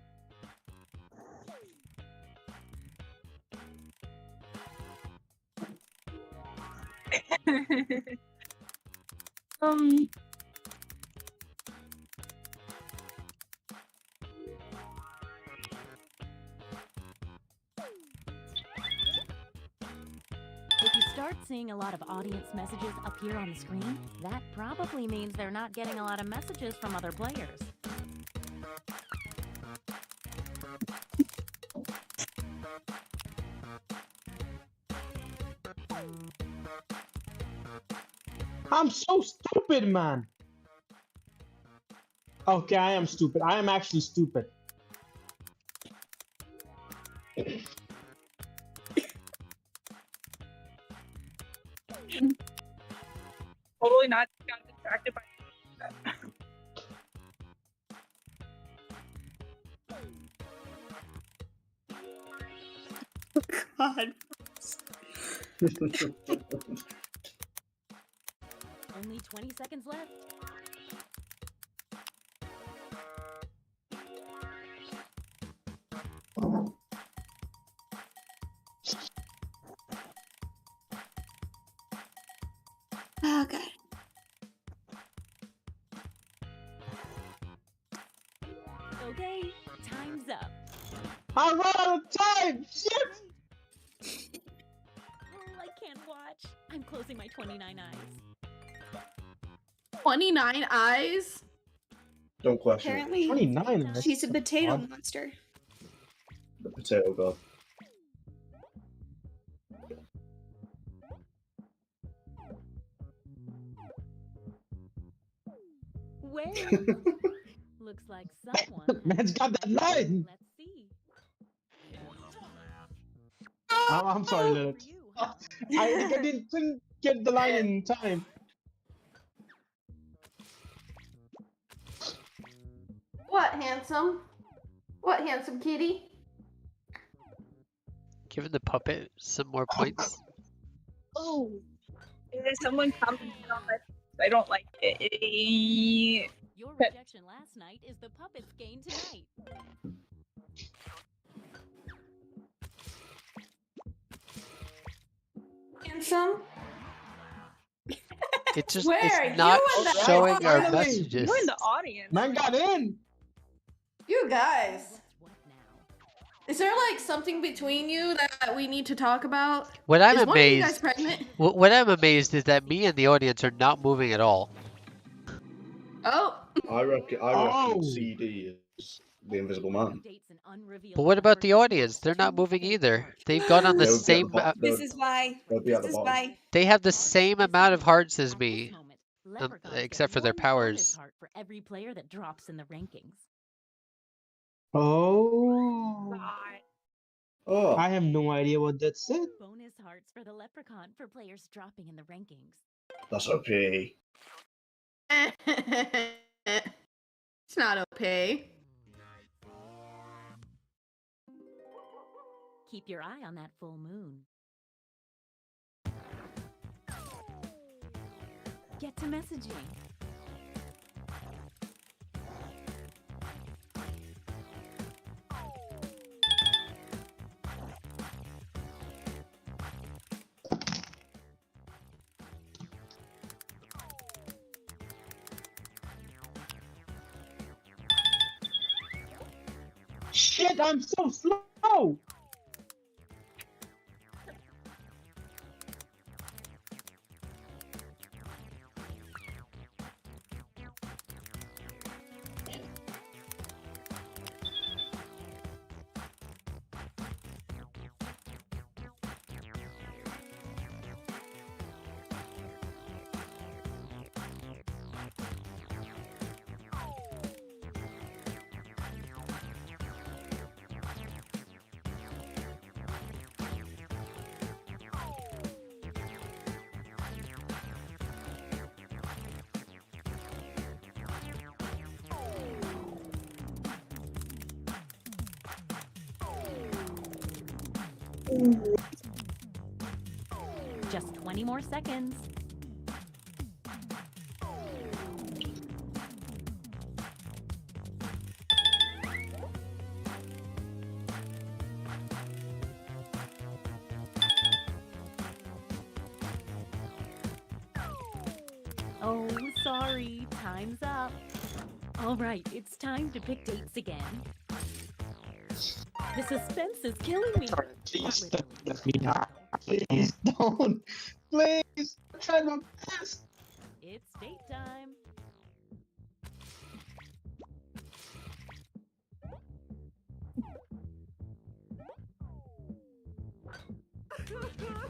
Speaker 8: If you start seeing a lot of audience messages appear on the screen, that probably means they're not getting a lot of messages from other players.
Speaker 11: I'm so stupid, man. Okay, I am stupid. I am actually stupid.
Speaker 3: Totally not got distracted by God.
Speaker 8: Only 20 seconds left.
Speaker 26: Oh god.
Speaker 8: Okay, time's up.
Speaker 11: I ran out of time! Shit!
Speaker 8: Oh, I can't watch. I'm closing my 29 eyes.
Speaker 20: 29 eyes?
Speaker 9: Don't question it.
Speaker 26: Apparently,
Speaker 11: 29.
Speaker 26: she's a potato
Speaker 11: odd.
Speaker 26: monster.
Speaker 9: The potato god.
Speaker 8: Well, looks like someone.
Speaker 11: Man's got that line!
Speaker 8: Let's see.
Speaker 11: I'm sorry, Lilith. I couldn't get the line in time.
Speaker 20: What, handsome? What, handsome kitty?
Speaker 7: Giving the puppet some more points.
Speaker 3: Oh, there's someone commenting on it. I don't like it.
Speaker 8: Your rejection last night is the puppet's gain tonight.
Speaker 20: Handsome?
Speaker 7: It just
Speaker 20: Where?
Speaker 7: it's not
Speaker 20: You in the
Speaker 7: showing our
Speaker 20: audience?
Speaker 7: messages.
Speaker 3: You're in the audience.
Speaker 11: Man got in!
Speaker 20: You guys. Is there like something between you that we need to talk about?
Speaker 7: What I'm
Speaker 20: Is one of you guys
Speaker 7: amazed,
Speaker 20: pregnant?
Speaker 7: what I'm amazed is that me and the audience are not moving at all.
Speaker 20: Oh.
Speaker 9: I reckon CD is the Invisible Man.
Speaker 7: But what about the audience? They're not moving either. They've got on the
Speaker 9: They'll be at
Speaker 7: same.
Speaker 26: This is why.
Speaker 9: They'll be at
Speaker 26: This
Speaker 9: the
Speaker 26: is
Speaker 9: bottom.
Speaker 26: why.
Speaker 7: They have the same amount of hearts as me, except for their
Speaker 8: Bonus
Speaker 7: powers.
Speaker 8: heart for every player that drops in the rankings.
Speaker 11: Oh.
Speaker 9: Oh.
Speaker 11: I have no idea what that said.
Speaker 8: Bonus hearts for the leprechaun for players dropping in the rankings.
Speaker 9: That's OP.
Speaker 20: It's not okay.
Speaker 8: Keep your eye on that full moon. Get to messaging.
Speaker 11: Shit, I'm so slow!
Speaker 8: Just 20 more seconds. Oh, sorry. Time's up. All right, it's time to pick dates again. The suspense is killing me.
Speaker 11: Please don't let me die. Please don't. Please. I'm trying my best.
Speaker 8: It's date time.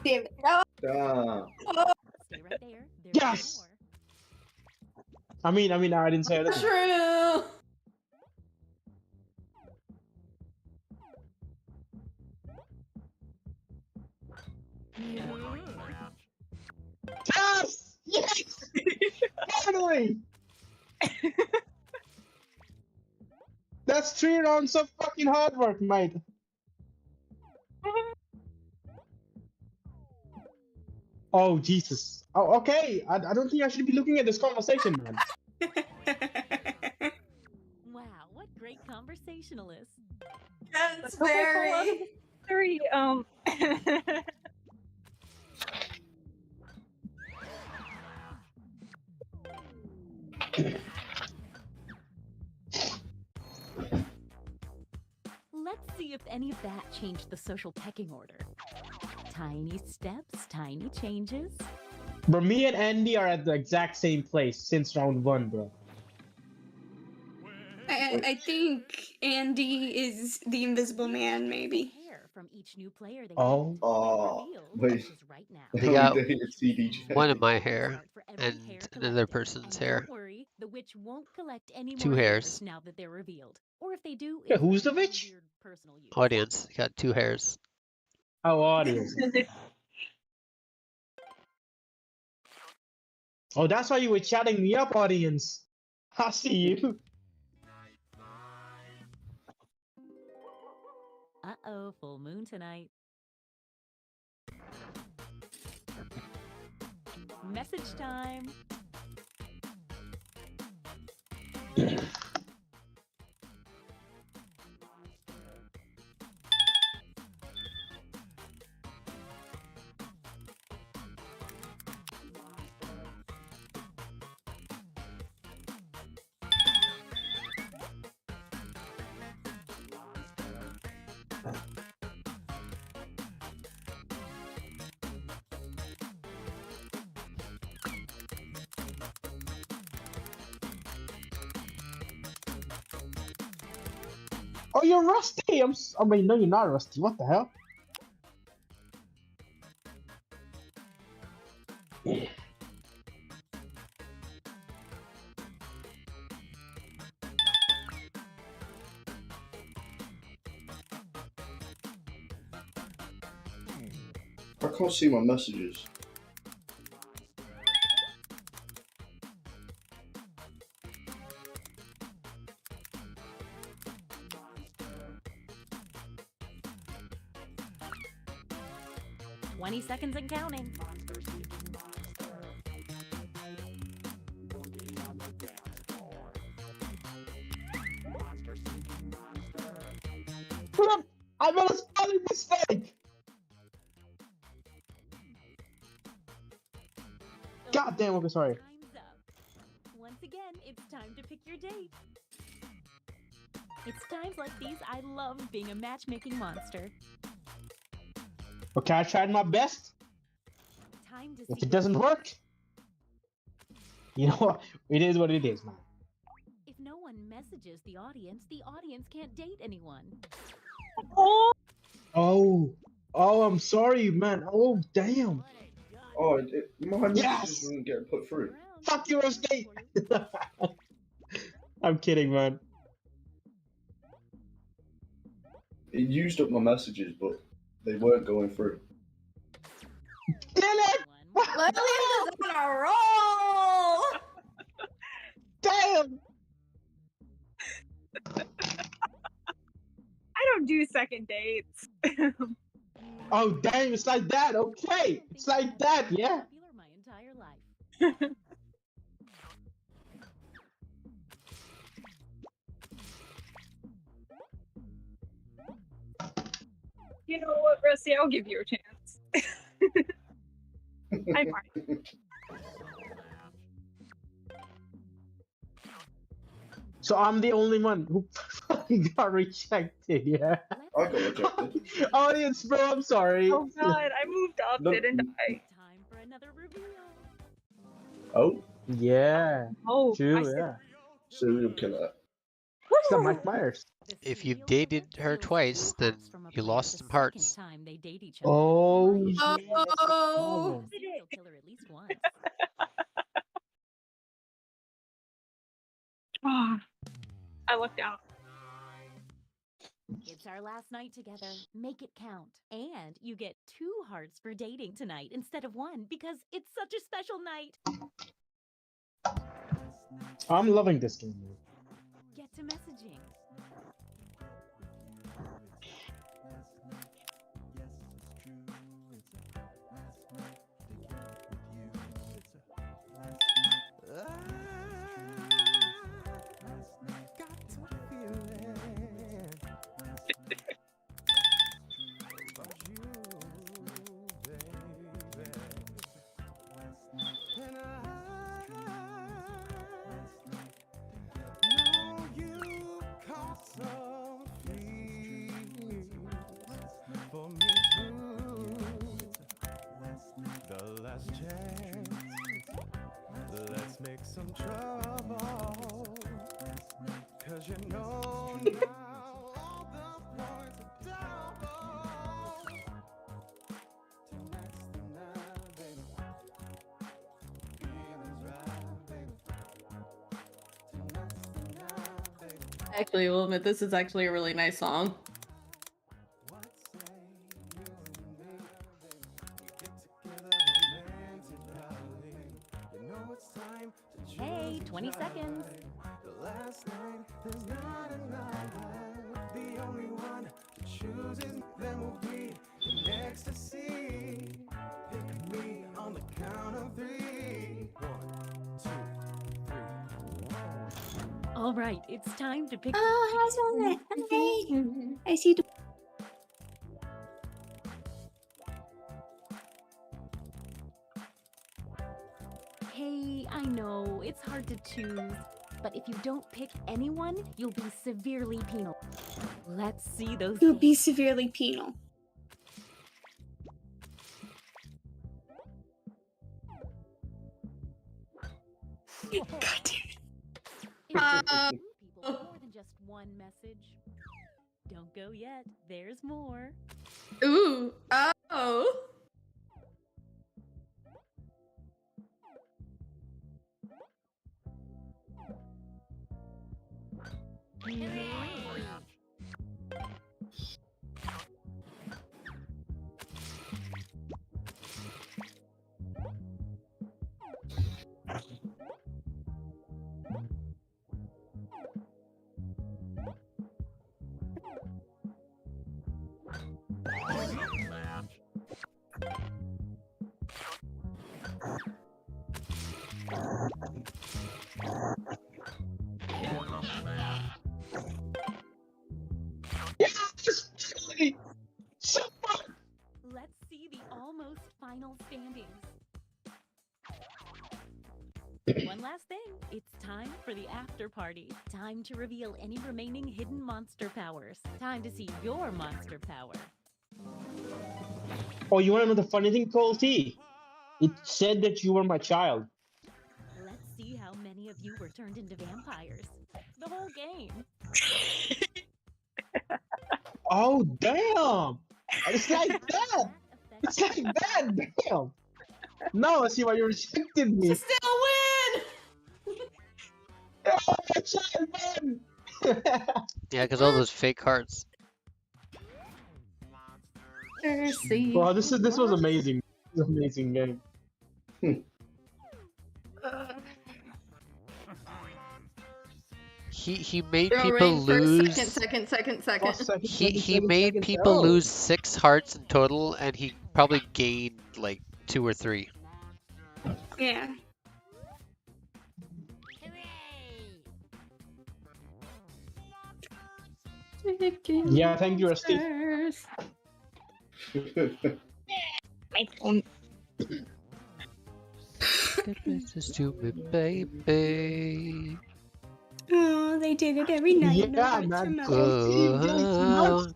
Speaker 26: Damn it. No.
Speaker 8: Stay right there. There's
Speaker 11: Yes! I mean, I didn't say anything.
Speaker 20: True.
Speaker 11: Yes! Yes! Finally! That's 3 rounds of fucking hard work, mate. Oh, Jesus. Oh, okay. I don't think I should be looking at this conversation, man.
Speaker 8: Wow, what great conversationalists.
Speaker 20: That's
Speaker 26: Okay,
Speaker 20: very.
Speaker 26: well, out of the 3,
Speaker 8: Let's see if any of that changed the social pecking order. Tiny steps, tiny changes.
Speaker 11: Bro, me and Andy are at the exact same place since round 1, bro.
Speaker 26: I think Andy is the invisible man, maybe.
Speaker 8: From each new player they
Speaker 11: Oh.
Speaker 9: Wait.
Speaker 8: right now.
Speaker 7: They got
Speaker 9: It's CDJ.
Speaker 7: one of my hair and another person's hair.
Speaker 8: Don't worry, the witch won't collect any
Speaker 7: 2
Speaker 8: more
Speaker 7: hairs.
Speaker 8: now that they're revealed. Or if they do,
Speaker 11: Yeah,
Speaker 8: it's
Speaker 11: who's the
Speaker 8: for
Speaker 11: witch?
Speaker 8: weird personal use.
Speaker 7: Audience got 2 hairs.
Speaker 11: Oh, audience. Oh, that's why you were chatting me up, audience. I see you.
Speaker 8: Uh-oh, full moon tonight. Message time.
Speaker 11: Oh, you're rusty. I mean, no, you're not rusty. What the hell?
Speaker 9: I can't see my messages.
Speaker 8: Seconds and counting.
Speaker 11: I made a spelling mistake. God damn, okay, sorry.
Speaker 8: Time's up. Once again, it's time to pick your date. It's times like these I love being a matchmaking monster.
Speaker 11: Okay, I tried my best.
Speaker 8: Time to
Speaker 11: If
Speaker 8: see
Speaker 11: it doesn't work, you know what? It is what it is, man.
Speaker 8: if no one messages the audience can't date anyone.
Speaker 11: Oh, I'm sorry, man. Oh, damn.
Speaker 9: Oh, my messages
Speaker 11: Yes!
Speaker 9: didn't get put through.
Speaker 11: Fuck your estate. I'm kidding, man.
Speaker 9: It used up my messages, but they weren't going through.
Speaker 14: Lillian is on a roll!
Speaker 11: Damn!
Speaker 3: I don't do second dates.
Speaker 11: Oh, damn, it's like that. Okay. It's like that, yeah.
Speaker 8: My entire life.
Speaker 3: You know what, Rusty? I'll give you a chance. I'm fine.
Speaker 11: So I'm the only one who fucking got rejected, yeah?
Speaker 9: I got rejected.
Speaker 11: Audience, bro, I'm sorry.
Speaker 3: Oh god, I moved up,
Speaker 9: No.
Speaker 3: didn't I?
Speaker 8: Time for another reveal.
Speaker 9: Oh,
Speaker 11: Yeah.
Speaker 3: Oh,
Speaker 11: True,
Speaker 3: I said-
Speaker 11: yeah.
Speaker 9: serial killer.
Speaker 11: It's not Mike Myers.
Speaker 7: If you've dated her twice, then you lost some hearts.
Speaker 8: Time they date each other.
Speaker 11: Oh,
Speaker 8: Right.
Speaker 11: yeah, that's the
Speaker 14: Oh.
Speaker 11: problem.
Speaker 8: Serial killer at least once.
Speaker 3: Ah, I lucked out.
Speaker 8: It's our last night together. Make it count. And you get 2 hearts for dating tonight instead of 1 because it's such a special night.
Speaker 11: I'm loving this game.
Speaker 8: Get to messaging.
Speaker 4: The last chance. Let's make some trouble. Cause you know now all the points are double. Tonight's the night, baby. Feelings right, baby. Tonight's the night, baby.
Speaker 20: Actually, I will admit this is actually a really nice song.
Speaker 8: Hey, 20 seconds.
Speaker 4: The last night, there's not enough left. The only one to choose is then will be in ecstasy. Pick me on the count of 3. 1, 2, 3.
Speaker 8: All right, it's time to pick.
Speaker 26: Oh, how's it? Hey, I see.
Speaker 8: Hey, I know, it's hard to choose. But if you don't pick anyone, you'll be severely penal. Let's see those.
Speaker 26: You'll be severely penal. God damn it.
Speaker 8: People more than just one message. Don't go yet. There's more.
Speaker 20: Ooh. Oh.
Speaker 8: Let's see the almost final standings. One last thing. It's time for the after party. Time to reveal any remaining hidden monster powers. Time to see your monster power.
Speaker 11: Oh, you want to know the funny thing, Colty? It said that you were my child.
Speaker 8: Let's see how many of you were turned into vampires. The whole game.
Speaker 11: Oh, damn! It's like that! It's like that, damn! Now I see why you rejected me.
Speaker 20: Still win!
Speaker 11: Oh, my child, man!
Speaker 7: Yeah, because all those fake hearts.
Speaker 11: Wow, this was amazing. This was an amazing game.
Speaker 7: He made
Speaker 20: Throw
Speaker 7: people
Speaker 20: ring for
Speaker 7: lose.
Speaker 20: second.
Speaker 7: He made people lose 6 hearts in total, and he probably gained like 2 or 3.
Speaker 26: Yeah.
Speaker 11: Yeah, thank you, Rusty.
Speaker 26: My phone.
Speaker 7: Stupid baby.
Speaker 26: Oh, they did it every night.
Speaker 11: Yeah, man.
Speaker 7: Oh,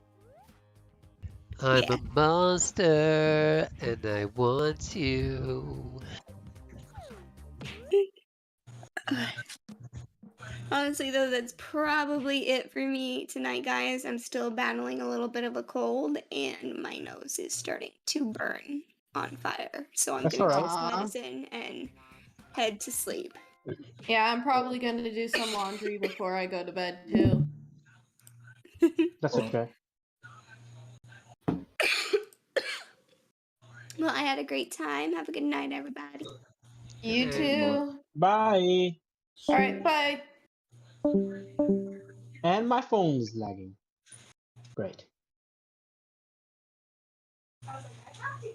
Speaker 7: I'm a monster, and I want you.
Speaker 26: Honestly, though, that's probably it for me tonight, guys. I'm still battling a little bit of a cold, and my nose is starting to burn on fire. So I'm
Speaker 11: That's
Speaker 26: gonna
Speaker 11: all
Speaker 26: take some
Speaker 11: right.
Speaker 26: medicine and head to sleep.
Speaker 20: Yeah, I'm probably going to do some laundry before I go to bed, too.
Speaker 11: That's okay.
Speaker 26: Well, I had a great time. Have a good night, everybody.
Speaker 20: You too.
Speaker 11: Bye.
Speaker 20: Alright, bye.
Speaker 11: And my phone's lagging. Great.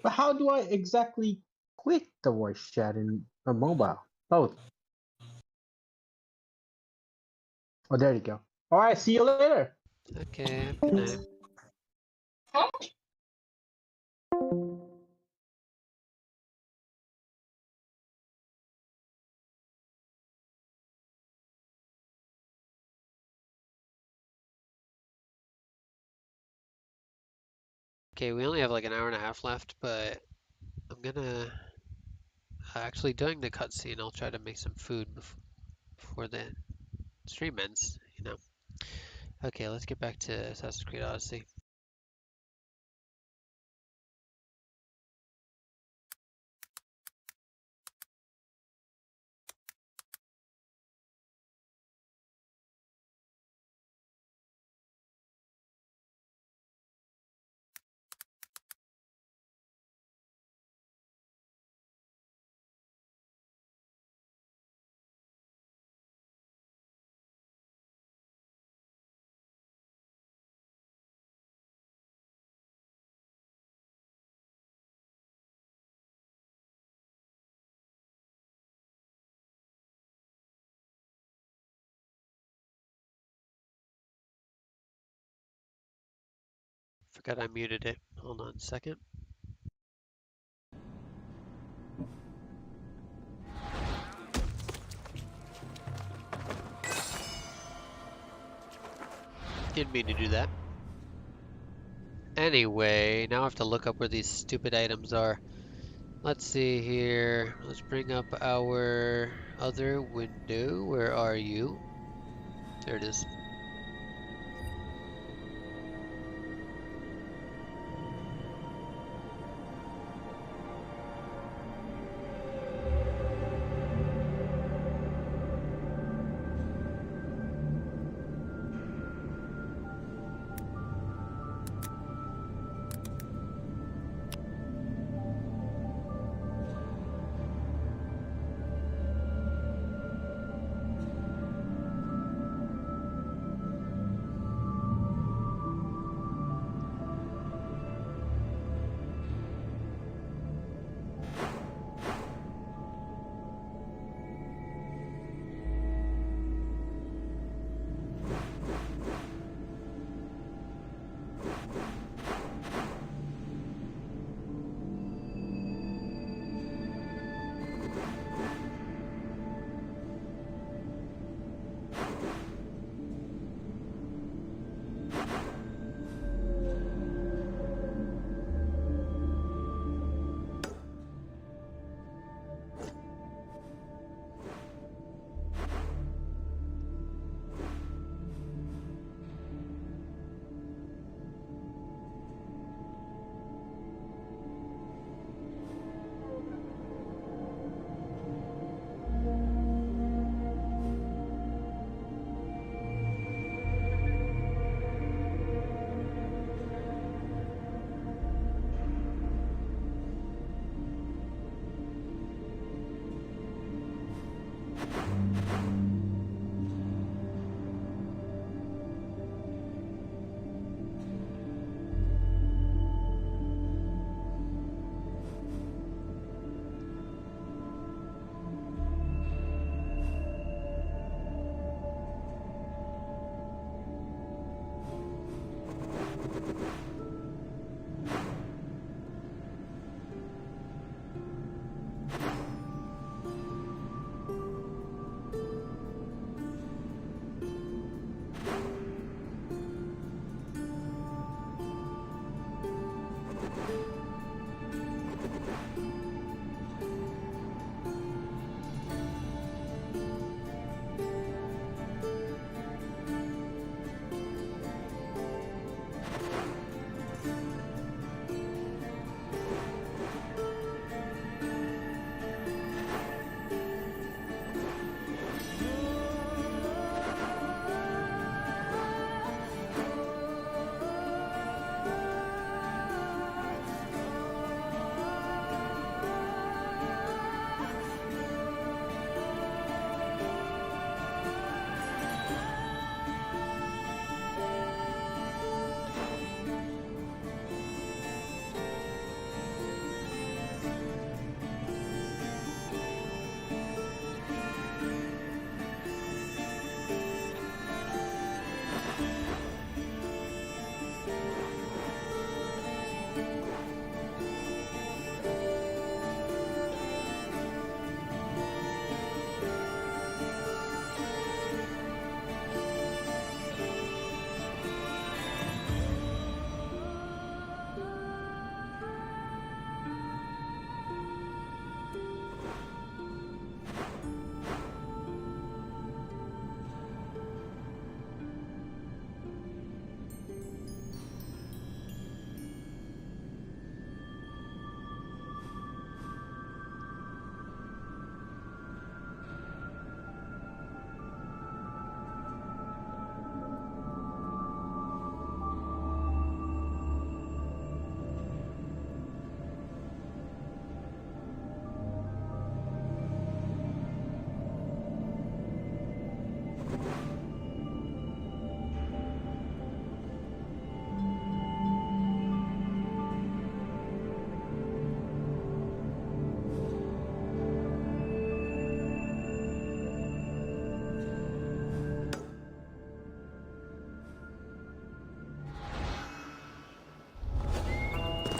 Speaker 11: But how do I exactly quit the voice chat in a mobile? Oh. Oh, there you go. All right, see you later.
Speaker 7: Okay, good night. Okay, we only have like an hour and a half left, but I'm gonna actually during the cutscene, I'll try to make some food before the stream ends, you know. Okay, let's get back to Assassin's Creed Odyssey. Forgot I muted it. Hold on a second. Didn't mean to do that. Anyway, now I have to look up where these stupid items are. Let's see here. Let's bring up our other window. Where are you? There it is.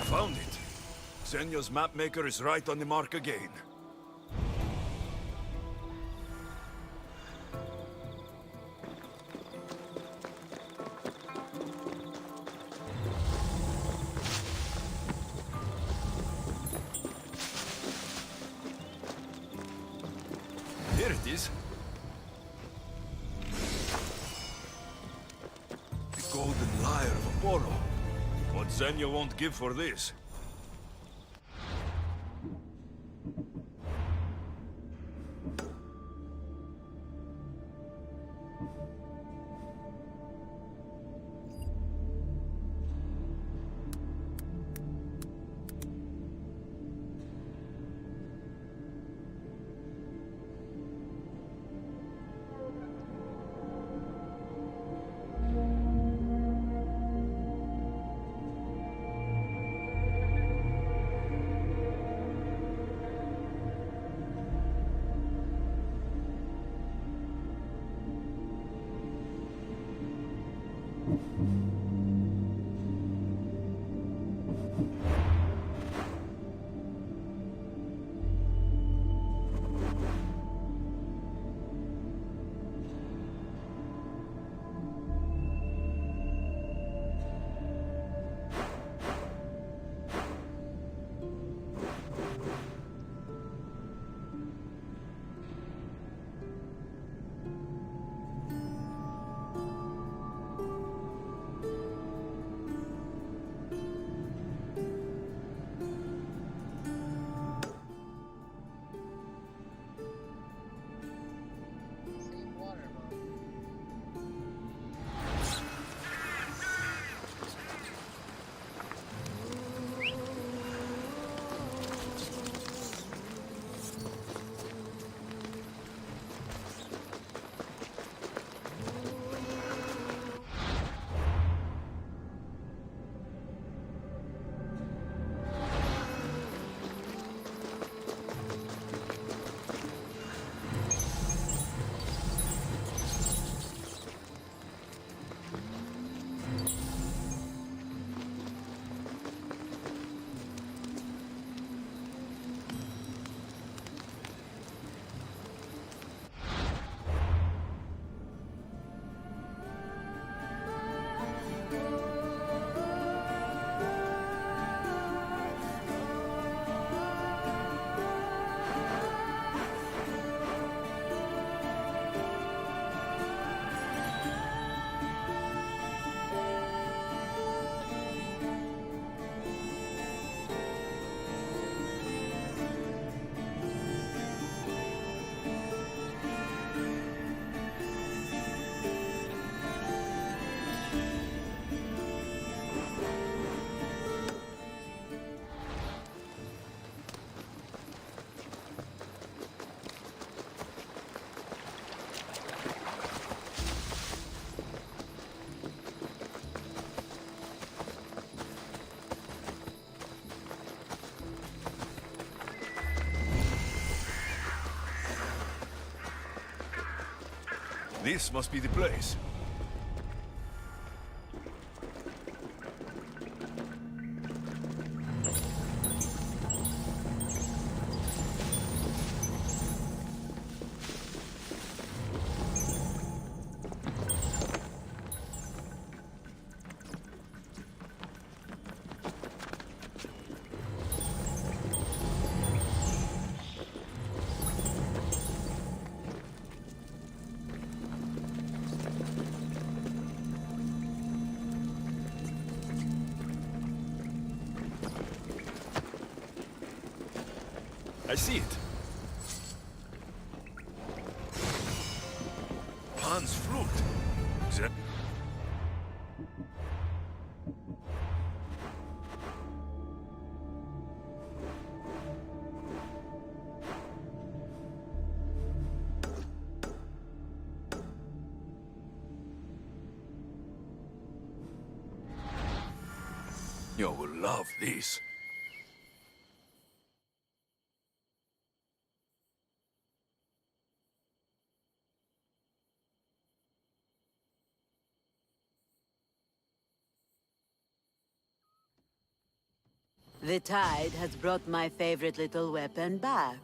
Speaker 19: Found it. Zenyo's mapmaker is right on the mark again. Here it is. The golden lyre of Apollo. What Zenyo won't give for this. This must be the place. I see it. Pan's fruit. You will love this.
Speaker 17: The tide has brought my favorite little weapon back.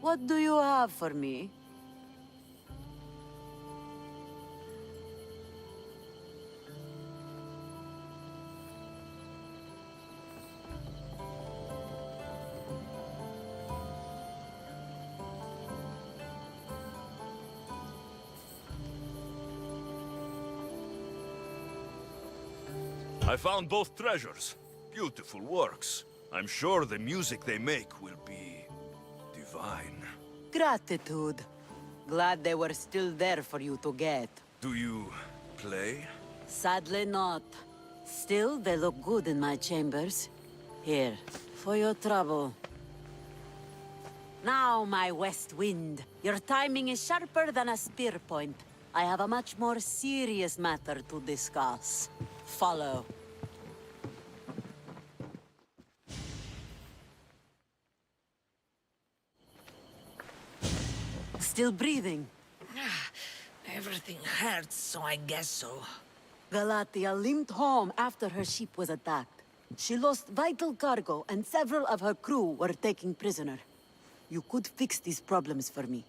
Speaker 17: What do you have for me?
Speaker 19: I found both treasures. Beautiful works. I'm sure the music they make will be divine.
Speaker 17: Gratitude. Glad they were still there for you to get.
Speaker 19: Do you play?
Speaker 17: Sadly not. Still, they look good in my chambers. Here, for your trouble. Now, my west wind. Your timing is sharper than a spear point. I have a much more serious matter to discuss. Follow. Still breathing?
Speaker 21: Everything hurts, so I guess so.
Speaker 17: Galatia limped home after her ship was attacked. She lost vital cargo, and several of her crew were taken prisoner. You could fix these problems for me.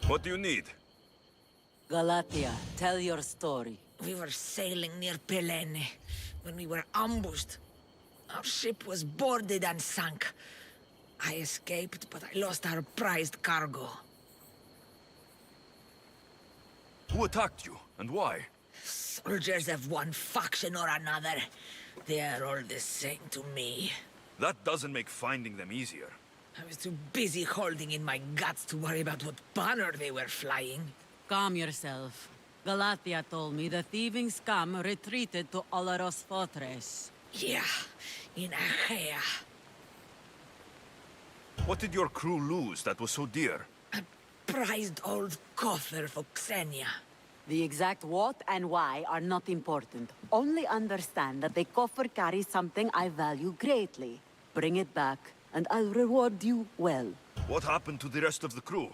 Speaker 19: What do you need?
Speaker 17: Galatia, tell your story.
Speaker 21: We were sailing near Pelene when we were ambushed. Our ship was boarded and sunk. I escaped, but I lost our prized cargo.
Speaker 19: Who attacked you, and why?
Speaker 21: Soldiers of one faction or another. They are all the same to me.
Speaker 19: That doesn't make finding them easier.
Speaker 21: I was too busy holding in my guts to worry about what banner they were flying.
Speaker 17: Calm yourself. Galatia told me the thieving scum retreated to Olaros Fortress.
Speaker 21: Yeah, in Achaea.
Speaker 19: What did your crew lose that was so dear?
Speaker 21: A prized old coffer for Xenia.
Speaker 17: The exact what and why are not important. Only understand that the coffer carries something I value greatly. Bring it back, and I'll reward you well.
Speaker 19: What happened to the rest of the crew?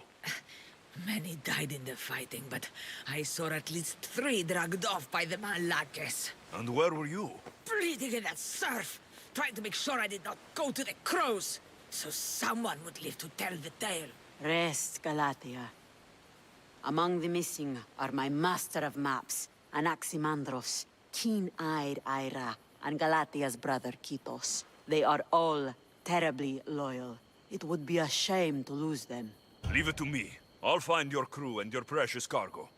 Speaker 21: Many died in the fighting, but I saw at least 3 dragged off by the Malaches.
Speaker 19: And where were you?
Speaker 21: Bleeding in that surf, trying to make sure I did not go to the crows, so someone would live to tell the tale.
Speaker 17: Rest, Galatia. Among the missing are my master of maps, Anaximandros, keen-eyed Ira, and Galatia's brother Kitos. They are all terribly loyal. It would be a shame to lose them.
Speaker 19: Leave it to me. I'll find your crew and your precious cargo.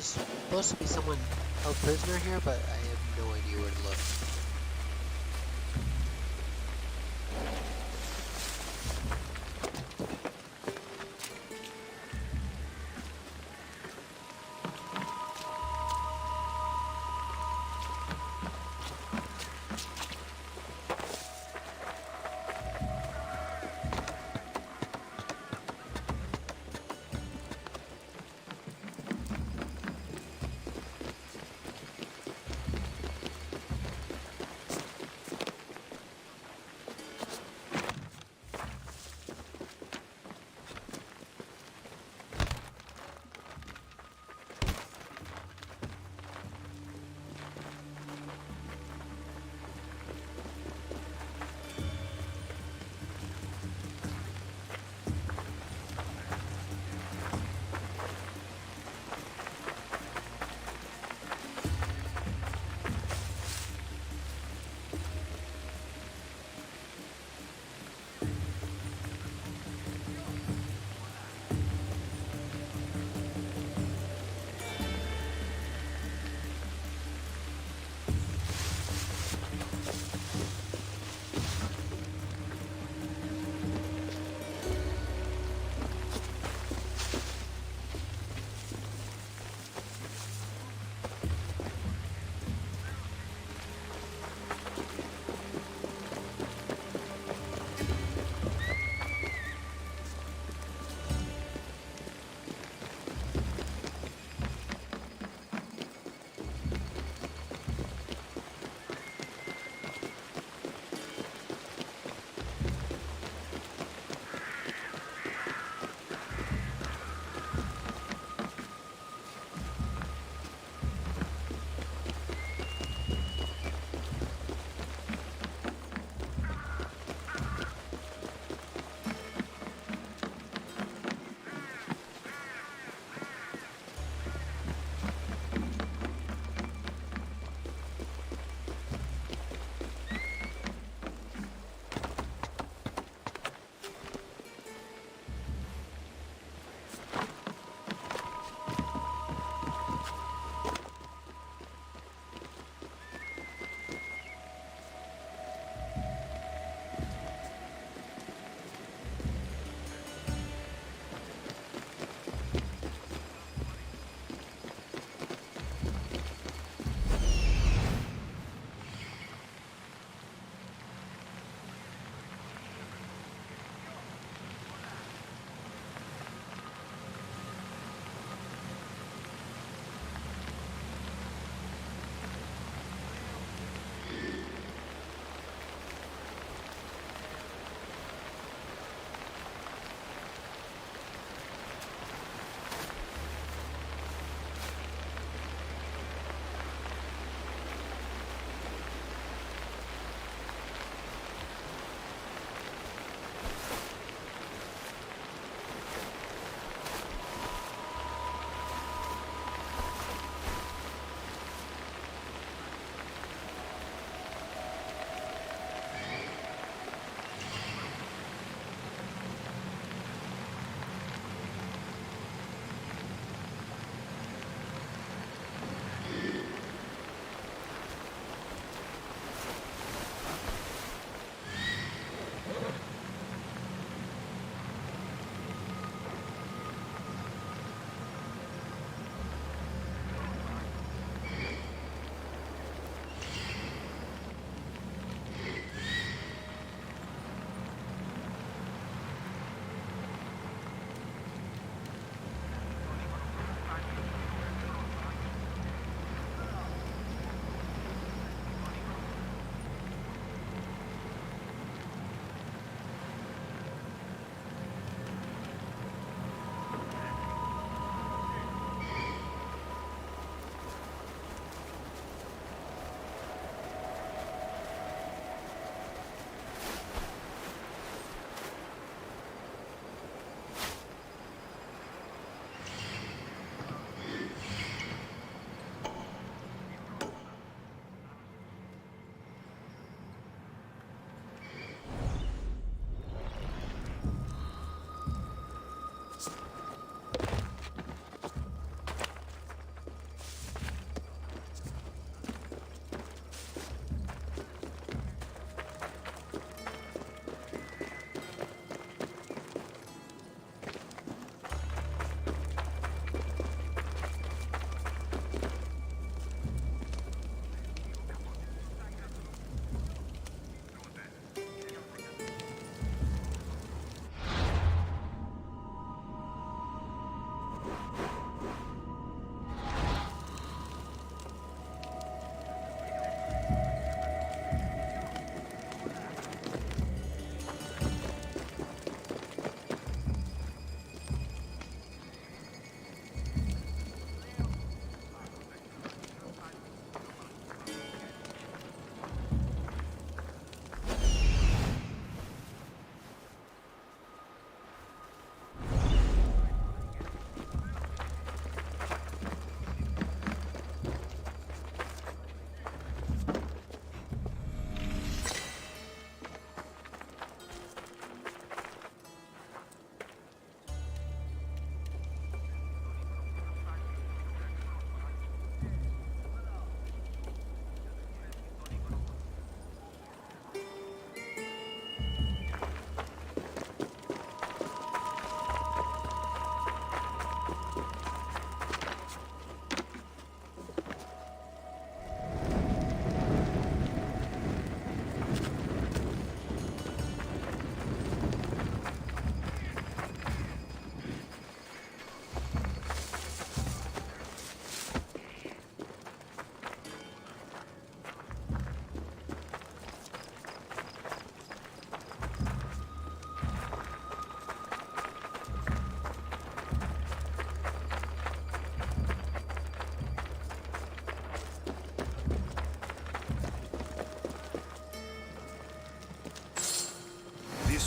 Speaker 7: There's supposed to be someone held prisoner here, but I have no idea where to look.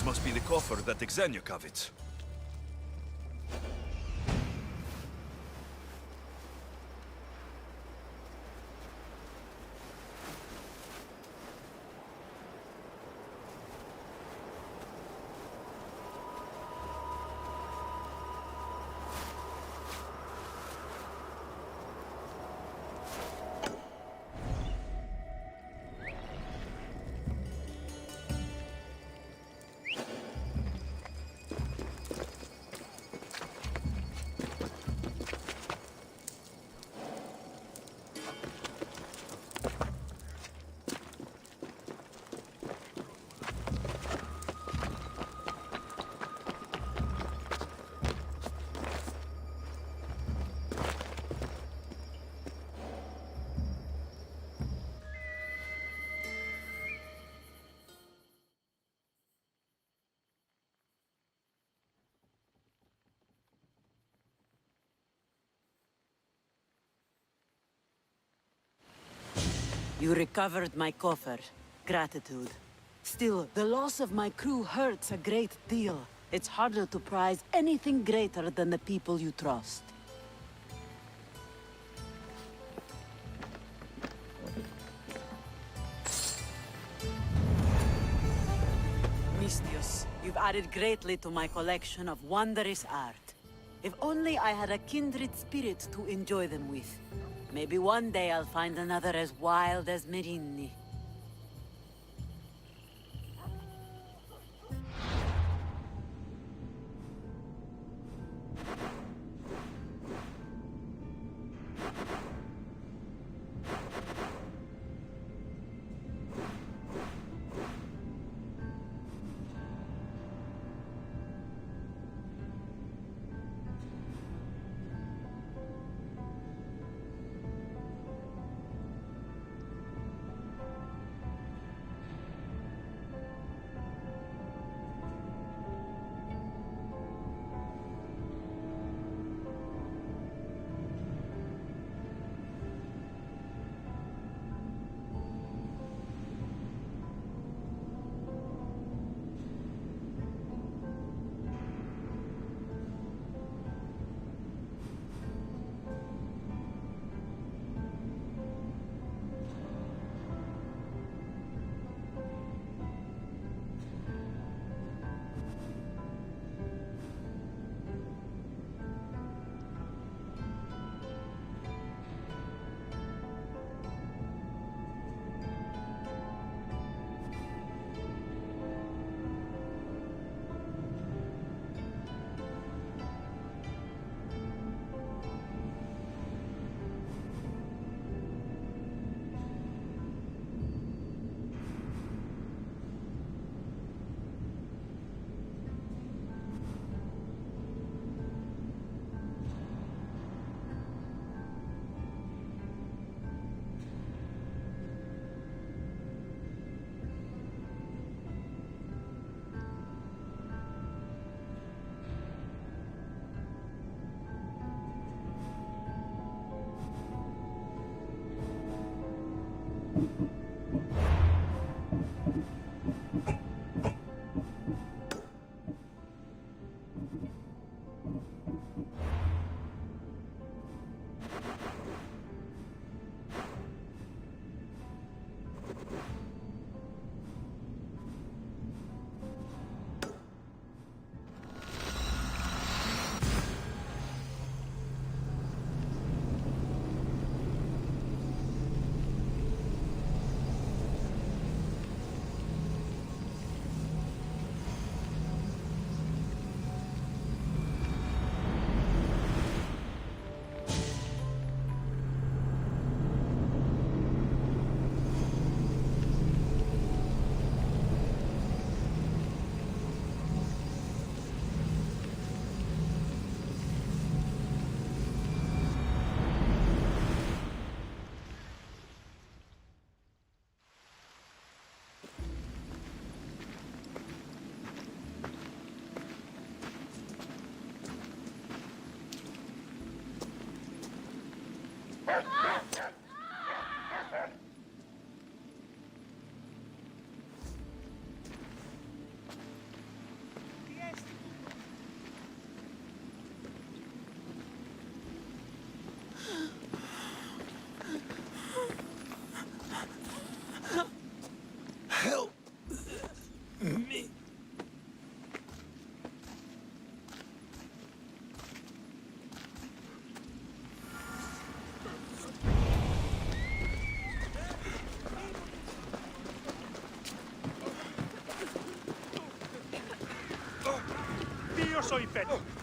Speaker 19: must be the coffer that Xenia covets.
Speaker 17: You recovered my coffer. Gratitude. Still, the loss of my crew hurts a great deal. It's harder to prize anything greater than the people you trust. Mistios, you've added greatly to my collection of wondrous art. If only I had a kindred spirit to enjoy them with. Maybe one day I'll find another as wild as Merinni.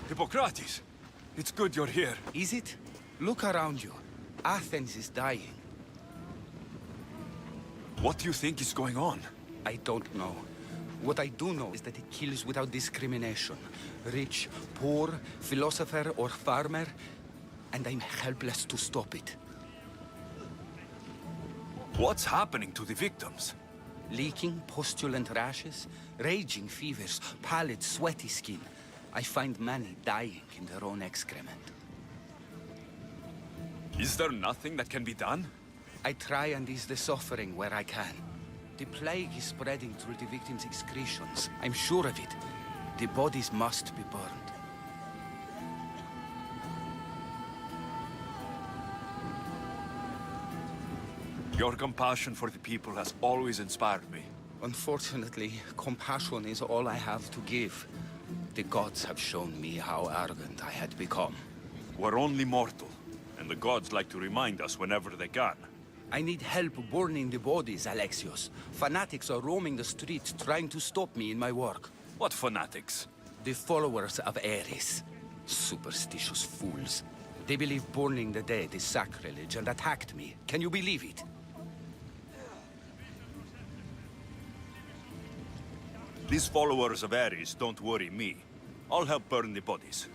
Speaker 19: Hippocrates, it's good you're here.
Speaker 2: Is it? Look around you. Athens is dying.
Speaker 19: What do you think is going on?
Speaker 2: I don't know. What I do know is that it kills without discrimination. Rich, poor, philosopher or farmer, and I'm helpless to stop it.
Speaker 19: What's happening to the victims?
Speaker 2: Leaking, pustulent rashes, raging fevers, pallid, sweaty skin. I find many dying in their own excrement.
Speaker 19: Is there nothing that can be done?
Speaker 2: I try and ease the suffering where I can. The plague is spreading through the victims' excretions. I'm sure of it. The bodies must be burned.
Speaker 19: Your compassion for the people has always inspired me.
Speaker 2: Unfortunately, compassion is all I have to give. The gods have shown me how arrogant I had become.
Speaker 19: We're only mortal, and the gods like to remind us whenever they can.
Speaker 2: I need help burning the bodies, Alexios. Fanatics are roaming the streets trying to stop me in my work.
Speaker 19: What fanatics?
Speaker 2: The followers of Ares. Superstitious fools. They believe burning the dead is sacrilege and attacked me. Can you believe it?
Speaker 19: These followers of Ares don't worry me. I'll help burn the bodies.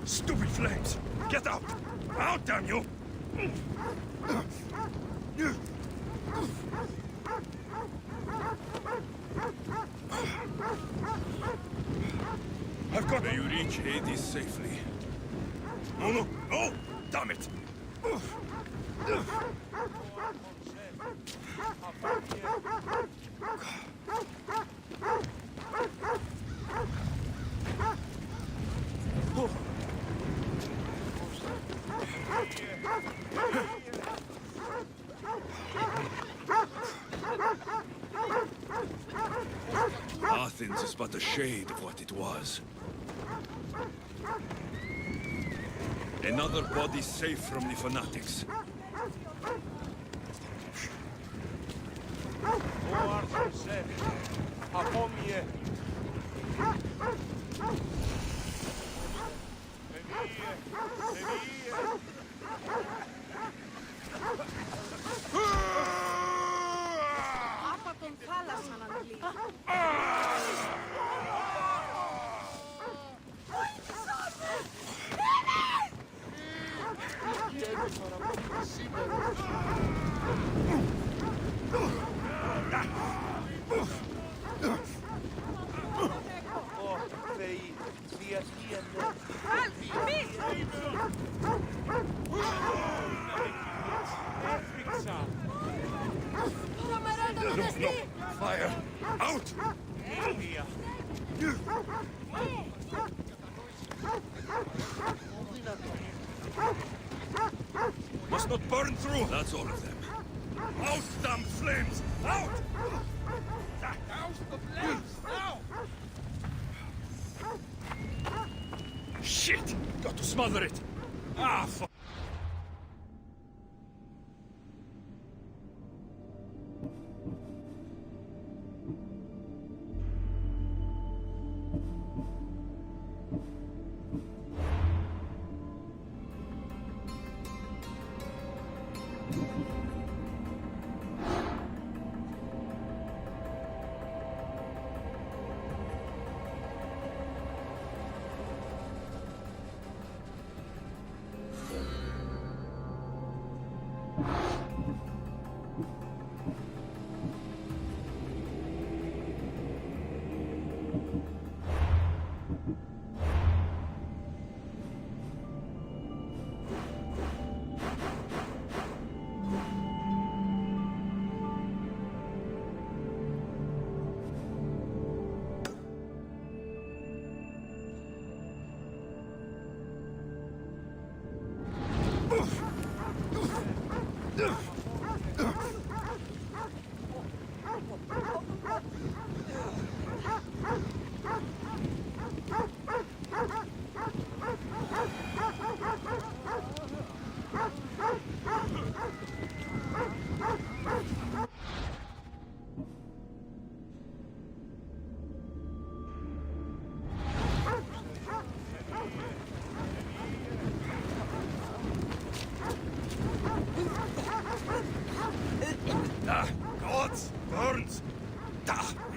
Speaker 19: Stupid flames! Get out! Out, damn you! I've got... May you reach Hades safely. No, no, no! Damn it! Athens is but a shade of what it was. Another body safe from the fanatics. No, fire! Out! Must not burn through! That's all of them. Out, damn flames! Out! Douse the flames, now! Shit! Got to smother it! Ah, fuck!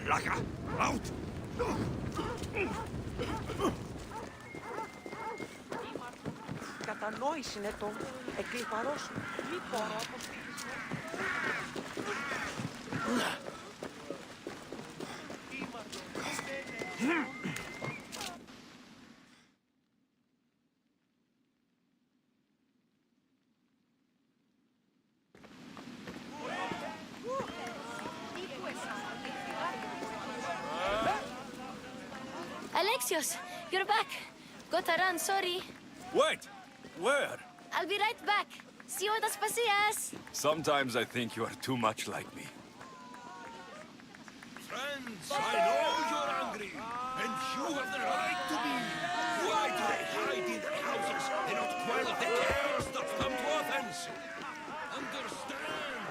Speaker 19: Laka, out!
Speaker 1: Κατανόησινε τον εκλιπαρός μη μπορώ
Speaker 5: Alexios, you're back. Gotta run, sorry.
Speaker 19: Wait! Where?
Speaker 5: I'll be right back. See you at Aspasias.
Speaker 19: Sometimes I think you are too much like me.
Speaker 22: Friends, I know you're angry, and you have the right to be. Why do they hide in their houses and not quell the chaos that's come to Athens? Understand,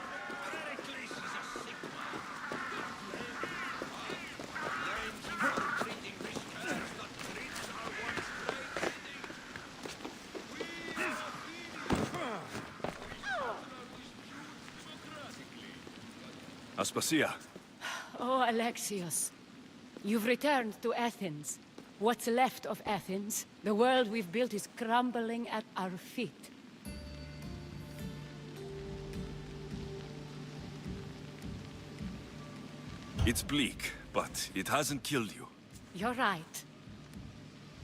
Speaker 22: Pericles is a sick man. Treating this chaos that treats our once great
Speaker 19: Aspasia.
Speaker 23: Oh, Alexios. You've returned to Athens. What's left of Athens? The world we've built is crumbling at our feet.
Speaker 19: It's bleak, but it hasn't killed you.
Speaker 23: You're right.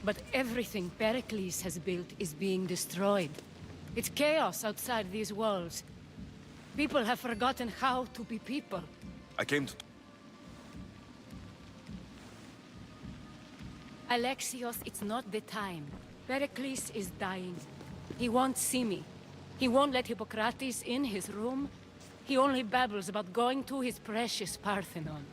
Speaker 23: But everything Pericles has built is being destroyed. It's chaos outside these walls. People have forgotten how to be people.
Speaker 19: I came to...
Speaker 23: Alexios, it's not the time. Pericles is dying. He won't see me. He won't let Hippocrates in his room. He only babbles about going to his precious Parthenon.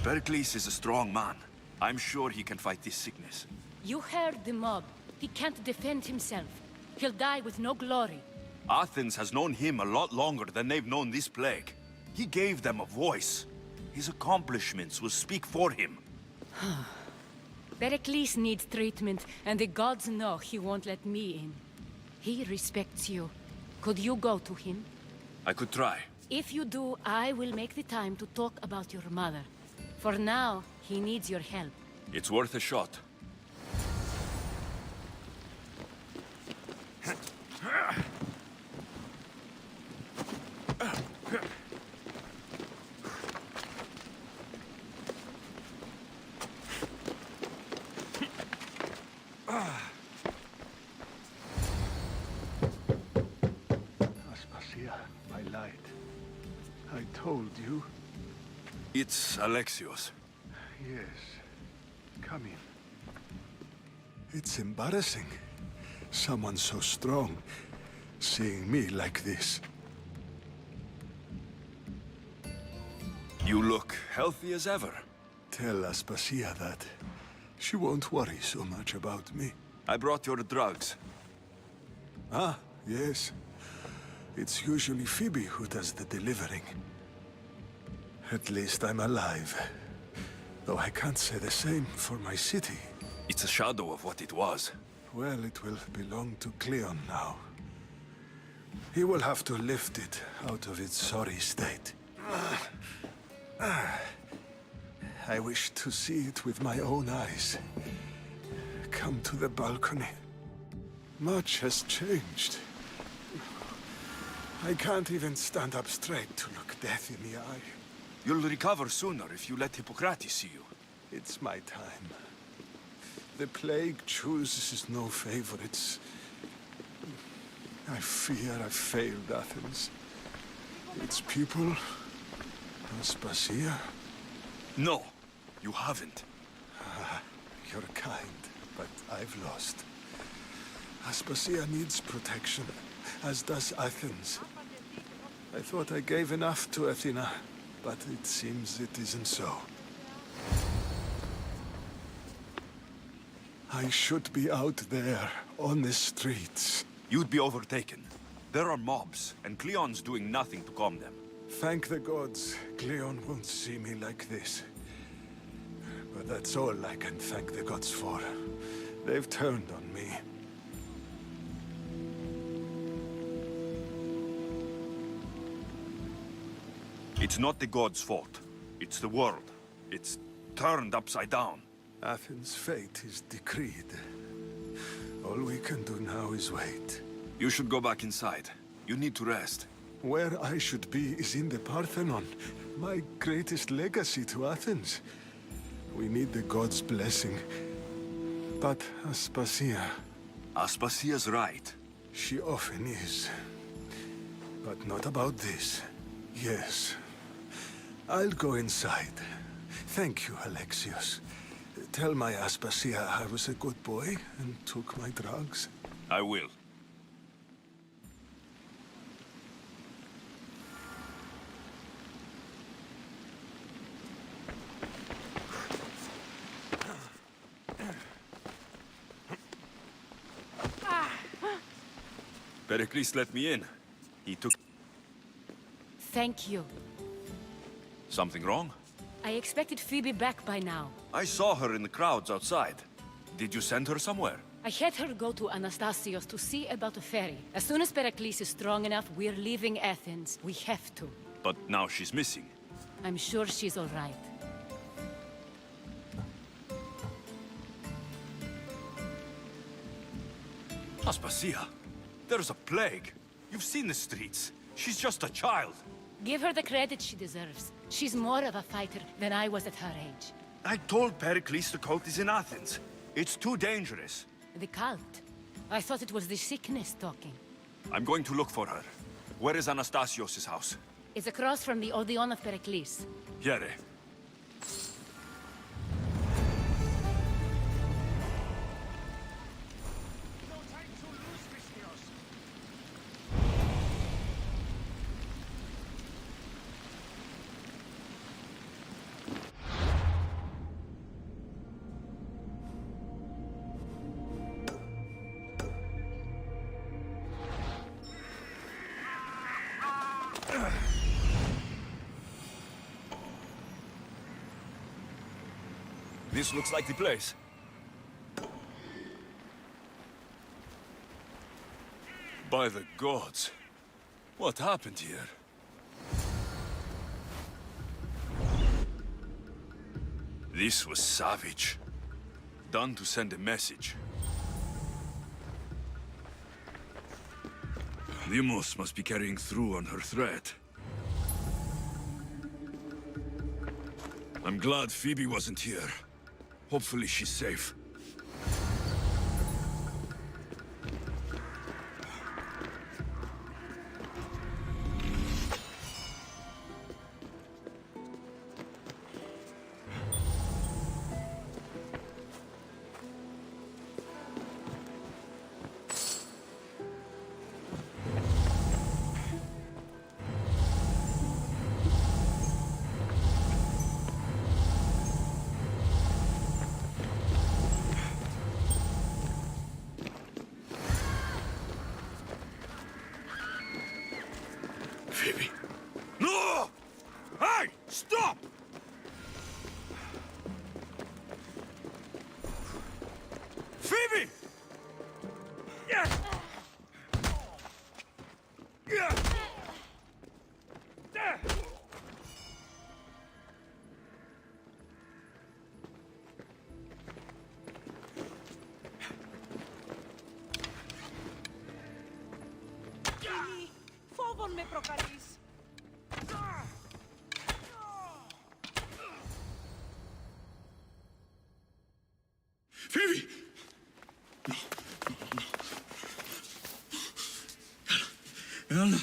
Speaker 19: Pericles is a strong man. I'm sure he can fight this sickness.
Speaker 23: You heard the mob. He can't defend himself. He'll die with no glory.
Speaker 19: Athens has known him a lot longer than they've known this plague. He gave them a voice. His accomplishments will speak for him.
Speaker 23: Pericles needs treatment, and the gods know he won't let me in. He respects you. Could you go to him?
Speaker 19: I could try.
Speaker 23: If you do, I will make the time to talk about your mother. For now, he needs your help.
Speaker 19: It's worth a shot.
Speaker 22: Aspasia, my light. I told you.
Speaker 19: It's Alexios.
Speaker 22: Yes. Come in. It's embarrassing. Someone so strong, seeing me like this.
Speaker 19: You look healthy as ever.
Speaker 22: Tell Aspasia that. She won't worry so much about me.
Speaker 19: I brought your drugs.
Speaker 22: Ah, yes. It's usually Phoebe who does the delivering. At least I'm alive. Though I can't say the same for my city.
Speaker 19: It's a shadow of what it was.
Speaker 22: Well, it will belong to Cleon now. He will have to lift it out of its sorry state. I wish to see it with my own eyes. Come to the balcony. Much has changed. I can't even stand up straight to look death in the eye.
Speaker 19: You'll recover sooner if you let Hippocrates see you.
Speaker 22: It's my time. The plague chooses no favorites. I fear I failed Athens. Its people, Aspasia.
Speaker 19: No, you haven't.
Speaker 22: You're kind, but I've lost. Aspasia needs protection, as does Athens. I thought I gave enough to Athena, but it seems it isn't so. I should be out there, on the streets.
Speaker 19: You'd be overtaken. There are mobs, and Cleon's doing nothing to calm them.
Speaker 22: Thank the gods, Cleon won't see me like this. But that's all I can thank the gods for. They've turned on me.
Speaker 19: It's not the gods' fault. It's the world. It's turned upside down.
Speaker 10: Athens' fate is decreed. All we can do now is wait.
Speaker 19: You should go back inside. You need to rest.
Speaker 10: Where I should be is in the Parthenon, my greatest legacy to Athens. We need the gods' blessing. But Aspasia...
Speaker 19: Aspasia's right.
Speaker 10: She often is. But not about this. Yes. I'll go inside. Thank you, Alexios. Tell my Aspasia I was a good boy and took my drugs.
Speaker 19: I will. Pericles let me in. He took...
Speaker 23: Thank you.
Speaker 19: Something wrong?
Speaker 23: I expected Phoebe back by now.
Speaker 19: I saw her in the crowds outside. Did you send her somewhere?
Speaker 23: I had her go to Anastasios to see about a ferry. As soon as Pericles is strong enough, we're leaving Athens. We have to.
Speaker 19: But now she's missing.
Speaker 23: I'm sure she's all right.
Speaker 19: Aspasia, there's a plague. You've seen the streets. She's just a child.
Speaker 23: Give her the credit she deserves. She's more of a fighter than I was at her age.
Speaker 19: I told Pericles the cult is in Athens. It's too dangerous.
Speaker 23: The cult? I thought it was the sickness talking.
Speaker 19: I'm going to look for her. Where is Anastasios' house?
Speaker 23: It's across from the Odeon of Pericles.
Speaker 19: Here. This looks like the place. By the gods. What happened here? This was savage. Done to send a message. Limos must be carrying through on her threat. I'm glad Phoebe wasn't here. Hopefully she's safe. Phoebe. No! Hey! Stop! Phoebe! Yeah! Yeah!
Speaker 1: Φόβον με προκαλείς.
Speaker 19: Phoebe! Έλα.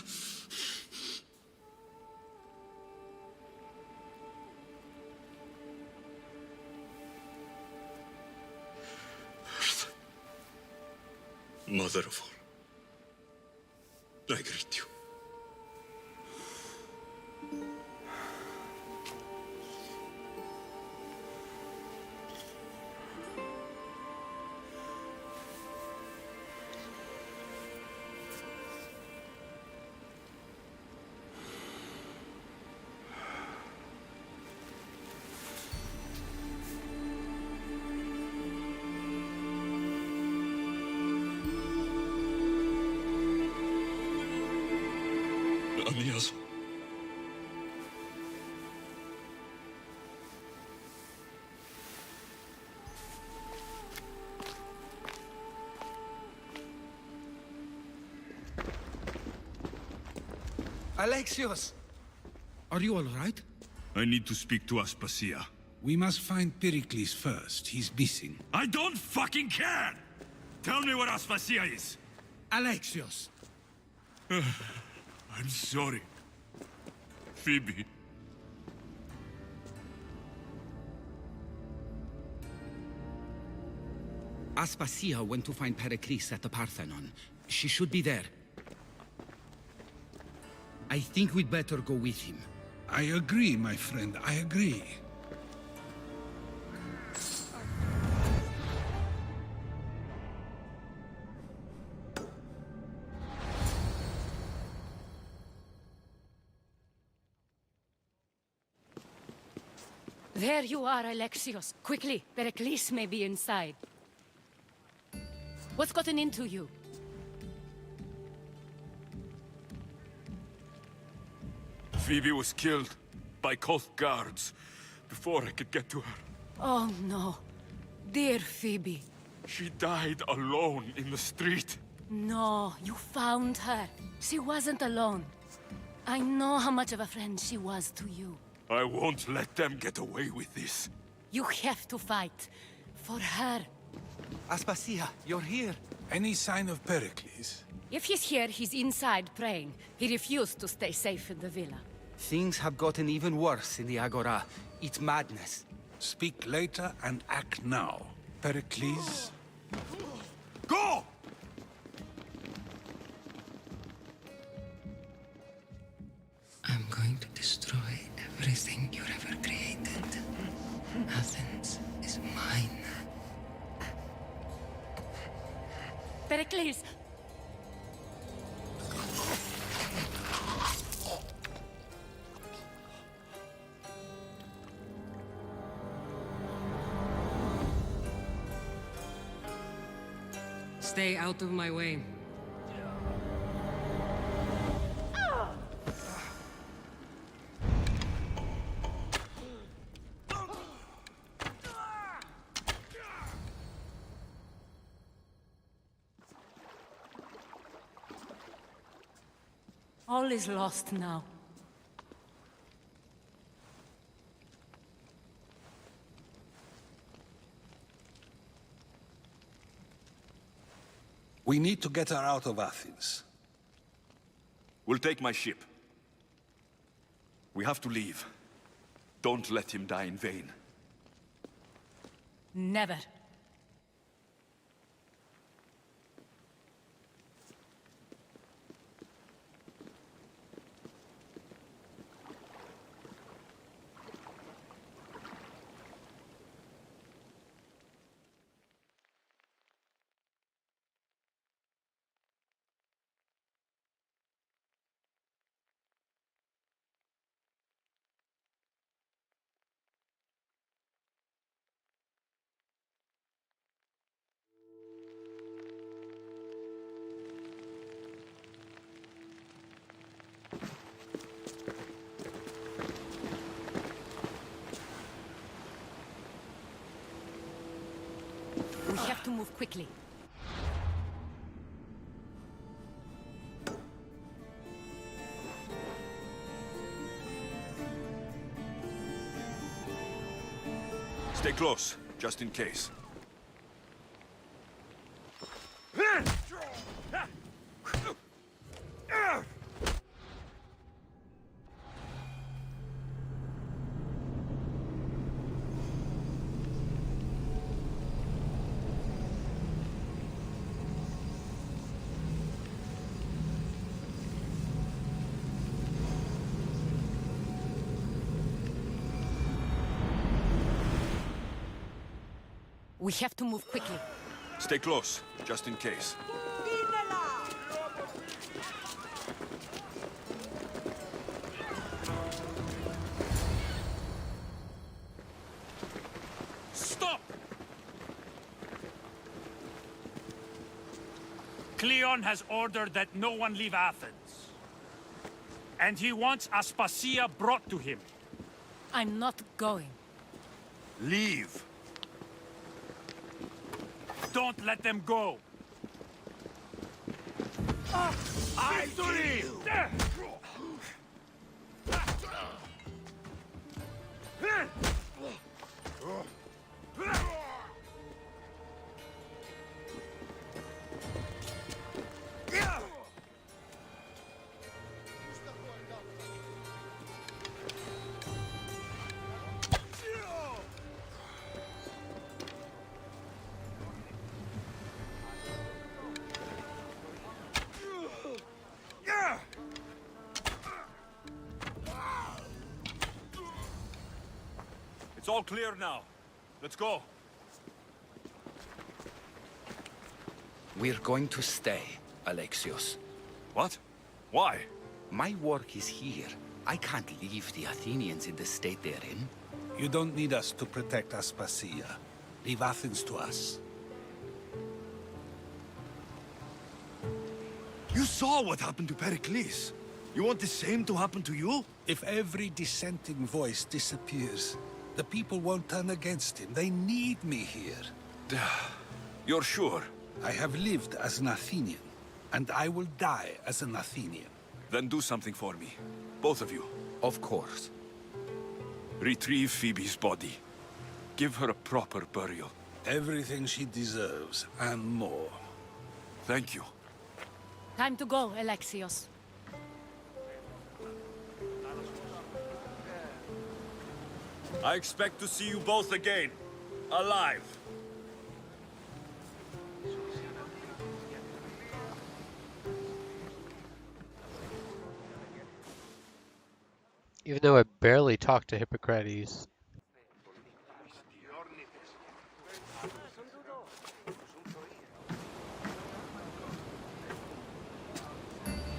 Speaker 19: Mother of all, I greet you. Anias.
Speaker 2: Alexios! Are you all right?
Speaker 19: I need to speak to Aspasia.
Speaker 22: We must find Pericles first. He's missing.
Speaker 19: I don't fucking care! Tell me where Aspasia is!
Speaker 22: Alexios!
Speaker 19: I'm sorry. Phoebe.
Speaker 2: Aspasia went to find Pericles at the Parthenon. She should be there. I think we'd better go with him.
Speaker 22: I agree, my friend. I agree.
Speaker 23: There you are, Alexios. Quickly, Pericles may be inside. What's gotten into you?
Speaker 19: Phoebe was killed by Koth guards before I could get to her.
Speaker 23: Oh no. Dear Phoebe.
Speaker 19: She died alone in the street.
Speaker 23: No, you found her. She wasn't alone. I know how much of a friend she was to you.
Speaker 19: I won't let them get away with this.
Speaker 23: You have to fight. For her.
Speaker 2: Aspasia, you're here.
Speaker 22: Any sign of Pericles?
Speaker 23: If he's here, he's inside praying. He refused to stay safe in the villa.
Speaker 2: Things have gotten even worse in the Agora. It's madness.
Speaker 22: Speak later and act now. Pericles?
Speaker 19: Go!
Speaker 12: I'm going to destroy everything you've ever created. Athens is mine.
Speaker 23: Pericles!
Speaker 12: Stay out of my way.
Speaker 23: All is lost now.
Speaker 22: We need to get her out of Athens.
Speaker 19: We'll take my ship. We have to leave. Don't let him die in vain.
Speaker 23: Never. We have to move quickly.
Speaker 19: Stay close, just in case.
Speaker 23: We have to move quickly.
Speaker 19: Stay close, just in case.
Speaker 15: Stop! Cleon has ordered that no one leave Athens. And he wants Aspasia brought to him.
Speaker 23: I'm not going.
Speaker 19: Leave!
Speaker 15: Don't let them go! Victory!
Speaker 19: all clear now. Let's go.
Speaker 2: We're going to stay, Alexios.
Speaker 19: What? Why?
Speaker 2: My work is here. I can't leave the Athenians in the state they're in.
Speaker 10: You don't need us to protect Aspasia. Leave Athens to us.
Speaker 19: You saw what happened to Pericles. You want the same to happen to you?
Speaker 10: If every dissenting voice disappears, the people won't turn against him. They need me here.
Speaker 19: You're sure?
Speaker 10: I have lived as an Athenian, and I will die as an Athenian.
Speaker 19: Then do something for me. Both of you.
Speaker 2: Of course.
Speaker 19: Retrieve Phoebe's body. Give her a proper burial.
Speaker 10: Everything she deserves, and more.
Speaker 19: Thank you.
Speaker 23: Time to go, Alexios.
Speaker 19: I expect to see you both again. Alive.
Speaker 7: Even though I barely talked to Hippocrates.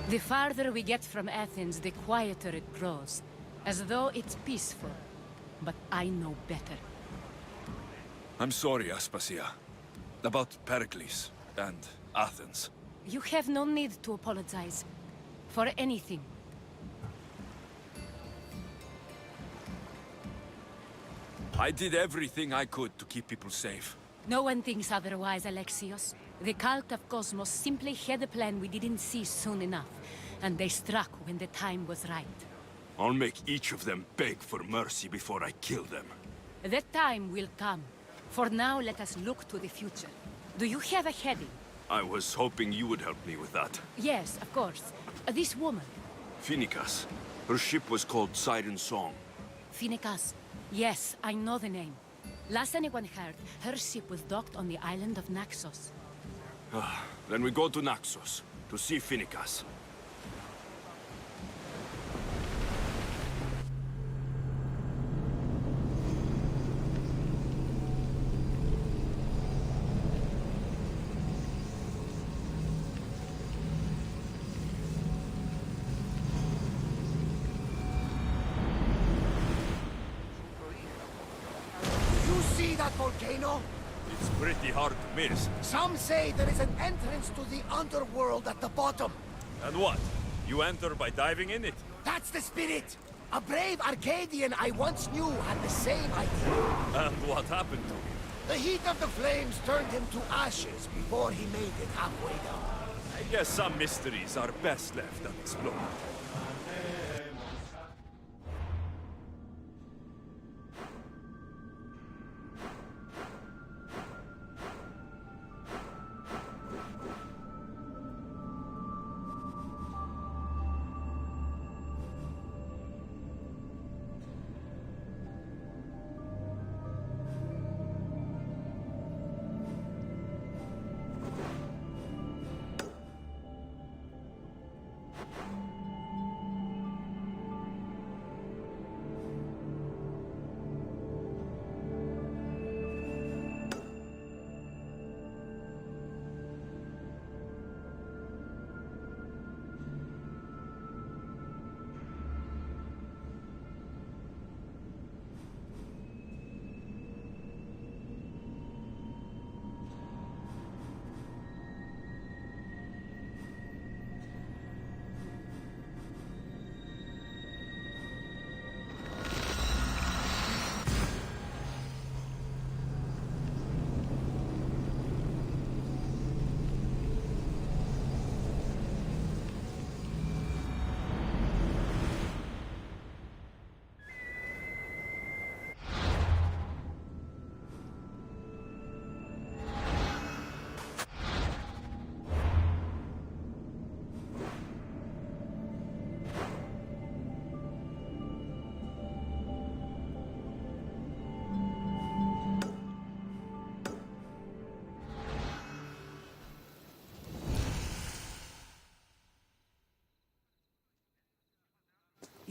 Speaker 23: The farther we get from Athens, the quieter it grows. As though it's peaceful. But I know better.
Speaker 19: I'm sorry, Aspasia. About Pericles and Athens.
Speaker 23: You have no need to apologize. For anything.
Speaker 19: I did everything I could to keep people safe.
Speaker 23: No one thinks otherwise, Alexios. The cult of Cosmos simply had a plan we didn't see soon enough. And they struck when the time was right.
Speaker 19: I'll make each of them beg for mercy before I kill them.
Speaker 23: That time will come. For now, let us look to the future. Do you have a heading?
Speaker 19: I was hoping you would help me with that.
Speaker 23: Yes, of course. This woman.
Speaker 19: Phoenicas. Her ship was called Siren Song.
Speaker 23: Phoenicas. Yes, I know the name. Last anyone heard, her ship was docked on the island of Naxos.
Speaker 19: Then we go to Naxos, to see Phoenicas.
Speaker 6: You see that volcano?
Speaker 19: It's pretty hard to miss.
Speaker 6: Some say there is an entrance to the underworld at the bottom.
Speaker 19: And what? You enter by diving in it?
Speaker 6: That's the spirit. A brave Arcadian I once knew had the same idea.
Speaker 19: And what happened to him?
Speaker 6: The heat of the flames turned him to ashes before he made it halfway down.
Speaker 19: I guess some mysteries are best left unexplored.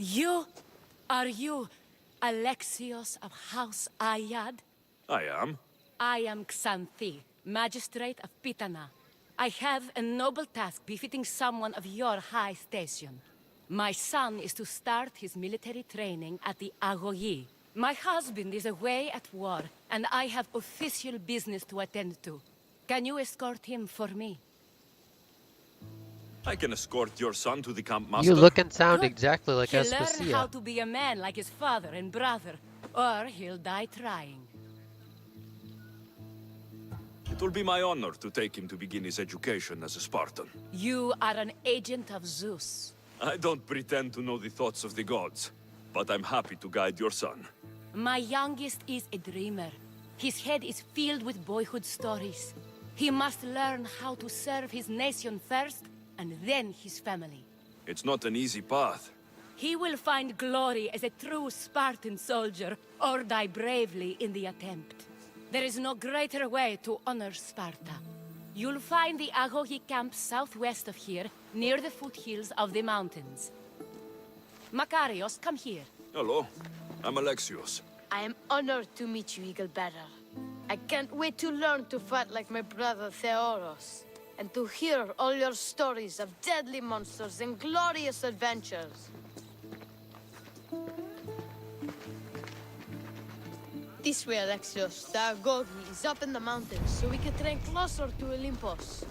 Speaker 23: You? Are you Alexios of House Ayad?
Speaker 19: I am.
Speaker 23: I am Xanthi, Magistrate of Pitana. I have a noble task befitting someone of your high station. My son is to start his military training at the Agoyi. My husband is away at war, and I have official business to attend to. Can you escort him for me?
Speaker 19: I can escort your son to the camp master.
Speaker 7: You look and sound exactly like
Speaker 23: He'll learn how
Speaker 7: Aspasia.
Speaker 23: to be a man like his father and brother, or he'll die trying.
Speaker 19: It will be my honor to take him to begin his education as a Spartan.
Speaker 23: You are an agent of Zeus.
Speaker 19: I don't pretend to know the thoughts of the gods, but I'm happy to guide your son.
Speaker 23: My youngest is a dreamer. His head is filled with boyhood stories. He must learn how to serve his nation first, and then his family.
Speaker 19: It's not an easy path.
Speaker 23: He will find glory as a true Spartan soldier, or die bravely in the attempt. There is no greater way to honor Sparta. You'll find the Agogi camp southwest of here, near the foothills of the mountains. Makarios, come here.
Speaker 19: Hello, I'm Alexios.
Speaker 5: I am honored to meet you, Eagle Bearer. I can't wait to learn to fight like my brother Theoros, and to hear all your stories of deadly monsters and glorious adventures. This way, Alexios. The Agogi is up in the mountains, so we can train closer to Olympus.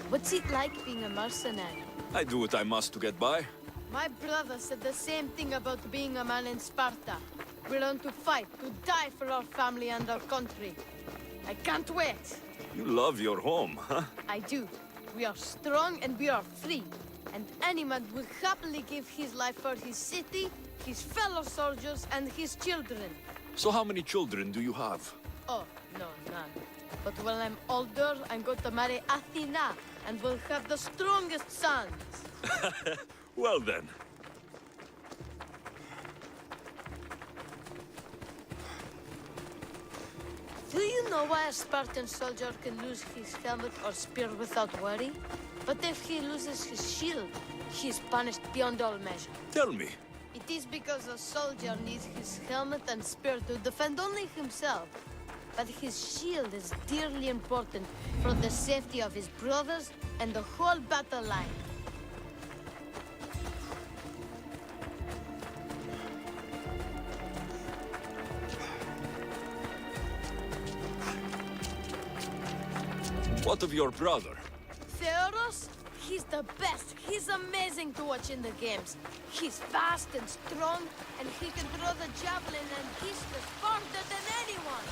Speaker 5: What's it like being a mercenary?
Speaker 19: I do what I must to get by.
Speaker 5: My brother said the same thing about being a man in Sparta. We learn to fight, to die for our family and our country. I can't wait.
Speaker 19: You love your home, huh?
Speaker 5: I do. We are strong and we are free. And any man would happily give his life for his city, his fellow soldiers, and his children.
Speaker 19: So how many children do you have?
Speaker 5: Oh, no, none. But when I'm older, I'm going to marry Athena, and we'll have the strongest sons.
Speaker 19: Well then.
Speaker 5: Do you know why a Spartan soldier can lose his helmet or spear without worry? But if he loses his shield, he is punished beyond all measure.
Speaker 19: Tell me.
Speaker 5: It is because a soldier needs his helmet and spear to defend only himself. But his shield is dearly important for the safety of his brothers and the whole battle line.
Speaker 19: What of your brother?
Speaker 5: Theoros? He's the best. He's amazing to watch in the games. He's fast and strong, and he can throw the javelin and discus farther than anyone.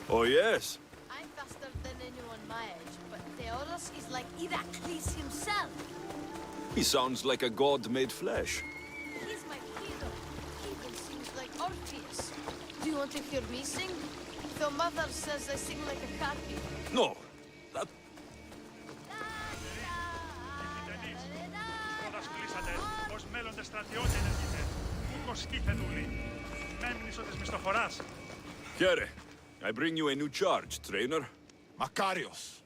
Speaker 19: Oh yes?
Speaker 5: I'm faster than anyone my age, but Theoros is like Iraklis himself.
Speaker 19: He sounds like a god made flesh.
Speaker 5: He's my hero. He even sings like Orpheus. Do you want to hear me sing? The mother says I sing like a harpy.
Speaker 19: No. That... Here, I bring you a new charge, trainer.
Speaker 6: Makarios,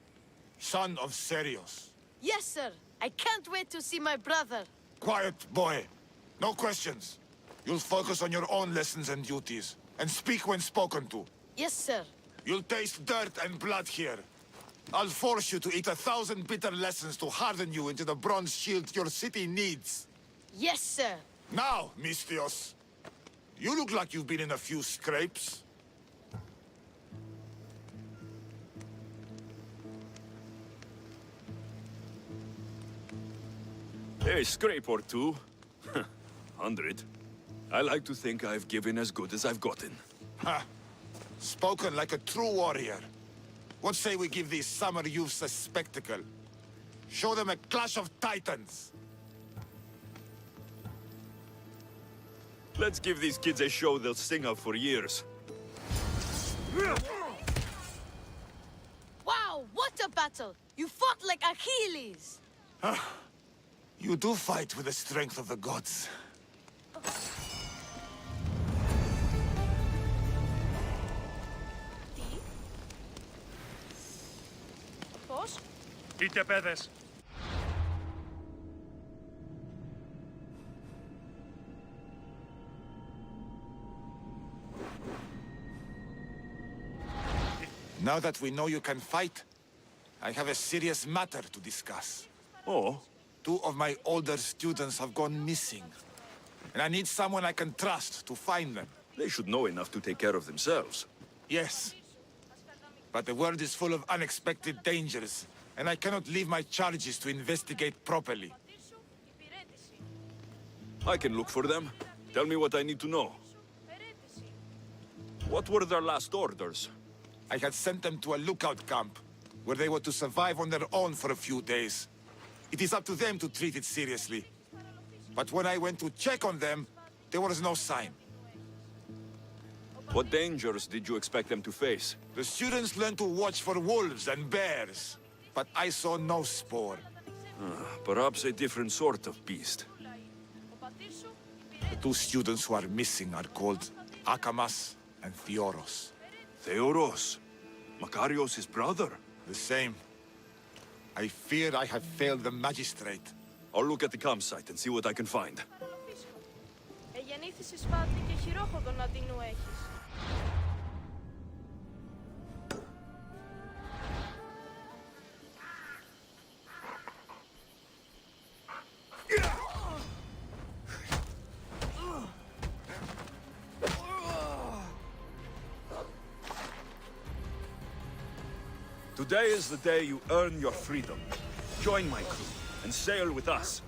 Speaker 6: son of Serios.
Speaker 5: Yes, sir. I can't wait to see my brother.
Speaker 6: Quiet, boy. No questions. You'll focus on your own lessons and duties, and speak when spoken to.
Speaker 5: Yes, sir.
Speaker 6: You'll taste dirt and blood here. I'll force you to eat 1,000 bitter lessons to harden you into the bronze shield your city needs.
Speaker 5: Yes, sir.
Speaker 6: Now, Mistios, you look like you've been in a few scrapes.
Speaker 19: A scrape or two. 100. I like to think I've given as good as I've gotten.
Speaker 6: Ha! Spoken like a true warrior. What say we give these summer youths a spectacle? Show them a clash of titans.
Speaker 19: Let's give these kids a show they'll sing of for years.
Speaker 5: Wow, what a battle! You fought like Achilles!
Speaker 6: You do fight with the strength of the gods.
Speaker 5: Πώς?
Speaker 15: Είτε παιδες.
Speaker 6: Now that we know you can fight, I have a serious matter to discuss.
Speaker 19: Oh?
Speaker 6: 2 of my older students have gone missing. And I need someone I can trust to find them.
Speaker 19: They should know enough to take care of themselves.
Speaker 6: Yes. But the world is full of unexpected dangers, and I cannot leave my charges to investigate properly.
Speaker 19: I can look for them. Tell me what I need to know. What were their last orders?
Speaker 6: I had sent them to a lookout camp, where they were to survive on their own for a few days. It is up to them to treat it seriously. But when I went to check on them, there was no sign.
Speaker 19: What dangers did you expect them to face?
Speaker 6: The students learned to watch for wolves and bears, but I saw no spoor.
Speaker 19: Perhaps a different sort of beast.
Speaker 6: The 2 students who are missing are called Akamas and Theoros.
Speaker 19: Theoros? Makarios' his brother?
Speaker 6: The same. I fear I have failed the magistrate.
Speaker 19: I'll look at the campsite and see what I can find.
Speaker 1: Γεννήθησες Φάτρη και χειρόχοδον αδεινού έχεις.
Speaker 19: Today is the day you earn your freedom. Join my crew and sail with us.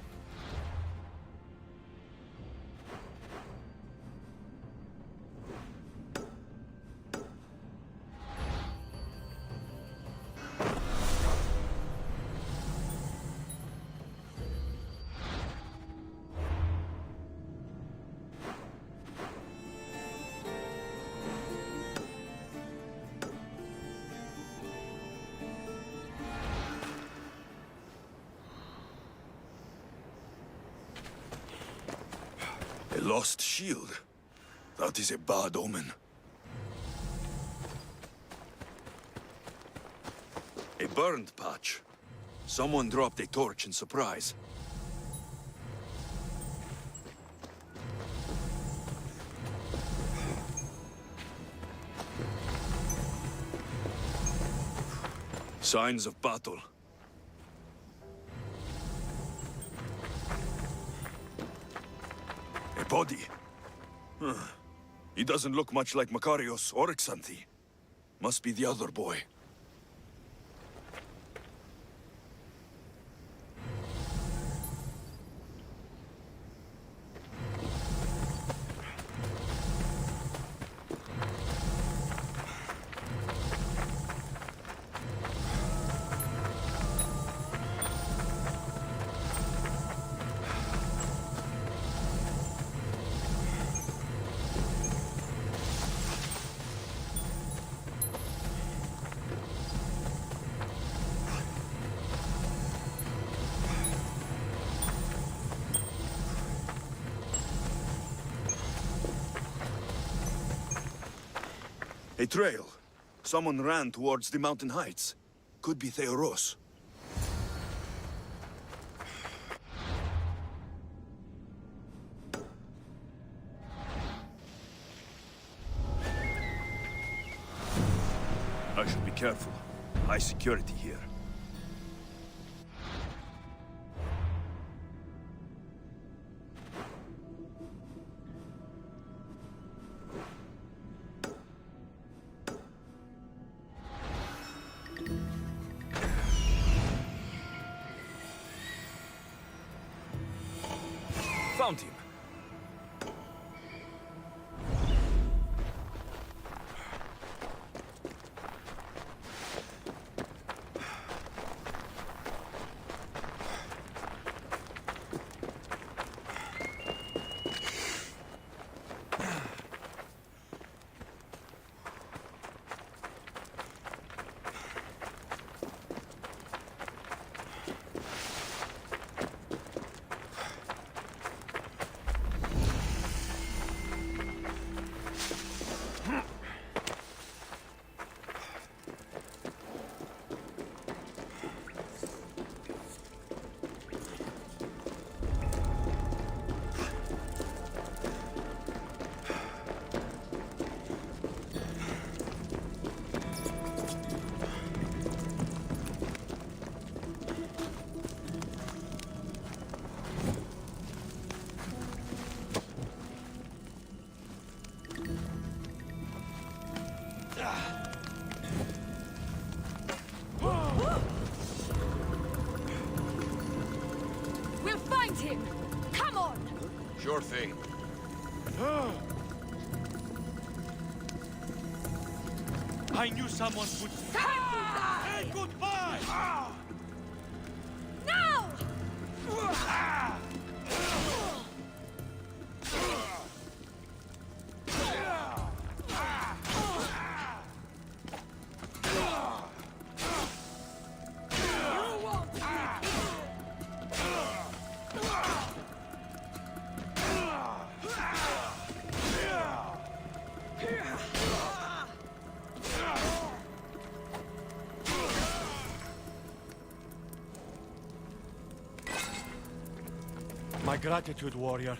Speaker 19: A lost shield. That is a bad omen. A burned patch. Someone dropped a torch in surprise. Signs of battle. A body. He doesn't look much like Makarios or Xanthi. Must be the other boy. A trail. Someone ran towards the mountain heights. Could be Theoros. I should be careful. High security here. Found him.
Speaker 23: him! Come on!
Speaker 19: Sure thing.
Speaker 15: I knew someone would...
Speaker 23: Time to die!
Speaker 15: Hey, goodbye!
Speaker 23: Now!
Speaker 15: My gratitude, warrior.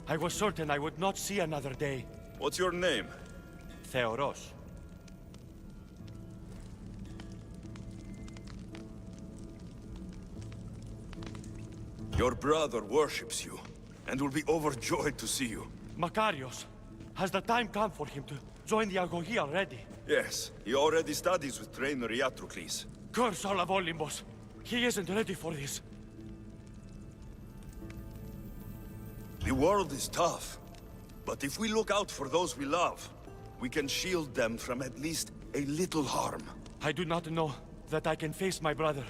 Speaker 15: I was certain I would not see another day.
Speaker 19: What's your name?
Speaker 15: Theoros.
Speaker 19: Your brother worships you, and will be overjoyed to see you.
Speaker 15: Makarios. Has the time come for him to join the Agogi already?
Speaker 19: Yes, he already studies with trainer Iatrocles.
Speaker 15: Curse all of Olympus. He isn't ready for this.
Speaker 19: The world is tough, but if we look out for those we love, we can shield them from at least a little harm.
Speaker 15: I do not know that I can face my brother.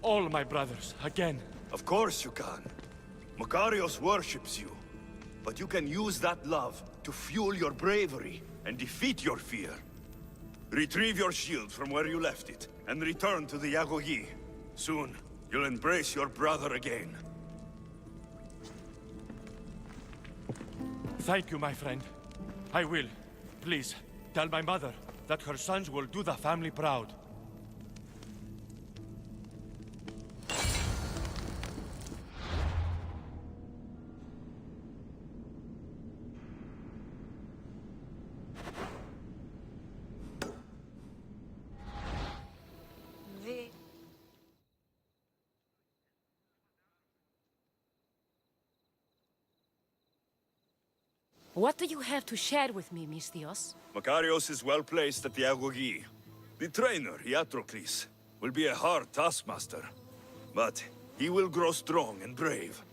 Speaker 15: All my brothers, again.
Speaker 19: Of course you can. Makarios worships you, but you can use that love to fuel your bravery and defeat your fear. Retrieve your shield from where you left it, and return to the Agogi. Soon, you'll embrace your brother again.
Speaker 15: Thank you, my friend. I will. Please, tell my mother that her sons will do the family proud.
Speaker 23: What do you have to share with me, Misthios?
Speaker 19: Makarios is well placed at the Agogi. The trainer, Iatrocles, will be a hard taskmaster, but he will grow strong and brave.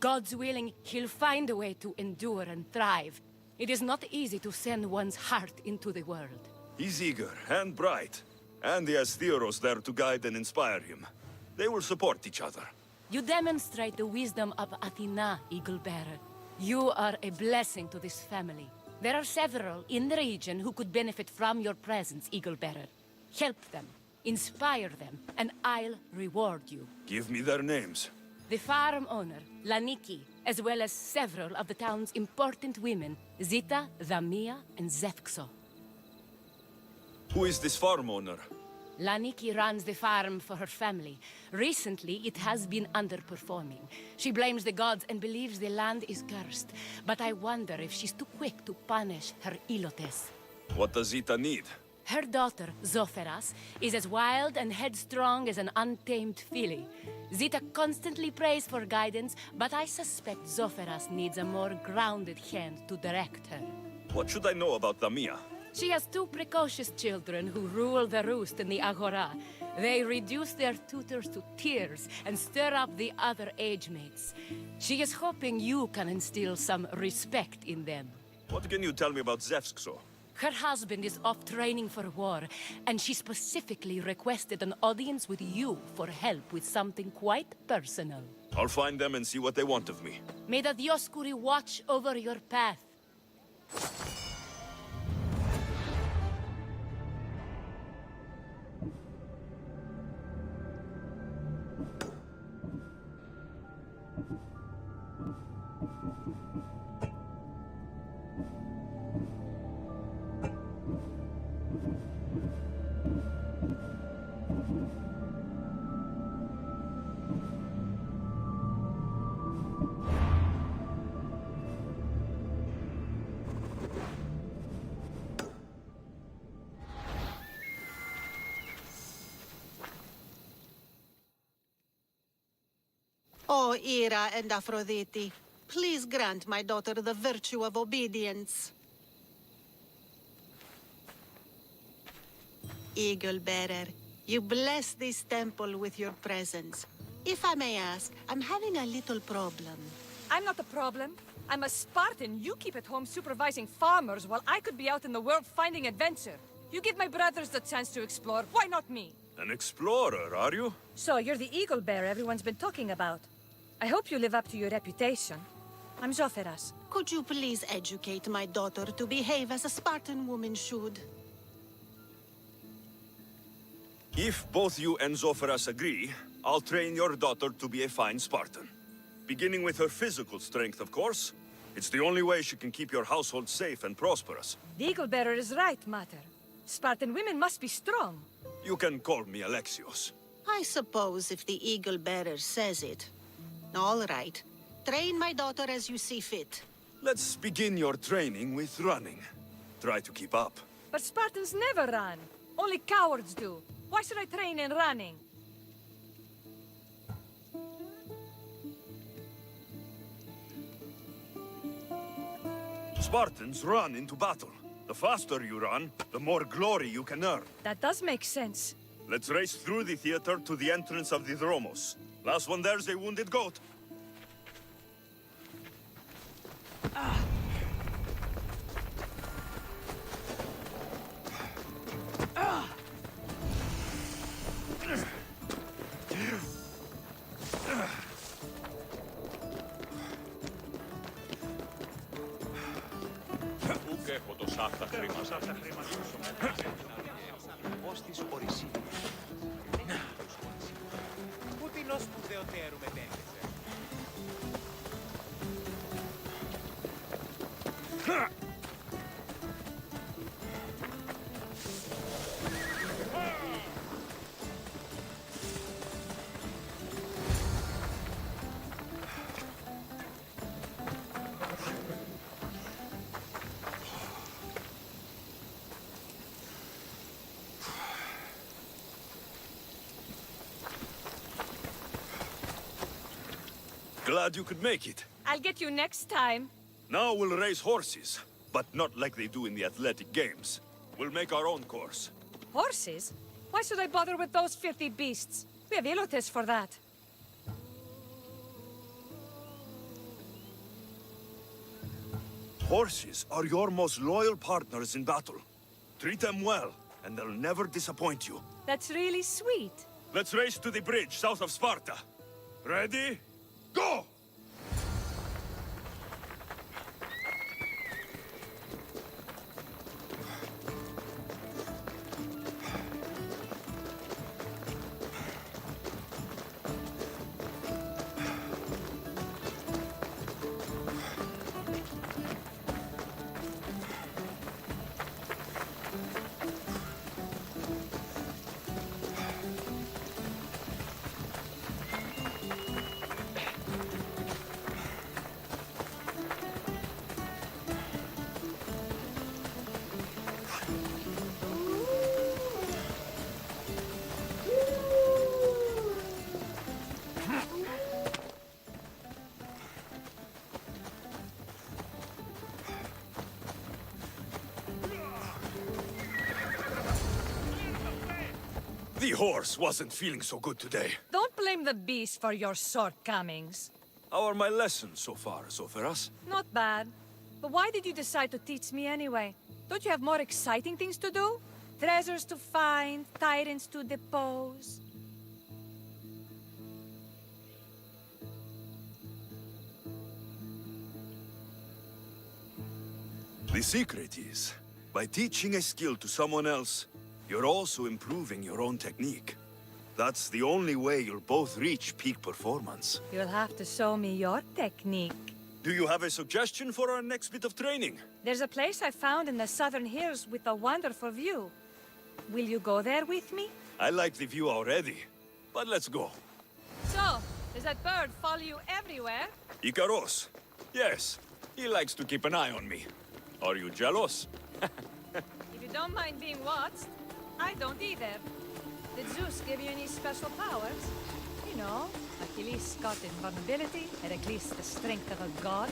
Speaker 23: God's willing, he'll find a way to endure and thrive. It is not easy to send one's heart into the world.
Speaker 19: He's eager and bright, and he has Theoros there to guide and inspire him. They will support each other.
Speaker 23: You demonstrate the wisdom of Athena, Eagle-Bearer. You are a blessing to this family. There are several in the region who could benefit from your presence, Eagle-Bearer. Help them, inspire them, and I'll reward you.
Speaker 19: Give me their names.
Speaker 23: The farm owner, Laniki, as well as several of the town's important women, Zita, Zamia, and Zefxo.
Speaker 19: Who is this farm owner?
Speaker 23: Laniki runs the farm for her family. Recently, it has been underperforming. She blames the gods and believes the land is cursed. But I wonder if she's too quick to punish her ilotes.
Speaker 19: What does Zita need?
Speaker 23: Her daughter, Zoferas, is as wild and headstrong as an untamed filly. Zita constantly prays for guidance, but I suspect Zoferas needs a more grounded hand to direct her.
Speaker 19: What should I know about Zamia?
Speaker 23: She has two precocious children who rule the roost in the Agora. They reduce their tutors to tears and stir up the other age mates. She is hoping you can instill some respect in them.
Speaker 19: What can you tell me about Zefxo?
Speaker 23: Her husband is off training for war, and she specifically requested an audience with you for help with something quite personal.
Speaker 19: I'll find them and see what they want of me.
Speaker 23: May the Dioscuri watch over your path.
Speaker 1: O Ira and Aphrodite, please grant my daughter the virtue of obedience. Eagle-Bearer, You bless this temple with your presence. If I may ask, I'm having a little problem.
Speaker 23: I'm not the problem. I'm a Spartan. You keep at home supervising farmers while I could be out in the world finding adventure. You give my brothers the chance to explore. Why not me?
Speaker 19: An explorer, are you?
Speaker 23: So, you're the eagle bearer everyone's been talking about. I hope you live up to your reputation. I'm Zoferas.
Speaker 1: Could you please educate my daughter to behave as a Spartan woman should?
Speaker 19: If both you and Zoferas agree, I'll train your daughter to be a fine Spartan. Beginning with her physical strength, of course. It's the only way she can keep your household safe and prosperous.
Speaker 23: The eagle bearer is right, Mater. Spartan women must be strong.
Speaker 19: You can call me Alexios.
Speaker 1: I suppose if the eagle bearer says it. All right. Train my daughter as you see fit.
Speaker 19: Let's begin your training with running. Try to keep up.
Speaker 23: But Spartans never run. Only cowards do. Why should I train in running?
Speaker 19: Spartans run into battle. The faster you run, the more glory you can earn.
Speaker 23: That does make sense.
Speaker 19: Let's race through the theater to the entrance of the Dromos. Last one there's a wounded goat.
Speaker 4: Της Odyssey. Πού την ως σπουδαιοτέρου μετέχεσαι.
Speaker 19: Glad you could make it.
Speaker 23: I'll get you next time.
Speaker 19: Now we'll race horses, but not like they do in the athletic games. We'll make our own course.
Speaker 23: Horses? Why should I bother with those filthy beasts? We have elotes for that.
Speaker 19: Horses are your most loyal partners in battle. Treat them well, and they'll never disappoint you.
Speaker 23: That's really sweet.
Speaker 19: Let's race to the bridge south of Sparta. Ready? Go! The horse wasn't feeling so good today.
Speaker 23: Don't blame the beast for your shortcomings.
Speaker 19: How are my lessons so far, Zoferas?
Speaker 23: Not bad. But why did you decide to teach me anyway? Don't you have more exciting things to do? Treasures to find, tyrants to depose.
Speaker 19: The secret is, by teaching a skill to someone else, you're also improving your own technique. That's the only way you'll both reach peak performance.
Speaker 23: You'll have to show me your technique.
Speaker 19: Do you have a suggestion for our next bit of training?
Speaker 23: There's a place I found in the southern hills with a wonderful view. Will you go there with me?
Speaker 19: I like the view already, but let's go.
Speaker 23: So, does that bird follow you everywhere?
Speaker 19: Ikaros. Yes, he likes to keep an eye on me. Are you jealous?
Speaker 23: If you don't mind being watched, I don't either. Did Zeus give you any special powers? You know, Achilles got invulnerability, Heracles the strength of a god.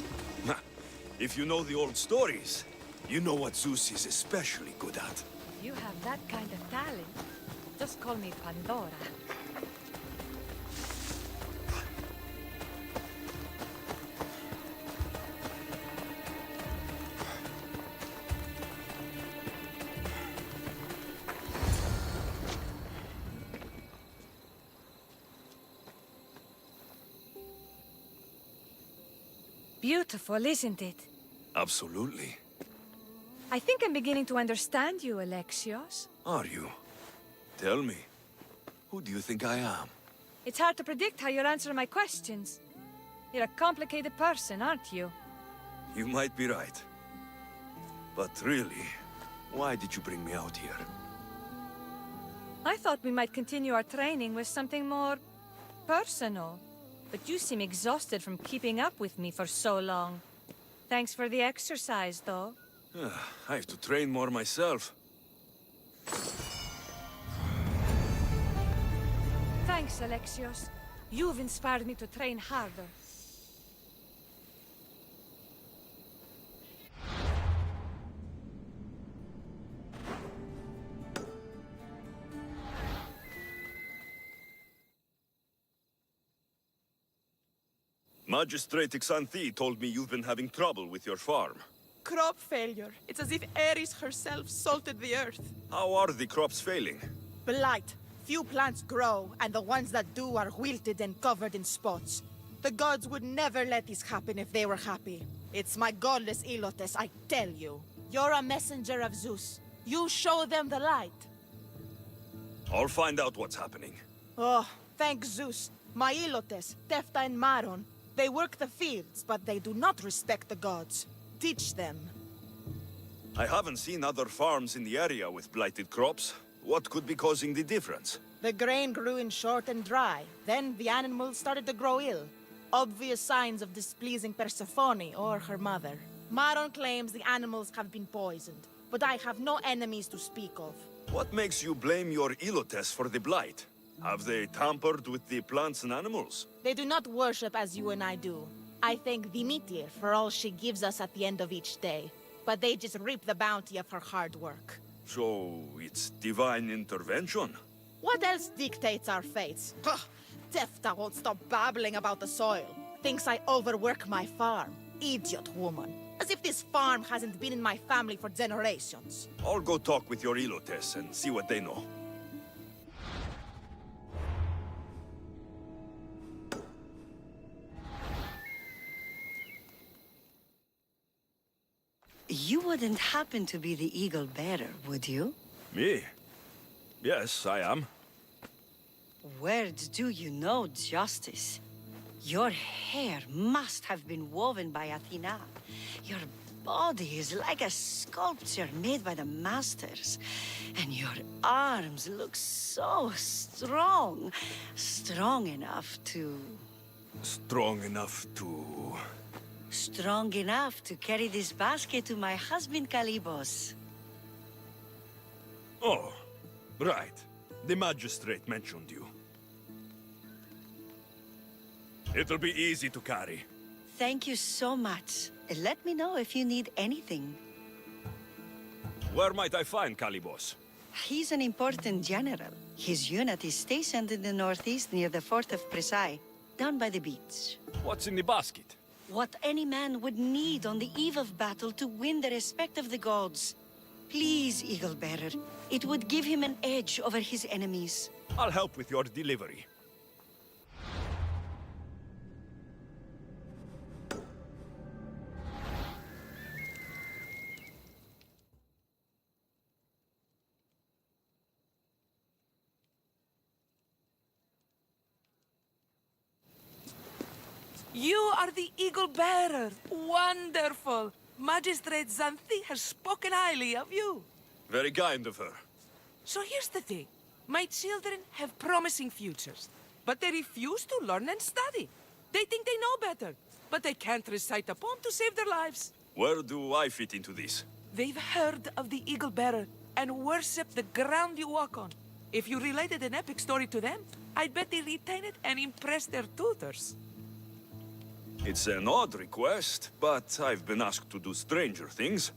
Speaker 19: If you know the old stories, you know what Zeus is especially good at.
Speaker 23: You have that kind of talent. Just call me Pandora.
Speaker 9: Beautiful, isn't it?
Speaker 19: Absolutely.
Speaker 9: I think I'm beginning to understand you, Alexios.
Speaker 19: Are you? Tell me, who do you think I am?
Speaker 9: It's hard to predict how you'll answer my questions. You're a complicated person, aren't you?
Speaker 19: You might be right. But really, why did you bring me out here?
Speaker 9: I thought we might continue our training with something more personal. But you seem exhausted from keeping up with me for so long. Thanks for the exercise, though.
Speaker 19: I have to train more myself.
Speaker 9: Thanks, Alexios. You've inspired me to train harder.
Speaker 19: Magistrate Xanthi told me you've been having trouble with your farm.
Speaker 13: Crop failure. It's as if Ares herself salted the earth.
Speaker 19: How are the crops failing?
Speaker 13: Blight. Few plants grow, and the ones that do are wilted and covered in spots. The gods would never let this happen if they were happy. It's my godless Ilotes, I tell you. You're a messenger of Zeus. You show them the light.
Speaker 19: I'll find out what's happening.
Speaker 13: Oh, thank Zeus. My Ilotes, Tefta and Maron, they work the fields, but they do not respect the gods. Teach them.
Speaker 19: I haven't seen other farms in the area with blighted crops. What could be causing the difference?
Speaker 13: The grain grew in short and dry. Then the animals started to grow ill. Obvious signs of displeasing Persephone or her mother. Maron claims the animals have been poisoned, but I have no enemies to speak of.
Speaker 19: What makes you blame your Ilotes for the blight? Have they tampered with the plants and animals?
Speaker 13: They do not worship as you and I do. I thank Demeter for all she gives us at the end of each day. But they just reap the bounty of her hard work.
Speaker 19: So, it's divine intervention?
Speaker 13: What else dictates our fates? Ugh, Tefta won't stop babbling about the soil. Thinks I overwork my farm. Idiot woman. As if this farm hasn't been in my family for generations.
Speaker 19: I'll go talk with your Ilotes and see what they know.
Speaker 16: You wouldn't happen to be the eagle bearer, would you?
Speaker 19: Me? Yes, I am.
Speaker 16: Where do you know justice? Your hair must have been woven by Athena. Your body is like a sculpture made by the masters. And your arms look so strong. Strong enough to...
Speaker 19: Strong enough to...
Speaker 16: Strong enough to carry this basket to my husband, Kalibos.
Speaker 19: Oh, right. The magistrate mentioned you. It'll be easy to carry.
Speaker 16: Thank you so much. Let me know if you need anything.
Speaker 19: Where might I find Kalibos?
Speaker 16: He's an important general. His unit is stationed in the northeast near the fort of Presai, down by the beach.
Speaker 19: What's in the basket?
Speaker 16: What any man would need on the eve of battle to win the respect of the gods. Please, Eagle Bearer. It would give him an edge over his enemies.
Speaker 19: I'll help with your delivery.
Speaker 21: You are the Eagle Bearer. Wonderful. Magistrate Xanthi has spoken highly of you.
Speaker 19: Very kind of her.
Speaker 21: So here's the thing. My children have promising futures, but they refuse to learn and study. They think they know better, but they can't recite a poem to save their lives.
Speaker 19: Where do I fit into this?
Speaker 21: They've heard of the Eagle Bearer and worship the ground you walk on. If you related an epic story to them, I'd bet they retain it and impress their tutors.
Speaker 19: It's an odd request, but I've been asked to do stranger things.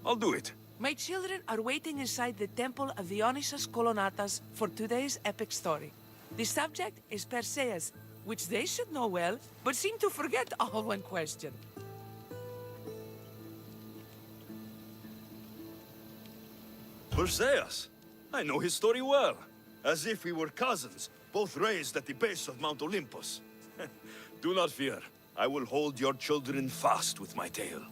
Speaker 19: I'll do it.
Speaker 3: My children are waiting inside the temple of Dionysus Kolonatas for today's epic story. The subject is Perseus, which they should know well, but seem to forget all when questioned.
Speaker 19: Perseus! I know his story well. As if we were cousins, both raised at the base of Mount Olympus. Do not fear. I will hold your children fast with my tail.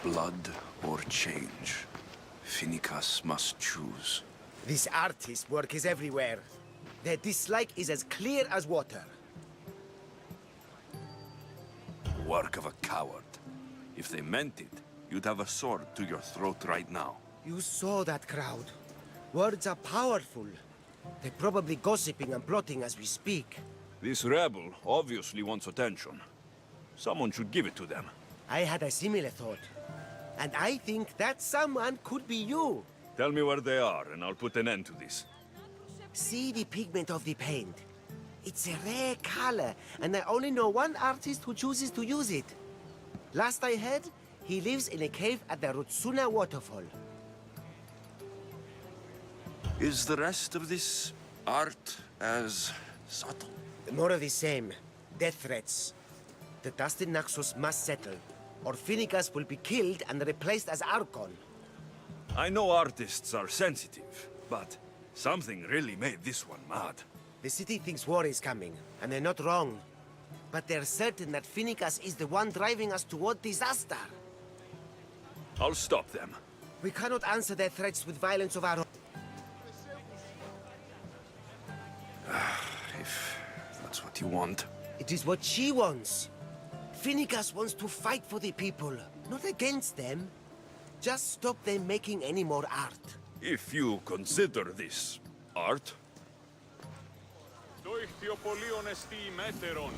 Speaker 10: Blood or change. Finicus must choose.
Speaker 8: This artist's work is everywhere. Their dislike is as clear as water.
Speaker 10: Work of a coward. If they meant it, you'd have a sword to your throat right now.
Speaker 8: You saw that crowd. Words are powerful. They're probably gossiping and plotting as we speak.
Speaker 19: This rebel obviously wants attention. Someone should give it to them.
Speaker 8: I had a similar thought. And I think that someone could be you.
Speaker 19: Tell me where they are, and I'll put an end to this.
Speaker 8: See the pigment of the paint. It's a rare color, and I only know one artist who chooses to use it. Last I heard, he lives in a cave at the Rutsuna waterfall.
Speaker 10: Is the rest of this art as subtle?
Speaker 8: More of the same. Death threats. The dust in Naxos must settle, or Finicus will be killed and replaced as Archon.
Speaker 19: I know artists are sensitive, but something really made this one mad.
Speaker 8: The city thinks war is coming, and they're not wrong. But they're certain that Finicus is the one driving us toward disaster.
Speaker 19: I'll stop them.
Speaker 8: We cannot answer their threats with violence of our own.
Speaker 10: If that's what you want.
Speaker 8: It is what she wants. Finicus wants to fight for the people, not against them. Just stop them making any more art.
Speaker 19: If you consider this art.
Speaker 15: Το ηχθιοπολίον εστί ημέτερον,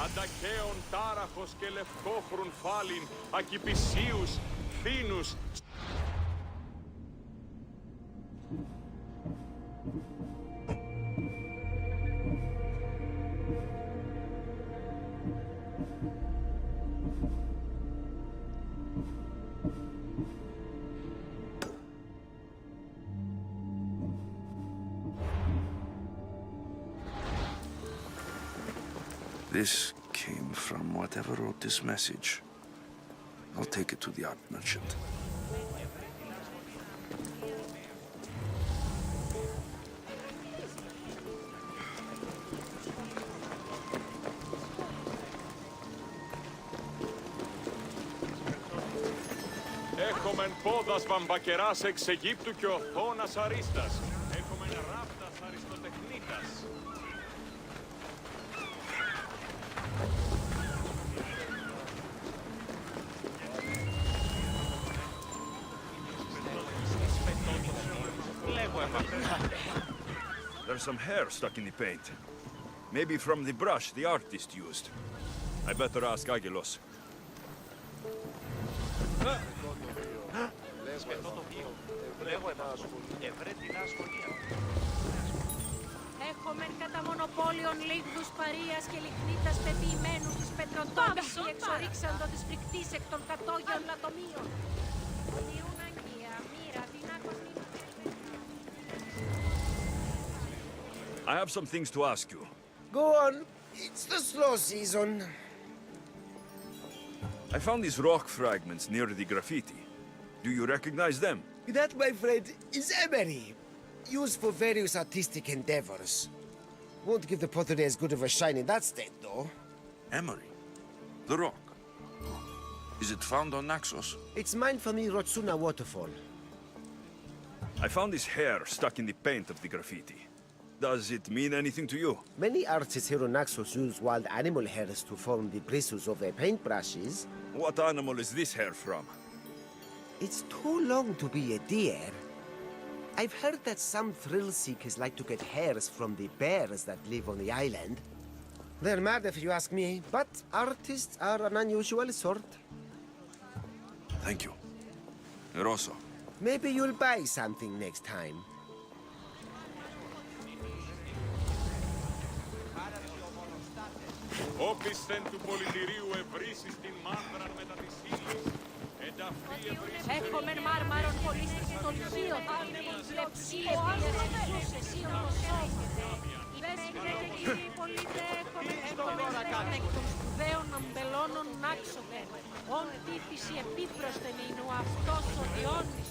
Speaker 15: αντακαίων τάραχος και λευκόχρουν φάλιν, ακυπησίους, θήνους.
Speaker 10: This came from whatever wrote this message. I'll take it to the art merchant.
Speaker 15: Έχομεν πόδας βαμβακεράς εξ Αιγύπτου και οθόνας αρίστας. Έχομεν ράφτας αριστοτεχνίτας.
Speaker 19: There's some hair stuck in the paint. Maybe from the brush the artist used. I better ask Agelos.
Speaker 9: Έχομεν κατά μονοπόλιον λίγδους παρείας και λιχνίτας πεποιημένου της πετροτόμης και εξορίξαντο της φρικτής εκ των κατόγιων λατομείων. Ονιούν αγγεία, μοίρα, δυνάκος
Speaker 19: I have some things to ask you.
Speaker 8: Go on. It's the slow season.
Speaker 19: I found these rock fragments near the graffiti. Do you recognize them?
Speaker 8: That, my friend, is emery. Used for various artistic endeavors. Won't give the pottery as good of a shine in that state, though.
Speaker 19: Emery. The rock. Is it found on Naxos?
Speaker 8: It's mined from the Rotsuna waterfall.
Speaker 19: I found this hair stuck in the paint of the graffiti. Does it mean anything to you?
Speaker 8: Many artists here on Naxos use wild animal hairs to form the bristles of their paintbrushes.
Speaker 19: What animal is this hair from?
Speaker 8: It's too long to be a deer. I've heard that some thrill seekers like to get hairs from the bears that live on the island. They're mad if you ask me, but artists are an unusual sort.
Speaker 19: Thank you. Rosso.
Speaker 8: Maybe you'll buy something next time.
Speaker 14: Όπισθεν του πολιτηρίου ευρύσεις την μάνδραν μετά της ύλης, ενταυτή ευρύσεις...
Speaker 23: Έχομεν μάρμαρον πολίστης των χείων, λεψίες διασυζούς εσύων το σώματε. Υπέσκεται κύριοι πολίτε, έχομεν εκ των σπουδαίων αμπελώνων νάξονται. Ον τύφηση επίπροσθεν είναι ο αυτός ο Διόνυσος.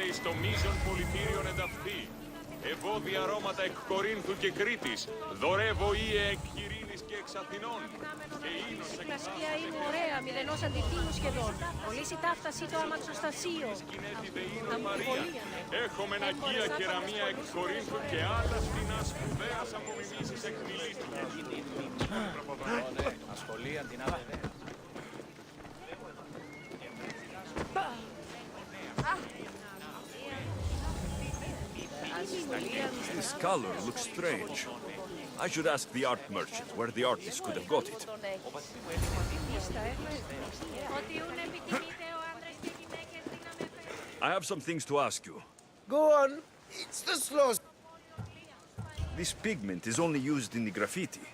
Speaker 14: Εις το μείζον πολιτήριον ενταυτή. Ευώδη αρώματα εκ Κορίνθου και Κρήτης. Δωρεύω ήε εκ Κυρίνης και εξ Αθηνών. Και ίνος εκ
Speaker 23: Πλασκία είναι ωραία, μηδενός αντιφύλου σχεδόν. Κολλήσει ταύταση το αμαξοστασίο.
Speaker 14: Έχομεν αγία κεραμία εκ Κορίνθου και άλλα φτηνά σπουδαίας απομιμήσεις εκ Μιλήτου. Ασχολίαν την άλλη.
Speaker 19: This color looks strange. I should ask the art merchant where the artist could have got it. I have some things to ask you.
Speaker 8: Go on. It's the slow.
Speaker 19: This pigment is only used in the graffiti.